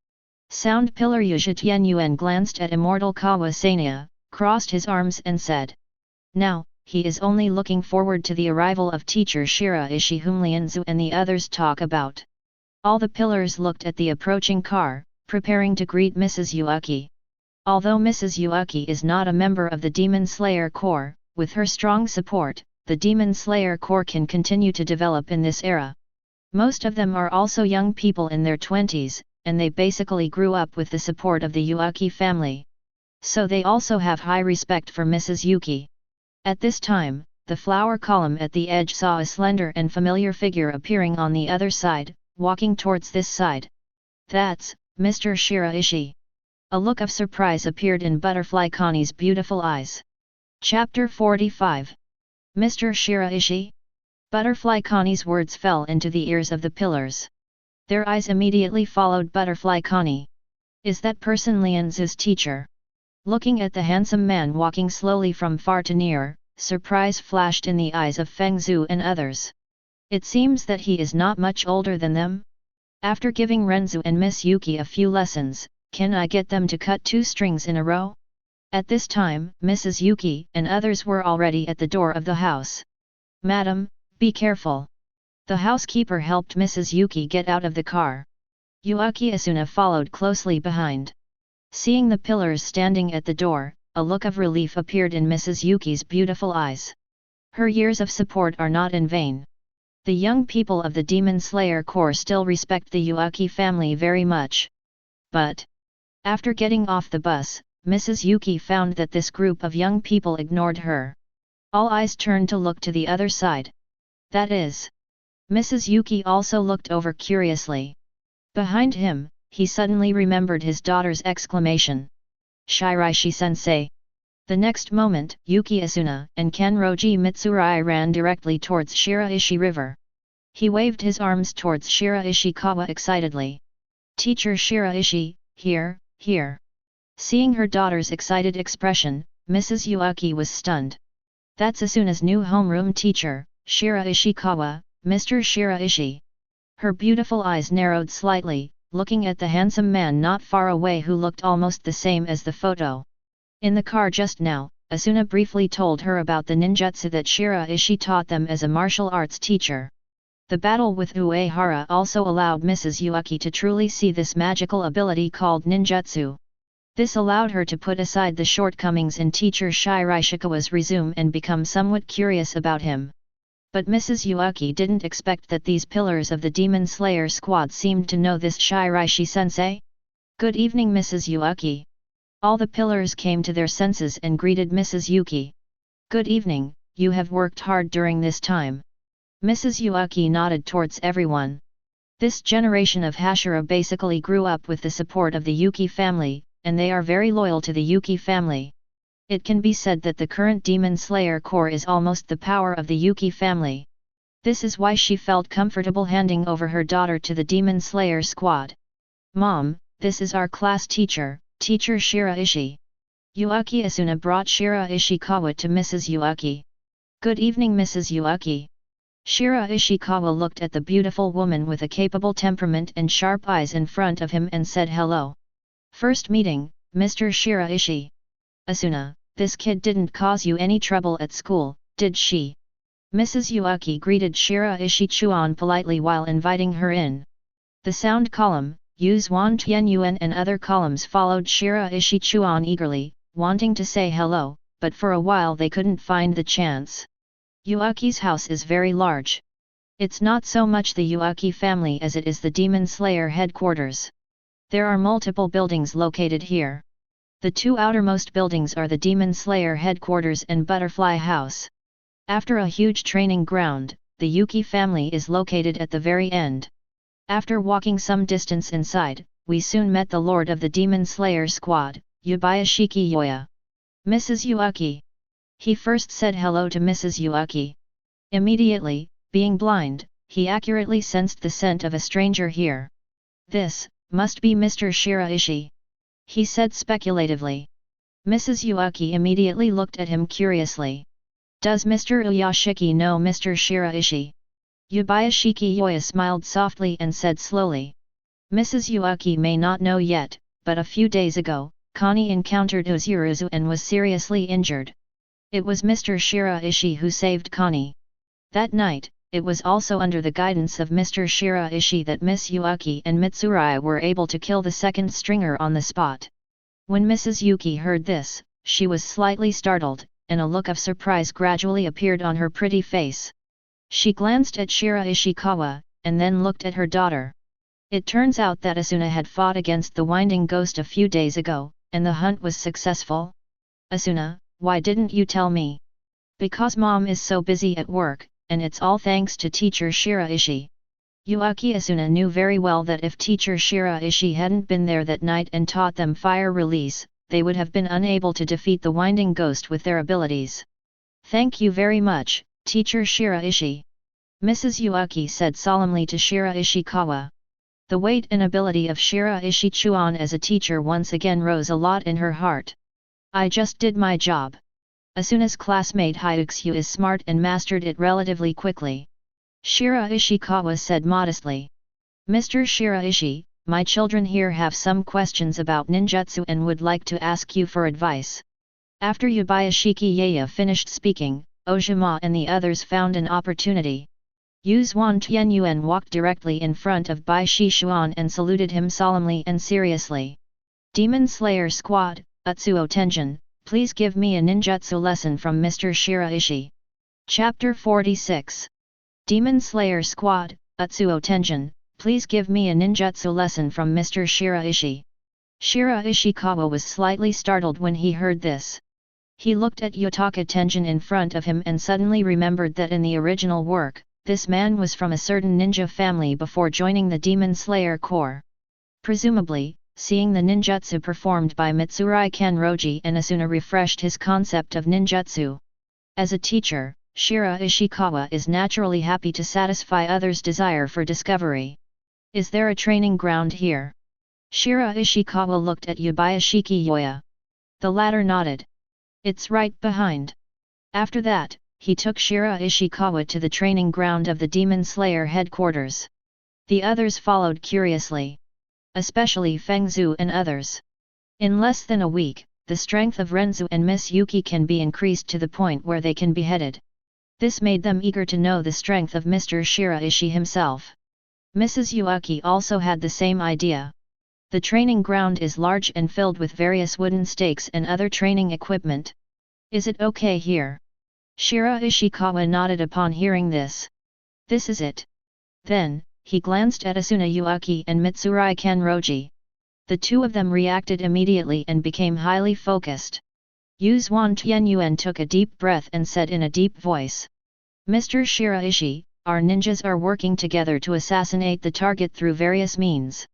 Sound Pillar Yuzhitian Yuan glanced at Immortal Kawasania, crossed his arms and said. Now, he is only looking forward to the arrival of teacher Shiraishi, whom Lianzu and the others talk about. All the pillars looked at the approaching car, preparing to greet Mrs. Yuaki. Although Mrs. Yuaki is not a member of the Demon Slayer Corps, with her strong support, the Demon Slayer Corps can continue to develop in this era. Most of them are also young people in their 20s, and they basically grew up with the support of the Yuaki family. So they also have high respect for Mrs. Yuki. At this time, the flower column at the edge saw a slender and familiar figure appearing on the other side, walking towards this side. That's Mr. Shiraishi. A look of surprise appeared in Butterfly Connie's beautiful eyes. Chapter 45. Mr. Shiraishi? Butterfly Connie's words fell into the ears of the pillars. Their eyes immediately followed Butterfly Connie. Is that person Lianzu's teacher? Looking at the handsome man walking slowly from far to near, surprise flashed in the eyes of Feng Zhu and others. It seems that he is not much older than them. After giving Renzu and Miss Yuki a few lessons, can I get them to cut 2 strings in a row? At this time, Mrs. Yuki and others were already at the door of the house. Madam, be careful. The housekeeper helped Mrs. Yuki get out of the car. Yuaki Asuna followed closely behind. Seeing the pillars standing at the door, a look of relief appeared in Mrs. Yuki's beautiful eyes. Her years of support are not in vain. The young people of the Demon Slayer Corps still respect the Yuaki family very much. But after getting off the bus, Mrs. Yuki found that this group of young people ignored her. All eyes turned to look to the other side. That is. Mrs. Yuki also looked over curiously. Behind him, he suddenly remembered his daughter's exclamation. Shiraishi-sensei. The next moment, Yuki Asuna and Kenroji Mitsurai ran directly towards Shiraishi River. He waved his arms towards Shiraishikawa excitedly. Teacher Shiraishi, here, here. Seeing her daughter's excited expression, Mrs. Yuaki was stunned. That's Asuna's new homeroom teacher, Shiraishikawa, Mr. Shiraishi. Her beautiful eyes narrowed slightly, looking at the handsome man not far away who looked almost the same as the photo. In the car just now, Asuna briefly told her about the ninjutsu that Shiraishi taught them as a martial arts teacher. The battle with Uehara also allowed Mrs. Yuaki to truly see this magical ability called ninjutsu. This allowed her to put aside the shortcomings in teacher Shiraishikawa's resume and become somewhat curious about him. But Mrs. Yuaki didn't expect that these pillars of the Demon Slayer squad seemed to know this Shiraishi-sensei. Good evening Mrs. Yuaki. All the pillars came to their senses and greeted Mrs. Yuki. Good evening, you have worked hard during this time. Mrs. Yuaki nodded towards everyone. This generation of Hashira basically grew up with the support of the Yuki family, and they are very loyal to the Yuki family. It can be said that the current Demon Slayer Corps is almost the power of the Yuki family. This is why she felt comfortable handing over her daughter to the Demon Slayer squad. Mom, this is our class teacher, Teacher Shiraishi. Yuaki Asuna brought Shiraishikawa to Mrs. Yuaki. Good evening Mrs. Yuaki. Shiraishikawa looked at the beautiful woman with a capable temperament and sharp eyes in front of him and said hello. First meeting, Mr. Shiraishi. Asuna, this kid didn't cause you any trouble at school, did she? Mrs. Yuaki greeted Shiraishi Chuan politely while inviting her in. The sound column, Xioan Tianyuan and other columns followed Shiraishi Chuan eagerly, wanting to say hello, but for a while they couldn't find the chance. Yuaki's house is very large. It's not so much the Yuaki family as it is the Demon Slayer headquarters. There are multiple buildings located here. The 2 outermost buildings are the Demon Slayer headquarters and Butterfly House. After a huge training ground, the Yuki family is located at the very end. After walking some distance inside, we soon met the lord of the Demon Slayer squad, Yubayashiki Yoya. Mrs. Yuaki. He first said hello to Mrs. Yuaki. Immediately, being blind, he accurately sensed the scent of a stranger here. This must be Mr. Shiraishi. He said speculatively. Mrs. Yuaki immediately looked at him curiously. Does Mr. Uyashiki know Mr. Shiraishi? Yubayashiki Yoya smiled softly and said slowly. Mrs. Yuaki may not know yet, but a few days ago, Connie encountered Uzuruzu and was seriously injured. It was Mr. Shiraishi who saved Connie. That night, it was also under the guidance of Mr. Shiraishi that Miss Yuaki and Mitsurai were able to kill the second stringer on the spot. When Mrs. Yuki heard this, she was slightly startled, and a look of surprise gradually appeared on her pretty face. She glanced at Shiraishikawa, and then looked at her daughter. It turns out that Asuna had fought against the Winding Ghost a few days ago, and the hunt was successful. Asuna, why didn't you tell me? Because Mom is so busy at work, and it's all thanks to teacher Shiraishi. Yuaki Asuna knew very well that if teacher Shiraishi hadn't been there that night and taught them fire release, they would have been unable to defeat the Winding Ghost with their abilities. Thank you very much, teacher Shiraishi. Mrs. Yuaki said solemnly to Shiraishikawa. The weight and ability of Shiraishi Chuan as a teacher once again rose a lot in her heart. I just did my job. Asuna's classmate Hyuxu is smart and mastered it relatively quickly. Shiraishikawa said modestly. Mr. Shiraishi, my children here have some questions about ninjutsu and would like to ask you for advice. After Yubayashiki finished speaking, Ojima and the others found an opportunity. Xioan Tianyuan walked directly in front of Bai Xuan and saluted him solemnly and seriously. Demon Slayer Squad, Utsuo Tenjin, please give me a ninjutsu lesson from Mr. Shiraishi. Chapter 46. Demon Slayer Squad, Utsuo Tenjin, please give me a ninjutsu lesson from Mr. Shiraishi. Shiraishikawa was slightly startled when he heard this. He looked at Yotaka Tenjin in front of him and suddenly remembered that in the original work, this man was from a certain ninja family before joining the Demon Slayer Corps. Presumably, seeing the ninjutsu performed by Mitsurai Kanroji and Asuna refreshed his concept of ninjutsu. As a teacher, Shiraishikawa is naturally happy to satisfy others' desire for discovery. Is there a training ground here? Shiraishikawa looked at Yubayashiki. The latter nodded. It's right behind. After that, he took Shiraishikawa to the training ground of the Demon Slayer headquarters. The others followed curiously. Especially Feng Zhu and others. In less than a week, the strength of Renzu and Miss Yuki can be increased to the point where they can be headed. This made them eager to know the strength of Mr. Shiraishi himself. Mrs. Yuaki also had the same idea. The training ground is large and filled with various wooden stakes and other training equipment. Is it okay here? Shiraishikawa nodded upon hearing this. This is it. Then, he glanced at Asuna Yuaki and Mitsurai Kanroji. The two of them reacted immediately and became highly focused. Xioan Tianyuan took a deep breath and said in a deep voice. Mr. Shiraishi, our ninjas are working together to assassinate the target through various means.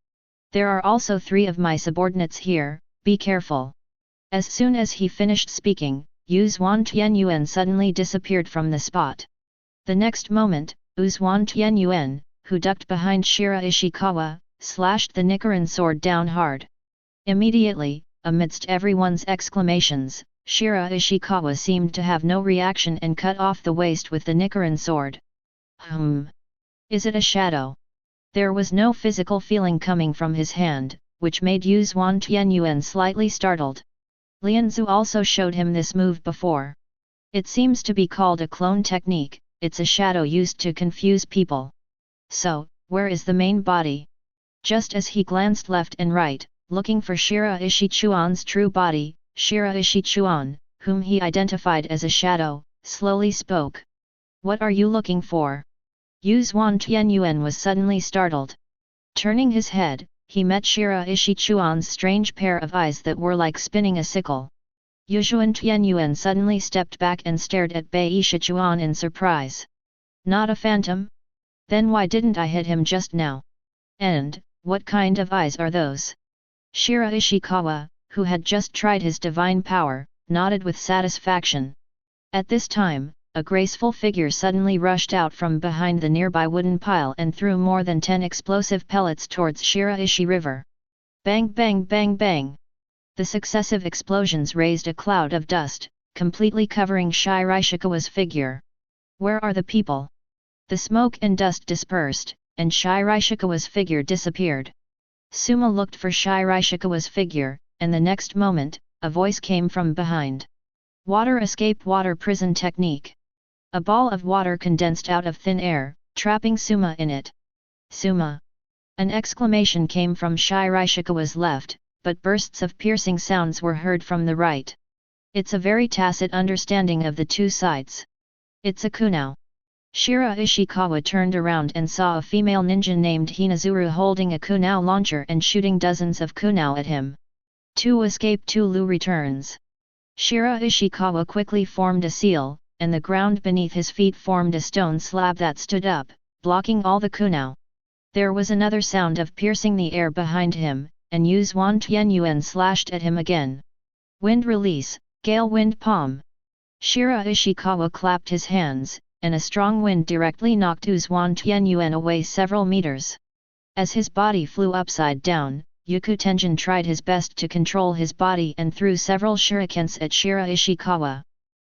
There are also 3 of my subordinates here, be careful. As soon as he finished speaking, Xioan Tianyuan suddenly disappeared from the spot. The next moment, Xioan Tianyuan, who ducked behind Shiraishikawa, slashed the Nichiren sword down hard. Immediately, amidst everyone's exclamations, Shiraishikawa seemed to have no reaction and cut off the waist with the Nichiren sword. Is it a shadow? There was no physical feeling coming from his hand, which made Xioan Tianyuan slightly startled. Lianzu also showed him this move before. It seems to be called a clone technique, it's a shadow used to confuse people. So, where is the main body? Just as he glanced left and right, looking for Shiraishi Chuan's true body, Shiraishi Chuan, whom he identified as a shadow, slowly spoke. What are you looking for? Xioan Tianyuan was suddenly startled. Turning his head, he met Shiraishi Chuan's strange pair of eyes that were like spinning a sickle. Xioan Tianyuan suddenly stepped back and stared at Shiraishi Chuan in surprise. Not a phantom? Then why didn't I hit him just now? And, what kind of eyes are those? Shiraishikawa, who had just tried his divine power, nodded with satisfaction. At this time, a graceful figure suddenly rushed out from behind the nearby wooden pile and threw more than 10 explosive pellets towards Shiraishi River. Bang bang bang bang! The successive explosions raised a cloud of dust, completely covering Shiraishikawa's figure. Where are the people? The smoke and dust dispersed, and Shiraishikawa's figure disappeared. Suma looked for Shiraishikawa's figure, and the next moment, a voice came from behind. Water escape water prison technique. A ball of water condensed out of thin air, trapping Suma in it. Suma! An exclamation came from Shiraishikawa's left, but bursts of piercing sounds were heard from the right. It's a very tacit understanding of the two sides. It's a kunao. Shiraishikawa turned around and saw a female ninja named Hinazuru holding a kunao launcher and shooting dozens of kunao at him. 2 escape 2 Lu returns. Shiraishikawa quickly formed a seal, and the ground beneath his feet formed a stone slab that stood up, blocking all the kunao. There was another sound of piercing the air behind him, and Xioan Tianyuan slashed at him again. Wind release, gale wind palm. Shiraishikawa clapped his hands, and a strong wind directly knocked Xioan Tianyuan away several meters. As his body flew upside down, Yuku Tenjin tried his best to control his body and threw several shurikens at Shiraishikawa.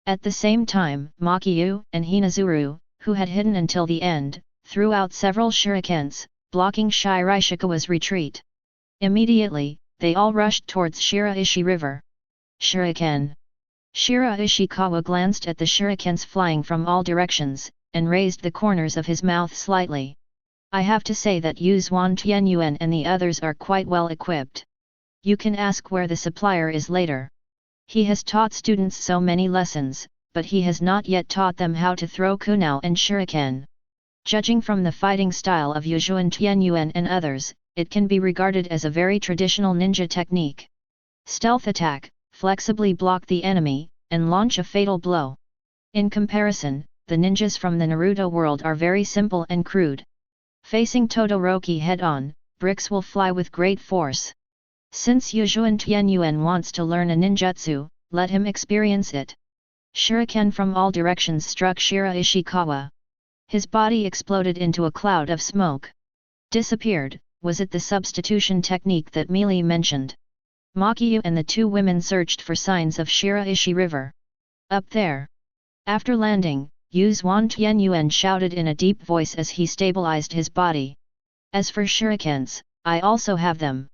At the same time, Makiyu and Hinazuru, who had hidden until the end, threw out several shurikens, blocking Shiraishikawa's retreat. Immediately, they all rushed towards Shiraishi River. Shuriken! Shiraishikawa glanced at the shurikens flying from all directions, and raised the corners of his mouth slightly. I have to say that Xioan Tianyuan and the others are quite well equipped. You can ask where the supplier is later. He has taught students so many lessons, but he has not yet taught them how to throw kunao and shuriken. Judging from the fighting style of Yuzhuan Tianyuan and others, it can be regarded as a very traditional ninja technique. Stealth attack, flexibly block the enemy, and launch a fatal blow. In comparison, the ninjas from the Naruto world are very simple and crude. Facing Todoroki head-on, bricks will fly with great force. Since Yuzhuan Tianyuan wants to learn a ninjutsu, let him experience it. Shuriken from all directions struck Shiraishikawa. His body exploded into a cloud of smoke. Disappeared. Was it the substitution technique that Mealy mentioned? Makiyu and the two women searched for signs of Shiraishi River. Up there. After landing, Yuzhuan Tianyuan shouted in a deep voice as he stabilized his body. As for shurikens, I also have them.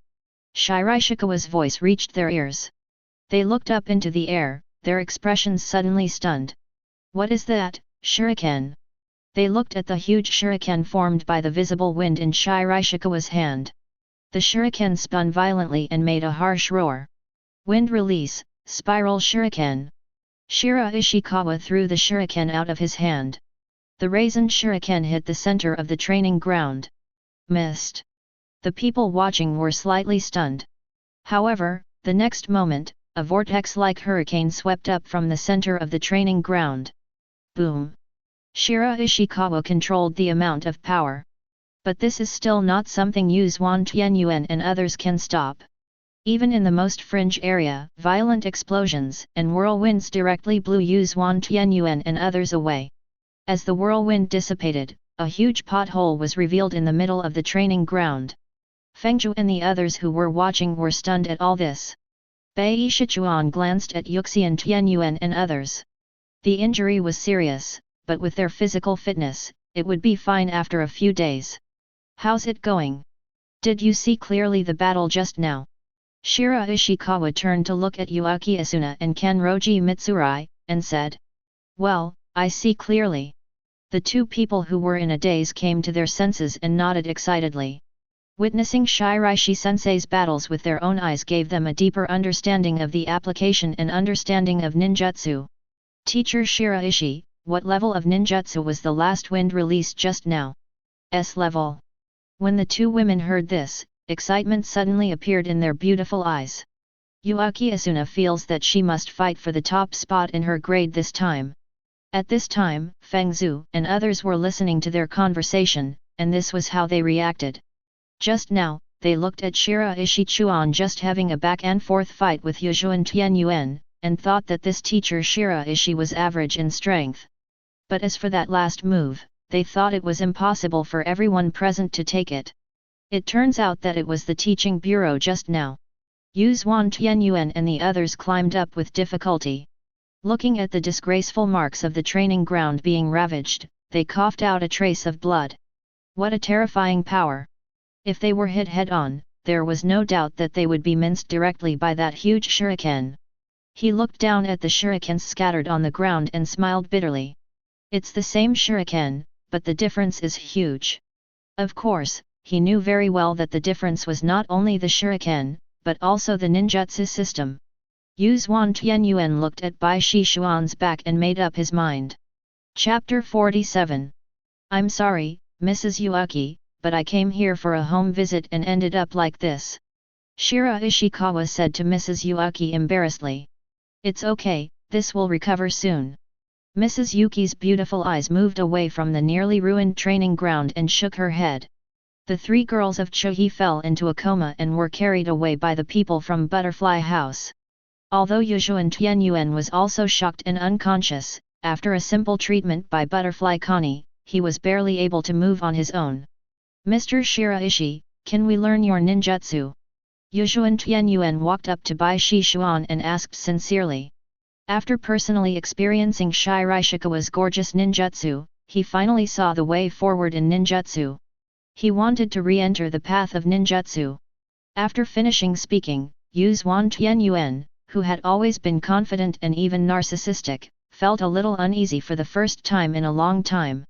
Shiraishikawa's voice reached their ears. They looked up into the air, their expressions suddenly stunned. What is that, shuriken? They looked at the huge shuriken formed by the visible wind in Shiraishikawa's hand. The shuriken spun violently and made a harsh roar. Wind release, spiral shuriken. Shiraishikawa threw the shuriken out of his hand. The raisin shuriken hit the center of the training ground. Missed. The people watching were slightly stunned. However, the next moment, a vortex-like hurricane swept up from the center of the training ground. Boom! Shiraishikawa controlled the amount of power. But this is still not something Yuzhuan Tianyuan and others can stop. Even in the most fringe area, violent explosions and whirlwinds directly blew Yuzhuan Tianyuan and others away. As the whirlwind dissipated, a huge pothole was revealed in the middle of the training ground. Fengzhu and the others who were watching were stunned at all this. Shiraishi Chuan glanced at Yuxian Tianyuan and others. The injury was serious, but with their physical fitness, it would be fine after a few days. How's it going? Did you see clearly the battle just now? Shiraishikawa turned to look at Yuaki Asuna and Kanroji Mitsurai, and said. Well, I see clearly. The two people who were in a daze came to their senses and nodded excitedly. Witnessing Shiraishi-sensei's battles with their own eyes gave them a deeper understanding of the application and understanding of ninjutsu. Teacher Shiraishi, what level of ninjutsu was the last wind released just now? S level. When the two women heard this, excitement suddenly appeared in their beautiful eyes. Yuaki Asuna feels that she must fight for the top spot in her grade this time. At this time, Fengzhu and others were listening to their conversation, and this was how they reacted. Just now, they looked at Shiraishi Chuan just having a back-and-forth fight with Yuzhuan Tianyuan, and thought that this teacher Shiraishi was average in strength. But as for that last move, they thought it was impossible for everyone present to take it. It turns out that it was the teaching bureau just now. Yuzhuan Tianyuan and the others climbed up with difficulty. Looking at the disgraceful marks of the training ground being ravaged, they coughed out a trace of blood. What a terrifying power! If they were hit head-on, there was no doubt that they would be minced directly by that huge shuriken. He looked down at the shurikens scattered on the ground and smiled bitterly. It's the same shuriken, but the difference is huge. Of course, he knew very well that the difference was not only the shuriken, but also the ninjutsu system. Yuzhuan Tianyuan looked at Bai Shishuan's back and made up his mind. Chapter 47. I'm sorry, Mrs. Yuaki, but I came here for a home visit and ended up like this. Shiraishikawa said to Mrs. Yuaki embarrassedly. It's okay, this will recover soon. Mrs. Yuki's beautiful eyes moved away from the nearly ruined training ground and shook her head. The three girls of Chohi fell into a coma and were carried away by the people from Butterfly House. Although Yuzhuan Tianyuan was also shocked and unconscious, after a simple treatment by Butterfly Connie, he was barely able to move on his own. Mr. Shiraishi, can we learn your ninjutsu? Yuzhuan Tianyuan walked up to Bai Shishuan and asked sincerely. After personally experiencing Shiraishikawa's gorgeous ninjutsu, he finally saw the way forward in ninjutsu. He wanted to re-enter the path of ninjutsu. After finishing speaking, Xioan Tianyuan, who had always been confident and even narcissistic, felt a little uneasy for the first time in a long time.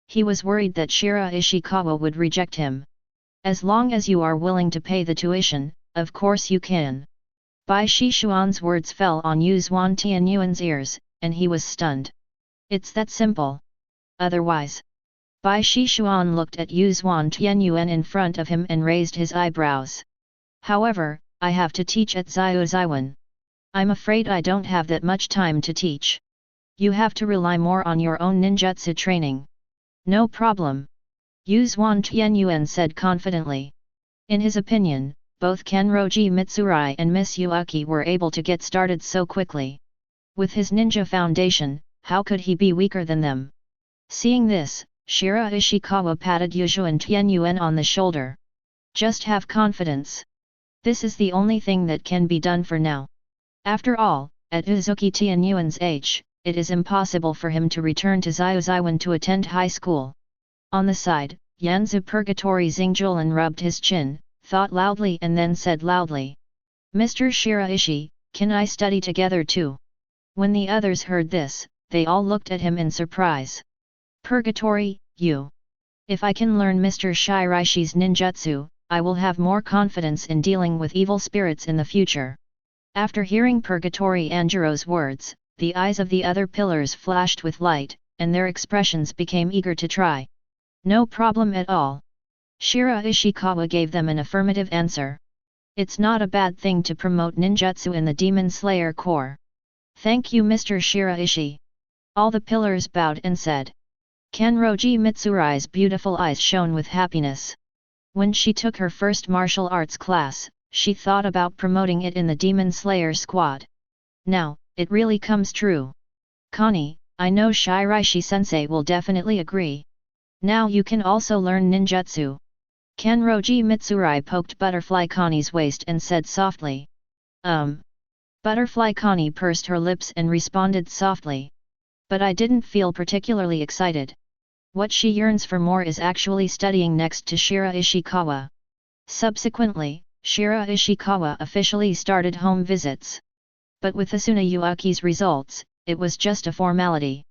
He was worried that Shiraishikawa would reject him. As long as you are willing to pay the tuition, of course you can. Bai Shishuan's words fell on Xioan Tianyuan's ears, and he was stunned. It's that simple. Otherwise. Bai Shishuan looked at Xioan Tianyuan in front of him and raised his eyebrows. However, I have to teach at Xioan. I'm afraid I don't have that much time to teach. You have to rely more on your own ninjutsu training. No problem. Xioan Tianyuan said confidently. In his opinion, both Kenroji Mitsurai and Miss Yuaki were able to get started so quickly. With his ninja foundation, how could he be weaker than them? Seeing this, Shiraishikawa patted Xioan Tianyuan on the shoulder. Just have confidence. This is the only thing that can be done for now. After all, at Uzuki Tianyuan's age, it is impossible for him to return to Xioan to attend high school. On the side, Yanzu Purgatory Xingjulan rubbed his chin, thought loudly and then said loudly. Mr. Shiraishi, can I study together too? When the others heard this, they all looked at him in surprise. Purgatory, you. If I can learn Mr. Shiraishi's ninjutsu, I will have more confidence in dealing with evil spirits in the future. After hearing Purgatory Anjiro's words, the eyes of the other pillars flashed with light, and their expressions became eager to try. No problem at all. Shiraishikawa gave them an affirmative answer. It's not a bad thing to promote ninjutsu in the Demon Slayer Corps. Thank you Mr. Shiraishi. All the pillars bowed and said. Kenroji Mitsurai's beautiful eyes shone with happiness. When she took her first martial arts class, she thought about promoting it in the Demon Slayer squad. Now, it really comes true. Connie, I know Shiraishi-sensei will definitely agree. Now you can also learn ninjutsu. Kenroji Mitsurai poked Butterfly Connie's waist and said softly. Butterfly Connie pursed her lips and responded softly. But I didn't feel particularly excited. What she yearns for more is actually studying next to Shiraishikawa. Subsequently, Shiraishikawa officially started home visits. But with Asuna Yuaki's results, it was just a formality.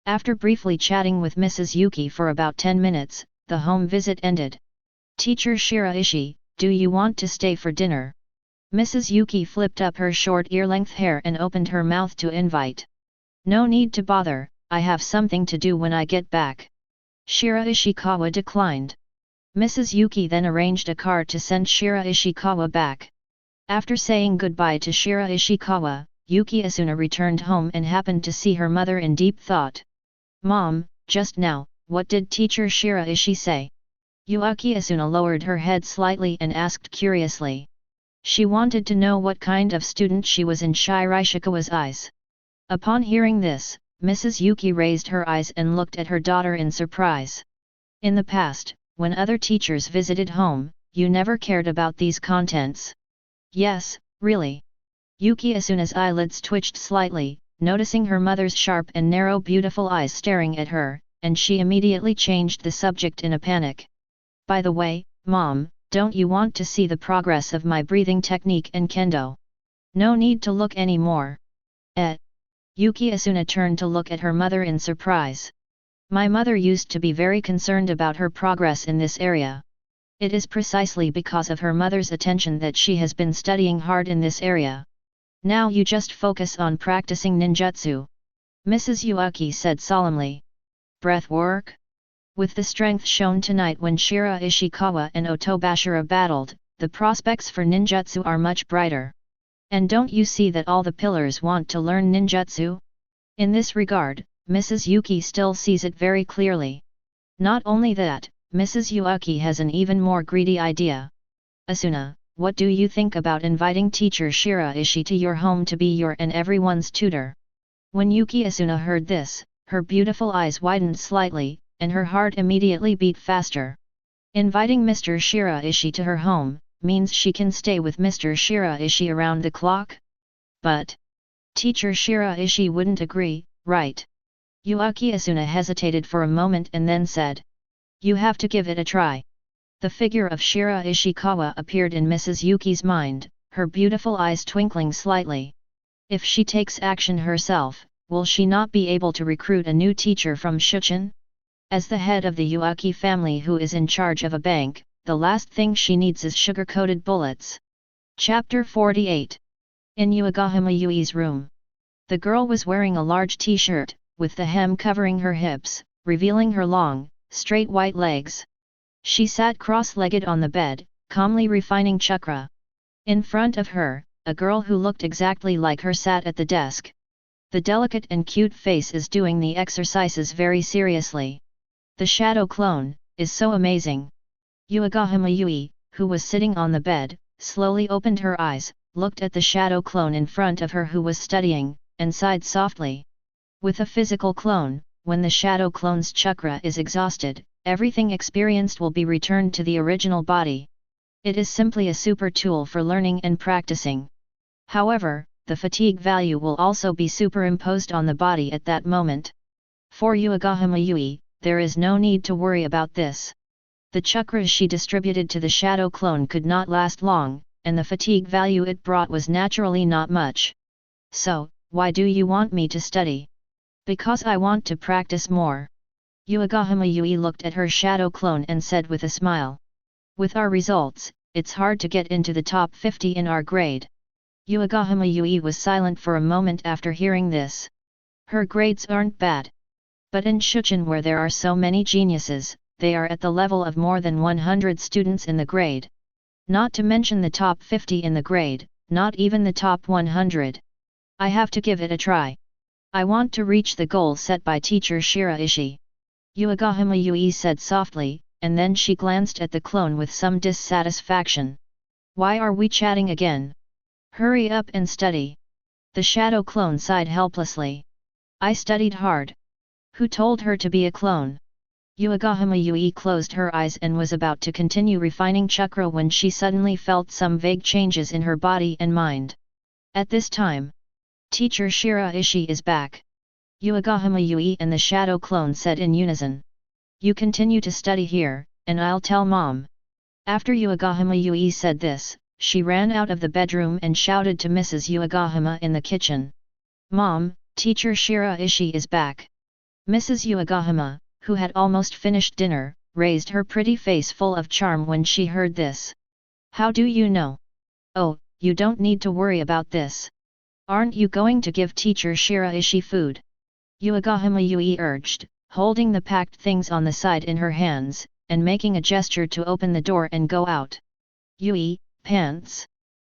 After briefly chatting with Mrs. Yuki for about 10 minutes, the home visit ended. Teacher Shiraishi, do you want to stay for dinner? Mrs. Yuki flipped up her short ear-length hair and opened her mouth to invite. No need to bother, I have something to do when I get back. Shiraishikawa declined. Mrs. Yuki then arranged a car to send Shiraishikawa back. After saying goodbye to Shiraishikawa, Yuki Asuna returned home and happened to see her mother in deep thought. Mom, just now, what did teacher Shiraishi say? Yuaki Asuna lowered her head slightly and asked curiously. She wanted to know what kind of student she was in Shiraishikawa's eyes. Upon hearing this, Mrs. Yuki raised her eyes and looked at her daughter in surprise. In the past, when other teachers visited home, you never cared about these contents. Yes, really. Yuki Asuna's eyelids twitched slightly, noticing her mother's sharp and narrow beautiful eyes staring at her, and she immediately changed the subject in a panic. By the way, Mom, don't you want to see the progress of my breathing technique and kendo? No need to look anymore. Yuki Asuna turned to look at her mother in surprise. My mother used to be very concerned about her progress in this area. It is precisely because of her mother's attention that she has been studying hard in this area. Now you just focus on practicing ninjutsu. Mrs. Yuaki said solemnly. Breath work? With the strength shown tonight when Shiraishikawa and Otobashira battled, the prospects for ninjutsu are much brighter. And don't you see that all the pillars want to learn ninjutsu? In this regard, Mrs. Yuki still sees it very clearly. Not only that, Mrs. Yuaki has an even more greedy idea. Asuna, what do you think about inviting teacher Shiraishi to your home to be your and everyone's tutor? When Yuki Asuna heard this, her beautiful eyes widened slightly, and her heart immediately beat faster. Inviting Mr. Shiraishi to her home means she can stay with Mr. Shiraishi around the clock? But Teacher Shiraishi wouldn't agree, right? Yuaki Asuna hesitated for a moment and then said. You have to give it a try. The figure of Shiraishikawa appeared in Mrs. Yuki's mind, her beautiful eyes twinkling slightly. If she takes action herself, will she not be able to recruit a new teacher from Shuchen? As the head of the Yuaki family who is in charge of a bank, the last thing she needs is sugar-coated bullets. Chapter 48. In Uegahama Yui's room. The girl was wearing a large t-shirt, with the hem covering her hips, revealing her long, straight white legs. She sat cross-legged on the bed, calmly refining chakra. In front of her, a girl who looked exactly like her sat at the desk. The delicate and cute face is doing the exercises very seriously. The shadow clone is so amazing. Uegahama Yui, who was sitting on the bed, slowly opened her eyes, looked at the shadow clone in front of her who was studying, and sighed softly. With a physical clone, when the shadow clone's chakra is exhausted, everything experienced will be returned to the original body. It is simply a super tool for learning and practicing. However, the fatigue value will also be superimposed on the body at that moment. For Uegahama Yui, there is no need to worry about this. The chakras she distributed to the shadow clone could not last long, and the fatigue value it brought was naturally not much. So, why do you want me to study? Because I want to practice more. Uegahama Yui looked at her shadow clone and said with a smile. With our results, it's hard to get into the top 50 in our grade. Uegahama Yui was silent for a moment after hearing this. Her grades aren't bad. But in Shuchen where there are so many geniuses, they are at the level of more than 100 students in the grade. Not to mention the top 50 in the grade, not even the top 100. I have to give it a try. I want to reach the goal set by teacher Shiraishi. Uegahama Yui said softly, and then she glanced at the clone with some dissatisfaction. Why are we chatting again? Hurry up and study. The shadow clone sighed helplessly. I studied hard. Who told her to be a clone? Uegahama Yui closed her eyes and was about to continue refining chakra when she suddenly felt some vague changes in her body and mind. At this time, Teacher Shiraishi is back. Uegahama Yui and the shadow clone said in unison. You continue to study here, and I'll tell Mom. After Uegahama Yui said this, she ran out of the bedroom and shouted to Mrs. Uegahama in the kitchen. Mom, Teacher Shiraishi is back. Mrs. Uegahama, who had almost finished dinner, raised her pretty face full of charm when she heard this. How do you know? Oh, you don't need to worry about this. Aren't you going to give teacher Shiraishi food? Uegahama Yui urged, holding the packed things on the side in her hands, and making a gesture to open the door and go out. Yui, pants.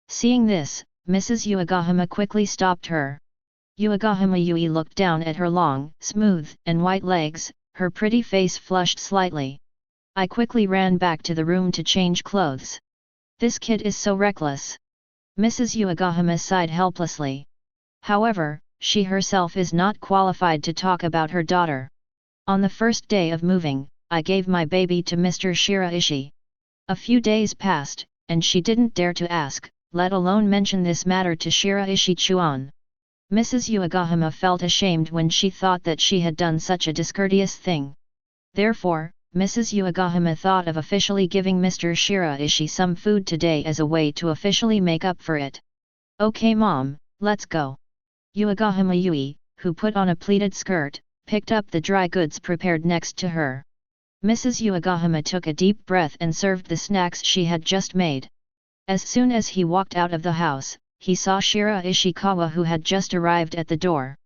Seeing this, Mrs. Uegahama quickly stopped her. Uegahama Yui looked down at her long, smooth, and white legs, her pretty face flushed slightly. I quickly ran back to the room to change clothes. This kid is so reckless. Mrs. Uegahama sighed helplessly. However, she herself is not qualified to talk about her daughter. On the first day of moving, I gave my baby to Mr. Shiraishi. A few days passed, and she didn't dare to ask, let alone mention this matter to Shiraishi Chuan. Mrs. Uegahama felt ashamed when she thought that she had done such a discourteous thing. Therefore, Mrs. Uegahama thought of officially giving Mr. Shiraishi some food today as a way to officially make up for it. Okay Mom, let's go. Uegahama Yui, who put on a pleated skirt, picked up the dry goods prepared next to her. Mrs. Uegahama took a deep breath and served the snacks she had just made. As soon as he walked out of the house, he saw Shiraishikawa who had just arrived at the door.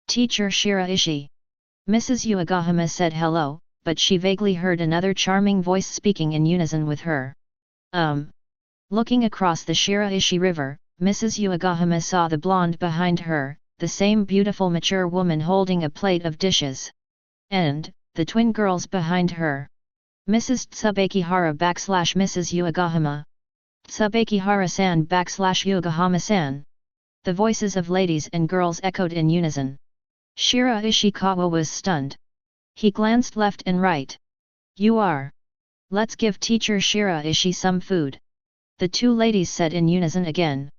Teacher Shiraishi. Mrs. Uegahama said hello, but she vaguely heard another charming voice speaking in unison with her. Looking across the Shiraishi River, Mrs. Uegahama saw the blonde behind her, the same beautiful mature woman holding a plate of dishes. And, the twin girls behind her. Mrs. Tsubakihara / Mrs. Uegahama. Tsubakihara-san / Uegahama-san. The voices of ladies and girls echoed in unison. Shiraishikawa was stunned. He glanced left and right. You are. Let's give teacher Shiraishi some food. The two ladies said in unison again.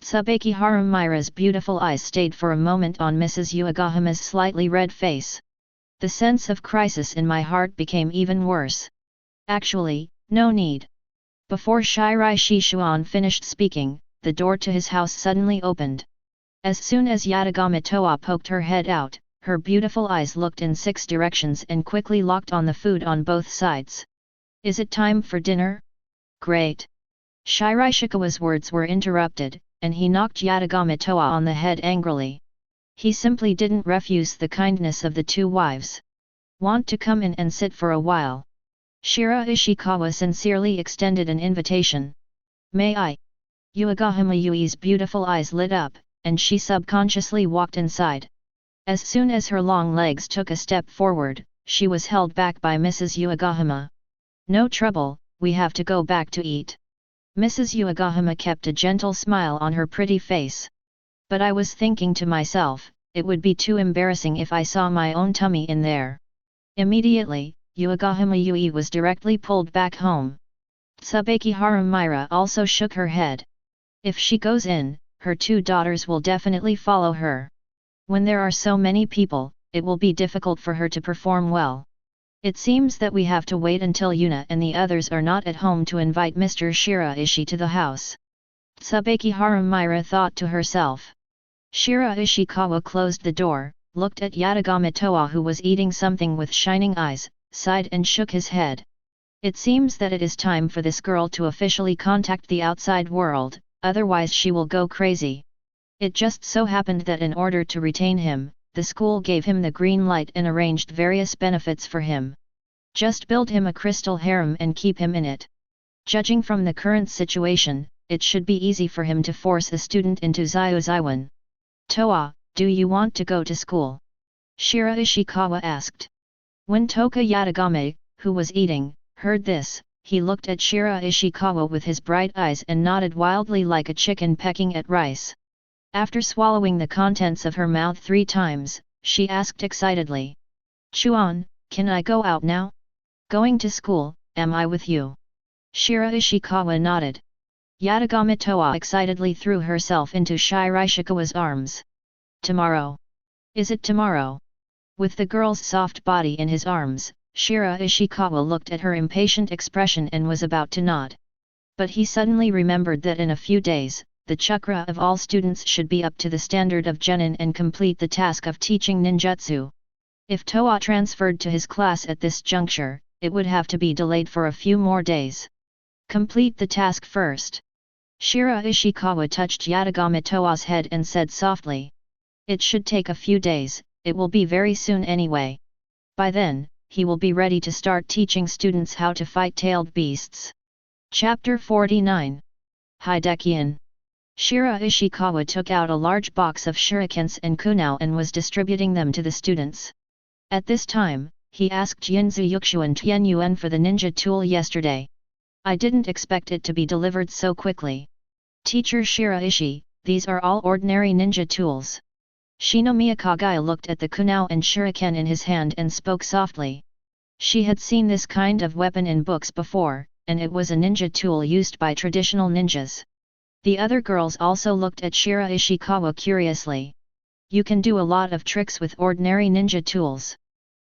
Tsubaki Harumira's beautiful eyes stayed for a moment on Mrs. Uegahama's slightly red face. The sense of crisis in my heart became even worse. Actually, no need. Before Shiraishi Chuan finished speaking, the door to his house suddenly opened. As soon as Yatagami Toa poked her head out, her beautiful eyes looked in 6 directions and quickly locked on the food on both sides. Is it time for dinner? Great. Shiraishikawa's words were interrupted, and he knocked Yatagami Toa on the head angrily. He simply didn't refuse the kindness of the 2 wives. Want to come in and sit for a while? Shiraishikawa sincerely extended an invitation. May I? Uegahama Yui's beautiful eyes lit up, and she subconsciously walked inside. As soon as her long legs took a step forward, she was held back by Mrs. Uegahama. No trouble, we have to go back to eat. Mrs. Uegahama kept a gentle smile on her pretty face. But I was thinking to myself, it would be too embarrassing if I saw my own tummy in there. Immediately, Uegahama Yui was directly pulled back home. Tsubaki Harumira also shook her head. If she goes in, her 2 daughters will definitely follow her. When there are so many people, it will be difficult for her to perform well. It seems that we have to wait until Yuna and the others are not at home to invite Mr. Shiraishi to the house. Tsubaki Harumira thought to herself. Shiraishikawa closed the door, looked at Yatagami Toa who was eating something with shining eyes, sighed and shook his head. It seems that it is time for this girl to officially contact the outside world, otherwise she will go crazy. It just so happened that in order to retain him, the school gave him the green light and arranged various benefits for him. Just build him a crystal harem and keep him in it. Judging from the current situation, it should be easy for him to force a student into Xioan. Toa, do you want to go to school? Shiraishikawa asked. When Toka Yatagami, who was eating, heard this, he looked at Shiraishikawa with his bright eyes and nodded wildly like a chicken pecking at rice. After swallowing the contents of her mouth 3 times, she asked excitedly. Chuan, can I go out now? Going to school, am I with you? Shiraishikawa nodded. Yatagami Toa excitedly threw herself into Shiraishikawa's arms. Tomorrow? Is it tomorrow? With the girl's soft body in his arms, Shiraishikawa looked at her impatient expression and was about to nod. But he suddenly remembered that in a few days, the chakra of all students should be up to the standard of genin and complete the task of teaching ninjutsu. If Toa transferred to his class at this juncture, it would have to be delayed for a few more days. Complete the task first. Shiraishikawa touched Yatagami Toa's head and said softly. It should take a few days, it will be very soon anyway. By then, he will be ready to start teaching students how to fight tailed beasts. Chapter 49. Hydekian. Shiraishikawa took out a large box of shurikens and kunao and was distributing them to the students. At this time, he asked Yinzu Yuxuan Tian Yuan for the ninja tool yesterday. I didn't expect it to be delivered so quickly. Teacher Shiraishi, these are all ordinary ninja tools. Shinomiya Kaguya looked at the kunao and shuriken in his hand and spoke softly. She had seen this kind of weapon in books before, and it was a ninja tool used by traditional ninjas. The other girls also looked at Shiraishikawa curiously. You can do a lot of tricks with ordinary ninja tools.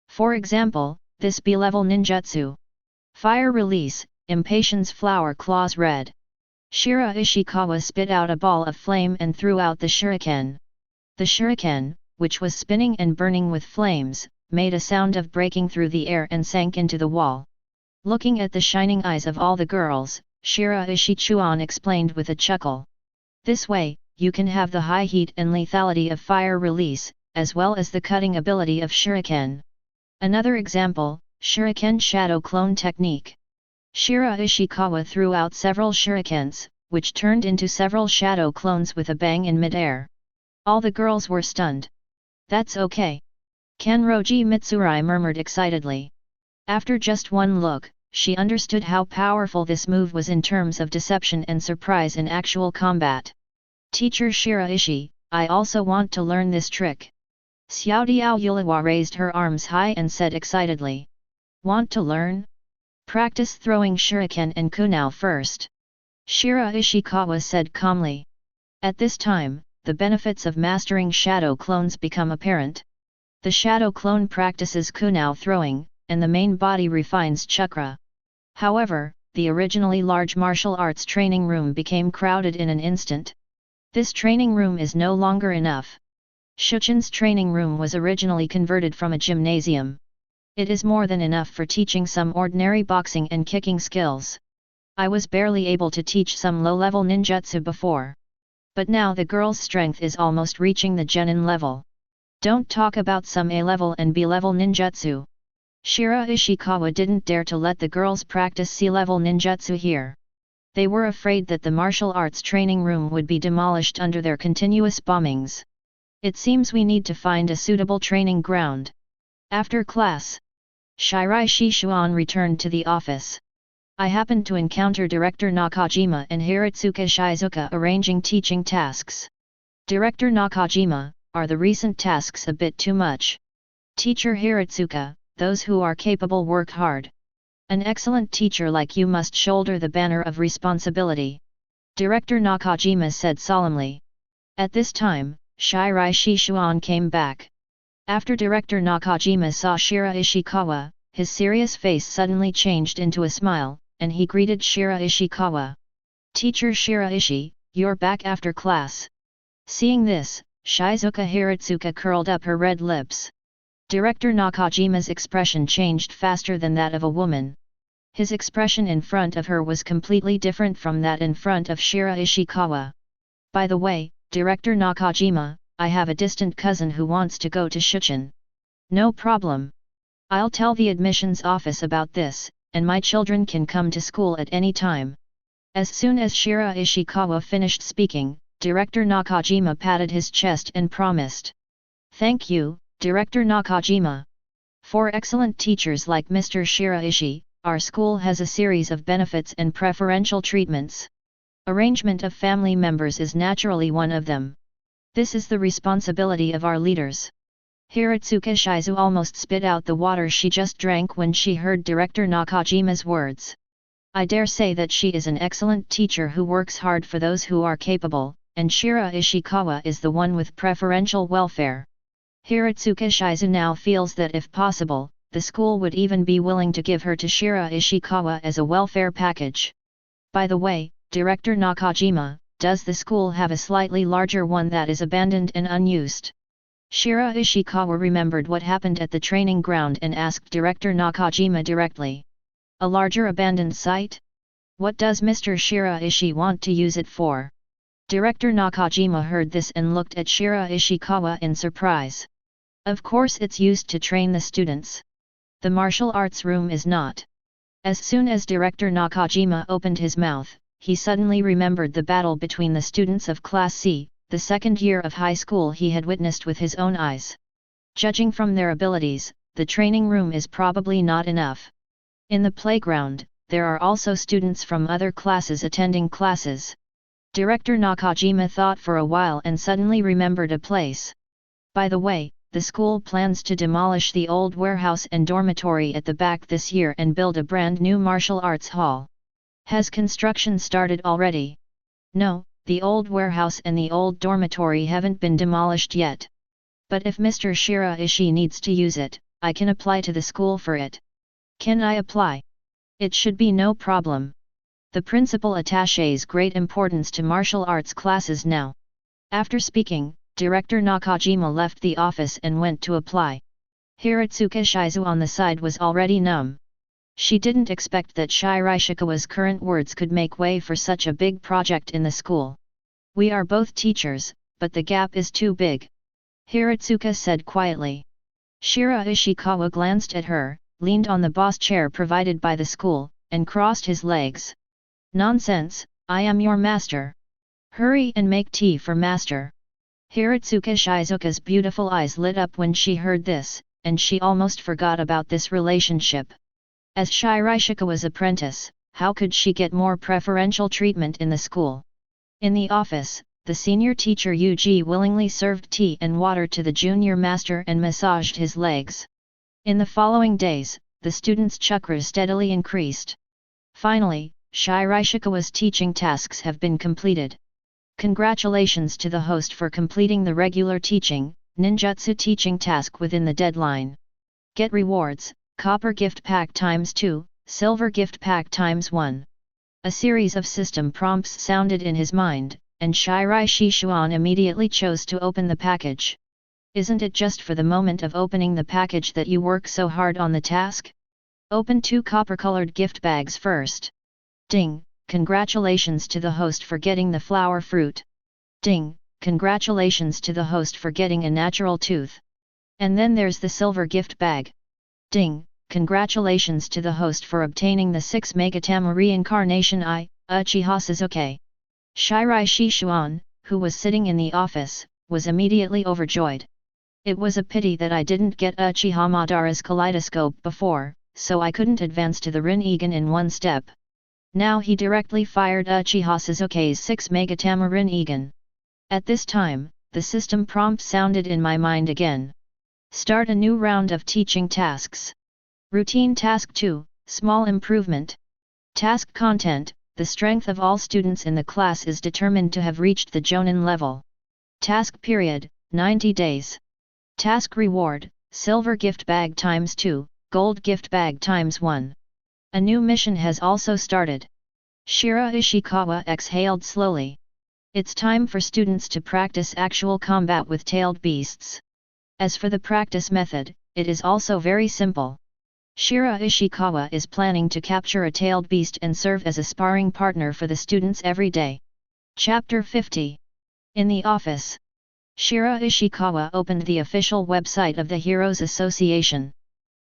For example, this B-level ninjutsu. Fire release, impatience flower claws red. Shiraishikawa spit out a ball of flame and threw out the shuriken. The shuriken, which was spinning and burning with flames, made a sound of breaking through the air and sank into the wall. Looking at the shining eyes of all the girls, Shiraishi Chuan explained with a chuckle. This way, you can have the high heat and lethality of fire release, as well as the cutting ability of shuriken. Another example, shuriken shadow clone technique. Shiraishikawa threw out several shurikens, which turned into several shadow clones with a bang in midair. All the girls were stunned. That's okay. Kenroji Mitsurai murmured excitedly. After just one look, she understood how powerful this move was in terms of deception and surprise in actual combat. Teacher Shiraishi, I also want to learn this trick. Xiaodiao Yulawa raised her arms high and said excitedly. Want to learn? Practice throwing shuriken and kunao first. Shiraishikawa said calmly. At this time, the benefits of mastering shadow clones become apparent. The shadow clone practices kunao throwing, and the main body refines chakra. However, the originally large martial arts training room became crowded in an instant. This training room is no longer enough. Shuchin's training room was originally converted from a gymnasium. It is more than enough for teaching some ordinary boxing and kicking skills. I was barely able to teach some low-level ninjutsu before. But now the girl's strength is almost reaching the genin level. Don't talk about some A-level and B-level ninjutsu. Shiraishikawa didn't dare to let the girls practice C-level ninjutsu here. They were afraid that the martial arts training room would be demolished under their continuous bombings. It seems we need to find a suitable training ground. After class, Shiraishi Chuan returned to the office. I happened to encounter Director Nakajima and Hiratsuka Shizuka arranging teaching tasks. Director Nakajima, are the recent tasks a bit too much? Teacher Hiratsuka, those who are capable work hard. An excellent teacher like you must shoulder the banner of responsibility. Director Nakajima said solemnly. At this time, Shiraishi Chuan came back. After Director Nakajima saw Shiraishikawa, his serious face suddenly changed into a smile, and he greeted Shiraishikawa. Teacher Shiraishi, you're back after class. Seeing this, Shizuka Hiratsuka curled up her red lips. Director Nakajima's expression changed faster than that of a woman. His expression in front of her was completely different from that in front of Shiraishikawa. By the way, Director Nakajima, I have a distant cousin who wants to go to Shuchin. No problem. I'll tell the admissions office about this, and my children can come to school at any time. As soon as Shiraishikawa finished speaking, Director Nakajima patted his chest and promised. Thank you, Director Nakajima. For excellent teachers like Mr. Shiraishi, our school has a series of benefits and preferential treatments. Arrangement of family members is naturally one of them. This is the responsibility of our leaders. Hiratsuka Shizu almost spit out the water she just drank when she heard Director Nakajima's words. I dare say that she is an excellent teacher who works hard for those who are capable, and Shiraishikawa is the one with preferential welfare. Hiratsuka Shizu now feels that if possible, the school would even be willing to give her to Shiraishikawa as a welfare package. By the way, Director Nakajima, does the school have a slightly larger one that is abandoned and unused? Shiraishikawa remembered what happened at the training ground and asked Director Nakajima directly. A larger abandoned site? What does Mr. Shiraishi want to use it for? Director Nakajima heard this and looked at Shiraishikawa in surprise. Of course it's used to train the students. The martial arts room is not. As soon as Director Nakajima opened his mouth, he suddenly remembered the battle between the students of Class C, the second year of high school he had witnessed with his own eyes. Judging from their abilities, the training room is probably not enough. In the playground, there are also students from other classes attending classes. Director Nakajima thought for a while and suddenly remembered a place. By the way, the school plans to demolish the old warehouse and dormitory at the back this year and build a brand new martial arts hall. Has construction started already? No, the old warehouse and the old dormitory haven't been demolished yet. But if Mr. Shiraishi needs to use it, I can apply to the school for it. Can I apply? It should be no problem. The principal attaches great importance to martial arts classes now. After speaking, Director Nakajima left the office and went to apply. Hiratsuka Shizu on the side was already numb. She didn't expect that Shiraishikawa's current words could make way for such a big project in the school. We are both teachers, but the gap is too big. Hiratsuka said quietly. Shiraishikawa glanced at her, leaned on the boss chair provided by the school, and crossed his legs. Nonsense, I am your master. Hurry and make tea for master. Hiratsuka Shizuka's beautiful eyes lit up when she heard this, and she almost forgot about this relationship. As Shiraishikawa's apprentice, how could she get more preferential treatment in the school? In the office, the senior teacher Yuji willingly served tea and water to the junior master and massaged his legs. In the following days, the students' chakra steadily increased. Finally, Shiraishikawa's teaching tasks have been completed. Congratulations to the host for completing the regular teaching, Ninjutsu teaching task within the deadline. Get rewards, Copper Gift Pack ×2, Silver Gift Pack ×1. A series of system prompts sounded in his mind, and Shiraishi Chuan immediately chose to open the package. Isn't it just for the moment of opening the package that you work so hard on the task? Open 2 copper-colored gift bags first. Ding! Congratulations to the host for getting the flower fruit. Ding! Congratulations to the host for getting a natural tooth. And then there's the silver gift bag. Ding! Congratulations to the host for obtaining the 6 Megatama reincarnation Uchiha Sasuke. Shiraishi Chuan, who was sitting in the office, was immediately overjoyed. It was a pity that I didn't get Uchiha Madara's kaleidoscope before, so I couldn't advance to the Rinnegan in one step. Now he directly fired Uchiha Sasuke's 6 Megatama Rinnegan. At this time, the system prompt sounded in my mind again. Start a new round of teaching tasks. Routine Task 2, Small Improvement. Task Content, the strength of all students in the class is determined to have reached the Jonin level. Task Period, 90 days. Task Reward, Silver Gift Bag ×2, Gold Gift Bag ×1. A new mission has also started. Shiraishikawa exhaled slowly. It's time for students to practice actual combat with tailed beasts. As for the practice method, it is also very simple. Shiraishikawa is planning to capture a tailed beast and serve as a sparring partner for the students every day. Chapter 50. In the office. Shiraishikawa opened the official website of the Heroes Association.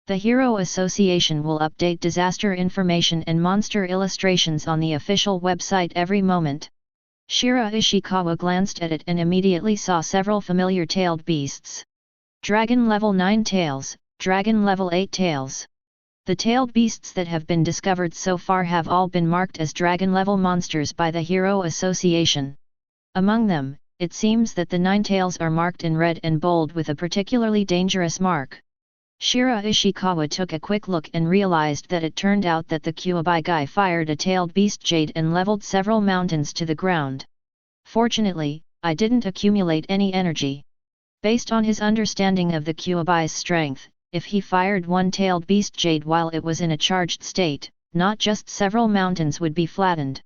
The Hero Association will update disaster information and monster illustrations on the official website every moment. Shiraishikawa glanced at it and immediately saw several familiar tailed beasts. Dragon level 9 tails, Dragon level 8 tails. The tailed beasts that have been discovered so far have all been marked as dragon level monsters by the Hero Association. Among them, it seems that the 9 tails are marked in red and bold with a particularly dangerous mark. Shiraishikawa took a quick look and realized that it turned out that the Kyuubi guy fired a tailed beast jade and leveled several mountains to the ground. Fortunately, I didn't accumulate any energy. Based on his understanding of the Kyuubi's strength, if he fired one tailed beast jade while it was in a charged state, not just several mountains would be flattened.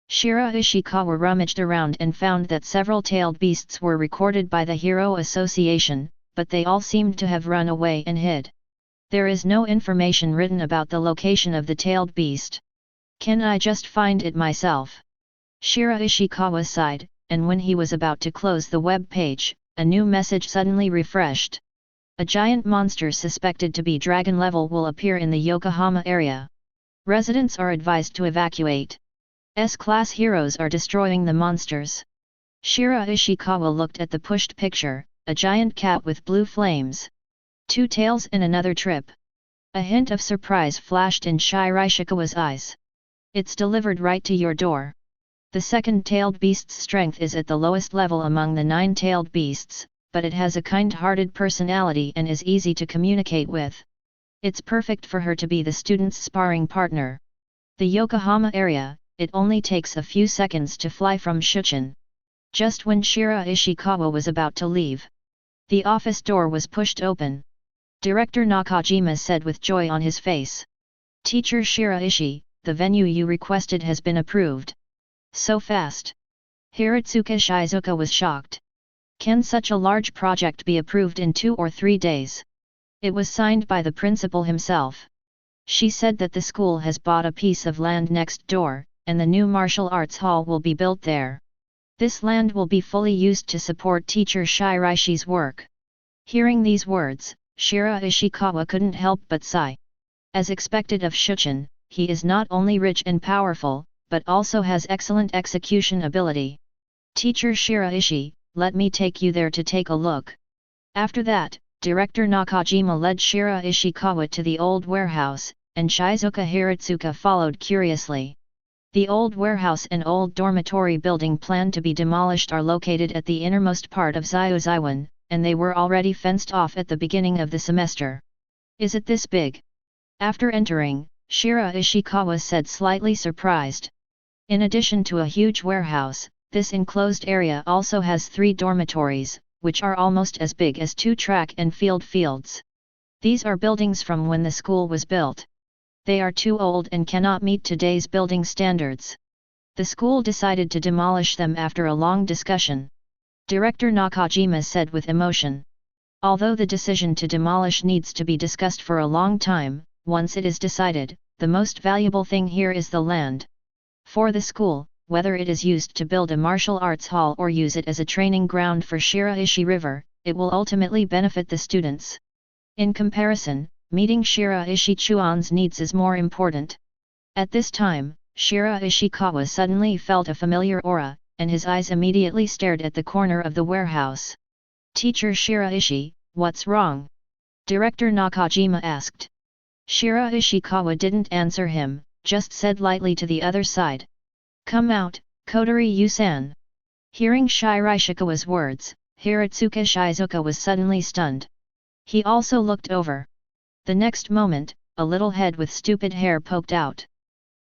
Shiraishikawa rummaged around and found that several tailed beasts were recorded by the Hero Association, but they all seemed to have run away and hid. There is no information written about the location of the tailed beast. Can I just find it myself? Shiraishikawa sighed, and when he was about to close the web page, a new message suddenly refreshed. A giant monster suspected to be dragon level will appear in the Yokohama area. Residents are advised to evacuate. S-class heroes are destroying the monsters. Shiraishikawa looked at the pushed picture, a giant cat with blue flames. 2 tails and another trip. A hint of surprise flashed in Shiraishikawa's eyes. It's delivered right to your door. The second-tailed beast's strength is at the lowest level among the 9-tailed beasts, but it has a kind-hearted personality and is easy to communicate with. It's perfect for her to be the student's sparring partner. The Yokohama area, it only takes a few seconds to fly from Shuchin. Just when Shiraishikawa was about to leave, the office door was pushed open. Director Nakajima said with joy on his face. Teacher Shiraishi, the venue you requested has been approved. So fast. Hiratsuka Shizuka was shocked. Can such a large project be approved in 2 or 3 days? It was signed by the principal himself. She said that the school has bought a piece of land next door, and the new martial arts hall will be built there. This land will be fully used to support teacher Shiraishi's work. Hearing these words, Shiraishikawa couldn't help but sigh. As expected of Shuchin, he is not only rich and powerful, but also has excellent execution ability. Teacher Shiraishi, let me take you there to take a look. After that, Director Nakajima led Shiraishikawa to the old warehouse, and Shizuka Hiratsuka followed curiously. The old warehouse and old dormitory building planned to be demolished are located at the innermost part of Xioan, and they were already fenced off at the beginning of the semester. Is it this big? After entering, Shiraishikawa said slightly surprised. In addition to a huge warehouse, This enclosed area also has 3 dormitories, which are almost as big as 2 track and field fields. These are buildings from when the school was built. They are too old and cannot meet today's building standards. The school decided to demolish them after a long discussion. Director Nakajima said with emotion. Although the decision to demolish needs to be discussed for a long time, once it is decided, the most valuable thing here is the land. For the school, whether it is used to build a martial arts hall or use it as a training ground for Shiraishi River, it will ultimately benefit the students. In comparison, meeting Shiraishi Chuan's needs is more important. At this time, Shiraishikawa suddenly felt a familiar aura, and his eyes immediately stared at the corner of the warehouse. Teacher Shiraishi, what's wrong? Director Nakajima asked. Shiraishikawa didn't answer him, just said lightly to the other side. Come out, Kotori-san. Hearing Shiraishikawa's words, Hiratsuka Shizuka was suddenly stunned. He also looked over. The next moment, a little head with stupid hair poked out.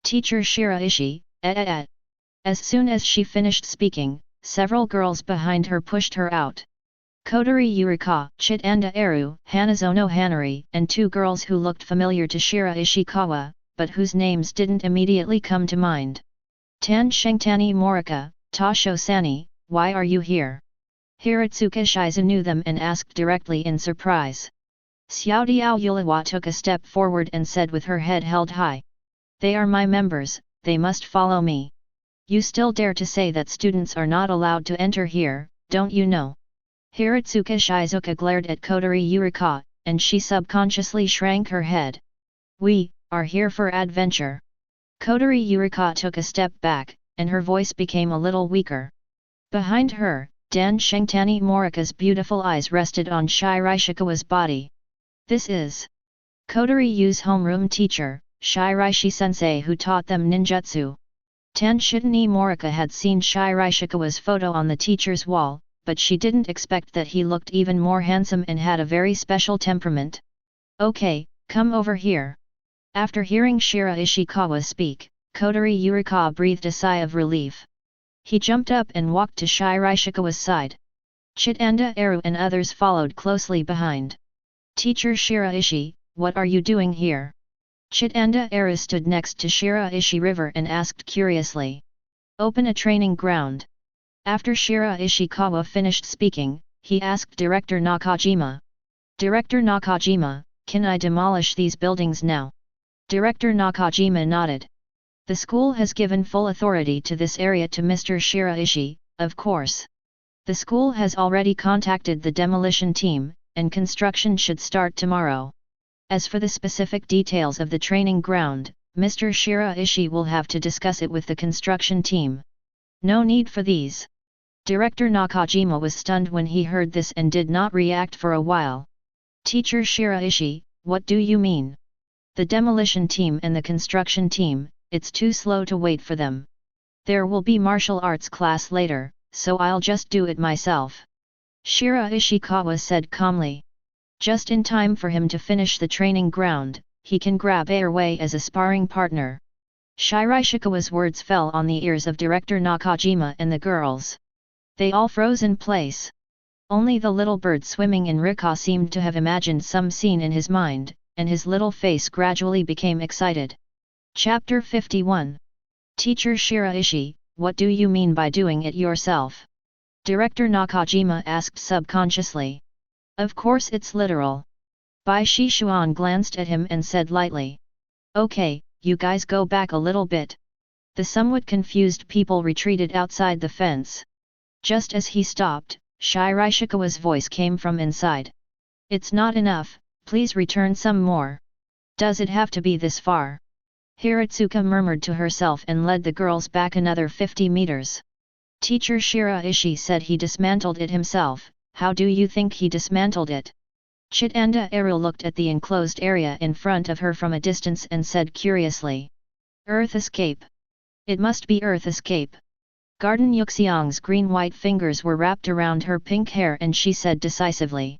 Teacher Shiraishi, As soon as she finished speaking, several girls behind her pushed her out. Kotori Yurika, Chitanda Eru, Hanazono Hanari, and 2 girls who looked familiar to Shiraishikawa, but whose names didn't immediately come to mind. Tan Shengtani Morika, Tasho Sani, why are you here? Hiratsuka Shizu knew them and asked directly in surprise. Xiaodiao Yulawa took a step forward and said with her head held high. They are my members, they must follow me. You still dare to say that students are not allowed to enter here, don't you know? Hiratsuka Shizuka glared at Kotori Yurika, and she subconsciously shrank her head. We are here for adventure. Kotori Yurika took a step back, and her voice became a little weaker. Behind her, Dan Shengtani Morika's beautiful eyes rested on Shiraishikawa's body. This is Kotori Yu's homeroom teacher, Shiraishi-sensei, who taught them ninjutsu. Tan Shitani Morika had seen Shiraishikawa's photo on the teacher's wall, but she didn't expect that he looked even more handsome and had a very special temperament. Okay, come over here. After hearing Shiraishikawa speak, Kotori Yurika breathed a sigh of relief. He jumped up and walked to Shiraishikawa's side. Chitanda Eru and others followed closely behind. Teacher Shiraishi, what are you doing here? Chitanda Eru stood next to Shiraishi River and asked curiously. Open a training ground. After Shiraishikawa finished speaking, he asked Director Nakajima. Director Nakajima, can I demolish these buildings now? Director Nakajima nodded. The school has given full authority to this area to Mr. Shiraishi, of course. The school has already contacted the demolition team, and construction should start tomorrow. As for the specific details of the training ground, Mr. Shiraishi will have to discuss it with the construction team. No need for these. Director Nakajima was stunned when he heard this and did not react for a while. Teacher Shiraishi, what do you mean? The demolition team and the construction team, it's too slow to wait for them. There will be martial arts class later, so I'll just do it myself. Shiraishikawa said calmly. Just in time for him to finish the training ground, he can grab Airway as a sparring partner. Shiraishikawa's words fell on the ears of Director Nakajima and the girls. They all froze in place. Only the little bird swimming in Rika seemed to have imagined some scene in his mind, and his little face gradually became excited. Chapter 51. Teacher Shiraishi, what do you mean by doing it yourself? Director Nakajima asked subconsciously. Of course it's literal. Bai Shixuan glanced at him and said lightly. Okay, you guys go back a little bit. The somewhat confused people retreated outside the fence. Just as he stopped, Shiraishikawa's voice came from inside. It's not enough, please return some more. Does it have to be this far? Hiratsuka murmured to herself and led the girls back another 50 meters. Teacher Shiraishi said he dismantled it himself. How do you think he dismantled it? Chitanda Eru looked at the enclosed area in front of her from a distance and said curiously. Earth escape. It must be Earth escape. Garden Yuxiang's green-white fingers were wrapped around her pink hair and she said decisively.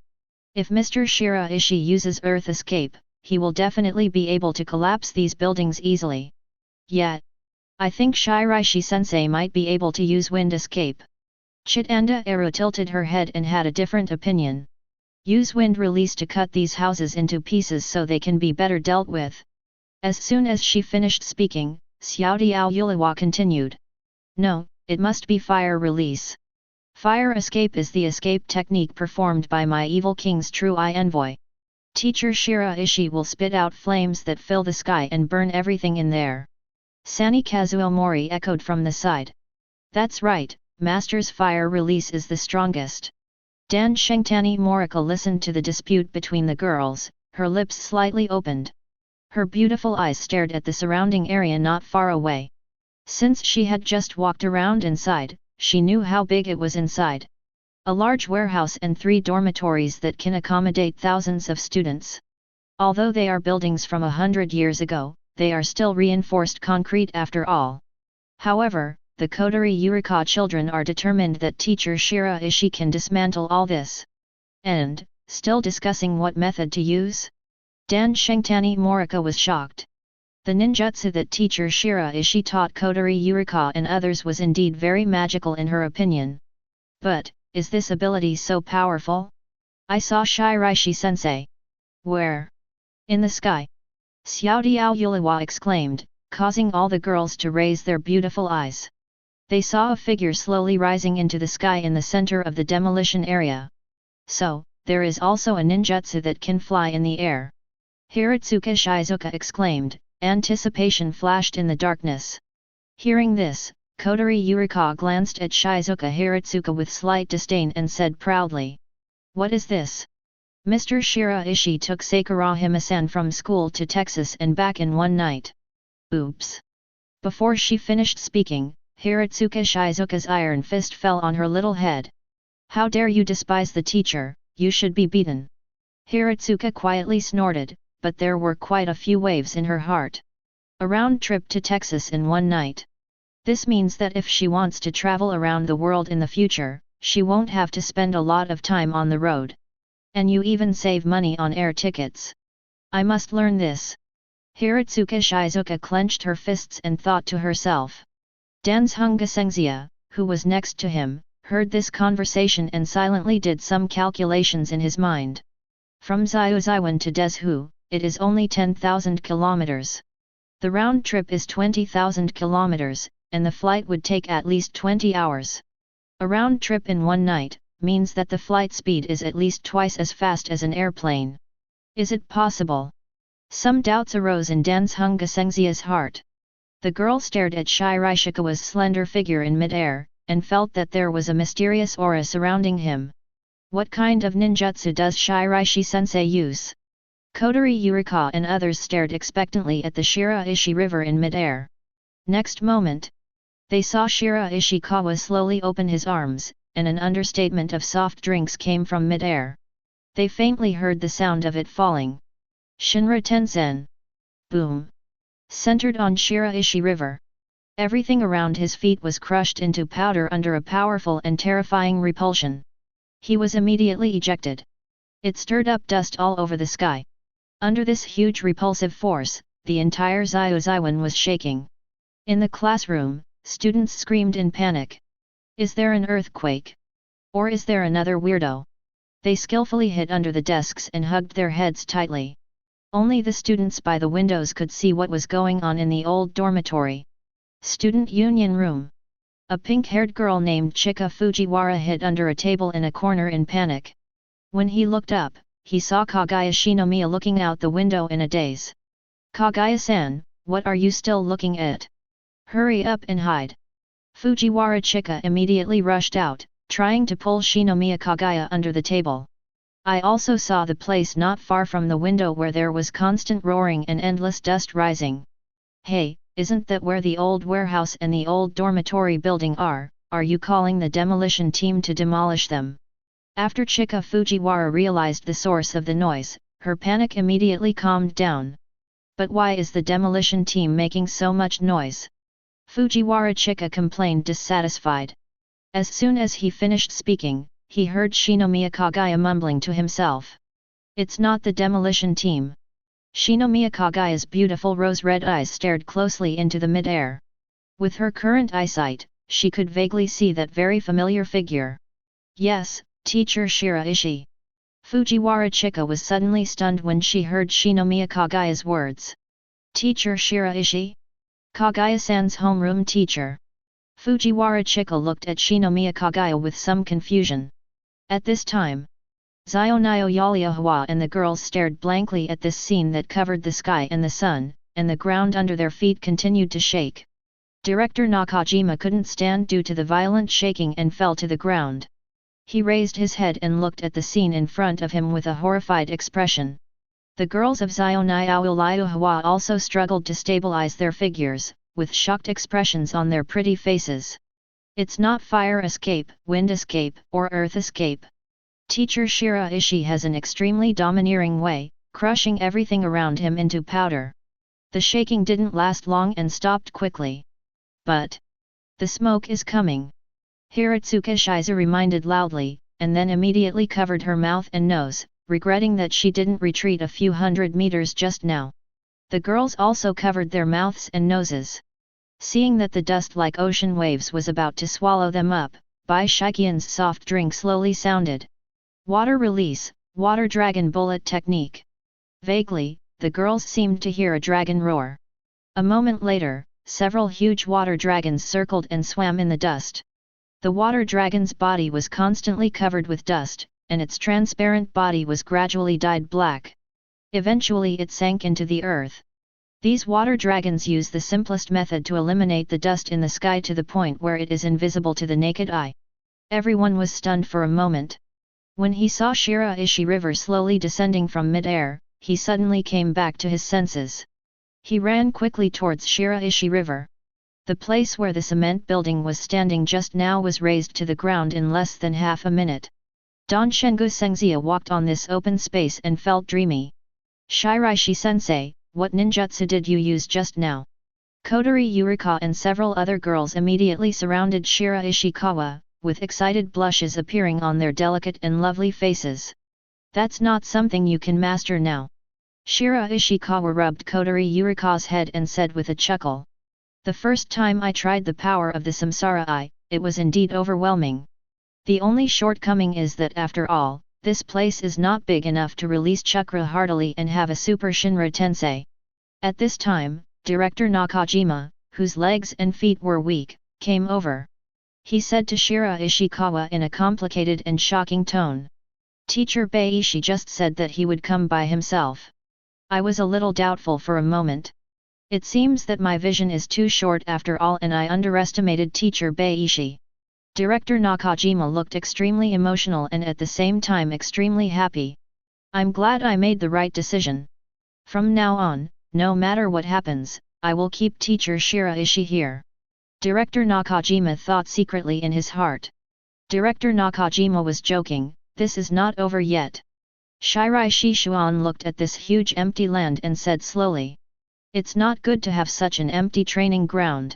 If Mr. Shiraishi uses Earth escape, he will definitely be able to collapse these buildings easily. Yet, I think Shiraishi-sensei might be able to use wind escape. Chitanda Eru tilted her head and had a different opinion. Use wind release to cut these houses into pieces so they can be better dealt with. As soon as she finished speaking, Xiaodiao Yuliwa continued. No, it must be fire release. Fire escape is the escape technique performed by my evil king's true eye envoy. Teacher Shiraishi will spit out flames that fill the sky and burn everything in there. Sani Kazuo Mori echoed from the side. That's right, Master's fire release is the strongest. Dan Shengtani Morika listened to the dispute between the girls, her lips slightly opened. Her beautiful eyes stared at the surrounding area not far away. Since she had just walked around inside, she knew how big it was inside. A large warehouse and 3 dormitories that can accommodate thousands of students. Although they are buildings from 100 years ago, they are still reinforced concrete after all. However, the Kodori Yurika children are determined that teacher Shiraishi can dismantle all this. And, still discussing what method to use? Dan Shengtani Morika was shocked. The ninjutsu that teacher Shiraishi taught Kodori Yurika and others was indeed very magical in her opinion. But, is this ability so powerful? I saw Shiraishi-sensei. Where? In the sky. Xiaodiao Yuliwa exclaimed, causing all the girls to raise their beautiful eyes. They saw a figure slowly rising into the sky in the center of the demolition area. So, there is also a ninjutsu that can fly in the air. Hiratsuka Shizuka exclaimed, anticipation flashed in the darkness. Hearing this, Kodori Yurika glanced at Shizuka Hiratsuka with slight disdain and said proudly. What is this? Mr. Shiraishi took Sakurajima-san from school to Texas and back in one night. Oops. Before she finished speaking, Hiratsuka Shizuka's iron fist fell on her little head. How dare you despise the teacher, you should be beaten. Hiratsuka quietly snorted, but there were quite a few waves in her heart. A round trip to Texas in one night. This means that if she wants to travel around the world in the future, she won't have to spend a lot of time on the road. And you even save money on air tickets. I must learn this. Hiratsuka Shizuka clenched her fists and thought to herself. Danzhunga Sengzia, who was next to him, heard this conversation and silently did some calculations in his mind. From Xiaozaiwan to Dezhou, it is only 10,000 kilometers. The round trip is 20,000 kilometers, and the flight would take at least 20 hours. A round trip in one night means that the flight speed is at least twice as fast as an airplane. Is it possible? Some doubts arose in Danzhunga Sengzia's heart. The girl stared at Shiraishikawa's slender figure in midair, and felt that there was a mysterious aura surrounding him. What kind of ninjutsu does Shiraishi-sensei use? Kodori Yurika and others stared expectantly at the Shiraishi river in midair. Next moment, they saw Shiraishikawa slowly open his arms, and an understatement of soft drinks came from midair. They faintly heard the sound of it falling. Shinra Tensen. Boom. Centered on Shiraishi river. Everything around his feet was crushed into powder under a powerful and terrifying repulsion. He was immediately ejected. It stirred up dust all over the sky. Under this huge repulsive force, the entire Xiaozaiwan was shaking. In the classroom, students screamed in panic. Is there an earthquake? Or is there another weirdo? They skillfully hid under the desks and hugged their heads tightly. Only the students by the windows could see what was going on in the old dormitory. Student Union Room. A pink-haired girl named Chika Fujiwara hid under a table in a corner in panic. When he looked up, he saw Kaguya Shinomiya looking out the window in a daze. Kaguya-san, what are you still looking at? Hurry up and hide. Fujiwara Chika immediately rushed out, trying to pull Shinomiya Kaguya under the table. I also saw the place not far from the window where there was constant roaring and endless dust rising. Hey, isn't that where the old warehouse and the old dormitory building are? Are you calling the demolition team to demolish them? After Chika Fujiwara realized the source of the noise, her panic immediately calmed down. But why is the demolition team making so much noise? Fujiwara Chika complained dissatisfied. As soon as he finished speaking, he heard Shinomiya Kaguya mumbling to himself. It's not the demolition team. Shinomiya Kaguya's beautiful rose-red eyes stared closely into the mid-air. With her current eyesight, she could vaguely see that very familiar figure. Yes, teacher Shiraishi. Fujiwara Chika was suddenly stunned when she heard Shinomiya Kaguya's words. Teacher Shiraishi? Kaguya-san's homeroom teacher. Fujiwara Chika looked at Shinomiya Kaguya with some confusion. At this time, Xioan Yaliahawa and the girls stared blankly at this scene that covered the sky and the sun, and the ground under their feet continued to shake. Director Nakajima couldn't stand due to the violent shaking and fell to the ground. He raised his head and looked at the scene in front of him with a horrified expression. The girls of Xioan Yaliahawa also struggled to stabilize their figures, with shocked expressions on their pretty faces. It's not fire escape, wind escape, or earth escape. Teacher Shiraishi has an extremely domineering way, crushing everything around him into powder. The shaking didn't last long and stopped quickly. But the smoke is coming. Hiratsuka Shiza reminded loudly, and then immediately covered her mouth and nose, regretting that she didn't retreat a few hundred meters just now. The girls also covered their mouths and noses. Seeing that the dust like ocean waves was about to swallow them up, Bai Shikian's soft drink slowly sounded. Water release, water dragon bullet technique. Vaguely, the girls seemed to hear a dragon roar. A moment later, several huge water dragons circled and swam in the dust. The water dragon's body was constantly covered with dust, and its transparent body was gradually dyed black. Eventually it sank into the earth. These water dragons use the simplest method to eliminate the dust in the sky to the point where it is invisible to the naked eye. Everyone was stunned for a moment. When he saw Shiraishi River slowly descending from mid-air, he suddenly came back to his senses. He ran quickly towards Shiraishi River. The place where the cement building was standing just now was razed to the ground in less than half a minute. Don Shengu Sengzia walked on this open space and felt dreamy. Shiraishi-sensei, what ninjutsu did you use just now? Kotori Yurika and several other girls immediately surrounded Shiraishikawa, with excited blushes appearing on their delicate and lovely faces. That's not something you can master now. Shiraishikawa rubbed Kotori Yurika's head and said with a chuckle. The first time I tried the power of the Samsara Eye, it was indeed overwhelming. The only shortcoming is that after all, this place is not big enough to release chakra heartily and have a super Shinra Tensei. At this time, Director Nakajima, whose legs and feet were weak, came over. He said to Shiraishikawa in a complicated and shocking tone. Teacher Beishi just said that he would come by himself. I was a little doubtful for a moment. It seems that my vision is too short after all and I underestimated Teacher Beishi. Director Nakajima looked extremely emotional and at the same time extremely happy. I'm glad I made the right decision. From now on, no matter what happens, I will keep Teacher Shiraishi here. Director Nakajima thought secretly in his heart. Director Nakajima was joking, this is not over yet. Shiraishi Chuan looked at this huge empty land and said slowly. It's not good to have such an empty training ground.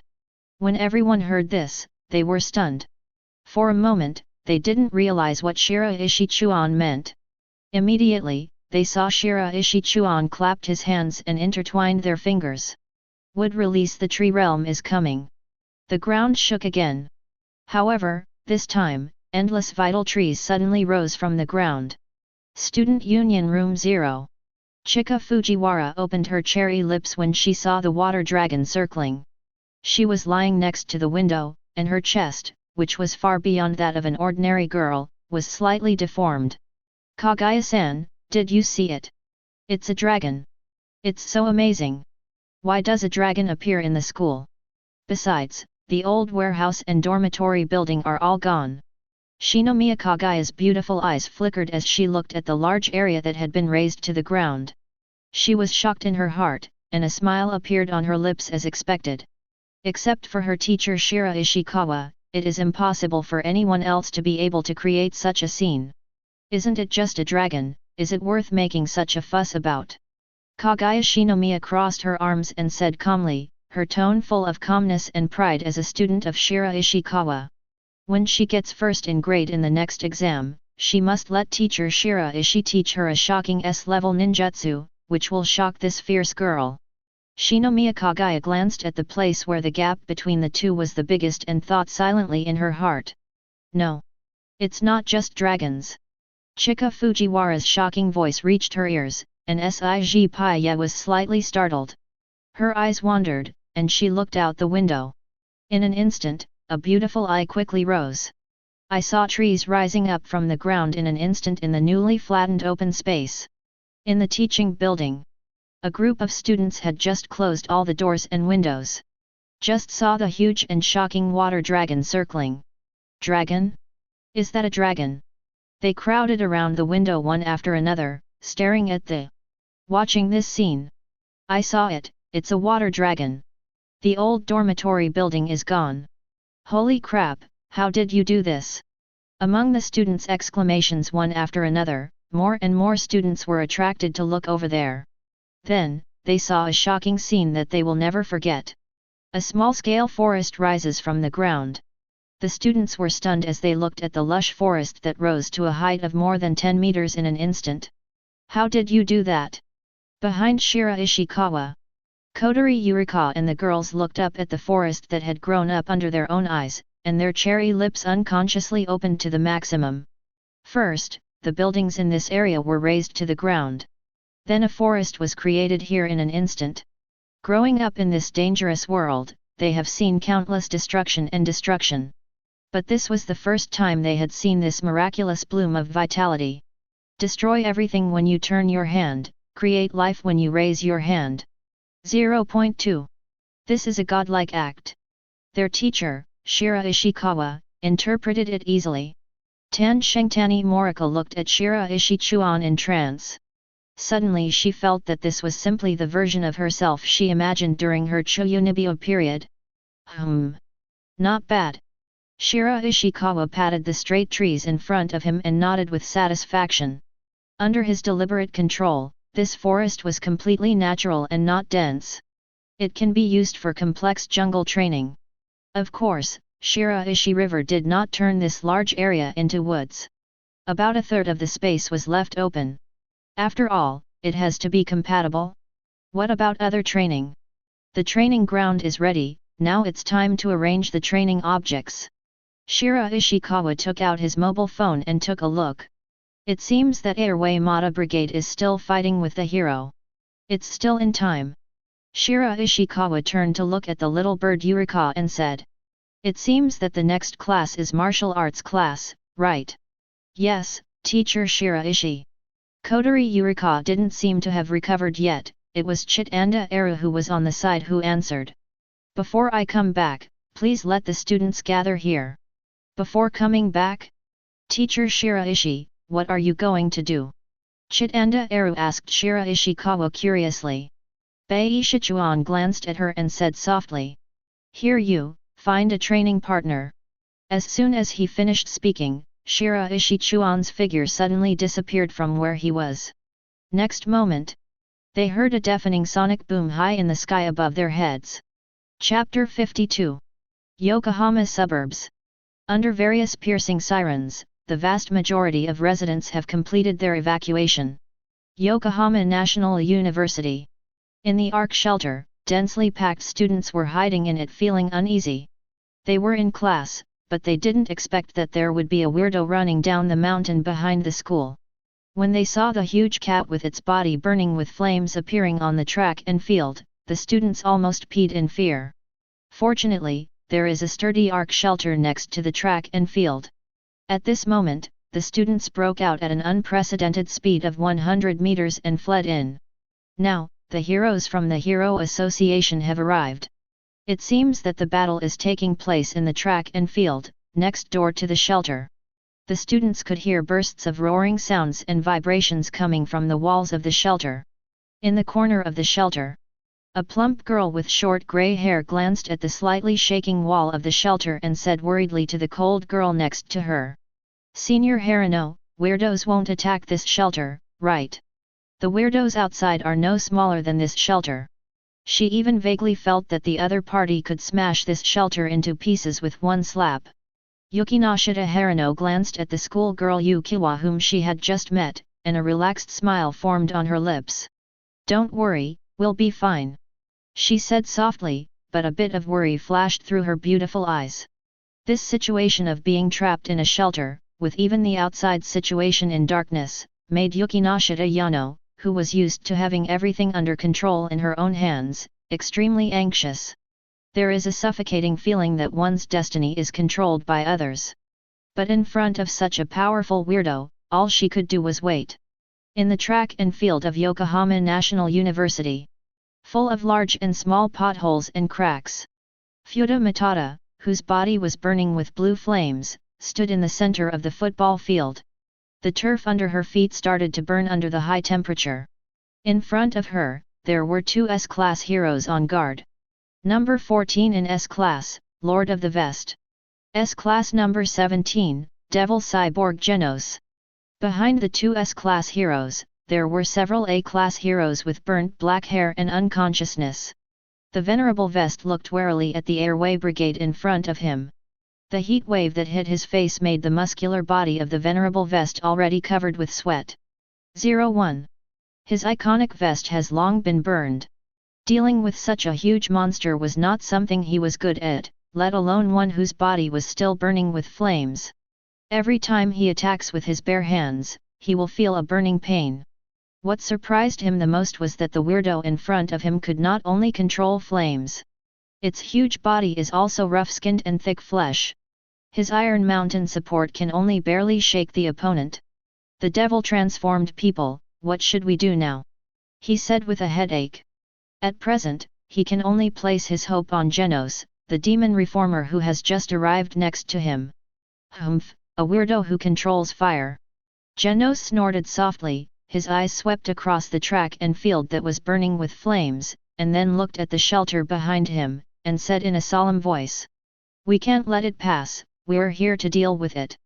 When everyone heard this, they were stunned. For a moment, they didn't realize what Shiraishi Chuan meant. Immediately, they saw Shiraishi Chuan clapped his hands and intertwined their fingers. Would release the tree realm is coming. The ground shook again. However, this time, endless vital trees suddenly rose from the ground. Student Union Room 0. Chika Fujiwara opened her cherry lips when she saw the water dragon circling. She was lying next to the window, and her chest, which was far beyond that of an ordinary girl, was slightly deformed. Kaguya-san, did you see it? It's a dragon. It's so amazing. Why does a dragon appear in the school? Besides, the old warehouse and dormitory building are all gone. Shinomiya Kaguya's beautiful eyes flickered as she looked at the large area that had been razed to the ground. She was shocked in her heart, and a smile appeared on her lips as expected. Except for her teacher Shiraishikawa, it is impossible for anyone else to be able to create such a scene. Isn't it just a dragon, is it worth making such a fuss about? Kaguya Shinomiya crossed her arms and said calmly, her tone full of calmness and pride as a student of Shiraishikawa. When she gets first in grade in the next exam, she must let teacher Shiraishi teach her a shocking S-level ninjutsu, which will shock this fierce girl. Shinomiya Kaguya glanced at the place where the gap between the two was the biggest and thought silently in her heart. No. It's not just dragons. Chika Fujiwara's shocking voice reached her ears, and Shiraishi was slightly startled. Her eyes wandered, and she looked out the window. In an instant, a beautiful eye quickly rose. I saw trees rising up from the ground in an instant in the newly flattened open space. In the teaching building, a group of students had just closed all the doors and windows. Just saw the huge and shocking water dragon circling. Dragon? Is that a dragon? They crowded around the window one after another, staring at watching this scene. I saw it, it's a water dragon. The old dormitory building is gone. Holy crap, how did you do this? Among the students' exclamations one after another, more and more students were attracted to look over there. Then, they saw a shocking scene that they will never forget. A small-scale forest rises from the ground. The students were stunned as they looked at the lush forest that rose to a height of more than 10 meters in an instant. How did you do that? Behind Shiraishikawa, Kotori Yurika and the girls looked up at the forest that had grown up under their own eyes, and their cherry lips unconsciously opened to the maximum. First, the buildings in this area were razed to the ground. Then a forest was created here in an instant. Growing up in this dangerous world, they have seen countless destruction and destruction. But this was the first time they had seen this miraculous bloom of vitality. Destroy everything when you turn your hand, create life when you raise your hand. 0.2. This is a godlike act. Their teacher, Shiraishikawa, interpreted it easily. Tan Shengtani Morika looked at Shiraishi Chuan in trance. Suddenly she felt that this was simply the version of herself she imagined during her Chuyunibyo period. Not bad. Shiraishikawa patted the straight trees in front of him and nodded with satisfaction. Under his deliberate control, this forest was completely natural and not dense. It can be used for complex jungle training. Of course, Shiraishi River did not turn this large area into woods. About a third of the space was left open. After all, it has to be compatible. What about other training? The training ground is ready, now it's time to arrange the training objects. Shiraishikawa took out his mobile phone and took a look. It seems that Airway Mata Brigade is still fighting with the hero. It's still in time. Shiraishikawa turned to look at the little bird Yurika and said. It seems that the next class is martial arts class, right? Yes, teacher Shiraishi. Kotori Yurika didn't seem to have recovered yet, it was Chitanda Eru who was on the side who answered. Before I come back, please let the students gather here. Before coming back? Teacher Shiraishi, what are you going to do? Chitanda Eru asked Shiraishikawa curiously. Shiraishi Chuan glanced at her and said softly. Here you, find a training partner. As soon as he finished speaking, Shiraishi Chuan's figure suddenly disappeared from where he was. Next moment, they heard a deafening sonic boom high in the sky above their heads. Chapter 52. Yokohama Suburbs. Under various piercing sirens, the vast majority of residents have completed their evacuation. Yokohama National University. In the ARC shelter, densely packed students were hiding in it feeling uneasy. They were in class, but they didn't expect that there would be a weirdo running down the mountain behind the school. When they saw the huge cat with its body burning with flames appearing on the track and field, the students almost peed in fear. Fortunately, there is a sturdy ARC shelter next to the track and field. At this moment, the students broke out at an unprecedented speed of 100 meters and fled in. Now, the heroes from the Hero Association have arrived. It seems that the battle is taking place in the track and field, next door to the shelter. The students could hear bursts of roaring sounds and vibrations coming from the walls of the shelter. In the corner of the shelter, a plump girl with short grey hair glanced at the slightly shaking wall of the shelter and said worriedly to the cold girl next to her. Senior Harano, weirdos won't attack this shelter, right? The weirdos outside are no smaller than this shelter. She even vaguely felt that the other party could smash this shelter into pieces with one slap. Yukinoshita Harano glanced at the schoolgirl Yukiwa whom she had just met, and a relaxed smile formed on her lips. Don't worry, we'll be fine. she said softly, but a bit of worry flashed through her beautiful eyes. This situation of being trapped in a shelter, with even the outside situation in darkness, made Yukinoshita Yano, who was used to having everything under control in her own hands, extremely anxious. There is a suffocating feeling that one's destiny is controlled by others. But in front of such a powerful weirdo, all she could do was wait. In the track and field of Yokohama National University, full of large and small potholes and cracks, Fuda Matata, whose body was burning with blue flames, stood in the center of the football field. The turf under her feet started to burn under the high temperature. In front of her, there were two S-class heroes on guard. Number 14 in S-class, Lord of the Vest. S-class number 17, Devil Cyborg Genos. Behind the two S-class heroes, there were several A-class heroes with burnt black hair and unconsciousness. The Venerable Vest looked warily at the airway brigade in front of him. The heat wave that hit his face made the muscular body of the Venerable Vest already covered with sweat. 01. His iconic vest has long been burned. Dealing with such a huge monster was not something he was good at, let alone one whose body was still burning with flames. Every time he attacks with his bare hands, he will feel a burning pain. What surprised him the most was that the weirdo in front of him could not only control flames. Its huge body is also rough-skinned and thick flesh. His Iron Mountain support can only barely shake the opponent. The devil transformed people, what should we do now? He said with a headache. At present, he can only place his hope on Genos, the demon reformer who has just arrived next to him. Humph, a weirdo who controls fire. Genos snorted softly, his eyes swept across the track and field that was burning with flames, and then looked at the shelter behind him, and said in a solemn voice. We can't let it pass, we're here to deal with it.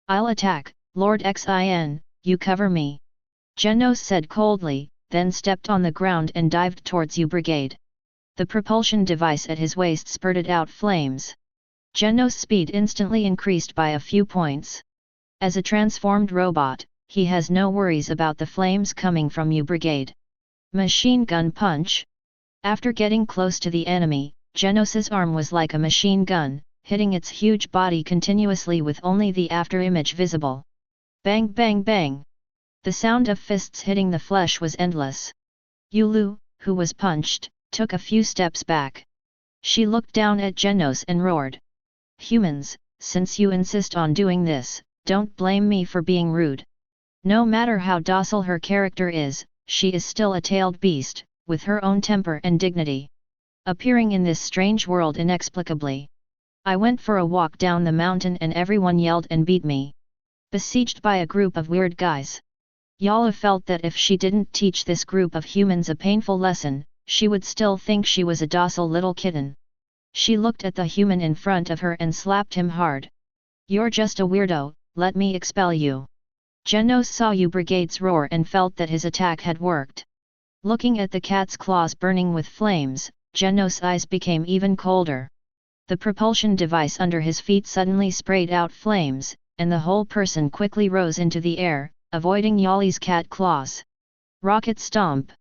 I'll attack, Lord Xin, you cover me. Genos said coldly, then stepped on the ground and dived towards U Brigade. The propulsion device at his waist spurted out flames. Genos' speed instantly increased by a few points. As a transformed robot, he has no worries about the flames coming from U Brigade. Machine gun punch. After getting close to the enemy, Genos' arm was like a machine gun, hitting its huge body continuously with only the afterimage visible. Bang bang bang. The sound of fists hitting the flesh was endless. Yulu, who was punched, took a few steps back. She looked down at Genos and roared. Humans, since you insist on doing this, don't blame me for being rude. No matter how docile her character is, she is still a tailed beast, with her own temper and dignity. Appearing in this strange world inexplicably. I went for a walk down the mountain and everyone yelled and beat me. Besieged by a group of weird guys. Yala felt that if she didn't teach this group of humans a painful lesson, she would still think she was a docile little kitten. She looked at the human in front of her and slapped him hard. You're just a weirdo, let me expel you. Genos saw U Brigade's roar and felt that his attack had worked. Looking at the cat's claws burning with flames, Genos' eyes became even colder. The propulsion device under his feet suddenly sprayed out flames, and the whole person quickly rose into the air, avoiding Yali's cat claws. Rocket stomp!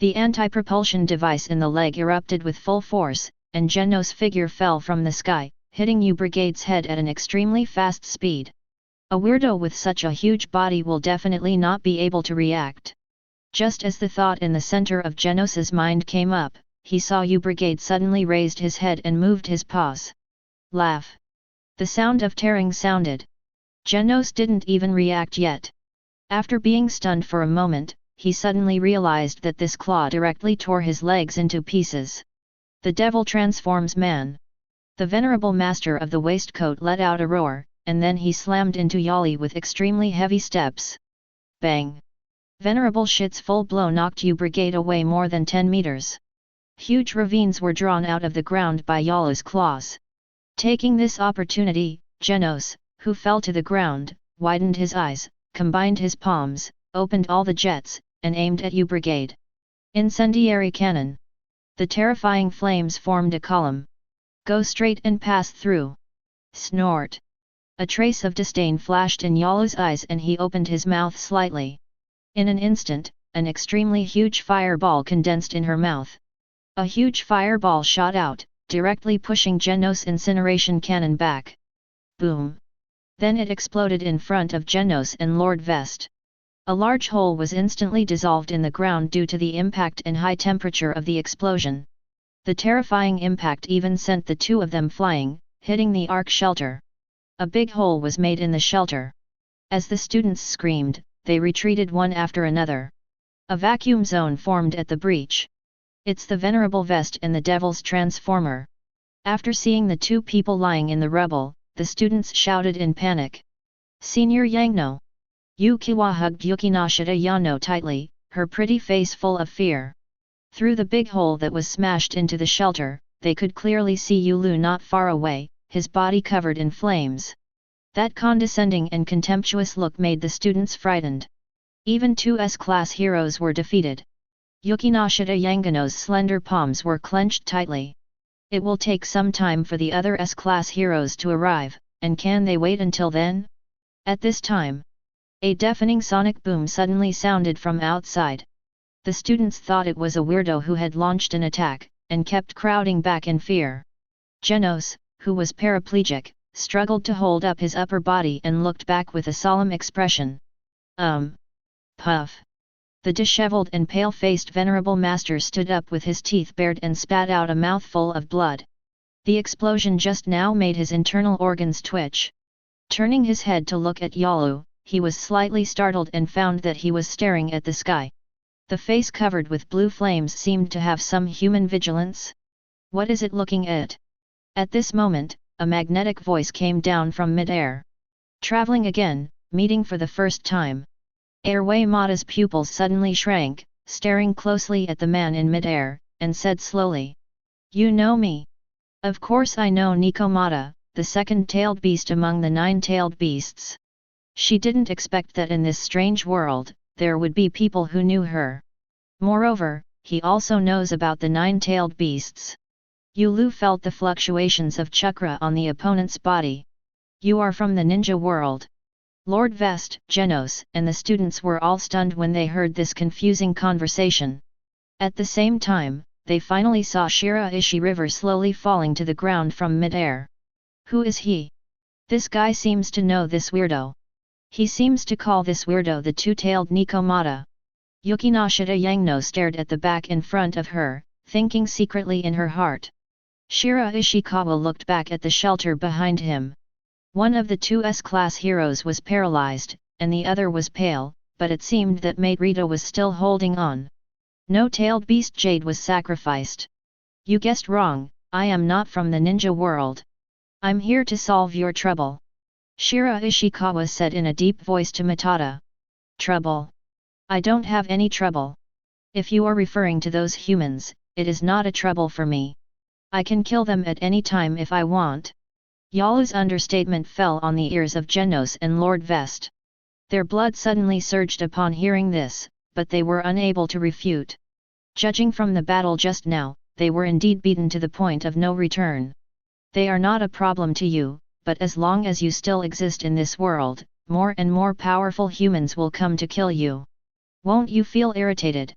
The anti-propulsion device in the leg erupted with full force, and Genos' figure fell from the sky, hitting U Brigade's head at an extremely fast speed. A weirdo with such a huge body will definitely not be able to react. Just as the thought in the center of Genos' mind came up, he saw U Brigade suddenly raised his head and moved his paws. Laugh! The sound of tearing sounded. Genos didn't even react yet. After being stunned for a moment, he suddenly realized that this claw directly tore his legs into pieces. The devil transforms man. The venerable master of the waistcoat let out a roar, and then he slammed into Yali with extremely heavy steps. Bang! Venerable Shit's full blow knocked U Brigade away more than 10 meters. Huge ravines were drawn out of the ground by Yala's claws. Taking this opportunity, Genos, who fell to the ground, widened his eyes, combined his palms, opened all the jets, and aimed at U Brigade. Incendiary cannon. The terrifying flames formed a column. Go straight and pass through. Snort. A trace of disdain flashed in Yalu's eyes and he opened his mouth slightly. In an instant, an extremely huge fireball condensed in her mouth. A huge fireball shot out, directly pushing Genos' incineration cannon back. Boom! Then it exploded in front of Genos and Lord Vest. A large hole was instantly dissolved in the ground due to the impact and high temperature of the explosion. The terrifying impact even sent the two of them flying, hitting the arc shelter. A big hole was made in the shelter. As the students screamed, they retreated one after another. A vacuum zone formed at the breach. It's the Venerable Vest and the Devil's Transformer. After seeing the two people lying in the rubble, the students shouted in panic. Senior Yangno! Yukiwa hugged Yukinoshita Yano tightly, her pretty face full of fear. Through the big hole that was smashed into the shelter, they could clearly see Yulu not far away, his body covered in flames. That condescending and contemptuous look made the students frightened. Even two S-class heroes were defeated. Yukinoshita Yangano's slender palms were clenched tightly. It will take some time for the other S-class heroes to arrive, and can they wait until then? At this time, a deafening sonic boom suddenly sounded from outside. The students thought it was a weirdo who had launched an attack, and kept crowding back in fear. Genos, who was paraplegic, struggled to hold up his upper body and looked back with a solemn expression. Puff. The disheveled and pale-faced venerable master stood up with his teeth bared and spat out a mouthful of blood. The explosion just now made his internal organs twitch. Turning his head to look at Yalu, he was slightly startled and found that he was staring at the sky. The face covered with blue flames seemed to have some human vigilance. What is it looking at? At this moment, a magnetic voice came down from mid-air. Traveling again, meeting for the first time. Airway Mata's pupils suddenly shrank, staring closely at the man in mid-air, and said slowly. You know me? Of course I know Nikomata, the second-tailed beast among the nine-tailed beasts. She didn't expect that in this strange world, there would be people who knew her. Moreover, he also knows about the nine-tailed beasts. Yulu felt the fluctuations of chakra on the opponent's body. You are from the ninja world. Lord Vest, Genos, and the students were all stunned when they heard this confusing conversation. At the same time, they finally saw Shiraishi River slowly falling to the ground from mid-air. Who is he? This guy seems to know this weirdo. He seems to call this weirdo the two-tailed Nikomata. Yukinoshita Yangno stared at the back in front of her, thinking secretly in her heart. Shiraishikawa looked back at the shelter behind him. One of the two S-class heroes was paralyzed, and the other was pale, but it seemed that Myriad was still holding on. No-tailed beast Jade was sacrificed. You guessed wrong, I am not from the ninja world. I'm here to solve your trouble. Shiraishikawa said in a deep voice to Matata. Trouble? I don't have any trouble. If you are referring to those humans, it is not a trouble for me. I can kill them at any time if I want. Yalu's understatement fell on the ears of Genos and Lord Vest. Their blood suddenly surged upon hearing this, but they were unable to refute. Judging from the battle just now, they were indeed beaten to the point of no return. They are not a problem to you, but as long as you still exist in this world, more and more powerful humans will come to kill you. Won't you feel irritated?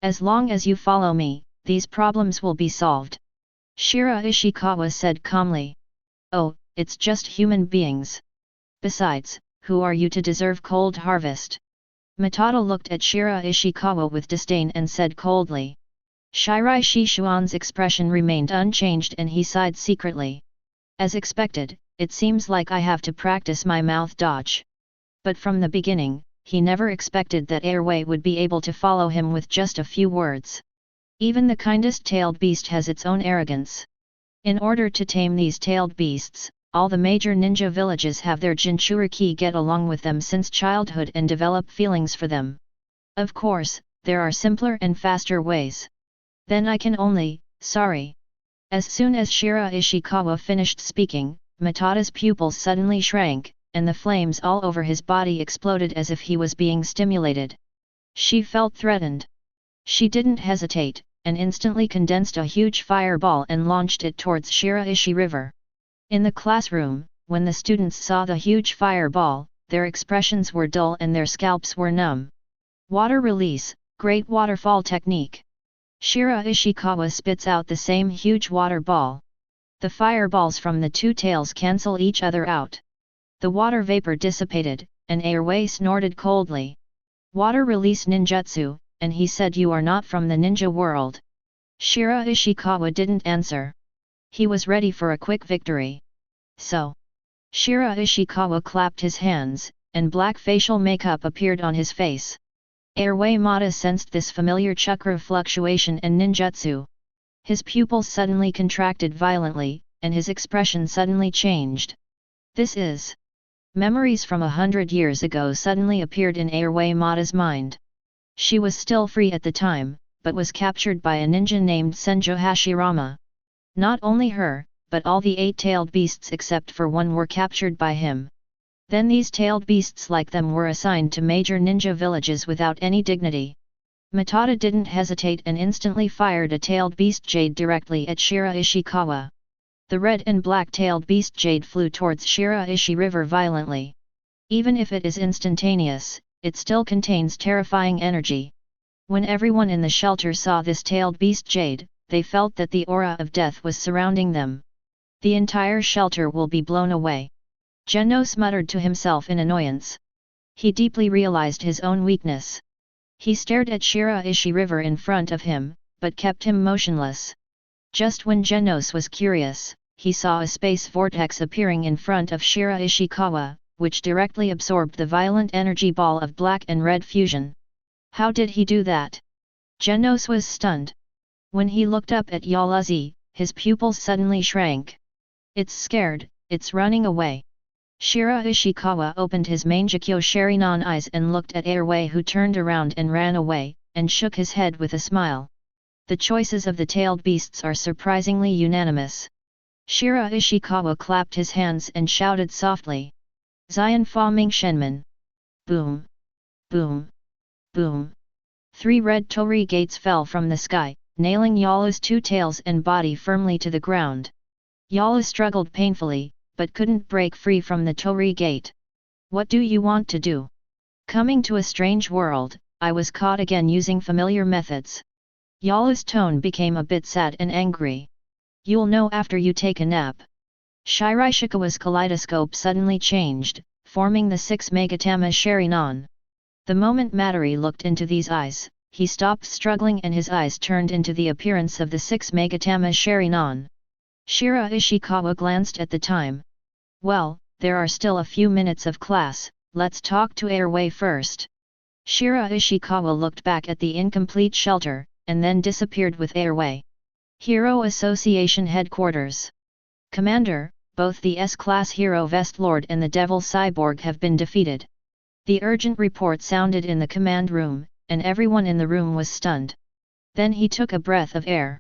As long as you follow me, these problems will be solved. Shiraishikawa said calmly. Oh, it's just human beings. Besides, who are you to deserve cold harvest? Matata looked at Shiraishikawa with disdain and said coldly. Shiraishi Chuan's expression remained unchanged and he sighed secretly. As expected, it seems like I have to practice my mouth dodge. But from the beginning, he never expected that Airway would be able to follow him with just a few words. Even the kindest tailed beast has its own arrogance. In order to tame these tailed beasts, all the major ninja villages have their Jinchuriki get along with them since childhood and develop feelings for them. Of course, there are simpler and faster ways. Then I can only, sorry. As soon as Shiraishikawa finished speaking, Matata's pupils suddenly shrank, and the flames all over his body exploded as if he was being stimulated. She felt threatened. She didn't hesitate, and instantly condensed a huge fireball and launched it towards Shiraishi River. In the classroom, when the students saw the huge fireball, their expressions were dull and their scalps were numb. Water release, great waterfall technique. Shiraishikawa spits out the same huge water ball. The fireballs from the two tails cancel each other out. The water vapor dissipated, and Airway snorted coldly. Water release ninjutsu, and he said you are not from the ninja world. Shiraishikawa didn't answer. He was ready for a quick victory. So. Shiraishikawa clapped his hands, and black facial makeup appeared on his face. Airway Mata sensed this familiar chakra fluctuation and ninjutsu. His pupils suddenly contracted violently, and his expression suddenly changed. This is. Memories from 100 years ago suddenly appeared in Airway Mata's mind. She was still free at the time, but was captured by a ninja named Senjo Hashirama. Not only her, but all the 8-tailed beasts except for one were captured by him. Then these tailed beasts like them were assigned to major ninja villages without any dignity. Matata didn't hesitate and instantly fired a tailed beast jade directly at Shiraishikawa. The red and black-tailed beast jade flew towards Shiraishi River violently. Even if it is instantaneous, it still contains terrifying energy. When everyone in the shelter saw this tailed beast jade, they felt that the aura of death was surrounding them. The entire shelter will be blown away. Genos muttered to himself in annoyance. He deeply realized his own weakness. He stared at Shiraishi River in front of him, but kept him motionless. Just when Genos was curious, he saw a space vortex appearing in front of Shiraishikawa, which directly absorbed the violent energy ball of black and red fusion. How did he do that? Genos was stunned. When he looked up at Yaluzi, his pupils suddenly shrank. It's scared, it's running away. Shiraishikawa opened his Mangekyo Sharinon eyes and looked at Airway, who turned around and ran away, and shook his head with a smile. The choices of the tailed beasts are surprisingly unanimous. Shiraishikawa clapped his hands and shouted softly. Zion Fa Ming Shenman. Boom! Boom! Boom! 3 red torii gates fell from the sky, nailing Yalu's 2 tails and body firmly to the ground. Yalu struggled painfully, but couldn't break free from the torii gate. What do you want to do? Coming to a strange world, I was caught again using familiar methods. Yalu's tone became a bit sad and angry. You'll know after you take a nap. Shiraishikawa's kaleidoscope suddenly changed, forming the 6 Megatama Sharinon. The moment Matari looked into these eyes, he stopped struggling and his eyes turned into the appearance of the 6 Megatama Sharinon. Shiraishikawa glanced at the time. Well, there are still a few minutes of class, let's talk to Airway first. Shiraishikawa looked back at the incomplete shelter, and then disappeared with Airway. Hero Association Headquarters. Commander, both the S-Class Hero Vestlord and the Devil Cyborg have been defeated. The urgent report sounded in the command room, and everyone in the room was stunned. Then he took a breath of air.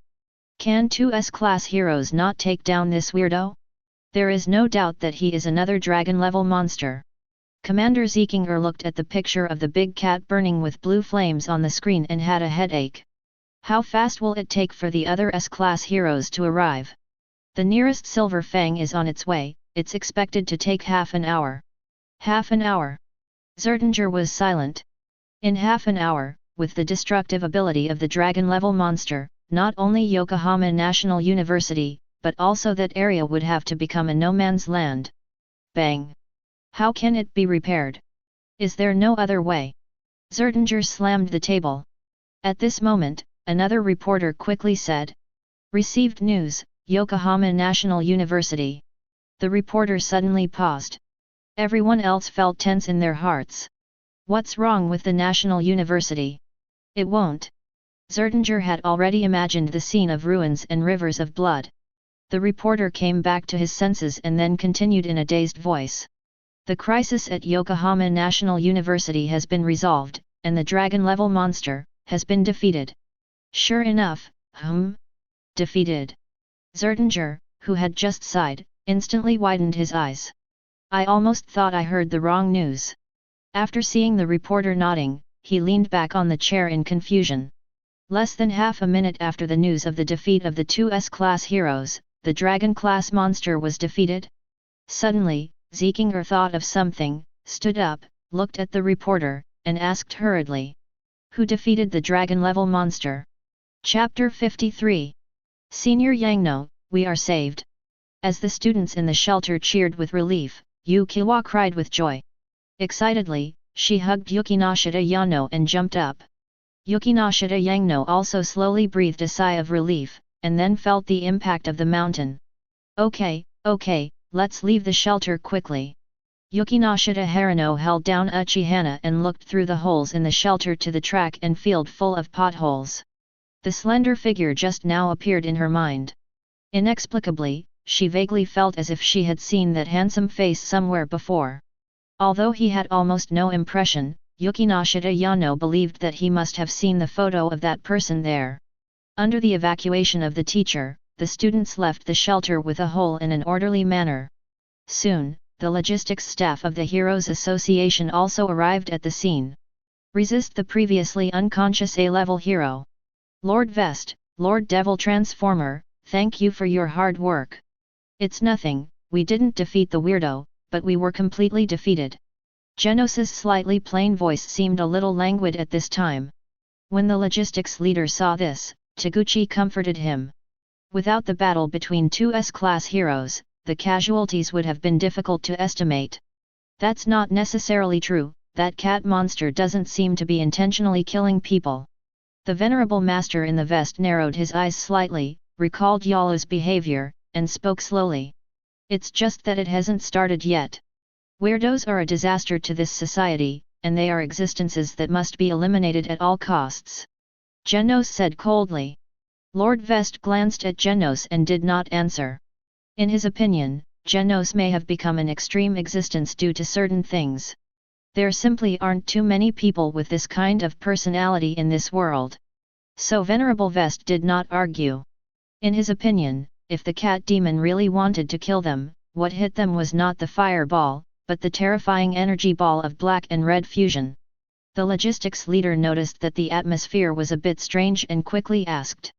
Can 2 S-Class heroes not take down this weirdo? There is no doubt that he is another dragon-level monster. Commander Zekinger looked at the picture of the big cat burning with blue flames on the screen and had a headache. How fast will it take for the other S-Class heroes to arrive? The nearest Silver Fang is on its way, it's expected to take half an hour. Half an hour? Zertinger was silent. In half an hour, with the destructive ability of the dragon-level monster, not only Yokohama National University, but also that area would have to become a no-man's land. Bang! How can it be repaired? Is there no other way? Zertinger slammed the table. At this moment, another reporter quickly said. Received news, Yokohama National University. The reporter suddenly paused. Everyone else felt tense in their hearts. What's wrong with the National University? It won't. Zertinger had already imagined the scene of ruins and rivers of blood. The reporter came back to his senses and then continued in a dazed voice. The crisis at Yokohama National University has been resolved, and the dragon-level monster has been defeated. Sure enough, defeated. Zertinger, who had just sighed, instantly widened his eyes. I almost thought I heard the wrong news. After seeing the reporter nodding, he leaned back on the chair in confusion. Less than half a minute after the news of the defeat of the 2 S-Class heroes, the dragon-class monster was defeated? Suddenly, Zekinger thought of something, stood up, looked at the reporter, and asked hurriedly. Who defeated the dragon-level monster? Chapter 53. Senior Yangno, we are saved. As the students in the shelter cheered with relief, Yukino cried with joy. Excitedly, she hugged Yukinoshita Yano and jumped up. Yukinoshita Yangno also slowly breathed a sigh of relief, and then felt the impact of the mountain. Okay, let's leave the shelter quickly. Yukinoshita Harano held down Uchihana and looked through the holes in the shelter to the track and field full of potholes. The slender figure just now appeared in her mind. Inexplicably, she vaguely felt as if she had seen that handsome face somewhere before. Although he had almost no impression, Yukinoshita Yano believed that he must have seen the photo of that person there. Under the evacuation of the teacher, the students left the shelter with a whole in an orderly manner. Soon, the logistics staff of the Heroes Association also arrived at the scene. Resist the previously unconscious A-level hero. Lord Vest, Lord Devil Transformer, thank you for your hard work. It's nothing, we didn't defeat the weirdo, but we were completely defeated. Genos's slightly plain voice seemed a little languid at this time. When the logistics leader saw this, Taguchi comforted him. Without the battle between two S-class heroes, the casualties would have been difficult to estimate. That's not necessarily true, that cat monster doesn't seem to be intentionally killing people. The venerable master in the vest narrowed his eyes slightly, recalled Yalo's behavior, and spoke slowly. It's just that it hasn't started yet. Weirdos are a disaster to this society, and they are existences that must be eliminated at all costs. Genos said coldly. Lord Vest glanced at Genos and did not answer. In his opinion, Genos may have become an extreme existence due to certain things. There simply aren't too many people with this kind of personality in this world. So Venerable Vest did not argue. In his opinion, if the cat demon really wanted to kill them, what hit them was not the fireball, but the terrifying energy ball of black and red fusion. The logistics leader noticed that the atmosphere was a bit strange and quickly asked.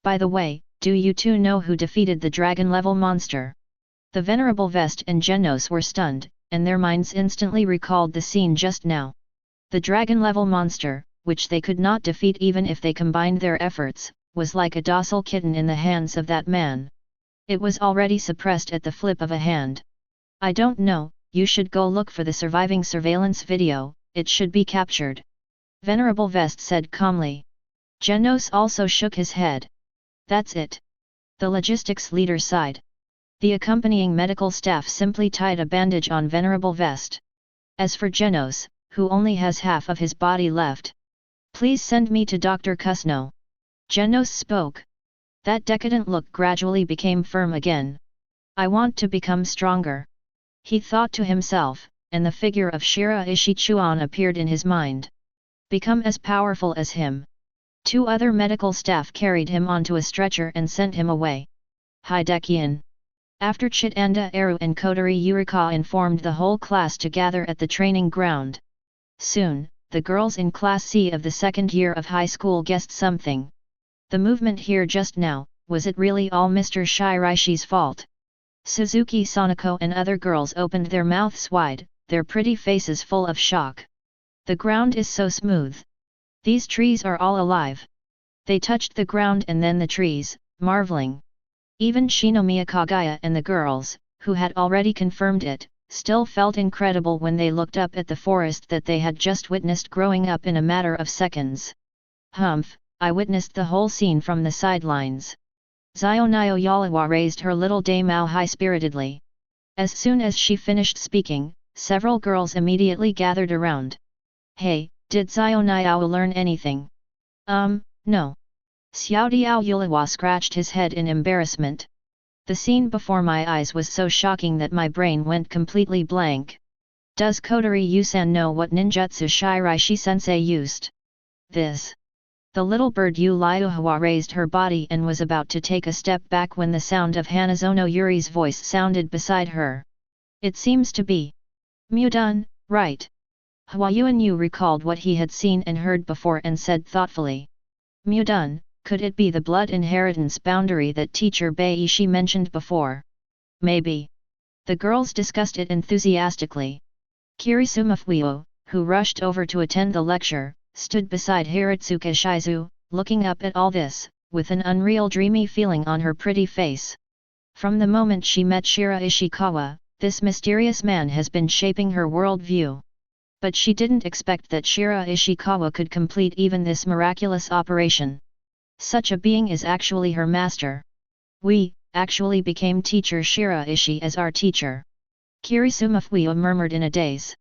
By the way, do you two know who defeated the dragon-level monster? The Venerable Vest and Genos were stunned, and their minds instantly recalled the scene just now. The dragon-level monster, which they could not defeat even if they combined their efforts, was like a docile kitten in the hands of that man. It was already suppressed at the flip of a hand. I don't know, you should go look for the surviving surveillance video, it should be captured. Venerable Vest said calmly. Genos also shook his head. That's it. The logistics leader sighed. The accompanying medical staff simply tied a bandage on Venerable Vest. As for Genos, who only has half of his body left. Please send me to Dr. Kusno. Genos spoke. That decadent look gradually became firm again. I want to become stronger. He thought to himself, and the figure of Shiraishi Chuan appeared in his mind. Become as powerful as him. Two other medical staff carried him onto a stretcher and sent him away. Hidekian. After Chitanda Eru and Kodari Yurika informed the whole class to gather at the training ground. Soon, the girls in Class C of the second year of high school guessed something. The movement here just now, was it really all Mr. Shiraishi's fault? Suzuki Sanako and other girls opened their mouths wide, their pretty faces full of shock. The ground is so smooth. These trees are all alive. They touched the ground and then the trees, marveling. Even Shinomiya Kaguya and the girls, who had already confirmed it, still felt incredible when they looked up at the forest that they had just witnessed growing up in a matter of seconds. Humph, I witnessed the whole scene from the sidelines. Xioan Yalawa raised her little daimao high-spiritedly. As soon as she finished speaking, several girls immediately gathered around. Hey, did Xioan learn anything? No. Xiaodiao Yulawa scratched his head in embarrassment. The scene before my eyes was so shocking that my brain went completely blank. Does Kodari Yusan know what ninjutsu Shiraishi-sensei used? This. The little bird Yu Liuhawa raised her body and was about to take a step back when the sound of Hanazono Yuri's voice sounded beside her. It seems to be Mudun, right? Hwayuan Yu recalled what he had seen and heard before and said thoughtfully. Mudun, could it be the blood inheritance boundary that teacher Baishi mentioned before? Maybe. The girls discussed it enthusiastically. Kirisuma Fuyo, who rushed over to attend the lecture, stood beside Hiratsuka Shizu, looking up at all this, with an unreal dreamy feeling on her pretty face. From the moment she met Shiraishikawa, this mysterious man has been shaping her world view. But she didn't expect that Shiraishikawa could complete even this miraculous operation. Such a being is actually her master. We, actually became teacher Shiraishi as our teacher. Kirisuma Fuyo murmured in a daze.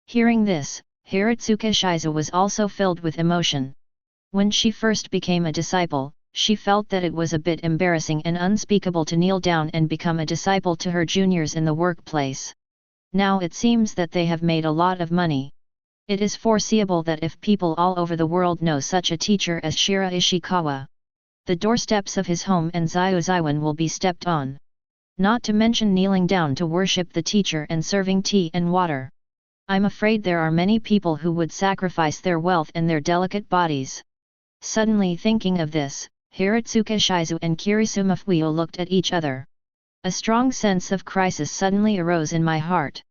Hearing this, Hiratsuka Shizu was also filled with emotion. When she first became a disciple, she felt that it was a bit embarrassing and unspeakable to kneel down and become a disciple to her juniors in the workplace. Now it seems that they have made a lot of money. It is foreseeable that if people all over the world know such a teacher as Shiraishikawa, the doorsteps of his home and Xioan will be stepped on. Not to mention kneeling down to worship the teacher and serving tea and water. I'm afraid there are many people who would sacrifice their wealth and their delicate bodies. Suddenly thinking of this, Hiratsuka Shizu and Kirisuma Fuyo looked at each other. A strong sense of crisis suddenly arose in my heart.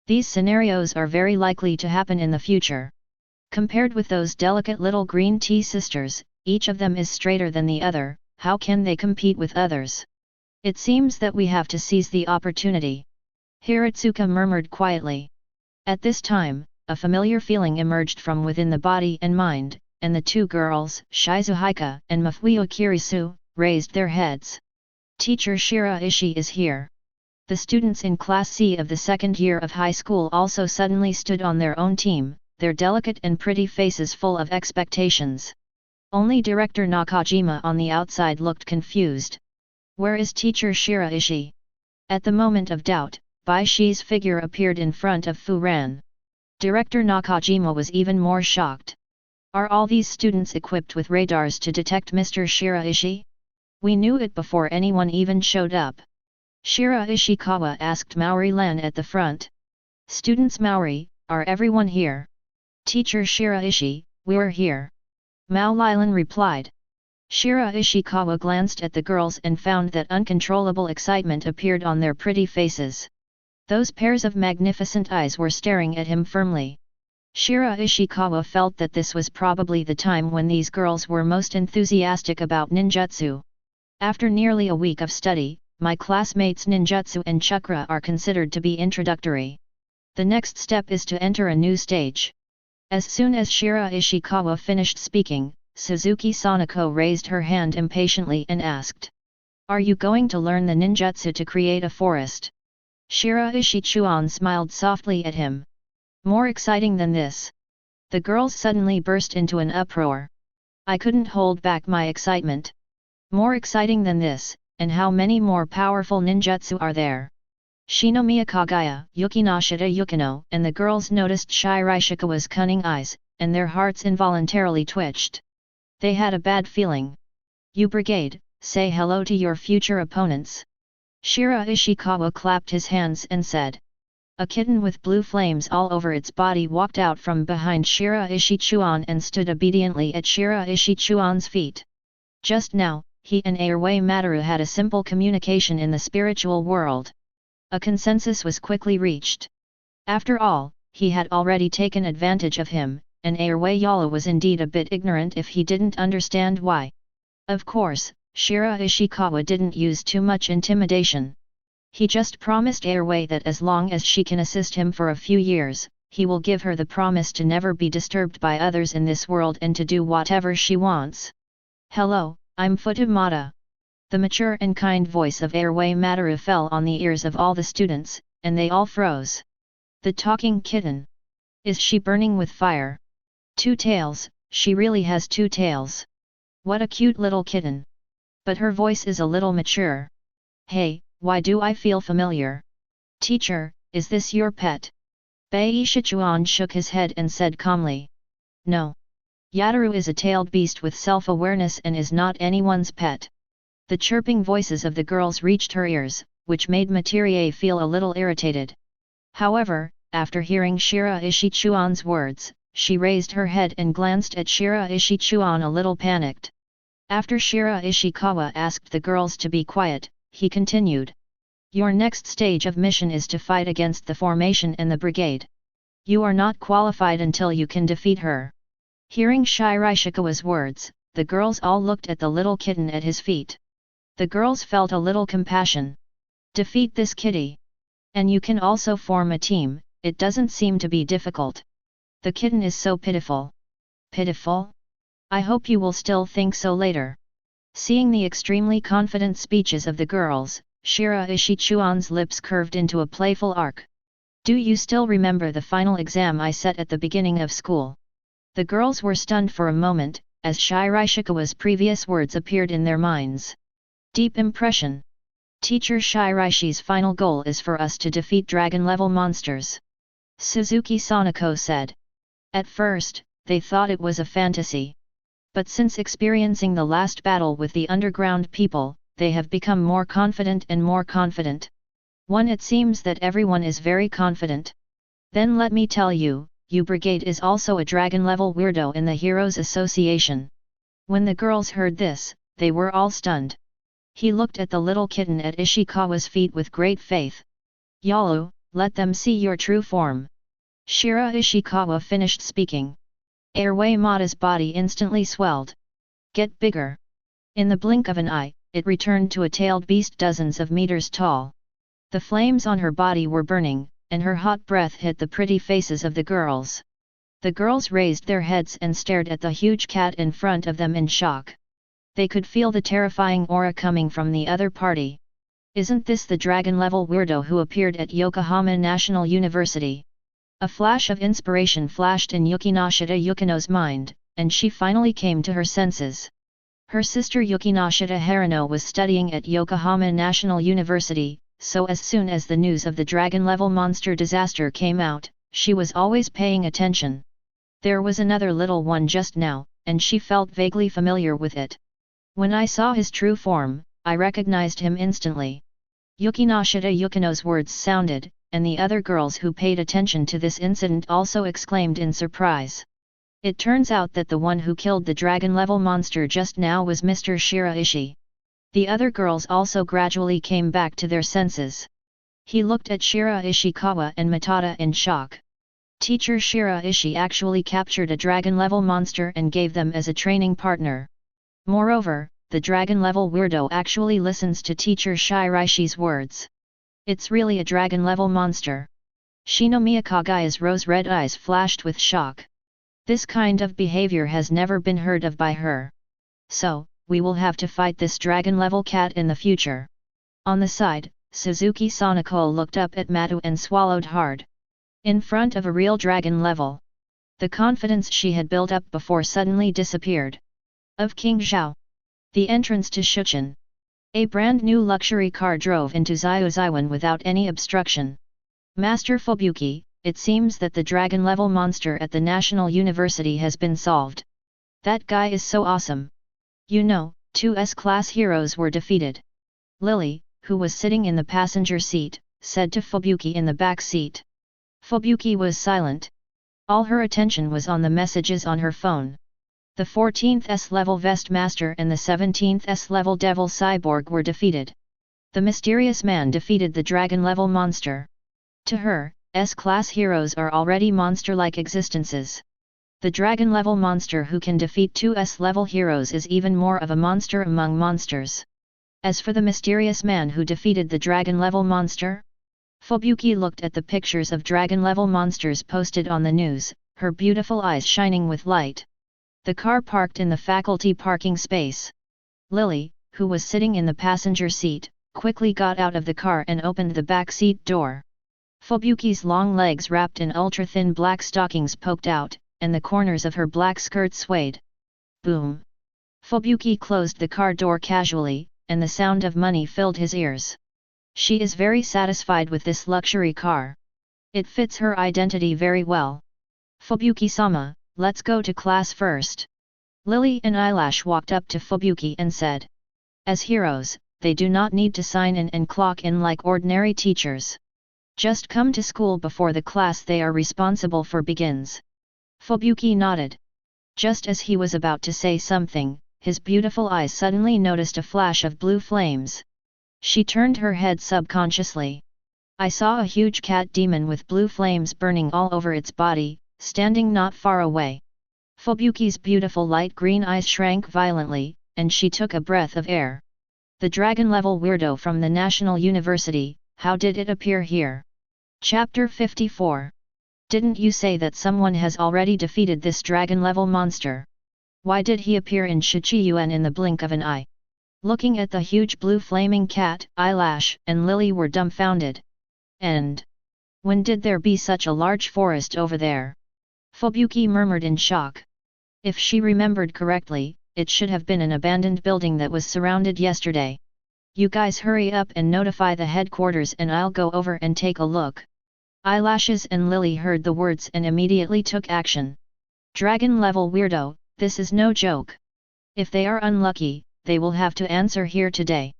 These scenarios are very likely to happen in the future. Compared with those delicate little green tea sisters, each of them is straighter than the other. How can they compete with others? It seems that we have to seize the opportunity. Hiratsuka murmured quietly. At this time, a familiar feeling emerged from within the body and mind, and the two girls, Shizuhika and Mafuyo Kirisu, raised their heads. Teacher Shiraishi is here. The students in Class C of the second year of high school also suddenly stood on their own team, their delicate and pretty faces full of expectations. Only Director Nakajima on the outside looked confused. Where is Teacher Shiraishi? At the moment of doubt, Bai Shi's figure appeared in front of Furan. Director Nakajima was even more shocked. Are all these students equipped with radars to detect Mr. Shiraishi? We knew it before anyone even showed up. Shiraishikawa asked Maori-lan at the front. Students Maori, are everyone here? Teacher Shiraishi, we're here. Mao-Lilan replied. Shiraishikawa glanced at the girls and found that uncontrollable excitement appeared on their pretty faces. Those pairs of magnificent eyes were staring at him firmly. Shiraishikawa felt that this was probably the time when these girls were most enthusiastic about ninjutsu. After nearly a week of study, my classmates' ninjutsu and chakra are considered to be introductory. The next step is to enter a new stage. As soon as Shiraishikawa finished speaking, Suzuki Sanako raised her hand impatiently and asked. Are you going to learn the ninjutsu to create a forest? Shiraishi Chuan smiled softly at him. More exciting than this. The girls suddenly burst into an uproar. I couldn't hold back my excitement. More exciting than this, and how many more powerful ninjutsu are there? Shinomiya Kaguya, Yukinoshita Yukino, and the girls noticed Shiraishikawa's cunning eyes, and their hearts involuntarily twitched. They had a bad feeling. You brigade, say hello to your future opponents. Shiraishikawa clapped his hands and said. A kitten with blue flames all over its body walked out from behind Shiraishi Chuan and stood obediently at Shiraishi Chuan's feet. Just now, he and Airway Mataru had a simple communication in the spiritual world. A consensus was quickly reached. After all, he had already taken advantage of him, and Airway Yala was indeed a bit ignorant if he didn't understand why. Of course, Shiraishikawa didn't use too much intimidation. He just promised Airway that as long as she can assist him for a few years, he will give her the promise to never be disturbed by others in this world and to do whatever she wants. Hello, I'm Futamata. The mature and kind voice of Airway Mataru fell on the ears of all the students, and they all froze. The talking kitten. Is she burning with fire? 2 tails, she really has 2 tails. What a cute little kitten. But her voice is a little mature. Hey, why do I feel familiar? Teacher, is this your pet? Bai Shichuan shook his head and said calmly. No. Yataru is a tailed beast with self-awareness and is not anyone's pet. The chirping voices of the girls reached her ears, which made Materie feel a little irritated. However, after hearing Shiraishi Chuan's words, she raised her head and glanced at Shiraishi Chuan a little panicked. After Shiraishikawa asked the girls to be quiet, he continued. Your next stage of mission is to fight against the formation and the brigade. You are not qualified until you can defeat her. Hearing Shiraishikawa's words, the girls all looked at the little kitten at his feet. The girls felt a little compassion. Defeat this kitty. And you can also form a team, it doesn't seem to be difficult. The kitten is so pitiful. Pitiful? I hope you will still think so later. Seeing the extremely confident speeches of the girls, Shiraishi Chuan's lips curved into a playful arc. Do you still remember the final exam I set at the beginning of school? The girls were stunned for a moment, as Shiraishikawa's previous words appeared in their minds. Deep impression. Teacher Shiraishi's final goal is for us to defeat dragon-level monsters. Suzuki Sanako said. At first, they thought it was a fantasy. But since experiencing the last battle with the underground people, they have become more confident and more confident. It seems that everyone is very confident. Then let me tell you, Brigade is also a dragon-level weirdo in the Heroes Association. When the girls heard this, they were all stunned. He looked at the little kitten at Ishikawa's feet with great faith. Yalu, let them see your true form. Shiraishikawa finished speaking. Airway Mata's body instantly swelled. Get bigger. In the blink of an eye, it returned to a tailed beast dozens of meters tall. The flames on her body were burning, and her hot breath hit the pretty faces of the girls. The girls raised their heads and stared at the huge cat in front of them in shock. They could feel the terrifying aura coming from the other party. Isn't this the dragon-level weirdo who appeared at Yokohama National University? A flash of inspiration flashed in Yukinoshita Yukino's mind, and she finally came to her senses. Her sister Yukinoshita Harano was studying at Yokohama National University, so as soon as the news of the dragon-level monster disaster came out, she was always paying attention. There was another little one just now, and she felt vaguely familiar with it. When I saw his true form, I recognized him instantly. Yukinoshita Yukino's words sounded, and the other girls who paid attention to this incident also exclaimed in surprise. It turns out that the one who killed the dragon-level monster just now was Mr. Shiraishi. The other girls also gradually came back to their senses. He looked at Shiraishikawa and Matada in shock. Teacher Shiraishi actually captured a dragon-level monster and gave them as a training partner. Moreover, the dragon-level weirdo actually listens to Teacher Shiraishi's words. It's really a dragon-level monster. Shinomiya Kaguya's rose-red eyes flashed with shock. This kind of behavior has never been heard of by her. So, we will have to fight this dragon-level cat in the future. On the side, Suzuki Sanako looked up at Matu and swallowed hard. In front of a real dragon level. The confidence she had built up before suddenly disappeared. Of King Zhao. The entrance to Shuchen. A brand new luxury car drove into Xioan without any obstruction. Master Fubuki, it seems that the dragon-level monster at the National University has been solved. That guy is so awesome. You know, 2 S-class heroes were defeated. Lily, who was sitting in the passenger seat, said to Fubuki in the back seat. Fubuki was silent. All her attention was on the messages on her phone. The 14th S-level Vest Master and the 17th S-level Devil Cyborg were defeated. The mysterious man defeated the dragon-level monster. To her, S-class heroes are already monster-like existences. The dragon-level monster who can defeat 2 S-level heroes is even more of a monster among monsters. As for the mysterious man who defeated the dragon-level monster? Fubuki looked at the pictures of dragon-level monsters posted on the news, her beautiful eyes shining with light. The car parked in the faculty parking space. Lily, who was sitting in the passenger seat, quickly got out of the car and opened the back seat door. Fubuki's long legs wrapped in ultra-thin black stockings poked out, and the corners of her black skirt swayed. Boom! Fubuki closed the car door casually, and the sound of money filled his ears. She is very satisfied with this luxury car. It fits her identity very well. Fubuki-sama, let's go to class first. Lily and Eyelash walked up to Fubuki and said. As heroes, they do not need to sign in and clock in like ordinary teachers. Just come to school before the class they are responsible for begins. Fubuki nodded. Just as he was about to say something, his beautiful eyes suddenly noticed a flash of blue flames. She turned her head subconsciously. I saw a huge cat demon with blue flames burning all over its body, standing not far away. Fubuki's beautiful light green eyes shrank violently, and she took a breath of air. The dragon-level weirdo from the National University, how did it appear here? Chapter 54. Didn't you say that someone has already defeated this dragon-level monster? Why did he appear in Shichiuan in the blink of an eye? Looking at the huge blue flaming cat, Eyelash and Lily were dumbfounded. And when did there be such a large forest over there? Fubuki murmured in shock. If she remembered correctly, it should have been an abandoned building that was surrounded yesterday. You guys hurry up and notify the headquarters and I'll go over and take a look. Eyelashes and Lily heard the words and immediately took action. Dragon-level weirdo, this is no joke. If they are unlucky, they will have to answer here today.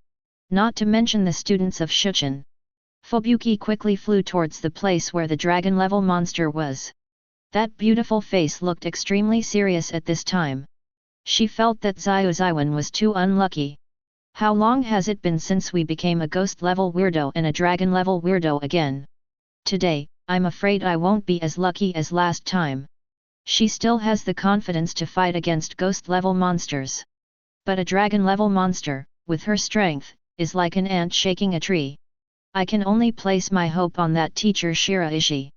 Not to mention the students of Shuchen. Fubuki quickly flew towards the place where the dragon-level monster was. That beautiful face looked extremely serious at this time. She felt that Xioan was too unlucky. How long has it been since we became a ghost-level weirdo and a dragon-level weirdo again? Today, I'm afraid I won't be as lucky as last time. She still has the confidence to fight against ghost-level monsters. But a dragon-level monster, with her strength, is like an ant shaking a tree. I can only place my hope on that teacher Shiraishi.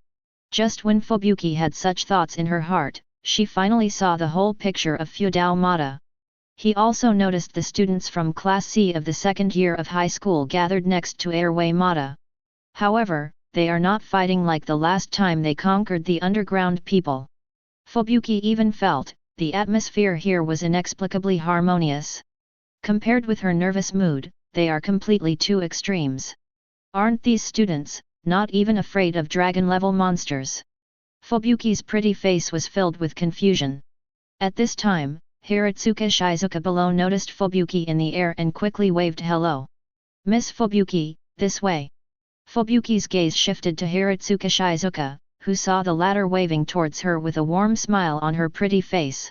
Just when Fubuki had such thoughts in her heart, she finally saw the whole picture of Feudal Mata. He also noticed the students from Class C of the second year of high school gathered next to Airway Mata. However, they are not fighting like the last time they conquered the underground people. Fubuki even felt, the atmosphere here was inexplicably harmonious. Compared with her nervous mood, they are completely two extremes. Aren't these students, not even afraid of dragon-level monsters? Fubuki's pretty face was filled with confusion. At this time, Hiratsuka Shizuka below noticed Fubuki in the air and quickly waved hello. Miss Fubuki, this way. Fubuki's gaze shifted to Hiratsuka Shizuka, who saw the latter waving towards her with a warm smile on her pretty face.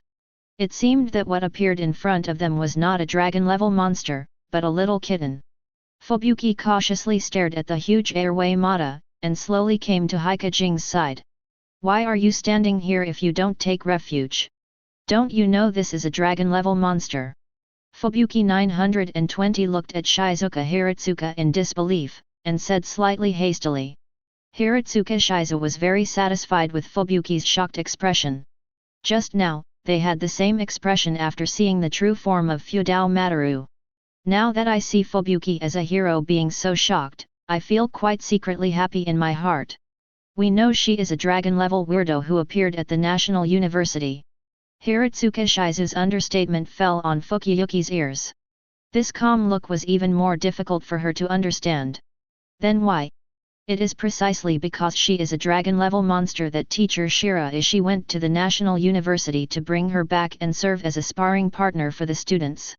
It seemed that what appeared in front of them was not a dragon-level monster, but a little kitten. Fubuki cautiously stared at the huge Airway Mata, and slowly came to Hikajing's side. Why are you standing here if you don't take refuge? Don't you know this is a dragon-level monster? Fubuki 920 looked at Shizuka Hiratsuka in disbelief, and said slightly hastily. Hiratsuka Shizuka was very satisfied with Fubuki's shocked expression. Just now, they had the same expression after seeing the true form of Feudal Mataru. Now that I see Fubuki as a hero being so shocked, I feel quite secretly happy in my heart. We know she is a dragon-level weirdo who appeared at the National University. Hiratsuka Shizu's understatement fell on Fukuyuki's ears. This calm look was even more difficult for her to understand. Then why? It is precisely because she is a dragon-level monster that teacher Shiraishi went to the National University to bring her back and serve as a sparring partner for the students.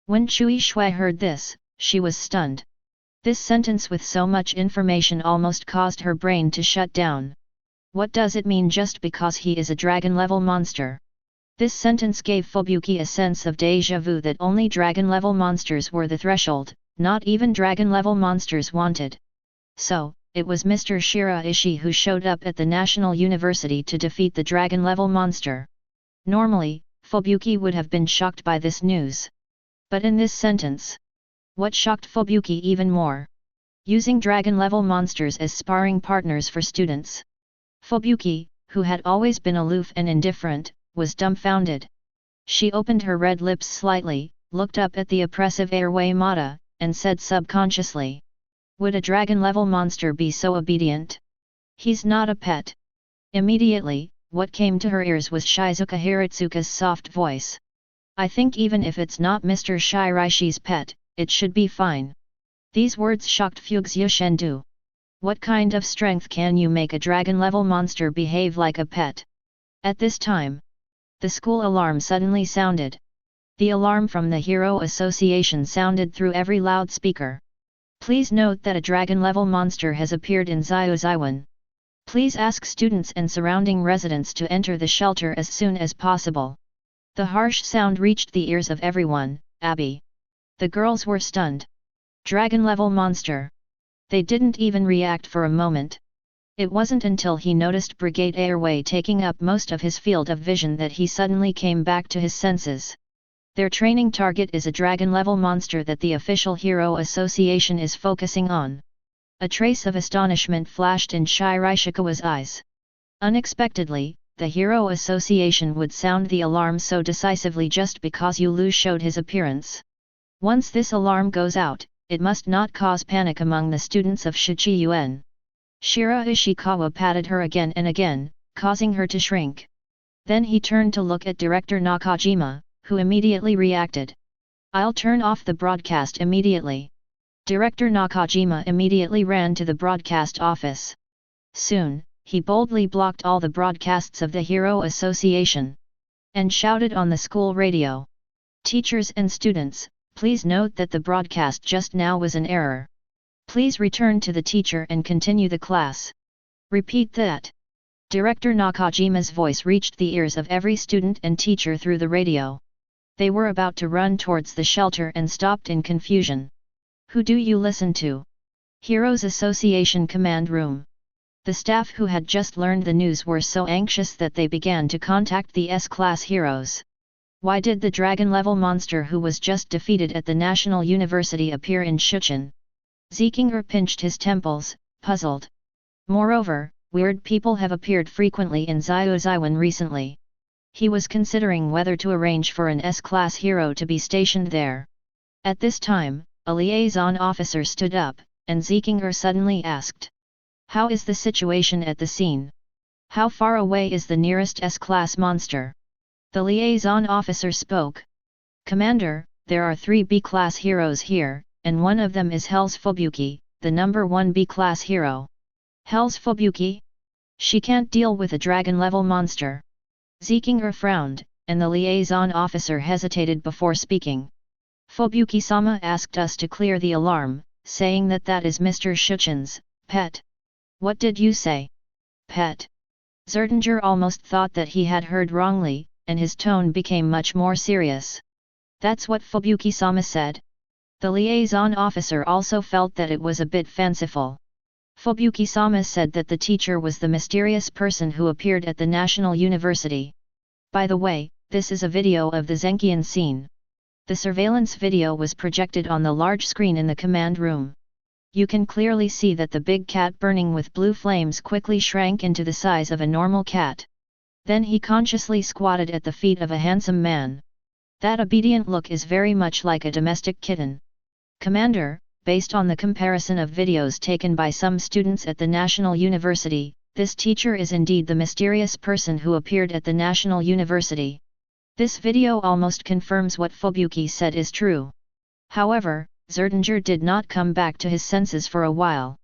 When Chui Shui heard this, she was stunned. This sentence with so much information almost caused her brain to shut down. What does it mean just because he is a dragon-level monster? This sentence gave Fubuki a sense of déjà vu that only dragon-level monsters were the threshold, not even dragon-level monsters wanted. So, it was Mr. Shiraishi who showed up at the National University to defeat the dragon-level monster. Normally, Fubuki would have been shocked by this news. But in this sentence, what shocked Fubuki even more? Using dragon-level monsters as sparring partners for students. Fubuki, who had always been aloof and indifferent, was dumbfounded. She opened her red lips slightly, looked up at the oppressive Airway Mata, and said subconsciously. Would a dragon-level monster be so obedient? He's not a pet. Immediately, what came to her ears was Shizuka Hiratsuka's soft voice. I think even if it's not Mr. Shiraishi's pet, it should be fine. These words shocked Fugue's Shendu. What kind of strength can you make a dragon-level monster behave like a pet? At this time, the school alarm suddenly sounded. The alarm from the Hero Association sounded through every loudspeaker. Please note that a dragon-level monster has appeared in Xioan. Please ask students and surrounding residents to enter the shelter as soon as possible. The harsh sound reached the ears of everyone, Abby. The girls were stunned. Dragon-level monster. They didn't even react for a moment. It wasn't until he noticed Brigade Airway taking up most of his field of vision that he suddenly came back to his senses. Their training target is a dragon-level monster that the official Hero Association is focusing on. A trace of astonishment flashed in Shiraishikawa's eyes. Unexpectedly, the Hero Association would sound the alarm so decisively just because Yulu showed his appearance. Once this alarm goes out, it must not cause panic among the students of Shichiuen. Shiraishikawa patted her again and again, causing her to shrink. Then he turned to look at Director Nakajima, who immediately reacted. "I'll turn off the broadcast immediately." Director Nakajima immediately ran to the broadcast office. Soon, he boldly blocked all the broadcasts of the Hero Association. And shouted on the school radio. "Teachers and students, please note that the broadcast just now was an error. Please return to the teacher and continue the class. Repeat that." Director Nakajima's voice reached the ears of every student and teacher through the radio. They were about to run towards the shelter and stopped in confusion. "Who do you listen to?" Heroes Association Command Room. The staff who had just learned the news were so anxious that they began to contact the S-class heroes. Why did the dragon-level monster who was just defeated at the National University appear in Shichun? Zekinger pinched his temples, puzzled. Moreover, weird people have appeared frequently in Xioan recently. He was considering whether to arrange for an S-class hero to be stationed there. At this time, a liaison officer stood up, and Zekinger suddenly asked. "How is the situation at the scene? How far away is the nearest S-class monster?" The liaison officer spoke. "Commander, there are 3 B-class heroes here, and one of them is Hell's Fubuki, the number 1 B-class hero." "Hell's Fubuki? She can't deal with a dragon-level monster." Zekinger frowned, and the liaison officer hesitated before speaking. "Fubuki-sama asked us to clear the alarm, saying that that is Mr. Shichun's pet." "What did you say? Pet?" Zerdinger almost thought that he had heard wrongly, and his tone became much more serious. "That's what Fubuki-sama said." The liaison officer also felt that it was a bit fanciful. Fubuki-sama said that the teacher was the mysterious person who appeared at the National University. By the way, this is a video of the Zenkian scene. The surveillance video was projected on the large screen in the command room. You can clearly see that the big cat burning with blue flames quickly shrank into the size of a normal cat. Then he consciously squatted at the feet of a handsome man. That obedient look is very much like a domestic kitten. "Commander, based on the comparison of videos taken by some students at the National University, this teacher is indeed the mysterious person who appeared at the National University. This video almost confirms what Fubuki said is true." However, Zerdinger did not come back to his senses for a while.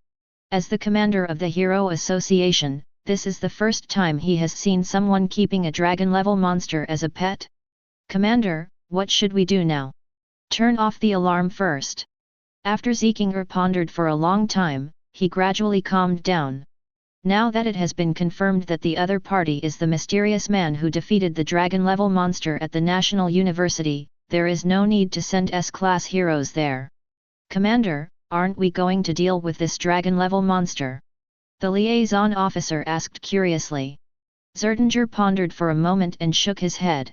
As the commander of the Hero Association, this is the first time he has seen someone keeping a dragon-level monster as a pet. "Commander, what should we do now?" "Turn off the alarm first." After Zekinger pondered for a long time, he gradually calmed down. Now that it has been confirmed that the other party is the mysterious man who defeated the dragon-level monster at the National University, there is no need to send S-class heroes there. "Commander, aren't we going to deal with this dragon-level monster?" the liaison officer asked curiously. Zerdinger pondered for a moment and shook his head.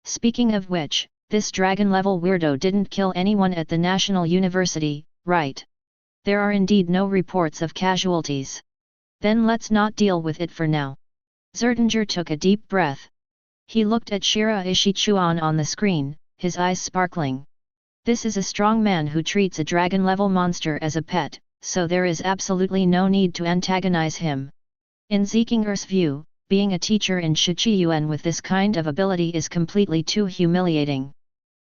"Speaking of which, this dragon-level weirdo didn't kill anyone at the National University, right? There are indeed no reports of casualties. Then let's not deal with it for now." Zerdinger took a deep breath. He looked at Shiraishi Chuan on the screen, his eyes sparkling. This is a strong man who treats a dragon-level monster as a pet, so there is absolutely no need to antagonize him. In Zekinger's view, being a teacher in Shichiuen with this kind of ability is completely too humiliating.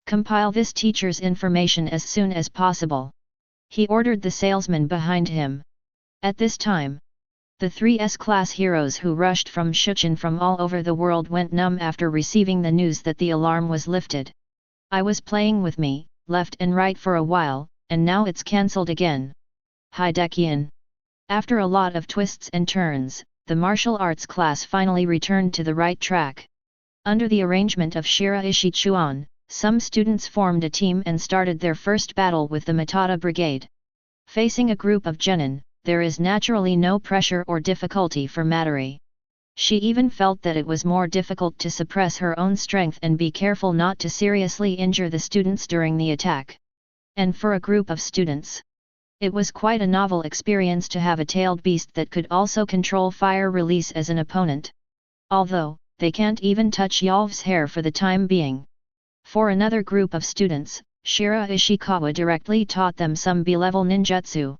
"Compile this teacher's information as soon as possible," he ordered the salesman behind him. At this time, the 3 S-class heroes who rushed from Shichun from all over the world went numb after receiving the news that the alarm was lifted. "I was playing with me, left and right for a while, and now it's cancelled again." Hidekian. After a lot of twists and turns, the martial arts class finally returned to the right track. Under the arrangement of Shiraishi Chuan, some students formed a team and started their first battle with the Matata Brigade. Facing a group of genin, there is naturally no pressure or difficulty for Matori. She even felt that it was more difficult to suppress her own strength and be careful not to seriously injure the students during the attack. And for a group of students, it was quite a novel experience to have a tailed beast that could also control fire release as an opponent. Although, they can't even touch Yalv's hair for the time being. For another group of students, Shiraishikawa directly taught them some B-level ninjutsu.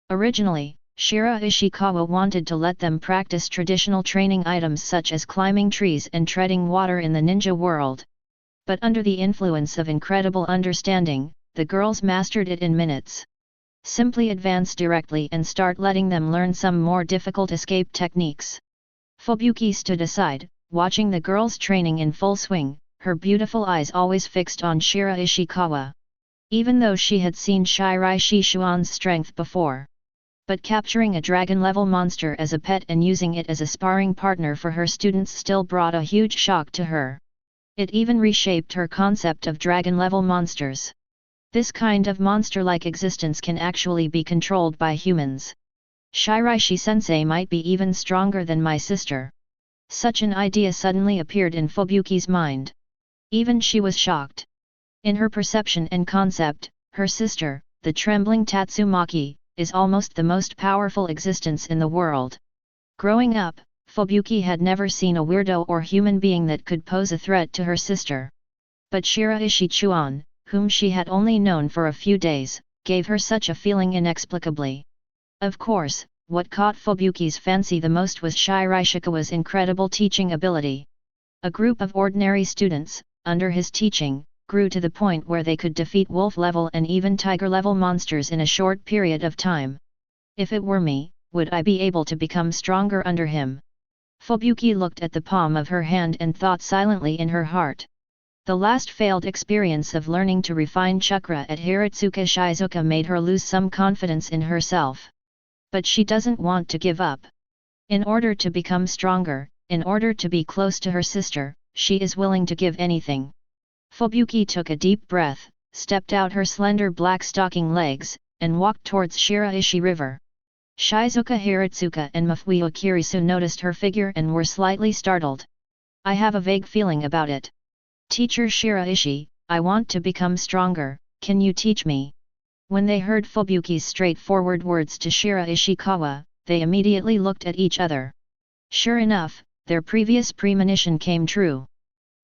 Originally, Shiraishikawa wanted to let them practice traditional training items such as climbing trees and treading water in the ninja world. But under the influence of incredible understanding, the girls mastered it in minutes. Simply advance directly and start letting them learn some more difficult escape techniques. Fubuki stood aside, watching the girls training in full swing, her beautiful eyes always fixed on Shiraishikawa. Even though she had seen Shiraishi Chuan's strength before. But capturing a dragon-level monster as a pet and using it as a sparring partner for her students still brought a huge shock to her. It even reshaped her concept of dragon-level monsters. This kind of monster-like existence can actually be controlled by humans. Shiraishi-sensei might be even stronger than my sister. Such an idea suddenly appeared in Fubuki's mind. Even she was shocked. In her perception and concept, her sister, the trembling Tatsumaki, is almost the most powerful existence in the world. Growing up, Fubuki had never seen a weirdo or human being that could pose a threat to her sister. But Shiraishi Chuan, whom she had only known for a few days, gave her such a feeling inexplicably. Of course, what caught Fubuki's fancy the most was Shiraishikawa's incredible teaching ability. A group of ordinary students, under his teaching, grew to the point where they could defeat wolf-level and even tiger-level monsters in a short period of time. If it were me, would I be able to become stronger under him? Fubuki looked at the palm of her hand and thought silently in her heart. The last failed experience of learning to refine chakra at Hiratsuka Shizuka made her lose some confidence in herself. But she doesn't want to give up. In order to become stronger, in order to be close to her sister, she is willing to give anything. Fubuki took a deep breath, stepped out her slender black stocking legs, and walked towards Shiraishi River. Shizuka Hiratsuka and Mafuyu Kirisu noticed her figure and were slightly startled. I have a vague feeling about it. Teacher Shiraishi, I want to become stronger, can you teach me? When they heard Fubuki's straightforward words to Shiraishikawa, they immediately looked at each other. Sure enough, their previous premonition came true.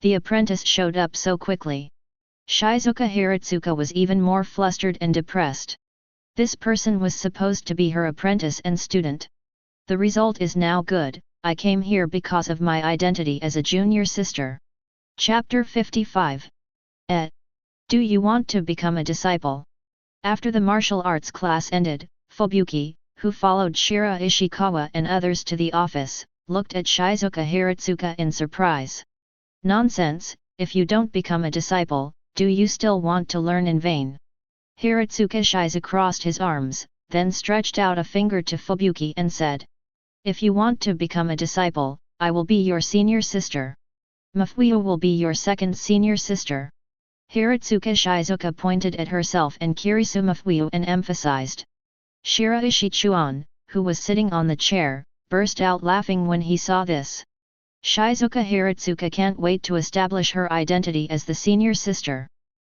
The apprentice showed up so quickly. Shizuka Hiratsuka was even more flustered and depressed. This person was supposed to be her apprentice and student. The result is now good, I came here because of my identity as a junior sister. Chapter 55. Do you want to become a disciple? After the martial arts class ended, Fubuki, who followed Shiraishikawa and others to the office, looked at Shizuka Hiratsuka in surprise. Nonsense, if you don't become a disciple, do you still want to learn in vain? Hiratsuka Shizu crossed his arms, then stretched out a finger to Fubuki and said. If you want to become a disciple, I will be your senior sister. Mafuyu will be your second senior sister. Hiratsuka Shizuka pointed at herself and Kirisu Mafuyu and emphasized. Shiraishi Chuan, who was sitting on the chair, burst out laughing when he saw this. Shizuka Hiratsuka can't wait to establish her identity as the senior sister.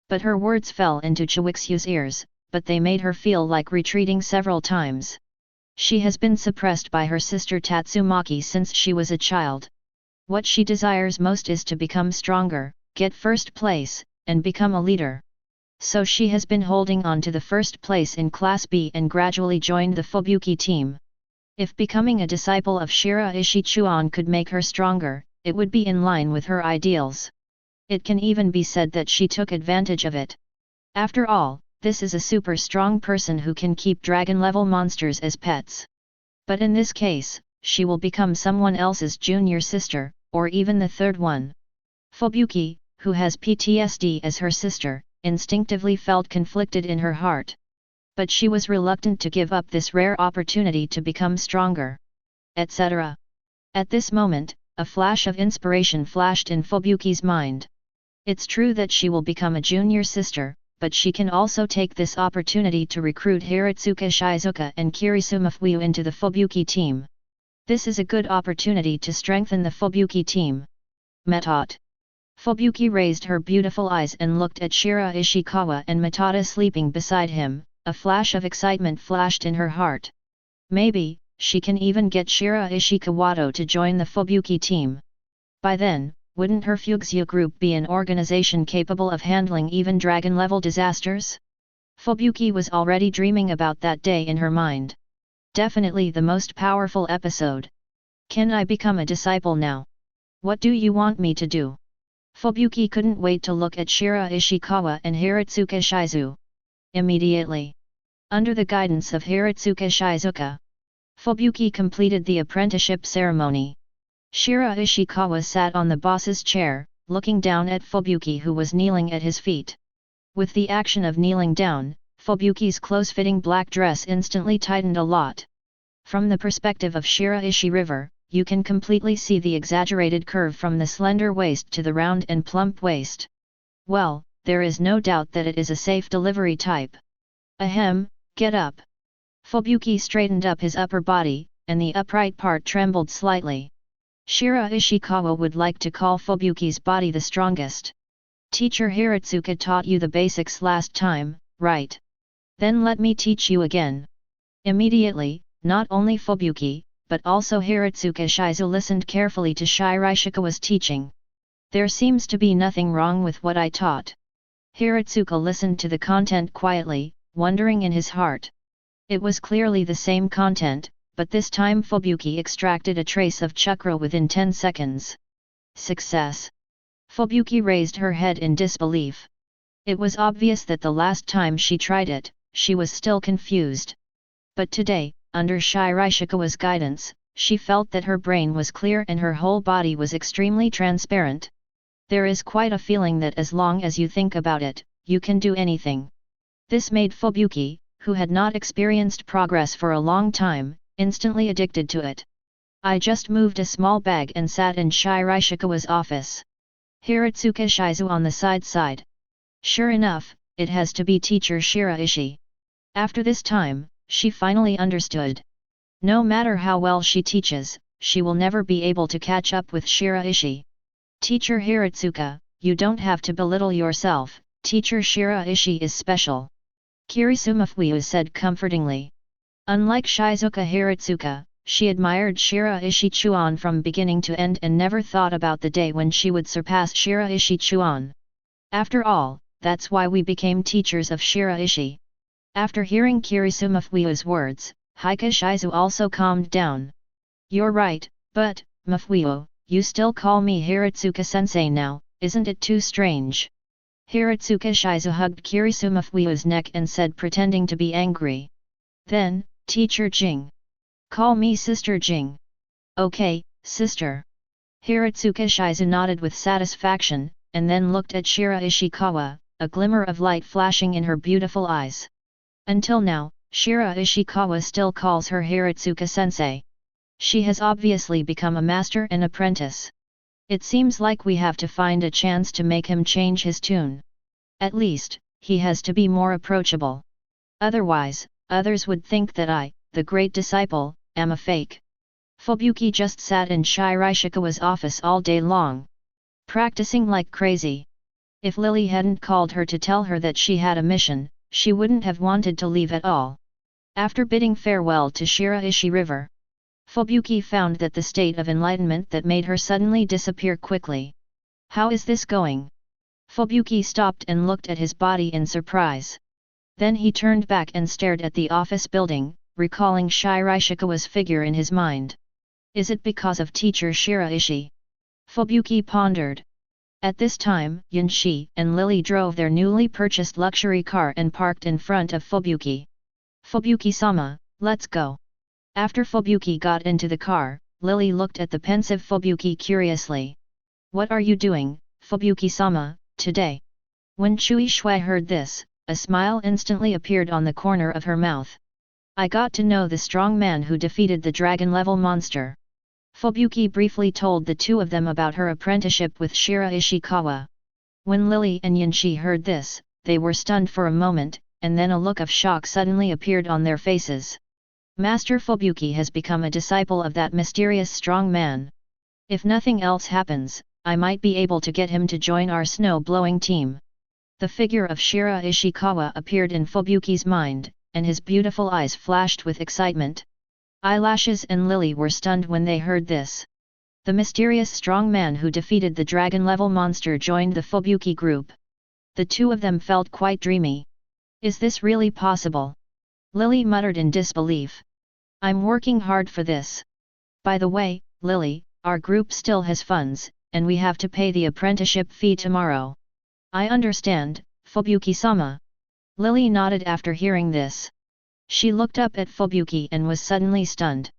But her words fell into Chiwixu's ears, but they made her feel like retreating several times. She has been suppressed by her sister Tatsumaki since she was a child. What she desires most is to become stronger, get first place, and become a leader. So she has been holding on to the first place in Class B and gradually joined the Fubuki team. If becoming a disciple of Shiraishi Chuan could make her stronger, it would be in line with her ideals. It can even be said that she took advantage of it. After all, this is a super strong person who can keep dragon-level monsters as pets. But in this case, she will become someone else's junior sister, or even the third one. Fubuki, who has PTSD as her sister, instinctively felt conflicted in her heart. But she was reluctant to give up this rare opportunity to become stronger. Etc. At this moment, a flash of inspiration flashed in Fubuki's mind. It's true that she will become a junior sister, but she can also take this opportunity to recruit Hiratsuka Shizuka and Kirisuma Fuyu into the Fubuki team. This is a good opportunity to strengthen the Fubuki team. Metot. Fubuki raised her beautiful eyes and looked at Shiraishikawa and Matata sleeping beside him. A flash of excitement flashed in her heart. Maybe, she can even get Shiraishikawa to join the Fubuki team. By then, wouldn't her Fuxia group be an organization capable of handling even dragon-level disasters? Fubuki was already dreaming about that day in her mind. Definitely the most powerful episode. Can I become a disciple now? What do you want me to do? Fubuki couldn't wait to look at Shiraishikawa and Hiratsuka Shizu. Immediately. Under the guidance of Hiratsuka Shizuka, Fubuki completed the apprenticeship ceremony. Shiraishikawa sat on the boss's chair, looking down at Fubuki who was kneeling at his feet. With the action of kneeling down, Fubuki's close-fitting black dress instantly tightened a lot. From the perspective of Shiraishi River, you can completely see the exaggerated curve from the slender waist to the round and plump waist. Well, there is no doubt that it is a safe delivery type. Ahem, get up. Fubuki straightened up his upper body, and the upright part trembled slightly. Shiraishikawa would like to call Fubuki's body the strongest. Teacher Hiratsuka taught you the basics last time, right? Then let me teach you again. Immediately, not only Fubuki, but also Hiratsuka Shizu listened carefully to Shiraishikawa's teaching. There seems to be nothing wrong with what I taught. Hiratsuka listened to the content quietly, wondering in his heart. It was clearly the same content, but this time Fubuki extracted a trace of chakra within 10 seconds. Success! Fubuki raised her head in disbelief. It was obvious that the last time she tried it, she was still confused. But today, under Shiraishikawa's guidance, she felt that her brain was clear and her whole body was extremely transparent. There is quite a feeling that as long as you think about it, you can do anything. This made Fubuki, who had not experienced progress for a long time, instantly addicted to it. I just moved a small bag and sat in Shiraishikawa's office. Hiratsuka Shizu on the side. Sure enough, it has to be teacher Shiraishi. After this time, she finally understood. No matter how well she teaches, she will never be able to catch up with Shiraishi. Teacher Hiratsuka, you don't have to belittle yourself, teacher Shiraishi is special. Kirisuma Fuyu said comfortingly. Unlike Shizuka Hiratsuka, she admired Shiraishi Chuan from beginning to end and never thought about the day when she would surpass Shiraishi Chuan. After all, that's why we became teachers of Shiraishi. After hearing Kirisuma Fuyu's words, Heike Shizu also calmed down. You're right, but, Mafuyu, you still call me Hiratsuka-sensei now, isn't it too strange? Hiratsuka Shizu hugged Kirisuma Fuyu's neck and said pretending to be angry. Then, Teacher Jing. Call me Sister Jing. Okay, sister. Hiratsuka Shizu nodded with satisfaction, and then looked at Shiraishikawa, a glimmer of light flashing in her beautiful eyes. Until now, Shiraishikawa still calls her Hiratsuka-sensei. She has obviously become a master and apprentice. It seems like we have to find a chance to make him change his tune. At least, he has to be more approachable. Otherwise, others would think that I, the great disciple, am a fake. Fubuki just sat in Shiraishikawa's office all day long, practicing like crazy. If Lily hadn't called her to tell her that she had a mission, she wouldn't have wanted to leave at all. After bidding farewell to Shiraishi River, Fubuki found that the state of enlightenment that made her suddenly disappear quickly. How is this going? Fubuki stopped and looked at his body in surprise. Then he turned back and stared at the office building, recalling Shiraishikawa's figure in his mind. Is it because of teacher Shiraishi? Fubuki pondered. At this time, Yunshi and Lily drove their newly purchased luxury car and parked in front of Fubuki. Fubuki-sama, let's go. After Fubuki got into the car, Lily looked at the pensive Fubuki curiously. What are you doing, Fubuki-sama, today? When Chui Shui heard this, a smile instantly appeared on the corner of her mouth. I got to know the strong man who defeated the dragon-level monster. Fubuki briefly told the two of them about her apprenticeship with Shiraishikawa. When Lily and Yunshi heard this, they were stunned for a moment, and then a look of shock suddenly appeared on their faces. Master Fubuki has become a disciple of that mysterious strong man. If nothing else happens, I might be able to get him to join our snow-blowing team. The figure of Shiraishikawa appeared in Fubuki's mind, and his beautiful eyes flashed with excitement. Eyelashes and Lily were stunned when they heard this. The mysterious strong man who defeated the dragon-level monster joined the Fubuki group. The two of them felt quite dreamy. Is this really possible? Lily muttered in disbelief. I'm working hard for this. By the way, Lily, our group still has funds, and we have to pay the apprenticeship fee tomorrow. I understand, Fubuki-sama. Lily nodded after hearing this. She looked up at Fubuki and was suddenly stunned.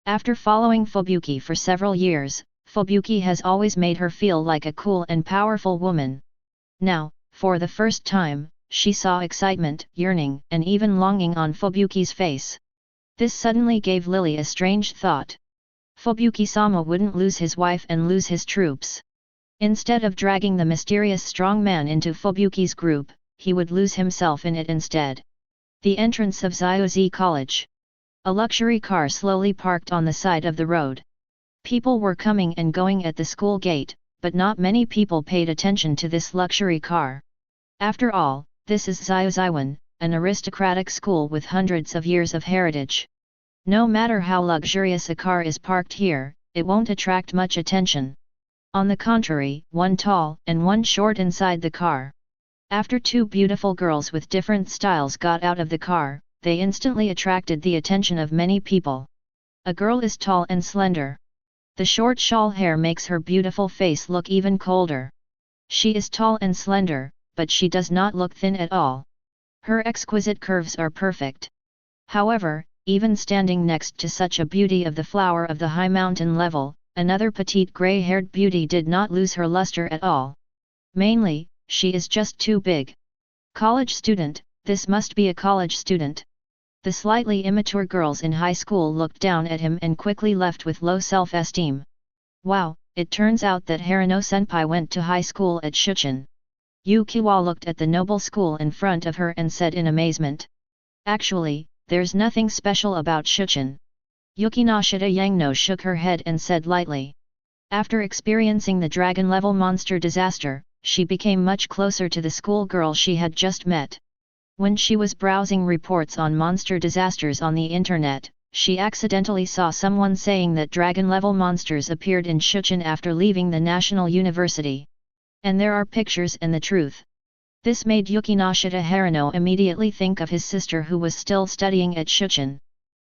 After following Fubuki for several years, Fubuki has always made her feel like a cool and powerful woman. Now, for the first time, she saw excitement, yearning, and even longing on Fubuki's face. This suddenly gave Lily a strange thought. Fubuki-sama wouldn't lose his wife and lose his troops. Instead of dragging the mysterious strong man into Fubuki's group, he would lose himself in it instead. The entrance of Xiaozi College. A luxury car slowly parked on the side of the road. People were coming and going at the school gate, but not many people paid attention to this luxury car. After all, this is Xiaoziwan, an aristocratic school with hundreds of years of heritage. No matter how luxurious a car is parked here, it won't attract much attention. On the contrary, one tall and one short inside the car. After two beautiful girls with different styles got out of the car, they instantly attracted the attention of many people. A girl is tall and slender. The short shawl hair makes her beautiful face look even colder. She is tall and slender, but she does not look thin at all. Her exquisite curves are perfect. However, even standing next to such a beauty of the flower of the high mountain level, another petite grey-haired beauty did not lose her luster at all. Mainly, she is just too big. College student, this must be a college student. The slightly immature girls in high school looked down at him and quickly left with low self-esteem. Wow, it turns out that Harano-senpai went to high school at Shuchin. Yukiwa looked at the noble school in front of her and said in amazement. Actually, there's nothing special about Shuchin. Yukinoshita Yangno shook her head and said lightly. After experiencing the dragon-level monster disaster, she became much closer to the schoolgirl she had just met. When she was browsing reports on monster disasters on the internet, she accidentally saw someone saying that dragon-level monsters appeared in Shuchin after leaving the National University. And there are pictures and the truth. This made Yukinoshita Harano immediately think of his sister who was still studying at Shuchin.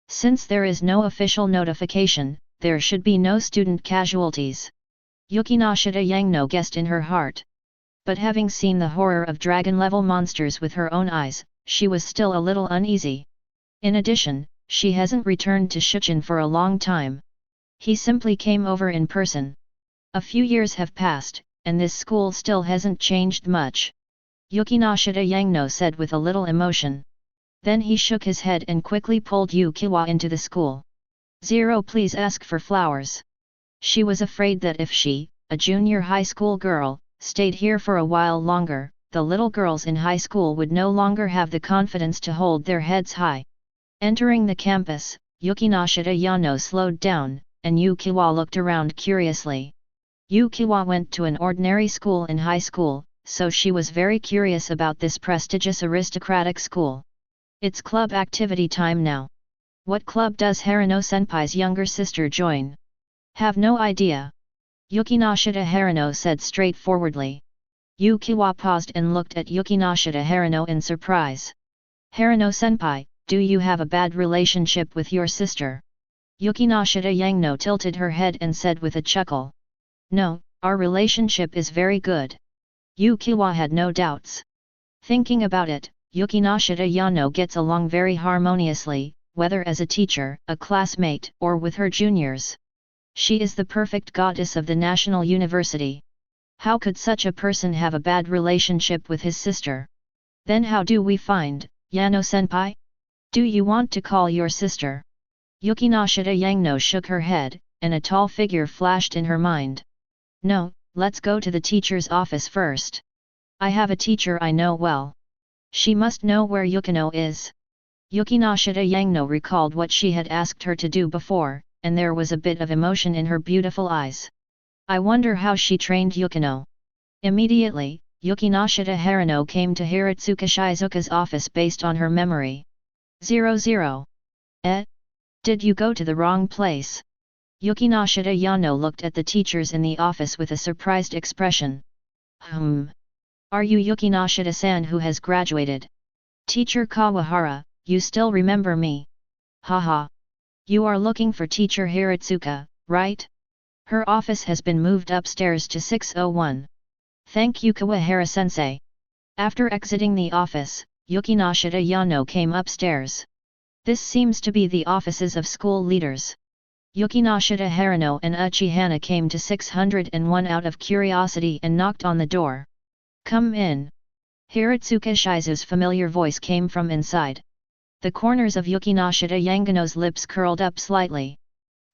Since there is no official notification, there should be no student casualties. Yukinoshita Yangno guessed in her heart. But having seen the horror of dragon-level monsters with her own eyes, she was still a little uneasy. In addition, she hasn't returned to Shuchin for a long time. He simply came over in person. A few years have passed, and this school still hasn't changed much. Yukinoshita Yangno said with a little emotion. Then he shook his head and quickly pulled Yukiwa into the school. Please ask for flowers. She was afraid that if she, a junior high school girl, stayed here for a while longer, the little girls in high school would no longer have the confidence to hold their heads high. Entering the campus, Yukinoshita Yano slowed down, and Yukiwa looked around curiously. Yukiwa went to an ordinary school in high school, so she was very curious about this prestigious aristocratic school. It's club activity time now. What club does Harano-senpai's younger sister join? Have no idea. Yukinoshita Harano said straightforwardly. Yukiwa paused and looked at Yukinoshita Harano in surprise. Harano-senpai, do you have a bad relationship with your sister? Yukinoshita Yangno tilted her head and said with a chuckle. No, our relationship is very good. Yukiwa had no doubts. Thinking about it, Yukinoshita Yano gets along very harmoniously, whether as a teacher, a classmate, or with her juniors. She is the perfect goddess of the National University. How could such a person have a bad relationship with his sister? Then how do we find, Yano-senpai? Do you want to call your sister? Yukinoshita Yangno shook her head, and a tall figure flashed in her mind. No, let's go to the teacher's office first. I have a teacher I know well. She must know where Yukino is. Yukinoshita Yangno recalled what she had asked her to do before, and there was a bit of emotion in her beautiful eyes. I wonder how she trained Yukino. Immediately, Yukinoshita Harano came to Hiratsuka Shizuka's office based on her memory. 00. Did you go to the wrong place? Yukinoshita Yano looked at the teachers in the office with a surprised expression. Are you Yukinoshita-san who has graduated? Teacher Kawahara, you still remember me? Haha. You are looking for teacher Hiratsuka, right? Her office has been moved upstairs to 601. Thank you Kawahara-sensei. After exiting the office, Yukinoshita Yano came upstairs. This seems to be the offices of school leaders. Yukinoshita Harano and Uchihana came to 601 out of curiosity and knocked on the door. Come in. Hiratsuka Shizu's familiar voice came from inside. The corners of Yukinoshita Yangano's lips curled up slightly.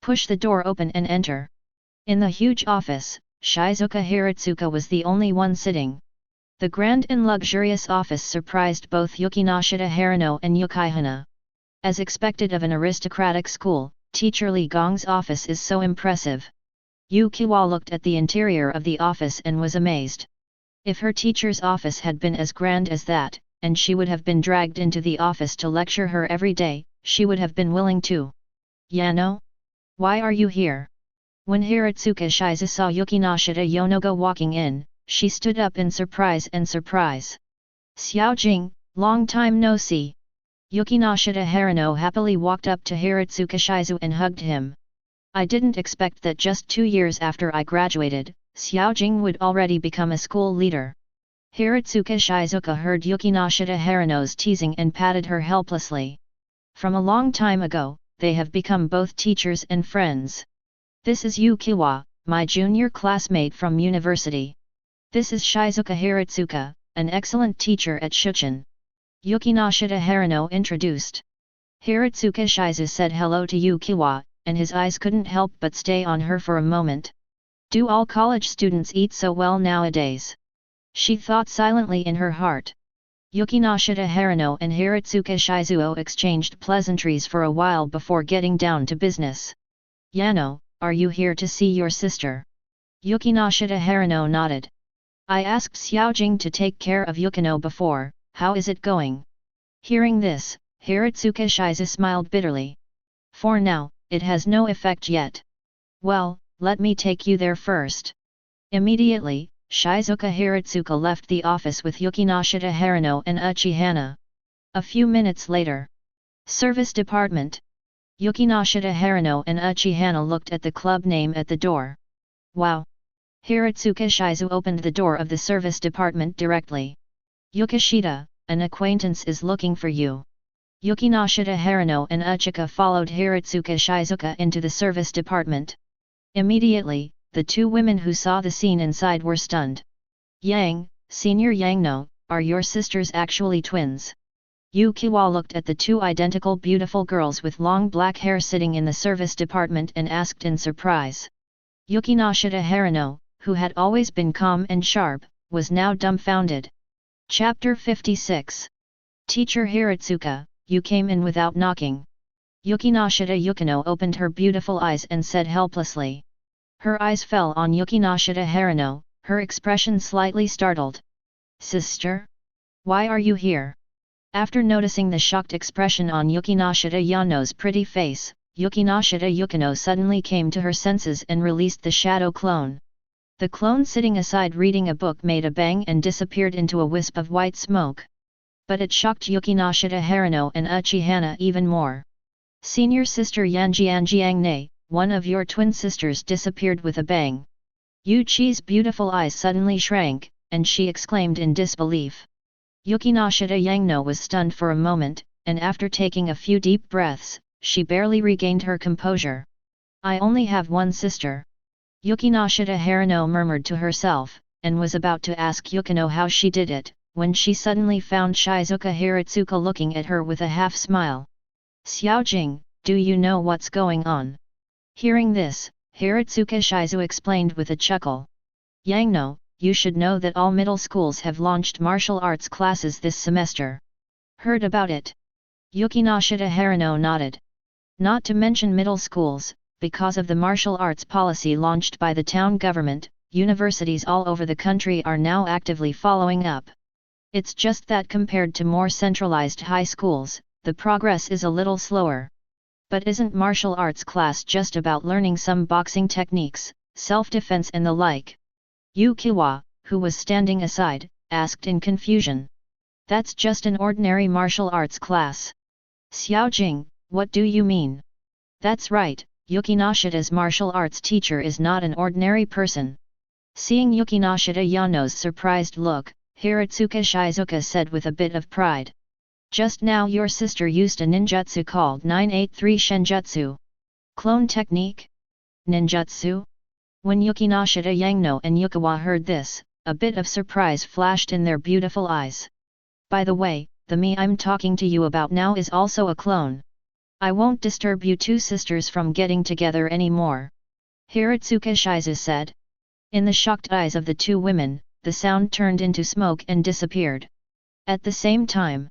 Push the door open and enter. In the huge office, Shizuka Hiratsuka was the only one sitting. The grand and luxurious office surprised both Yukinoshita Harano and Yukihana. As expected of an aristocratic school, Teacher Li Gong's office is so impressive. Yukiwa looked at the interior of the office and was amazed. If her teacher's office had been as grand as that, and she would have been dragged into the office to lecture her every day, she would have been willing to. Yano? Why are you here? When Hiratsuka Shizu saw Yukinoshita Yonogo walking in, she stood up in surprise. Xiaojing, long time no see. Yukinoshita Harano happily walked up to Hiratsuka Shizu and hugged him. I didn't expect that just 2 years after I graduated, Xiaojing would already become a school leader. Hiratsuka Shizuka heard Yukinoshita Harano's teasing and patted her helplessly. From a long time ago, they have become both teachers and friends. This is Yukiwa, my junior classmate from university. This is Shizuka Hiratsuka, an excellent teacher at Shuchin. Yukinoshita Harano introduced. Hiratsuka Shizu said hello to Yukiwa, and his eyes couldn't help but stay on her for a moment. Do all college students eat so well nowadays? She thought silently in her heart. Yukinoshita Harano and Hiratsuka Shizuo exchanged pleasantries for a while before getting down to business. Yano, are you here to see your sister? Yukinoshita Harano nodded. I asked Xiaojing to take care of Yukino before, how is it going? Hearing this, Hiratsuka Shizu smiled bitterly. For now, it has no effect yet. Well, let me take you there first. Immediately, Shizuka Hiratsuka left the office with Yukinoshita Harano and Uchihana. A few minutes later. Service Department. Yukinoshita Harano and Uchihana looked at the club name at the door. Wow! Hiratsuka Shizu opened the door of the service department directly. Yukishita, an acquaintance is looking for you. Yukinoshita Harano and Uchika followed Hiratsuka Shizuka into the service department. Immediately, the two women who saw the scene inside were stunned. Yang, Senior Yangno, are your sisters actually twins? Yukiwa looked at the two identical beautiful girls with long black hair sitting in the service department and asked in surprise. Yukinoshita Harano, who had always been calm and sharp, was now dumbfounded. Chapter 56. Teacher Hiratsuka, you came in without knocking. Yukinoshita Yukino opened her beautiful eyes and said helplessly. Her eyes fell on Yukinoshita Harano, her expression slightly startled. Sister? Why are you here? After noticing the shocked expression on Yukinoshita Yano's pretty face, Yukinoshita Yukino suddenly came to her senses and released the shadow clone. The clone sitting aside reading a book made a bang and disappeared into a wisp of white smoke. But it shocked Yukinoshita Harano and Uchihana even more. Senior sister Yanjianjiangne, one of your twin sisters disappeared with a bang. Yuchi's beautiful eyes suddenly shrank, and she exclaimed in disbelief. Yukinoshita Yangno was stunned for a moment, and after taking a few deep breaths, she barely regained her composure. I only have one sister. Yukinoshita Harano murmured to herself, and was about to ask Yukino how she did it, when she suddenly found Shizuka Hiratsuka looking at her with a half-smile. Xiaojing, do you know what's going on? Hearing this, Hiratsuka Shizu explained with a chuckle. Yangno, you should know that all middle schools have launched martial arts classes this semester. Heard about it? Yukinoshita Harano nodded. Not to mention middle schools, because of the martial arts policy launched by the town government, universities all over the country are now actively following up. It's just that compared to more centralized high schools, the progress is a little slower. But isn't martial arts class just about learning some boxing techniques, self-defense and the like? Yukiwa, who was standing aside, asked in confusion. That's just an ordinary martial arts class. Xiaojing, what do you mean? That's right, Yukinoshita's martial arts teacher is not an ordinary person. Seeing Yukinoshita Yano's surprised look, Hiratsuka Shizuka said with a bit of pride. Just now your sister used a ninjutsu called 983 Shenjutsu. Clone technique? Ninjutsu? When Yukinoshita Yangno and Yukiwa heard this, a bit of surprise flashed in their beautiful eyes. By the way, the me I'm talking to you about now is also a clone. I won't disturb you two sisters from getting together anymore. Hiratsuka Shizu said. In the shocked eyes of the two women, the sound turned into smoke and disappeared. At the same time,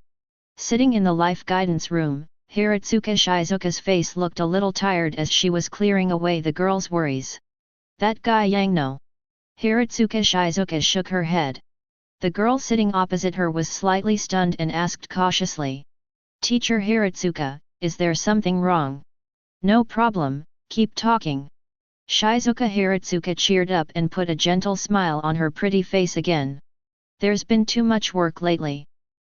sitting in the life guidance room, Hiratsuka Shizuka's face looked a little tired as she was clearing away the girls' worries. That guy Yangno. Hiratsuka Shizuka shook her head. The girl sitting opposite her was slightly stunned and asked cautiously. Teacher Hiratsuka, is there something wrong? No problem, keep talking. Shizuka Hiratsuka cheered up and put a gentle smile on her pretty face again. There's been too much work lately.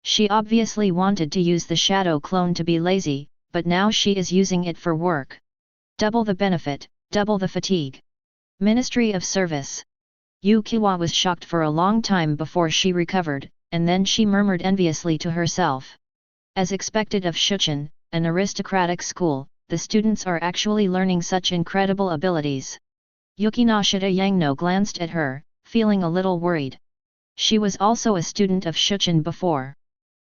She obviously wanted to use the shadow clone to be lazy, but now she is using it for work. Double the benefit, double the fatigue. Ministry of Service. Yukiwa was shocked for a long time before she recovered, and then she murmured enviously to herself. As expected of Shuchen, an aristocratic school, the students are actually learning such incredible abilities. Yukinoshita Yangno glanced at her, feeling a little worried. She was also a student of Shuchen before.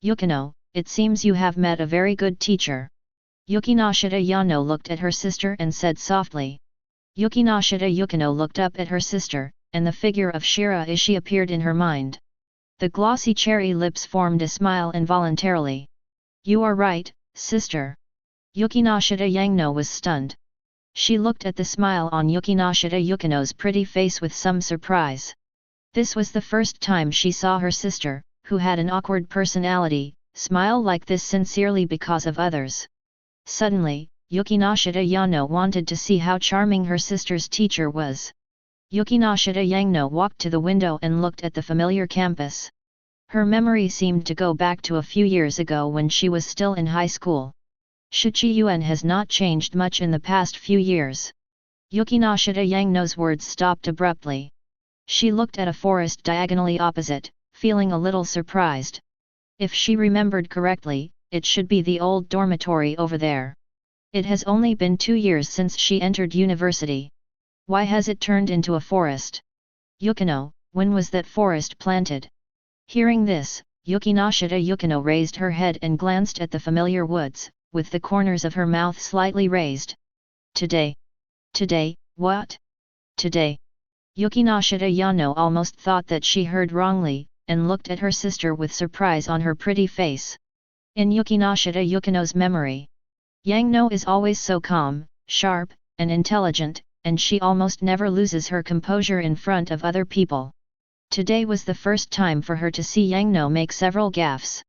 Yukino, it seems you have met a very good teacher. Yukinoshita Yano looked at her sister and said softly. Yukinoshita Yukino looked up at her sister, and the figure of Shiraishi appeared in her mind. The glossy cherry lips formed a smile involuntarily. You are right, sister. Yukinoshita Yangno was stunned. She looked at the smile on Yukinoshita Yukino's pretty face with some surprise. This was the first time she saw her sister, who had an awkward personality, smile like this sincerely because of others. Suddenly, Yukinoshita Yano wanted to see how charming her sister's teacher was. Yukinoshita Yangno walked to the window and looked at the familiar campus. Her memory seemed to go back to a few years ago when she was still in high school. Shiyuan has not changed much in the past few years. Yukinoshita Yangno's words stopped abruptly. She looked at a forest diagonally opposite, feeling a little surprised. If she remembered correctly, it should be the old dormitory over there. It has only been 2 years since she entered university. Why has it turned into a forest? Yukino, when was that forest planted? Hearing this, Yukinoshita Yukino raised her head and glanced at the familiar woods, with the corners of her mouth slightly raised. Today? Today, what? Today? Yukinoshita Yano almost thought that she heard wrongly, and looked at her sister with surprise on her pretty face. In Yukinoshita Yukino's memory, Yangno is always so calm, sharp, and intelligent, and she almost never loses her composure in front of other people. Today was the first time for her to see Yangno make several gaffes.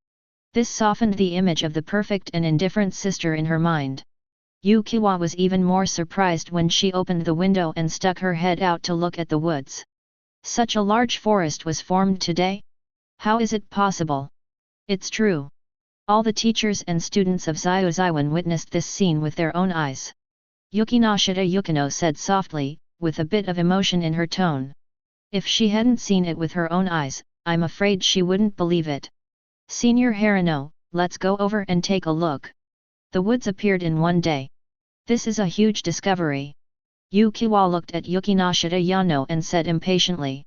This softened the image of the perfect and indifferent sister in her mind. Yukiwa was even more surprised when she opened the window and stuck her head out to look at the woods. Such a large forest was formed today? How is it possible? It's true. All the teachers and students of Xioan witnessed this scene with their own eyes. Yukinoshita Yukino said softly, with a bit of emotion in her tone. If she hadn't seen it with her own eyes, I'm afraid she wouldn't believe it. Senior Harano, let's go over and take a look. The woods appeared in one day. This is a huge discovery. Yukiwa looked at Yukinoshita Yano and said impatiently.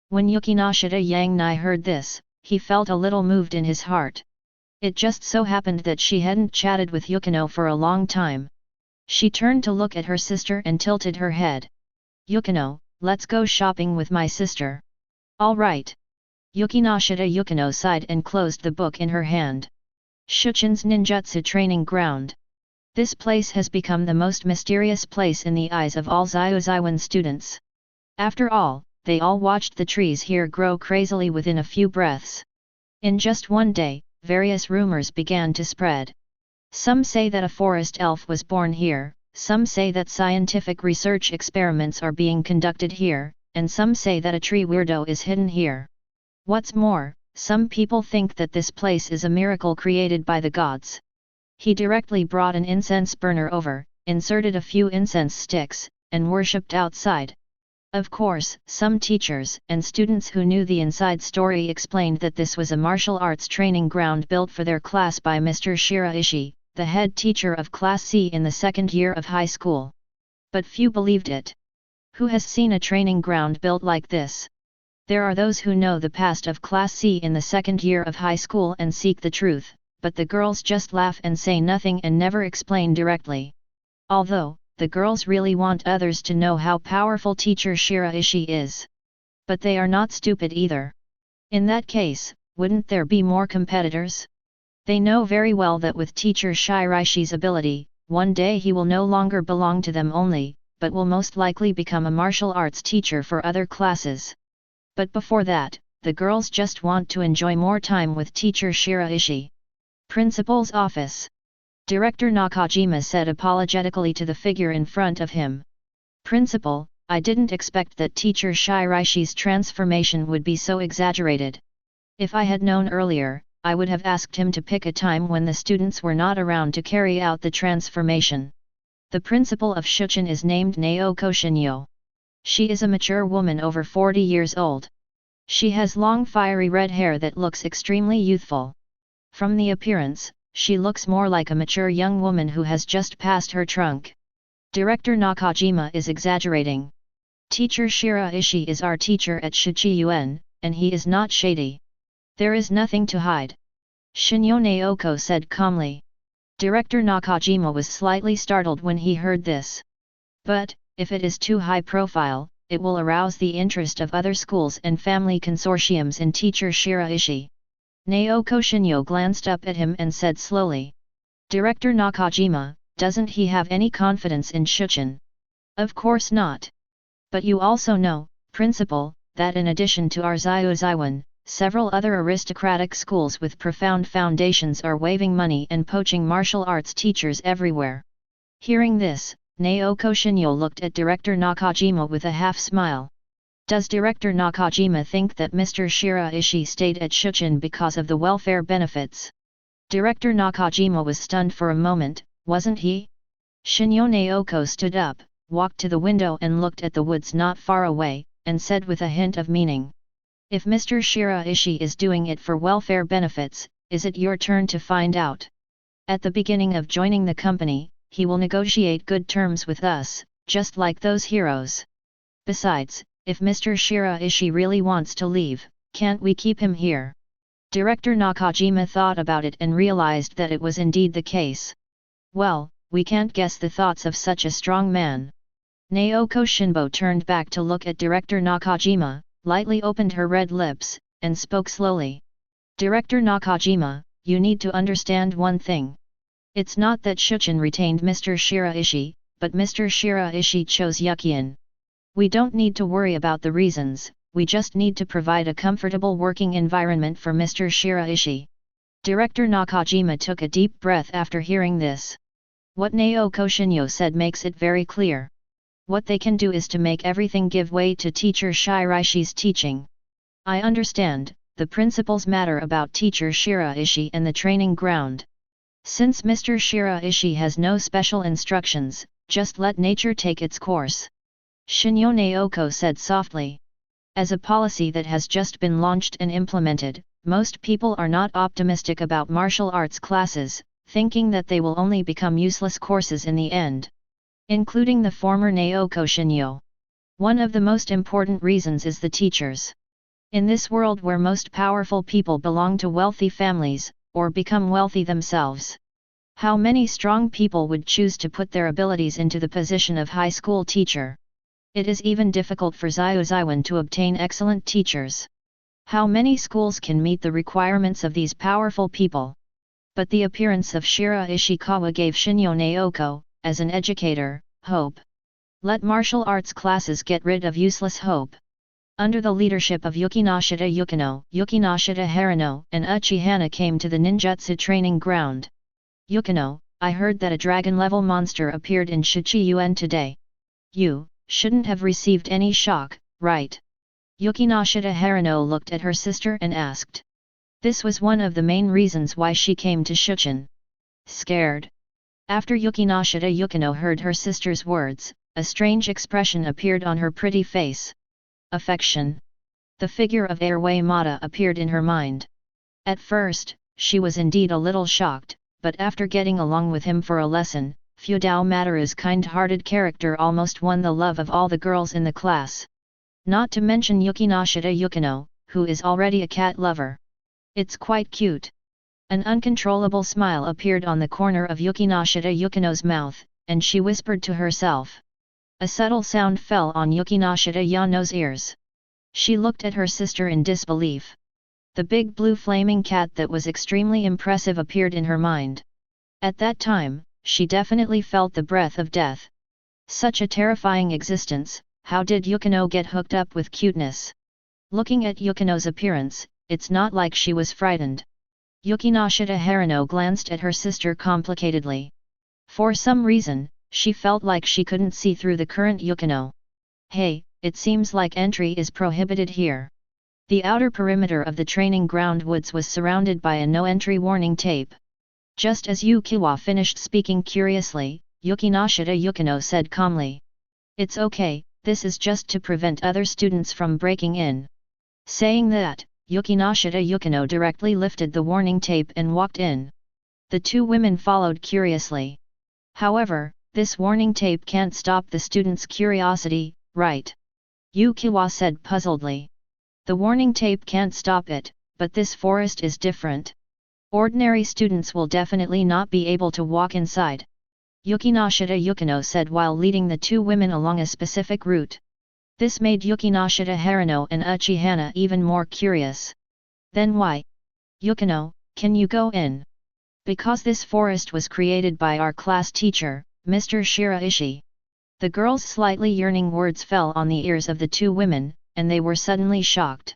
When Yukinoshita Yangnai heard this, he felt a little moved in his heart. It just so happened that she hadn't chatted with Yukino for a long time. She turned to look at her sister and tilted her head. Yukino, let's go shopping with my sister. All right. Yukinoshita Yukino sighed and closed the book in her hand. Shuchin's ninjutsu training ground. This place has become the most mysterious place in the eyes of all Xioan students. After all, they all watched the trees here grow crazily within a few breaths. In just one day, various rumors began to spread. Some say that a forest elf was born here, some say that scientific research experiments are being conducted here, and some say that a tree weirdo is hidden here. What's more, some people think that this place is a miracle created by the gods. He directly brought an incense burner over, inserted a few incense sticks, and worshipped outside. Of course, some teachers and students who knew the inside story explained that this was a martial arts training ground built for their class by Mr. Shiraishi, the head teacher of Class C in the second year of high school. But few believed it. Who has seen a training ground built like this? There are those who know the past of Class C in the second year of high school and seek the truth, but the girls just laugh and say nothing and never explain directly. Although, the girls really want others to know how powerful teacher Shiraishi is. But they are not stupid either. In that case, wouldn't there be more competitors? They know very well that with teacher Shiraishi's ability, one day he will no longer belong to them only, but will most likely become a martial arts teacher for other classes. But before that, the girls just want to enjoy more time with teacher Shiraishi. Principal's office. Director Nakajima said apologetically to the figure in front of him. Principal, I didn't expect that teacher Shiraishi's transformation would be so exaggerated. If I had known earlier, I would have asked him to pick a time when the students were not around to carry out the transformation. The principal of Shuchin is named Naoko Shinyo. She is a mature woman over 40 years old. She has long fiery red hair that looks extremely youthful. From the appearance, she looks more like a mature young woman who has just passed her trunk. Director Nakajima is exaggerating. Teacher Shiraishi is our teacher at Shichiuen, and he is not shady. There is nothing to hide. Shinyo Naoko said calmly. Director Nakajima was slightly startled when he heard this. But, if it is too high profile, it will arouse the interest of other schools and family consortiums in teacher Shiraishi. Naoko Shinyo glanced up at him and said slowly. Director Nakajima, doesn't he have any confidence in Shuchin? Of course not. But you also know, Principal, that in addition to our Xioan, several other aristocratic schools with profound foundations are waving money and poaching martial arts teachers everywhere. Hearing this, Naoko Shinyo looked at Director Nakajima with a half-smile. Does Director Nakajima think that Mr. Shiraishi stayed at Shuchin because of the welfare benefits? Director Nakajima was stunned for a moment, wasn't he? Shinyo Naoko stood up, walked to the window and looked at the woods not far away, and said with a hint of meaning. If Mr. Shiraishi is doing it for welfare benefits, is it your turn to find out? At the beginning of joining the company, he will negotiate good terms with us, just like those heroes. Besides, if Mr. Shiraishi really wants to leave, can't we keep him here? Director Nakajima thought about it and realized that it was indeed the case. Well, we can't guess the thoughts of such a strong man. Naoko Shinbo turned back to look at Director Nakajima, lightly opened her red lips, and spoke slowly. Director Nakajima, you need to understand one thing. It's not that Shuchin retained Mr. Shiraishi, but Mr. Shiraishi chose Yukino. We don't need to worry about the reasons, we just need to provide a comfortable working environment for Mr. Shiraishi. Director Nakajima took a deep breath after hearing this. What Naoko Shinyo said makes it very clear. What they can do is to make everything give way to teacher Shiraishi's teaching. I understand, the principal's matter about teacher Shiraishi and the training ground. Since Mr. Shiraishi has no special instructions, just let nature take its course. Shinyo Naoko said softly. As a policy that has just been launched and implemented, most people are not optimistic about martial arts classes, thinking that they will only become useless courses in the end. Including the former Naoko Shinyo. One of the most important reasons is the teachers. In this world where most powerful people belong to wealthy families, or become wealthy themselves. How many strong people would choose to put their abilities into the position of high school teacher? It is even difficult for Xioan to obtain excellent teachers. How many schools can meet the requirements of these powerful people? But the appearance of Shiraishikawa gave Shinyo as an educator, hope. Let martial arts classes get rid of useless hope. Under the leadership of Yukinoshita Yukino, Yukinoshita Harano, and Uchihana came to the ninjutsu training ground. Yukino, I heard that a dragon-level monster appeared in Shichiuen today. You shouldn't have received any shock, right? Yukinoshita Harano looked at her sister and asked. This was one of the main reasons why she came to Shichun. Scared. After Yukinoshita Yukino heard her sister's words, a strange expression appeared on her pretty face. Affection. The figure of Airway Mata appeared in her mind. At first, she was indeed a little shocked, but after getting along with him for a lesson, Fudao Mataru's kind-hearted character almost won the love of all the girls in the class. Not to mention Yukinoshita Yukino, who is already a cat lover. It's quite cute. An uncontrollable smile appeared on the corner of Yukinoshita Yukino's mouth, and she whispered to herself. A subtle sound fell on Yukinoshita Yano's ears. She looked at her sister in disbelief. The big blue flaming cat that was extremely impressive appeared in her mind. At that time, she definitely felt the breath of death. Such a terrifying existence, how did Yukino get hooked up with cuteness? Looking at Yukino's appearance, it's not like she was frightened. Yukinoshita Harano glanced at her sister complicatedly. For some reason, she felt like she couldn't see through the current Yukino. Hey, it seems like entry is prohibited here. The outer perimeter of the training ground woods was surrounded by a no-entry warning tape. Just as Yukiwa finished speaking curiously, Yukinoshita Yukino said calmly. It's okay, this is just to prevent other students from breaking in. Saying that, Yukinoshita Yukino directly lifted the warning tape and walked in. The two women followed curiously. However, this warning tape can't stop the students' curiosity, right? Yukiwa said puzzledly. The warning tape can't stop it, but this forest is different. Ordinary students will definitely not be able to walk inside. Yukinoshita Yukino said while leading the two women along a specific route. This made Yukinoshita Harano and Uchihana even more curious. Then why? Yukino, can you go in? Because this forest was created by our class teacher, Mr. Shiraishi. The girls' slightly yearning words fell on the ears of the two women, and they were suddenly shocked.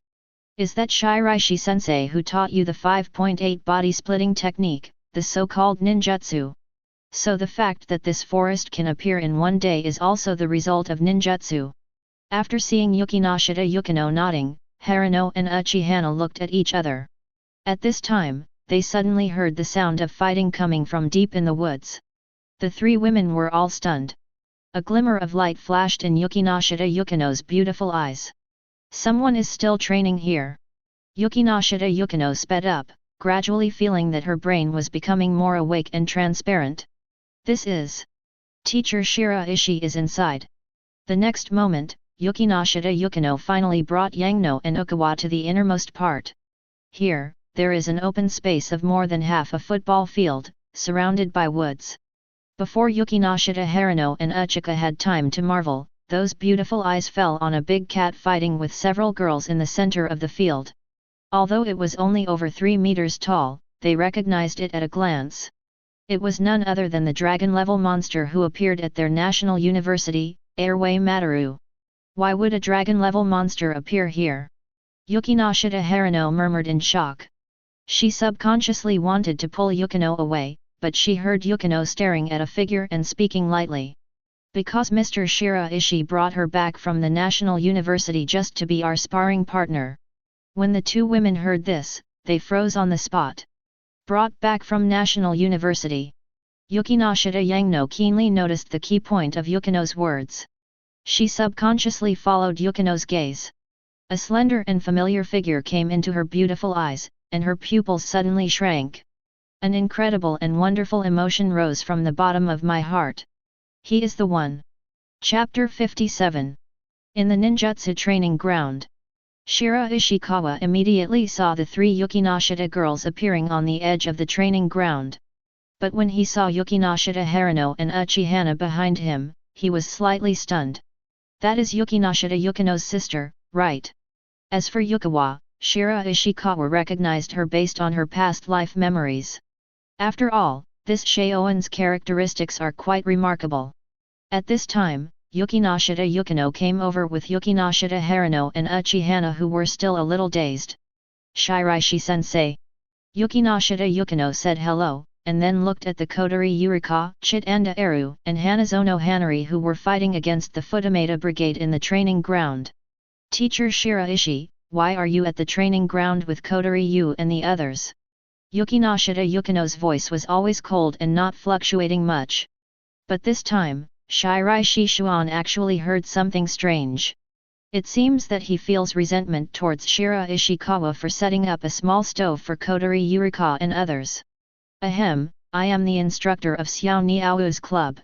Is that Shiraishi-sensei who taught you the 5.8 body-splitting technique, the so-called ninjutsu? So the fact that this forest can appear in one day is also the result of ninjutsu. After seeing Yukinoshita Yukino nodding, Harano and Uchihana looked at each other. At this time, they suddenly heard the sound of fighting coming from deep in the woods. The three women were all stunned. A glimmer of light flashed in Yukinoshita Yukino's beautiful eyes. Someone is still training here. Yukinoshita Yukino sped up, gradually feeling that her brain was becoming more awake and transparent. This is. Teacher Shiraishi is inside. The next moment, Yukinoshita Yukino finally brought Yangno and Okawa to the innermost part. Here, there is an open space of more than half a football field, surrounded by woods. Before Yukinoshita Harano and Uchika had time to marvel, those beautiful eyes fell on a big cat fighting with several girls in the center of the field. Although it was only over 3 meters tall, they recognized it at a glance. It was none other than the dragon-level monster who appeared at their national university, Airway Mataru. Why would a dragon-level monster appear here? Yukinoshita Harano murmured in shock. She subconsciously wanted to pull Yukino away, but she heard Yukino staring at a figure and speaking lightly. Because Mr. Shiraishi brought her back from the National University just to be our sparring partner. When the two women heard this, they froze on the spot. Brought back from National University. Yukinoshita Yangno keenly noticed the key point of Yukino's words. She subconsciously followed Yukino's gaze. A slender and familiar figure came into her beautiful eyes, and her pupils suddenly shrank. An incredible and wonderful emotion rose from the bottom of my heart. He is the one. Chapter 57. In the ninjutsu training ground. Shiraishikawa immediately saw the 3 Yukinoshita girls appearing on the edge of the training ground. But when he saw Yukinoshita Harano and Uchihana behind him, he was slightly stunned. That is Yukinoshita Yukino's sister, right? As for Yukawa, Shiraishikawa recognized her based on her past life memories. After all, this Xioan's characteristics are quite remarkable. At this time, Yukinoshita Yukino came over with Yukinoshita Harano and Uchihana, who were still a little dazed. Shiraishi-sensei. Yukinoshita Yukino said hello, and then looked at the Kodori Yurika, Chitanda Eru, and Hanazono Hanari, who were fighting against the Futamata Brigade in the training ground. Teacher Shiraishi, why are you at the training ground with Kodori Yu and the others? Yukinoshita Yukino's voice was always cold and not fluctuating much. But this time, Shiraishi Chuan actually heard something strange. It seems that he feels resentment towards Shiraishikawa for setting up a small stove for Kodori Yurika and others. Ahem, I am the instructor of Xiao Niao's club.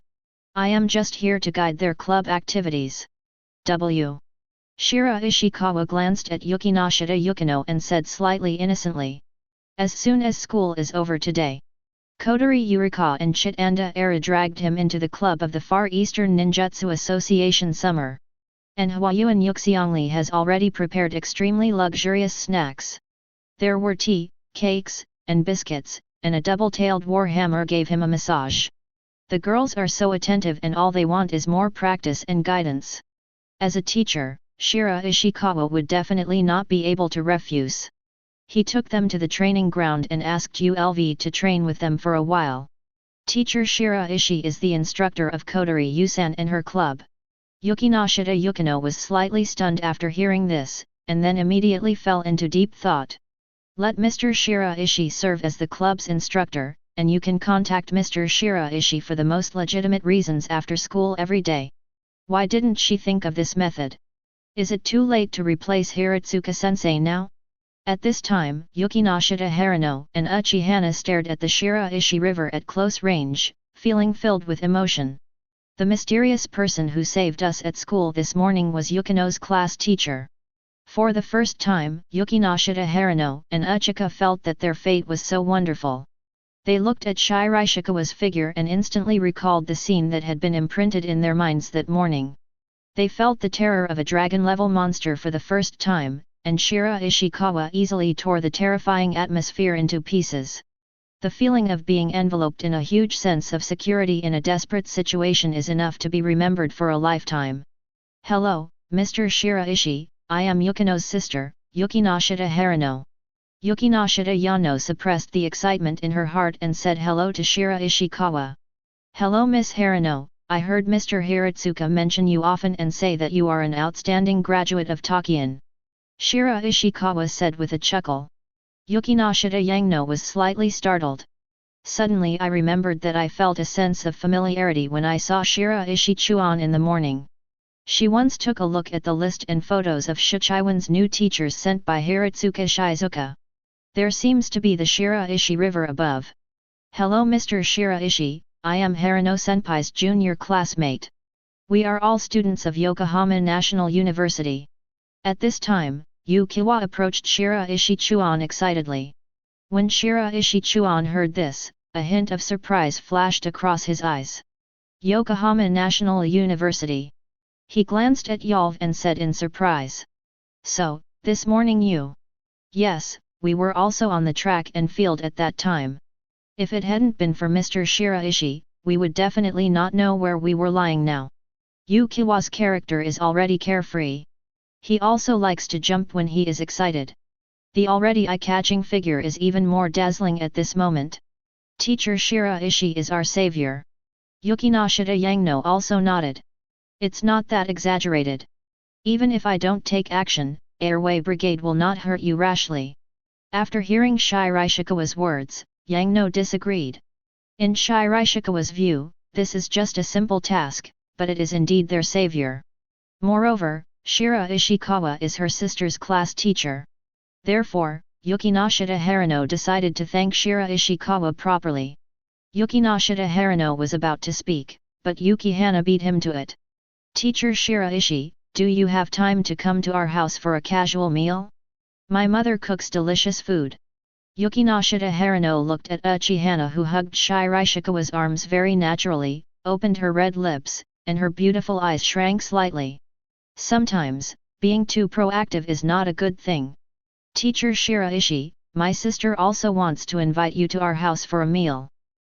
I am just here to guide their club activities. W. Shiraishikawa glanced at Yukinoshita Yukino and said slightly innocently. As soon as school is over today. Kodori Yurika and Chitanda Era dragged him into the club of the Far Eastern Ninjutsu Association Summer. And Huayuan Yuxiangli has already prepared extremely luxurious snacks. There were tea, cakes, and biscuits, and a double-tailed warhammer gave him a massage. The girls are so attentive and all they want is more practice and guidance. As a teacher, Shiraishikawa would definitely not be able to refuse. He took them to the training ground and asked ULV to train with them for a while. Teacher Shiraishi is the instructor of Kodori Yusan and her club. Yukinoshita Yukino was slightly stunned after hearing this, and then immediately fell into deep thought. Let Mr. Shiraishi serve as the club's instructor, and you can contact Mr. Shiraishi for the most legitimate reasons after school every day. Why didn't she think of this method? Is it too late to replace Hiratsuka-sensei now? At this time, Yukinoshita Harano and Uchihana stared at the Shiraishi River at close range, feeling filled with emotion. The mysterious person who saved us at school this morning was Yukino's class teacher. For the first time, Yukinoshita Harano and Uchika felt that their fate was so wonderful. They looked at Shiraishikawa's figure and instantly recalled the scene that had been imprinted in their minds that morning. They felt the terror of a dragon-level monster for the first time, and Shiraishikawa easily tore the terrifying atmosphere into pieces. The feeling of being enveloped in a huge sense of security in a desperate situation is enough to be remembered for a lifetime. Hello, Mr. Shiraishi, I am Yukino's sister, Yukinoshita Harano. Yukinoshita Yano suppressed the excitement in her heart and said hello to Shiraishikawa. Hello Miss Harano, I heard Mr. Hiratsuka mention you often and say that you are an outstanding graduate of Takian. Shiraishikawa said with a chuckle. Yukinoshita Yangno was slightly startled. Suddenly I remembered that I felt a sense of familiarity when I saw Shiraishi Chuan in the morning. She once took a look at the list and photos of Shichiwan's new teachers sent by Hiratsuka Shizuka. There seems to be the Shiraishi River above. Hello Mr. Shiraishi, I am Harano-senpai's junior classmate. We are all students of Yokohama National University. At this time, Yukiwa approached Shiraishi Chuan excitedly. When Shiraishi Chuan heard this, a hint of surprise flashed across his eyes. Yokohama National University. He glanced at Yalv and said in surprise. So, this morning you? Yes, we were also on the track and field at that time. If it hadn't been for Mr. Shiraishi, we would definitely not know where we were lying now. Yukiwa's character is already carefree. He also likes to jump when he is excited. The already eye-catching figure is even more dazzling at this moment. Teacher Shiraishi is our savior. Yukinoshita Yangno also nodded. It's not that exaggerated. Even if I don't take action, Airway Brigade will not hurt you rashly. After hearing Shiraishikawa's words, Yangno disagreed. In Shiraishikawa's view, this is just a simple task, but it is indeed their savior. Moreover, Shiraishikawa is her sister's class teacher. Therefore, Yukinoshita Harano decided to thank Shiraishikawa properly. Yukinoshita Harano was about to speak, but Yukihana beat him to it. Teacher Shiraishi, do you have time to come to our house for a casual meal? My mother cooks delicious food. Yukinoshita Harano looked at Uchihana, who hugged Shiraishikawa's arms very naturally, opened her red lips, and her beautiful eyes shrank slightly. Sometimes, being too proactive is not a good thing. Teacher Shiraishi, my sister also wants to invite you to our house for a meal.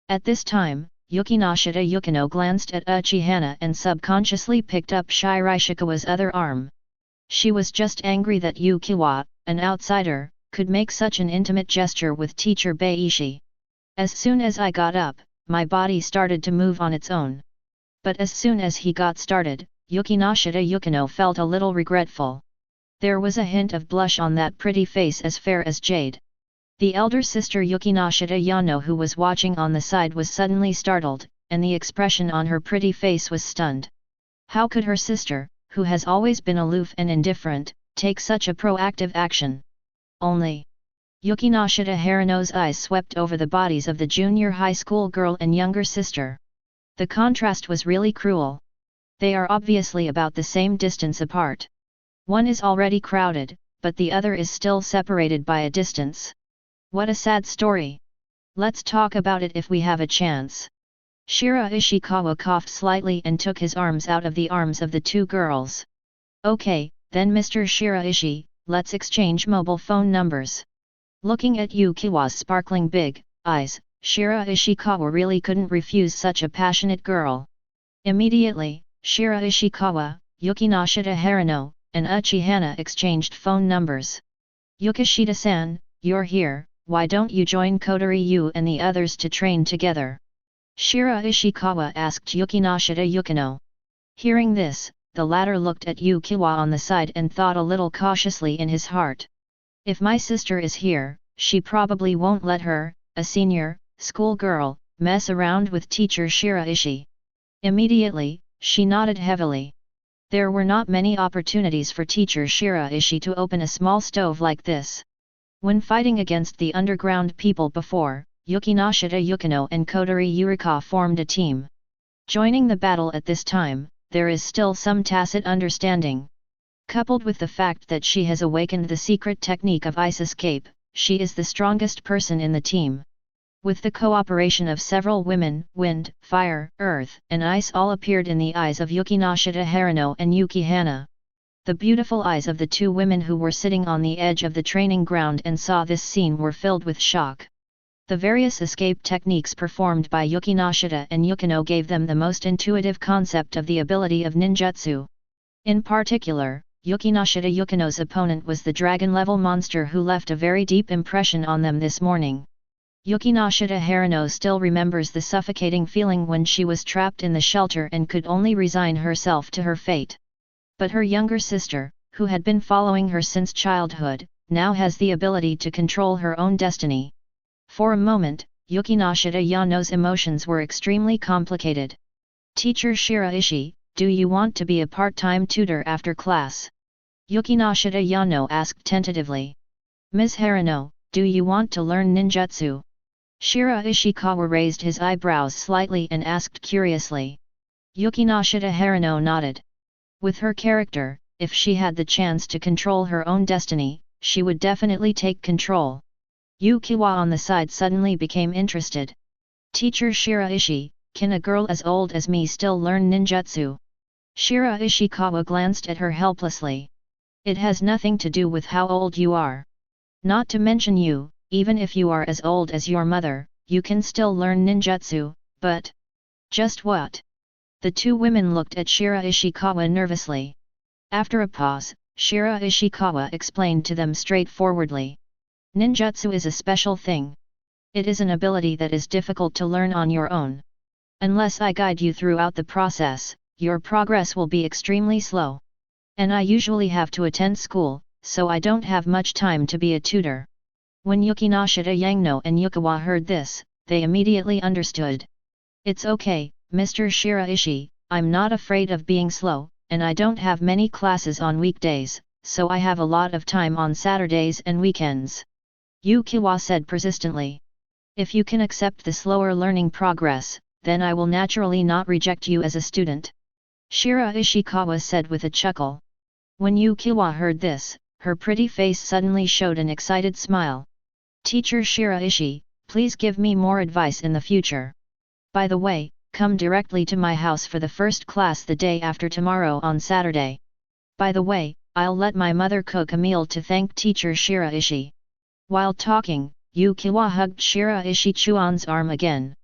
At this time, Yukinoshita Yukino glanced at Uchihana and subconsciously picked up Shiraishikawa's other arm. She was just angry that Yukiwa, an outsider, could make such an intimate gesture with teacher Baishi. As soon as I got up, my body started to move on its own. But as soon as he got started, Yukinoshita Yukino felt a little regretful. There was a hint of blush on that pretty face as fair as jade. The elder sister Yukinoshita Yano, who was watching on the side, was suddenly startled, and the expression on her pretty face was stunned. How could her sister, who has always been aloof and indifferent, take such a proactive action? Only. Yukinoshita Harano's eyes swept over the bodies of the junior high school girl and younger sister. The contrast was really cruel. They are obviously about the same distance apart. One is already crowded, but the other is still separated by a distance. What a sad story. Let's talk about it if we have a chance. Shiraishikawa coughed slightly and took his arms out of the arms of the two girls. Okay, then Mr. Shiraishi, let's exchange mobile phone numbers. Looking at Yukiwa's sparkling big eyes, Shiraishikawa really couldn't refuse such a passionate girl. Immediately, Shiraishikawa, Yukinoshita Harano, and Uchihana exchanged phone numbers. Yukishita-san, you're here, why don't you join Kotori-yu and the others to train together? Shiraishikawa asked Yukinoshita Yukino. Hearing this, the latter looked at Yukiwa on the side and thought a little cautiously in his heart. If my sister is here, she probably won't let her, a senior, school girl, mess around with teacher Shiraishi. Immediately, she nodded heavily. There were not many opportunities for teacher Shiraishi to open a small stove like this. When fighting against the underground people before, Yukinoshita Yukino and Kotori Yurika formed a team. Joining the battle at this time, there is still some tacit understanding. Coupled with the fact that she has awakened the secret technique of ice escape, she is the strongest person in the team. With the cooperation of several women, wind, fire, earth, and ice all appeared in the eyes of Yukinoshita Harano and Yukihana. The beautiful eyes of the two women who were sitting on the edge of the training ground and saw this scene were filled with shock. The various escape techniques performed by Yukinoshita and Yukino gave them the most intuitive concept of the ability of ninjutsu. In particular, Yukinoshita Yukino's opponent was the dragon-level monster who left a very deep impression on them this morning. Yukinoshita Harano still remembers the suffocating feeling when she was trapped in the shelter and could only resign herself to her fate. But her younger sister, who had been following her since childhood, now has the ability to control her own destiny. For a moment, Yukinoshita Yano's emotions were extremely complicated. Teacher Shiraishi, do you want to be a part-time tutor after class? Yukinoshita Yano asked tentatively. Ms. Harano, do you want to learn ninjutsu? Shiraishikawa raised his eyebrows slightly and asked curiously. Yukinoshita Harano nodded. With her character, if she had the chance to control her own destiny, she would definitely take control. Yukiwa on the side suddenly became interested. Teacher Shiraishi, can a girl as old as me still learn ninjutsu? Shiraishikawa glanced at her helplessly. It has nothing to do with how old you are. Not to mention you, even if you are as old as your mother, you can still learn ninjutsu, but... Just what? The two women looked at Shiraishikawa nervously. After a pause, Shiraishikawa explained to them straightforwardly. Ninjutsu is a special thing. It is an ability that is difficult to learn on your own. Unless I guide you throughout the process, your progress will be extremely slow. And I usually have to attend school, so I don't have much time to be a tutor. When Yukinoshita Yangno and Yukiwa heard this, they immediately understood. It's okay, Mr. Shiraishi, I'm not afraid of being slow, and I don't have many classes on weekdays, so I have a lot of time on Saturdays and weekends. Yukiwa said persistently. If you can accept the slower learning progress, then I will naturally not reject you as a student. Shiraishikawa said with a chuckle. When Yukiwa heard this, her pretty face suddenly showed an excited smile. Teacher Shiraishi, please give me more advice in the future. By the way, come directly to my house for the first class the day after tomorrow on Saturday. By the way, I'll let my mother cook a meal to thank teacher Shiraishi. While talking, Yukino hugged Shiraishi Chuan's arm again.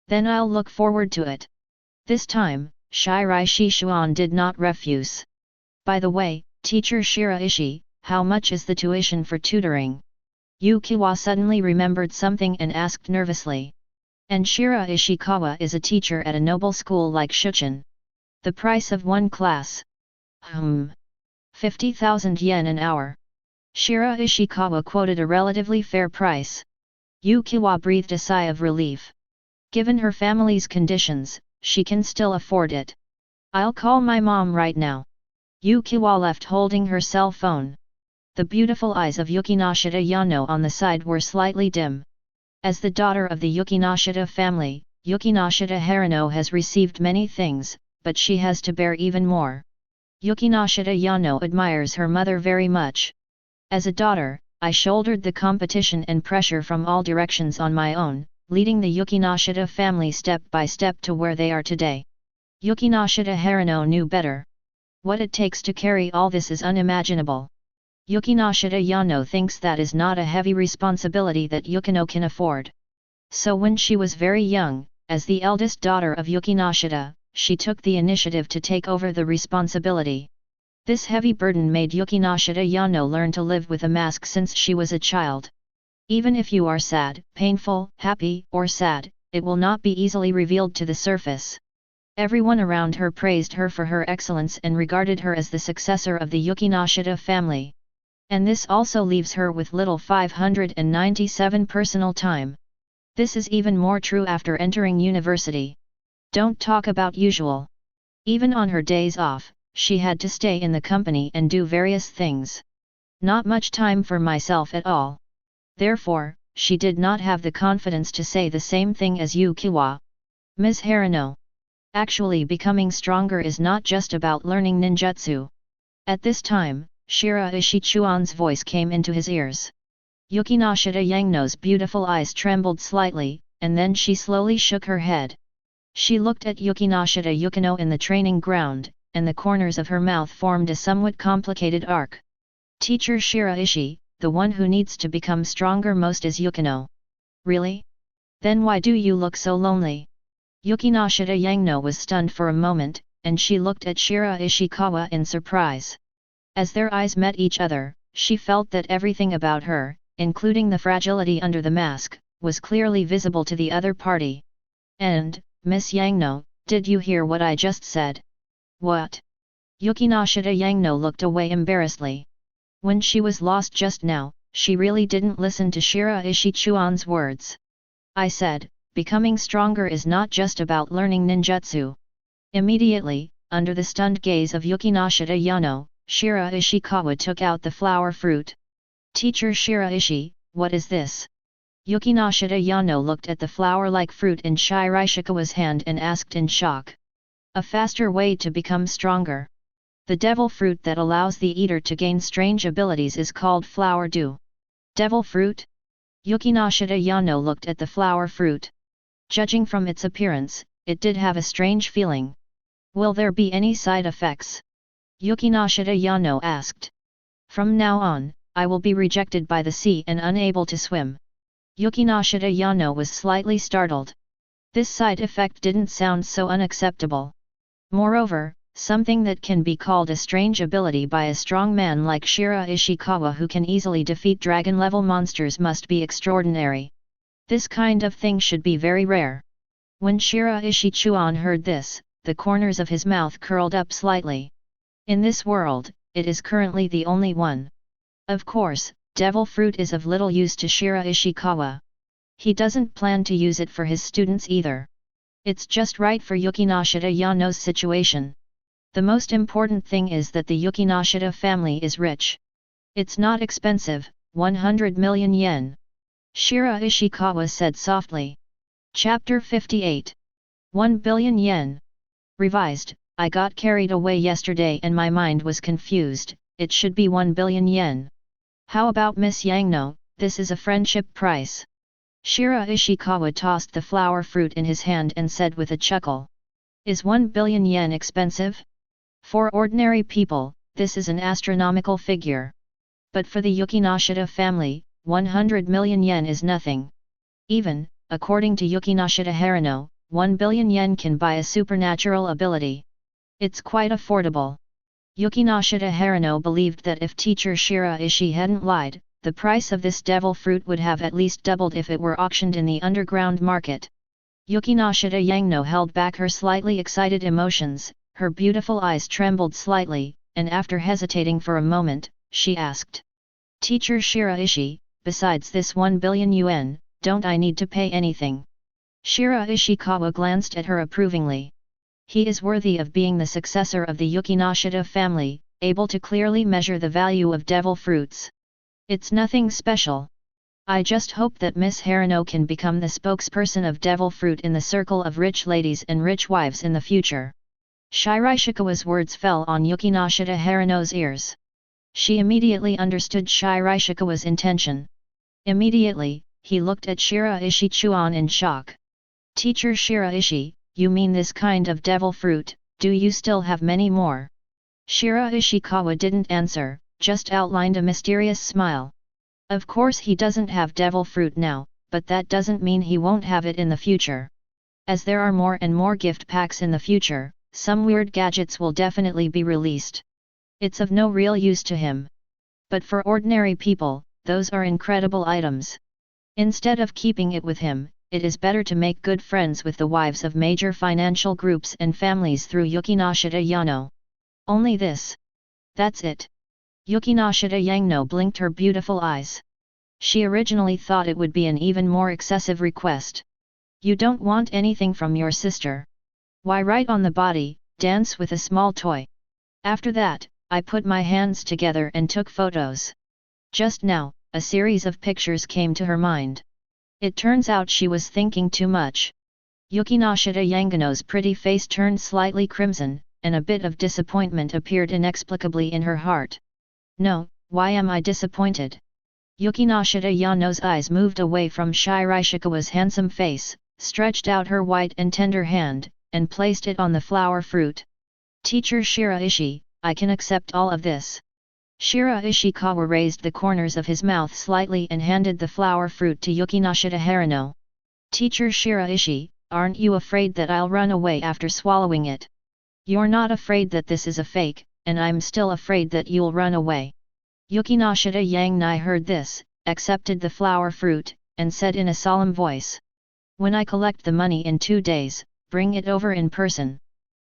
Then I'll look forward to it. This time, Shiraishi Chuan did not refuse. By the way, teacher Shiraishi, how much is the tuition for tutoring? Yukino suddenly remembered something and asked nervously. And Shiraishikawa is a teacher at a noble school like Shuchen. The price of one class. 50,000 yen an hour. Shiraishikawa quoted a relatively fair price. Yukino breathed a sigh of relief. Given her family's conditions, she can still afford it. I'll call my mom right now. Yukino left holding her cell phone. The beautiful eyes of Yukinoshita Yano on the side were slightly dim. As the daughter of the Yukinoshita family, Yukinoshita Harano has received many things, but she has to bear even more. Yukinoshita Yano admires her mother very much. As a daughter, I shouldered the competition and pressure from all directions on my own, leading the Yukinoshita family step by step to where they are today. Yukinoshita Harano knew better. What it takes to carry all this is unimaginable. Yukinoshita Yano thinks that is not a heavy responsibility that Yukino can afford. So when she was very young, as the eldest daughter of Yukinoshita, she took the initiative to take over the responsibility. This heavy burden made Yukinoshita Yano learn to live with a mask since she was a child. Even if you are sad, painful, happy, or sad, it will not be easily revealed to the surface. Everyone around her praised her for her excellence and regarded her as the successor of the Yukinoshita family. And this also leaves her with little 597 personal time. This is even more true after entering university. Don't talk about usual. Even on her days off, she had to stay in the company and do various things. Not much time for myself at all. Therefore, she did not have the confidence to say the same thing as Yukino. Ms. Harano. Actually becoming stronger is not just about learning ninjutsu. At this time, Shiraishi Chuan's voice came into his ears. Yukinoshita Yangno's beautiful eyes trembled slightly, and then she slowly shook her head. She looked at Yukinoshita Yukino in the training ground, and the corners of her mouth formed a somewhat complicated arc. Teacher Shiraishi, the one who needs to become stronger most is Yukino. Really? Then why do you look so lonely? Yukinoshita Yangno was stunned for a moment, and she looked at Shiraishikawa in surprise. As their eyes met each other, she felt that everything about her, including the fragility under the mask, was clearly visible to the other party. And, Miss Yangno, did you hear what I just said? What? Yukinoshita Yangno looked away embarrassedly. When she was lost just now, she really didn't listen to Shiraishi Chuan's words. I said, becoming stronger is not just about learning ninjutsu. Immediately, under the stunned gaze of Yukinoshita Yano, Shiraishikawa took out the flower fruit. Teacher Shiraishi, what is this? Yukinoshita Yano looked at the flower-like fruit in Shiraishikawa's hand and asked in shock. A faster way to become stronger. The devil fruit that allows the eater to gain strange abilities is called flower dew. Devil fruit? Yukinoshita Yano looked at the flower fruit. Judging from its appearance, it did have a strange feeling. Will there be any side effects? Yukinoshita Yano asked. From now on, I will be rejected by the sea and unable to swim. Yukinoshita Yano was slightly startled. This side effect didn't sound so unacceptable. Moreover, something that can be called a strange ability by a strong man like Shiraishikawa who can easily defeat dragon-level monsters must be extraordinary. This kind of thing should be very rare. When Shiraishi Chuan heard this, the corners of his mouth curled up slightly. In this world, it is currently the only one. Of course, devil fruit is of little use to Shiraishikawa. He doesn't plan to use it for his students either. It's just right for Yukinoshita Yano's situation. The most important thing is that the Yukinoshita family is rich. It's not expensive, 100 million yen. Shiraishikawa said softly. Chapter 58. 1 billion yen. Revised, I got carried away yesterday and my mind was confused, it should be 1 billion yen. How about Miss Yangno, this is a friendship price. Shiraishikawa tossed the flower fruit in his hand and said with a chuckle. Is 1 billion yen expensive? For ordinary people, this is an astronomical figure. But for the Yukinoshita family, 100 million yen is nothing. Even, according to Yukinoshita Harano, 1 billion yen can buy a supernatural ability. It's quite affordable. Yukinoshita Harano believed that if teacher Shiraishi hadn't lied, the price of this devil fruit would have at least doubled if it were auctioned in the underground market. Yukinoshita Yangno held back her slightly excited emotions, her beautiful eyes trembled slightly, and after hesitating for a moment, she asked. Teacher Shiraishi, besides this 1 billion yuan, don't I need to pay anything? Shiraishikawa glanced at her approvingly. He is worthy of being the successor of the Yukinoshita family, able to clearly measure the value of devil fruits. It's nothing special. I just hope that Miss Harano can become the spokesperson of devil fruit in the circle of rich ladies and rich wives in the future. Shiraishikawa's words fell on Yukinoshita Harano's ears. She immediately understood Shiraishikawa's intention. Immediately, he looked at Shiraishi Chuan in shock. Teacher Shiraishi, you mean this kind of devil fruit, do you still have many more? Shiraishikawa didn't answer, just outlined a mysterious smile. Of course he doesn't have devil fruit now, but that doesn't mean he won't have it in the future. As there are more and more gift packs in the future, some weird gadgets will definitely be released. It's of no real use to him. But for ordinary people, those are incredible items. Instead of keeping it with him, it is better to make good friends with the wives of major financial groups and families through Yukinoshita Yano. Only this. That's it. Yukinoshita Yangno blinked her beautiful eyes. She originally thought it would be an even more excessive request. You don't want anything from your sister. Why, right on the body, dance with a small toy. After that, I put my hands together and took photos. Just now, a series of pictures came to her mind. It turns out she was thinking too much. Yukinoshita Yangano's pretty face turned slightly crimson, and a bit of disappointment appeared inexplicably in her heart. No, why am I disappointed? Yukinoshita Yano's eyes moved away from Shiraishikawa's handsome face, stretched out her white and tender hand, and placed it on the flower fruit. Teacher Shiraishi, I can accept all of this. Shiraishikawa raised the corners of his mouth slightly and handed the flower fruit to Yukinoshita Harano. Teacher Shiraishi, aren't you afraid that I'll run away after swallowing it? You're not afraid that this is a fake, and I'm still afraid that you'll run away. Yukinoshita Yangnai heard this, accepted the flower fruit, and said in a solemn voice. When I collect the money in 2 days, bring it over in person.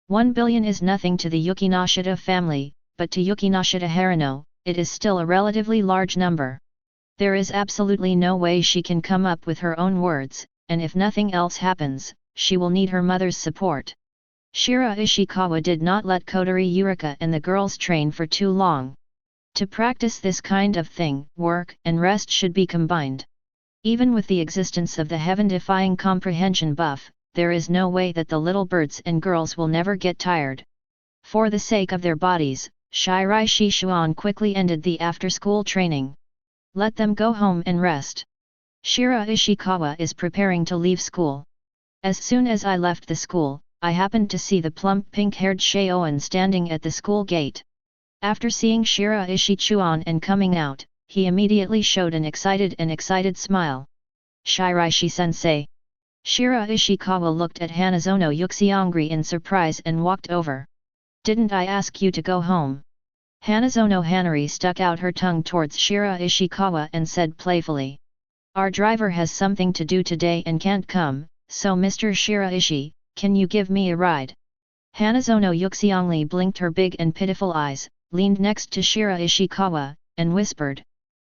1 billion is nothing to the Yukinoshita family, but to Yukinoshita Harano, it is still a relatively large number. There is absolutely no way she can come up with her own words, and if nothing else happens, she will need her mother's support. Shiraishikawa did not let Kotori Yurika and the girls train for too long. To practice this kind of thing, work and rest should be combined. Even with the existence of the heaven-defying comprehension buff, there is no way that the little birds and girls will never get tired. For the sake of their bodies, Shiraishi Chuan quickly ended the after-school training. Let them go home and rest. Shiraishikawa is preparing to leave school. As soon as I left the school, I happened to see the plump pink-haired Xioan standing at the school gate. After seeing Shiraishi Chuan and coming out, he immediately showed an excited smile. Shiraishi-sensei. Shiraishikawa looked at Hanazono Yuxiongri in surprise and walked over. Didn't I ask you to go home? Hanazono Hanari stuck out her tongue towards Shiraishikawa and said playfully. Our driver has something to do today and can't come, so Mr. Shiraishi, can you give me a ride? Hanazono Yuxiongli blinked her big and pitiful eyes, leaned next to Shiraishikawa, and whispered.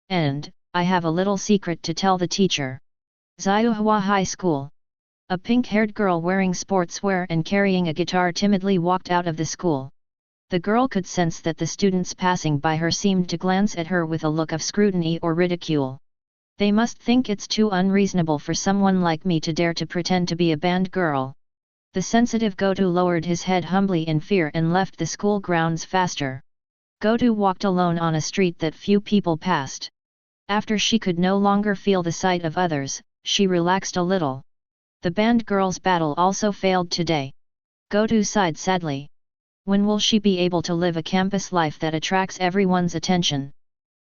And, I have a little secret to tell the teacher. Xiuhua High School. A pink-haired girl wearing sportswear and carrying a guitar timidly walked out of the school. The girl could sense that the students passing by her seemed to glance at her with a look of scrutiny or ridicule. They must think it's too unreasonable for someone like me to dare to pretend to be a band girl. The sensitive Goto lowered his head humbly in fear and left the school grounds faster. Goto walked alone on a street that few people passed. After she could no longer feel the sight of others, she relaxed a little. The band girls' battle also failed today. Goto sighed sadly. When will she be able to live a campus life that attracts everyone's attention?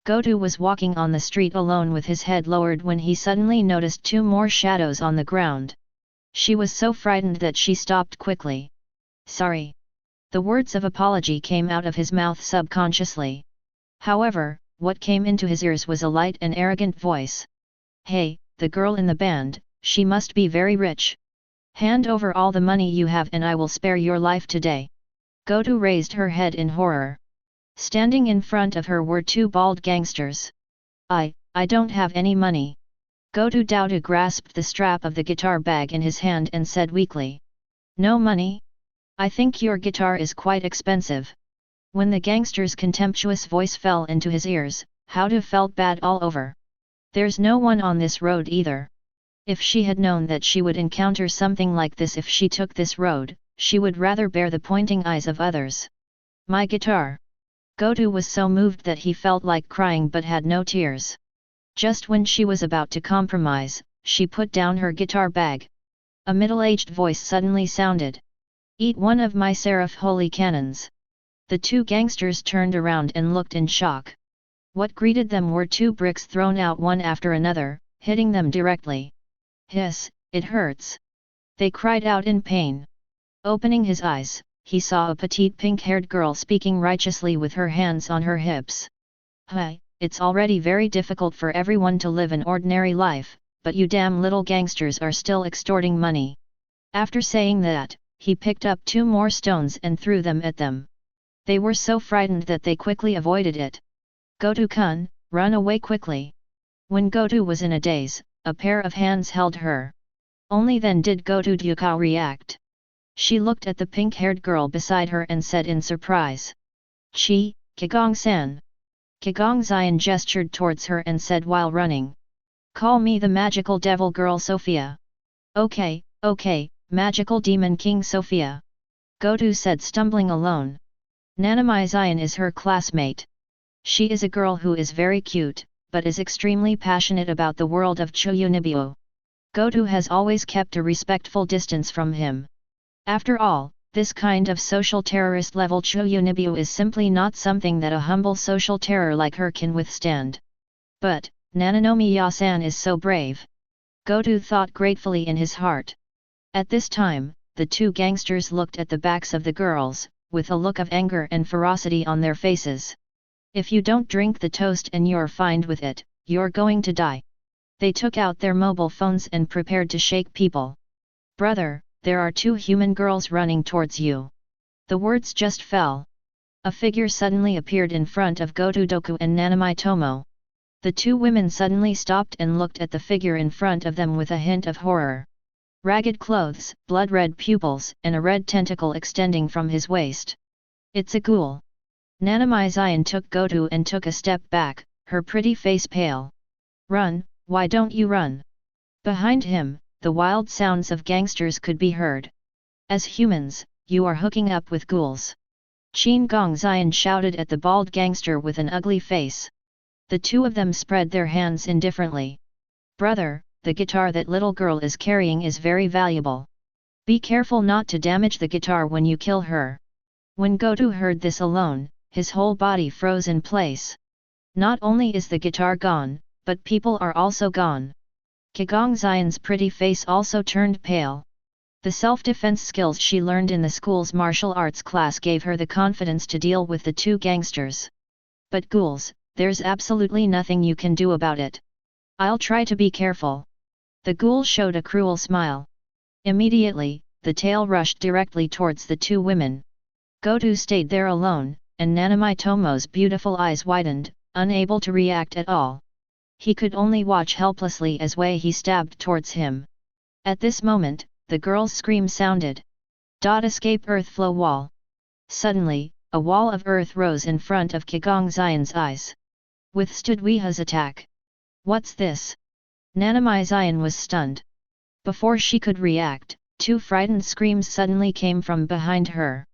Goto was walking on the street alone with his head lowered when he suddenly noticed two more shadows on the ground. She was so frightened that she stopped quickly. Sorry. The words of apology came out of his mouth subconsciously. However, what came into his ears was a light and arrogant voice. Hey, the girl in the band, she must be very rich. Hand over all the money you have and I will spare your life today. Goto raised her head in horror. Standing in front of her were two bald gangsters. I don't have any money. Goto Doubtu grasped the strap of the guitar bag in his hand and said weakly. No money? I think your guitar is quite expensive. When the gangster's contemptuous voice fell into his ears, Doubtu felt bad all over. There's no one on this road either. If she had known that she would encounter something like this if she took this road, she would rather bear the pointing eyes of others. My guitar. Goto was so moved that he felt like crying but had no tears. Just when she was about to compromise, she put down her guitar bag. A middle-aged voice suddenly sounded. Eat one of my seraph holy cannons. The two gangsters turned around and looked in shock. What greeted them were two bricks thrown out one after another, hitting them directly. Hiss, it hurts. They cried out in pain. Opening his eyes, he saw a petite pink-haired girl speaking righteously with her hands on her hips. Hi, it's already very difficult for everyone to live an ordinary life, but you damn little gangsters are still extorting money. After saying that, he picked up two more stones and threw them at them. They were so frightened that they quickly avoided it. Goto-kun, run away quickly. When Goto was in a daze, a pair of hands held her. Only then did Goto Ryuko react. She looked at the pink-haired girl beside her and said in surprise. Chi, Kagong-san. Kagong-zian gestured towards her and said while running. Call me the magical devil girl Sophia. Okay, magical demon king Sophia. Goto said stumbling alone. Nanami-zian is her classmate. She is a girl who is very cute, but is extremely passionate about the world of Chiyunibuo. Goto has always kept a respectful distance from him. After all, this kind of social terrorist level Chiyunibuo is simply not something that a humble social terror like her can withstand. But, Nananomiya-san is so brave. Goto thought gratefully in his heart. At this time, the two gangsters looked at the backs of the girls, with a look of anger and ferocity on their faces. If you don't drink the toast and you're fine with it, you're going to die. They took out their mobile phones and prepared to shake people. Brother, there are two human girls running towards you. The words just fell. A figure suddenly appeared in front of Goto Doku and Nanami Tomo. The two women suddenly stopped and looked at the figure in front of them with a hint of horror. Ragged clothes, blood-red pupils, and a red tentacle extending from his waist. It's a ghoul. Nanami-zian took Goto and took a step back, her pretty face pale. Run, why don't you run? Behind him, the wild sounds of gangsters could be heard. As humans, you are hooking up with ghouls. Qin Gong-zian shouted at the bald gangster with an ugly face. The two of them spread their hands indifferently. Brother, the guitar that little girl is carrying is very valuable. Be careful not to damage the guitar when you kill her. When Goto heard this alone, his whole body froze in place. Not only is the guitar gone, but people are also gone. Kagong-zian's pretty face also turned pale. The self-defense skills she learned in the school's martial arts class gave her the confidence to deal with the two gangsters. But ghouls, there's absolutely nothing you can do about it. I'll try to be careful. The ghoul showed a cruel smile. Immediately, the tail rushed directly towards the two women. Goto stayed there alone, and Nanami Tomo's beautiful eyes widened, unable to react at all. He could only watch helplessly as he stabbed towards him. At this moment, the girl's scream sounded. Escape earth flow wall. Suddenly, a wall of earth rose in front of Kagong-zian's eyes. Withstood Weeha's attack. What's this? Nanami-zian was stunned. Before she could react, two frightened screams suddenly came from behind her.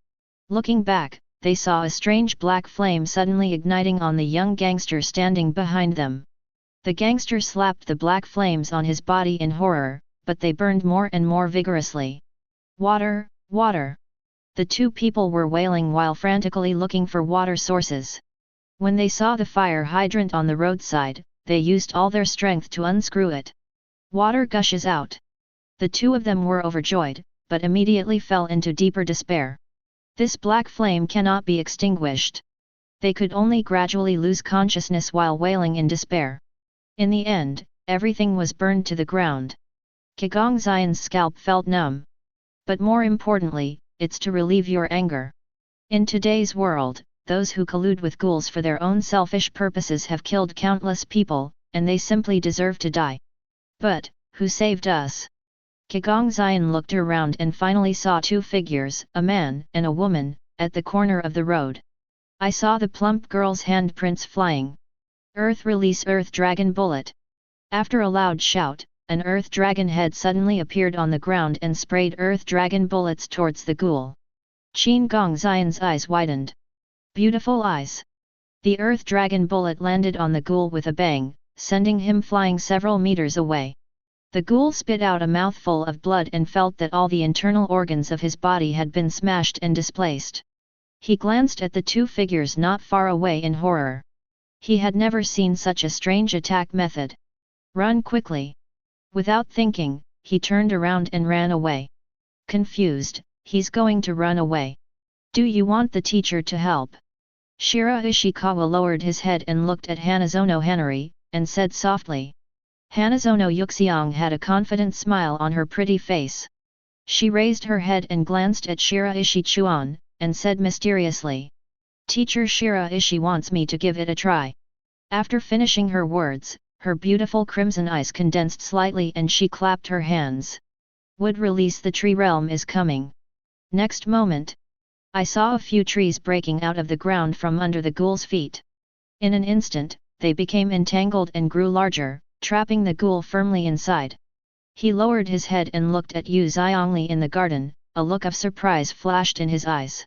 Looking back, they saw a strange black flame suddenly igniting on the young gangster standing behind them. The gangster slapped the black flames on his body in horror, but they burned more and more vigorously. Water, water! The two people were wailing while frantically looking for water sources. When they saw the fire hydrant on the roadside, they used all their strength to unscrew it. Water gushes out. The two of them were overjoyed, but immediately fell into deeper despair. This black flame cannot be extinguished. They could only gradually lose consciousness while wailing in despair. In the end, everything was burned to the ground. Kigongxian's scalp felt numb. But more importantly, it's to relieve your anger. In today's world, those who collude with ghouls for their own selfish purposes have killed countless people, and they simply deserve to die. But, who saved us? Kigongxian looked around and finally saw two figures, a man and a woman, at the corner of the road. I saw the plump girl's handprints flying. Earth release Earth Dragon Bullet. After a loud shout, an Earth Dragon head suddenly appeared on the ground and sprayed Earth Dragon bullets towards the ghoul. Kigongxian's eyes widened. Beautiful eyes. The Earth Dragon bullet landed on the ghoul with a bang, sending him flying several meters away. The ghoul spit out a mouthful of blood and felt that all the internal organs of his body had been smashed and displaced. He glanced at the two figures not far away in horror. He had never seen such a strange attack method. Run quickly. Without thinking, he turned around and ran away. Confused, he's going to run away. Do you want the teacher to help? Shiraishikawa lowered his head and looked at Hanazono Hanari, and said softly. Hanazono Yuxiang had a confident smile on her pretty face. She raised her head and glanced at Shiraishi Chuan, and said mysteriously. Teacher Shiraishi wants me to give it a try. After finishing her words, her beautiful crimson eyes condensed slightly and she clapped her hands. Would release the tree realm is coming. Next moment, I saw a few trees breaking out of the ground from under the ghoul's feet. In an instant, they became entangled and grew larger, trapping the ghoul firmly inside. He lowered his head and looked at Yu Xiongli in the garden, a look of surprise flashed in his eyes.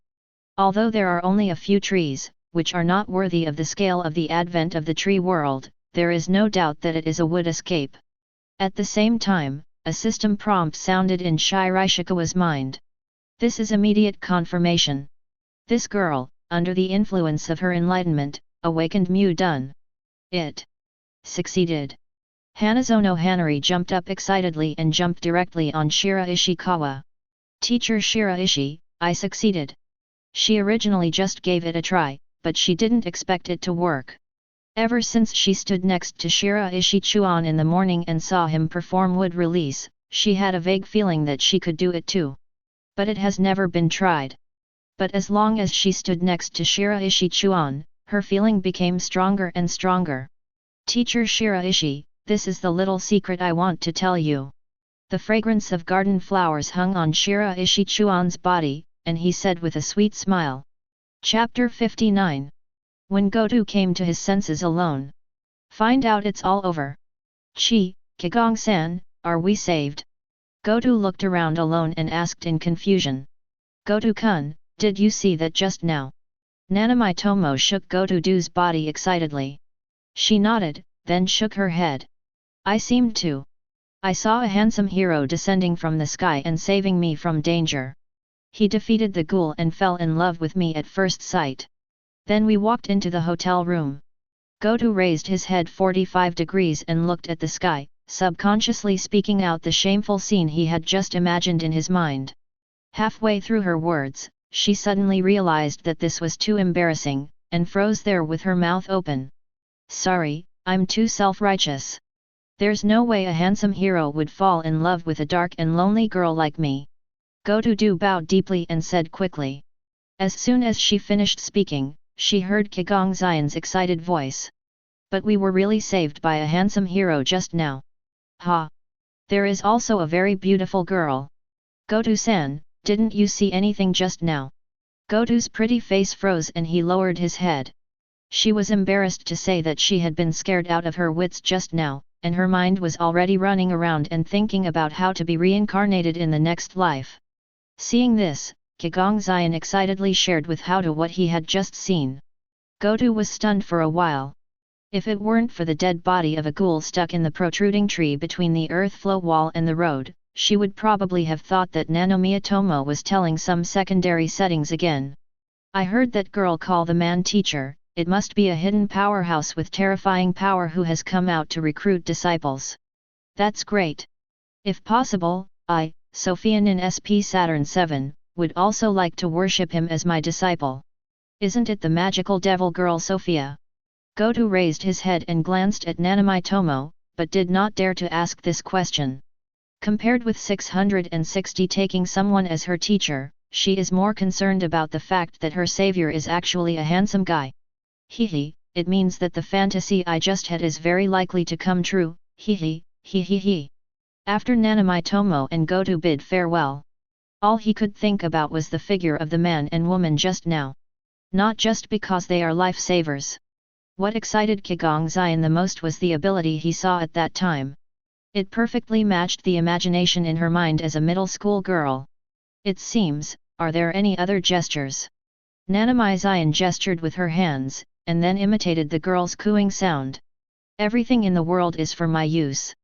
Although there are only a few trees, which are not worthy of the scale of the advent of the tree world, there is no doubt that it is a wood escape. At the same time, a system prompt sounded in Shiraishikawa's mind. This is immediate confirmation. This girl, under the influence of her enlightenment, awakened Mu Dun. It succeeded. Hanazono Hanari jumped up excitedly and jumped directly on Shiraishikawa. Teacher Shiraishi, I succeeded. She originally just gave it a try, but she didn't expect it to work. Ever since she stood next to Shiraishi Chuan in the morning and saw him perform wood release, she had a vague feeling that she could do it too. But it has never been tried. But as long as she stood next to Shiraishi Chuan, her feeling became stronger and stronger. Teacher Shiraishi, this is the little secret I want to tell you. The fragrance of garden flowers hung on Shiraishi Chuan's body, and he said with a sweet smile. Chapter 59. When Goto came to his senses alone. Find out it's all over. Kigong-san, are we saved? Goto looked around alone and asked in confusion. Goto-kun, did you see that just now? Nanami Tomo shook Goto-du's body excitedly. She nodded, then shook her head. I seemed to. I saw a handsome hero descending from the sky and saving me from danger. He defeated the ghoul and fell in love with me at first sight. Then we walked into the hotel room. Goto raised his head 45 degrees and looked at the sky, subconsciously speaking out the shameful scene he had just imagined in his mind. Halfway through her words, she suddenly realized that this was too embarrassing, and froze there with her mouth open. Sorry, I'm too self-righteous. There's no way a handsome hero would fall in love with a dark and lonely girl like me. Goto-du bowed deeply and said quickly. As soon as she finished speaking, she heard Kigong-xian's excited voice. But we were really saved by a handsome hero just now. Ha! There is also a very beautiful girl. Goto-san, didn't you see anything just now? Goto's pretty face froze and he lowered his head. She was embarrassed to say that she had been scared out of her wits just now, and her mind was already running around and thinking about how to be reincarnated in the next life. Seeing this, Kigong-xian excitedly shared with Houda what he had just seen. Goto was stunned for a while. If it weren't for the dead body of a ghoul stuck in the protruding tree between the earth flow wall and the road, she would probably have thought that Nanomiya Tomo was telling some secondary settings again. I heard that girl call the man teacher, it must be a hidden powerhouse with terrifying power who has come out to recruit disciples. That's great. If possible, I, Sophian in SP Saturn 7, would also like to worship him as my disciple. Isn't it the magical devil girl Sophia? Goto raised his head and glanced at Nanomiya Tomo, but did not dare to ask this question. Compared with 660 taking someone as her teacher, she is more concerned about the fact that her savior is actually a handsome guy. Hehe, it means that the fantasy I just had is very likely to come true, hehe, hehehe. After Nanomiya Tomo and Goto bid farewell, all he could think about was the figure of the man and woman just now. Not just because they are lifesavers. What excited Kigong-zian the most was the ability he saw at that time. It perfectly matched the imagination in her mind as a middle school girl. It seems, are there any other gestures? Nanomiya-zian gestured with her hands, and then imitated the girl's cooing sound. Everything in the world is for my use.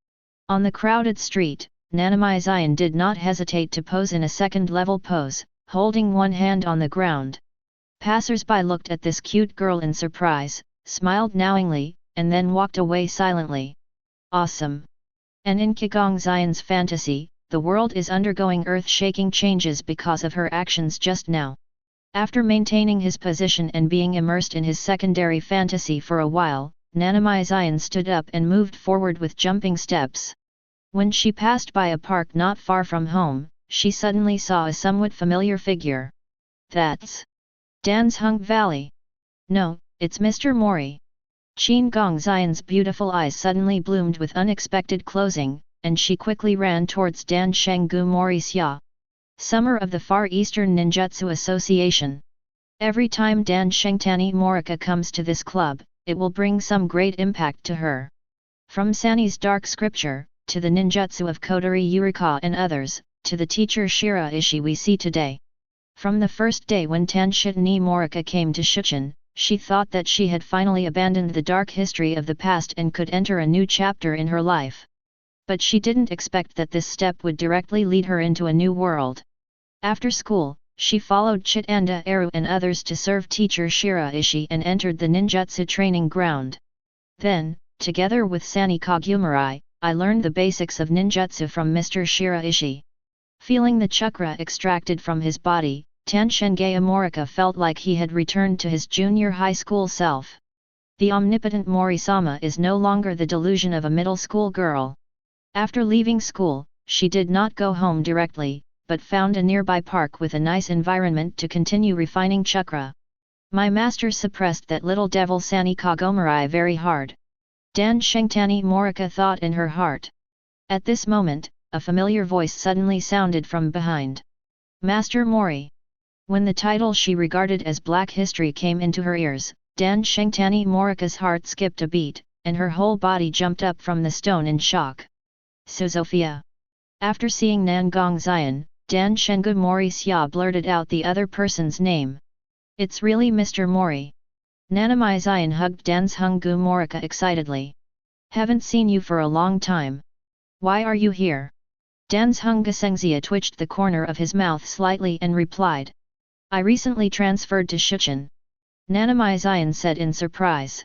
On the crowded street, Nanomiya-zian did not hesitate to pose in a second-level pose, holding one hand on the ground. Passers-by looked at this cute girl in surprise, smiled knowingly, and then walked away silently. Awesome! And in Kigong-zian's fantasy, the world is undergoing earth-shaking changes because of her actions just now. After maintaining his position and being immersed in his secondary fantasy for a while, Nanomiya-zian stood up and moved forward with jumping steps. When she passed by a park not far from home, she suddenly saw a somewhat familiar figure. That's Danzhong Valley. No, it's Mr. Mori. Qin-gong-zian's beautiful eyes suddenly bloomed with unexpected closing, and she quickly ran towards Dan Shenggu Mori Xia. Summer of the Far Eastern Ninjutsu Association. Every time Dan Shengtani Morika comes to this club, it will bring some great impact to her. From Sani's dark scripture, to the ninjutsu of Kodari Yurika and others, to the teacher Shiraishi we see today. From the first day when Tanshitani Morika came to Shichun, she thought that she had finally abandoned the dark history of the past and could enter a new chapter in her life. But she didn't expect that this step would directly lead her into a new world. After school, she followed Chitanda Eru and others to serve teacher Shiraishi and entered the ninjutsu training ground. Then, together with Sani Kagumari, I learned the basics of ninjutsu from Mr. Shiraishi. Feeling the chakra extracted from his body, Tanshengaya Morika felt like he had returned to his junior high school self. The omnipotent Mori-sama is no longer the delusion of a middle school girl. After leaving school, she did not go home directly, but found a nearby park with a nice environment to continue refining chakra. My master suppressed that little devil Sani Kagomari very hard. Dan Shengtani Morika thought in her heart. At this moment, a familiar voice suddenly sounded from behind. Master Mori. When the title she regarded as Black History came into her ears, Dan Shengtani Morika's heart skipped a beat, and her whole body jumped up from the stone in shock. Sophia. After seeing Nangong-zian, Dan Shenggu Mori Xia blurted out the other person's name. It's really Mr. Mori. Nanomiya-zian hugged Danzhonggu Morika excitedly. Haven't seen you for a long time. Why are you here? Danzhonggu twitched the corner of his mouth slightly and replied. I recently transferred to Shichun. Nanomiya-zian said in surprise.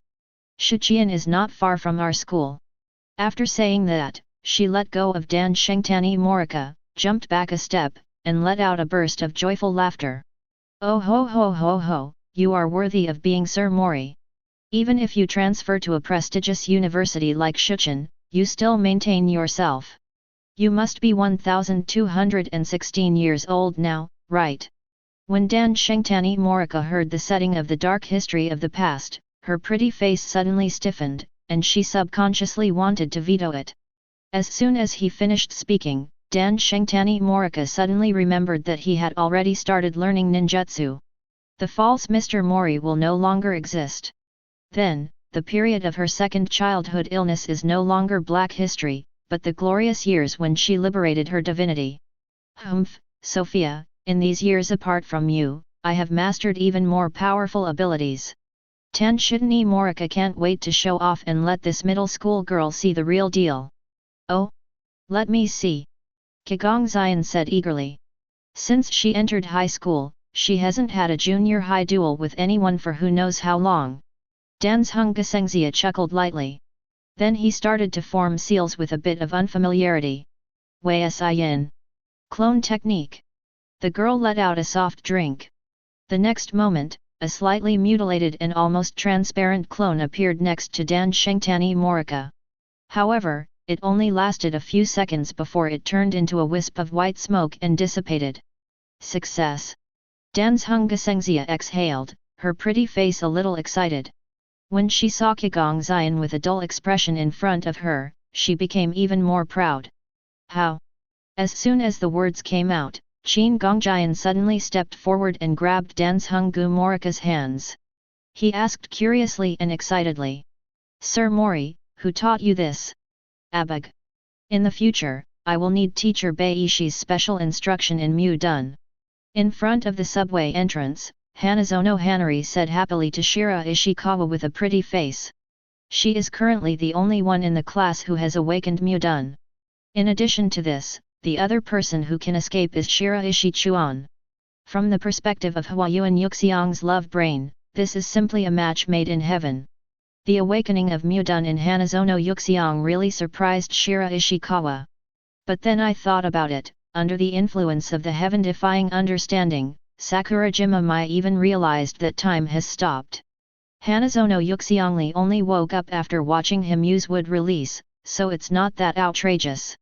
Shichun is not far from our school. After saying that, she let go of Dan Shengtani Morika, jumped back a step, and let out a burst of joyful laughter. Oh ho ho ho ho, you are worthy of being Sir Mori. Even if you transfer to a prestigious university like Shichun, you still maintain yourself. You must be 1216 years old now, right? When Dan Shengtani Morika heard the setting of the dark history of the past, her pretty face suddenly stiffened, and she subconsciously wanted to veto it. As soon as he finished speaking, Dan Shengtani Morika suddenly remembered that he had already started learning ninjutsu. The false Mr. Mori will no longer exist. Then, the period of her second childhood illness is no longer black history, but the glorious years when she liberated her divinity. Humph, Sophia, in these years apart from you, I have mastered even more powerful abilities. Tanshitani Morika can't wait to show off and let this middle school girl see the real deal. Oh? Let me see. Kagong-zian said eagerly. Since she entered high school, she hasn't had a junior high duel with anyone for who knows how long. Danzhong-gesengzia chuckled lightly. Then he started to form seals with a bit of unfamiliarity. Wei-yin. Clone technique. The girl let out a soft drink. The next moment, a slightly mutilated and almost transparent clone appeared next to Dan Shengtani Morika. However, it only lasted a few seconds before it turned into a wisp of white smoke and dissipated. Success! Danzhong-gesengzia exhaled, her pretty face a little excited. When she saw Kagong-zian with a dull expression in front of her, she became even more proud. How? As soon as the words came out, Qin Gongjian suddenly stepped forward and grabbed Danzhong-gu Morika's hands. He asked curiously and excitedly. Sir Mori, who taught you this? Abug. In the future, I will need teacher Beishi's special instruction in Mu Dun. In front of the subway entrance, Hanazono Hanari said happily to Shiraishikawa with a pretty face. She is currently the only one in the class who has awakened Mu Dun. In addition to this, the other person who can escape is Shiraishi Chuan. From the perspective of Huayuan Yuxiang's love brain, this is simply a match made in heaven. The awakening of Mu Dun in Hanazono Yuxiang really surprised Shiraishikawa. But then I thought about it, under the influence of the heaven-defying understanding, Sakurajima Mai even realized that time has stopped. Hanazono Yuxiangli only woke up after watching him use wood release, so it's not that outrageous.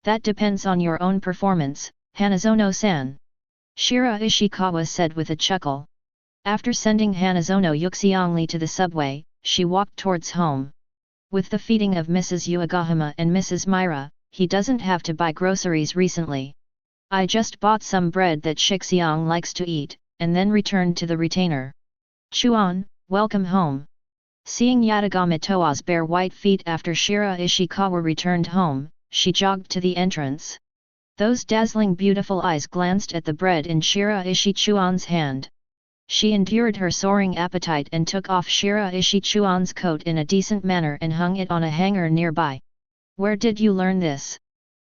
That depends on your own performance, Hanazono-san. Shiraishikawa said with a chuckle. After sending Hanazono Yuxiangli to the subway, she walked towards home. With the feeding of Mrs. Uegahama and Mrs. Myra, he doesn't have to buy groceries recently. I just bought some bread that Shixiang likes to eat, and then returned to the retainer. Chuan, welcome home. Seeing Yatagami Toa's bare white feet after Shiraishikawa returned home, she jogged to the entrance. Those dazzling beautiful eyes glanced at the bread in Shiraishi Chuan's hand. She endured her soaring appetite and took off Shiraishi Chuan's coat in a decent manner and hung it on a hanger nearby. Where did you learn this?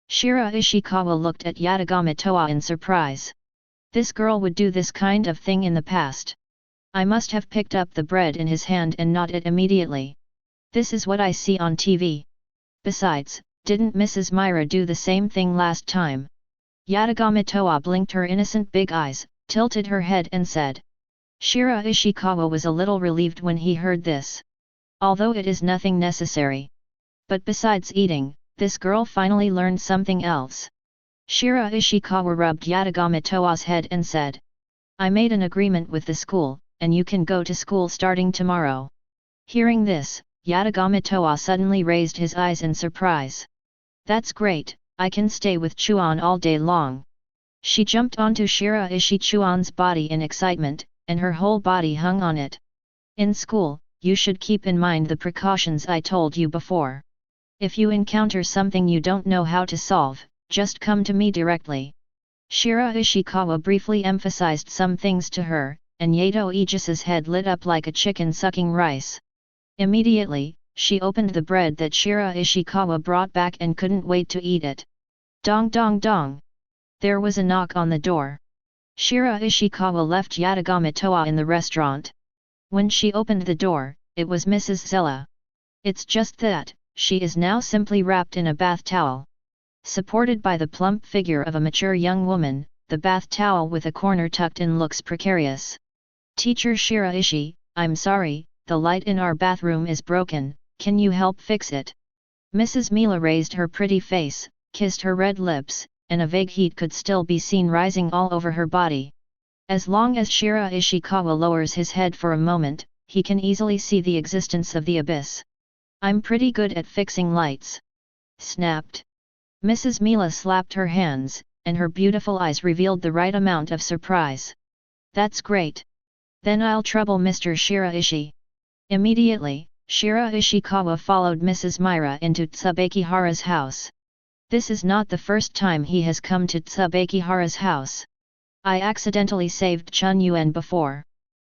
Shiraishikawa looked at Yatagami Toa in surprise. This girl would do this kind of thing in the past. I must have picked up the bread in his hand and not it immediately. This is what I see on TV. Besides, didn't Mrs. Myra do the same thing last time? Yatagami Toa blinked her innocent big eyes, tilted her head and said. Shiraishikawa was a little relieved when he heard this. Although it is nothing necessary. But besides eating, this girl finally learned something else. Shiraishikawa rubbed Yatagami Toa's head and said. I made an agreement with the school, and you can go to school starting tomorrow. Hearing this, Yatagami Toa suddenly raised his eyes in surprise. That's great, I can stay with Chuan all day long. She jumped onto Shiraishi Chuan's body in excitement, and her whole body hung on it. In school, you should keep in mind the precautions I told you before. If you encounter something you don't know how to solve, just come to me directly. Shiraishikawa briefly emphasized some things to her, and Yato Aegis's head lit up like a chicken sucking rice. Immediately, she opened the bread that Shiraishikawa brought back and couldn't wait to eat it. Dong dong dong! There was a knock on the door. Shiraishikawa left Yatagami Toa in the restaurant. When she opened the door, it was Mrs. Zella. It's just that, she is now simply wrapped in a bath towel. Supported by the plump figure of a mature young woman, the bath towel with a corner tucked in looks precarious. Teacher Shiraishi, I'm sorry, the light in our bathroom is broken, can you help fix it? Mrs. Mila raised her pretty face, kissed her red lips, and a vague heat could still be seen rising all over her body. As long as Shiraishikawa lowers his head for a moment, he can easily see the existence of the abyss. I'm pretty good at fixing lights. Snapped. Mrs. Mila slapped her hands, and her beautiful eyes revealed the right amount of surprise. That's great. Then I'll trouble Mr. Shiraishi. Immediately, Shiraishikawa followed Mrs. Myra into Tsubakihara's house. This is not the first time he has come to Tsubakihara's house. I accidentally saved Chun Yuan before.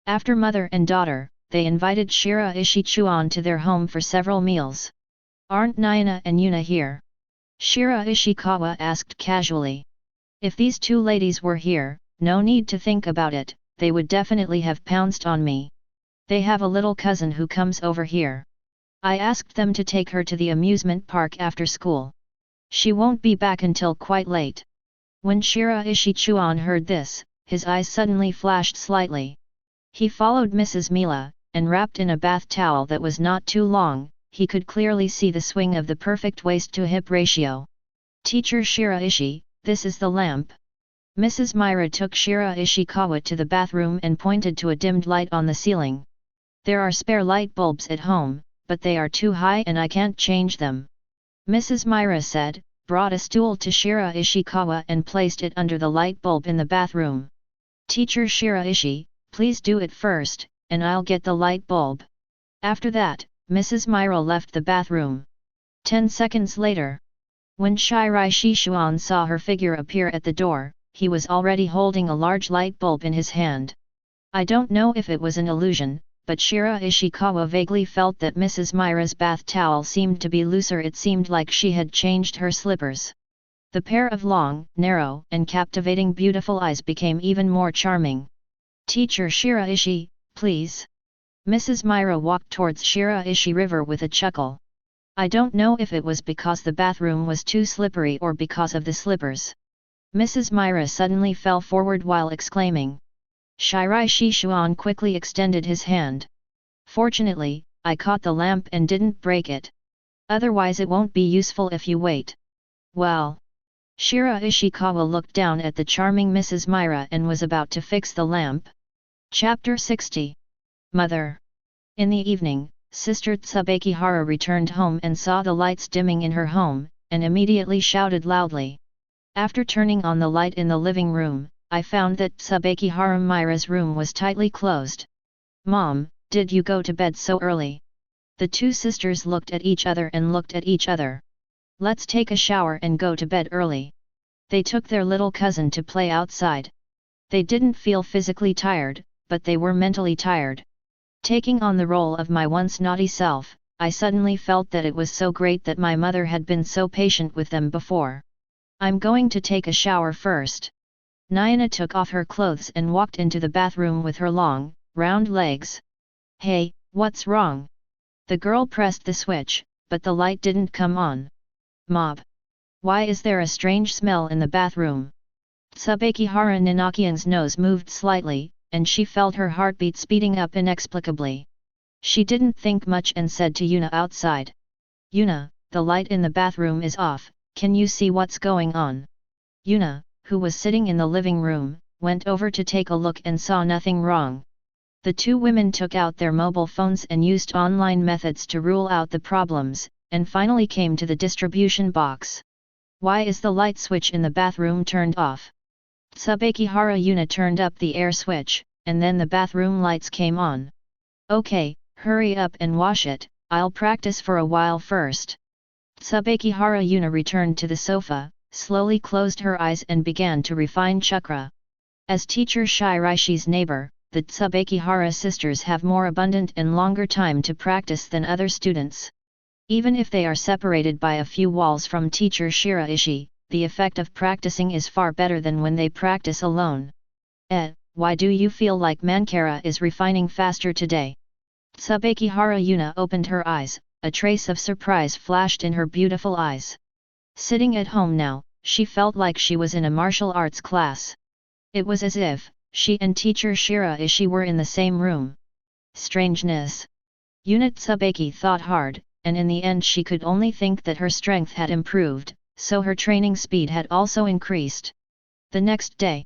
After mother and daughter, they invited Shiraishi Chuan to their home for several meals. Aren't Nayana and Yuna here? Shiraishikawa asked casually. If these two ladies were here, no need to think about it, they would definitely have pounced on me. They have a little cousin who comes over here. I asked them to take her to the amusement park after school. She won't be back until quite late. When Shiraishi Chuan heard this, his eyes suddenly flashed slightly. He followed Mrs. Mila, and wrapped in a bath towel that was not too long, he could clearly see the swing of the perfect waist-to-hip ratio. Teacher Shiraishi, this is the lamp. Mrs. Myra took Shiraishikawa to the bathroom and pointed to a dimmed light on the ceiling. There are spare light bulbs at home, but they are too high and I can't change them. Mrs. Myra said, brought a stool to Shiraishikawa and placed it under the light bulb in the bathroom. Teacher Shiraishi, please do it first, and I'll get the light bulb. After that, Mrs. Myra left the bathroom. 10 seconds later. When Shiraishi Chuan saw her figure appear at the door, he was already holding a large light bulb in his hand. I don't know if it was an illusion, but Shiraishikawa vaguely felt that Mrs. Myra's bath towel seemed to be looser. It seemed like she had changed her slippers. The pair of long, narrow, and captivating beautiful eyes became even more charming. Teacher Shiraishi, please. Mrs. Myra walked towards Shiraishi River with a chuckle. I don't know if it was because the bathroom was too slippery or because of the slippers. Mrs. Myra suddenly fell forward while exclaiming. Shiraishi Chuan quickly extended his hand. Fortunately, I caught the lamp and didn't break it. Otherwise it won't be useful if you wait. Well. Shiraishikawa looked down at the charming Mrs. Myra and was about to fix the lamp. Chapter 60. Mother. In the evening, Sister Tsubakihara returned home and saw the lights dimming in her home, and immediately shouted loudly. After turning on the light in the living room, I found that Tsubakihara Myra's room was tightly closed. Mom, did you go to bed so early? The two sisters looked at each other and looked at each other. Let's take a shower and go to bed early. They took their little cousin to play outside. They didn't feel physically tired, but they were mentally tired. Taking on the role of my once naughty self, I suddenly felt that it was so great that my mother had been so patient with them before. I'm going to take a shower first. Nayana took off her clothes and walked into the bathroom with her long, round legs. Hey, what's wrong? The girl pressed the switch, but the light didn't come on. Mob. Why is there a strange smell in the bathroom? Tsubakihara Ninakian's nose moved slightly, and she felt her heartbeat speeding up inexplicably. She didn't think much and said to Yuna outside. Yuna, the light in the bathroom is off, can you see what's going on? Yuna, who was sitting in the living room, went over to take a look and saw nothing wrong. The two women took out their mobile phones and used online methods to rule out the problems, and finally came to the distribution box. Why is the light switch in the bathroom turned off? Tsubakihara Yuna turned up the air switch, and then the bathroom lights came on. Okay, hurry up and wash it, I'll practice for a while first. Tsubakihara Yuna returned to the sofa, slowly closed her eyes and began to refine chakra. As teacher Shiraishi's neighbor, the Tsubakihara sisters have more abundant and longer time to practice than other students. Even if they are separated by a few walls from teacher Shiraishi, the effect of practicing is far better than when they practice alone. Why do you feel like Mankara is refining faster today? Tsubakihara Yuna opened her eyes, a trace of surprise flashed in her beautiful eyes. Sitting at home now, she felt like she was in a martial arts class. It was as if she and teacher Shiraishi were in the same room. Strangeness. Yuna Tsubaki thought hard, and in the end she could only think that her strength had improved, so her training speed had also increased. The next day,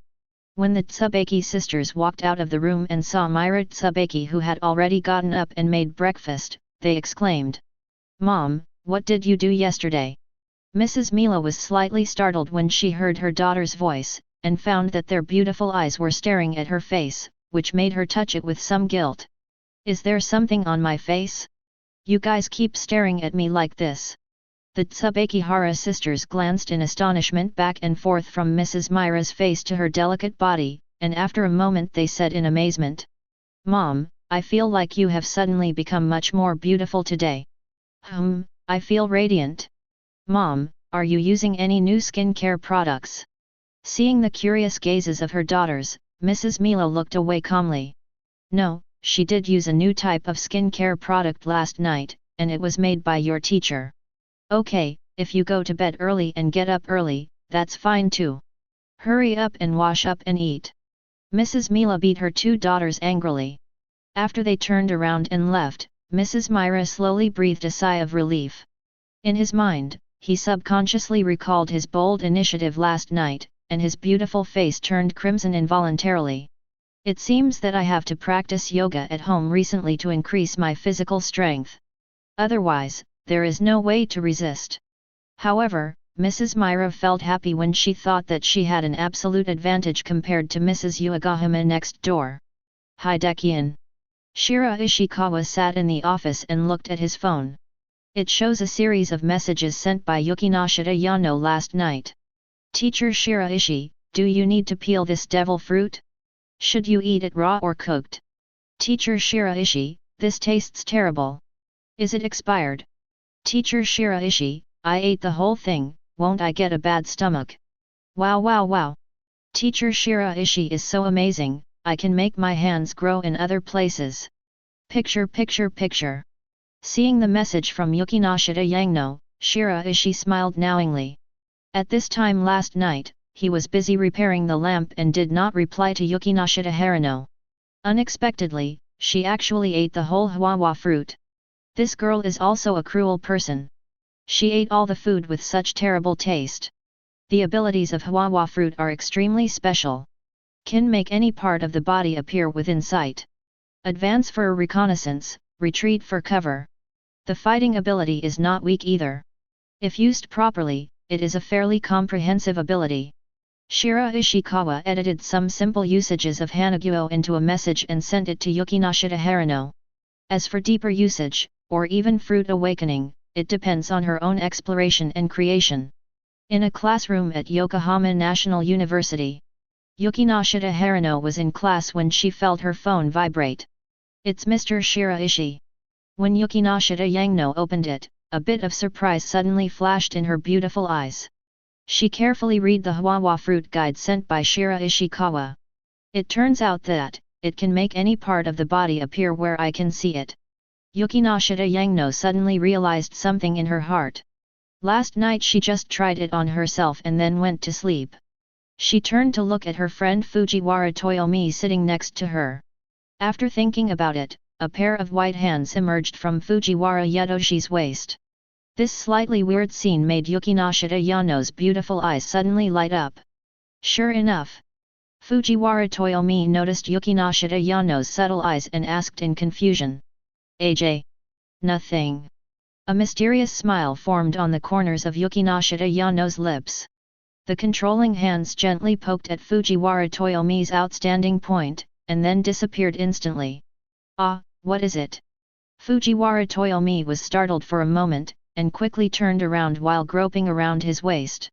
when the Tsubaki sisters walked out of the room and saw Myriad Tsubaki who had already gotten up and made breakfast, they exclaimed. Mom, what did you do yesterday? Mrs. Mila was slightly startled when she heard her daughter's voice, and found that their beautiful eyes were staring at her face, which made her touch it with some guilt. Is there something on my face? You guys keep staring at me like this. The Tsubakihara sisters glanced in astonishment back and forth from Mrs. Myra's face to her delicate body, and after a moment they said in amazement. Mom, I feel like you have suddenly become much more beautiful today. I feel radiant. Mom, are you using any new skincare products? Seeing the curious gazes of her daughters, Mrs. Milo looked away calmly. No, she did use a new type of skincare product last night, and it was made by your teacher. Okay, if you go to bed early and get up early, that's fine too. Hurry up and wash up and eat. Mrs. Mila beat her two daughters angrily. After they turned around and left, Mrs. Myra slowly breathed a sigh of relief. In his mind, he subconsciously recalled his bold initiative last night, and his beautiful face turned crimson involuntarily. It seems that I have to practice yoga at home recently to increase my physical strength. Otherwise, there is no way to resist. However, Mrs. Myra felt happy when she thought that she had an absolute advantage compared to Mrs. Uegahama next door. Hidekian. Shiraishikawa sat in the office and looked at his phone. It shows a series of messages sent by Yukinoshita Yano last night. Teacher Shiraishi, do you need to peel this devil fruit? Should you eat it raw or cooked? Teacher Shiraishi, this tastes terrible. Is it expired? Teacher Shiraishi, I ate the whole thing, won't I get a bad stomach? Wow wow wow! Teacher Shiraishi is so amazing, I can make my hands grow in other places. Picture picture picture. Seeing the message from Yukinoshita Yangno, Shiraishi smiled knowingly. At this time last night, he was busy repairing the lamp and did not reply to Yukinoshita Harano. Unexpectedly, she actually ate the whole Hwawa fruit. This girl is also a cruel person. She ate all the food with such terrible taste. The abilities of Hwawa fruit are extremely special. Can make any part of the body appear within sight. Advance for reconnaissance, retreat for cover. The fighting ability is not weak either. If used properly, it is a fairly comprehensive ability. Shiraishikawa edited some simple usages of Hanaguo into a message and sent it to Yukinoshita Harano. As for deeper usage, or even fruit awakening, it depends on her own exploration and creation. In a classroom at Yokohama National University, Yukinoshita Harano was in class when she felt her phone vibrate. It's Mr. Shiraishi. When Yukinoshita Yangno opened it, a bit of surprise suddenly flashed in her beautiful eyes. She carefully read the Hwawa fruit guide sent by Shiraishikawa. It turns out that, it can make any part of the body appear where I can see it. Yukinoshita Yangno suddenly realized something in her heart. Last night she just tried it on herself and then went to sleep. She turned to look at her friend Fujiwara Toyomi sitting next to her. After thinking about it, a pair of white hands emerged from Fujiwara Yadoshi's waist. This slightly weird scene made Yukinoshita Yano's beautiful eyes suddenly light up. Sure enough, Fujiwara Toyomi noticed Yukinoshita Yano's subtle eyes and asked in confusion. AJ. Nothing. A mysterious smile formed on the corners of Yukinoshita Yano's lips. The controlling hands gently poked at Fujiwara Toyomi's outstanding point, and then disappeared instantly. Ah, what is it? Fujiwara Toyomi was startled for a moment, and quickly turned around while groping around his waist.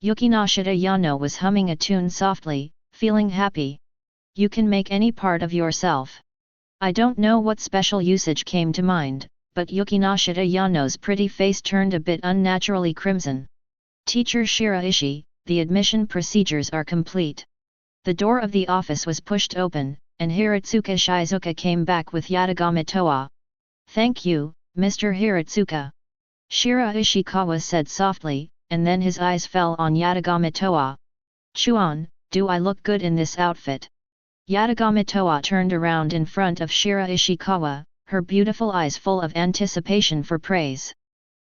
Yukinoshita Yano was humming a tune softly, feeling happy. You can make any part of yourself. I don't know what special usage came to mind, but Yukinoshita Yano's pretty face turned a bit unnaturally crimson. Teacher Shiraishi, the admission procedures are complete. The door of the office was pushed open, and Hiratsuka Shizuka came back with Yatagami Toa. Thank you, Mr. Hiratsuka. Shiraishikawa said softly, and then his eyes fell on Yatagami Toa. Chuan, do I look good in this outfit? Yatagami Toa turned around in front of Shiraishikawa, her beautiful eyes full of anticipation for praise.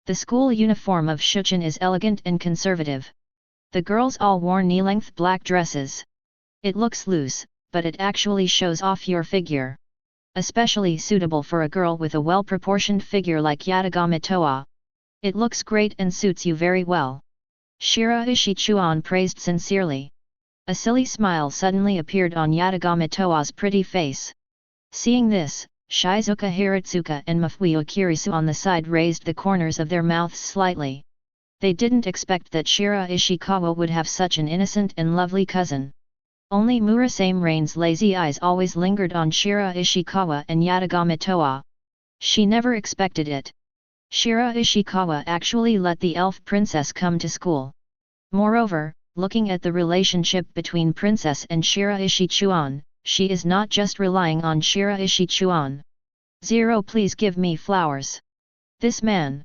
The school uniform of Shuchin is elegant and conservative. The girls all wore knee-length black dresses. It looks loose, but it actually shows off your figure. Especially suitable for a girl with a well-proportioned figure like Yatagami Toa. It looks great and suits you very well. Shiraishi Chuan praised sincerely. A silly smile suddenly appeared on Yatagami Toa's pretty face. Seeing this, Shizuka Hiratsuka and Mafuyo Kirisu on the side raised the corners of their mouths slightly. They didn't expect that Shiraishikawa would have such an innocent and lovely cousin. Only Murasame Rain's lazy eyes always lingered on Shiraishikawa and Yatagami Toa. She never expected it. Shiraishikawa actually let the elf princess come to school. Moreover, looking at the relationship between princess and Shiraishi Chuan, she is not just relying on Shiraishi Chuan. 0 Please give me flowers. This man.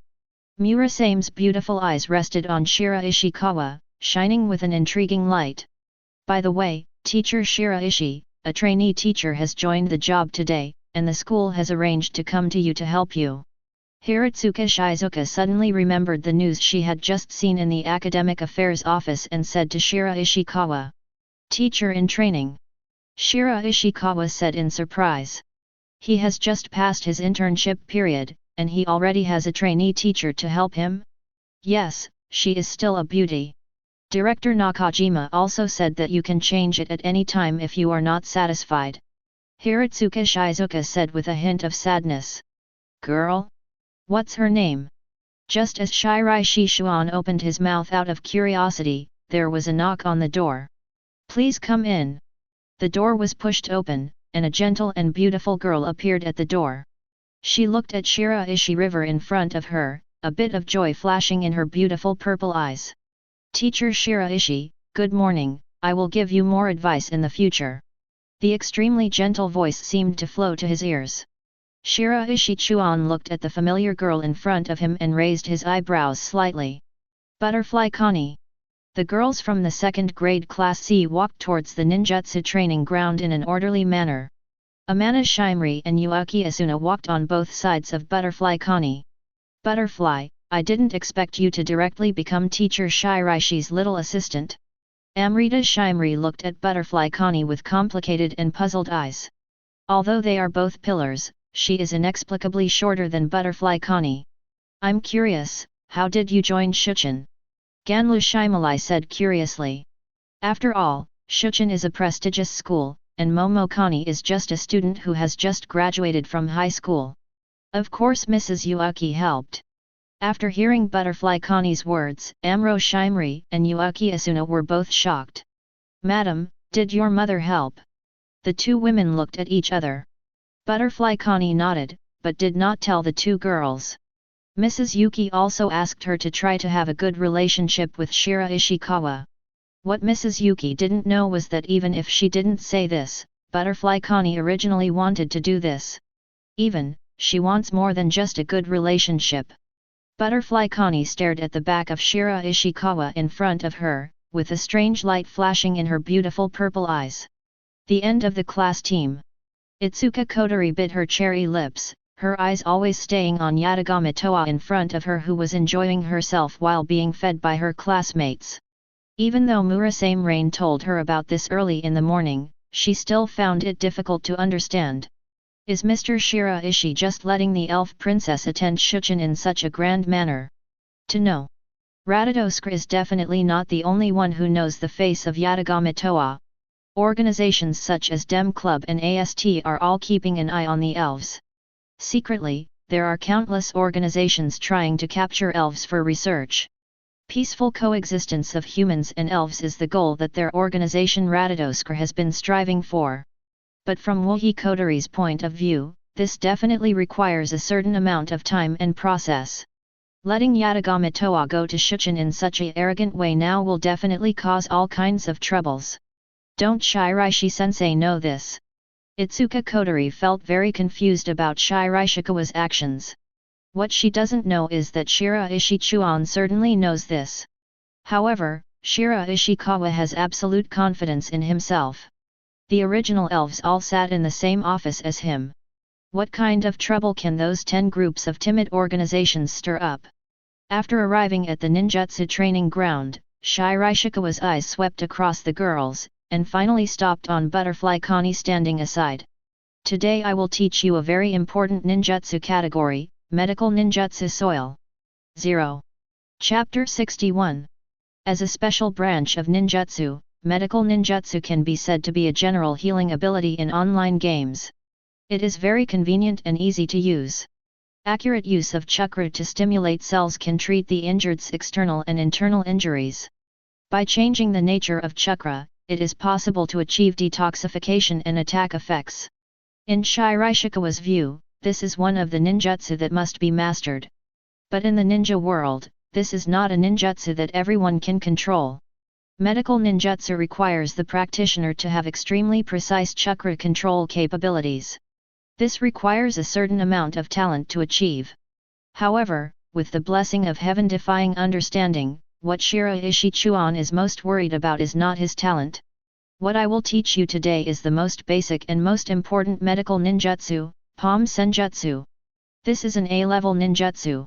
Murasame's beautiful eyes rested on Shiraishikawa, shining with an intriguing light. By the way, teacher Shiraishi, a trainee teacher has joined the job today, and the school has arranged to come to you to help you. Hiratsuka Shizuka suddenly remembered the news she had just seen in the academic affairs office and said to Shiraishikawa. Teacher in training. Shiraishikawa said in surprise. He has just passed his internship period, and he already has a trainee teacher to help him? Yes, she is still a beauty. Director Nakajima also said that you can change it at any time if you are not satisfied. Hiratsuka Shizuka said with a hint of sadness. Girl? What's her name? Just as Shiraishi Chuan opened his mouth out of curiosity, there was a knock on the door. Please come in. The door was pushed open, and a gentle and beautiful girl appeared at the door. She looked at Shiraishi River in front of her, a bit of joy flashing in her beautiful purple eyes. Teacher Shiraishi, good morning, I will give you more advice in the future. The extremely gentle voice seemed to flow to his ears. Shiraishi Chuan looked at the familiar girl in front of him and raised his eyebrows slightly. Butterfly Connie. The girls from the 2nd grade class C walked towards the ninjutsu training ground in an orderly manner. Amana Shimri and Yuaki Asuna walked on both sides of Butterfly Connie. Butterfly, I didn't expect you to directly become teacher Shiraishi's little assistant. Amrita Shimri looked at Butterfly Connie with complicated and puzzled eyes. Although they are both pillars, she is inexplicably shorter than Butterfly Connie. I'm curious, how did you join Shuchen? Ganlu Shimalai said curiously. After all, Shuchen is a prestigious school, and Momo Connie is just a student who has just graduated from high school. Of course Mrs. Yuaki helped. After hearing Butterfly Connie's words, Amro Shimri and Yuaki Asuna were both shocked. Madam, did your mother help? The two women looked at each other. Butterfly Connie nodded, but did not tell the two girls. Mrs. Yuki also asked her to try to have a good relationship with Shiraishikawa. What Mrs. Yuki didn't know was that even if she didn't say this, Butterfly Connie originally wanted to do this. She wants more than just a good relationship. Butterfly Connie stared at the back of Shiraishikawa in front of her, with a strange light flashing in her beautiful purple eyes. The end of the class team. Itsuka Kotori bit her cherry lips, her eyes always staying on Yatagami Toa in front of her, who was enjoying herself while being fed by her classmates. Even though Murasame Rain told her about this early in the morning, she still found it difficult to understand. Is Mr. Shiraishi just letting the elf princess attend Shuchen in such a grand manner? To know. Radadoskra is definitely not the only one who knows the face of Yatagami Toa. Organizations such as Dem Club and AST are all keeping an eye on the elves. Secretly, there are countless organizations trying to capture elves for research. Peaceful coexistence of humans and elves is the goal that their organization Radadoskra has been striving for. But from Wohi Kotori's point of view, this definitely requires a certain amount of time and process. Letting Yatagami Toa go to Shuchen in such an arrogant way now will definitely cause all kinds of troubles. Don't Shiraishi-sensei know this? Itsuka Kotori felt very confused about Shiraishikawa's actions. What she doesn't know is that Shiraishi Chuan certainly knows this. However, Shiraishikawa has absolute confidence in himself. The original elves all sat in the same office as him. What kind of trouble can those 10 groups of timid organizations stir up? After arriving at the ninjutsu training ground, Shiraishikawa's eyes swept across the girls, and finally stopped on Butterfly Connie standing aside. Today I will teach you a very important ninjutsu category, Medical Ninjutsu Soil. 0. Chapter 61. As a special branch of ninjutsu, medical ninjutsu can be said to be a general healing ability in online games. It is very convenient and easy to use. Accurate use of chakra to stimulate cells can treat the injured's external and internal injuries. By changing the nature of chakra, it is possible to achieve detoxification and attack effects. In Shiraishikawa's view, this is one of the ninjutsu that must be mastered. But in the ninja world, this is not a ninjutsu that everyone can control. Medical ninjutsu requires the practitioner to have extremely precise chakra control capabilities. This requires a certain amount of talent to achieve. However, with the blessing of heaven-defying understanding, what Shiraishi Chuan is most worried about is not his talent. What I will teach you today is the most basic and most important medical ninjutsu, palm senjutsu. This is an A-level ninjutsu.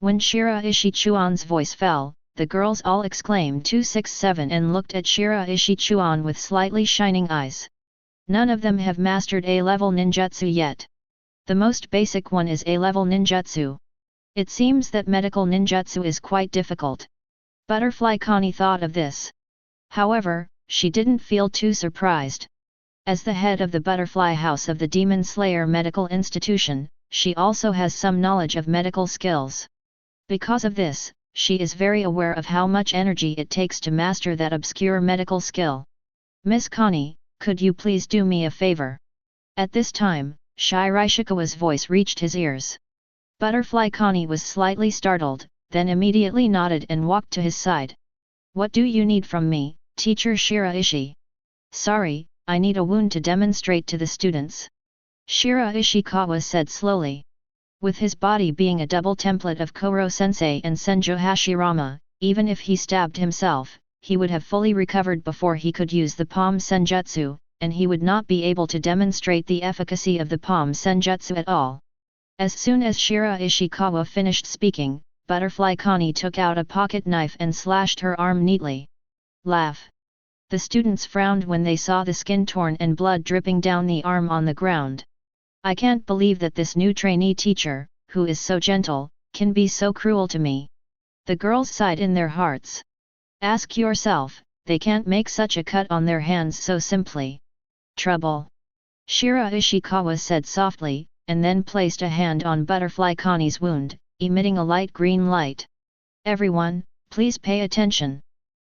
When Shiraishi Chuan's voice fell, the girls all exclaimed 267 and looked at Shiraishi Chuan with slightly shining eyes. None of them have mastered A-level ninjutsu yet. The most basic one is A-level ninjutsu. It seems that medical ninjutsu is quite difficult. Butterfly Connie thought of this. However, she didn't feel too surprised. As the head of the Butterfly House of the Demon Slayer Medical Institution, she also has some knowledge of medical skills. Because of this, she is very aware of how much energy it takes to master that obscure medical skill. Miss Connie, could you please do me a favor? At this time, Shiraishikawa's voice reached his ears. Butterfly Connie was slightly startled, then immediately nodded and walked to his side. What do you need from me, Teacher Shiraishi? Sorry, I need a wound to demonstrate to the students. Shiraishikawa said slowly. With his body being a double template of Koro-sensei and Senju Hashirama, even if he stabbed himself, he would have fully recovered before he could use the palm senjutsu, and he would not be able to demonstrate the efficacy of the palm senjutsu at all. As soon as Shiraishikawa finished speaking, Butterfly Connie took out a pocket knife and slashed her arm neatly. Laugh. The students frowned when they saw the skin torn and blood dripping down the arm on the ground. I can't believe that this new trainee teacher, who is so gentle, can be so cruel to me. The girls sighed in their hearts. Ask yourself, they can't make such a cut on their hands so simply. Trouble. Shiraishikawa said softly, and then placed a hand on Butterfly Connie's wound, emitting a light green light. Everyone, please pay attention.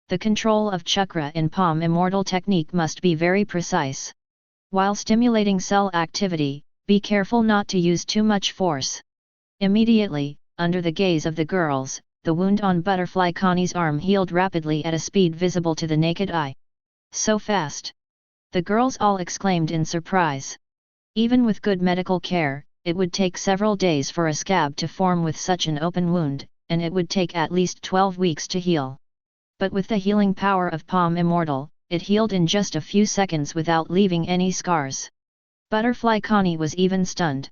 The control of chakra in palm immortal technique must be very precise. While stimulating cell activity, be careful not to use too much force. Immediately, under the gaze of the girls, the wound on Butterfly Connie's arm healed rapidly at a speed visible to the naked eye. So fast! The girls all exclaimed in surprise. Even with good medical care, it would take several days for a scab to form with such an open wound, and it would take at least 12 weeks to heal. But with the healing power of Palm Immortal, it healed in just a few seconds without leaving any scars. Butterfly Connie was even stunned.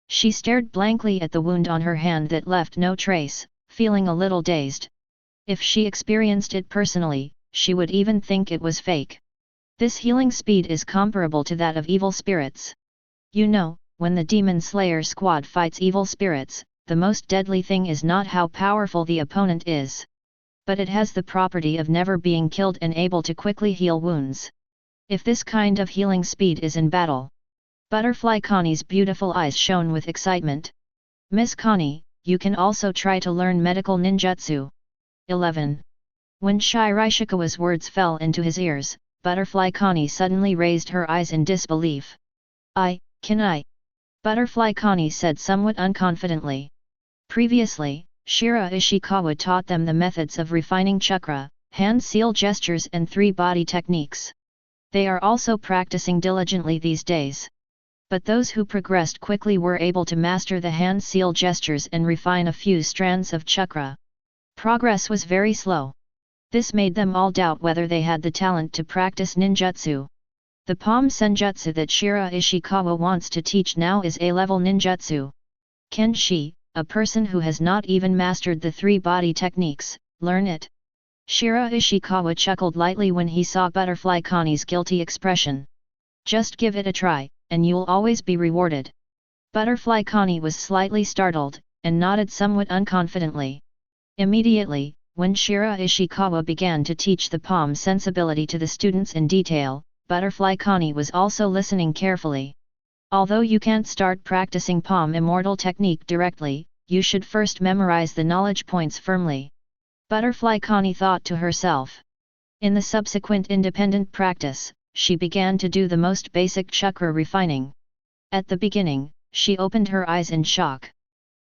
She stared blankly at the wound on her hand that left no trace, feeling a little dazed. If she experienced it personally, she would even think it was fake. This healing speed is comparable to that of evil spirits. You know, when the Demon Slayer squad fights evil spirits, the most deadly thing is not how powerful the opponent is, but it has the property of never being killed and able to quickly heal wounds. If this kind of healing speed is in battle. Butterfly Connie's beautiful eyes shone with excitement. Miss Connie, you can also try to learn medical ninjutsu. 11. When Shiraishikawa's words fell into his ears, Butterfly Connie suddenly raised her eyes in disbelief. Can I? Butterfly Connie said somewhat unconfidently. Previously, Shiraishikawa taught them the methods of refining chakra, hand seal gestures and 3-body techniques. They are also practicing diligently these days. But those who progressed quickly were able to master the hand seal gestures and refine a few strands of chakra. Progress was very slow. This made them all doubt whether they had the talent to practice ninjutsu. The palm senjutsu that Shiraishikawa wants to teach now is A-level ninjutsu. Can she, a person who has not even mastered the 3-body techniques, learn it? Shiraishikawa chuckled lightly when he saw Butterfly Connie's guilty expression. Just give it a try, and you'll always be rewarded. Butterfly Connie was slightly startled, and nodded somewhat unconfidently. Immediately, when Shiraishikawa began to teach the palm sensibility to the students in detail, Butterfly Connie was also listening carefully. Although you can't start practicing palm immortal technique directly, you should first memorize the knowledge points firmly. Butterfly Connie thought to herself. In the subsequent independent practice, she began to do the most basic chakra refining. At the beginning, she opened her eyes in shock.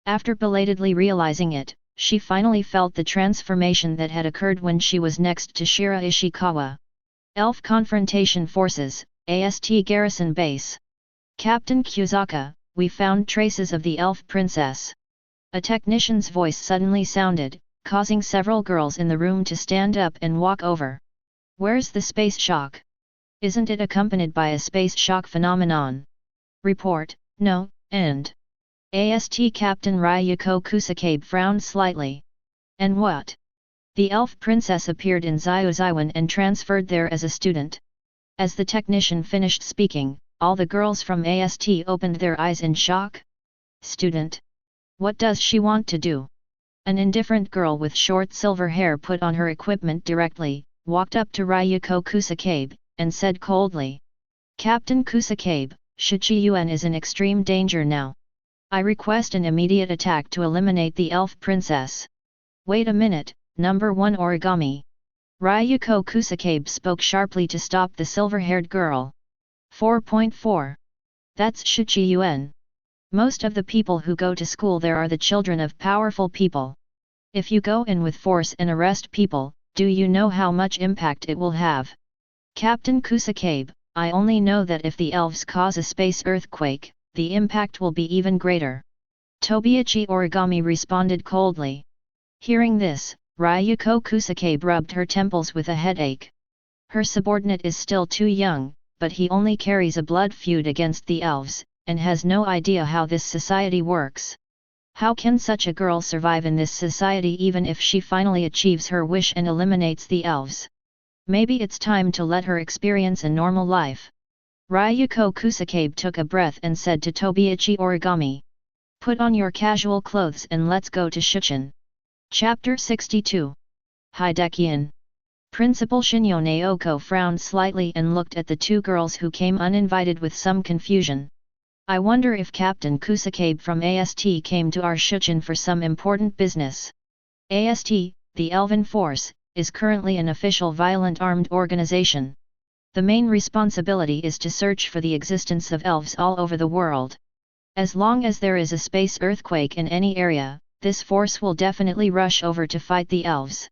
After belatedly realizing it, she finally felt the transformation that had occurred when she was next to Shiraishikawa. Elf Confrontation Forces, AST Garrison Base. Captain Kuzaka, we found traces of the elf princess. A technician's voice suddenly sounded, causing several girls in the room to stand up and walk over. Where's the space shock? Isn't it accompanied by a space shock phenomenon? Report, no, and... AST Captain Ryuko Kusakabe frowned slightly. And what? The elf princess appeared in Xioan and transferred there as a student. As the technician finished speaking, all the girls from AST opened their eyes in shock. Student? What does she want to do? An indifferent girl with short silver hair put on her equipment directly, walked up to Ryuko Kusakabe, and said coldly. Captain Kusakabe, Shichiuan is in extreme danger now. I request an immediate attack to eliminate the elf princess. Wait a minute, number 1 origami. Ryuko Kusakabe spoke sharply to stop the silver-haired girl. 4.4. That's Shichiuan. Most of the people who go to school there are the children of powerful people. If you go in with force and arrest people, do you know how much impact it will have? Captain Kusakabe, I only know that if the elves cause a space earthquake, the impact will be even greater. Tobiichi Origami responded coldly. Hearing this, Ryuko Kusakabe rubbed her temples with a headache. Her subordinate is still too young, but he only carries a blood feud against the elves, and has no idea how this society works. How can such a girl survive in this society even if she finally achieves her wish and eliminates the elves? Maybe it's time to let her experience a normal life. Ryuko Kusakabe took a breath and said to Tobiichi Origami. Put on your casual clothes and let's go to Shichun. Chapter 62. Hidekian. Principal Shinyo Naoko frowned slightly and looked at the two girls who came uninvited with some confusion. I wonder if Captain Kusakabe from AST came to our Shichun for some important business. AST, the Elven Force, is currently an official violent armed organization. The main responsibility is to search for the existence of elves all over the world. As long as there is a space earthquake in any area, this force will definitely rush over to fight the elves.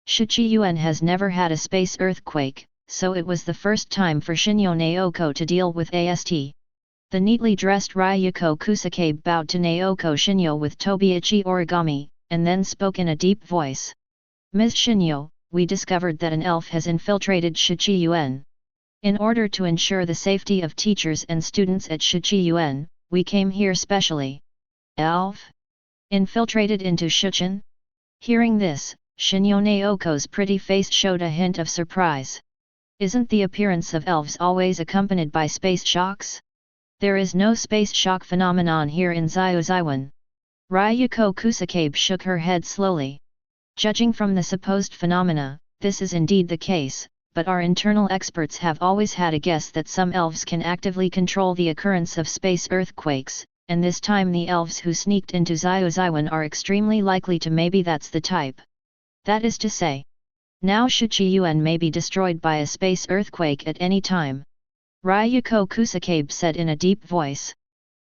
Shichiuan has never had a space earthquake, so it was the first time for Shinyo Naoko to deal with AST. The neatly dressed Ryuko Kusakabe bowed to Naoko Shinyo with Tobiichi Origami, and then spoke in a deep voice. Ms. Shinyo, we discovered that an elf has infiltrated Shichiuan. In order to ensure the safety of teachers and students at Shichiuan, we came here specially. Elf? Infiltrated into Shichun? Hearing this, Shinyo Naoko's pretty face showed a hint of surprise. Isn't the appearance of elves always accompanied by space shocks? There is no space shock phenomenon here in Xioan. Ryuko Kusakabe shook her head slowly. Judging from the supposed phenomena, this is indeed the case, but our internal experts have always had a guess that some elves can actively control the occurrence of space earthquakes, and this time the elves who sneaked into Xioan are extremely likely to maybe that's the type. That is to say, now Shichiuan may be destroyed by a space earthquake at any time. Ryuko Kusakabe said in a deep voice.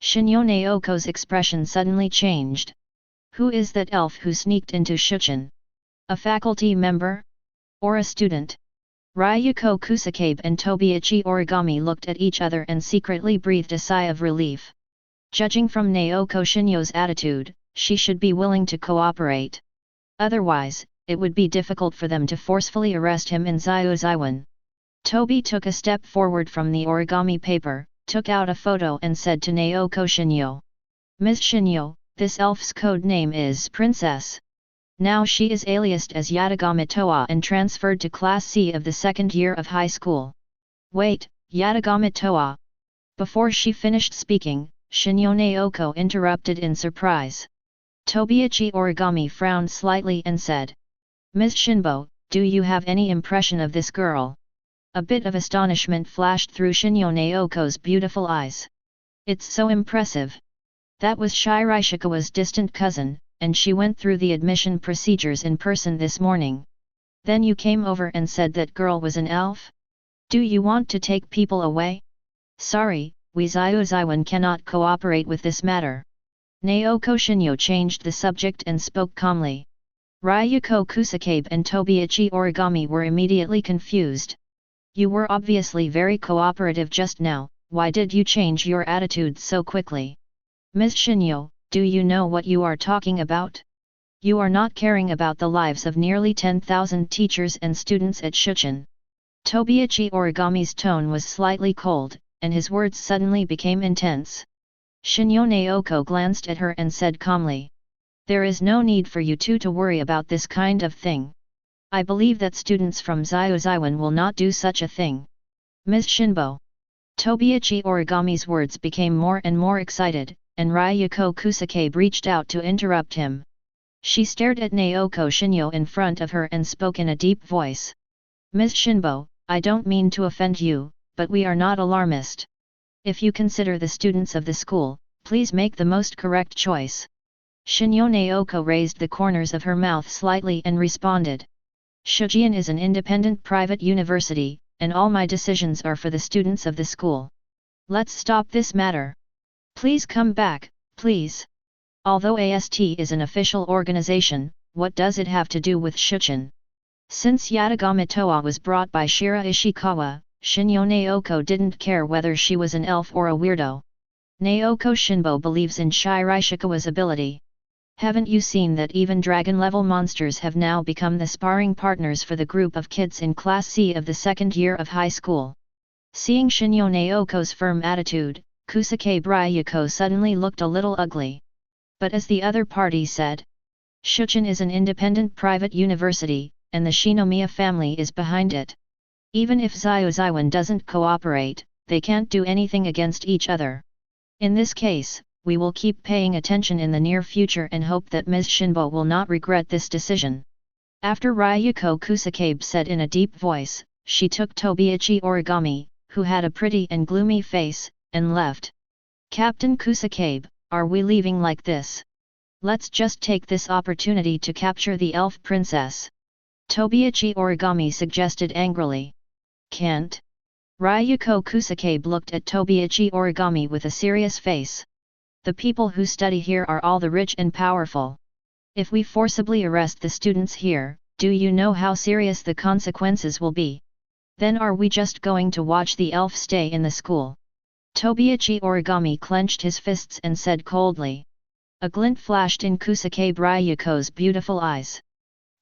Shinyo Naoko's expression suddenly changed. Who is that elf who sneaked into Shichun? A faculty member? Or a student? Ryuko Kusakabe and Tobiichi Origami looked at each other and secretly breathed a sigh of relief. Judging from Naoko Shinyo's attitude, she should be willing to cooperate. Otherwise, it would be difficult for them to forcefully arrest him in Xioan. Tobi took a step forward from the origami paper, took out a photo and said to Naoko Shinyo. Ms. Shinyo, this elf's code name is Princess. Now she is aliased as Yatagami Toa and transferred to Class C of the second year of high school. Wait, Yatagami Toa. Before she finished speaking, Shinyo Naoko interrupted in surprise. Tobiichi Origami frowned slightly and said. Ms. Shinbo, do you have any impression of this girl? A bit of astonishment flashed through Shinyo Naoko's beautiful eyes. It's so impressive. That was Shiraishikawa's distant cousin, and she went through the admission procedures in person this morning. Then you came over and said that girl was an elf? Do you want to take people away? Sorry, we Xioan cannot cooperate with this matter. Naoko Shinyo changed the subject and spoke calmly. Ryuko Kusakabe and Tobiichi Origami were immediately confused. You were obviously very cooperative just now, why did you change your attitude so quickly? Ms. Shinyo, do you know what you are talking about? You are not caring about the lives of nearly 10,000 teachers and students at Shuchin. Tobiichi Origami's tone was slightly cold, and his words suddenly became intense. Shinyo Naoko glanced at her and said calmly. There is no need for you two to worry about this kind of thing. I believe that students from Xioan will not do such a thing. Ms. Shinbo. Tobiichi Origami's words became more and more excited, and Ryuko Kusakabe reached out to interrupt him. She stared at Naoko Shinyo in front of her and spoke in a deep voice. Ms. Shinbo, I don't mean to offend you, but we are not alarmist. If you consider the students of the school, please make the most correct choice. Shinyo Naoko raised the corners of her mouth slightly and responded. Shujian is an independent private university, and all my decisions are for the students of the school. Let's stop this matter. Please come back, please. Although AST is an official organization, what does it have to do with Shuchin? Since Yatagami Toa was brought by Shiraishikawa, Shinyo Naoko didn't care whether she was an elf or a weirdo. Naoko Shinbo believes in Shiraishikawa's ability. Haven't you seen that even dragon-level monsters have now become the sparring partners for the group of kids in Class C of the second year of high school? Seeing Shinyo Naoko's firm attitude, Kusakabe Ryuko suddenly looked a little ugly. But as the other party said, Shuchin is an independent private university, and the Shinomiya family is behind it. Even if Xioan doesn't cooperate, they can't do anything against each other. In this case, we will keep paying attention in the near future and hope that Ms. Shinbo will not regret this decision. After Ryuko Kusakabe said in a deep voice, she took Tobiichi Origami, who had a pretty and gloomy face, and left. Captain Kusakabe, are we leaving like this? Let's just take this opportunity to capture the elf princess. Tobiichi Origami suggested angrily. Can't. Ryuko Kusakabe looked at Tobiichi Origami with a serious face. The people who study here are all the rich and powerful. If we forcibly arrest the students here, do you know how serious the consequences will be? Then are we just going to watch the elf stay in the school? Tobiichi Origami clenched his fists and said coldly. A glint flashed in Kusakabe Ryuko's beautiful eyes.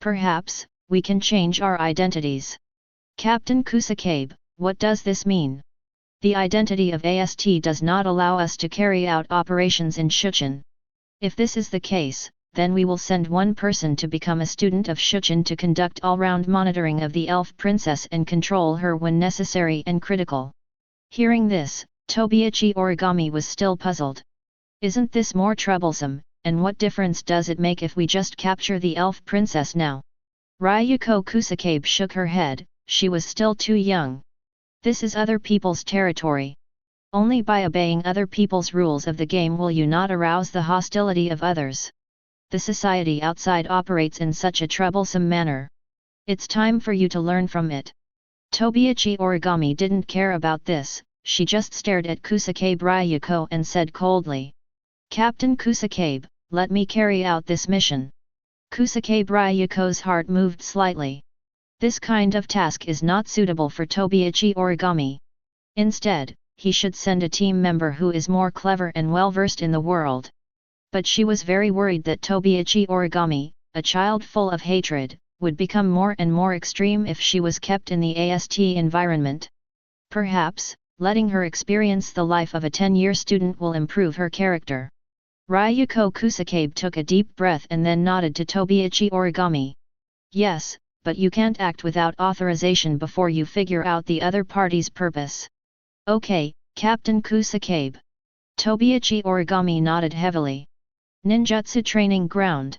Perhaps, we can change our identities. Captain Kusakabe, what does this mean? The identity of AST does not allow us to carry out operations in Shuchin. If this is the case, then we will send one person to become a student of Shuchin to conduct all-round monitoring of the elf princess and control her when necessary and critical. Hearing this, Tobiichi Origami was still puzzled. Isn't this more troublesome, and what difference does it make if we just capture the elf princess now? Ryuko Kusakabe shook her head, she was still too young. This is other people's territory. Only by obeying other people's rules of the game will you not arouse the hostility of others. The society outside operates in such a troublesome manner. It's time for you to learn from it. Tobiichi Origami didn't care about this, she just stared at Kusakabe Ryuko and said coldly. Captain Kusakabe, let me carry out this mission. Kusakabe Ryuko's heart moved slightly. This kind of task is not suitable for Tobiichi Origami. Instead, he should send a team member who is more clever and well-versed in the world. But she was very worried that Tobiichi Origami, a child full of hatred, would become more and more extreme if she was kept in the AST environment. Perhaps, letting her experience the life of a 10-year student will improve her character. Ryuko Kusakabe took a deep breath and then nodded to Tobiichi Origami. Yes, but you can't act without authorization before you figure out the other party's purpose. Okay, Captain Kusakabe. Tobiichi Origami nodded heavily. Ninjutsu Training Ground.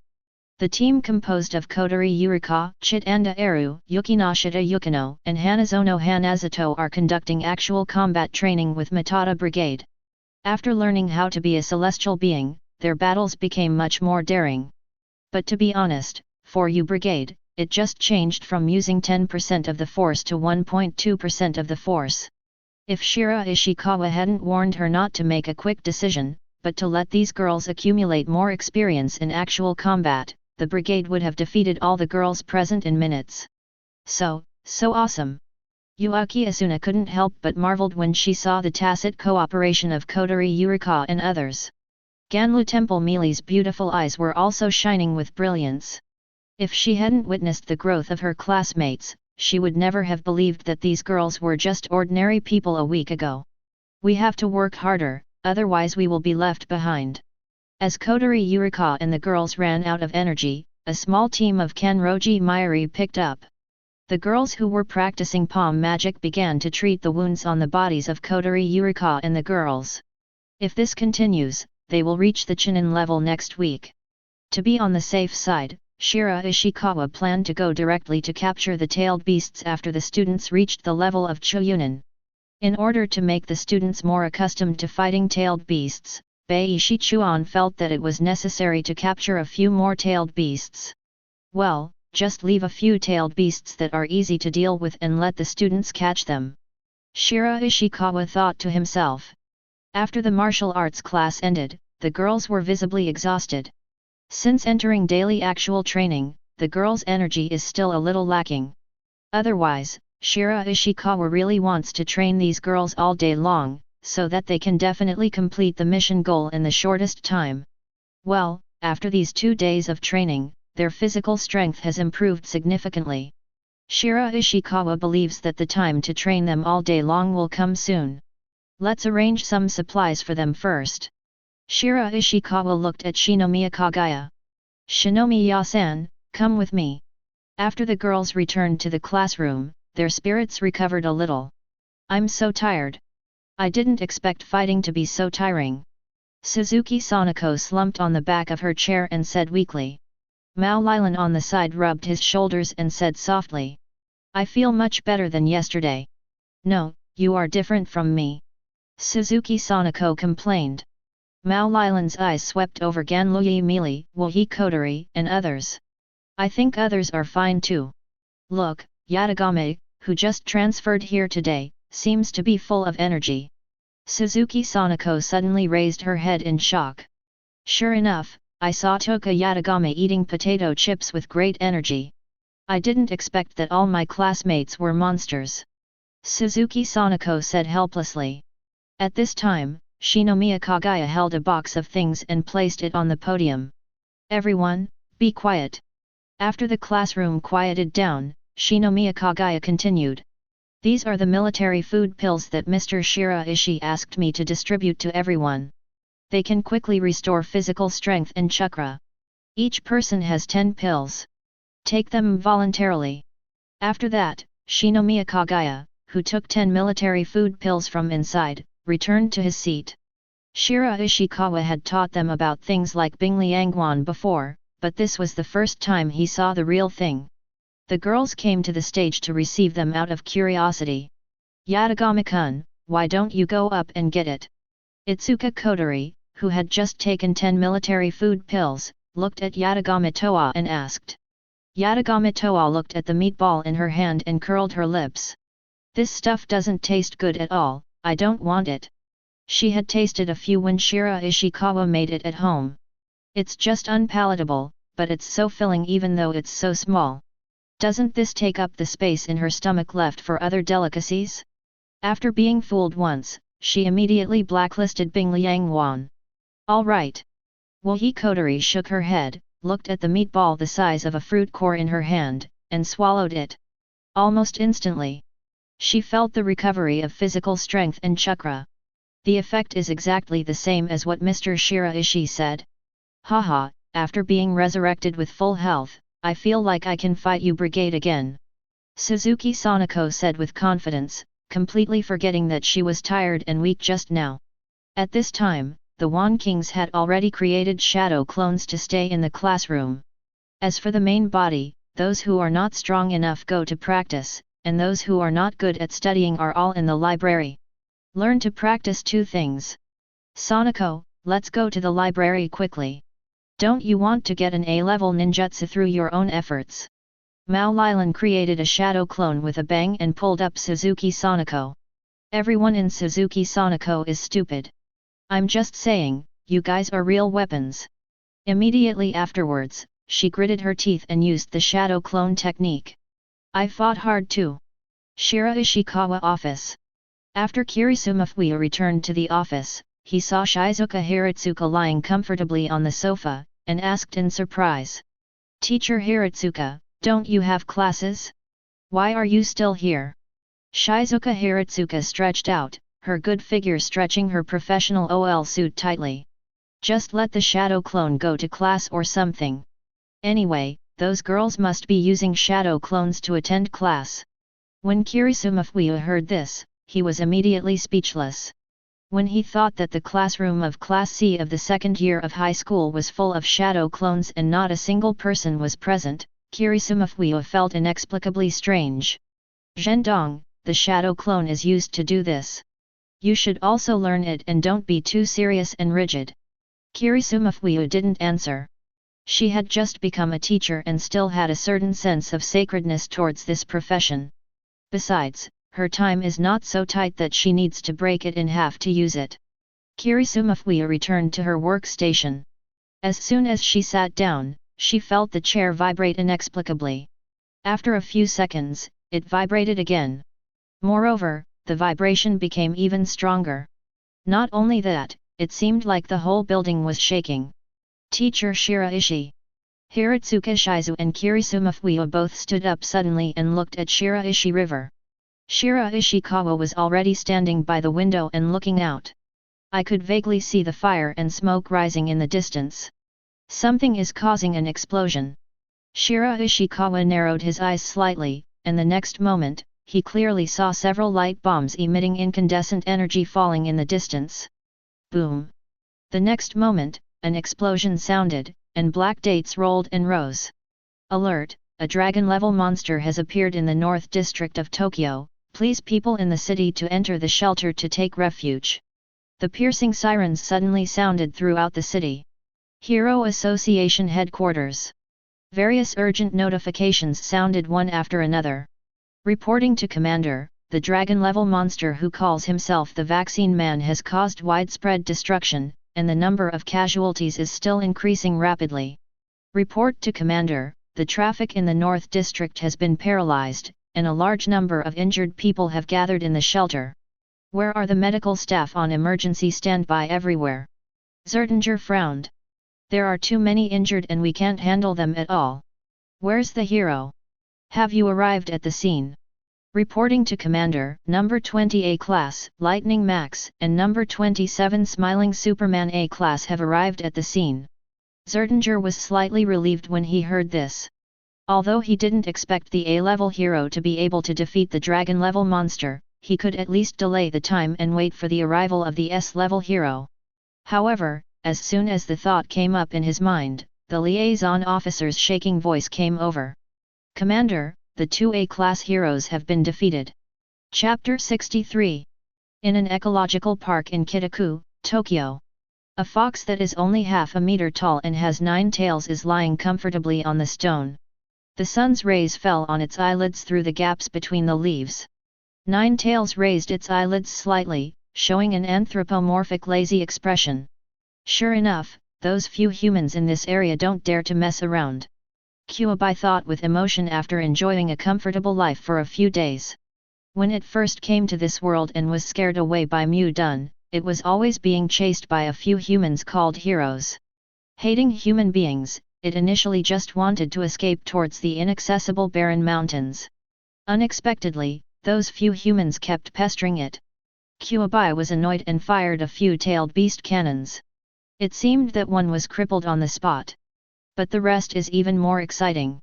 The team composed of Kodori Yurika, Chitanda Eru, Yukinoshita Yukino, and Hanazono Hanazato are conducting actual combat training with Matata Brigade. After learning how to be a celestial being, their battles became much more daring. But to be honest, for you Brigade, it just changed from using 10% of the force to 1.2% of the force. If Shiraishikawa hadn't warned her not to make a quick decision, but to let these girls accumulate more experience in actual combat, the brigade would have defeated all the girls present in minutes. So awesome! Yuaki Asuna couldn't help but marveled when she saw the tacit cooperation of Kotori Yurika and others. Ganlu Temple Meili's beautiful eyes were also shining with brilliance. If she hadn't witnessed the growth of her classmates, she would never have believed that these girls were just ordinary people a week ago. We have to work harder, otherwise we will be left behind. As Kotori Yurika and the girls ran out of energy, a small team of Kanroji Myri picked up. The girls who were practicing palm magic began to treat the wounds on the bodies of Kotori Yurika and the girls. If this continues, they will reach the Chunin level next week. To be on the safe side, Shiraishikawa planned to go directly to capture the tailed beasts after the students reached the level of Choyunin. In order to make the students more accustomed to fighting tailed beasts, Shiraishi Chuan felt that it was necessary to capture a few more tailed beasts. Well, just leave a few tailed beasts that are easy to deal with and let the students catch them. Shiraishikawa thought to himself. After the martial arts class ended, the girls were visibly exhausted. Since entering daily actual training, the girls' energy is still a little lacking. Otherwise, Shiraishikawa really wants to train these girls all day long, so that they can definitely complete the mission goal in the shortest time. Well, after these 2 days of training, their physical strength has improved significantly. Shiraishikawa believes that the time to train them all day long will come soon. Let's arrange some supplies for them first. Shiraishikawa looked at Shinomiya Kaguya. Shinomiya-san, come with me. After the girls returned to the classroom, their spirits recovered a little. I'm so tired. I didn't expect fighting to be so tiring. Suzuki Sanako slumped on the back of her chair and said weakly. Mao Lilan on the side rubbed his shoulders and said softly. I feel much better than yesterday. No, you are different from me. Suzuki Sanako complained. Mao Lilan's eyes swept over Ganluyi Meili, Wohi Kotori, and others. I think others are fine too. Look, Yatagame, who just transferred here today, seems to be full of energy. Suzuki Sanako suddenly raised her head in shock. Sure enough, I saw Toka Yatagame eating potato chips with great energy. I didn't expect that all my classmates were monsters. Suzuki Sanako said helplessly. At this time, Shinomiya Kaguya held a box of things and placed it on the podium. Everyone, be quiet. After the classroom quieted down, Shinomiya Kaguya continued. These are the military food pills that Mr. Shiraishi asked me to distribute to everyone. They can quickly restore physical strength and chakra. Each person has 10 pills. Take them voluntarily. After that, Shinomiya Kaguya, who took 10 military food pills from inside, returned to his seat. Shiraishikawa had taught them about things like Bingliangwan before, but this was the first time he saw the real thing. The girls came to the stage to receive them out of curiosity. Yatagami-kun, why don't you go up and get it? Itsuka Kotori, who had just taken 10 military food pills, looked at Yatagami Toa and asked. Yatagami Toa looked at the meatball in her hand and curled her lips. This stuff doesn't taste good at all, I don't want it. She had tasted a few when Shiraishikawa made it at home. It's just unpalatable, but it's so filling even though it's so small. Doesn't this take up the space in her stomach left for other delicacies? After being fooled once, she immediately blacklisted Bingliangwan. All right. Wohi Kotori shook her head, looked at the meatball the size of a fruit core in her hand, and swallowed it. Almost instantly, she felt the recovery of physical strength and chakra. The effect is exactly the same as what Mr. Shiraishi said. Haha, after being resurrected with full health, I feel like I can fight you brigade again. Suzuki Sanako said with confidence, completely forgetting that she was tired and weak just now. At this time, the Wan Kings had already created shadow clones to stay in the classroom. As for the main body, those who are not strong enough go to practice, and those who are not good at studying are all in the library. Learn to practice 2 things. Sanako, let's go to the library quickly. Don't you want to get an A-level ninjutsu through your own efforts? Mao Lilan created a shadow clone with a bang and pulled up Suzuki Sanako. Everyone in Suzuki Sanako is stupid. I'm just saying, you guys are real weapons. Immediately afterwards, she gritted her teeth and used the shadow clone technique. I fought hard too. Shiraishikawa office. After Kirisuma Fuya returned to the office, he saw Shizuka Hiratsuka lying comfortably on the sofa, and asked in surprise. Teacher Hiratsuka, don't you have classes? Why are you still here? Shizuka Hiratsuka stretched out, her good figure stretching her professional OL suit tightly. Just let the shadow clone go to class or something. Anyway, those girls must be using shadow clones to attend class. When Kirisuma Fuya heard this, he was immediately speechless. When he thought that the classroom of Class C of the second year of high school was full of shadow clones and not a single person was present, Kirisuma Fuya felt inexplicably strange. Zhendong, the shadow clone is used to do this. You should also learn it and don't be too serious and rigid. Kirisuma Fuya didn't answer. She had just become a teacher and still had a certain sense of sacredness towards this profession. Besides, her time is not so tight that she needs to break it in half to use it. Kirisuma Fuya returned to her workstation. As soon as she sat down, she felt the chair vibrate inexplicably. After a few seconds, it vibrated again. Moreover, the vibration became even stronger. Not only that, it seemed like the whole building was shaking. Teacher Shiraishi. Hiratsuka Shizu and Kirisuma Fuya both stood up suddenly and looked at Shiraishi River. Shiraishikawa was already standing by the window and looking out. I could vaguely see the fire and smoke rising in the distance. Something is causing an explosion. Shiraishikawa narrowed his eyes slightly, and the next moment, he clearly saw several light bombs emitting incandescent energy falling in the distance. Boom! The next moment, an explosion sounded, and black dates rolled and rose. Alert! A dragon-level monster has appeared in the North District of Tokyo. Please people in the city to enter the shelter to take refuge. The piercing sirens suddenly sounded throughout the city. Hero Association Headquarters. Various urgent notifications sounded one after another. Reporting to Commander, the dragon-level monster who calls himself the Vaccine Man has caused widespread destruction, and the number of casualties is still increasing rapidly. Report to Commander, the traffic in the North District has been paralyzed, and a large number of injured people have gathered in the shelter. Where are the medical staff on emergency standby everywhere? Zertinger frowned. There are too many injured and we can't handle them at all. Where's the hero? Have you arrived at the scene? Reporting to Commander, number 20 A-Class, Lightning Max, and number 27 Smiling Superman A-Class have arrived at the scene. Zertinger was slightly relieved when he heard this. Although he didn't expect the A-level hero to be able to defeat the dragon-level monster, he could at least delay the time and wait for the arrival of the S-level hero. However, as soon as the thought came up in his mind, the liaison officer's shaking voice came over. Commander, the two A-class heroes have been defeated. Chapter 63. In an ecological park in Kitaku, Tokyo. A fox that is only half a meter tall and has 9 tails is lying comfortably on the stone. The sun's rays fell on its eyelids through the gaps between the leaves. 9 tails raised its eyelids slightly, showing an anthropomorphic lazy expression. Sure enough, those few humans in this area don't dare to mess around. Kyuabai thought with emotion after enjoying a comfortable life for a few days. When it first came to this world and was scared away by Mu-dun, it was always being chased by a few humans called heroes. Hating human beings, it initially just wanted to escape towards the inaccessible barren mountains. Unexpectedly, those few humans kept pestering it. Kyuabai was annoyed and fired a few tailed beast cannons. It seemed that one was crippled on the spot. But the rest is even more exciting.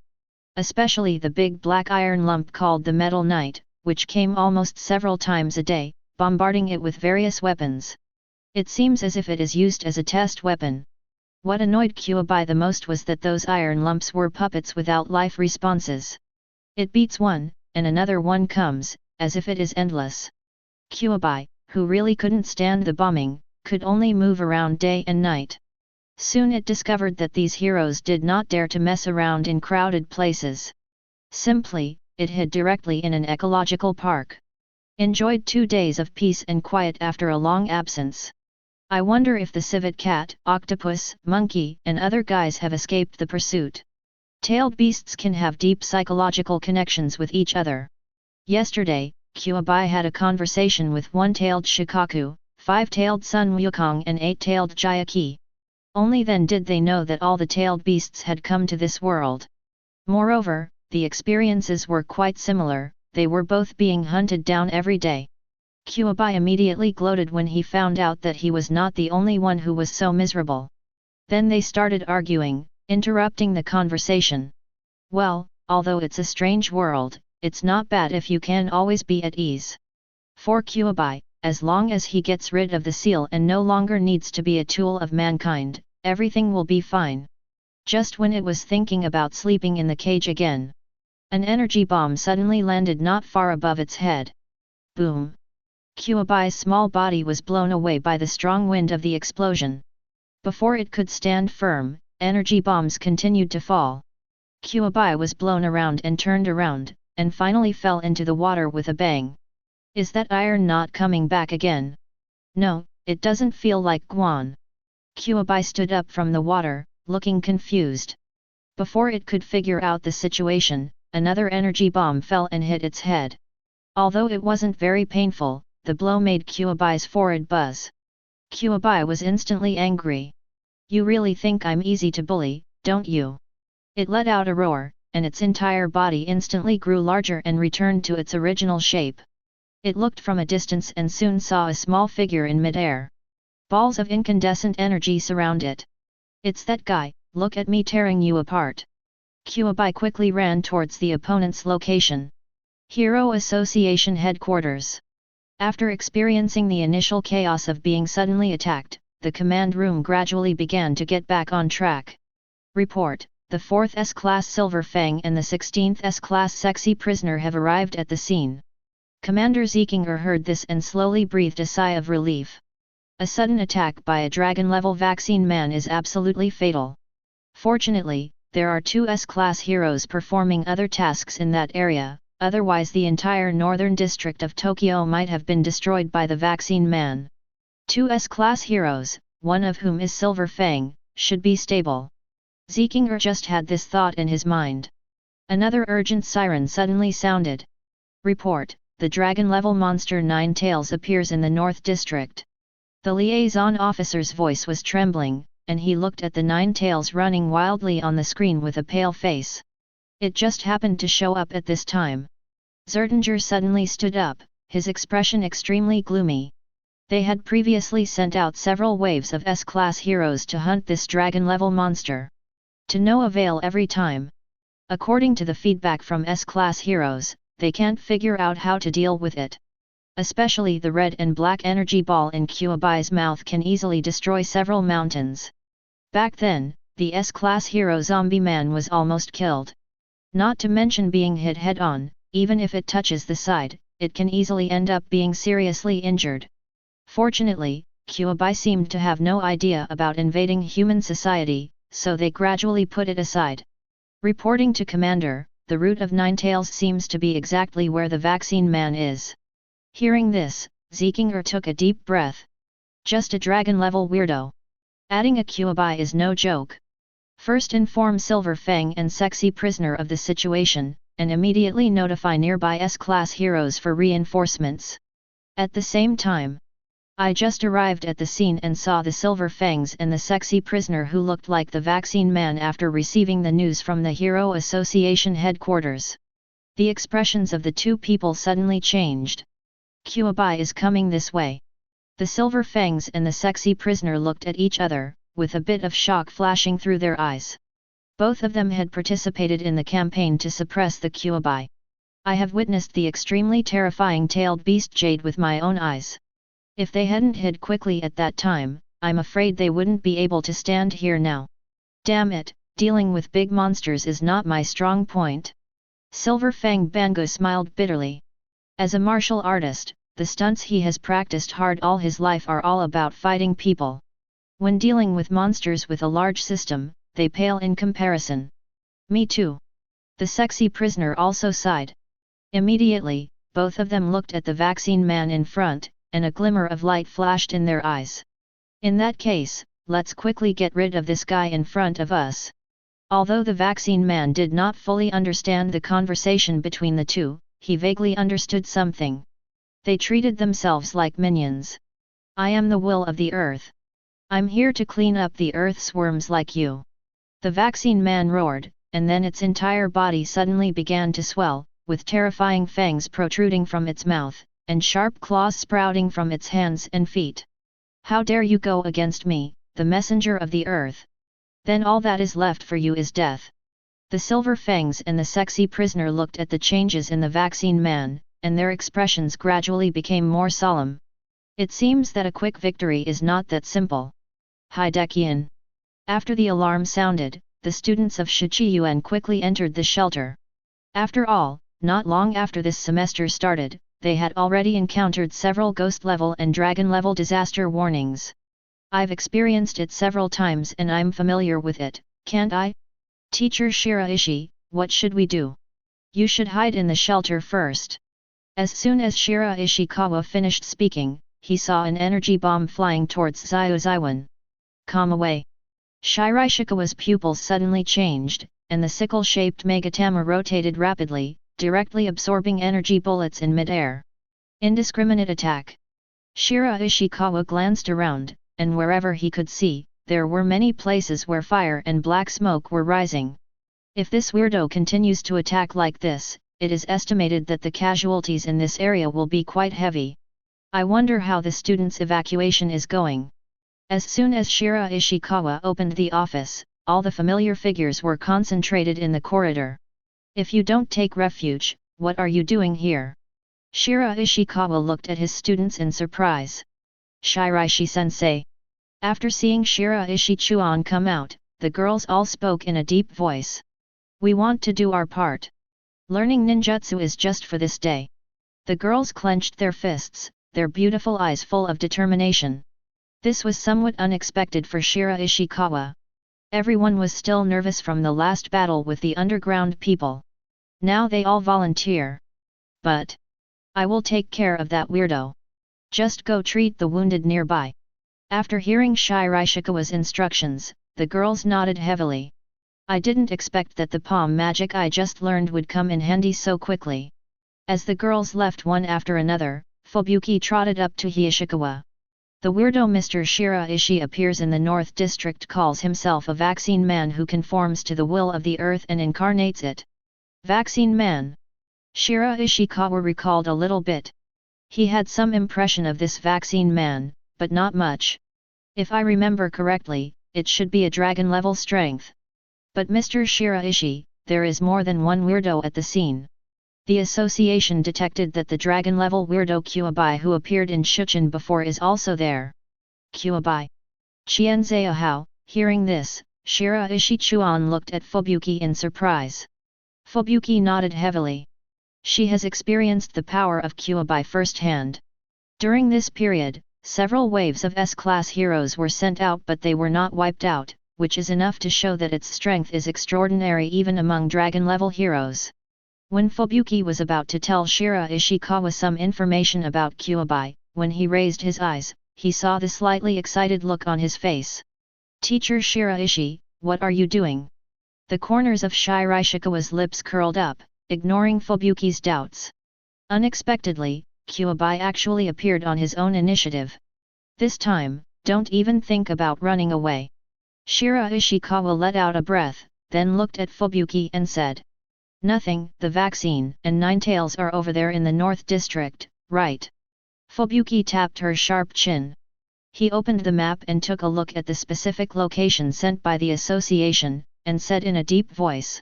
Especially the big black iron lump called the Metal Knight, which came almost several times a day, bombarding it with various weapons. It seems as if it is used as a test weapon. What annoyed Kyuabai the most was that those iron lumps were puppets without life responses. It beats one, and another one comes, as if it is endless. Kyuabai, who really couldn't stand the bombing, could only move around day and night. Soon it discovered that these heroes did not dare to mess around in crowded places. Simply, it hid directly in an ecological park. Enjoyed 2 days of peace and quiet after a long absence. I wonder if the civet cat, octopus, monkey, and other guys have escaped the pursuit. Tailed beasts can have deep psychological connections with each other. Yesterday, Kyuubi had a conversation with one-tailed Shikaku, five-tailed Sun Wukong and eight-tailed Jayaki. Only then did they know that all the tailed beasts had come to this world. Moreover, the experiences were quite similar, they were both being hunted down every day. Kyuubi immediately gloated when he found out that he was not the only one who was so miserable. Then they started arguing, interrupting the conversation. Well, although it's a strange world, it's not bad if you can always be at ease. For Kyuubi, as long as he gets rid of the seal and no longer needs to be a tool of mankind, everything will be fine. Just when it was thinking about sleeping in the cage again, an energy bomb suddenly landed not far above its head. Boom! Kyuubi's small body was blown away by the strong wind of the explosion. Before it could stand firm, energy bombs continued to fall. Kyuubi was blown around and turned around, and finally fell into the water with a bang. Is that iron not coming back again? No, it doesn't feel like Guan. Kyuubi stood up from the water, looking confused. Before it could figure out the situation, another energy bomb fell and hit its head. Although it wasn't very painful, the blow made Kyuubi's forehead buzz. Kyuubi was instantly angry. You really think I'm easy to bully, don't you? It let out a roar, and its entire body instantly grew larger and returned to its original shape. It looked from a distance and soon saw a small figure in midair. Balls of incandescent energy surround it. It's that guy, look at me tearing you apart. Kyuubi quickly ran towards the opponent's location. Hero Association headquarters. After experiencing the initial chaos of being suddenly attacked, the command room gradually began to get back on track. Report: the 4th S-Class Silver Fang and the 16th S-Class Sexy Prisoner have arrived at the scene. Commander Zekinger heard this and slowly breathed a sigh of relief. A sudden attack by a dragon-level vaccine man is absolutely fatal. Fortunately, there are 2 S-Class heroes performing other tasks in that area, otherwise the entire northern district of Tokyo might have been destroyed by the vaccine man. 2 S-Class heroes, one of whom is Silver Fang, should be stable. Zekinger just had this thought in his mind. Another urgent siren suddenly sounded. Report: the dragon-level monster Nine Tails appears in the North District. The liaison officer's voice was trembling, and he looked at the Nine Tails running wildly on the screen with a pale face. It just happened to show up at this time. Zertinger suddenly stood up, his expression extremely gloomy. They had previously sent out several waves of S-Class heroes to hunt this dragon-level monster. To no avail every time. According to the feedback from S-Class heroes, they can't figure out how to deal with it. Especially the red and black energy ball in Kyuubi's mouth can easily destroy several mountains. Back then, the S-Class hero Zombie Man was almost killed. Not to mention being hit head-on, even if it touches the side, it can easily end up being seriously injured. Fortunately, Kyuubi seemed to have no idea about invading human society, so they gradually put it aside. Reporting to Commander, the route of Nine Tails seems to be exactly where the vaccine man is. Hearing this, Zekinger took a deep breath. Just a dragon-level weirdo. Adding a Kyuubi is no joke. First inform Silver Fang and Sexy Prisoner of the situation, and immediately notify nearby S-Class heroes for reinforcements. At the same time, I just arrived at the scene and saw the Silver Fangs and the Sexy Prisoner who looked like the vaccine man after receiving the news from the Hero Association headquarters. The expressions of the two people suddenly changed. Kyuubi is coming this way. The Silver Fangs and the Sexy Prisoner looked at each other, with a bit of shock flashing through their eyes. Both of them had participated in the campaign to suppress the Kyuubi. I have witnessed the extremely terrifying tailed beast Jade with my own eyes. If they hadn't hid quickly at that time, I'm afraid they wouldn't be able to stand here now. Damn it, dealing with big monsters is not my strong point. Silver Fang Bango smiled bitterly. As a martial artist, the stunts he has practiced hard all his life are all about fighting people. When dealing with monsters with a large system, they pale in comparison. Me too. The Sexy Prisoner also sighed. Immediately, both of them looked at the vaccine man in front, and a glimmer of light flashed in their eyes. In that case, let's quickly get rid of this guy in front of us. Although the vaccine man did not fully understand the conversation between the two, he vaguely understood something. They treated themselves like minions. I am the will of the earth. I'm here to clean up the earth's worms like you. The vaccine man roared, and then its entire body suddenly began to swell, with terrifying fangs protruding from its mouth, and sharp claws sprouting from its hands and feet. How dare you go against me, the messenger of the earth? Then all that is left for you is death. The silver fangs and the sexy prisoner looked at the changes in the vaccine man, and their expressions gradually became more solemn. It seems that a quick victory is not that simple. Hydekian. After the alarm sounded, the students of Shichiuan quickly entered the shelter. After all, not long after this semester started, they had already encountered several ghost-level and dragon-level disaster warnings. I've experienced it several times and I'm familiar with it, can't I? Teacher Shiraishi, what should we do? You should hide in the shelter first. As soon as Shiraishikawa finished speaking, he saw an energy bomb flying towards Xioan. Calm away. Shiraishikawa's pupils suddenly changed, and the sickle-shaped megatama rotated rapidly, directly absorbing energy bullets in mid-air. Indiscriminate attack. Shiraishikawa glanced around, and wherever he could see, there were many places where fire and black smoke were rising. If this weirdo continues to attack like this, it is estimated that the casualties in this area will be quite heavy. I wonder how the students' evacuation is going. As soon as Shiraishikawa opened the office, all the familiar figures were concentrated in the corridor. If you don't take refuge, what are you doing here? Shiraishikawa looked at his students in surprise. Shiraishi-sensei. After seeing Shiraishi Chuan come out, the girls all spoke in a deep voice. We want to do our part. Learning ninjutsu is just for this day. The girls clenched their fists, their beautiful eyes full of determination. This was somewhat unexpected for Shiraishikawa. Everyone was still nervous from the last battle with the underground people. Now they all volunteer. But I will take care of that weirdo. Just go treat the wounded nearby. After hearing Shiraishikawa's instructions, the girls nodded heavily. I didn't expect that the palm magic I just learned would come in handy so quickly. As the girls left one after another, Fubuki trotted up to Hyashikawa. The weirdo Mr. Shiraishi appears in the North District, calls himself a vaccine man who conforms to the will of the earth and incarnates it. Vaccine man. Shiraishikawa recalled a little bit. He had some impression of this vaccine man, but not much. If I remember correctly, it should be a dragon-level strength. But Mr. Shiraishi, there is more than one weirdo at the scene. The association detected that the dragon-level weirdo Kuabai who appeared in Shuchen before is also there. Kuabai. Qianzai. Hearing this, Shiraishi Chuan looked at Fubuki in surprise. Fubuki nodded heavily. She has experienced the power of Kuabai firsthand. During this period, several waves of S-class heroes were sent out, but they were not wiped out, which is enough to show that its strength is extraordinary even among dragon-level heroes. When Fubuki was about to tell Shiraishikawa some information about Kuabai, when he raised his eyes, he saw the slightly excited look on his face. Teacher Shiraishi, what are you doing? The corners of Shiraishikawa's lips curled up, ignoring Fubuki's doubts. Unexpectedly, Kuabai actually appeared on his own initiative. This time, don't even think about running away. Shiraishikawa let out a breath, then looked at Fubuki and said. Nothing, the vaccine and Ninetails are over there in the North District, right? Fubuki tapped her sharp chin. He opened the map and took a look at the specific location sent by the association, and said in a deep voice.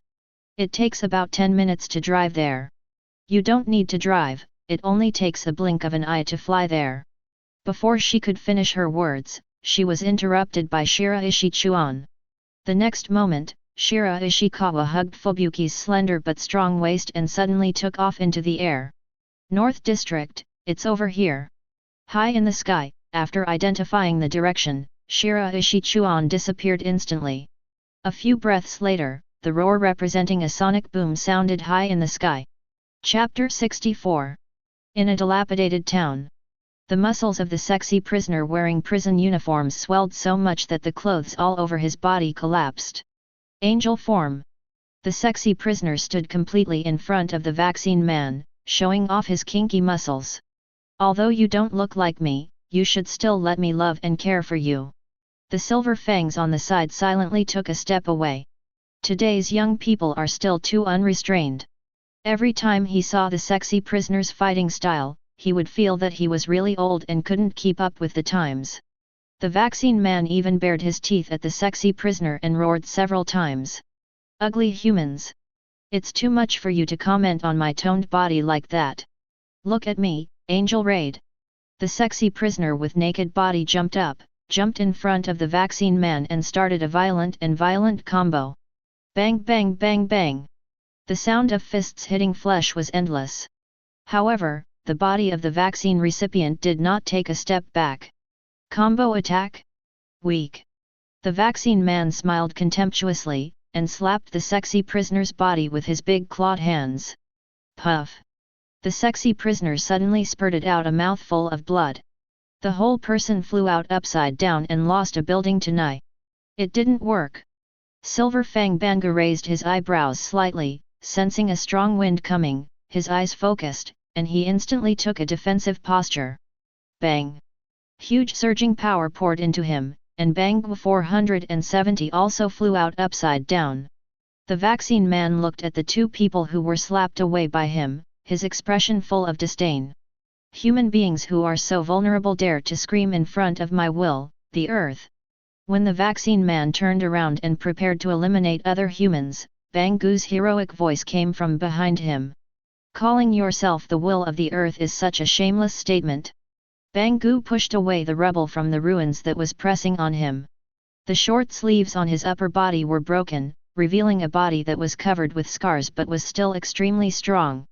It takes about 10 minutes to drive there. You don't need to drive, it only takes a blink of an eye to fly there. Before she could finish her words, she was interrupted by Shiraishi Chuan. The next moment, Shiraishikawa hugged Fubuki's slender but strong waist and suddenly took off into the air. North District, it's over here. High in the sky, after identifying the direction, Shiraishi Chuan disappeared instantly. A few breaths later, the roar representing a sonic boom sounded high in the sky. Chapter 64. In a dilapidated town. The muscles of the sexy prisoner wearing prison uniforms swelled so much that the clothes all over his body collapsed. Angel form. The sexy prisoner stood completely in front of the vaccine man, showing off his kinky muscles. Although you don't look like me, you should still let me love and care for you. The silver fangs on the side silently took a step away. Today's young people are still too unrestrained. Every time he saw the sexy prisoner's fighting style, he would feel that he was really old and couldn't keep up with the times. The vaccine man even bared his teeth at the sexy prisoner and roared several times. Ugly humans! It's too much for you to comment on my toned body like that. Look at me, Angel Raid! The sexy prisoner with naked body jumped in front of the vaccine man and started a violent combo. Bang bang bang bang! The sound of fists hitting flesh was endless. However, the body of the vaccine recipient did not take a step back. Combo attack? Weak. The vaccine man smiled contemptuously, and slapped the sexy prisoner's body with his big clawed hands. Puff! The sexy prisoner suddenly spurted out a mouthful of blood. The whole person flew out upside down and lost a building to nigh. It didn't work. Silver Fang Banga raised his eyebrows slightly, sensing a strong wind coming, his eyes focused, and he instantly took a defensive posture. Bang! Huge surging power poured into him, and Bang 470 also flew out upside down. The vaccine man looked at the two people who were slapped away by him, his expression full of disdain. Human beings who are so vulnerable dare to scream in front of my will, the earth. When the vaccine man turned around and prepared to eliminate other humans, Bangu's heroic voice came from behind him. Calling yourself the will of the earth is such a shameless statement. Bangu pushed away the rubble from the ruins that was pressing on him. The short sleeves on his upper body were broken, revealing a body that was covered with scars but was still extremely strong.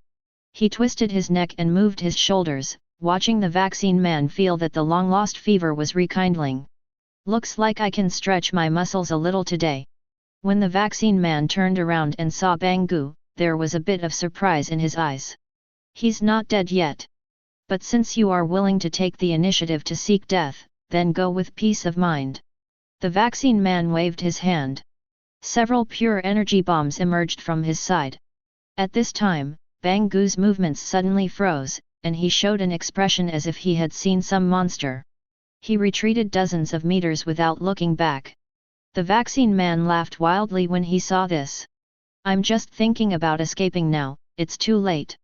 He twisted his neck and moved his shoulders, watching the vaccine man feel that the long-lost fever was rekindling. Looks like I can stretch my muscles a little today. When the vaccine man turned around and saw Bangu, there was a bit of surprise in his eyes. He's not dead yet. But since you are willing to take the initiative to seek death, then go with peace of mind. The vaccine man waved his hand. Several pure energy bombs emerged from his side. At this time, Bangu's movements suddenly froze, and he showed an expression as if he had seen some monster. He retreated dozens of meters without looking back. The vaccine man laughed wildly when he saw this. I'm just thinking about escaping now, it's too late.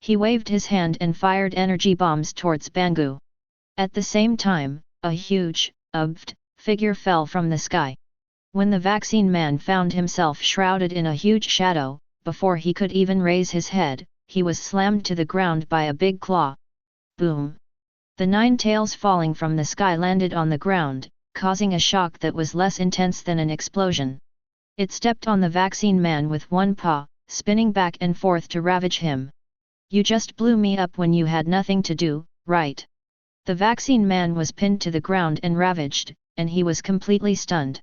He waved his hand and fired energy bombs towards Bangu. At the same time, a huge, figure fell from the sky. When the vaccine man found himself shrouded in a huge shadow, before he could even raise his head, he was slammed to the ground by a big claw. Boom! The 9 tails falling from the sky landed on the ground, causing a shock that was less intense than an explosion. It stepped on the vaccine man with one paw, spinning back and forth to ravage him. You just blew me up when you had nothing to do, right? The vaccine man was pinned to the ground and ravaged, and he was completely stunned.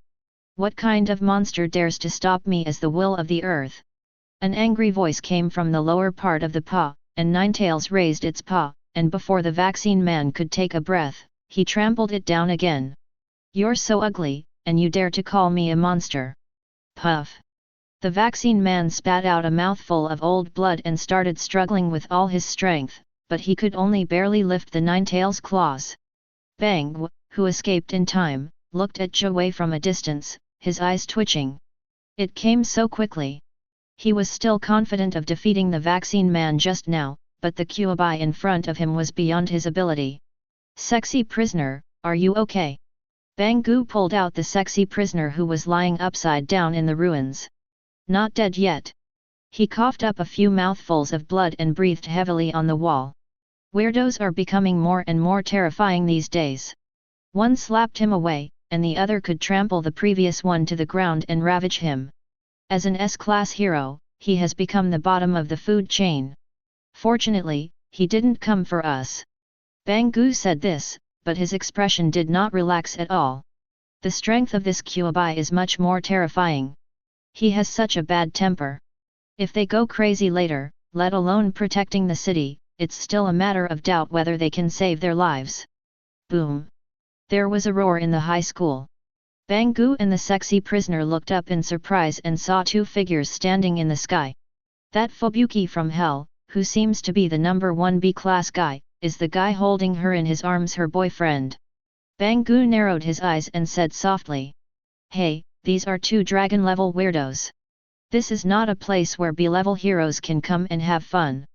What kind of monster dares to stop me as the will of the earth? An angry voice came from the lower part of the paw, and 9 tails raised its paw, and before the vaccine man could take a breath, he trampled it down again. You're so ugly, and you dare to call me a monster. Puff! The vaccine man spat out a mouthful of old blood and started struggling with all his strength, but he could only barely lift the 9 tails claws. Bang, who escaped in time, looked at Zhou from a distance, his eyes twitching. It came so quickly. He was still confident of defeating the vaccine man just now, but the Kyuubi in front of him was beyond his ability. Sexy prisoner, are you okay? Bangu pulled out the sexy prisoner who was lying upside down in the ruins. Not dead yet. He coughed up a few mouthfuls of blood and breathed heavily on the wall. Weirdos are becoming more and more terrifying these days. One slapped him away, and the other could trample the previous one to the ground and ravage him. As an S-class hero, he has become the bottom of the food chain. Fortunately, he didn't come for us. Bangu said this, but his expression did not relax at all. The strength of this Kyuubi is much more terrifying. He has such a bad temper. If they go crazy later, let alone protecting the city, it's still a matter of doubt whether they can save their lives. Boom! There was a roar in the high school. Bangu and the sexy prisoner looked up in surprise and saw two figures standing in the sky. That Fubuki from hell, who seems to be the number 1 B-class guy, is the guy holding her in his arms, her boyfriend. Bangu narrowed his eyes and said softly, "Hey, these are two dragon-level weirdos. This is not a place where B-level heroes can come and have fun."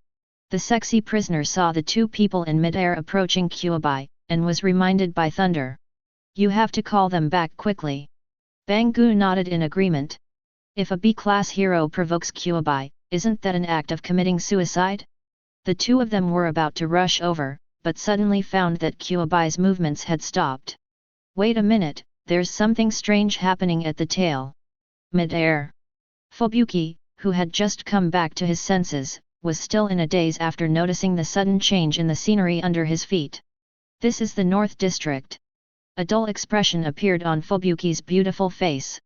The sexy prisoner saw the two people in mid-air approaching Kyuubi, and was reminded by thunder. "You have to call them back quickly." Bangu nodded in agreement. If a B-class hero provokes Kyuubi, isn't that an act of committing suicide? The two of them were about to rush over, but suddenly found that Kyuubi's movements had stopped. "Wait a minute, there's something strange happening at the tail." Mid-air. Fubuki, who had just come back to his senses, was still in a daze after noticing the sudden change in the scenery under his feet. "This is the North District." A dull expression appeared on Fubuki's beautiful face.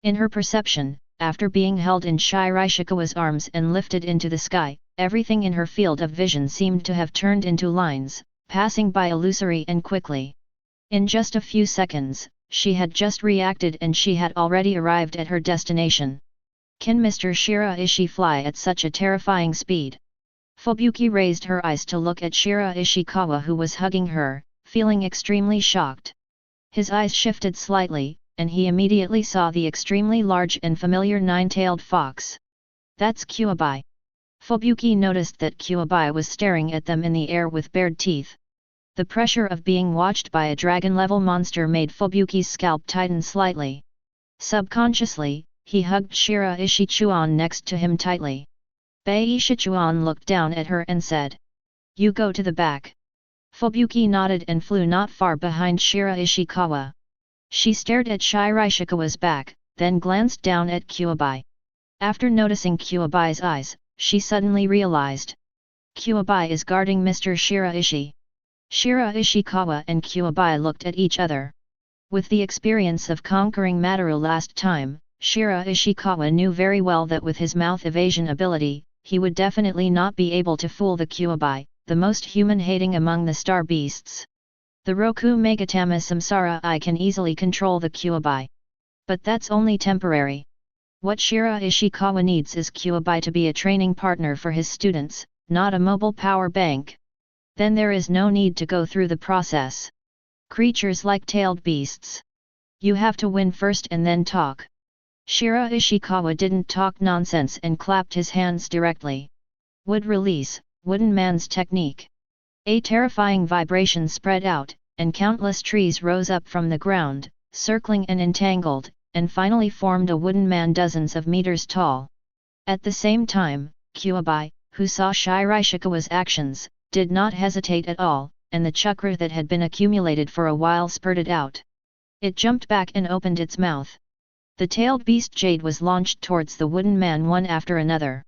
In her perception, after being held in Shiraishikawa's arms and lifted into the sky, everything in her field of vision seemed to have turned into lines, passing by illusory and quickly. In just a few seconds, she had just reacted and she had already arrived at her destination. Can Mr. Shiraishi fly at such a terrifying speed? Fubuki raised her eyes to look at Shiraishikawa, who was hugging her, feeling extremely shocked. His eyes shifted slightly, and he immediately saw the extremely large and familiar nine-tailed fox. "That's Kyuubi." Fubuki noticed that Kyuubi was staring at them in the air with bared teeth. The pressure of being watched by a dragon-level monster made Fubuki's scalp tighten slightly. Subconsciously, he hugged Shiraishi Chuan next to him tightly. Shiraishi Chuan looked down at her and said, "You go to the back." Fubuki nodded and flew not far behind Shiraishikawa. She stared at Shiraishikawa's back, then glanced down at Kyuubi. After noticing Kyuubi's eyes, she suddenly realized. Kyuubi is guarding Mr. Shiraishi. Shiraishikawa and Kyuubi looked at each other. With the experience of conquering Madoru last time, Shiraishikawa knew very well that with his mouth evasion ability, he would definitely not be able to fool the Kyuubi, the most human-hating among the star beasts. The Roku Megatama Samsara I can easily control the Kyuubi. But that's only temporary. What Shiraishikawa needs is Kyuubi to be a training partner for his students, not a mobile power bank. Then there is no need to go through the process. Creatures like tailed beasts. You have to win first and then talk. Shiraishikawa didn't talk nonsense and clapped his hands directly. Wood release, wooden man's technique. A terrifying vibration spread out, and countless trees rose up from the ground, circling and entangled, and finally formed a wooden man dozens of meters tall. At the same time, Kyuubi, who saw Shiraishikawa's actions, did not hesitate at all, and the chakra that had been accumulated for a while spurted out. It jumped back and opened its mouth. The tailed beast jade was launched towards the wooden man one after another.